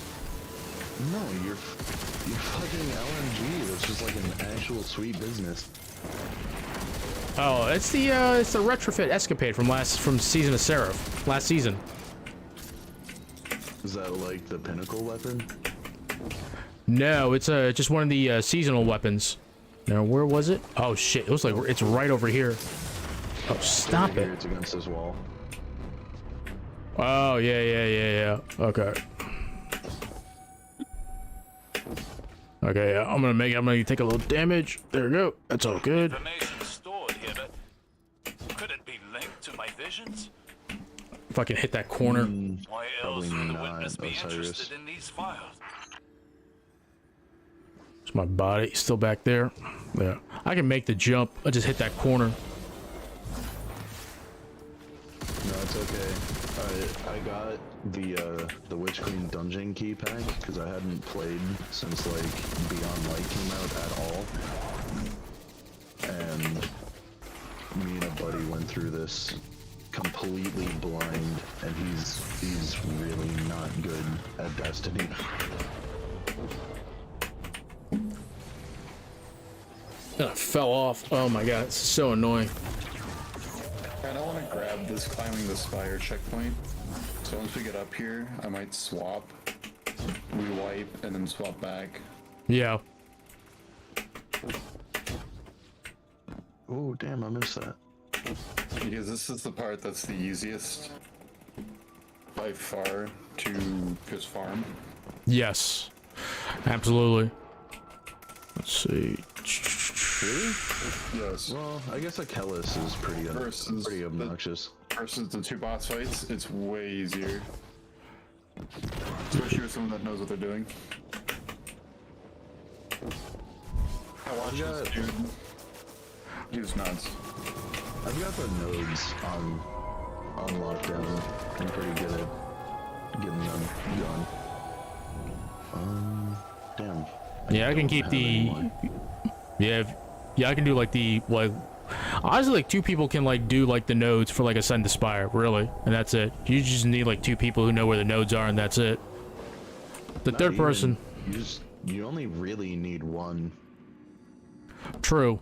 No, you're fucking LMG. That's just like an actual sweet business. Oh, it's the retrofit escapade from Season of Seraph last season. Is that like the pinnacle weapon? No, it's just one of the seasonal weapons. Now, where was it? Oh shit! It was like it's right over here. Oh, stop it! It's against this wall. Oh yeah. Okay. Okay, yeah. I'm gonna take a little damage. There we go. That's all good. Information stored here, but could it be linked to my visions? If I can hit that corner. Why else would the witness be interested in these files? It's my body still back there. Yeah, I can make the jump. I just hit that corner. No, it's okay. I got the Witch Queen dungeon key pack because I hadn't played since like Beyond Light came out at all, and me and a buddy went through this completely blind, and he's really not good at Destiny. I fell off. Oh my god, it's so annoying. I don't want to grab this climbing the spire checkpoint. So once we get up here, I might swap, re-wipe, and then swap back. Yeah. Oh damn, I missed that. Because this is the part that's the easiest by far to just farm. Yes. Absolutely. Let's see. Really? Yes. Well, I guess Achilles is pretty obnoxious. Versus the two boss fights, it's way easier. Especially with someone that knows what they're doing. I watched this dude. He was nuts. I've got the nodes on lockdown. I'm pretty good at getting them going. Damn. Yeah, I can keep the. Yeah, I can do like the honestly, like 2 people can like do like the nodes for like Ascend to Spire, really, and that's it. You just need like 2 people who know where the nodes are, and that's it. The third person. You only really need one. True.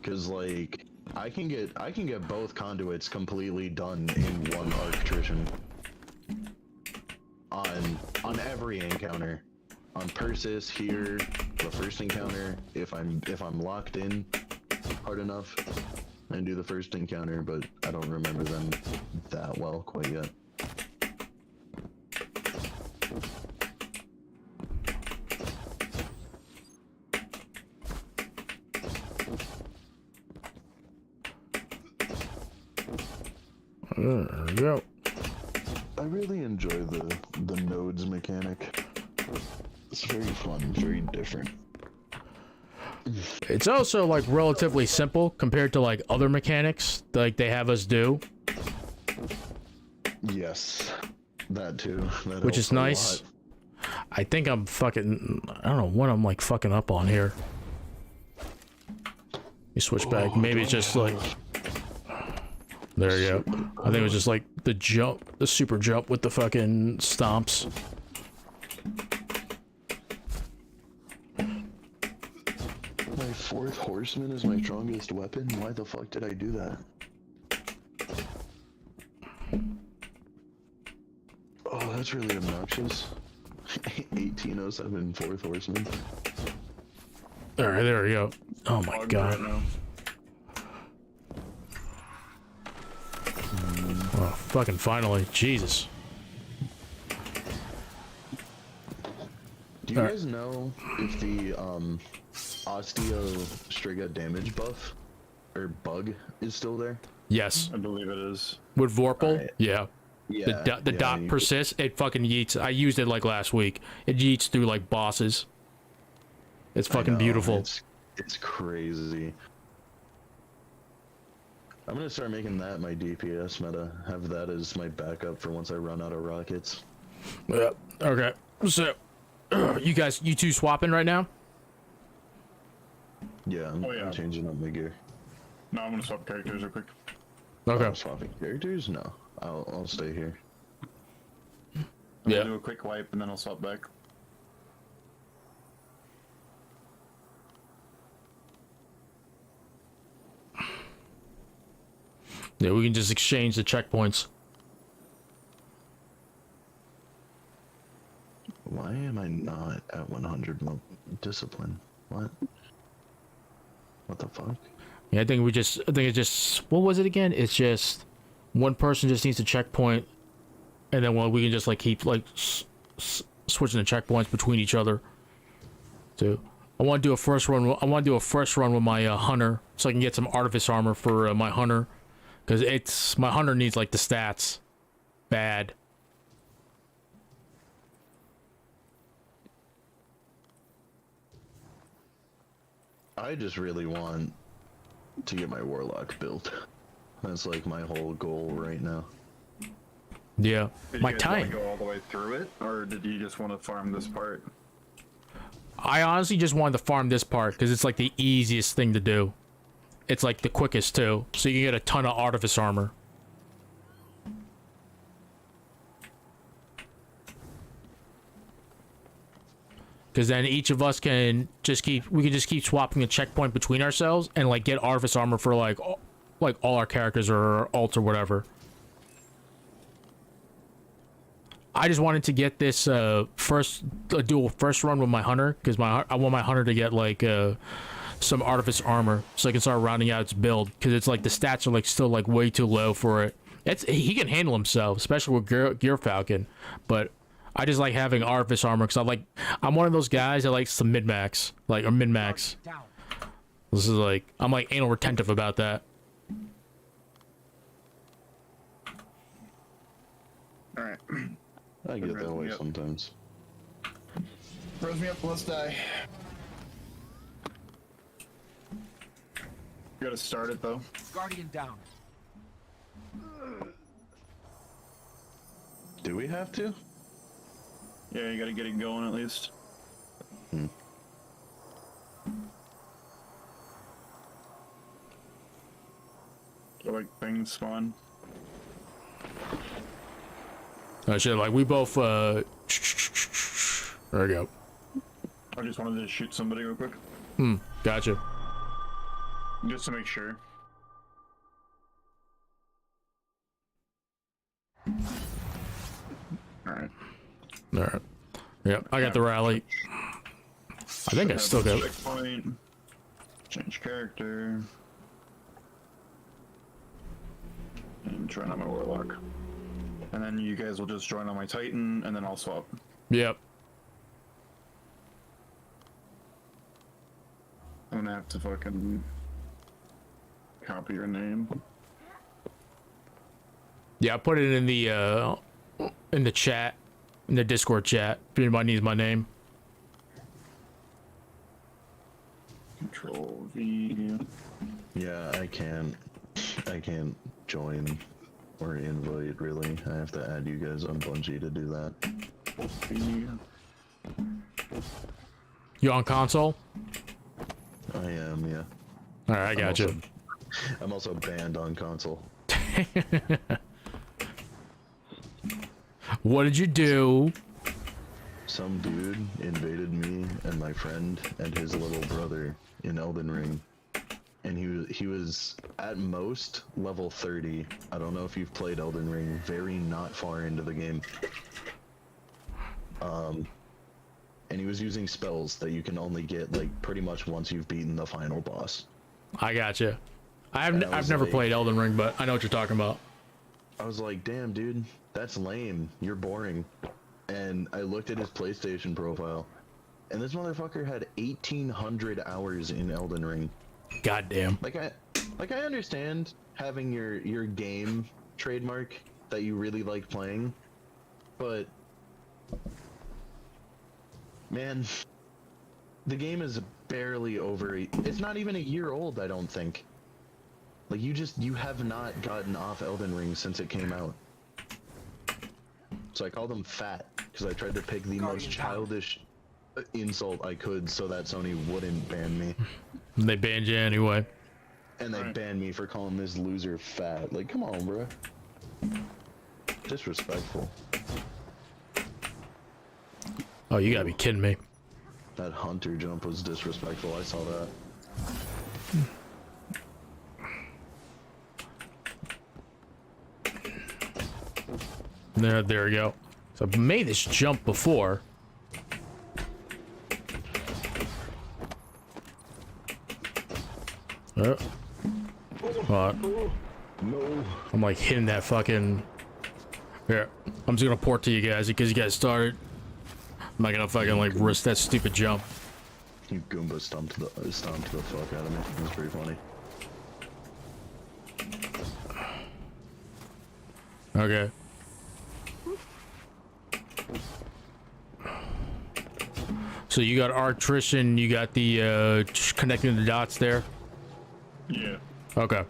Cause like I can get both conduits completely done in one Arctrician. On every encounter. On Persis here, the first encounter, if I'm locked in hard enough, I do the first encounter, but I don't remember them that well quite yet. There we go. I really enjoy the nodes mechanic. It's very fun, very different. It's also like relatively simple compared to like other mechanics like they have us do. Yes, that too. That Which is nice. I think I'm fucking. I don't know what I'm like fucking up on here. You switch back. Maybe it's just like. There you go. I think it was just like the jump, the super jump with the fucking stomps. My 4th horseman is my strongest weapon? Why the fuck did I do that? Oh, that's really obnoxious. 1807 4th horseman. Alright, there we go. Oh my god. Oh, fucking finally. Jesus. Do you guys know if the Osteo Striga damage buff or bug is still there? Yes. I believe it is. With Vorpal? Right. Yeah. Yeah. The dot persists. It fucking yeets. I used it like last week. It yeets through like bosses. It's fucking beautiful. It's crazy. I'm gonna start making that my DPS meta. Have that as my backup for once I run out of rockets. Yeah. Okay. So, you two swapping right now? Yeah, I'm changing up my gear. No, I'm gonna swap characters real quick. Okay. Swapping characters? No, I'll stay here. I'll do a quick wipe and then I'll swap back. Yeah, we can just exchange the checkpoints. Why am I not at 100 discipline? What? What the fuck? Yeah, I think it's just, what was it again? It's just one person just needs a checkpoint, and then we can just like keep like switching the checkpoints between each other. So I want to do a first run. I want to do a first run with my hunter, so I can get some artifice armor for my hunter, because my hunter needs like the stats bad. I just really want to get my warlock built. That's like my whole goal right now. Yeah, did you guys want to go all the way through it, or did you just want to farm this part? I honestly just wanted to farm this part because it's like the easiest thing to do. It's like the quickest too, so you can get a ton of artifice armor. Because then each of us can just keep swapping a checkpoint between ourselves and like get artifice armor for like all our characters or alt or whatever. I just wanted to get this do a first run with my hunter because I want my hunter to get like some artifice armor so I can start rounding out its build, because it's like the stats are like still like way too low for it. He can handle himself, especially with Gear Falcon, but I just like having artifice armor because I'm one of those guys that likes some mid-max, or min-max. This is like, I'm like anal retentive about that. Alright. I get that way sometimes. Throws me up, let's die. You gotta start it though. Guardian down. Do we have to? Yeah, you gotta get it going at least. So like things spawn. Oh shit, like we both there we go. I just wanted to shoot somebody real quick. Gotcha. Just to make sure. Alright. Alright. Yep, I got the rally. I think I still got checkpoint. Change character. And join on my warlock. And then you guys will just join on my Titan, and then I'll swap. Yep. I'm gonna have to fucking copy your name. Yeah, I put it in the chat, in the Discord chat. If anybody needs my name. Control V. Yeah, I can't join or invite really. I have to add you guys on Bungie to do that. You on console? I am, yeah. Alright, I got you. I'm also banned on console. What did you do? Some dude invaded me and my friend and his little brother in Elden Ring. And he was at most level 30. I don't know if you've played Elden Ring, very not far into the game. And he was using spells that you can only get like pretty much once you've beaten the final boss. I gotcha. I've never played Elden Ring, but I know what you're talking about. I was like, damn dude, that's lame. You're boring. And I looked at his PlayStation profile, and this motherfucker had 1,800 hours in Elden Ring. Goddamn. Like I understand having your game trademark that you really like playing, but man, the game is barely over. It's not even a year old, I don't think. Like you have not gotten off Elden Ring since it came out. So I called him fat because I tried to pick the most childish insult I could so that Sony wouldn't ban me. They banned you anyway. And they banned me for calling this loser fat. Like, come on, bro. Disrespectful. Oh, you gotta be kidding me. That hunter jump was disrespectful. I saw that. There we go. So I've made this jump before. No. I'm like hitting that fucking. Here, I'm just gonna port to you guys because you guys started. I'm not gonna fucking like risk that stupid jump. You Goomba stomped the fuck out of me. It was pretty funny. Okay. So you got Artrition, you got the connecting the dots there. Yeah. Okay.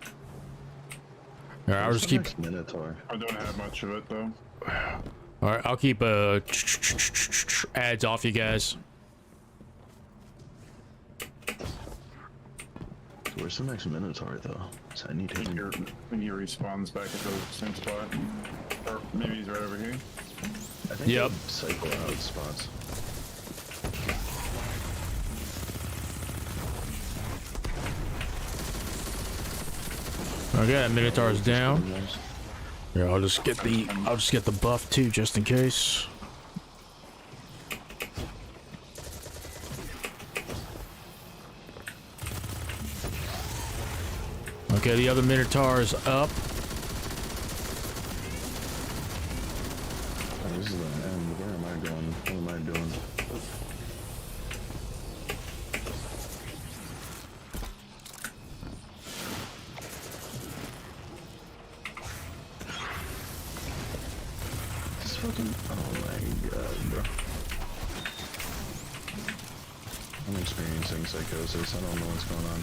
Alright, I'll just keep. Minotaur. I don't have much of it though. Alright, I'll keep ads off you guys. Where's the next Minotaur though? So I need him. When he respawns back at the same spot. Or maybe he's right over here. I think yep. Cycle out spots. Okay, that Minotaur's down. Yeah, I'll just get the buff too, just in case. Okay, the other Minotaur's up. Oh, this is the end. Where am I going? What am I doing? This fucking. Oh my god, bro. I'm experiencing psychosis. I don't know what's going on.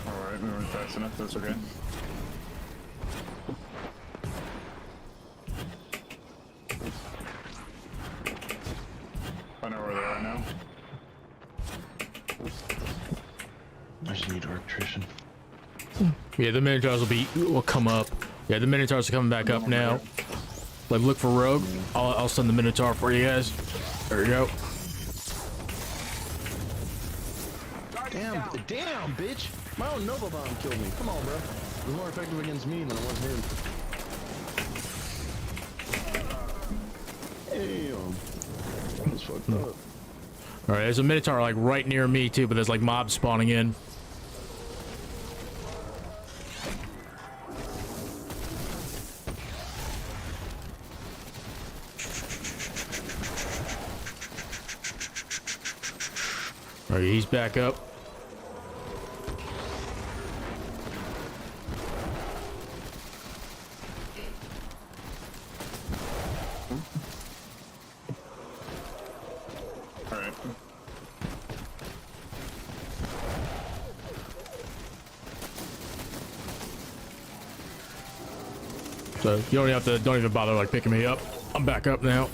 Alright, moving fast enough, that's okay. I know where they are now. I just need Artrition. Yeah, the Minotaurs will come up. Yeah, the Minotaurs are coming back up now. Like, look for Rogue. I'll send the Minotaur for you guys. There we go. Damn, bitch! My own Nova Bomb killed me. Come on, bro. It was more effective against me than it was him. Damn. That was fucked up. Alright, there's a Minotaur like right near me too, but there's like mobs spawning in. Alright, he's back up. Alright. So you don't even bother like picking me up. I'm back up now.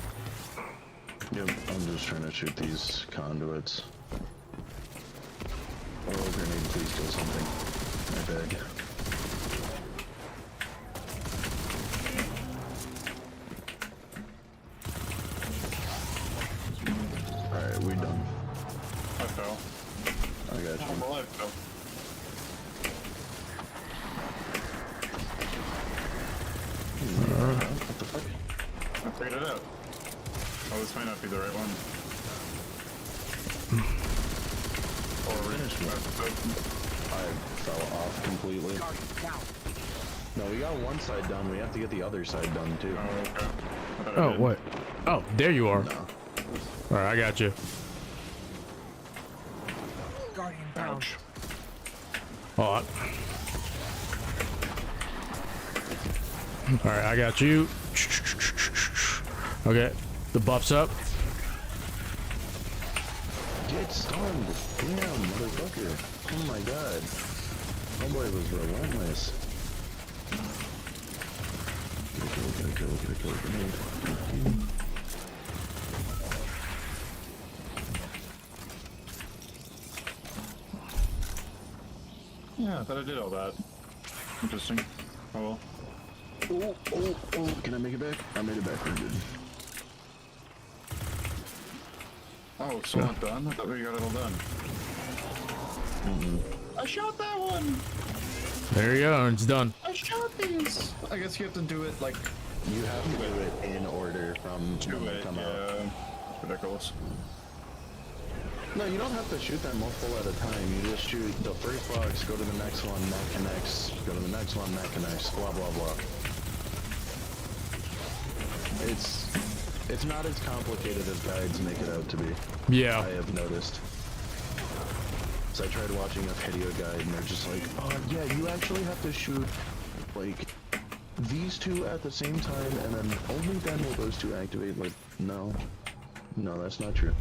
Yep, I'm just trying to shoot these conduits. Oh, grenade, please kill something. I beg. Alright, we done. I fell. I got you. I'm alive though. What the fuck? I figured it out. Oh, this might not be the right one. I fell off completely. No, we got one side done. We have to get the other side done too. Oh, okay. Oh, what? Oh, there you are. No. Alright, I got you. Guardian bound. Alright, I got you. Okay, the buff's up. Get stunned. Damn, motherfucker. Oh my god. Homeboy was relentless. Get a kill, grenade. Yeah, I thought I did all that. Interesting. Oh well. Oh, can I make it back? I made it back. We're good. Oh, so not done? I thought we got it all done. I shot that one! There you go, it's done. I shot these! I guess you have to do it like... You have to do it in order from when they come out. Ridiculous. No, you don't have to shoot them multiple at a time. You just shoot the first box, go to the next one, that connects, go to the next one, that connects, blah blah blah. It's not as complicated as guides make it out to be. Yeah. I have noticed. So I tried watching a video guide and they're just like, oh yeah, you actually have to shoot like these two at the same time and then only then will those two activate. Like, no, that's not true.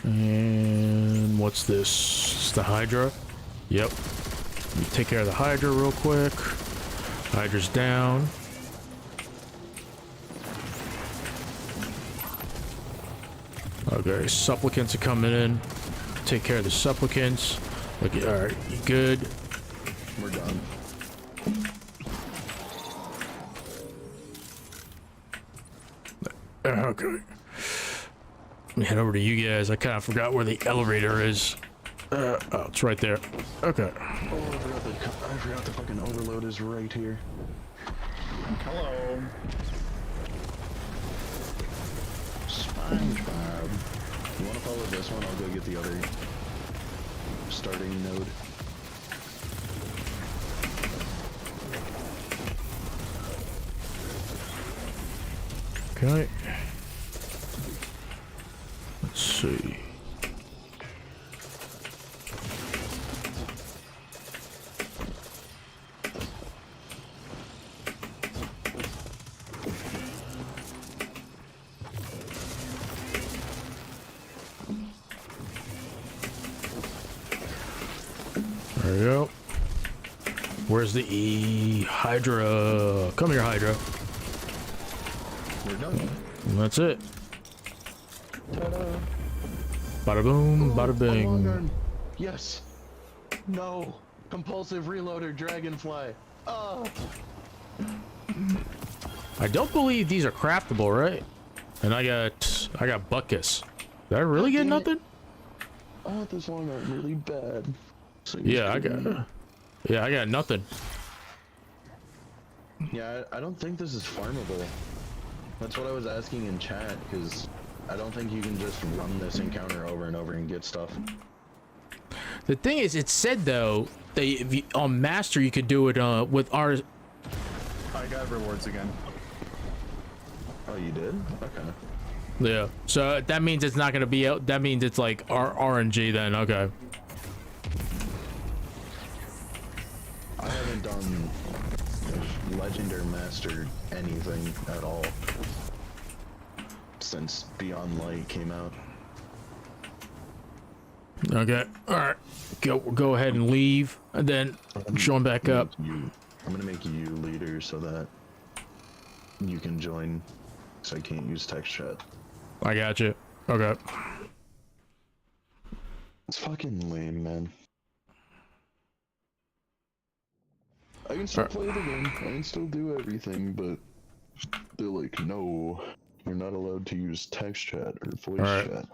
And what's this? It's the Hydra. Yep. Let me take care of the Hydra real quick. Hydra's down. Okay, supplicants are coming in. Take care of the supplicants. Look, alright, you good? We're done. Okay. Let me head over to you guys. I kind of forgot where the elevator is. Oh, it's right there. Okay. Oh, I forgot the fucking overload is right here. Hello. SpongeBob. You want to follow this one? I'll go get the other starting node. Okay. Let's see. There we go. Where's the Hydra? Come here, Hydra. We're done. And that's it. Ta-da. Bada boom, bada bing. Yes. No. Compulsive reloader dragonfly. Oh. I don't believe these are craftable, right? And I got Buckus. Did I really get nothing? I want this one out really bad. So Yeah, I got nothing. Yeah, I don't think this is farmable. That's what I was asking in chat, because I don't think you can just run this encounter over and over and get stuff. The thing is, it said though that if you, on Master you could do it with our. I got rewards again. Oh, you did? Okay. Yeah. So that means it's not gonna be out. That means it's like RNG then. Okay. I haven't done Legend or Master anything at all since Beyond Light came out. Okay. All right. Go ahead and leave, and then join back up. I'm gonna make you leader so that you can join. So I can't use text chat. I got you. Okay. It's fucking lame, man. I can still play the game, I can still do everything, but they're like, no, you're not allowed to use text chat or voice chat.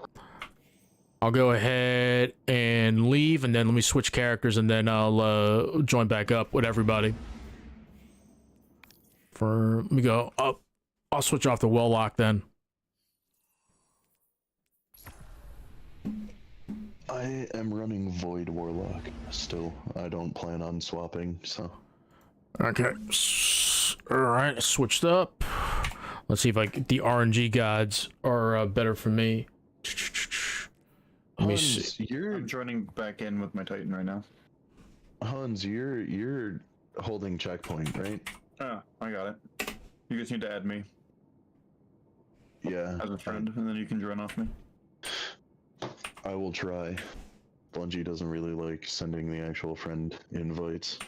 I'll go ahead and leave, and then let me switch characters, and then I'll join back up with everybody. Let me go up. I'll switch off the well lock then. I am running Void Warlock still. I don't plan on swapping, so. Okay. Alright, switched up. Let's see if the RNG gods are better for me. Let me see. I'm joining back in with my Titan right now. Hans, you're holding checkpoint, right? Oh, I got it. You just need to add me. Yeah. As a friend, and then you can join off me. I will try. Bungie doesn't really like sending the actual friend invites.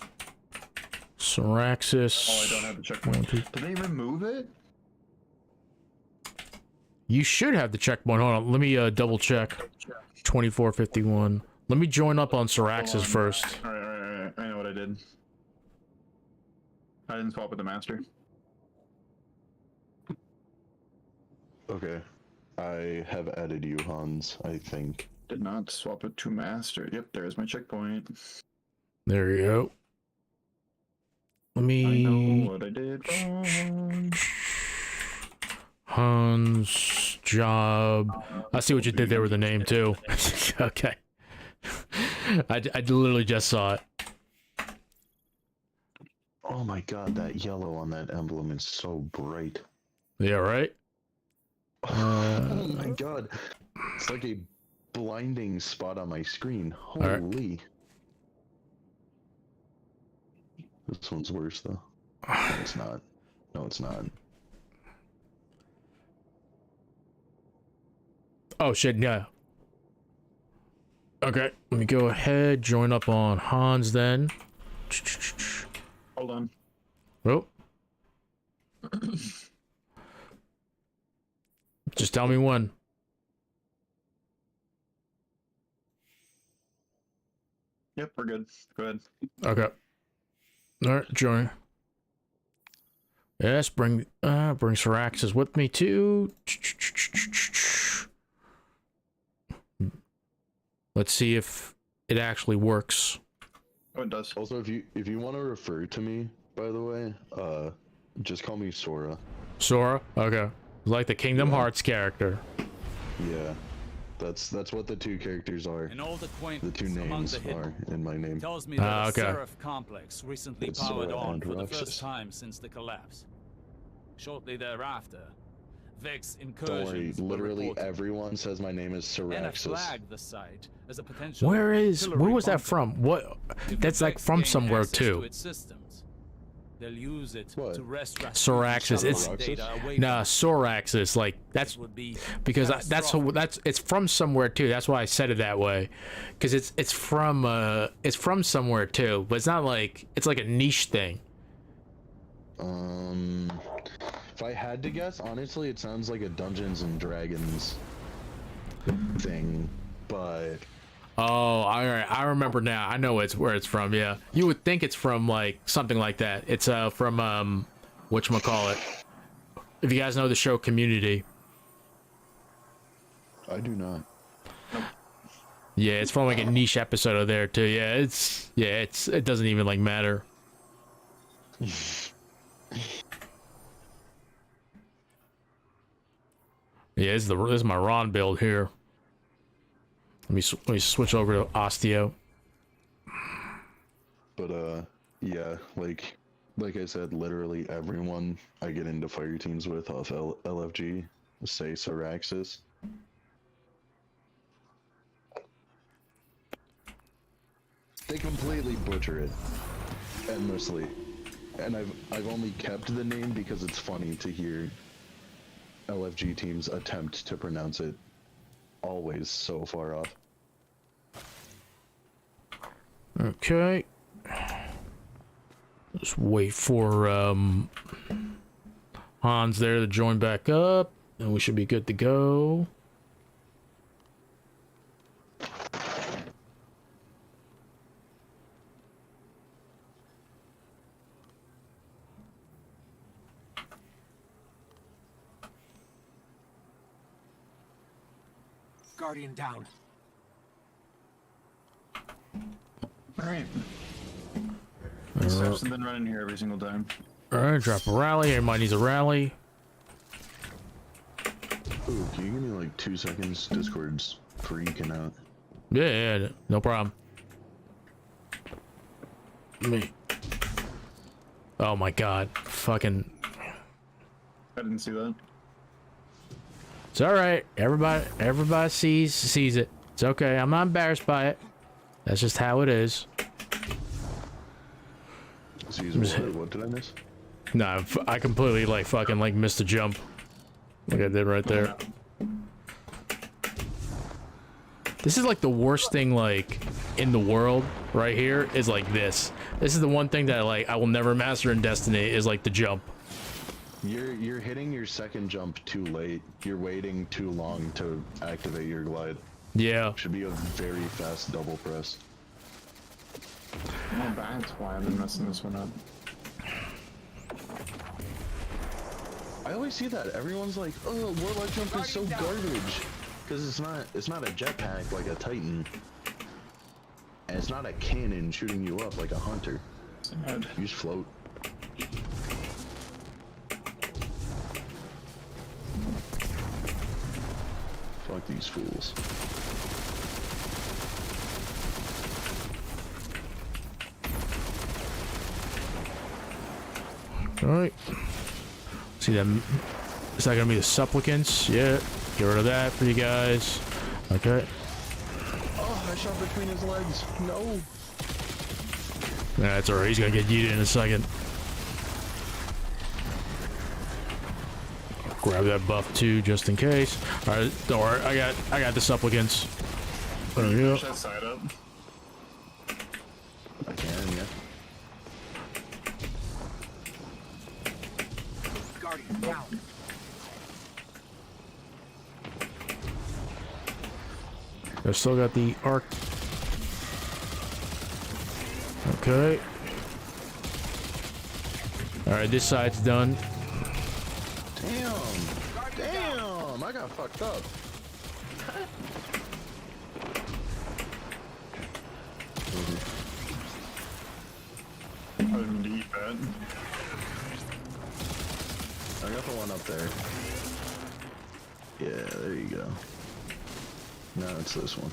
Syraxis. Oh, I don't have the checkpoint. Did they remove it? You should have the checkpoint. Hold on. Let me double check. 2451. Let me join up on Syraxis first. Alright. I know what I did. I didn't swap with the master. Okay. I have added you, Hans, I think. Did not swap it to master. Yep, there's my checkpoint. There you go. Let I me. know what I did wrong. Hans job. I see what you did there with the name too. Okay. I literally just saw it. Oh my god, that yellow on that emblem is so bright. Yeah, right? Oh my god. It's like a blinding spot on my screen. Holy. Right. This one's worse though. No, it's not. No, it's not. Oh shit, yeah. Okay, let me go ahead, join up on Hans then. Hold on. Oh. Just tell me when. Yep, we're good. Go ahead. Okay. Alright, join. Yes, bring Syraxis with me too. Let's see if it actually works. Oh, it does. Also, if you want to refer to me, by the way, just call me Sora. Sora? Okay. Like the Kingdom Hearts character. Yeah. That's what the two characters are. An old The two names are in my name. Tells me that okay. the Seraph complex recently It's powered Sora on and for the Roxas. first time since the collapse. Shortly thereafter, Vex Don't worry, incursions were literally reported. everyone says my name is Enna Syraxis. flagged the site as a potential Where artillery was that bunker. from? What? If That's like Vex from gain somewhere access to too. its systems, they'll use it What? to wrest Soraxis. It's data away nah, from Soraxis. Like that's would be because that's it's from somewhere too. That's why I said it that way, because it's from somewhere too. But it's not like it's like a niche thing. If I had to guess, honestly, it sounds like a Dungeons and Dragons thing, but Oh, all right. I remember now. I know where it's from. Yeah, you would think it's from like something like that. It's from whatchamacallit. If you guys know the show Community. I do not. Yeah, it's from like a niche episode of there too. Yeah, it doesn't even like matter. Yeah, this is my Ron build here. Let me switch over to Osteo. But yeah, like I said, literally everyone I get into fire teams with off LFG say Syraxis. They completely butcher it endlessly, and I've only kept the name because it's funny to hear LFG teams attempt to pronounce it always so far off. Okay. Just wait for Hans there to join back up, and we should be good to go. Guardian down. Alright. Steps have been running here every single time. Alright, drop a rally. Everybody needs a rally. Ooh, can you give me like 2 seconds? Discord's freaking out. Yeah, no problem. Me. Oh my god. Fucking. I didn't see that. It's alright. Everybody sees it. It's okay. I'm not embarrassed by it. That's just how it is. What did I miss? Nah, I completely like fucking like missed a jump. Like I did right there. This is like the worst thing like in the world right here is like this. This is the one thing that like I will never master in Destiny is like the jump. You're hitting your second jump too late. You're waiting too long to activate your glide. Yeah. Should be a very fast double press. Oh, that's why I've been messing this one up. I always see that. Everyone's like, "Oh, Warlock jump is so garbage," because it's not a jetpack like a Titan, and it's not a cannon shooting you up like a hunter. You just float. Fuck these fools. Alright. See them. Is that gonna be the supplicants? Yeah. Get rid of that for you guys. Okay. Oh, I shot between his legs. No. That's alright. He's gonna get yeeted in a second. Grab that buff too, just in case. Alright, don't worry. I got the supplicants. There we go. Push that side up. I can, yeah. Guardian down. I still got the arc. Okay. Alright, this side's done. Damn, I got fucked up. I didn't mean to eat that. I got the one up there. Yeah, there you go. Now it's this one.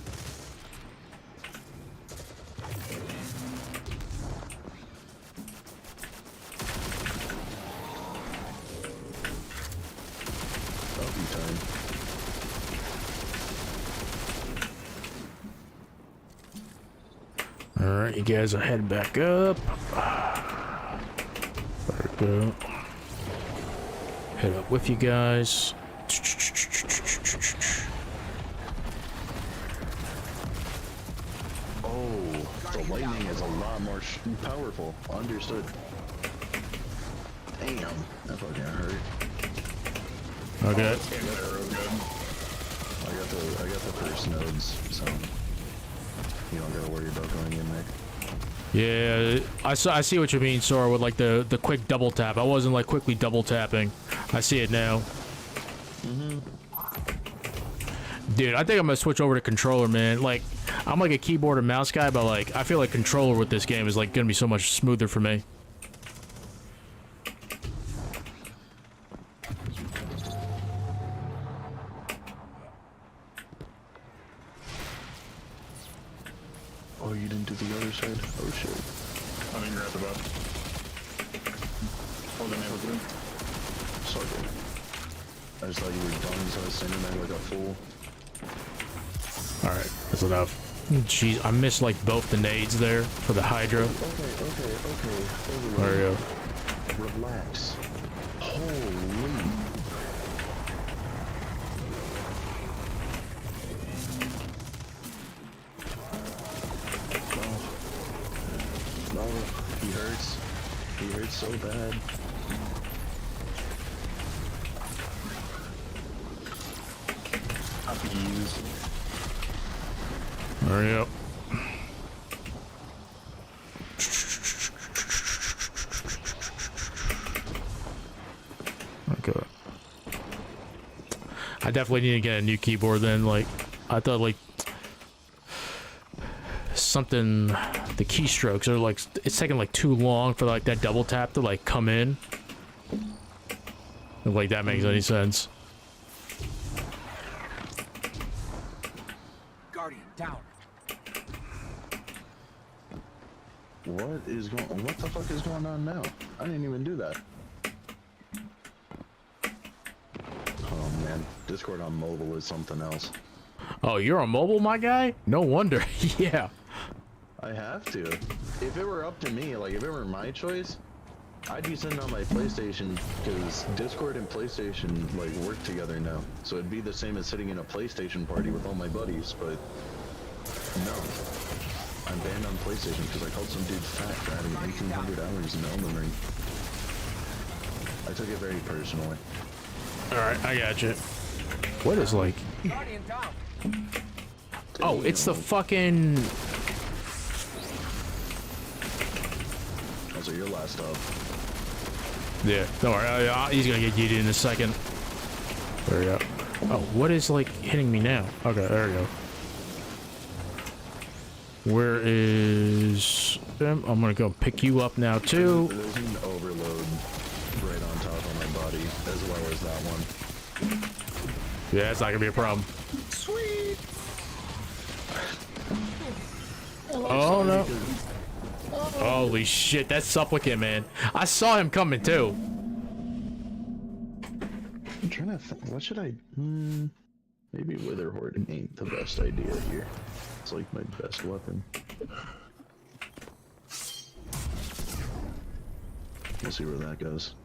I'll be time. Alright, you guys are heading back up. There we go. Head up with you guys. Oh, the lightning is a lot more powerful. Understood. Damn, that fucking hurt. Okay. I got the first nodes, so you don't gotta worry about going in there. Yeah, I see what you mean, Sora, with like the quick double tap. I wasn't like quickly double tapping. I see it now. Dude, I think I'm gonna switch over to controller, man. Like, I'm like a keyboard and mouse guy, but like, I feel like controller with this game is like gonna be so much smoother for me. Oh, you didn't do the other side? Oh shit. I didn't grab the buff. Wasn't able to. Sorry. I just thought you were done, so I was standing there like a fool. Alright, that's enough. Jeez, I missed like both the nades there for the Hydra. Okay. There we go. Relax. Holy. No, he hurts. He hurts so bad. Puppies. Hurry up. Okay. I definitely need to get a new keyboard then. Like, I thought like something, the keystrokes are like, it's taking like too long for like that double tap to like come in. Like that makes any sense. Guardian down. What the fuck is going on now? I didn't even do that. Oh man, Discord on mobile is something else. Oh, you're on mobile, my guy? No wonder. Yeah. I have to. If it were up to me, like if it were my choice, I'd be sitting on my PlayStation because Discord and PlayStation like work together now. So it'd be the same as sitting in a PlayStation party with all my buddies, but no. I'm banned on PlayStation because I called some dude fat for having 1,800 hours in Elden Ring. I took it very personally. Alright, I got you. What is like... Oh, it's the fucking... Those are your last up. Yeah, don't worry. He's gonna get yeeted in a second. There we go. Oh, what is like hitting me now? Okay, there we go. Where is them? I'm gonna go pick you up now too. There's an overload right on top of my body, as well as that one. Yeah, it's not gonna be a problem. Sweet. Oh no. Holy shit, that's Supplicant, man. I saw him coming too. I'm trying to think, what should I... maybe Wither Horde ain't the best idea here. It's like my best weapon. We'll see where that goes.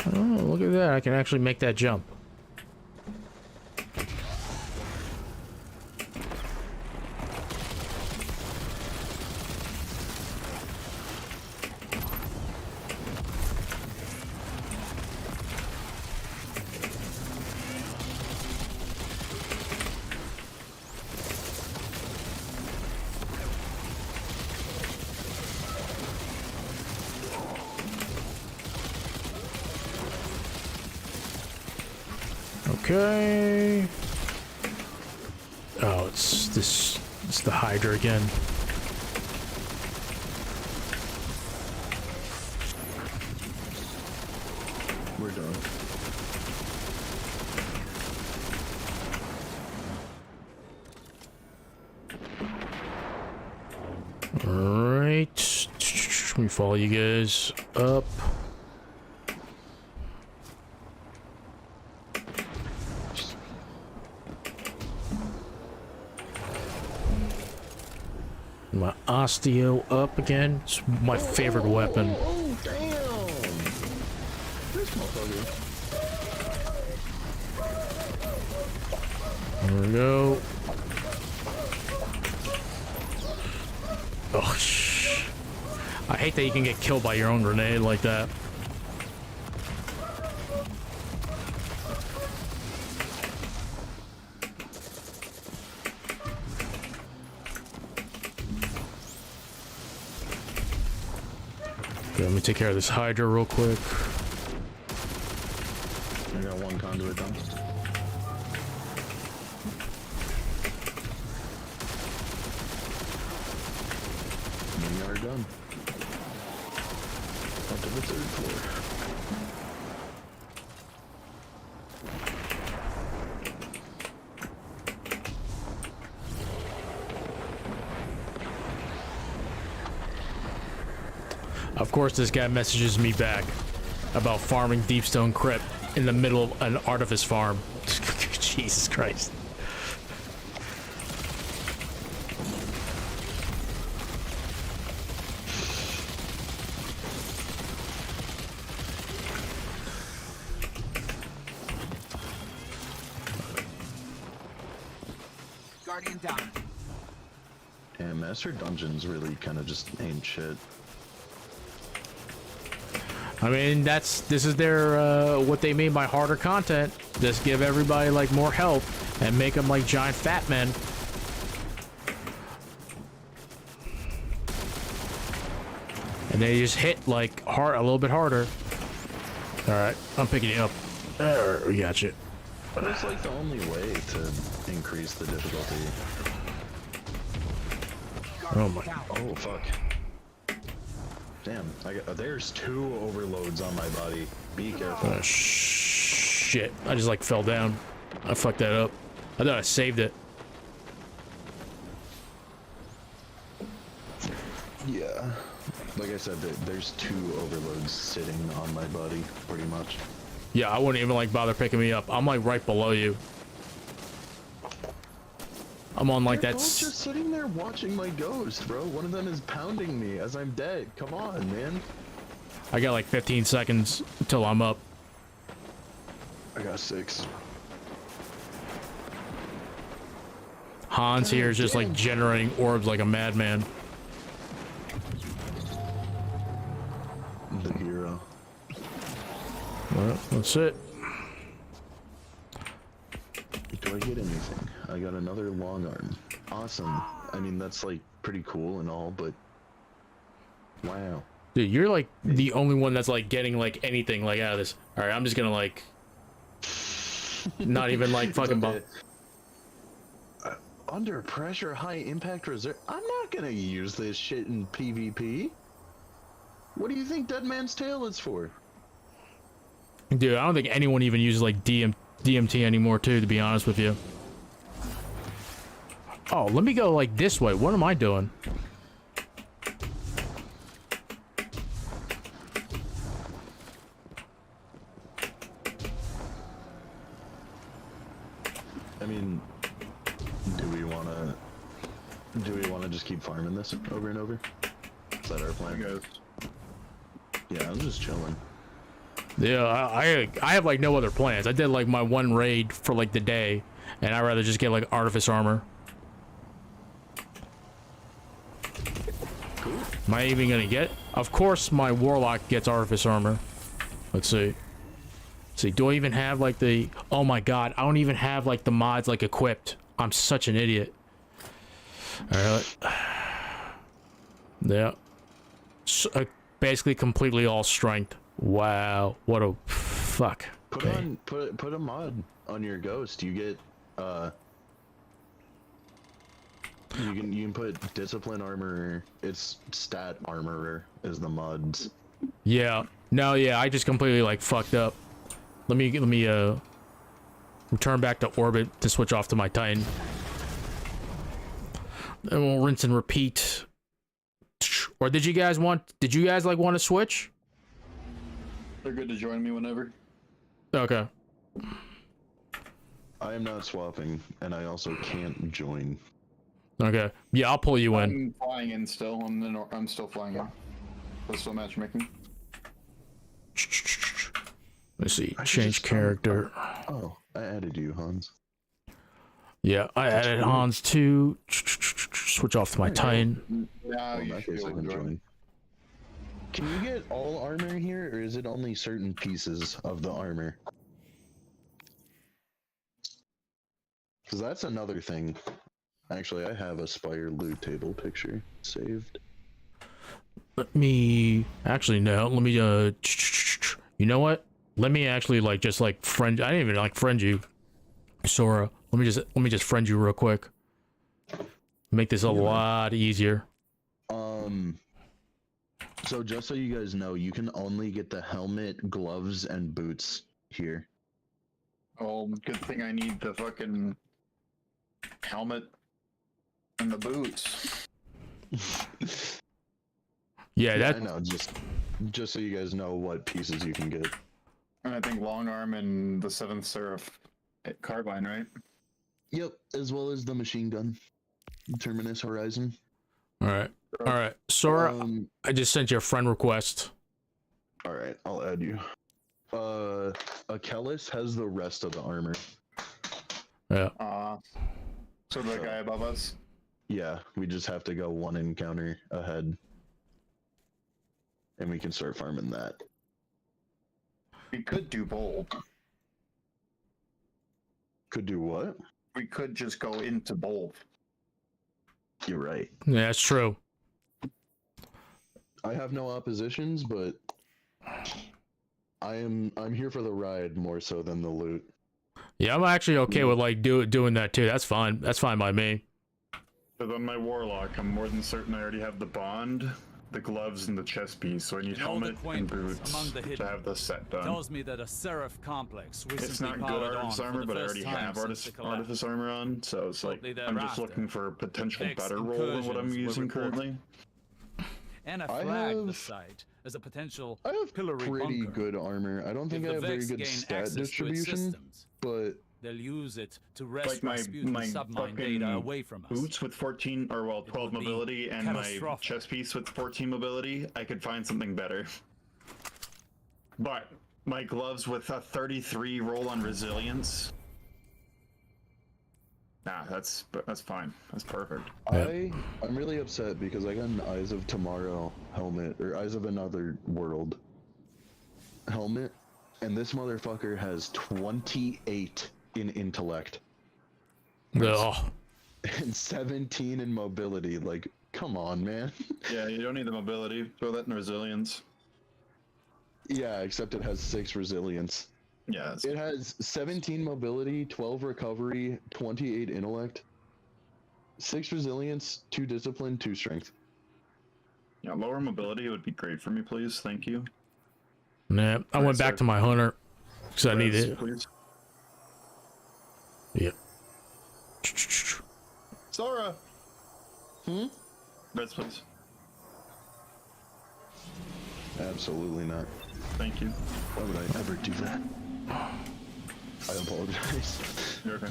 Oh, look at that. I can actually make that jump. Okay. Oh, it's this. It's the Hydra again. We're done. All right. Let me follow you guys up. My Osteo up again. It's my favorite weapon. Oh, damn! This motherfucker. There we go. Oh, shh. I hate that you can get killed by your own grenade like that. Okay, let me take care of this Hydra real quick. I got one conduit done. We are done. Up to the 3rd floor. Of course, this guy messages me back about farming Deepstone Crypt in the middle of an Artifice farm. Jesus Christ. Guardian down. And Master Dungeons really kind of just ain't shit. I mean, this is their, what they mean by harder content. Just give everybody, like, more health and make them, like, giant fat men. And they just hit, like, a little bit harder. Alright, I'm picking you up. There, we got you. But it's like the only way to increase the difficulty. Oh my. Oh, fuck. Damn, there's 2 overloads on my body. Be careful. Oh, shit. I just, like, fell down. I fucked that up. I thought I saved it. Yeah. Like I said, there's 2 overloads sitting on my body, pretty much. Yeah, I wouldn't even, like, bother picking me up. I'm, like, right below you. I'm on, like, They're that's... both just sitting there watching my ghost, bro. One of them is pounding me as I'm dead. Come on, man. I got, like, 15 seconds until I'm up. I got 6. Hans here is just, like, generating orbs like a madman. The hero. Well, that's it. I get anything? I got another long arm. Awesome. I mean, that's like pretty cool and all, but wow. Dude, you're like the only one that's like getting like anything like out of this. All right, I'm just gonna like not even like fucking bump. Under pressure, high impact reserve. I'm not gonna use this shit in PvP. What do you think Dead Man's Tale is for? Dude, I don't think anyone even uses like DMT anymore too, to be honest with you. Oh, let me go like this way. What am I doing? I mean, do we wanna just keep farming this over and over? Is that our plan? Yeah, I'm just chilling. Yeah, I have like no other plans. I did like my one raid for like the day, and I'd rather just get like artifice armor. Cool. Am I even gonna get? Of course, my warlock gets artifice armor. Let's see. See, do I even have like the? Oh my god, I don't even have like the mods like equipped. I'm such an idiot. All right. Yeah. So, basically, completely all strength. Wow, what a fuck. Put a mod on your ghost. You get you can put discipline armor. It's stat armorer is the mods. Yeah. No, yeah, I just completely like fucked up. Let me return back to orbit to switch off to my Titan. Then we'll rinse and repeat. Or did you guys want to switch? They're good to join me whenever. Okay. I am not swapping, and I also can't join. Okay. Yeah, I'll pull you in. I'm flying in still. I'm still flying in. We're still matchmaking. Let's see. Change character. Oh, I added you, Hans. Yeah, I added Hans to switch off to my Titan. Yeah, in that case, I can join. Can you get all armor here, or is it only certain pieces of the armor? Because that's another thing. Actually, I have a Spire loot table picture saved. Let me actually no. Let me you know what? Let me actually like just like friend. I didn't even like friend you, Sora. Let me just friend you real quick. Make this a lot easier. So just so you guys know, you can only get the helmet, gloves, and boots here. Oh, good thing I need the fucking helmet and the boots. Yeah, that. I know. Just so you guys know what pieces you can get. And I think long arm and the 7th Seraph carbine, right? Yep, as well as the machine gun, Terminus Horizon. All right, Sora. I just sent you a friend request. All right, I'll add you. Achilles has the rest of the armor. Yeah. So the guy above us? Yeah, we just have to go one encounter ahead. And we can start farming that. We could do bold. Could do what? We could just go into bold. You're right. Yeah, that's true. I have no oppositions, but I'm here for the ride more so than the loot. Yeah, I'm actually okay with like doing that too. That's fine. That's fine by me. So on my warlock, I'm more than certain I already have the bond, the gloves, and the chest piece. So I need helmet and boots to have the set done. Tells me that a Seraph complex It's not good artifice armor, but I already have artifice armor on, so it's like I'm just looking for a potential better role than what I'm using currently. And I flagged the site as a potential pillory pretty bunker. good armor. I don't think I have very good stat distribution, but they'll use it to Like wrest my submine data away from us. boots with 14 or well 12 mobility and my chest piece with 14 mobility, I could find something better. But my gloves with a 33 roll on resilience. Nah, that's fine. That's perfect. I'm really upset because I got an Eyes of Tomorrow helmet, or Eyes of Another World helmet, and this motherfucker has 28 in intellect. Oh. And 17 in mobility. Like, come on, man. Yeah, you don't need the mobility. Throw that in resilience. Yeah, except it has 6 resilience. Yeah. It has 17 mobility, 12 recovery, 28 intellect, 6 resilience, 2 discipline, 2 strength. Yeah, lower mobility would be great for me, please. Thank you. Nah, I went back to my hunter because I need it. Please. Yep. Sora! Reds, please. Absolutely not. Thank you. Why would I ever do that? I apologize. You're okay.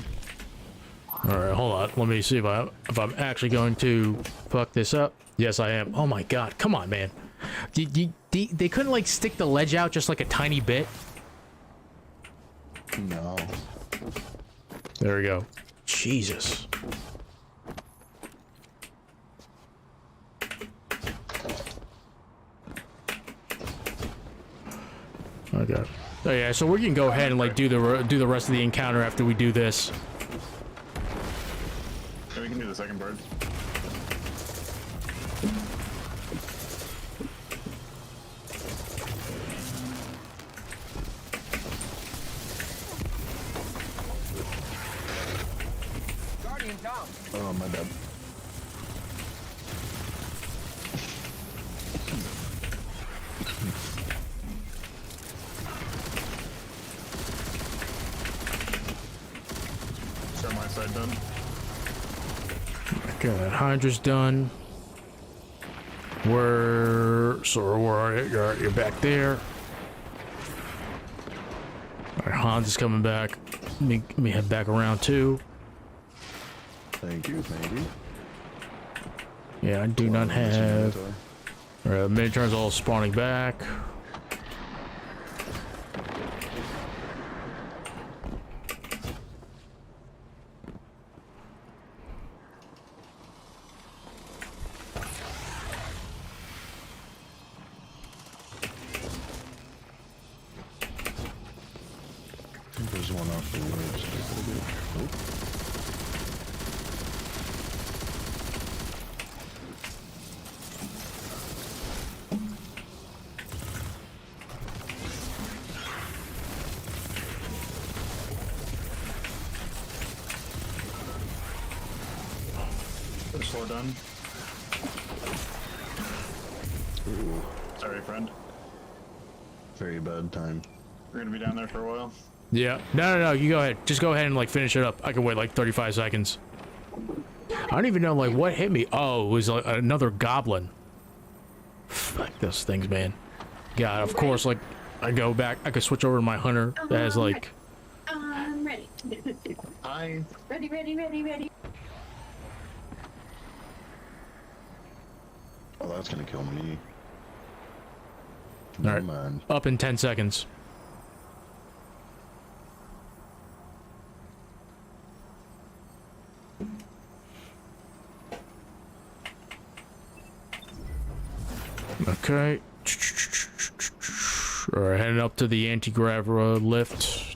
All right, hold on. Let me see if I'm actually going to fuck this up. Yes, I am. Oh my god, come on, man. They couldn't like stick the ledge out just like a tiny bit. No. There we go. Jesus. Okay. Oh yeah, so we can go ahead and like do the rest of the encounter after we do this. Yeah, we can do the second bird. Guardian down. Oh, my bad. Start my side done. Okay, that Hydra's done. Where are you? You're back there. Alright, Hans is coming back. Let me head back around too. Thank you, thank you. Yeah, I do not have. Alright, mid-turns all spawning back. There's one off the ledge. There's 4 done. Ooh. Sorry, friend. Very bad time. We're gonna be down there for a while. Yeah. No, you go ahead. Just go ahead and like finish it up. I can wait like 35 seconds. I don't even know like what hit me. Oh, it was like, another goblin. Fuck those things, man. God, of course, like I go back. I could switch over to my hunter that has like. I'm ready. Hi. Ready. Oh, that's gonna kill me. All right. Man. Up in 10 seconds. Okay. Alright, heading up to the anti-grav lift.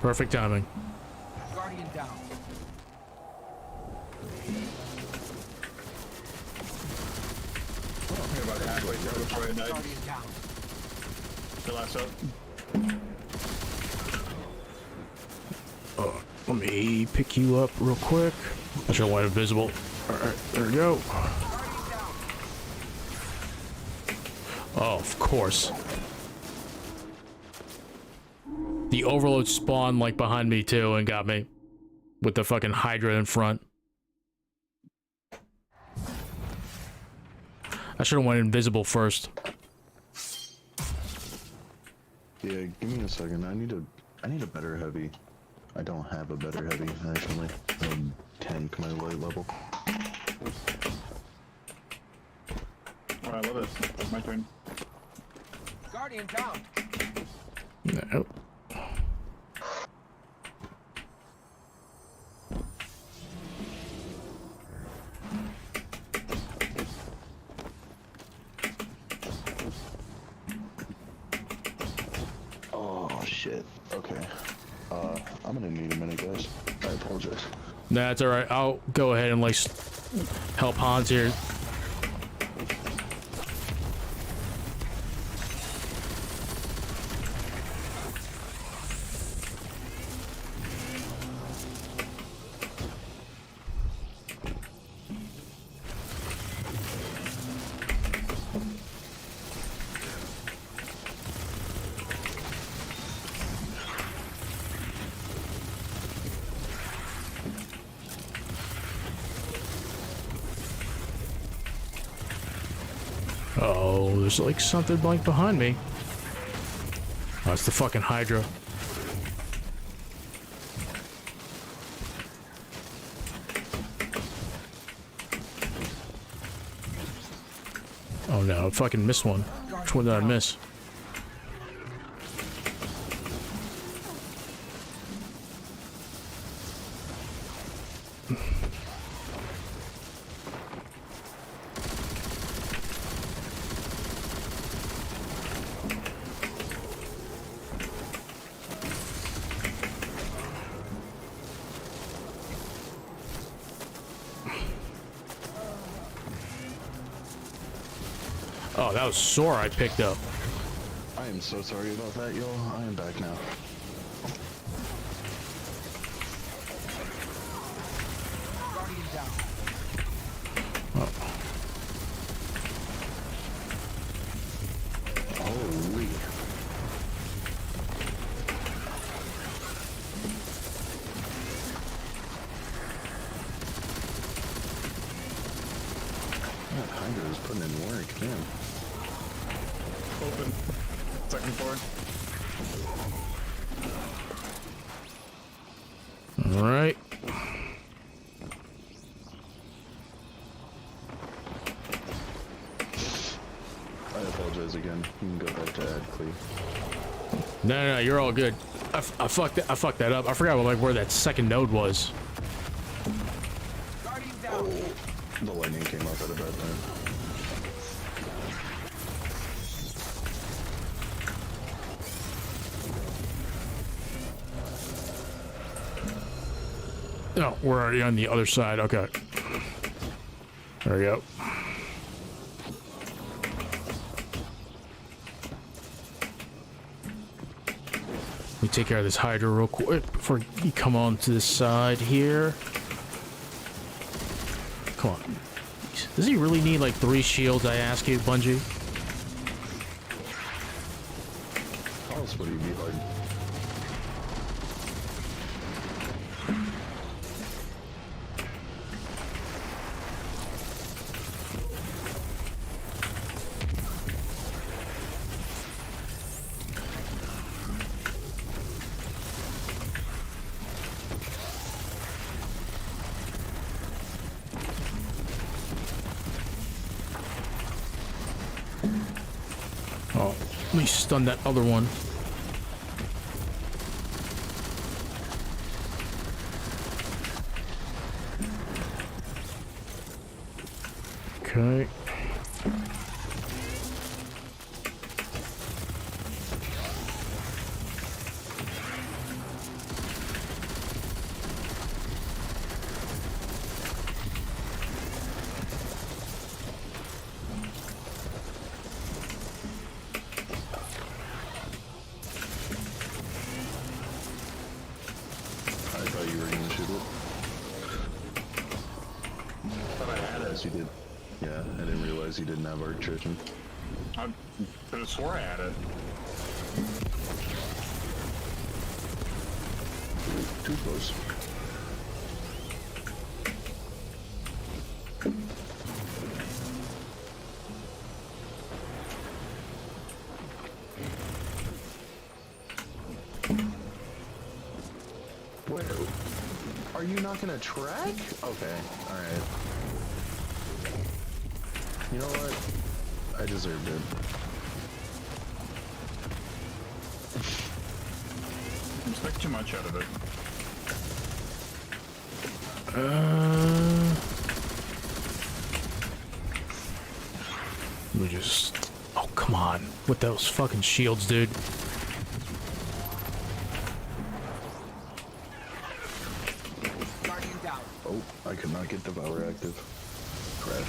Perfect timing. Guardian down. You're about halfway through before I died. Guardian down. Your last up. Let me pick you up real quick. I should have went invisible. Alright, there we go. Oh, of course. The overload spawned like behind me too and got me. With the fucking Hydra in front. I should have went invisible first. Yeah, give me a second. I need a better heavy. I don't have a better heavy, actually. Tank my light level. Alright, I love it. My turn. Guardian down. No. shit. Okay. I'm gonna need a minute, guys. I apologize. Nah, it's alright. I'll go ahead and like help Hans here. Oh, there's like something blank behind me. Oh, it's the fucking Hydra. Oh no, I fucking missed one. Which one did I miss? Oh, that was Sora I picked up. I am so sorry about that, y'all. I am back now. Oh. Holy. That Hydra is putting in work, damn. Open. Second floor. All right. I apologize again. You can go back to ad, please. No, you're all good. I fucked that up. I forgot like where that second node was. Oh, the lightning came up at a bad time. No, we're already on the other side. Okay. There we go. Let me take care of this Hydra real quick before you come on to this side here. Come on. Does he really need like 3 shields, I ask you, Bungie? How else would he be like? Oh, let me stun that other one. Okay. I thought you were gonna shoot it. Thought I had it. Yes, you did. Yeah, I didn't realize you didn't have artillery. I could have swore I had it. Too close. Wait, are you not gonna track? Okay, alright. You know what? I deserved it. Expect too much out of it. Let me just... Oh, come on. With those fucking shields, dude. get Devour active. Crap.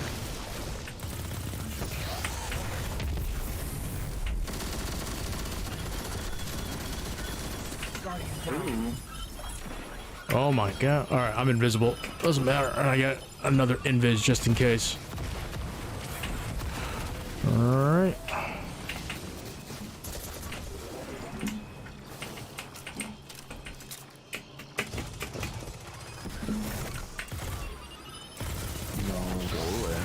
Oh my god. Alright, I'm invisible. Doesn't matter. And I got another invis just in case. Alright. No, go away.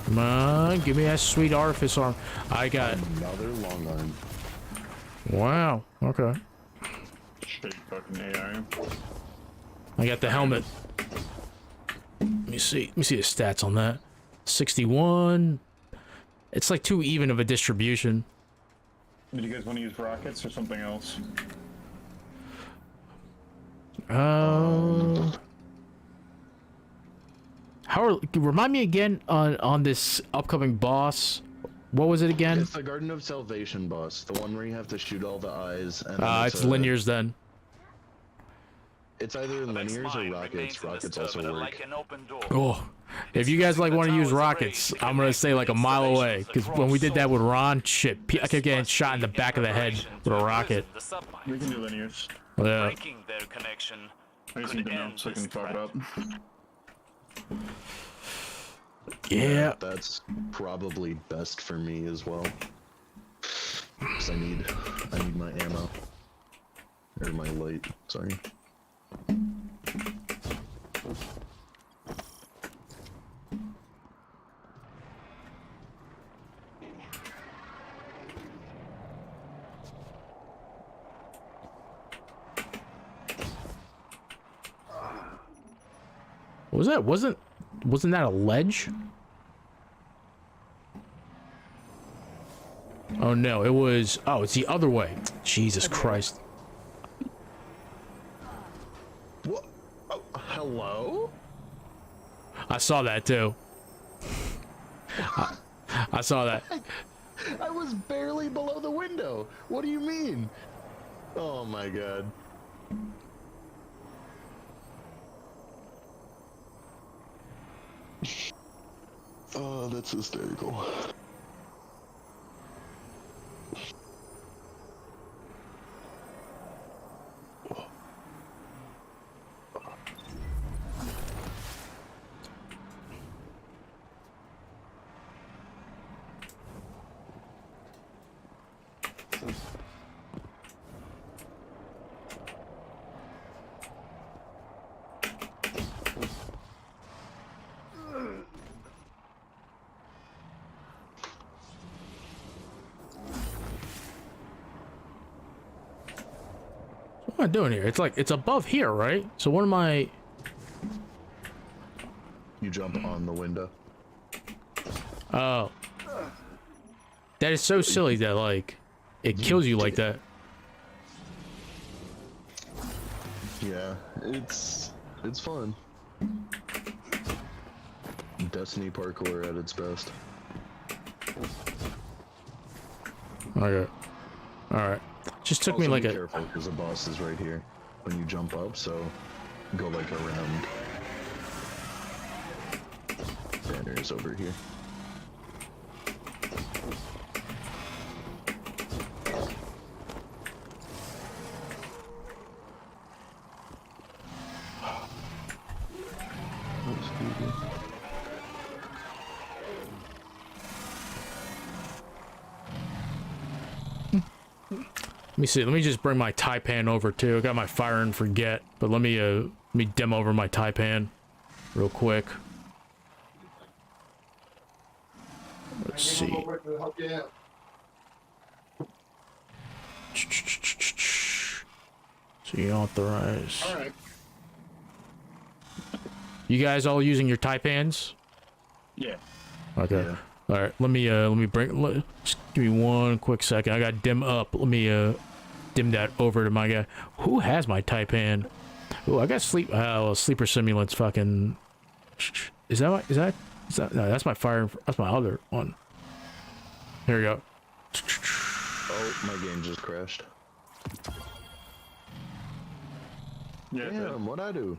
Come on, give me that sweet Artifice arm. I got another long arm. Wow. Okay. Shit, fucking AI. I got the helmet. Let me see. Let me see the stats on that. 61. It's like too even of a distribution. Did you guys want to use rockets or something else? Remind me again on this upcoming boss. What was it again? It's the Garden of Salvation boss, the one where you have to shoot all the eyes. And It's linears then. It's either linears or rockets. Rockets also work. Oh, if you guys like want to use rockets, I'm gonna stay like a mile away. Because when we did that with Ron, shit, I kept getting shot in the back of the head with a rocket. We can do linears. Yeah. Breaking their connection I just need to know so I can fuck it up. Yeah. That's probably best for me as well. Cause I need my ammo. Or my light, sorry. What was that? Wasn't that a ledge? Oh no, it was. Oh, it's the other way. Jesus Christ. What? Oh, hello? I saw that too. I saw that. I was barely below the window. What do you mean? Oh my god. Oh, that's hysterical. What am I doing here? It's like, it's above here, right? So what am I... You jump on the window. Oh. That is so silly that, like, it kills you like that. Yeah, it's fun. Destiny parkour at its best. Okay. Alright. Just took me like be careful because the boss is right here when you jump up, so go like around. Banner is over here. Let me see. Let me just bring my Taipan over too. I got my Fire and Forget, but let me demo over my Taipan real quick. Let's see. So you authorize. All right. You guys all using your Taipans? Yeah. Okay. Yeah. All right. Let me bring. Just give me one quick second. I got dim up. Let me dim that over to my guy. Who has my Taipan? Oh, I got sleep. Well, sleeper simulants. Fucking. Is that? No, that's my fire. That's my other one. Here we go. Oh, my game just crashed. Yeah. Damn, what'd I do?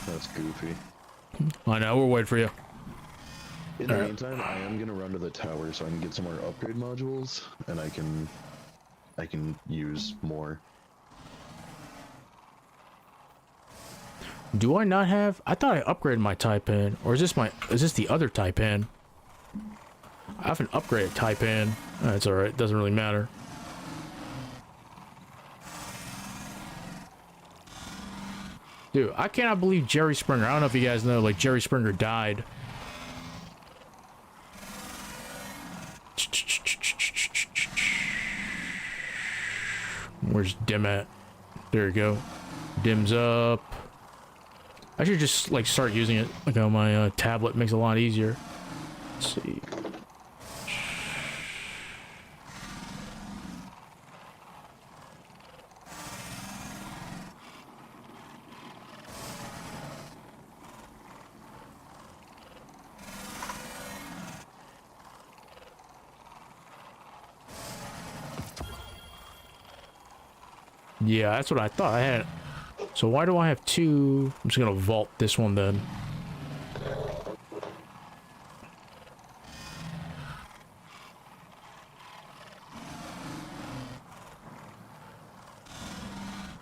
That's goofy. I know. We're waiting for you. In the meantime, I am gonna run to the tower so I can get some more upgrade modules, and I can use more. Do I not have? I thought I upgraded my Taipan, or is this the other Taipan? I haven't upgraded Taipan. That's all right. Doesn't really matter. Dude, I cannot believe Jerry Springer. I don't know if you guys know, like Jerry Springer died. Where's Dim at? There you go. Dim's up. I should just like start using it like on my tablet. Makes it a lot easier. Let's see. Yeah, that's what I thought. I had. So why do I have two? I'm just gonna vault this one then.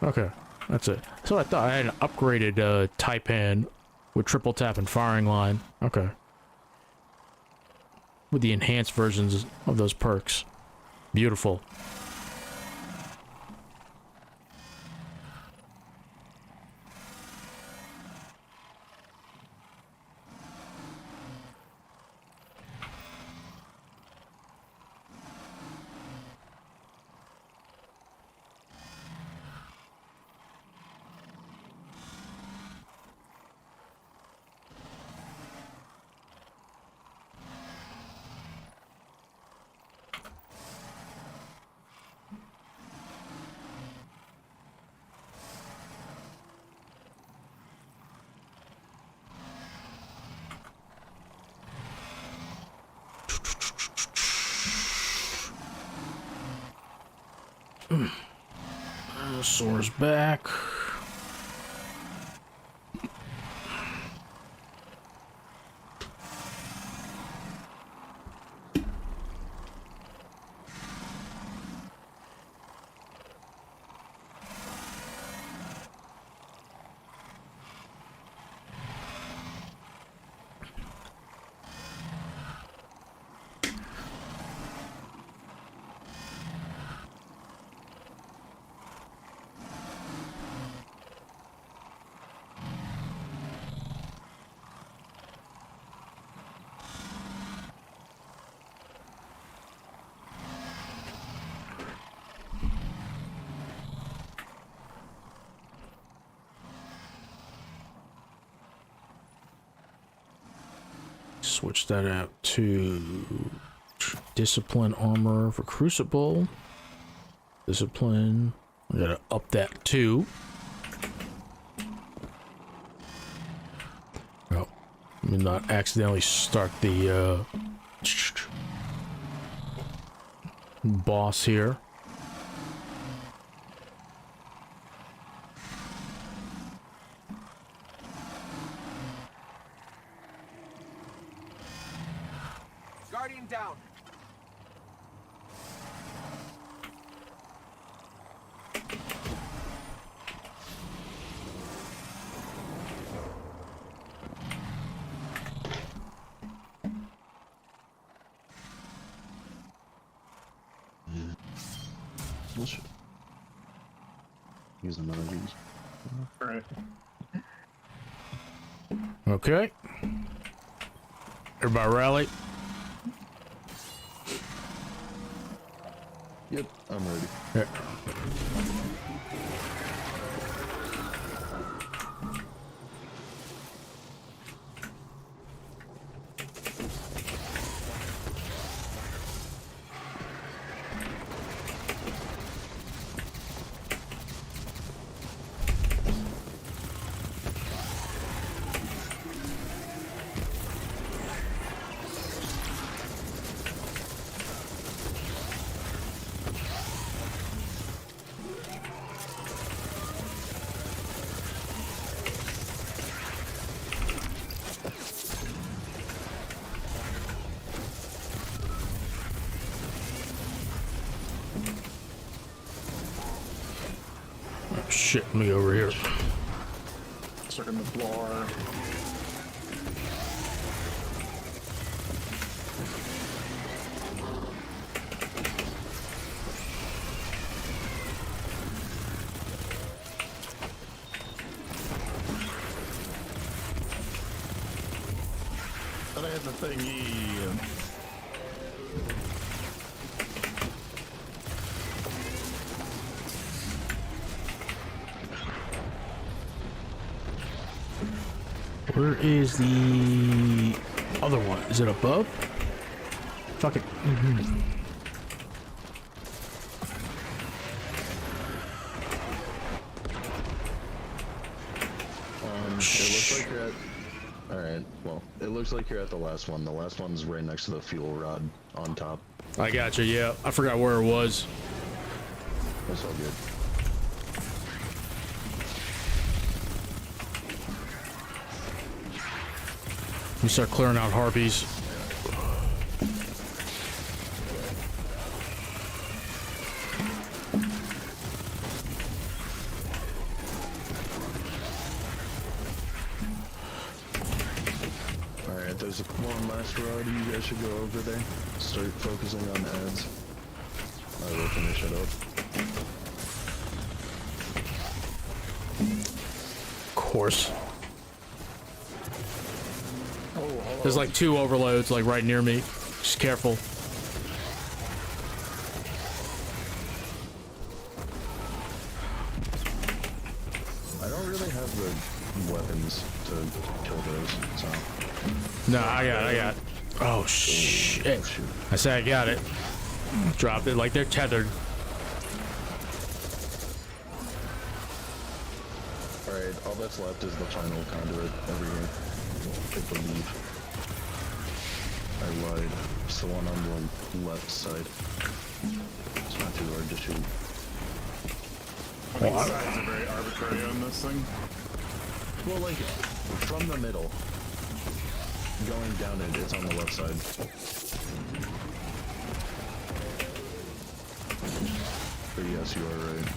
Okay, that's it. So I thought I had an upgraded Taipan with triple tap and firing line. Okay. With the enhanced versions of those perks. Beautiful. Soars back. Switch that out to discipline armor for Crucible. Discipline. I gotta up that too. Oh, let me not accidentally start the boss here. Guardian down. Use another of these. Alright. Okay. Everybody rally. Yep, I'm ready. Yeah. Shit, let me go over here. Circling the floor. Thought I had the thingy. Where is the other one? Is it above? Fuck it. It looks like you're at... Alright, well, it looks like you're at the last one. The last one's right next to the fuel rod on top. I gotcha, yeah. I forgot where it was. That's all good. We start clearing out harpies. Alright, there's one last rod. You guys should go over there. Start focusing on ads. I will finish it up. Of course. There's like 2 overloads like right near me. Just careful. I don't really have the weapons to kill those, so... No, I got it. Oh, shit. I said I got it. Dropped it like they're tethered. Alright, all that's left is the final conduit over here. I believe. I lied. It's the one on the left side. It's not too hard to shoot. I think sides are very arbitrary on this thing. Well, like, from the middle. Going down it, it's on the left side. But yes, you are right.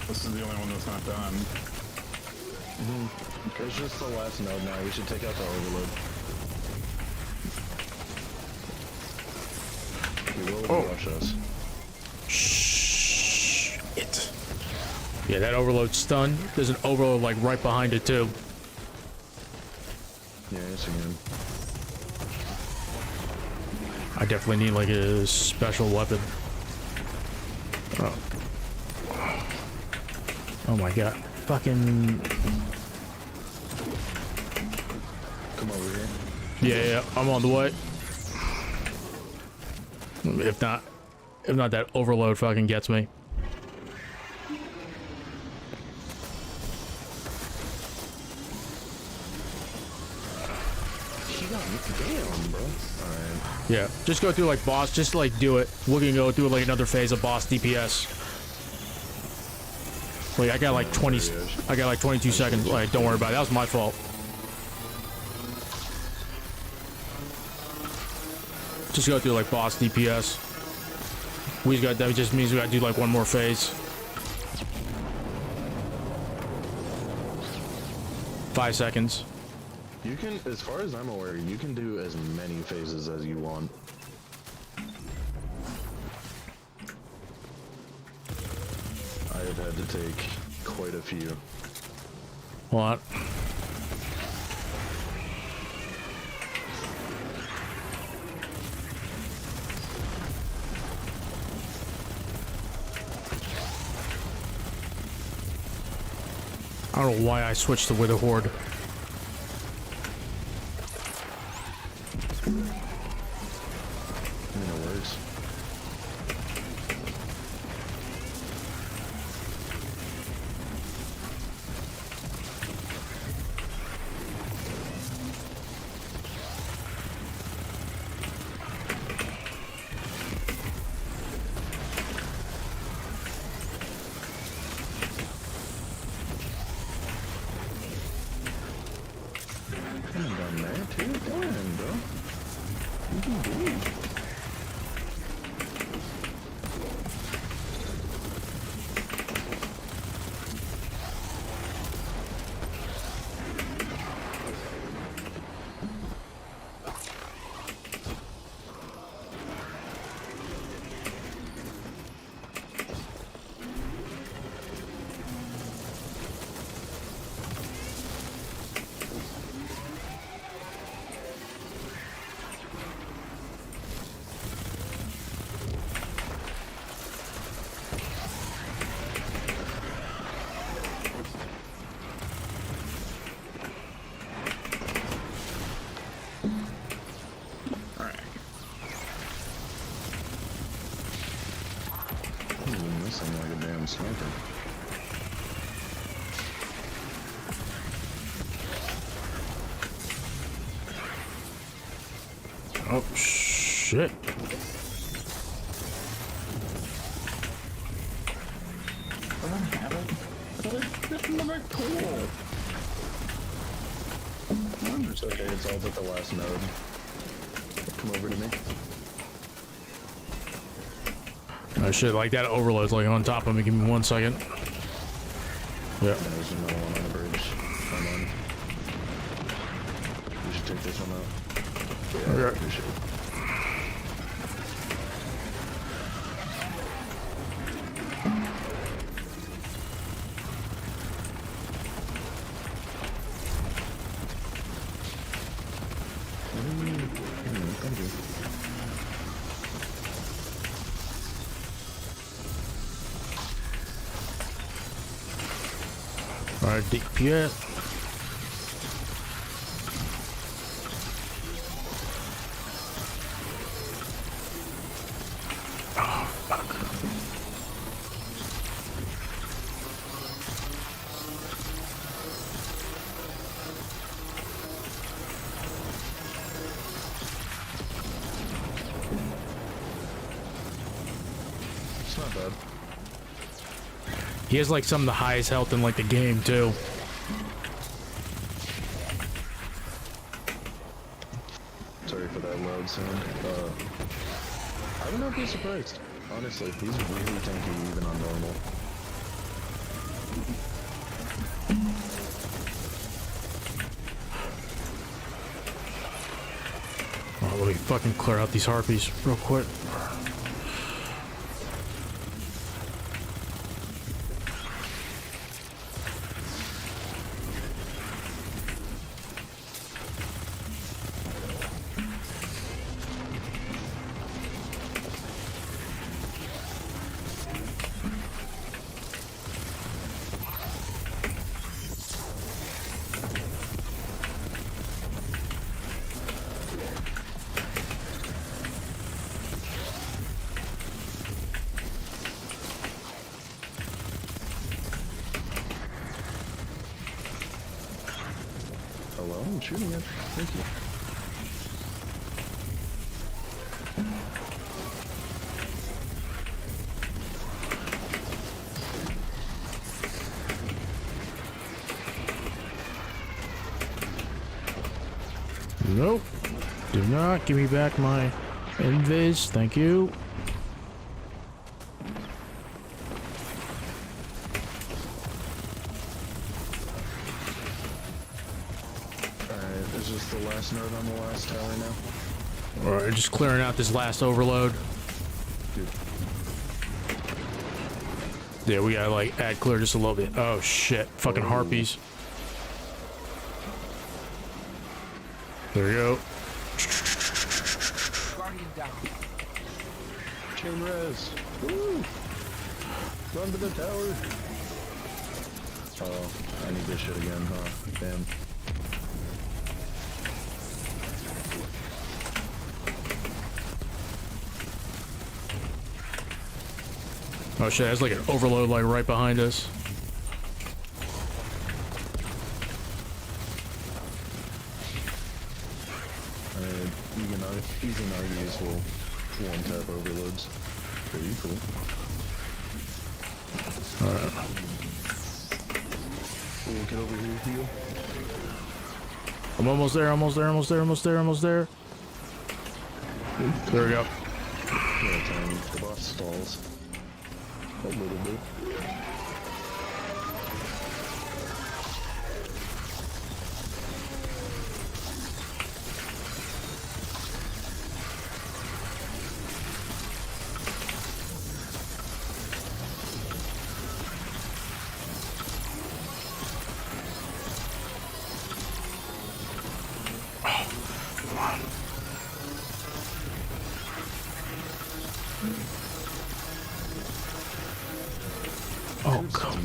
This is the only one that's not done. It's just the last node now. We should take out the overload. He will rush us. Shit. Yeah, that overload's stunned. There's an overload like right behind it too. Yeah, I see him. I definitely need like a special weapon. Oh. Oh my god. Fucking... Come over here. Yeah, I'm on the way. If not that overload fucking gets me. Damn, bro. Alright. Yeah, just go through like boss, just like do it. We're gonna go through like another phase of boss DPS. Like I got like 22 seconds. Like don't worry about it. That was my fault. Just go through like boss DPS. We got that. Just means we gotta do like one more phase. 5 seconds. You can, as far as I'm aware, you can do as many phases as you want. I have had to take quite a few. What? I don't know why I switched to Wither Horde. I mean, it works. Coming down there too? Go ahead, bro. You can do it. Oh, shit. It's okay, it's all but the last node. Come over to me. Oh shit, like that overload's like on top of me. Give me 1 second. Yeah. There's another one on the bridge. Come on. We should take this one out. Yeah, okay. we should. Thank you. Alright, DPS. Oh, fuck. It's not bad. He has like some of the highest health in like the game too. Sorry for that loud sound. I would not be surprised. Honestly, he's really tanky even on normal. Oh, let me fucking clear out these harpies real quick. Hello, I'm shooting it. Thank you. Nope. Do not give me back my invis. Thank you. Alright, is this the last node on the last tower now? Alright, just clearing out this last overload. Dude. Yeah, we gotta like add clear just a little bit. Oh shit. Fucking harpies. There we go. Guardian down. Chain res. Woo! Run to the tower. Oh, I need this shit again, huh? Damn. Oh shit, there's like an overload like right behind us. Easy Nargis will one-tap overloads. Pretty cool. Alright. We'll get over here, heal. I'm almost there, almost there, almost there, almost there, almost there. There we go. The boss stalls. A little bit. Oh, come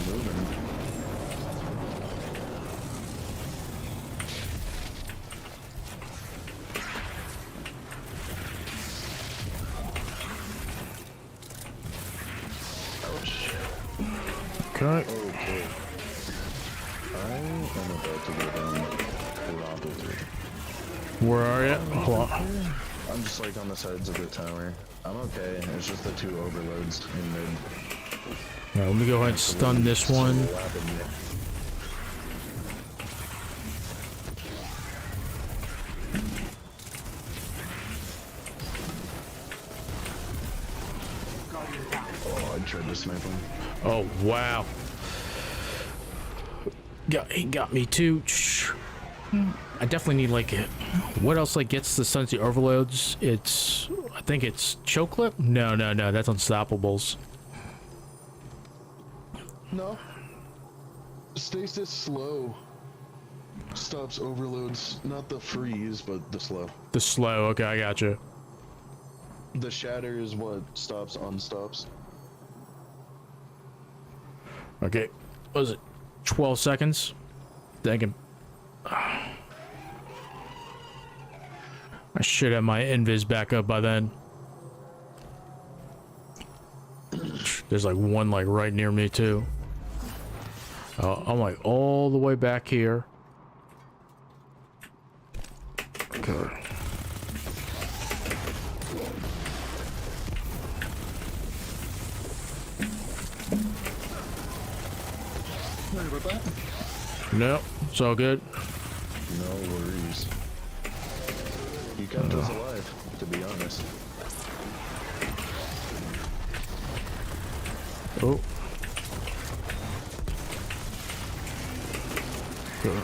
Okay. Okay. I am about to go down Lava 3. Where are you? Hold on. I'm just like on the sides of the tower. I'm okay. It's just the 2 overloads in mid. Alright, let me go ahead and stun this one. Oh, I tried to snipe him. Oh, wow. He got me too. I definitely need like it. What else like gets the Sunset overloads? I think it's choke clip? No, that's unstoppables. No. Stasis slow stops overloads, not the freeze, but the slow. The slow, okay, I gotcha. The shatter is what stops unstops. Okay, what was it? 12 seconds? Thinking. I should have my invis back up by then. There's like one like right near me too. I'm like all the way back here. Okay. Sorry about that. Nope, it's all good. No worries. You kept us alive, to be honest. Oh. Good.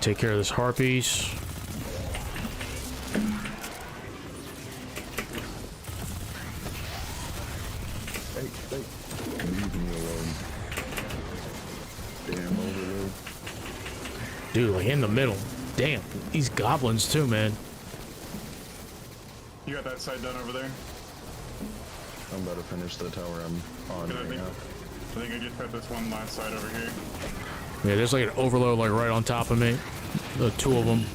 Take care of this harpies. Hey, leave me alone. Damn overload. Dude, like in the middle. Damn, these goblins too, man. You got that side done over there? I'm about to finish the tower I'm on right now. I think I just got this one last side over here. Yeah, there's like an overload like right on top of me. The 2 of them.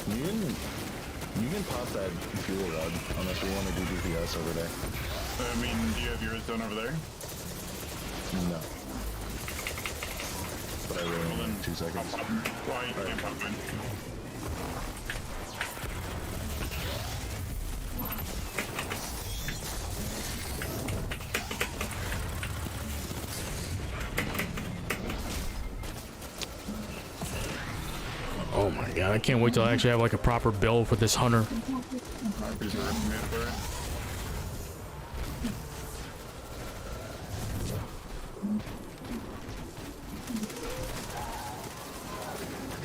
You can pop that fuel rod unless we want to do DPS over there. I mean, do you have yours done over there? No. But I really only need 2 seconds. Why you can't pop mine? Oh my god, I can't wait till I actually have like a proper build for this hunter.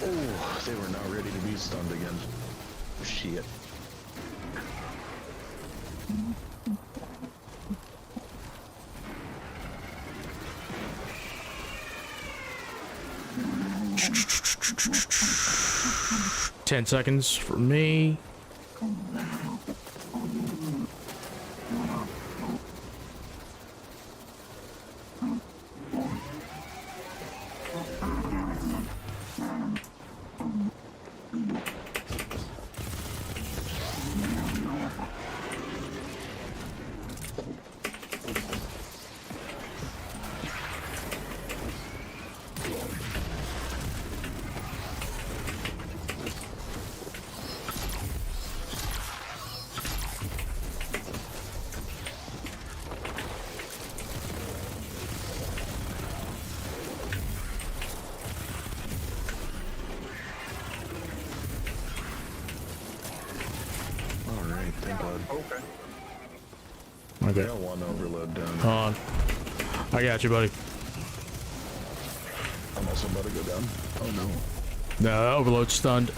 Oh, they were not ready to be stunned again. Shit. Ten seconds for me. Okay. I got one overload down. Hold on. I got you, buddy. I'm also about to go down. Oh no. No, overload stunned.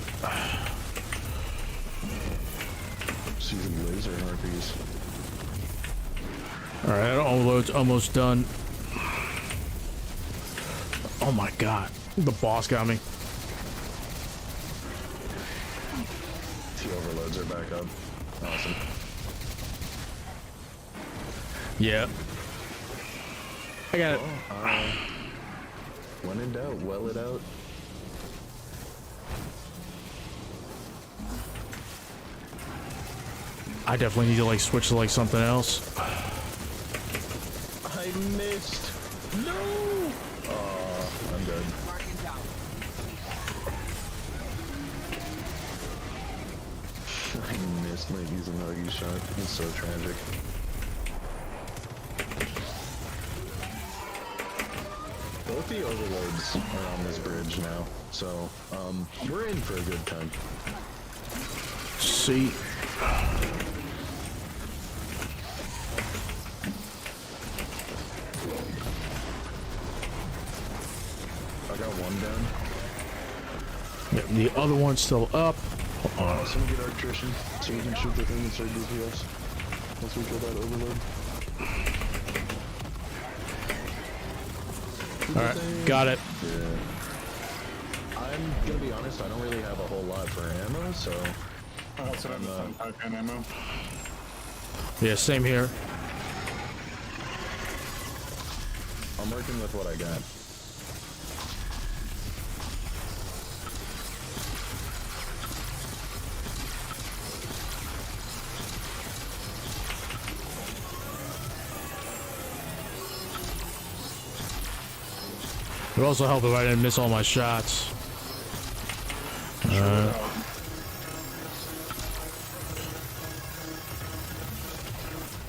Just using laser harpies. Alright, overload's almost done. Oh my god. The boss got me. T overloads are back up. Awesome. Yeah. I got it. When in doubt, well it out. I definitely need to like switch to like something else. I missed. No. Oh, I'm dead. I missed my Izanagi shot. It's so tragic. Both the overloads are on this bridge now, so we're in for a good time. See. I got one down. Yeah, the other one's still up. Someone get electrician so we can shoot the thing inside DPS once we kill that overload. Alright, got it. Yeah. I'm gonna be honest, I don't really have a whole lot for ammo, so I'm ammo. Yeah, same here. I'm working with what I got. It would also help if I didn't miss all my shots.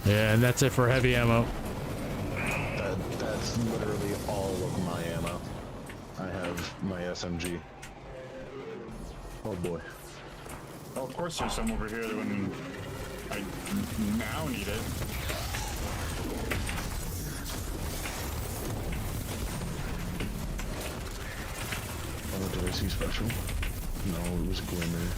Yeah, and that's it for heavy ammo. That's literally all of my ammo. I have my SMG. Oh boy. Oh, of course there's some over here when I now need it. Oh, did I see special? No, it was Glimmer.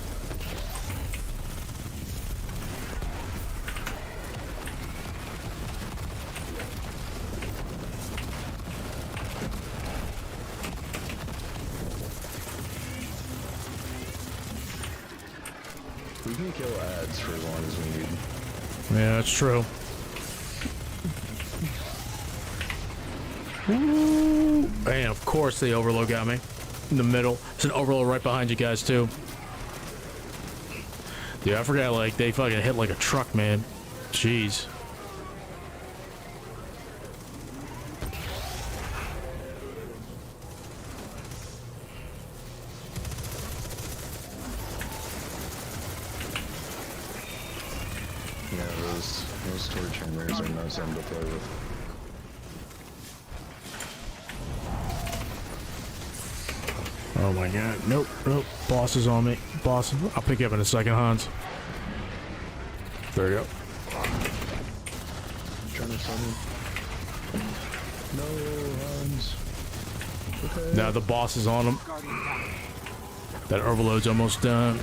We can kill ads for as long as we need. Yeah, that's true. Ooh. And of course the overload got me. In the middle. There's an overload right behind you guys too. Dude, I forgot like they fucking hit like a truck, man. Jeez. Yeah, those torch hammers are no fun to play with. Oh my god. Nope, nope. Boss is on me. Boss. I'll pick you up in a second, Hans. There you go. Trying to summon. No, Hans. Okay. Now the boss is on him. That overload's almost done.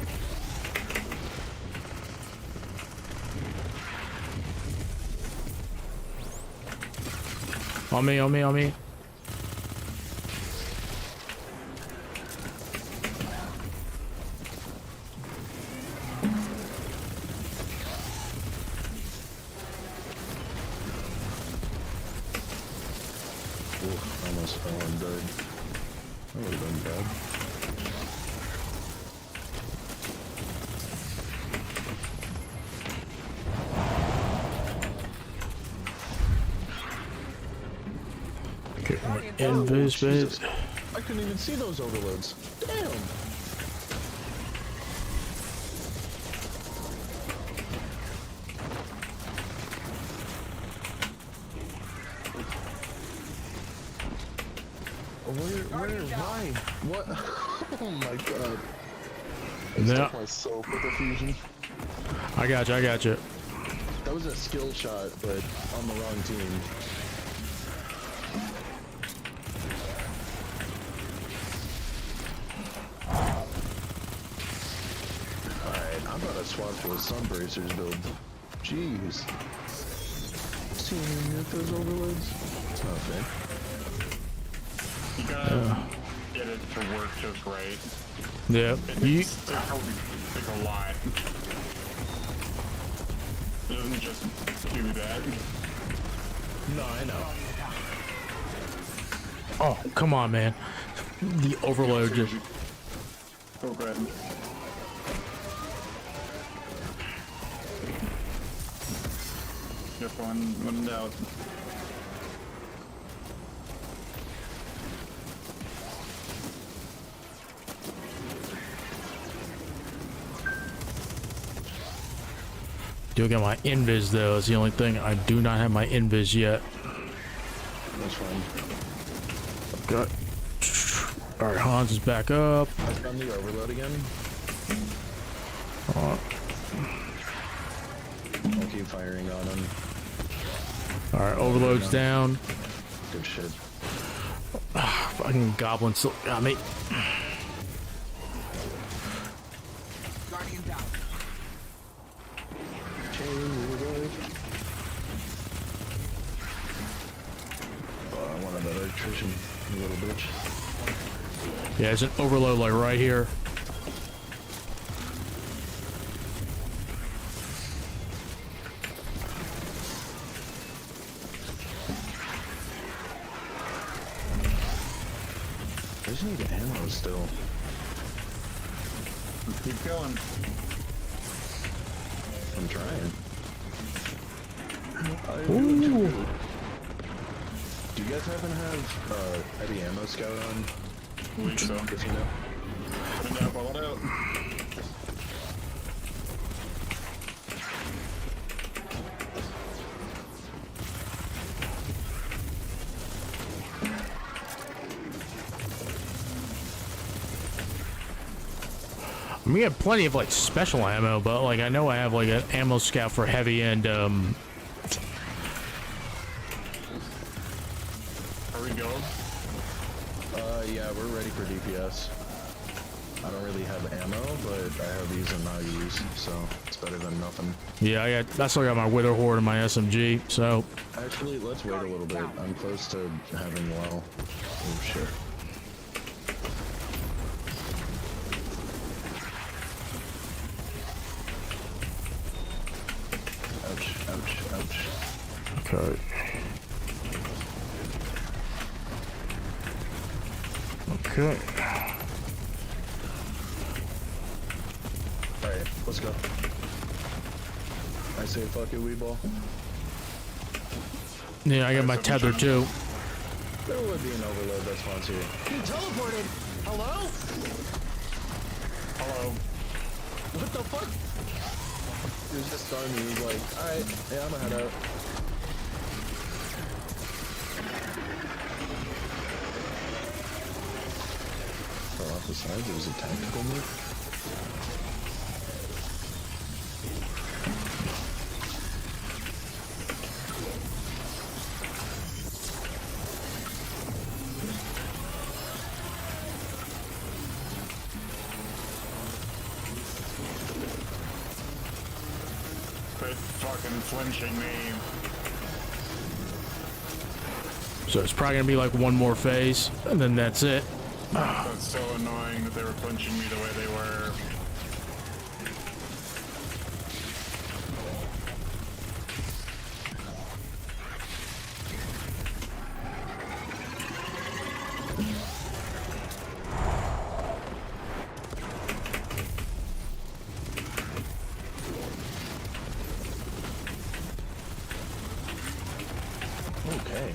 On me, on me, on me. Almost fell and died. That would have been bad. Invis, Jesus. I couldn't even see those overloads. Damn. Why? What? Oh my god. I Yeah. stuck myself with a fusion. I got you, I got you. That was a skill shot, but on the wrong team. Alright, I thought I swapped to a Sunbracers build. Jeez. Seeing if those overloads? It's not fair. You gotta get it to work just right. Yeah. It takes a lot. It doesn't just do that. No, I know. Oh, come on, man. The overload just... Oh, good. Just one doubt. Do get my invis though, is the only thing. I do not have my invis yet. That's fine. Got. Alright, Hans is back up. I've done the overload again. I'll keep firing on him. Alright, overload's down. Good shit. Fucking goblin still got me. Guardian down. I wanted that electrician, you little bitch. Yeah, there's an overload like right here. I just need ammo still. Keep going. I'm trying. Ooh. Do you guys happen to have heavy ammo scout on? I believe so. If you know. Yeah, ball it out. I mean, we have plenty of like special ammo, but like I know I have like an ammo scout for heavy and Are we go? Yeah, we're ready for DPS. I don't really have ammo, but I have these in my use, so it's better than nothing. yeah, I still got my Wither Horde and my SMG, so Actually, let's wait a little bit. I'm close to having well. Oh shit. Ouch, ouch, ouch. okay. Okay. Alright, let's go. I say fuck it, Weeball. Yeah, I got my tether too. There would be an overload that spawns here. You teleported. Hello? Hello. What the fuck? He was just starting me. He was like, alright, yeah, I'm gonna head out. Fell off the side, it was a tactical move. Quit fucking flinching me. So it's probably gonna be like one more phase, and then that's it. That's so annoying that they were punching me the way they were. Okay.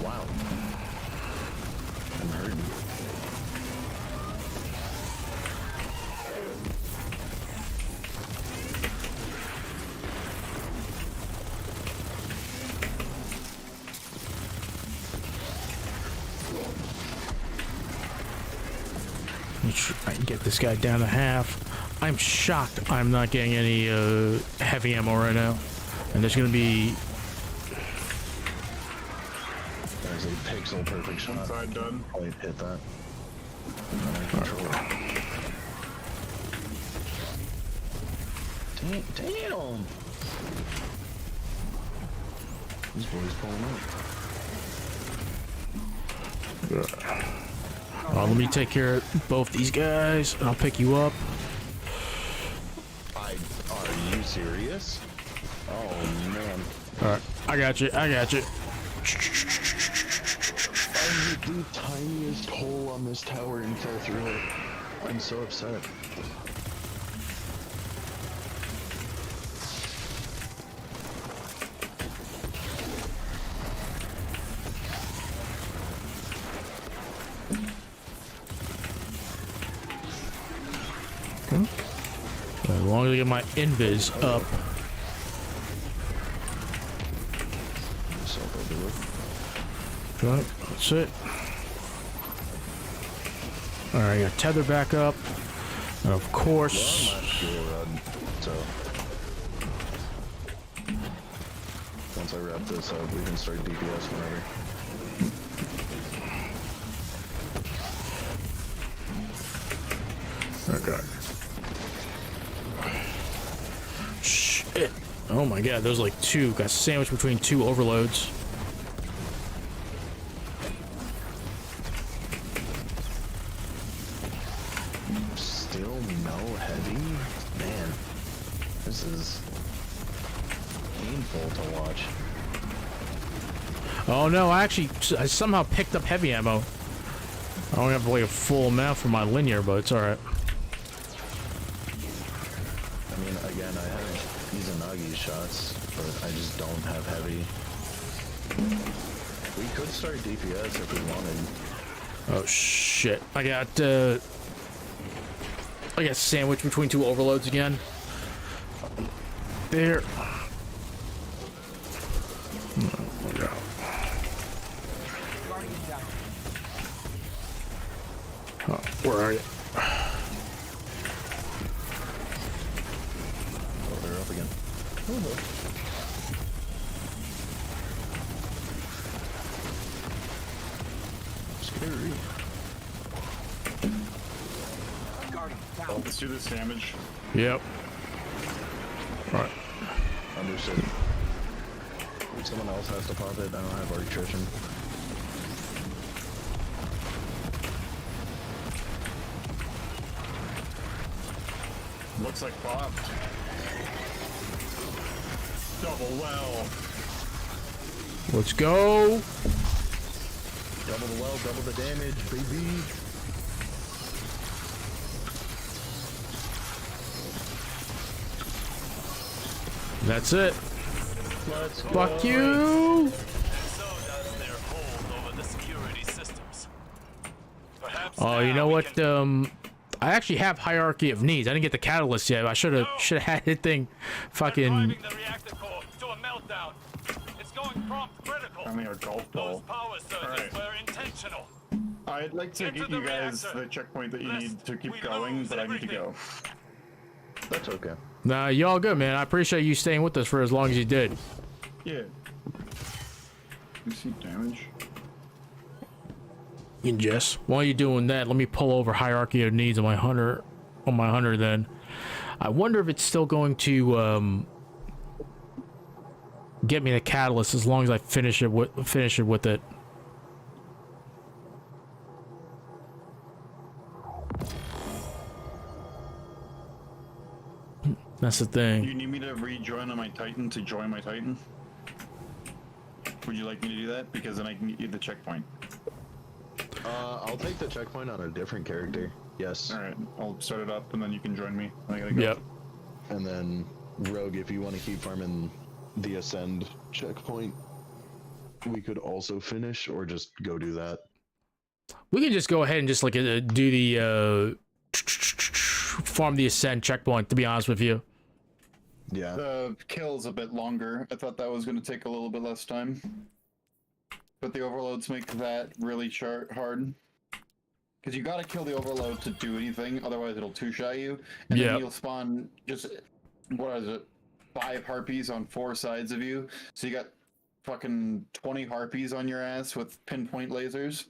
Wow. I'm hurting. Let me try and get this guy down to half. I'm shocked I'm not getting any heavy ammo right now. And there's gonna be There's a pixel perfect shot. One side done. Wait, hit that. Damn! These boys pulling up. let me take care of both these guys, and I'll pick you up. Are you serious? Oh man. Alright, I got you. I hit the tiniest hole on this tower and fell through it. I'm so upset. As long as I get my invis up. That's it. Alright, got tether back up. And of course. Well, I'm not sure, so once I wrap this up, we can start DPS whenever. Okay. Shit. Oh my god, there's like two. Got sandwiched between two overloads. Still no heavy? Man, this is painful to watch. Oh no, I somehow picked up heavy ammo. I don't have like a full amount for my linear, but it's alright. I mean, again, I have Izanagi shots, but I just don't have heavy. We could start DPS if we wanted. Oh shit. I got sandwiched between two overloads again. There. Oh, where are you? Oh, they're up again. Oh, scary. Oh, let's do this damage. Yep. Alright. Understood. Someone else has to pop it. I don't have artrition. Looks like popped. Double well. Let's go. Double the well, double the damage, baby. That's it. Let's Fuck go. you. Oh, you know what? I actually have Hierarchy of Needs. I didn't get the catalyst yet. I should have had that thing fucking. I mean, a golf ball. Alright. I'd like to give you guys the checkpoint that you need to keep going, but I need to go. That's okay. Nah, you all good, man. I appreciate you staying with us for as long as you did. Yeah. You see damage? And Jess, while you're doing that, let me pull over Hierarchy of Needs on my hunter. Then, I wonder if it's still going to get me the catalyst as long as I finish it with it. That's the thing. Do you need me to rejoin on my Titan to join my Titan? Would you like me to do that? Because then I can get you the checkpoint. I'll take the checkpoint on a different character. Yes. Alright, I'll start it up and then you can join me. I gotta go. Yep. And then, Rogue, if you want to keep farming the Ascend checkpoint, we could also finish or just go do that. We can just go ahead and just like do the farm the Ascend checkpoint, to be honest with you. Yeah. The kill's a bit longer. I thought that was going to take a little bit less time. But the overloads make that really hard. Because you gotta kill the overload to do anything, otherwise it'll two-shot you. And then you'll spawn just... What is it? 5 harpies on 4 sides of you, so you got fucking 20 harpies on your ass with pinpoint lasers.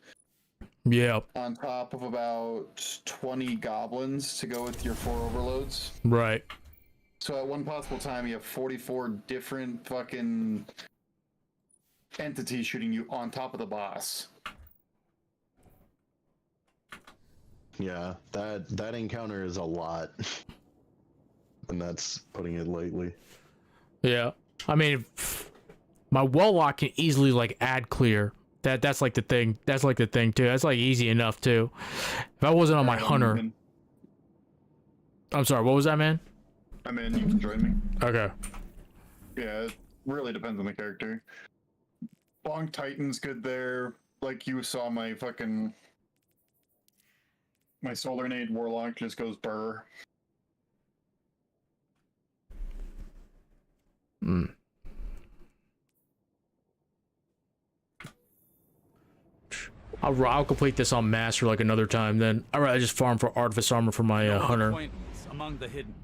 Yeah. On top of about 20 goblins to go with your 4 overloads. Right. So at one possible time, you have 44 different fucking entities shooting you on top of the boss. Yeah, that encounter is a lot. And that's putting it lightly. Yeah. I mean, my Warlock can easily like add clear. That's like the thing. That's like the thing too. That's like easy enough too. If I wasn't on my hunter. I'm sorry, what was that, man? I'm in, you can join me. Okay. Yeah, it really depends on the character. Bonk Titan's good there. Like you saw my fucking... My Solar Nade Warlock just goes burr. I'll complete this on Master like another time then. Alright, I just farm for Artifice Armor for my hunter. Among the hidden.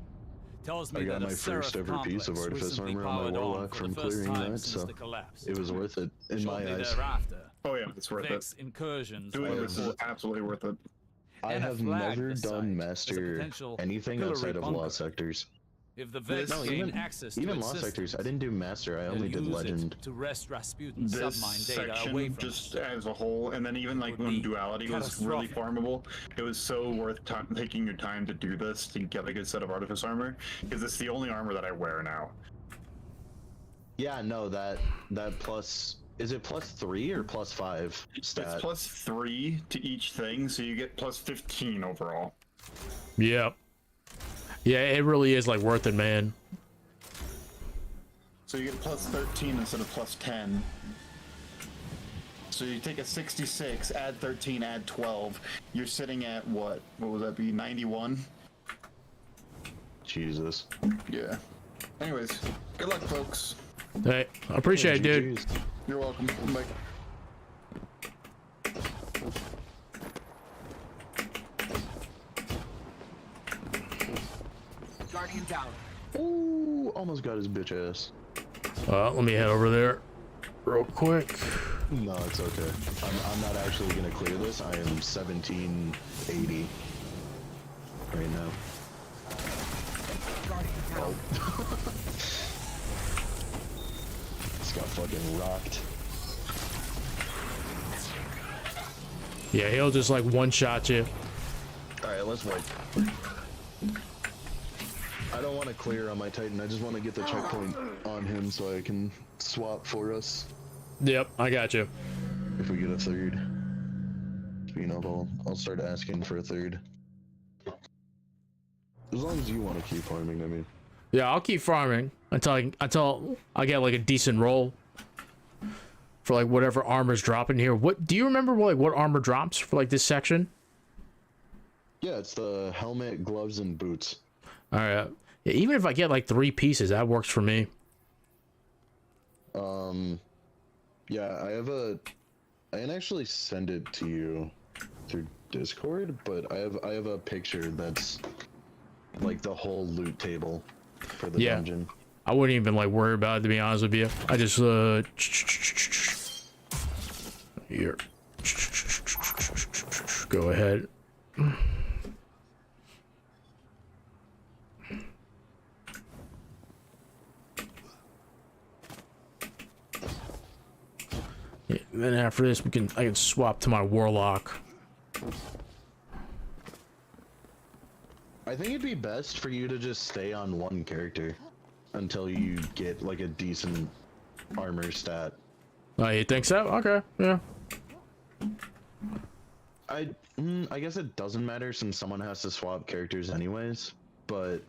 Tells me I got that my first ever piece of Artifice Armor on my Warlock from clearing that, so it was worth it in my eyes. Oh yeah, it's worth it. Incursions Doing this is absolutely worth it. I have never done Master anything outside of Lost Sectors. If the Vex gain access to even Lost Sectors, I didn't do Master, I only did Legend. To wrest Rasputin's This submine data section, away from just as a whole, and then even like when Duality was really farmable, it was so worth taking your time to do this to get a good set of Artifice Armor, because it's the only armor that I wear now. Yeah, no, that plus... Is it +3 or +5 stat? It's +3 to each thing, so you get +15 overall. Yep. Yeah, it really is like worth it, man. So you get +13 instead of +10. So you take a 66, add 13, add 12. You're sitting at what? What would that be? 91? Jesus. Yeah. Anyways, good luck, folks. Hey, I appreciate it, dude. You're welcome. Bye. Guardian down. Ooh, almost got his bitch ass. Let me head over there real quick. No, it's okay. I'm not actually gonna clear this. I am 1780 right now. Oh. This got fucking rocked. Yeah, he'll just like one-shot you. Alright, let's wait. I don't want to clear on my Titan, I just want to get the checkpoint on him so I can swap for us. Yep, I got you. If we get a third. You know, I'll start asking for a third. As long as you want to keep farming, I mean. Yeah, I'll keep farming until I get like a decent roll for like whatever armor's dropping here. What do you remember? What armor drops for like this section? Yeah, it's the helmet, gloves, and boots. All right. Yeah, even if I get like 3 pieces, that works for me. Yeah, I can actually send it to you through Discord, but I have a picture that's like the whole loot table for the dungeon. I wouldn't even like worry about it, to be honest with you. I just here. Go ahead. Yeah, then after this, I can swap to my Warlock. I think it'd be best for you to just stay on one character until you get like a decent armor stat. Oh, you think so? Okay, yeah. I guess it doesn't matter since someone has to swap characters anyways, but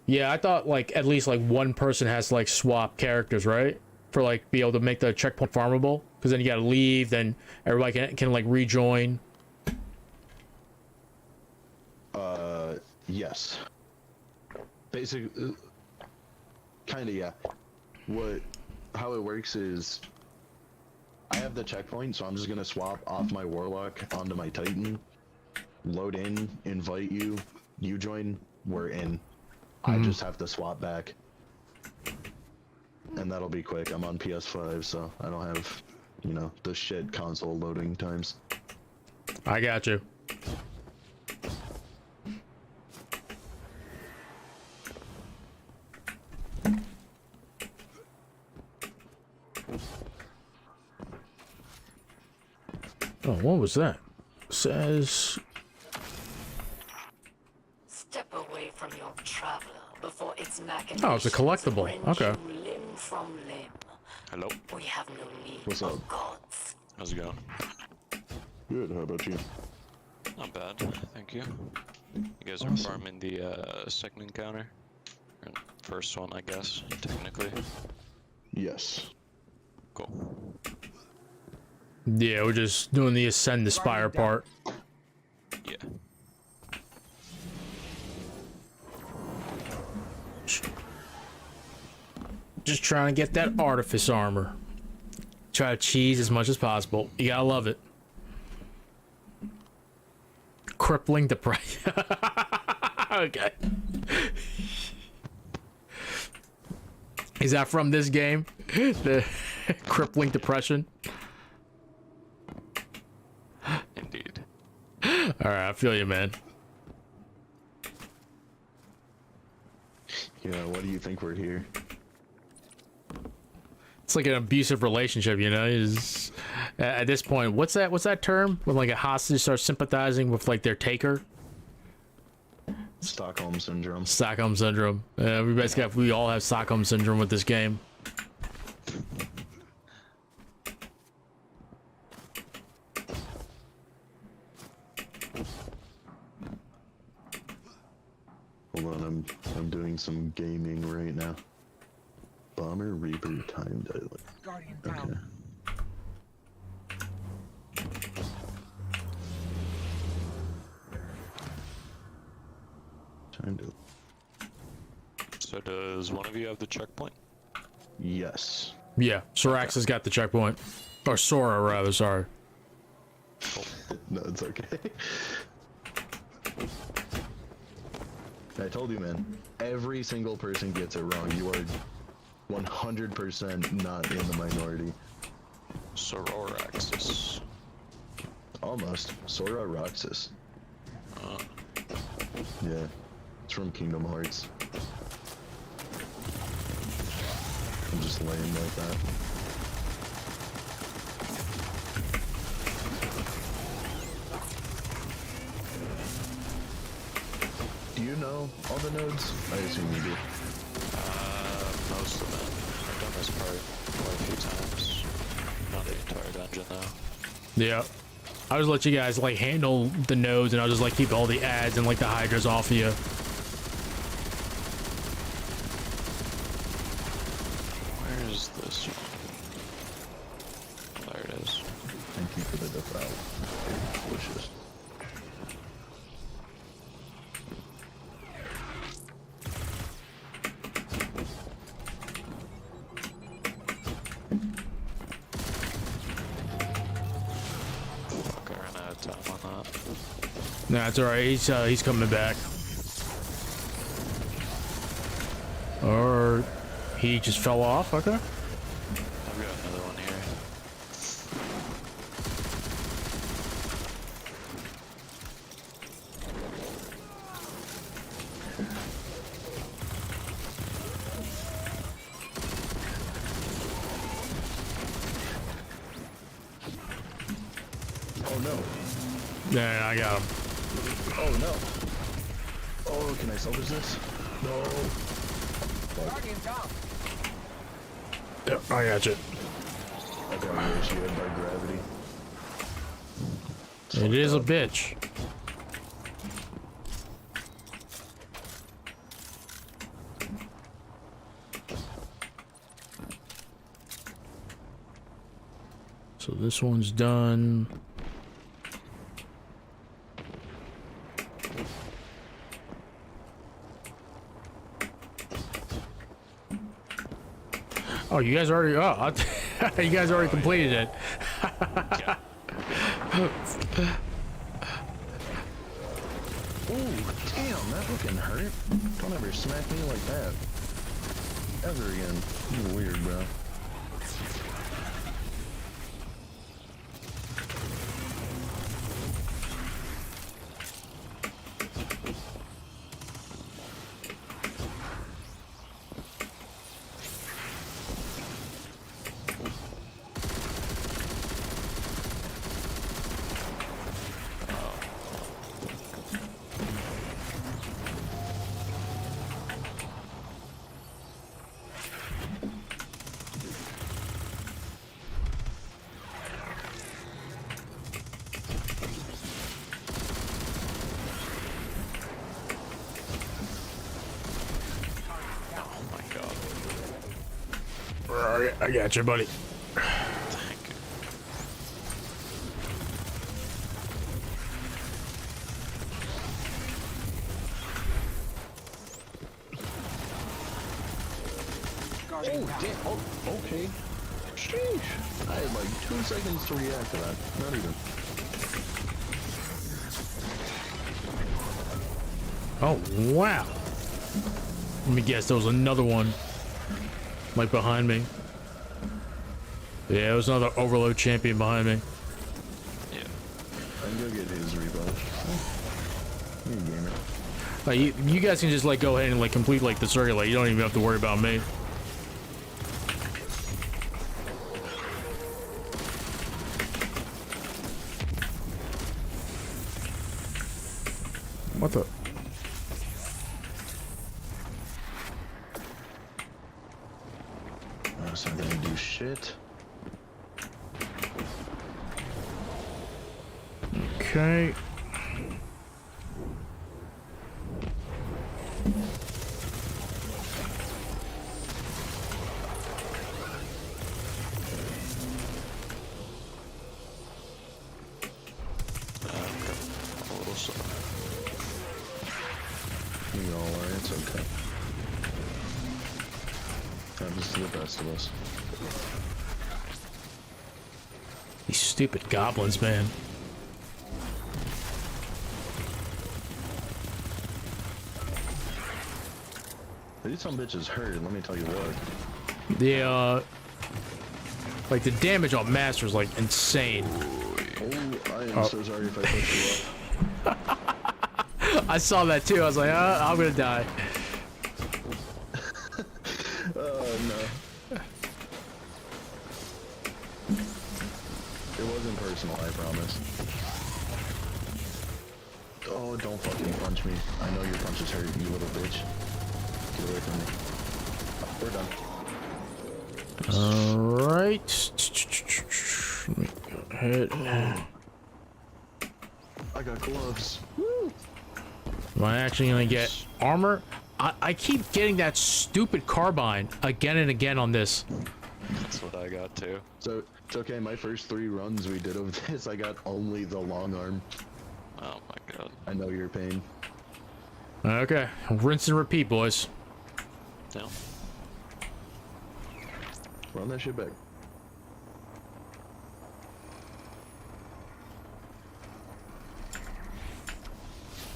yeah, I thought like at least like one person has to like swap characters, right? For like be able to make the checkpoint farmable, because then you gotta leave, then everybody can like rejoin. Yes. Basically, kinda, yeah. How it works is I have the checkpoint, so I'm just gonna swap off my Warlock onto my Titan, load in, invite you, you join, we're in. I just have to swap back. And that'll be quick. I'm on PS5, so I don't have, you know, the shit console loading times. I got you. Oh, what was that? Says. Step away from your traveler before its machinations. Oh, it's a collectible. Rend Okay. you limb from limb. Hello. We have no need What's of up? gods. How's it going? Good, how about you? Not bad, thank you. You guys are farming the second encounter? Or first one, I guess, technically. Yes. Cool. Yeah, we're just doing the Ascend the Spire part. Yeah. Just trying to get that Artifice armor. Try to cheese as much as possible. You gotta love it. Crippling depression. Okay. Is that from this game? The crippling depression? Indeed. Alright, I feel you, man. Yeah, what do you think we're here? It's like an abusive relationship, you know? Is at this point, what's that term? When like a hostage starts sympathizing with like their taker? Stockholm Syndrome. Stockholm Syndrome. We all have Stockholm Syndrome with this game. Hold on, I'm doing some gaming right now. Bomber Reaper time dialer. Guardian Okay. down. Time to. So does one of you have the checkpoint? Yes. Yeah, Sorax has got the checkpoint. Or Sora, rather, sorry. No, it's okay. I told you, man. Every single person gets it wrong. You are 100% not in the minority. Sororaxis. Almost. Sora Roxas. Yeah. It's from Kingdom Hearts. I'm just lame like that. Do you know all the nodes? I assume you do. Most of them. I've done this part quite a few times. Not the entire dungeon though. Yeah. I'll just let you guys like handle the nodes and I'll just like keep all the ads and like the hydras off of you. Where is this one? There it is. Thank you for the defile. Delicious. Fuck, I ran out of time on that. Nah, it's alright. He's coming back. Or he just fell off. Okay. I've got another one here. Oh no. Yeah, I got him. Oh no. Oh, can I salvage this? No. Guardian down. Yep, I got you. I got ratioed by gravity. It is a bitch. So this one's done. Oh, you guys already. Oh, you guys already completed it. Ooh, damn, that fucking hurt. Don't ever smack me like that. Ever again. You're weird, bro. I got you, buddy. Oh, damn. Oh, okay. Sheesh. I had like 2 seconds to react to that. Not even. Oh, wow. Let me guess, there was another one. Like behind me. Yeah, there was another Overload champion behind me. Yeah. I'm gonna get his rebuff. You gamer. Like, you guys can just like go ahead and like complete like the circuit. Like, you don't even have to worry about me. What the? That's not gonna do shit. Okay. A little slow. You all are, it's okay. Happens to the best of us. These stupid goblins, man. These some bitches hurt, let me tell you what. The like the damage on Master is like insane. Oh, I am so sorry if I pushed you up. I saw that too. I was like, I'm gonna die. Oh no. It wasn't personal, I promise. Oh, don't fucking punch me. I know your punches hurt, you little bitch. Get away from me. Oh, we're done. Alright. Let me go ahead. I got gloves. Am I actually gonna get armor? I keep getting that stupid carbine again and again on this. That's what I got too. So, it's okay, my first 3 runs we did of this, I got only the long arm. Oh my god. I know your pain. Okay, rinse and repeat, boys. No. Run that shit back.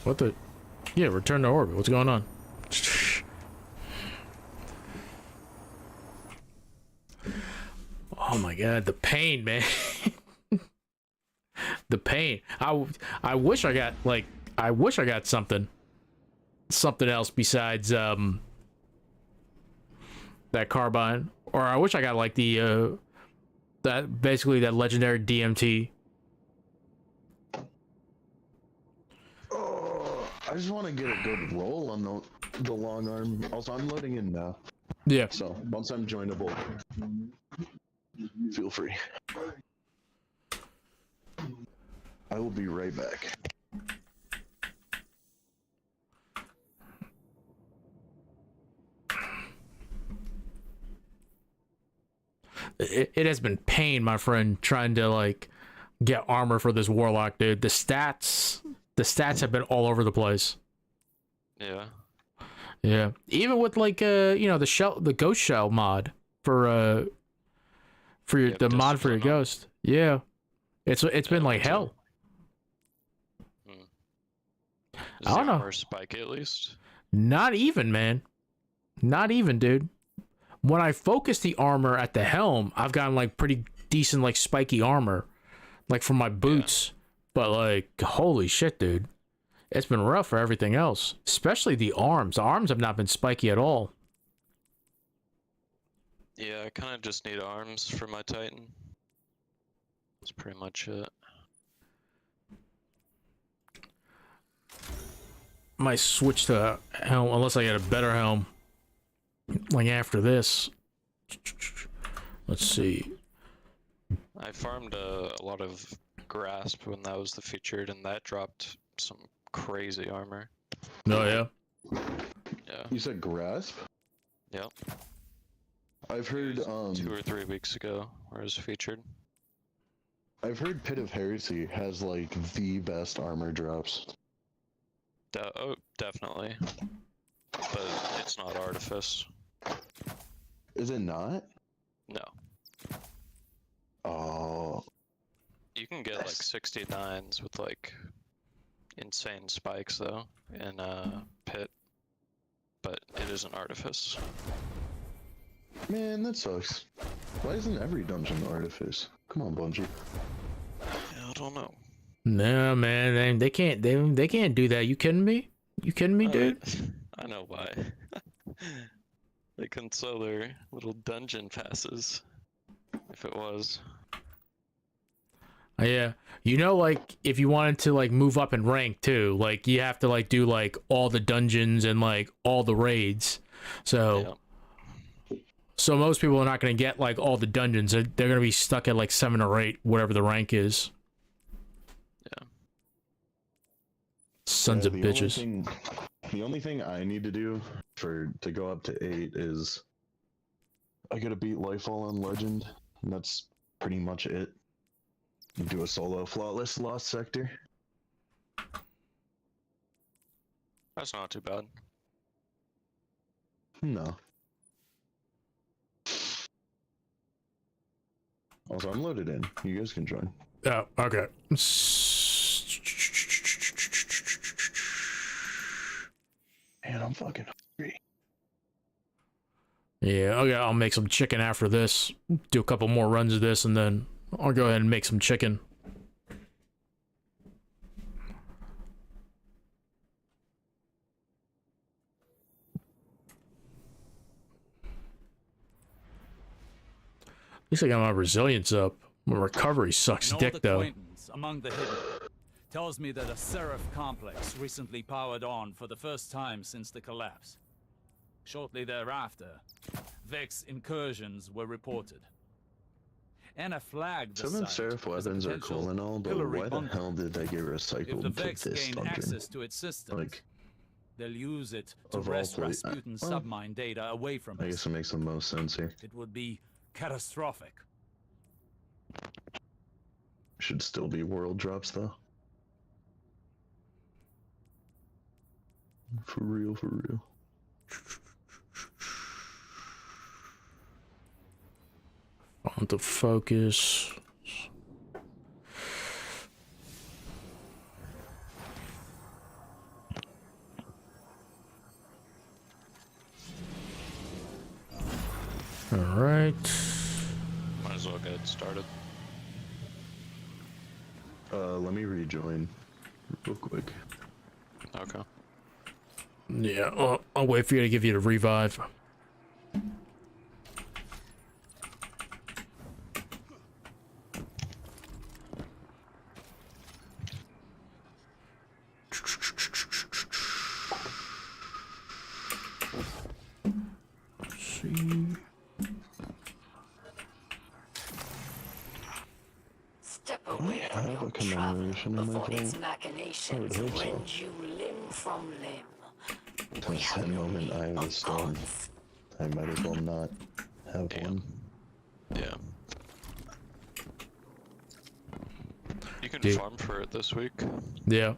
What the? Yeah, return to orbit. What's going on? Oh my god, the pain, man. The pain. I wish I got like something else besides that carbine, or I wish I got like the that basically that legendary DMT. I just want to get a good roll on the long arm. Also, I'm loading in now. Yeah. So once I'm joinable, feel free. I will be right back. It has been pain, my friend, trying to like get armor for this warlock, dude. The stats have been all over the place. Yeah. Yeah. Even with like the ghost shell mod for your the mod for your ghost. Yeah, it's been like hell. Is I don't the know. armor spiky at least? Not even, man. Not even, dude. When I focus the armor at the helm, I've gotten like pretty decent like spiky armor, like from my boots. But like, holy shit, dude. It's been rough for everything else, especially the arms. The arms have not been spiky at all. Yeah, I kind of just need arms for my Titan. That's pretty much it. Might switch to helm unless I get a better helm. Like after this. Let's see. I farmed a lot of Grasp when that was the featured, and that dropped some crazy armor. Oh yeah. Yeah. You said Grasp? Yep. I've heard 2 or 3 weeks ago where it was featured. I've heard Pit of Heresy has like the best armor drops. Oh, definitely. But it's not Artifice. Is it not? No. Oh. You can get like 69s with like insane spikes though in Pit, but it isn't Artifice. Man, that sucks. Why isn't every dungeon Artifice? Come on, Bungie. I don't know. No, man, they can't do that. You kidding me? You kidding me, dude? I know why. They can sell their little dungeon passes. If it was. Yeah, you know, like if you wanted to like move up in rank too, like you have to like do like all the dungeons and like all the raids. So, so most people are not going to get like all the dungeons. They're going to be stuck at like 7 or 8, whatever the rank is. Yeah. Sons of bitches. The only thing I need to do to go up to 8 is I gotta beat Lightfall on Legend, and that's pretty much it. Do a solo flawless Lost Sector. That's not too bad. No. Also, I'm loaded in. You guys can join. Oh, okay. Man, I'm fucking hungry. Yeah, okay, I'll make some chicken after this. Do a couple more runs of this, and then I'll go ahead and make some chicken. At least I got my resilience up. My recovery sucks dick, though. Among the hidden tells me that a Seraph complex recently powered on for the first time since the collapse. Shortly thereafter, Vex incursions were reported. Anna flagged the Some site Seraph as a weapons are potential cool and all, but Hillary why the bunker. hell did they get If the recycled to Vex this gain dungeon? access to its systems, Like, they'll use it to of all wrest pla- Rasputin's well, submine data away from I us. guess it makes the most sense here. It would be catastrophic. Should still be world drops though. For real, for real. On to focus. All right. Might as well get it started. Let me rejoin real quick. Okay. Yeah, I'll wait for you to give you the revive. Step away from your travel before its machinations I would hope so. rend you limb from limb. Since that moment I have a storm, I might as well not have one. Yeah. You can Dude. farm for it this week. Yeah,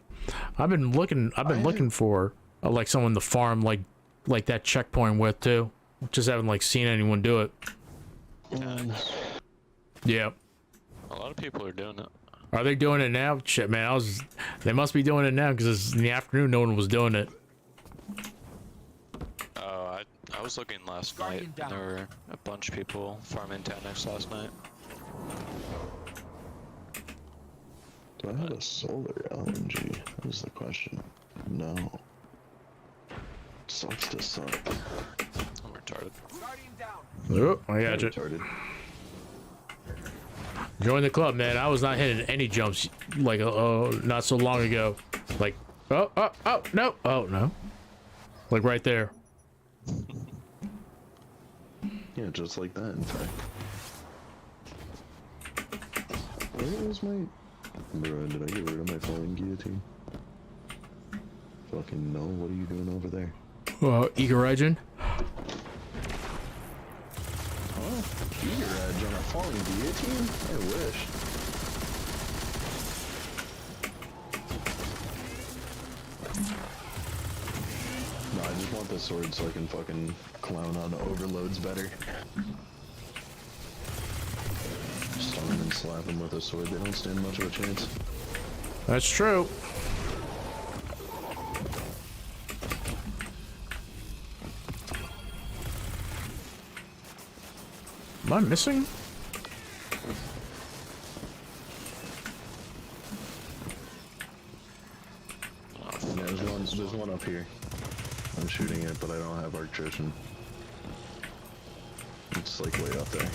I've been looking for like someone to farm like that checkpoint with too. Just haven't like seen anyone do it. Yep. A lot of people are doing it. Are they doing it now? Shit, man. They must be doing it now because in the afternoon, no one was doing it. Oh, I was looking last night. And there were a bunch of people farming Tanix last night. Do I have a solar LNG? That was the question. No. Sucks to suck. I'm retarded. Oh, I got you. Retarded. Join the club, man. I was not hitting any jumps like not so long ago. Like, oh, no. Like right there. Yeah, just like that, in fact. Where was my... Bro, did I get rid of my falling guillotine? Fucking no, what are you doing over there? Eager Legend? Huh? Eager Edge on a falling guillotine? I wish. No, I just want the sword so I can fucking clown on overloads better. Stun them and slap them with a sword, they don't stand much of a chance. That's true. Am I missing? Yeah, there's one up here. I'm shooting it, but I don't have Arctrician. It's like way up there.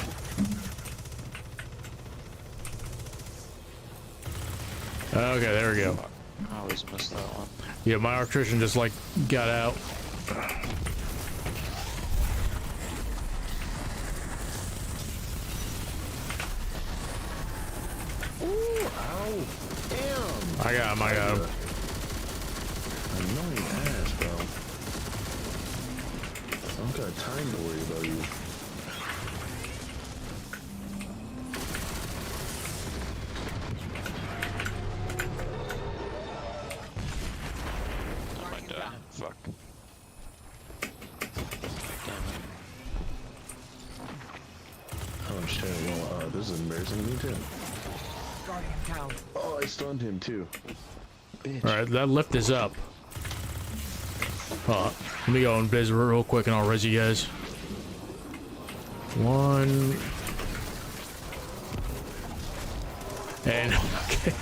Okay, there we go. I always miss that one. Yeah, my Arctrician just like got out. Ooh, ow! Damn! I got him. Annoying ass, bro. I don't got time to worry about you. I might die. Fuck. Oh shit, well, this is embarrassing to me too. Oh, I stunned him too. Alright, that lift is up. Let me go and biz real quick and I'll res you guys. One. And okay.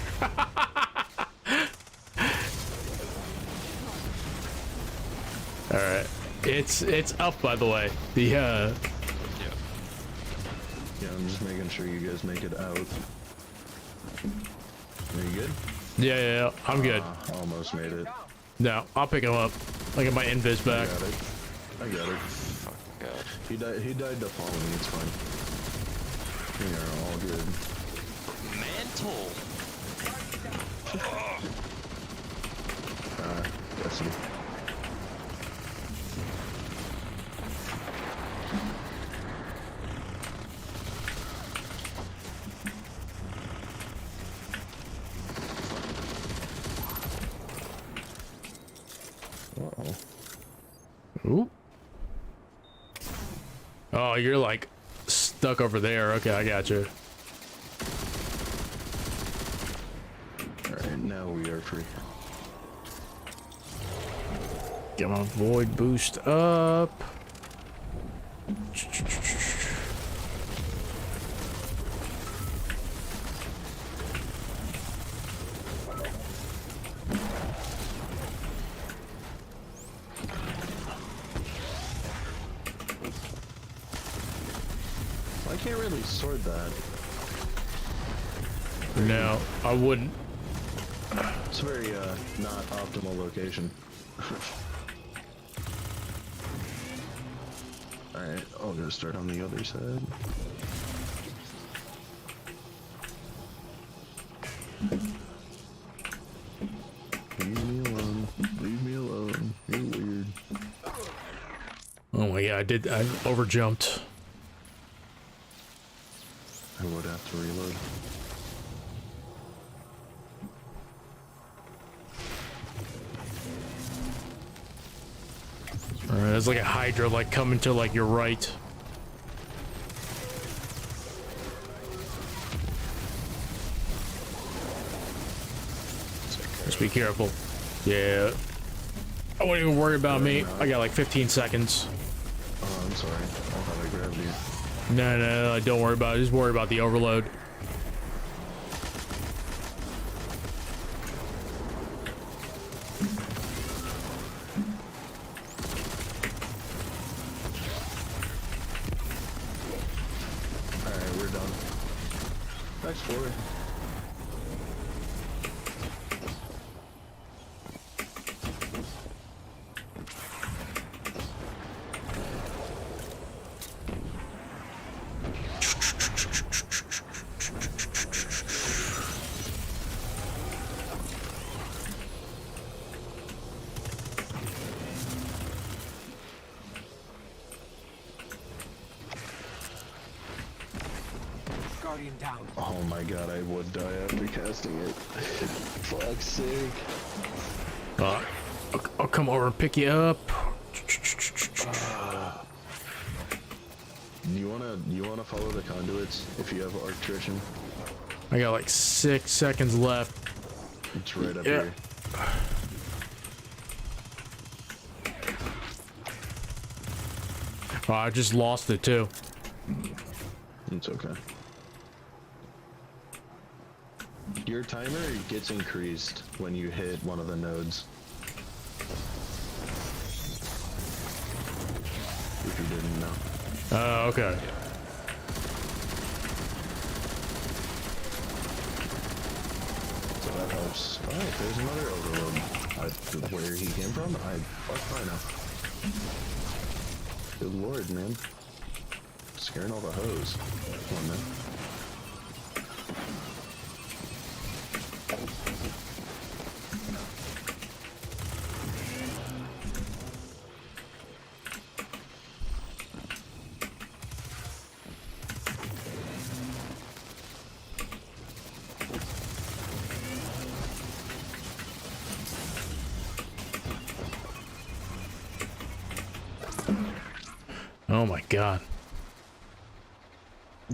Alright. It's up, by the way. The Yeah, I'm just making sure you guys make it out. Are you good? Yeah, I'm good. Almost made it. No, I'll pick him up. I get my invis back. I got it. God. He died to follow me, it's fine. We are all good. Mantle! Destiny. Ooh. Oh, you're like stuck over there. Okay, I got you. Alright, now we are free. Get my void boost up. I can't really sort that. No, I wouldn't. It's a very, not optimal location. Alright, I'll go start on the other side. Leave me alone. Leave me alone. You're weird. Oh my god, I overjumped. I would have to reload. Alright, there's like a Hydra like coming to like your right. Be careful. Yeah. I wouldn't even worry about me. I got like 15 seconds. Oh, I'm sorry. I thought I grabbed you. No, don't worry about it. Just worry about the overload. Alright, we're done. Next floor. Guardian down. Oh my god, I would die after casting it. Fuck's sake. I'll come over and pick you up. You wanna follow the conduits if you have Arctrition? I got like 6 seconds left. It's right up here. Oh, I just lost it too. It's okay. Your timer gets increased when you hit one of the nodes. If you didn't know. Oh, okay. So that helps. Alright, there's another overload. Where he came from? Fuck I know. Good lord, man. Scaring all the hoes. Come on, man. Oh my god.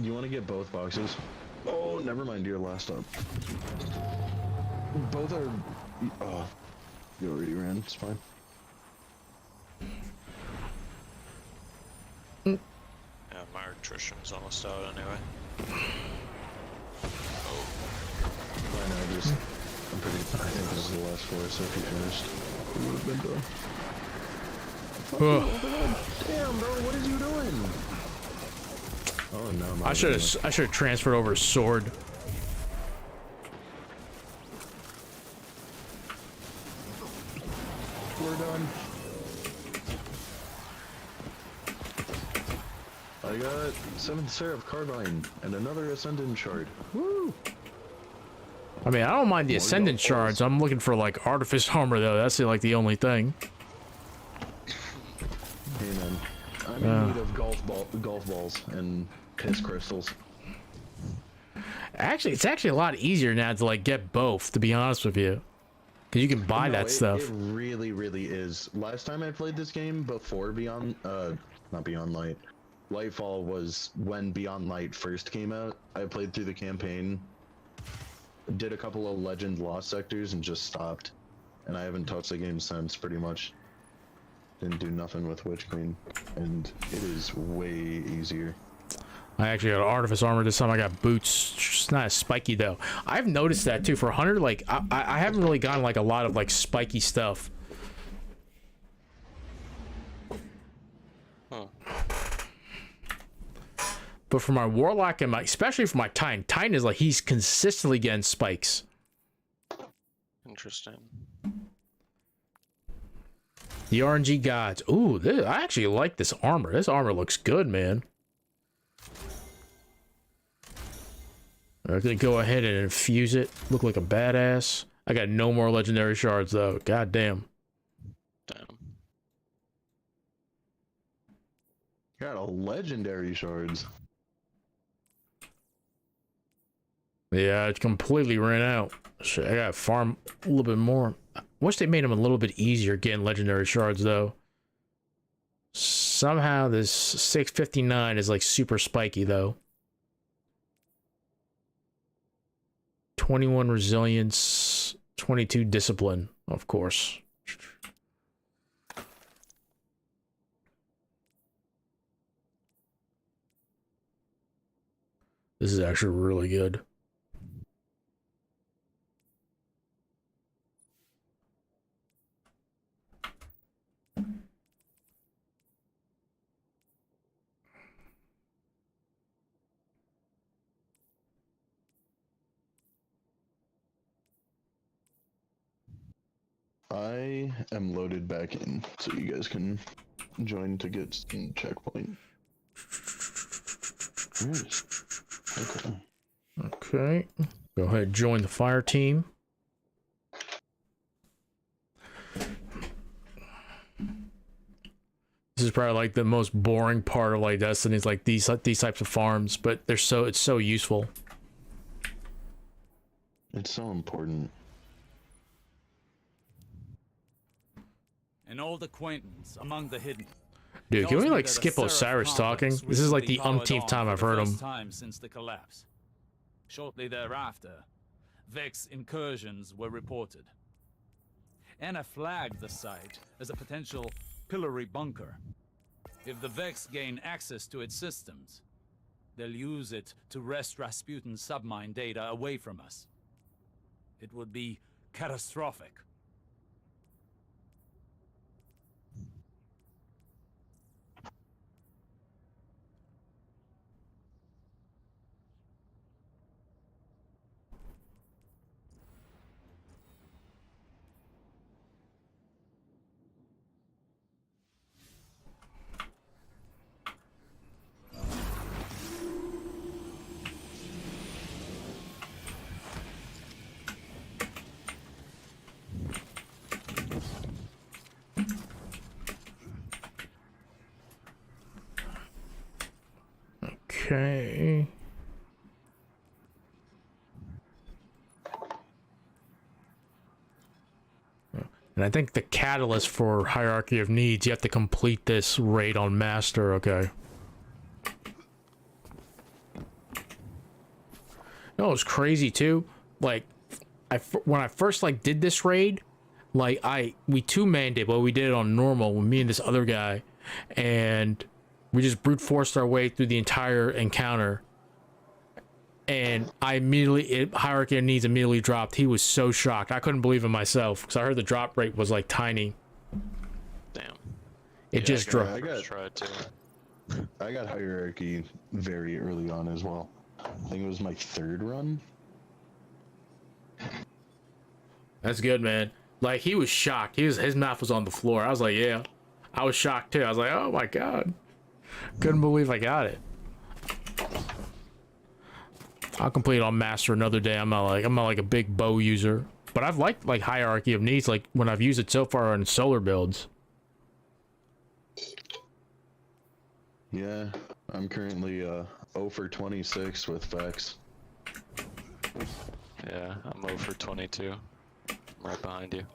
You want to get both boxes? Oh, never mind, you're last up. Both are... Oh, you already ran, it's fine. Yeah, my attrition's almost out anyway. Oh. I know, I think this is the last floor, so if you finished, it would have been done. Fuck you, overload. Damn, bro, what is you doing? Oh no, I should have transferred over a sword. We're done. I got 7th Seraph Carbine and another Ascendant Shard. Woo! I mean, I don't mind the Ascendant shards. I'm looking for like Artifice armor though. That's like the only thing. Hey man, I'm in need of golf balls and piss crystals. Actually, it's actually a lot easier now to like get both. To be honest with you, because you can buy that stuff. It really, really is. Last time I played this game before not Beyond Light. Lightfall was when Beyond Light first came out. I played through the campaign, did a couple of Legend Lost sectors, and just stopped. And I haven't touched the game since, pretty much. Didn't do nothing with Witch Queen, and it is way easier. I actually got Artifice armor this time. I got boots. It's not as spiky though. I've noticed that too. For Hunter, like I haven't really gotten like a lot of like spiky stuff. Huh. But for my Warlock and especially for my Titan is like he's consistently getting spikes. Interesting. The RNG gods. Ooh, I actually like this armor. This armor looks good, man. I'm gonna go ahead and infuse it. Look like a badass. I got no more legendary shards though. God damn. Got a legendary shards. Yeah, it completely ran out. Shit, I gotta farm a little bit more. I wish they made them a little bit easier getting legendary shards though. Somehow this 659 is like super spiky though. 21 resilience, 22 discipline, of course. This is actually really good. I am loaded back in, so you guys can join to get some checkpoint. Okay. Okay. Go ahead, join the fire team. This is probably like the most boring part of like Destiny, is like these types of farms, but it's so useful. It's so important. An old acquaintance among the hidden. Dude, can we like skip Osiris talking? This is like the umpteenth time I've heard him. Time since the collapse. Shortly thereafter, Vex incursions were reported. Anna flagged the site as a potential pillory bunker. If the Vex gain access to its systems, they'll use it to wrest Rasputin's submine data away from us. It would be catastrophic. Okay. And I think the catalyst for Hierarchy of Needs, you have to complete this raid on Master, okay. No, it was crazy too. Like, when I first like did this raid, like we two-manned it, but we did it on normal with me and this other guy, and we just brute forced our way through the entire encounter. And Hierarchy of Needs immediately dropped. He was so shocked. I couldn't believe it myself, because I heard the drop rate was like tiny. Damn. It just dropped. I got Hierarchy very early on as well. I think it was my third run. That's good, man. Like, he was shocked. His mouth was on the floor. I was like, yeah. I was shocked too. I was like, oh my god. Couldn't believe I got it. I'll complete it on Master another day. I'm not like a big bow user, but I've liked like Hierarchy of Needs, like when I've used it so far on solar builds. Yeah, I'm currently 0 for 26 with Vex. Yeah, I'm 0 for 22. I'm right behind you.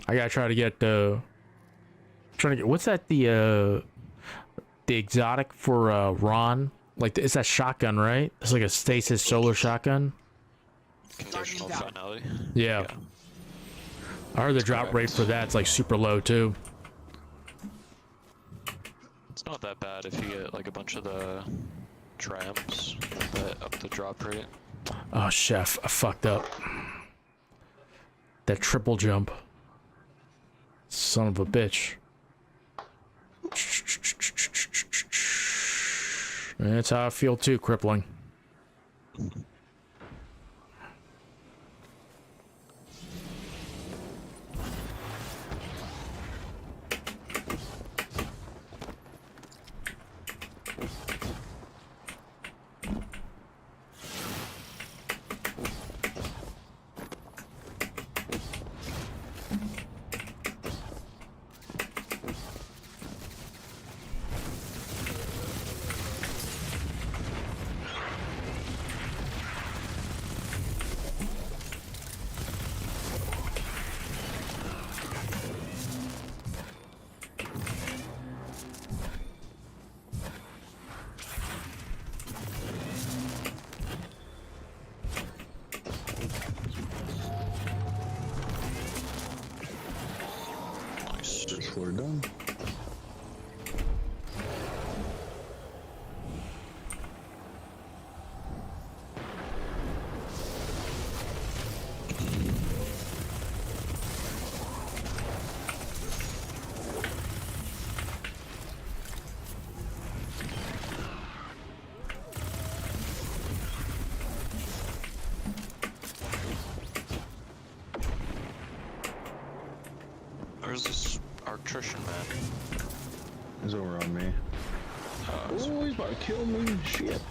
I gotta try to get what's that, the exotic for Ron? Like, it's that shotgun, right? It's like a stasis solar shotgun. Conditional finality. Yeah. I heard the drop rate for that's like super low too. It's not that bad if you get like a bunch of the trams that up the drop rate. Oh, chef, I fucked up. That triple jump. Son of a bitch. That's how I feel too, crippling. floor done. Where's this electrician man? He's over on me. Oh, he's about to kill me. Shit.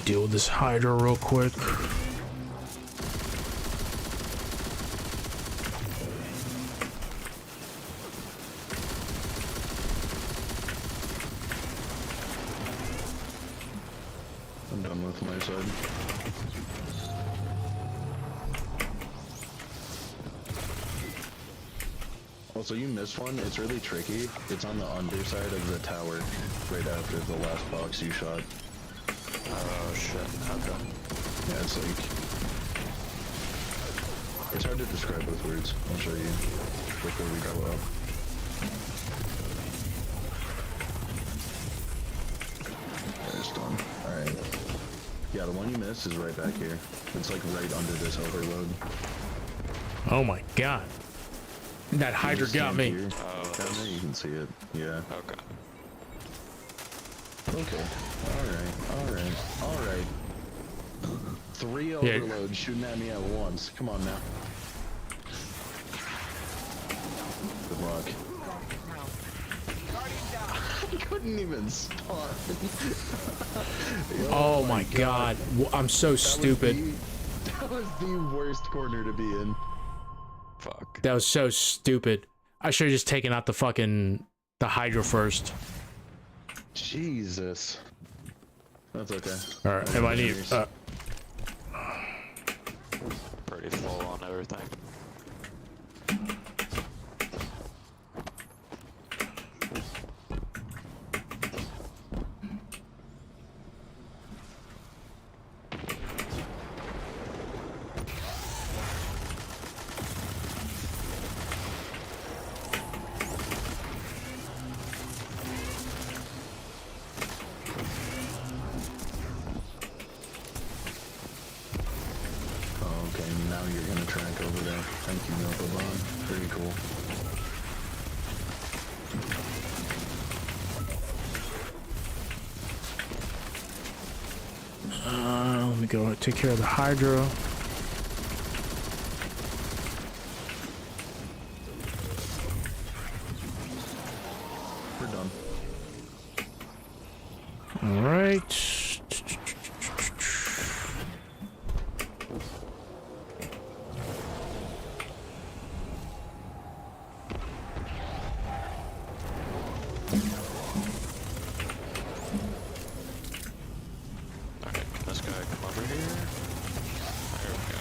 Deal with this Hydra real quick. I'm done with my side. Also, you missed one. It's really tricky. It's on the underside of the tower, right after the last box you shot. Oh shit, okay. Yeah, it's like... It's hard to describe with words. I'll show you before we go up. There's done. Alright. Yeah, the one you missed is right back here. It's like right under this overload. Oh my god. That Hydra got me. Down there, you can see it. Yeah. Okay. Okay. Alright. 3 overloads shooting at me at once. Come on now. Good luck. I couldn't even start. Oh my god. I'm so stupid. That was the worst corner to be in. Fuck. That was so stupid. I should have just taken out the Hydra first. Jesus. That's okay. Alright, and I need Pretty full on everything. Okay, now you're gonna track over there. Thank you, Nopabon. Very cool. let me go take care of the Hydra. We're done. Alright. Okay, can this guy come over here? There we go.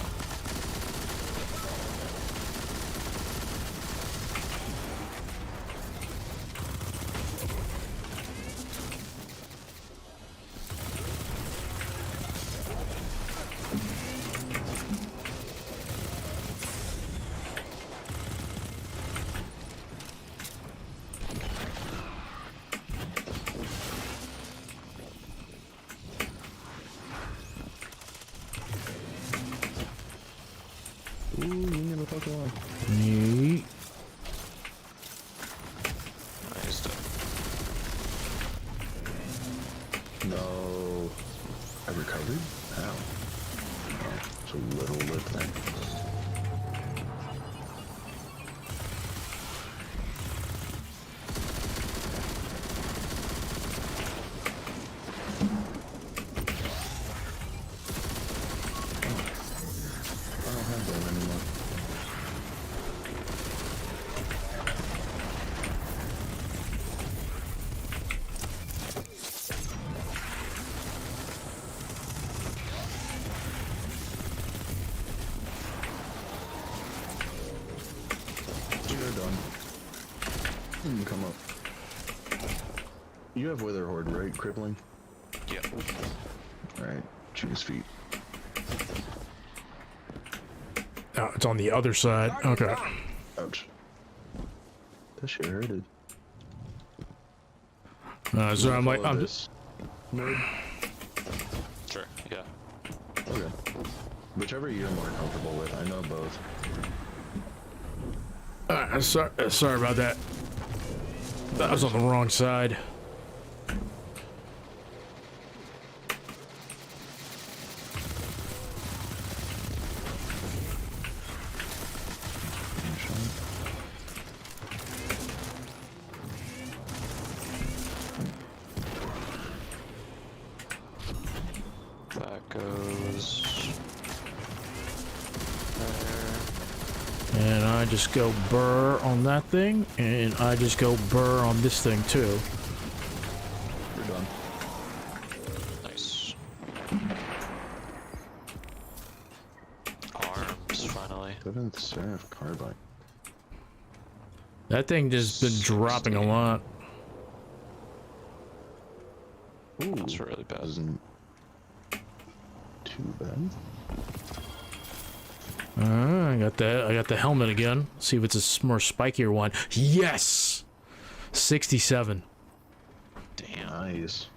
Ooh, you never fuck along. Neat. Nice. No. I recovered? How? Oh, it's a little lip thing. I don't have them anymore. Come up. You have Wither Horde, right? Crippling? Yep. Alright, choose feet. Oh, it's on the other side. Okay. Ouch. That shit hurted. So I'm like, I'm just... Sure, yeah. Okay. Whichever you're more comfortable with. I know both. Sorry about that. That was on the wrong side. That goes there. And I just go burr on that thing, and I just go burr on this thing too. We're done. Nice. Arms, finally. 7th Seraph Carbine. That thing just been dropping a lot. Ooh, that's really bad. Isn't too bad. I got the helmet again. See if it's a more spikier one. Yes, 67. Damn. Nice.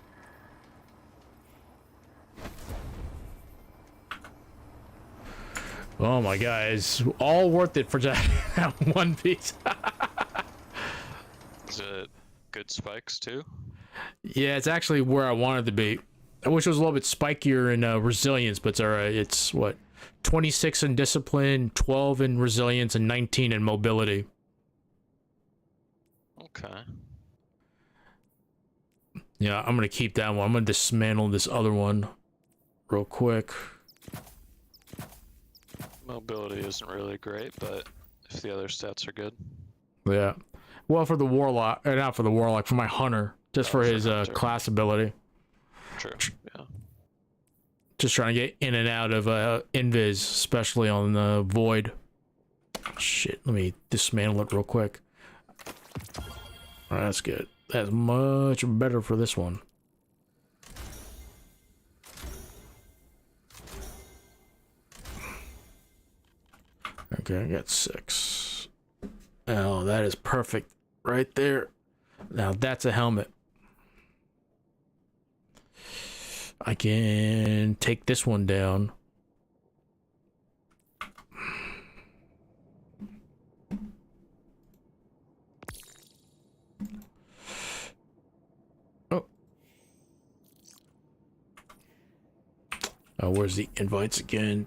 Oh my guys, all worth it for that one piece. Is it good spikes too? Yeah, it's actually where I wanted to be. I wish it was a little bit spikier in resilience, but it's alright. It's what, 26 in discipline, 12 in resilience, and 19 in mobility. Okay. Yeah, I'm gonna keep that one. I'm gonna dismantle this other one real quick. Mobility isn't really great, but if the other stats are good. Yeah. Well, for the warlock, not for the warlock, for my hunter, just for his class ability. True. Yeah. Just trying to get in and out of invis, especially on the void. Shit, let me dismantle it real quick. Alright, that's good. That's much better for this one. Okay, I got 6. Oh, that is perfect right there. Now that's a helmet. I can take this one down. Oh. Oh, where's the invites again?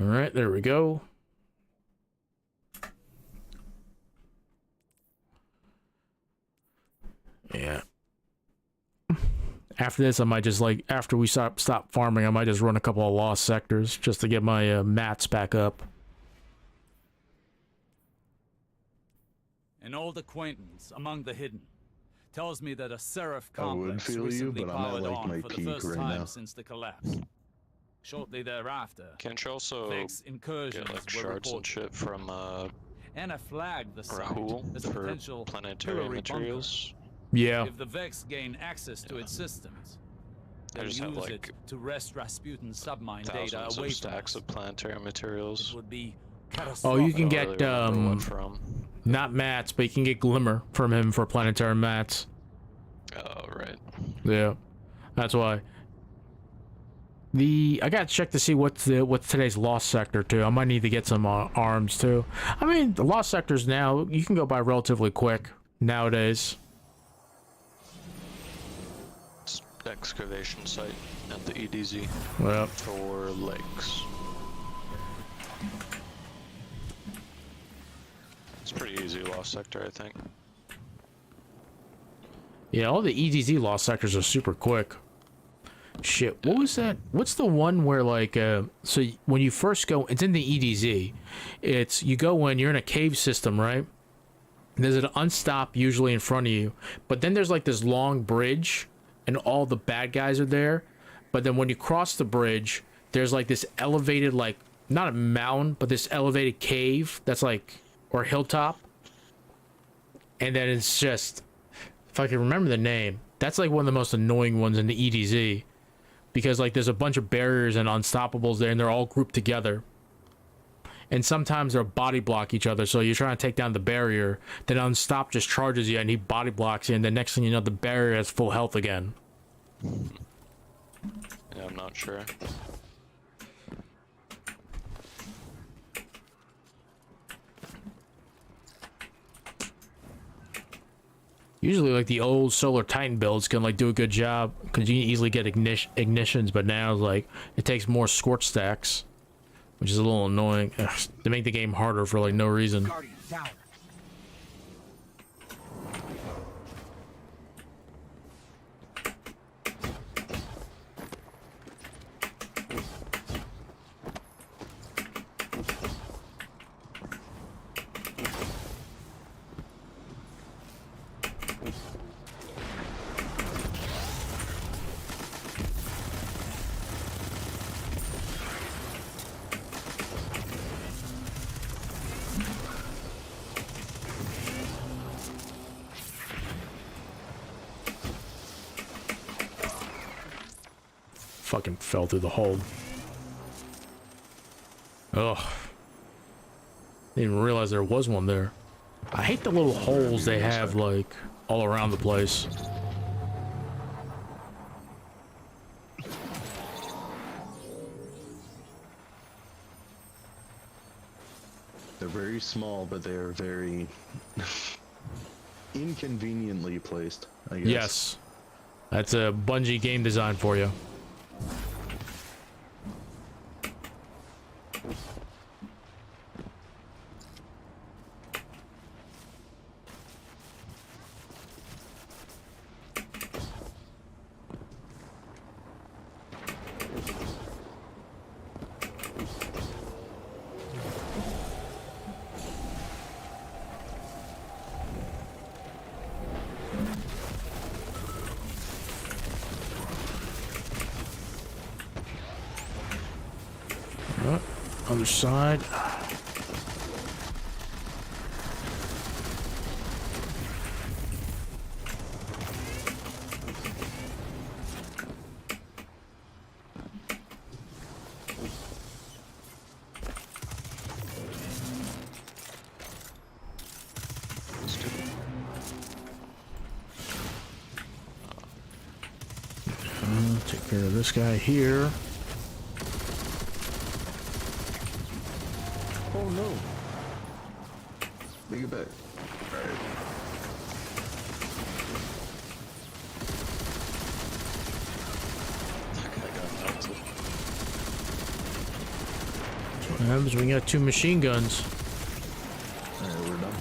All right, there we go. Yeah. After this, I might just after we stop farming, I might just run a couple of lost sectors just to get my mats back up. An old acquaintance among the hidden tells me that a Seraph I would complex feel you, recently but I'm powered at, on my for the peak first right time now. since the collapse. Shortly thereafter, Can't you also Vex incursions get like were shards and reported. shit from Anna flagged the site Rahul as a for potential planetary Hillary materials? Yeah. If the Vex gain access to its systems, They they'll just have use like it to wrest Rasputin's submine data thousands away of from stacks us. of planetary materials. It would be Oh, you can I don't get really remember what from. not mats, but you can get glimmer from him for planetary mats. Oh, right. Yeah, that's why. I gotta check to see what's today's lost sector too. I might need to get some arms too. I mean, the lost sectors now you can go by relatively quick nowadays. It's excavation site at the EDZ. Yep. For lakes. It's pretty easy lost sector, I think. Yeah, all the EDZ lost sectors are super quick. Shit, what was that? What's the one where so when you first go, it's in the EDZ. It's you go in, you're in a cave system, right? There's an unstop usually in front of you, but then there's like this long bridge, and all the bad guys are there. But then when you cross the bridge, there's like this elevated not a mountain, but this elevated cave that's like, or hilltop. And then it's just, if I can remember the name, that's like one of the most annoying ones in the EDZ. Because like there's a bunch of barriers and unstoppables there and they're all grouped together. And sometimes they'll body block each other. So you're trying to take down the barrier, then Unstop just charges you and he body blocks you, and the next thing you know, the barrier has full health again. Yeah, I'm not sure. Usually like the old Solar Titan builds can like do a good job because you can easily get ignitions, but now like it takes more scorch stacks, which is a little annoying. Ugh, they make the game harder for like no reason. Fucking fell through the hole. Ugh. Didn't even realize there was one there. I hate the little holes they have like all around the place. They're very small, but they are very inconveniently placed, I guess. Yes. That's a Bungie game design for you. Other side. Take care of this guy here. Oh no. Bring it back. Alright. What happens when you got two machine guns? Alright, we're done.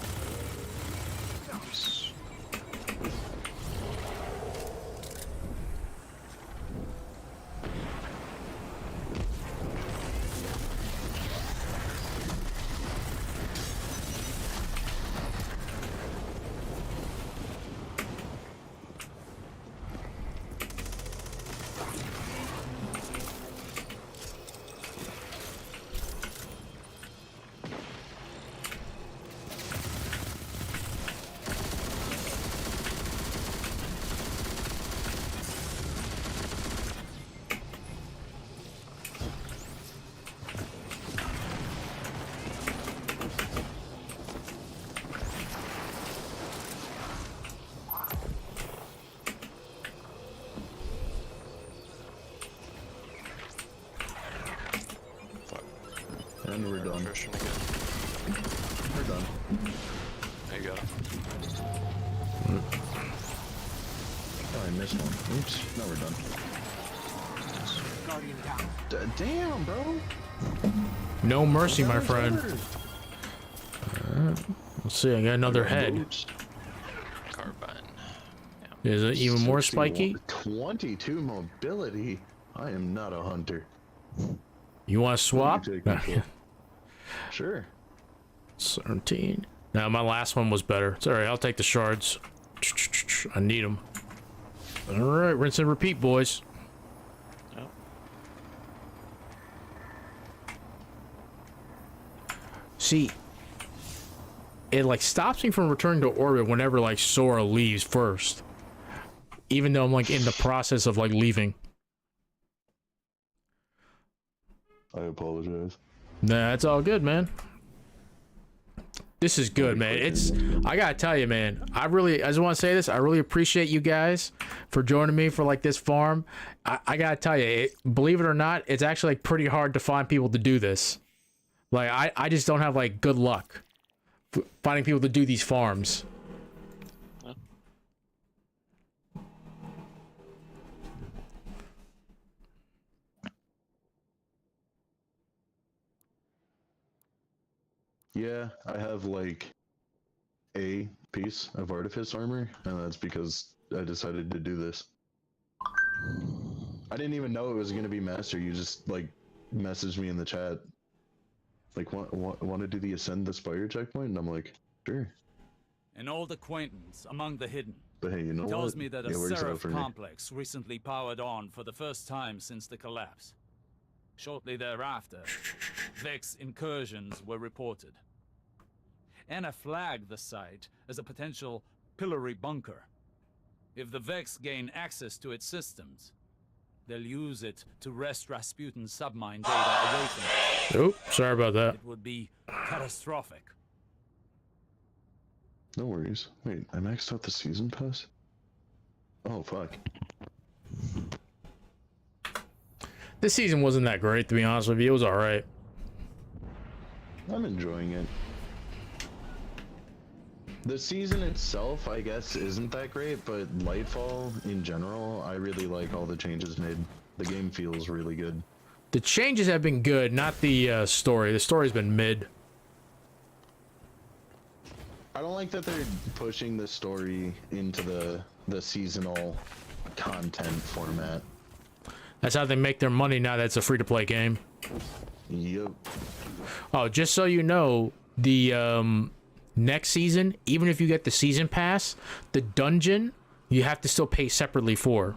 And we're done. We're done. There you go. Oh, I missed one. Oops. Now we're done. Damn, bro. No mercy, my friend. Let's see. I got another head. Carbine. Is it even more spiky? 22 mobility. I am not a hunter. You want to swap? Sure. 17. Now my last one was better. It's alright, I'll take the shards. I need them. Alright, rinse and repeat, boys. See, it like stops me from returning to orbit whenever like Sora leaves first, even though I'm like in the process of like leaving. I apologize. Nah, it's all good, man. This is good, man. I gotta tell you, man, I just want to say this. I really appreciate you guys for joining me for like this farm. I gotta tell you, believe it or not, it's actually like pretty hard to find people to do this. Like, I just don't have like good luck finding people to do these farms. Yeah, I have like a piece of artifice armor, and that's because I decided to do this. I didn't even know it was gonna be master. You just like messaged me in the chat, like want to do the ascend the spire checkpoint, and I'm like, sure. An old acquaintance among the hidden. But hey, you know tells what? me that a It works out Seraph for me. complex recently powered on for the first time since the collapse. Shortly thereafter, Vex incursions were reported. Anna flagged the site as a potential pillory bunker. If the Vex gain access to its systems, they'll use it to wrest Rasputin's submine data away from us. Oh, sorry about that. It would be catastrophic. No worries. Wait, I maxed out the season pass? Oh, fuck. This season wasn't that great, to be honest with you. It was alright. I'm enjoying it. The season itself, I guess, isn't that great, but Lightfall, in general, I really like all the changes made. The game feels really good. The changes have been good, not the story. The story's been mid. I don't like that they're pushing the story into the seasonal content format. That's how they make their money now that it's a free-to-play game. Yep. Oh, just so you know, the next season, even if you get the season pass, the dungeon you have to still pay separately for.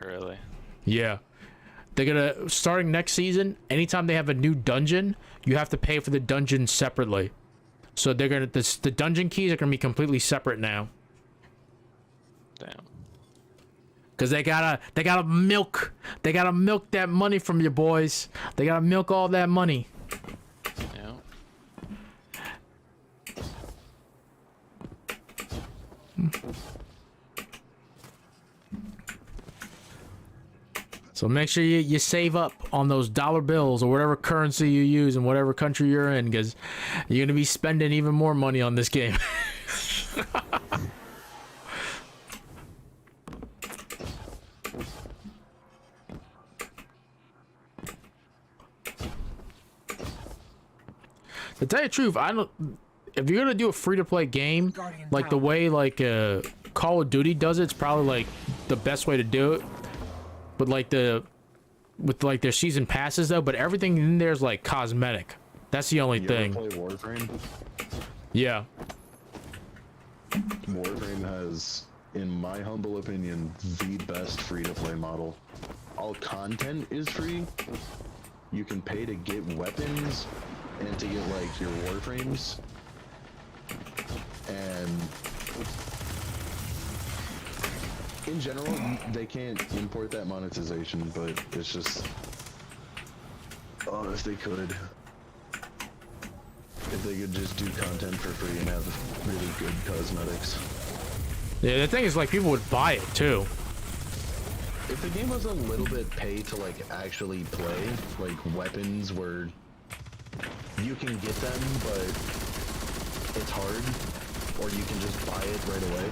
Really? Yeah. They're gonna, starting next season, anytime they have a new dungeon, you have to pay for the dungeon separately. So they're gonna, the dungeon keys are gonna be completely separate now. Damn. Cause they gotta milk that money from you boys. They gotta milk all that money. Yeah. So make sure you save up on those dollar bills or whatever currency you use in whatever country you're in, because you're gonna be spending even more money on this game. To tell you the truth, I don't. If you're gonna do a free-to-play game, like the way like Call of Duty does it, it's probably like the best way to do it. But like with like their season passes though, but everything in there is like cosmetic. That's the only thing. You ever play Warframe? Yeah. Warframe has, in my humble opinion, the best free-to-play model. All content is free. You can pay to get weapons and to get like your Warframes. And in general, they can't import that monetization, but it's just, oh, if they could. If they could just do content for free and have really good cosmetics. Yeah, the thing is, like, people would buy it too. If the game was a little bit pay to like actually play, like weapons where you can get them, but it's hard, or you can just buy it right away,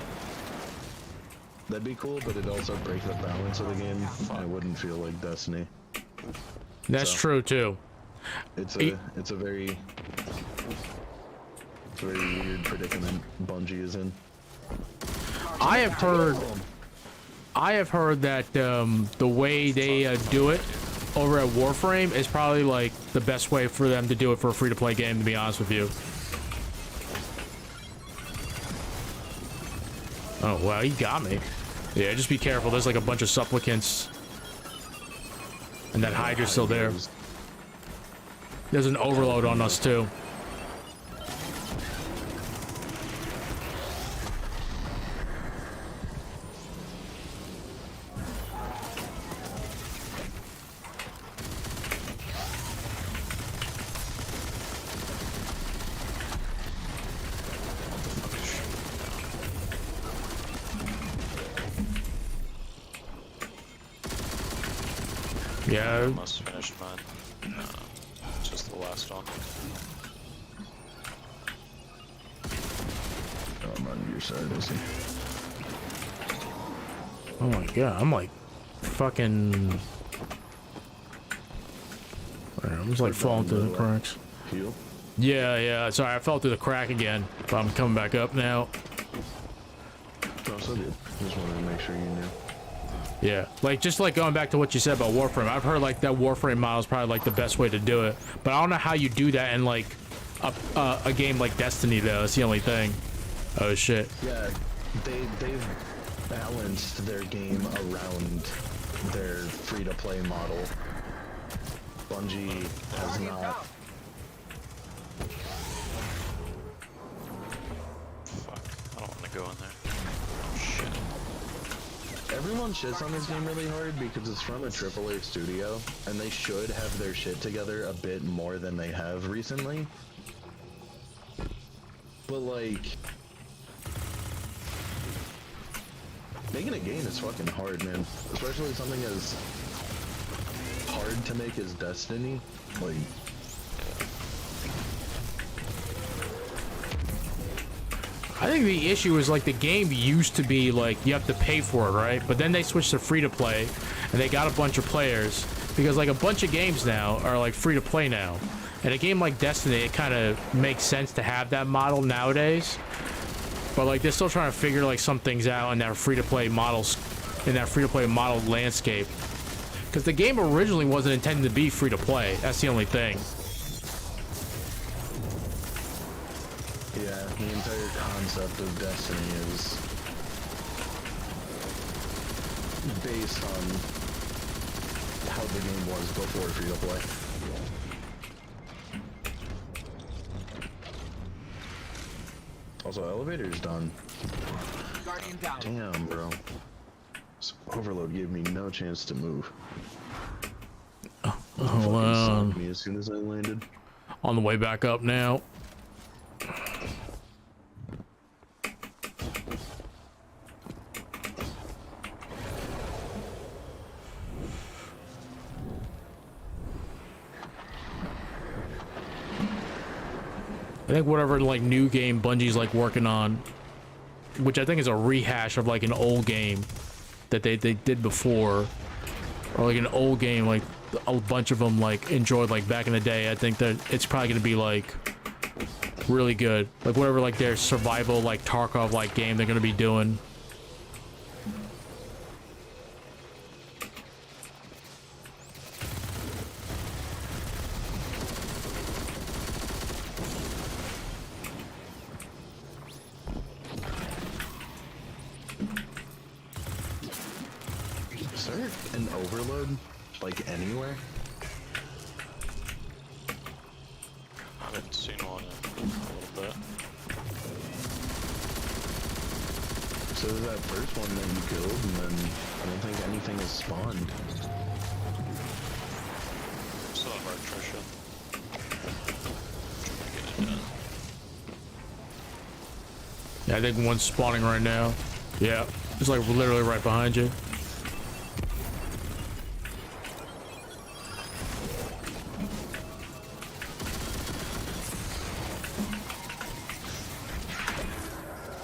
that'd be cool, but it'd also break the balance of the game. It wouldn't feel like Destiny. That's true too. It's a very weird predicament Bungie is in. I have heard that the way they do it over at Warframe is probably like the best way for them to do it for a free-to-play game, to be honest with you. Oh wow, you got me. Yeah, just be careful. There's like a bunch of supplicants, and that Hydra's still there. There's an overload on us too. Yeah. Almost finished mine. It's just the last one. Oh, I'm on your side, I see. Oh my god, I'm like fucking. I'm just like falling through the cracks. Heal? Yeah. Sorry, I fell through the crack again, but I'm coming back up now. No, so good. Just wanted to make sure you knew. Yeah, like just like going back to what you said about Warframe, I've heard like that Warframe model is probably like the best way to do it, but I don't know how you do that in like a game like Destiny though. That's the only thing. Oh shit. Yeah, they've balanced their game around their free-to-play model. Bungie has not. Fuck, I don't want to go in there. Shit. Everyone shits on this game really hard because it's from a AAA studio, and they should have their shit together a bit more than they have recently. But like, making a game is fucking hard, man. Especially something as hard to make as Destiny. Like, I think the issue is like the game used to be like you have to pay for it, right? But then they switched to free to play, and they got a bunch of players because like a bunch of games now are like free to play now. And a game like Destiny, it kind of makes sense to have that model nowadays. But like they're still trying to figure like some things out in that free to play models, in that free to play model landscape. Because the game originally wasn't intended to be free to play. That's the only thing. yeah, the entire concept of Destiny is based on how the game was before free to play. Also, elevator's done. Guardian down. Damn, bro. This overload gave me no chance to move. Hold on. Me as soon as I landed. On the way back up now. I think whatever like new game Bungie's like working on, which I think is a rehash of like an old game that they did before, or like an old game like a bunch of them like enjoyed like back in the day. I think that it's probably gonna be like really good, like whatever like their survival like Tarkov like game they're gonna be doing. Is there an overload, like, anywhere? I haven't seen one in a little bit. So there's that first one that you killed, and then I don't think anything has spawned. Still have our attrition. Yeah, I think one's spawning right now. Yeah, it's like literally right behind you.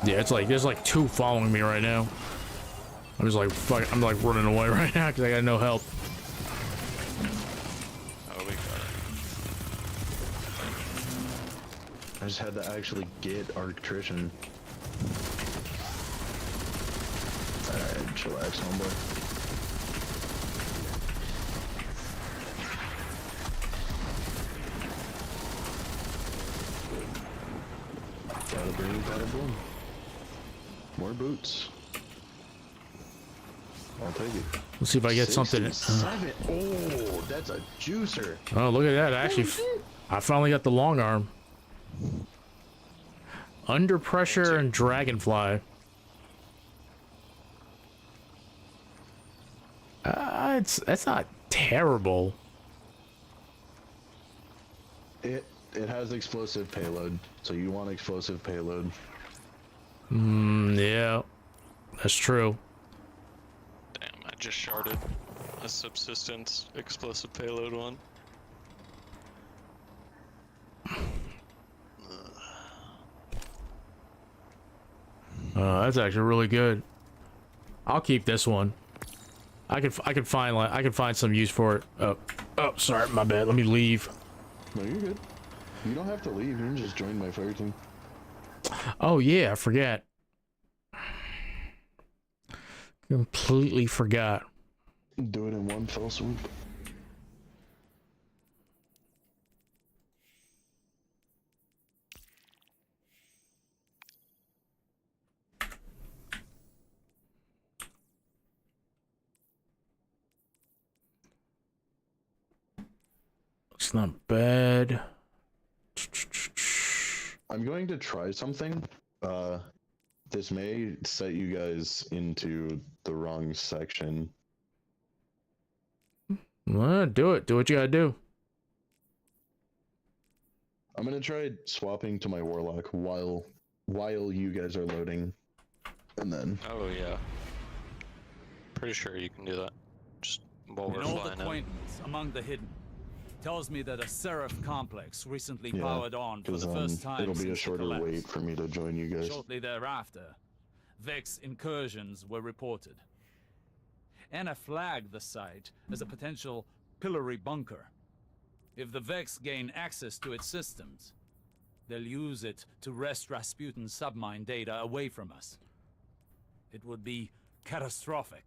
Yeah, it's like there's like two following me right now. I'm just like fuck, I'm like running away right now because I got no help. Oh, we got it. I just had to actually get Arctrition. Alright, chillax, homeboy. Gotta bring it, gotta boom. More boots. I'll take it. Let's see if I get something. 67. Oh, that's a juicer. Oh, look at that! I actually, I finally got the long arm. Under Pressure and Dragonfly. That's not terrible. It has explosive payload, so you want explosive payload. Yeah, that's true. Damn, I just sharded a subsistence explosive payload one. That's actually really good. I'll keep this one. I could find some use for it. Oh, sorry, my bad. Let me leave. No, you're good. You don't have to leave. You can just join my fire team. Oh yeah, I forgot. Completely forgot. Do it in one fell swoop. It's not bad. I'm going to try something. This may set you guys into the wrong section. Well, do it. Do what you gotta do. I'm gonna try swapping to my warlock while you guys are loading, and then. Oh yeah. Pretty sure you can do that. Just while An we're old flying out. acquaintance among the hidden tells me that a Seraph complex recently Yeah, powered on for 'cause, the first time it'll be a since the shorter collapse. wait for me to join you guys. Shortly thereafter, Vex incursions were reported. Anna flagged the site as a potential pillory bunker. If the Vex gain access to its systems, they'll use it to wrest Rasputin's submine data away from us. It would be catastrophic.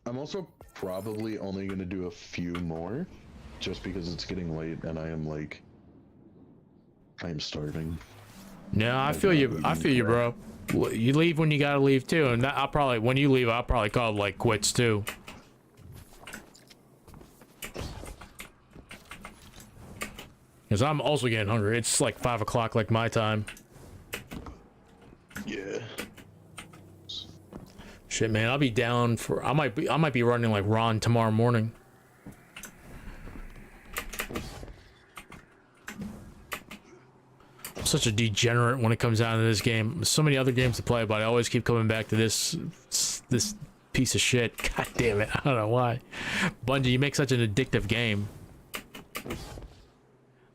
I'm also probably only going to do a few more, just because it's getting late and I am starving. No, I feel you. I feel you, bro. You leave when you gotta leave too, and I'll probably when you leave, I'll probably call it like quits too. Cause I'm also getting hungry. It's like 5 o'clock, like my time. Yeah. Shit, man, I'll be down for. I might be running like Ron tomorrow morning. I'm such a degenerate when it comes down to this game. There's so many other games to play, but I always keep coming back to this piece of shit. God damn it, I don't know why. Bungie, you make such an addictive game.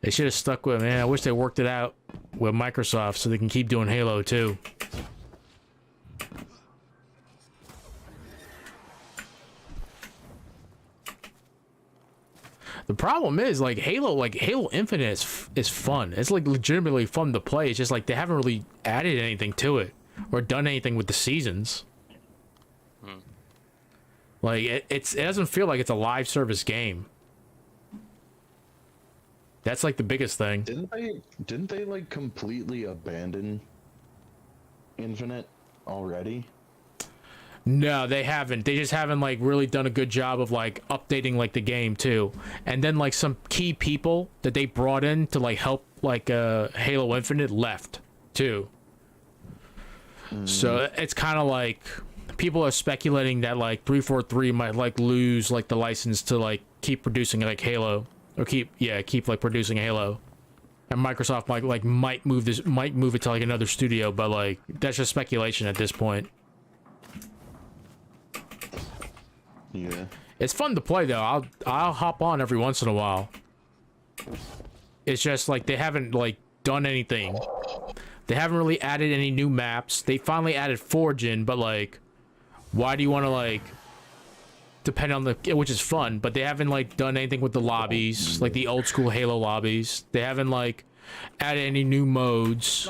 They should have stuck with it, man. I wish they worked it out with Microsoft so they can keep doing Halo too. The problem is like Halo Infinite is fun. It's like legitimately fun to play. It's just like they haven't really added anything to it or done anything with the seasons. Like it doesn't feel like it's a live service game. That's like the biggest thing. Didn't they like completely abandon Infinite already? No, they haven't. They just haven't like really done a good job of like updating like the game too. And then like some key people that they brought in to like help like Halo Infinite left too. So it's kind of like people are speculating that like 343 might like lose like the license to like keep producing like Halo or keep like producing Halo. And Microsoft might move it to like another studio, but like that's just speculation at this point. Yeah. It's fun to play though. I'll hop on every once in a while. It's just like they haven't like done anything. They haven't really added any new maps. They finally added Forge in, but like why do you want to like depend on the which is fun, but they haven't like done anything with the lobbies, like the old school Halo lobbies. They haven't like added any new modes.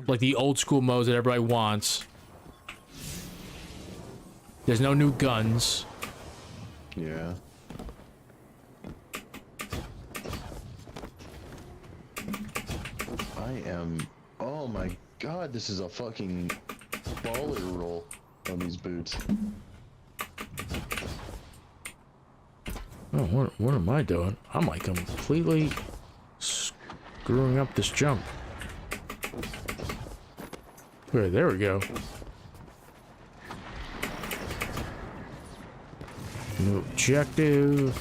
Like the old school modes that everybody wants. There's no new guns. Yeah. I am. Oh my God, this is a fucking baller roll on these boots. Oh, what am I doing? I'm like completely screwing up this jump. Okay, there we go. New objective.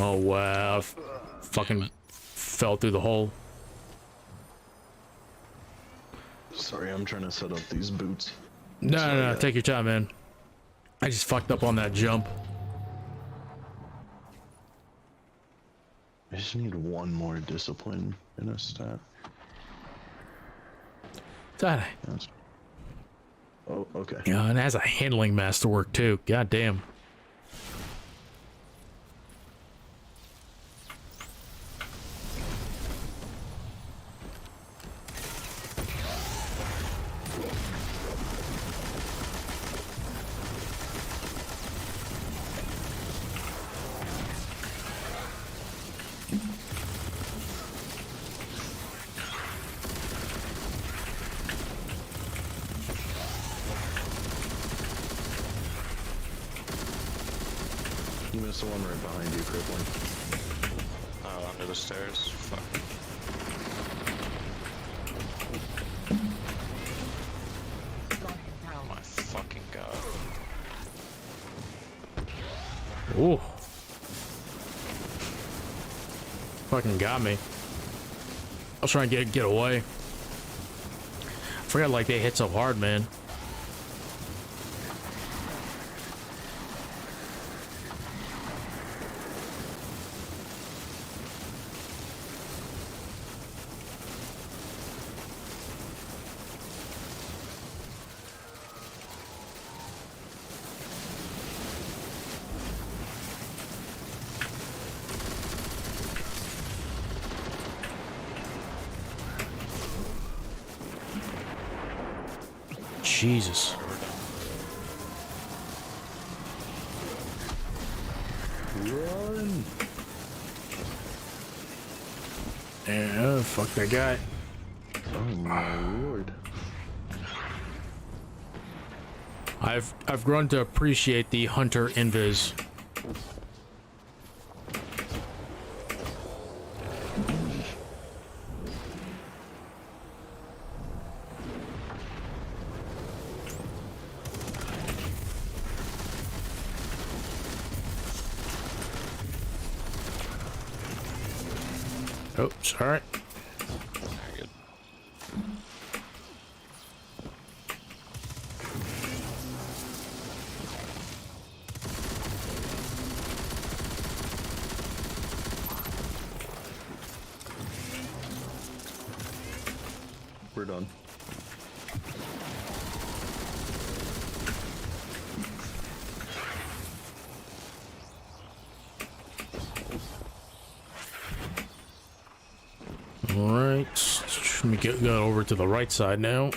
Oh wow, fucking fell through the hole. Sorry, I'm trying to set up these boots. No, take your time, man. I just fucked up on that jump. I just need one more discipline in a stat. That. Oh, okay. Yeah, and it has a handling masterwork too. God damn. You missed the one right behind you, Crippling. Oh, under the stairs. Fuck. Oh my fucking god. Ooh. Fucking got me. I was trying to get away. I forgot like they hit so hard, man. Jesus. Run! Yeah, fuck that guy. Oh my lord. I've grown to appreciate the hunter invis. Oh, sorry. Very good. We're done. Alright, let me go over to the right side now.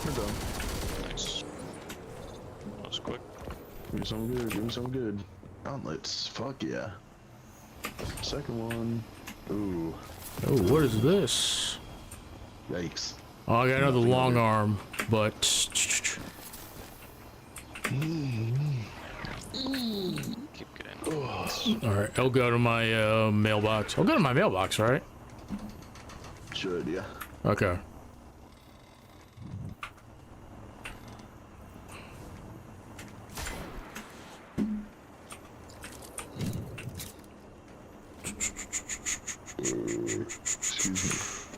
We're done. Nice. That was quick. Give me some good, give me some good. Gauntlets, fuck yeah. Second one. Ooh. Oh, what is this? Yikes. Oh, I got another long arm, but... Keep getting. Alright, I'll go to my mailbox. I'll go to my mailbox, right? Should, yeah. Okay.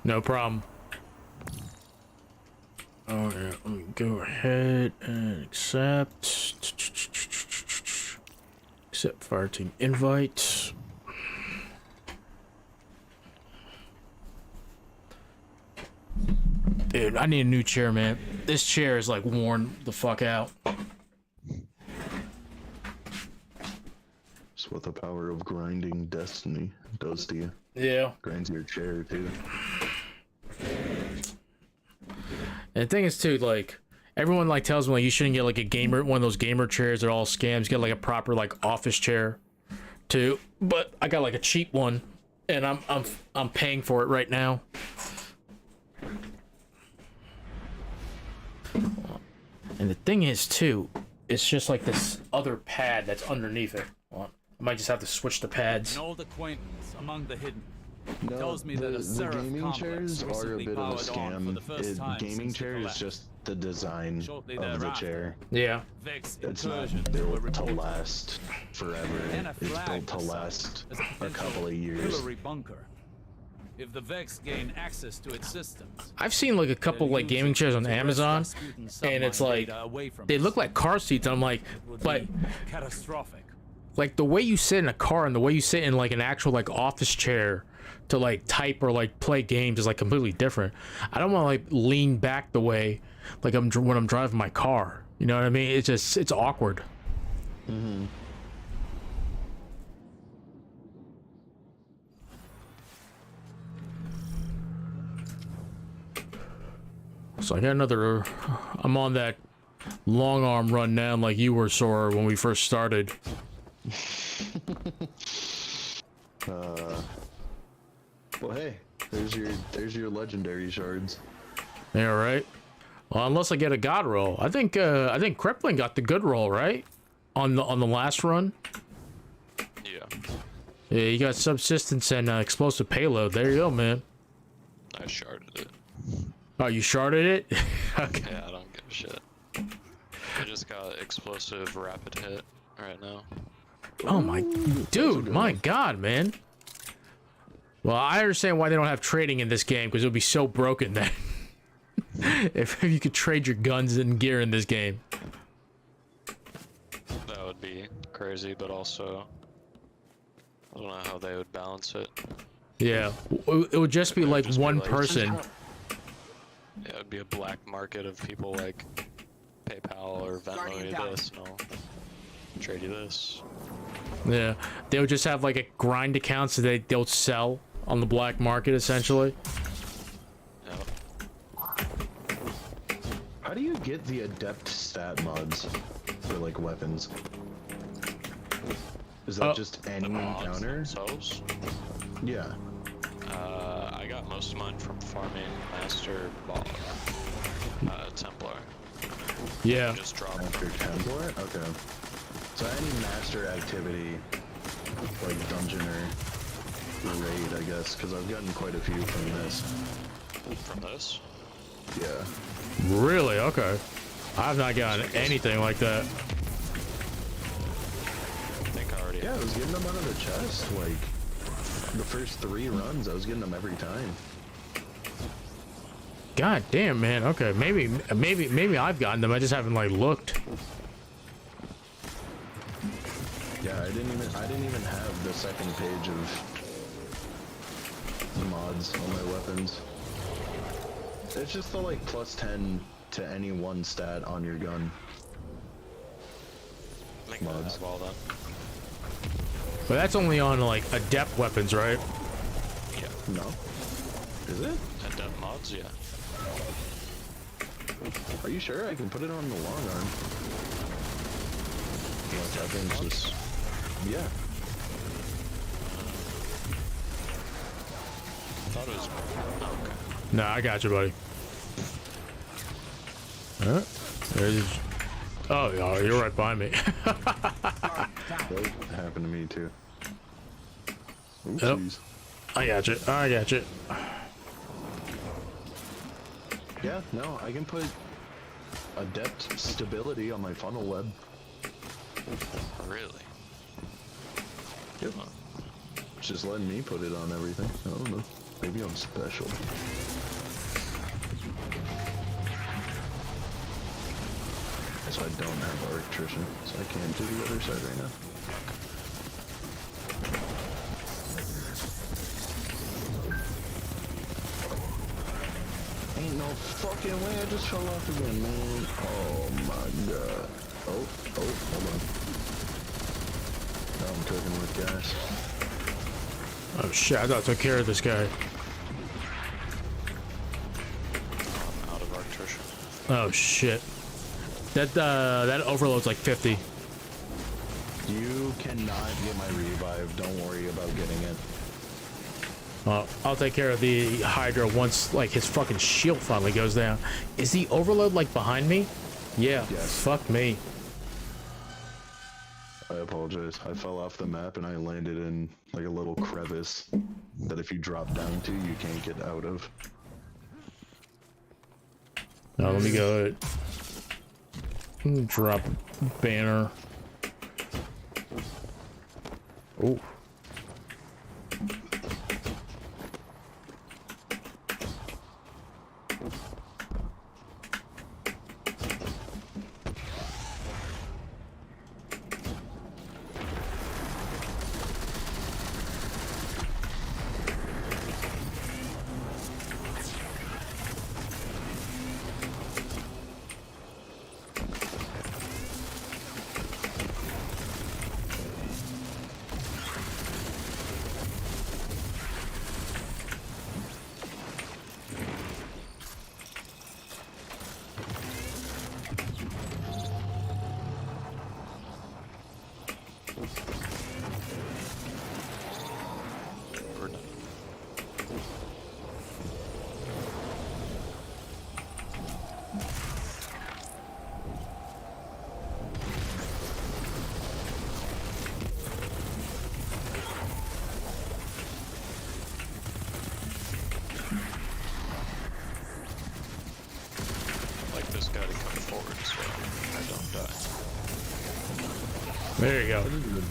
No problem. Okay, let me go ahead and accept. Accept fireteam invite. Dude, I need a new chair, man. This chair is like worn the fuck out. It's what the power of grinding destiny does to you. Yeah. Grinds your chair too. And the thing is too, like, everyone like tells me like you shouldn't get like a gamer, one of those gamer chairs. They're all scams. Get like a proper like office chair, too. But I got like a cheap one, and I'm paying for it right now. And the thing is too, it's just like this other pad that's underneath it. Well, I might just have to switch the pads. An old acquaintance among the hidden. No, Tells me that a the Seraph gaming complex chairs are a recently bit of a powered on for the scam. first time Gaming since the chair is collapse. just the design Shortly of the thereafter, chair. Yeah. Vex It's not incursions were built to reported. last forever. And a It's flag built to was last as a a potential couple of years. Hillary bunker. If the Vex gain access to its systems, I've seen like a couple like gaming chairs on Amazon, and it's like they look like car seats. And I'm like, but catastrophic. like the way you sit in a car and the way you sit in like an actual like office chair to like type or like play games is like completely different. I don't want to like lean back the way like when I'm driving my car. You know what I mean? It's awkward. Mm-hmm. So I got another. I'm on that long arm run now, like you were, Sora, when we first started. Well, hey, there's your legendary shards. Yeah, right. Well, unless I get a god roll, I think Kripling got the good roll, right? On the last run. Yeah. Yeah, you got subsistence and explosive payload. There you go, man. I sharded it. Oh, you sharded it? Okay. Yeah, I don't give a shit. I just got explosive rapid hit right now. Oh my, dude, my god, man. Well, I understand why they don't have trading in this game, because it would be so broken then. if you could trade your guns and gear in this game. That would be crazy, but also I don't know how they would balance it. Yeah, it would just be like one person. Yeah, it would be a black market of people like PayPal or Venmo you this, and I'll trade you this. Yeah, they would just have like a grind account, so they'll sell on the black market essentially. How do you get the adept stat mods for like weapons? Is that just any encounter? Themselves? Yeah. I got most of mine from farming Master Templar. Yeah. Just drop Master Templar? Okay. So any master activity, like dungeon or raid, I guess, because I've gotten quite a few from this. From this? Yeah. Really? Okay. I've not gotten anything like that. I think I already. Yeah, I was getting them out of the chest, like the first 3 runs. I was getting them every time. God damn, man. Okay, maybe I've gotten them. I just haven't like looked. Yeah, I didn't even have the second page of the mods on my weapons. It's just the like +10 to any one stat on your gun. I think I have all that. But that's only on like adept weapons, right? Yeah. No. Is it? Adept mods, yeah. Are you sure? I can put it on the long arm. Like, I think just... Yeah. I thought it was. Oh, okay. Nah, I got you, buddy. Huh? There's... Oh, yeah, you're right behind me. That happened to me too. Yep. I got you. I got you. Yeah, no, I can put adept stability on my funnel web. Really? Yep. Just letting me put it on everything. I don't know. Maybe I'm special. So I don't have electrician, so I can't do the other side right now. Ain't no fucking way I just fell off again, man. Oh my god. Oh, hold on. Now I'm cooking with gas. Oh shit, I thought I took care of this guy. I'm out of electrician. Oh shit. That overload's like 50. You cannot get my revive. Don't worry about getting it. I'll take care of the Hydra once like his fucking shield finally goes down. Is the overload like behind me? Yeah. Yes. Fuck me. I apologize. I fell off the map and I landed in like a little crevice that if you drop down to, you can't get out of. Now let me go. Drop banner. Oh. There you go. That is a good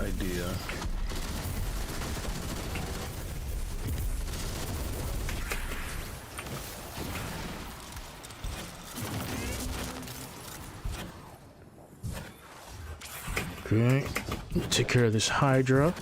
idea. Okay. Take care of this Hydra.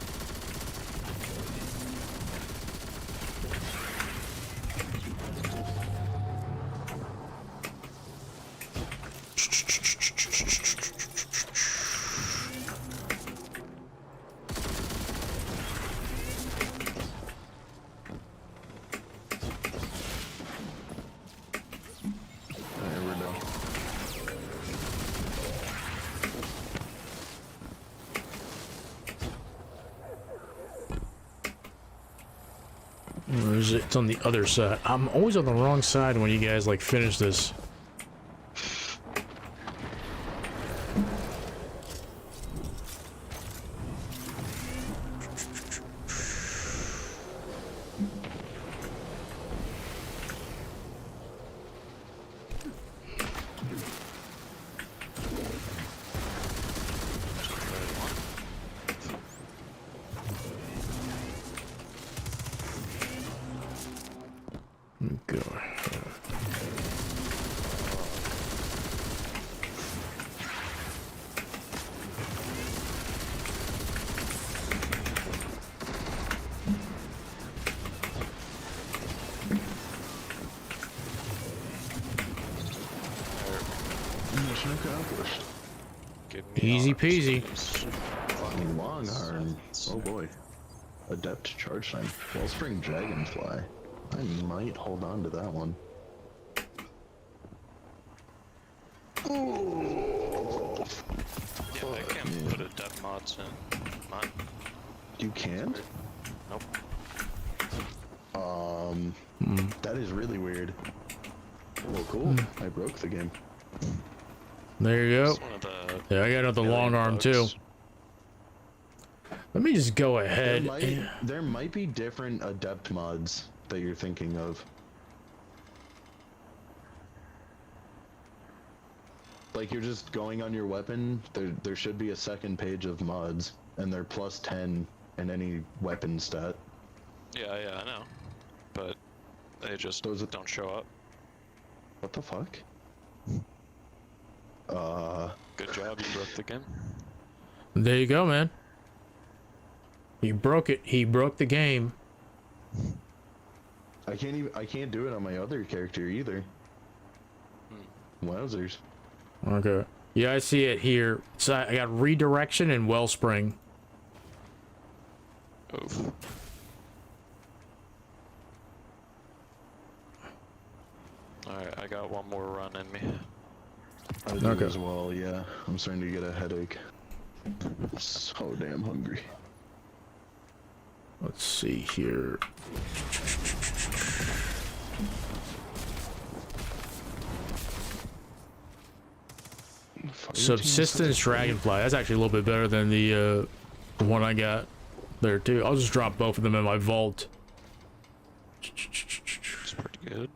Where is it? It's on the other side. I'm always on the wrong side when you guys like finish this. Mission accomplished. Easy peasy. Long arm. Oh boy. Adept charge time. Wellspring Dragonfly. I might hold on to that one. Yeah, I can't put adept mods in mine. You can't? Nope. That is really weird. Well, cool. I broke the game. There you go. Yeah, I got another long arm too. Let me just go ahead. There might be different adept mods that you're thinking of. Like you're just going on your weapon. There should be a second page of mods, and they're +10 in any weapon stat. Yeah, I know. They just don't show up. What the fuck? Good job, you broke the game. There you go, man. He broke it. He broke the game. I can't do it on my other character either. Wowzers. Okay. Yeah, I see it here. So I got redirection and wellspring. Oof. Alright, I got one more run in me. I do as well, yeah. I'm starting to get a headache. So damn hungry. Let's see here. Subsistence Dragonfly. That's actually a little bit better than the one I got there too. I'll just drop both of them in my vault. It's pretty good.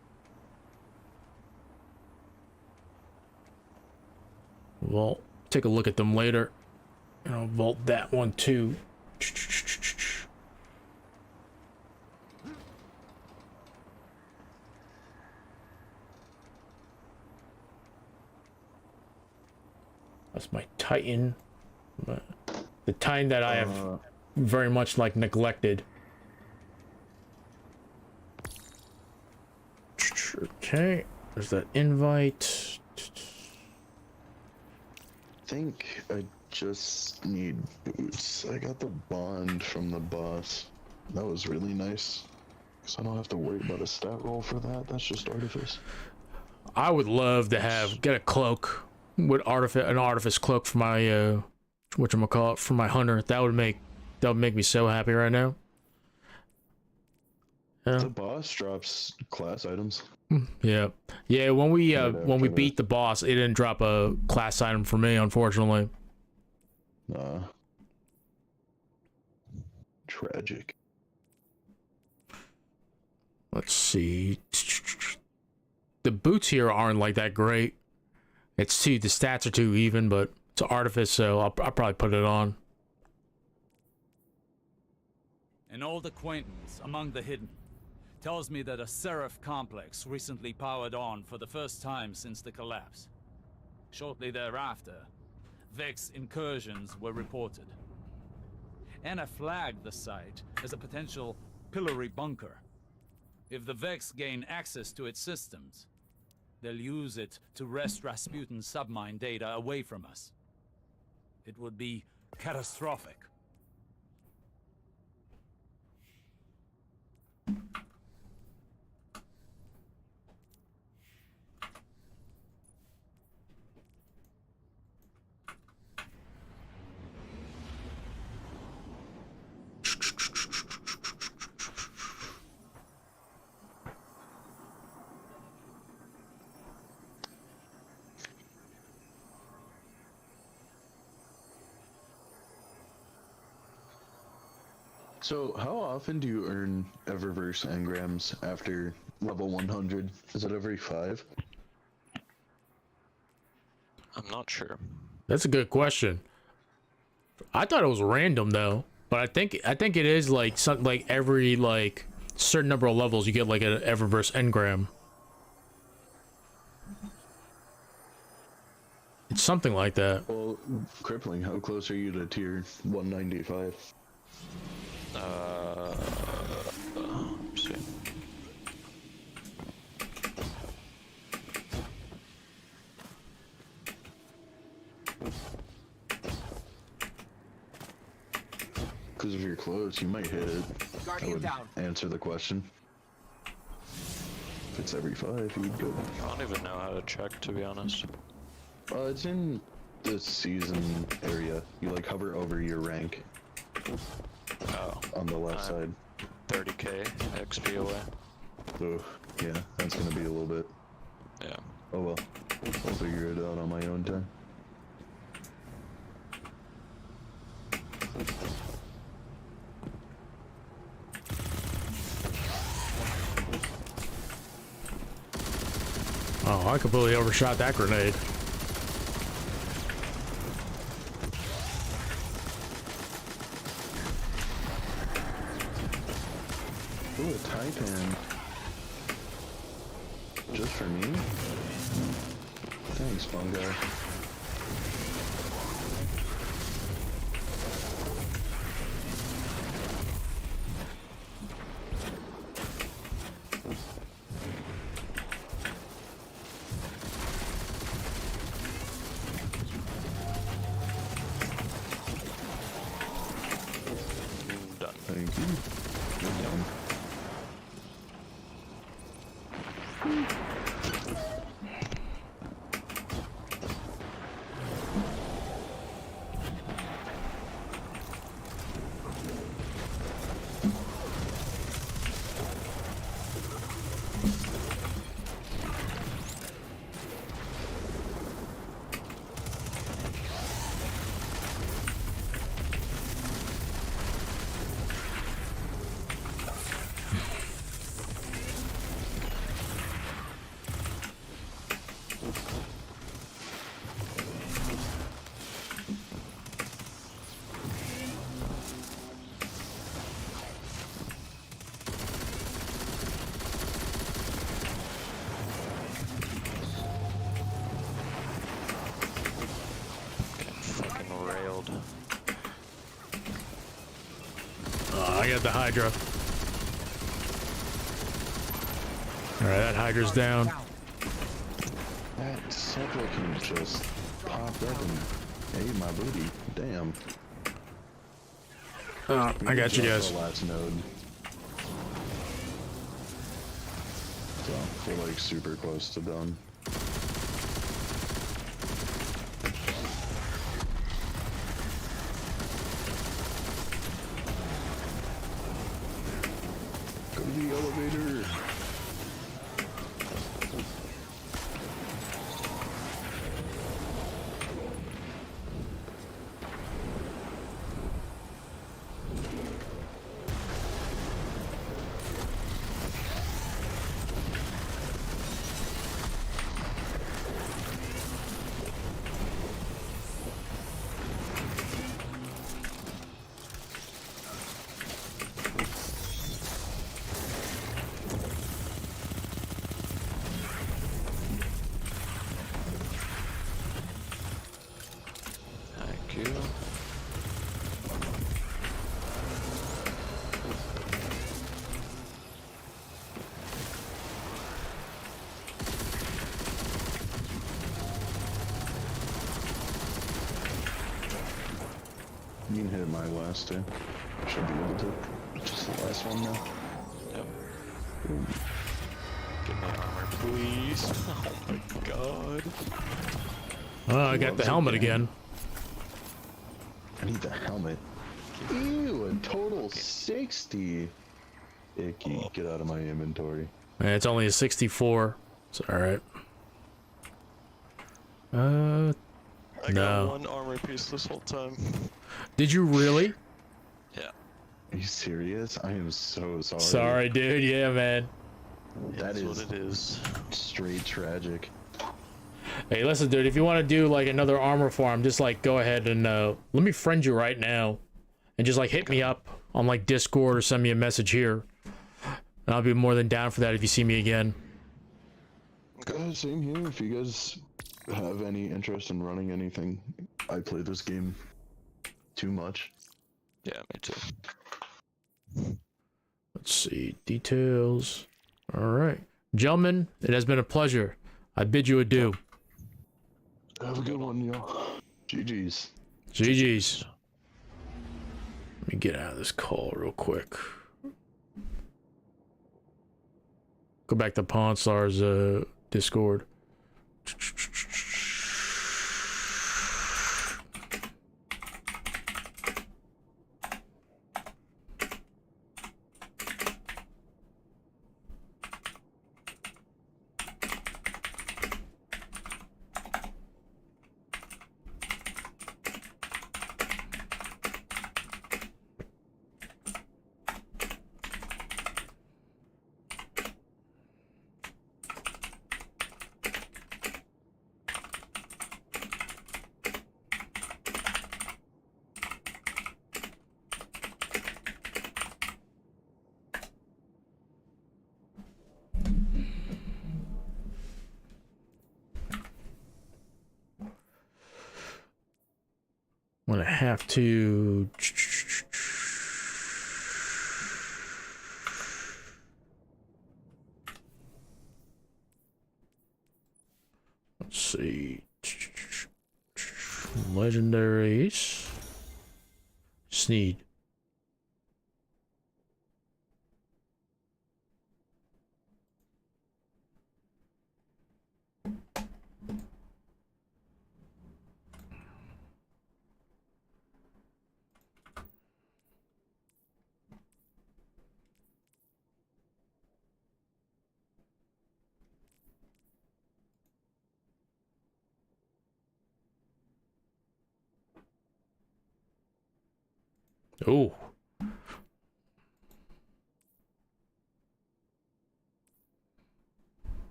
Well, take a look at them later. And I'll vault that one too. That's my Titan. The Titan that I have very much like neglected. Okay, there's that invite. I think I just need boots. I got the bond from the boss. That was really nice. Because I don't have to worry about a stat roll for that. That's just artifice. I would love to get a cloak with an artifice cloak for my whatchamacallit, for my hunter. That would make me so happy right now. Yeah. The boss drops class items. Yeah. When we beat the boss, it didn't drop a class item for me, unfortunately. Tragic. Let's see. The boots here aren't like that great. The stats are too even, but it's an artifice, so I'll probably put it on. An old acquaintance among the hidden tells me that a Seraph complex recently powered on for the first time since the collapse. Shortly thereafter, Vex incursions were reported. Anna flagged the site as a potential pillory bunker. If the Vex gain access to its systems, they'll use it to wrest Rasputin's submine data away from us. It would be catastrophic. So, how often do you earn Eververse engrams after level 100? Is it every 5? I'm not sure. That's a good question. I thought it was random though, but I think it is like something like every certain number of levels you get like an Eververse engram. It's something like that. Well, crippling. How close are you to tier 195? Let's see. Because if you're close, you might hit it. That would answer the question. If it's every 5, you'd go. I don't even know how to check, to be honest. It's in the season area. You like hover over your rank. Oh. On the left side. 30k XP away. Oh, yeah, that's gonna be a little bit. Yeah. Oh well. I'll figure it out on my own time. Oh, I completely overshot that grenade. Ooh, a Titan. for me? Thanks, fungi. Done. Thank you. You're done. Fucking railed. I got the Hydra. Alright, that Hydra's down. That Sepulchre just popped up and ate my booty. Damn. I got you guys. The last node. So we're like super close to done. Go to the elevator. Thank you. You can hit my last two. Should be able to. Just the last one now. Yep. Give me armor, please. Oh my god. Oh, I got the helmet again. I need the helmet. Ew, a total 60. Icky, get out of my inventory. It's only a 64. It's alright. I got no. one armor piece this whole time. Did you really? Yeah. Are you serious? I am so sorry. Sorry, dude. Yeah, man. That is what it is. Straight tragic. Hey, listen, dude. If you want to do like another armor farm, just like go ahead and let me friend you right now, and just like hit me up on like Discord or send me a message here. And I'll be more than down for that if you see me again. Same here. If you guys have any interest in running anything, I play this game too much. Yeah, me too. Let's see. Details. All right. Gentlemen, it has been a pleasure. I bid you adieu. Have a good one, y'all. GG's. GG's. Let me get out of this call real quick. Go back to Pawnstar's Discord. have to. Let's see. Legendaries. Sneed. Oh.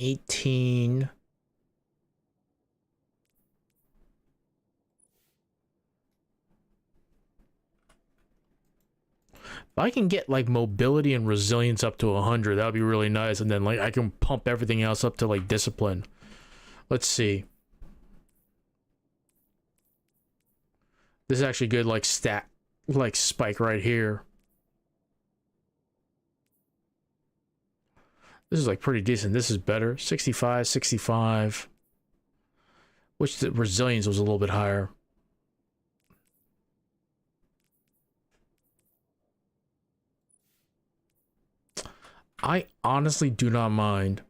$18. If I can get like mobility and resilience up to 100, that would be really nice. And then like I can pump everything else up to like discipline. Let's see. This is actually good like stat, like spike right here. This is like pretty decent. This is better. 65, 65. Which the resilience was a little bit higher. I honestly do not mind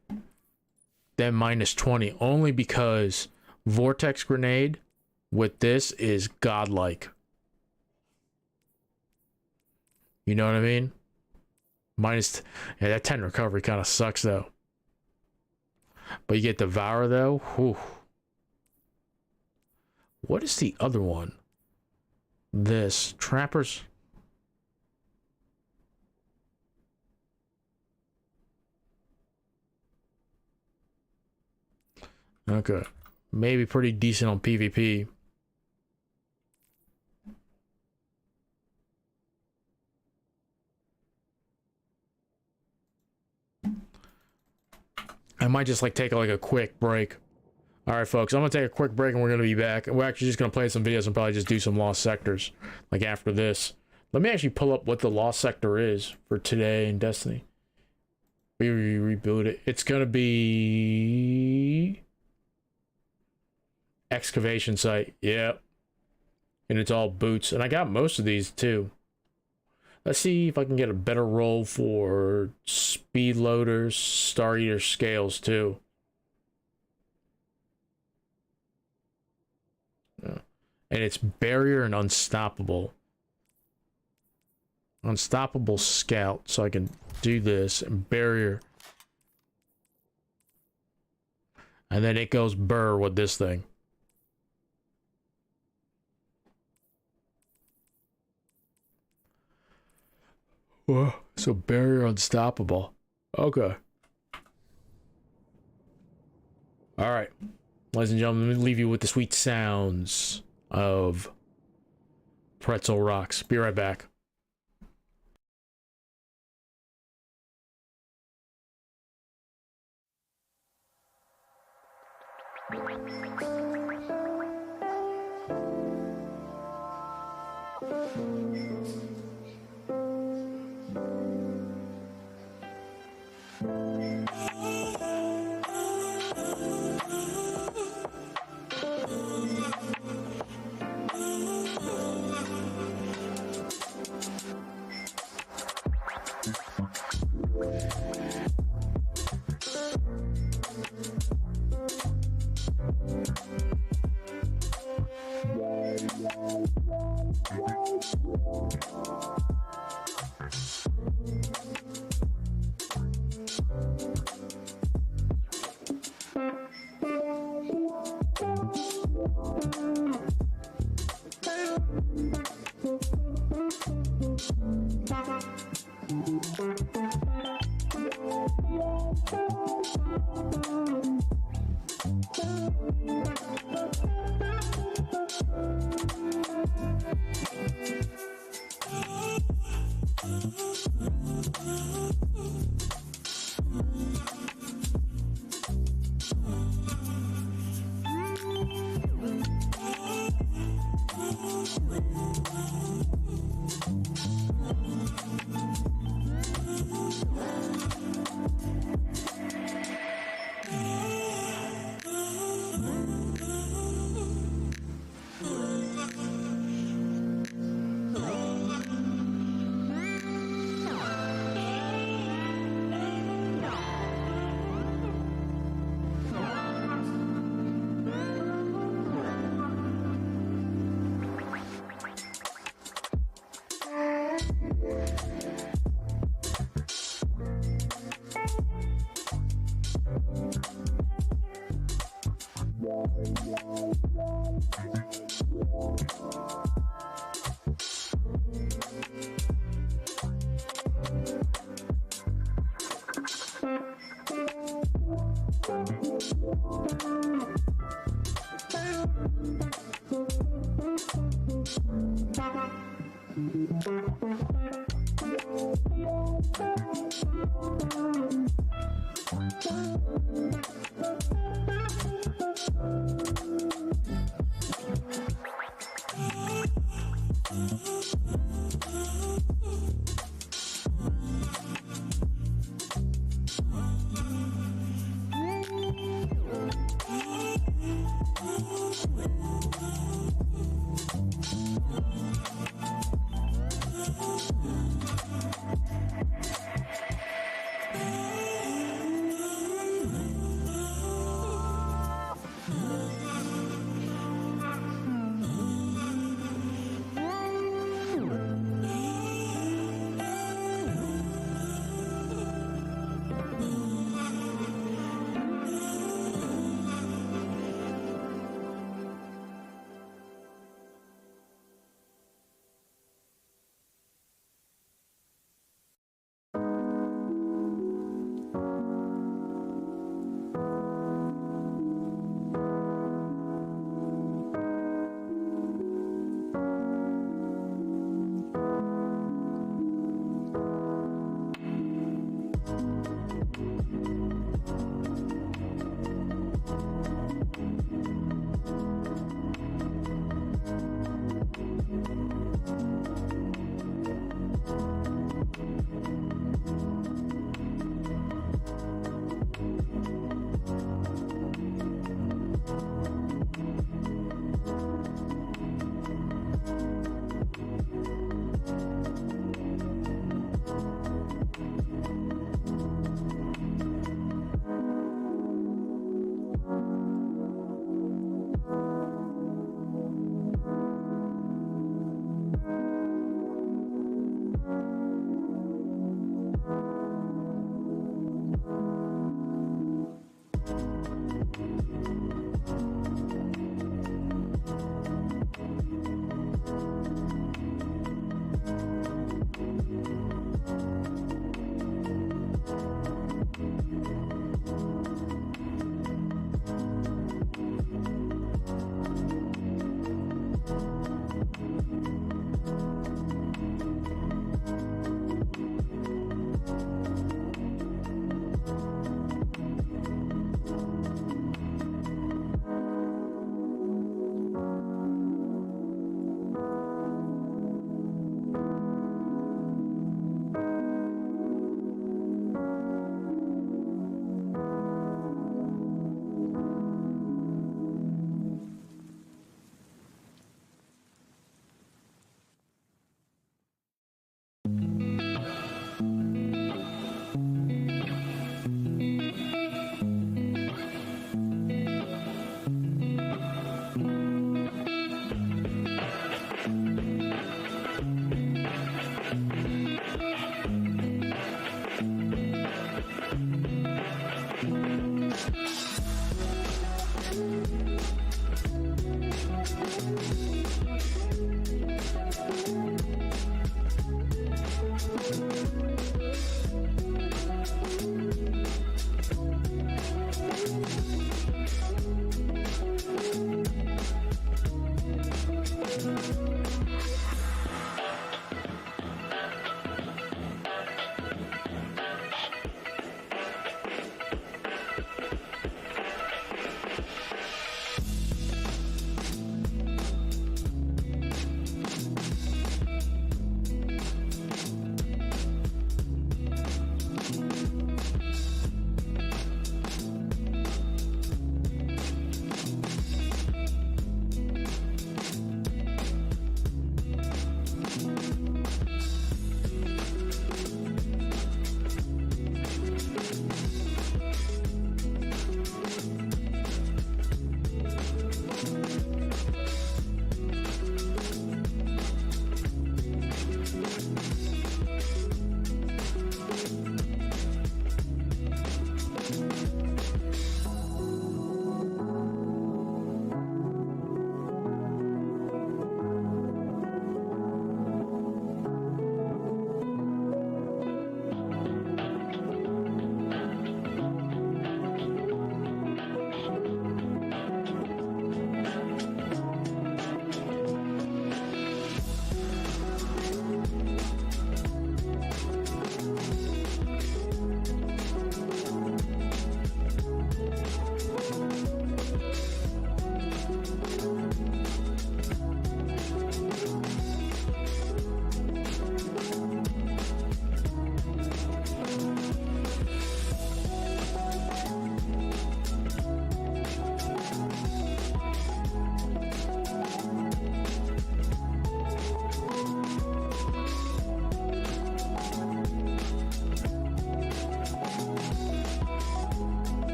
that minus 20 only because Vortex Grenade with this is godlike. You know what I mean? Minus, yeah, that 10 recovery kind of sucks though. But you get Devour though. Whew. What is the other one? This Trappers. Okay. Maybe pretty decent on PvP. I might just like take like a quick break. Alright folks, I'm gonna take a quick break and we're gonna be back. We're actually just gonna play some videos and probably just do some Lost Sectors. Like after this. Let me actually pull up what the Lost Sector is for today in Destiny. We reboot it. It's gonna be excavation site. Yep. And it's all boots. And I got most of these too. Let's see if I can get a better roll for speed loaders, Star Eater scales too. Yeah. And it's barrier and unstoppable. Unstoppable scout. So I can do this and barrier. And then it goes burr with this thing. Whoa, so barrier unstoppable. Okay. Alright. Ladies and gentlemen, let me leave you with the sweet sounds of Pretzel Rocks. Be right back.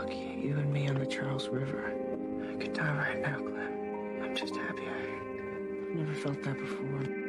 lucky, you and me on the Charles River. I could die right now, Clem. I'm just happy I've never felt that before.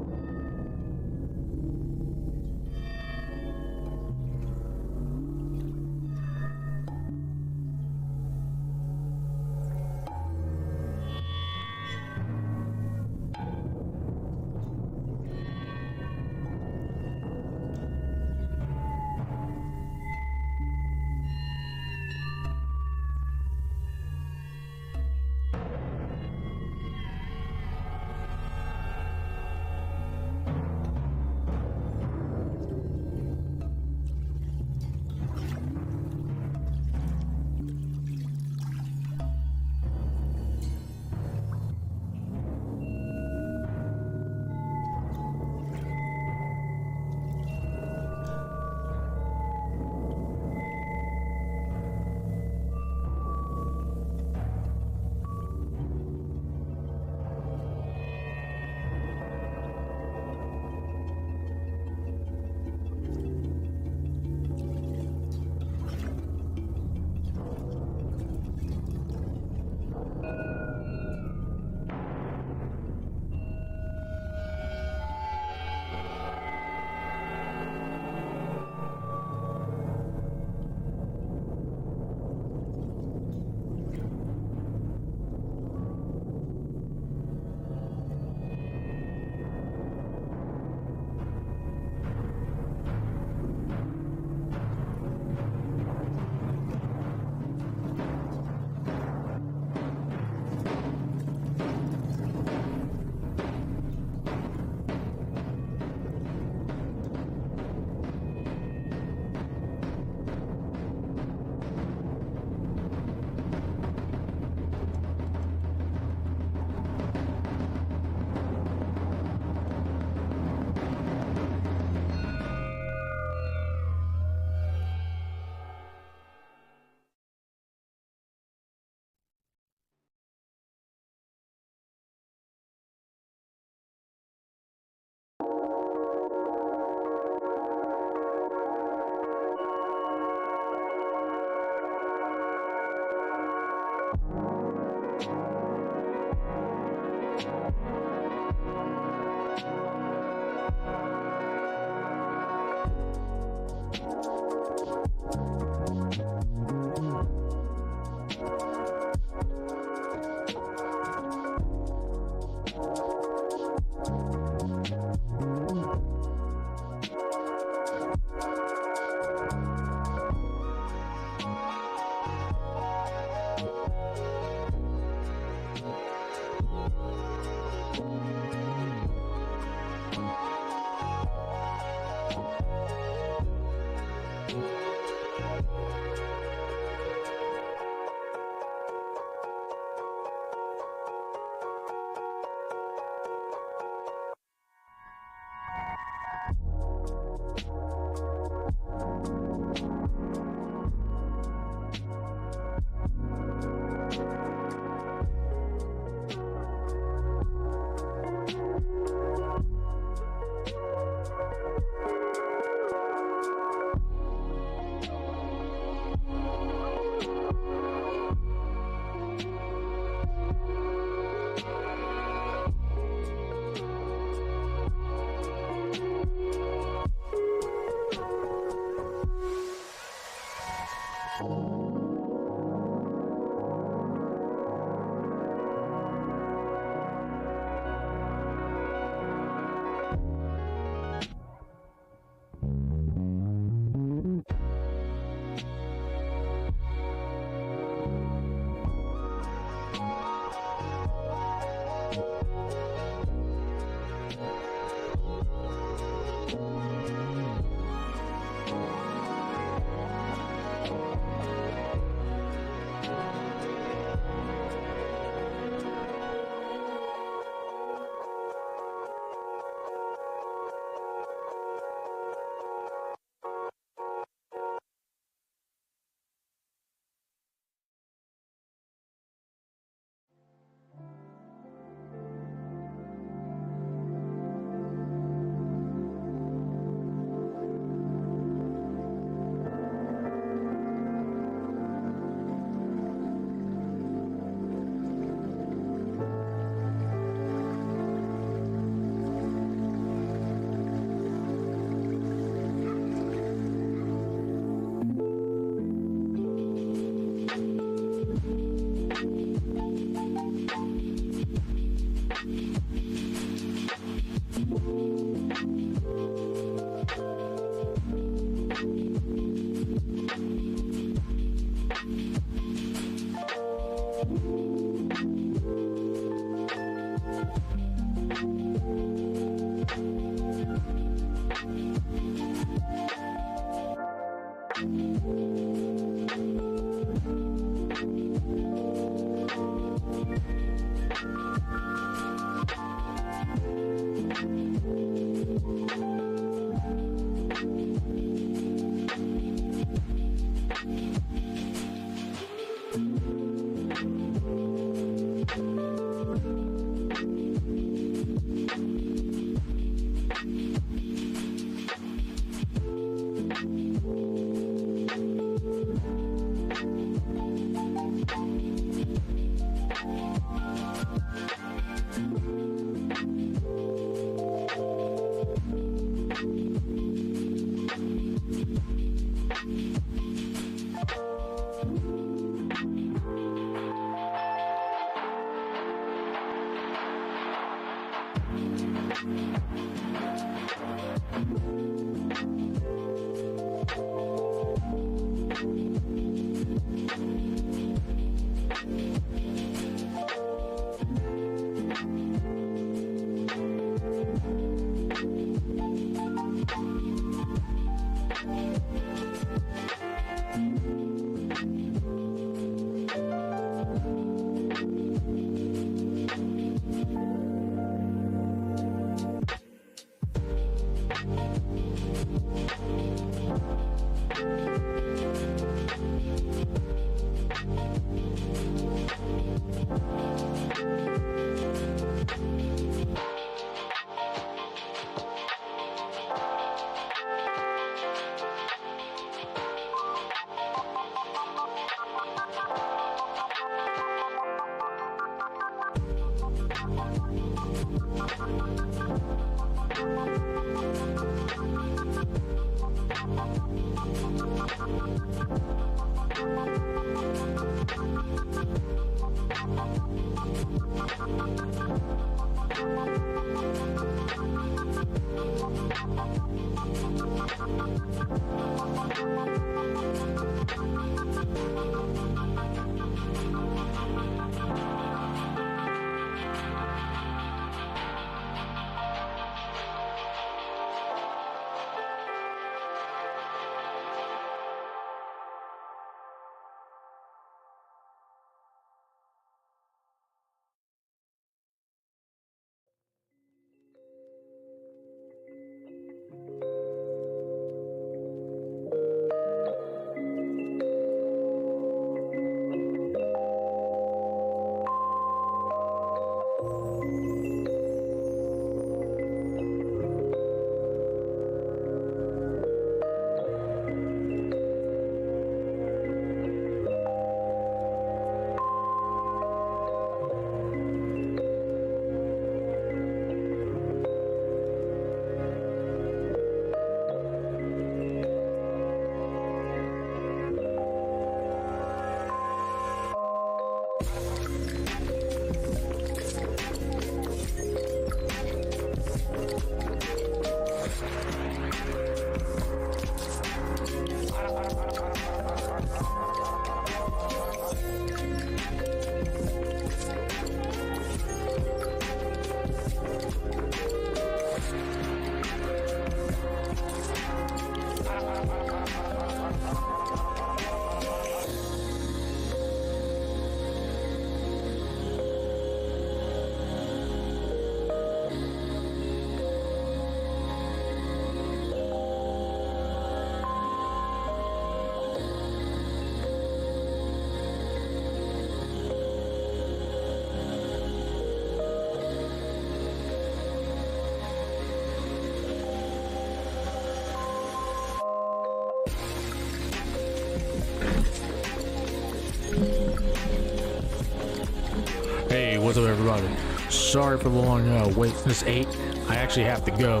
Hey, what's up, everybody? Sorry for the long wait. This 8. I actually have to go.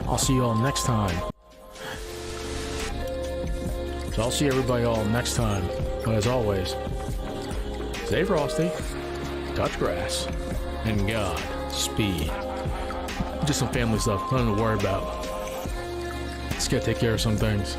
I'll see you all next time. So I'll see everybody all next time. But as always, stay frosty, touch grass, and God speed. Just some family stuff. Nothing to worry about. Just gotta take care of some things.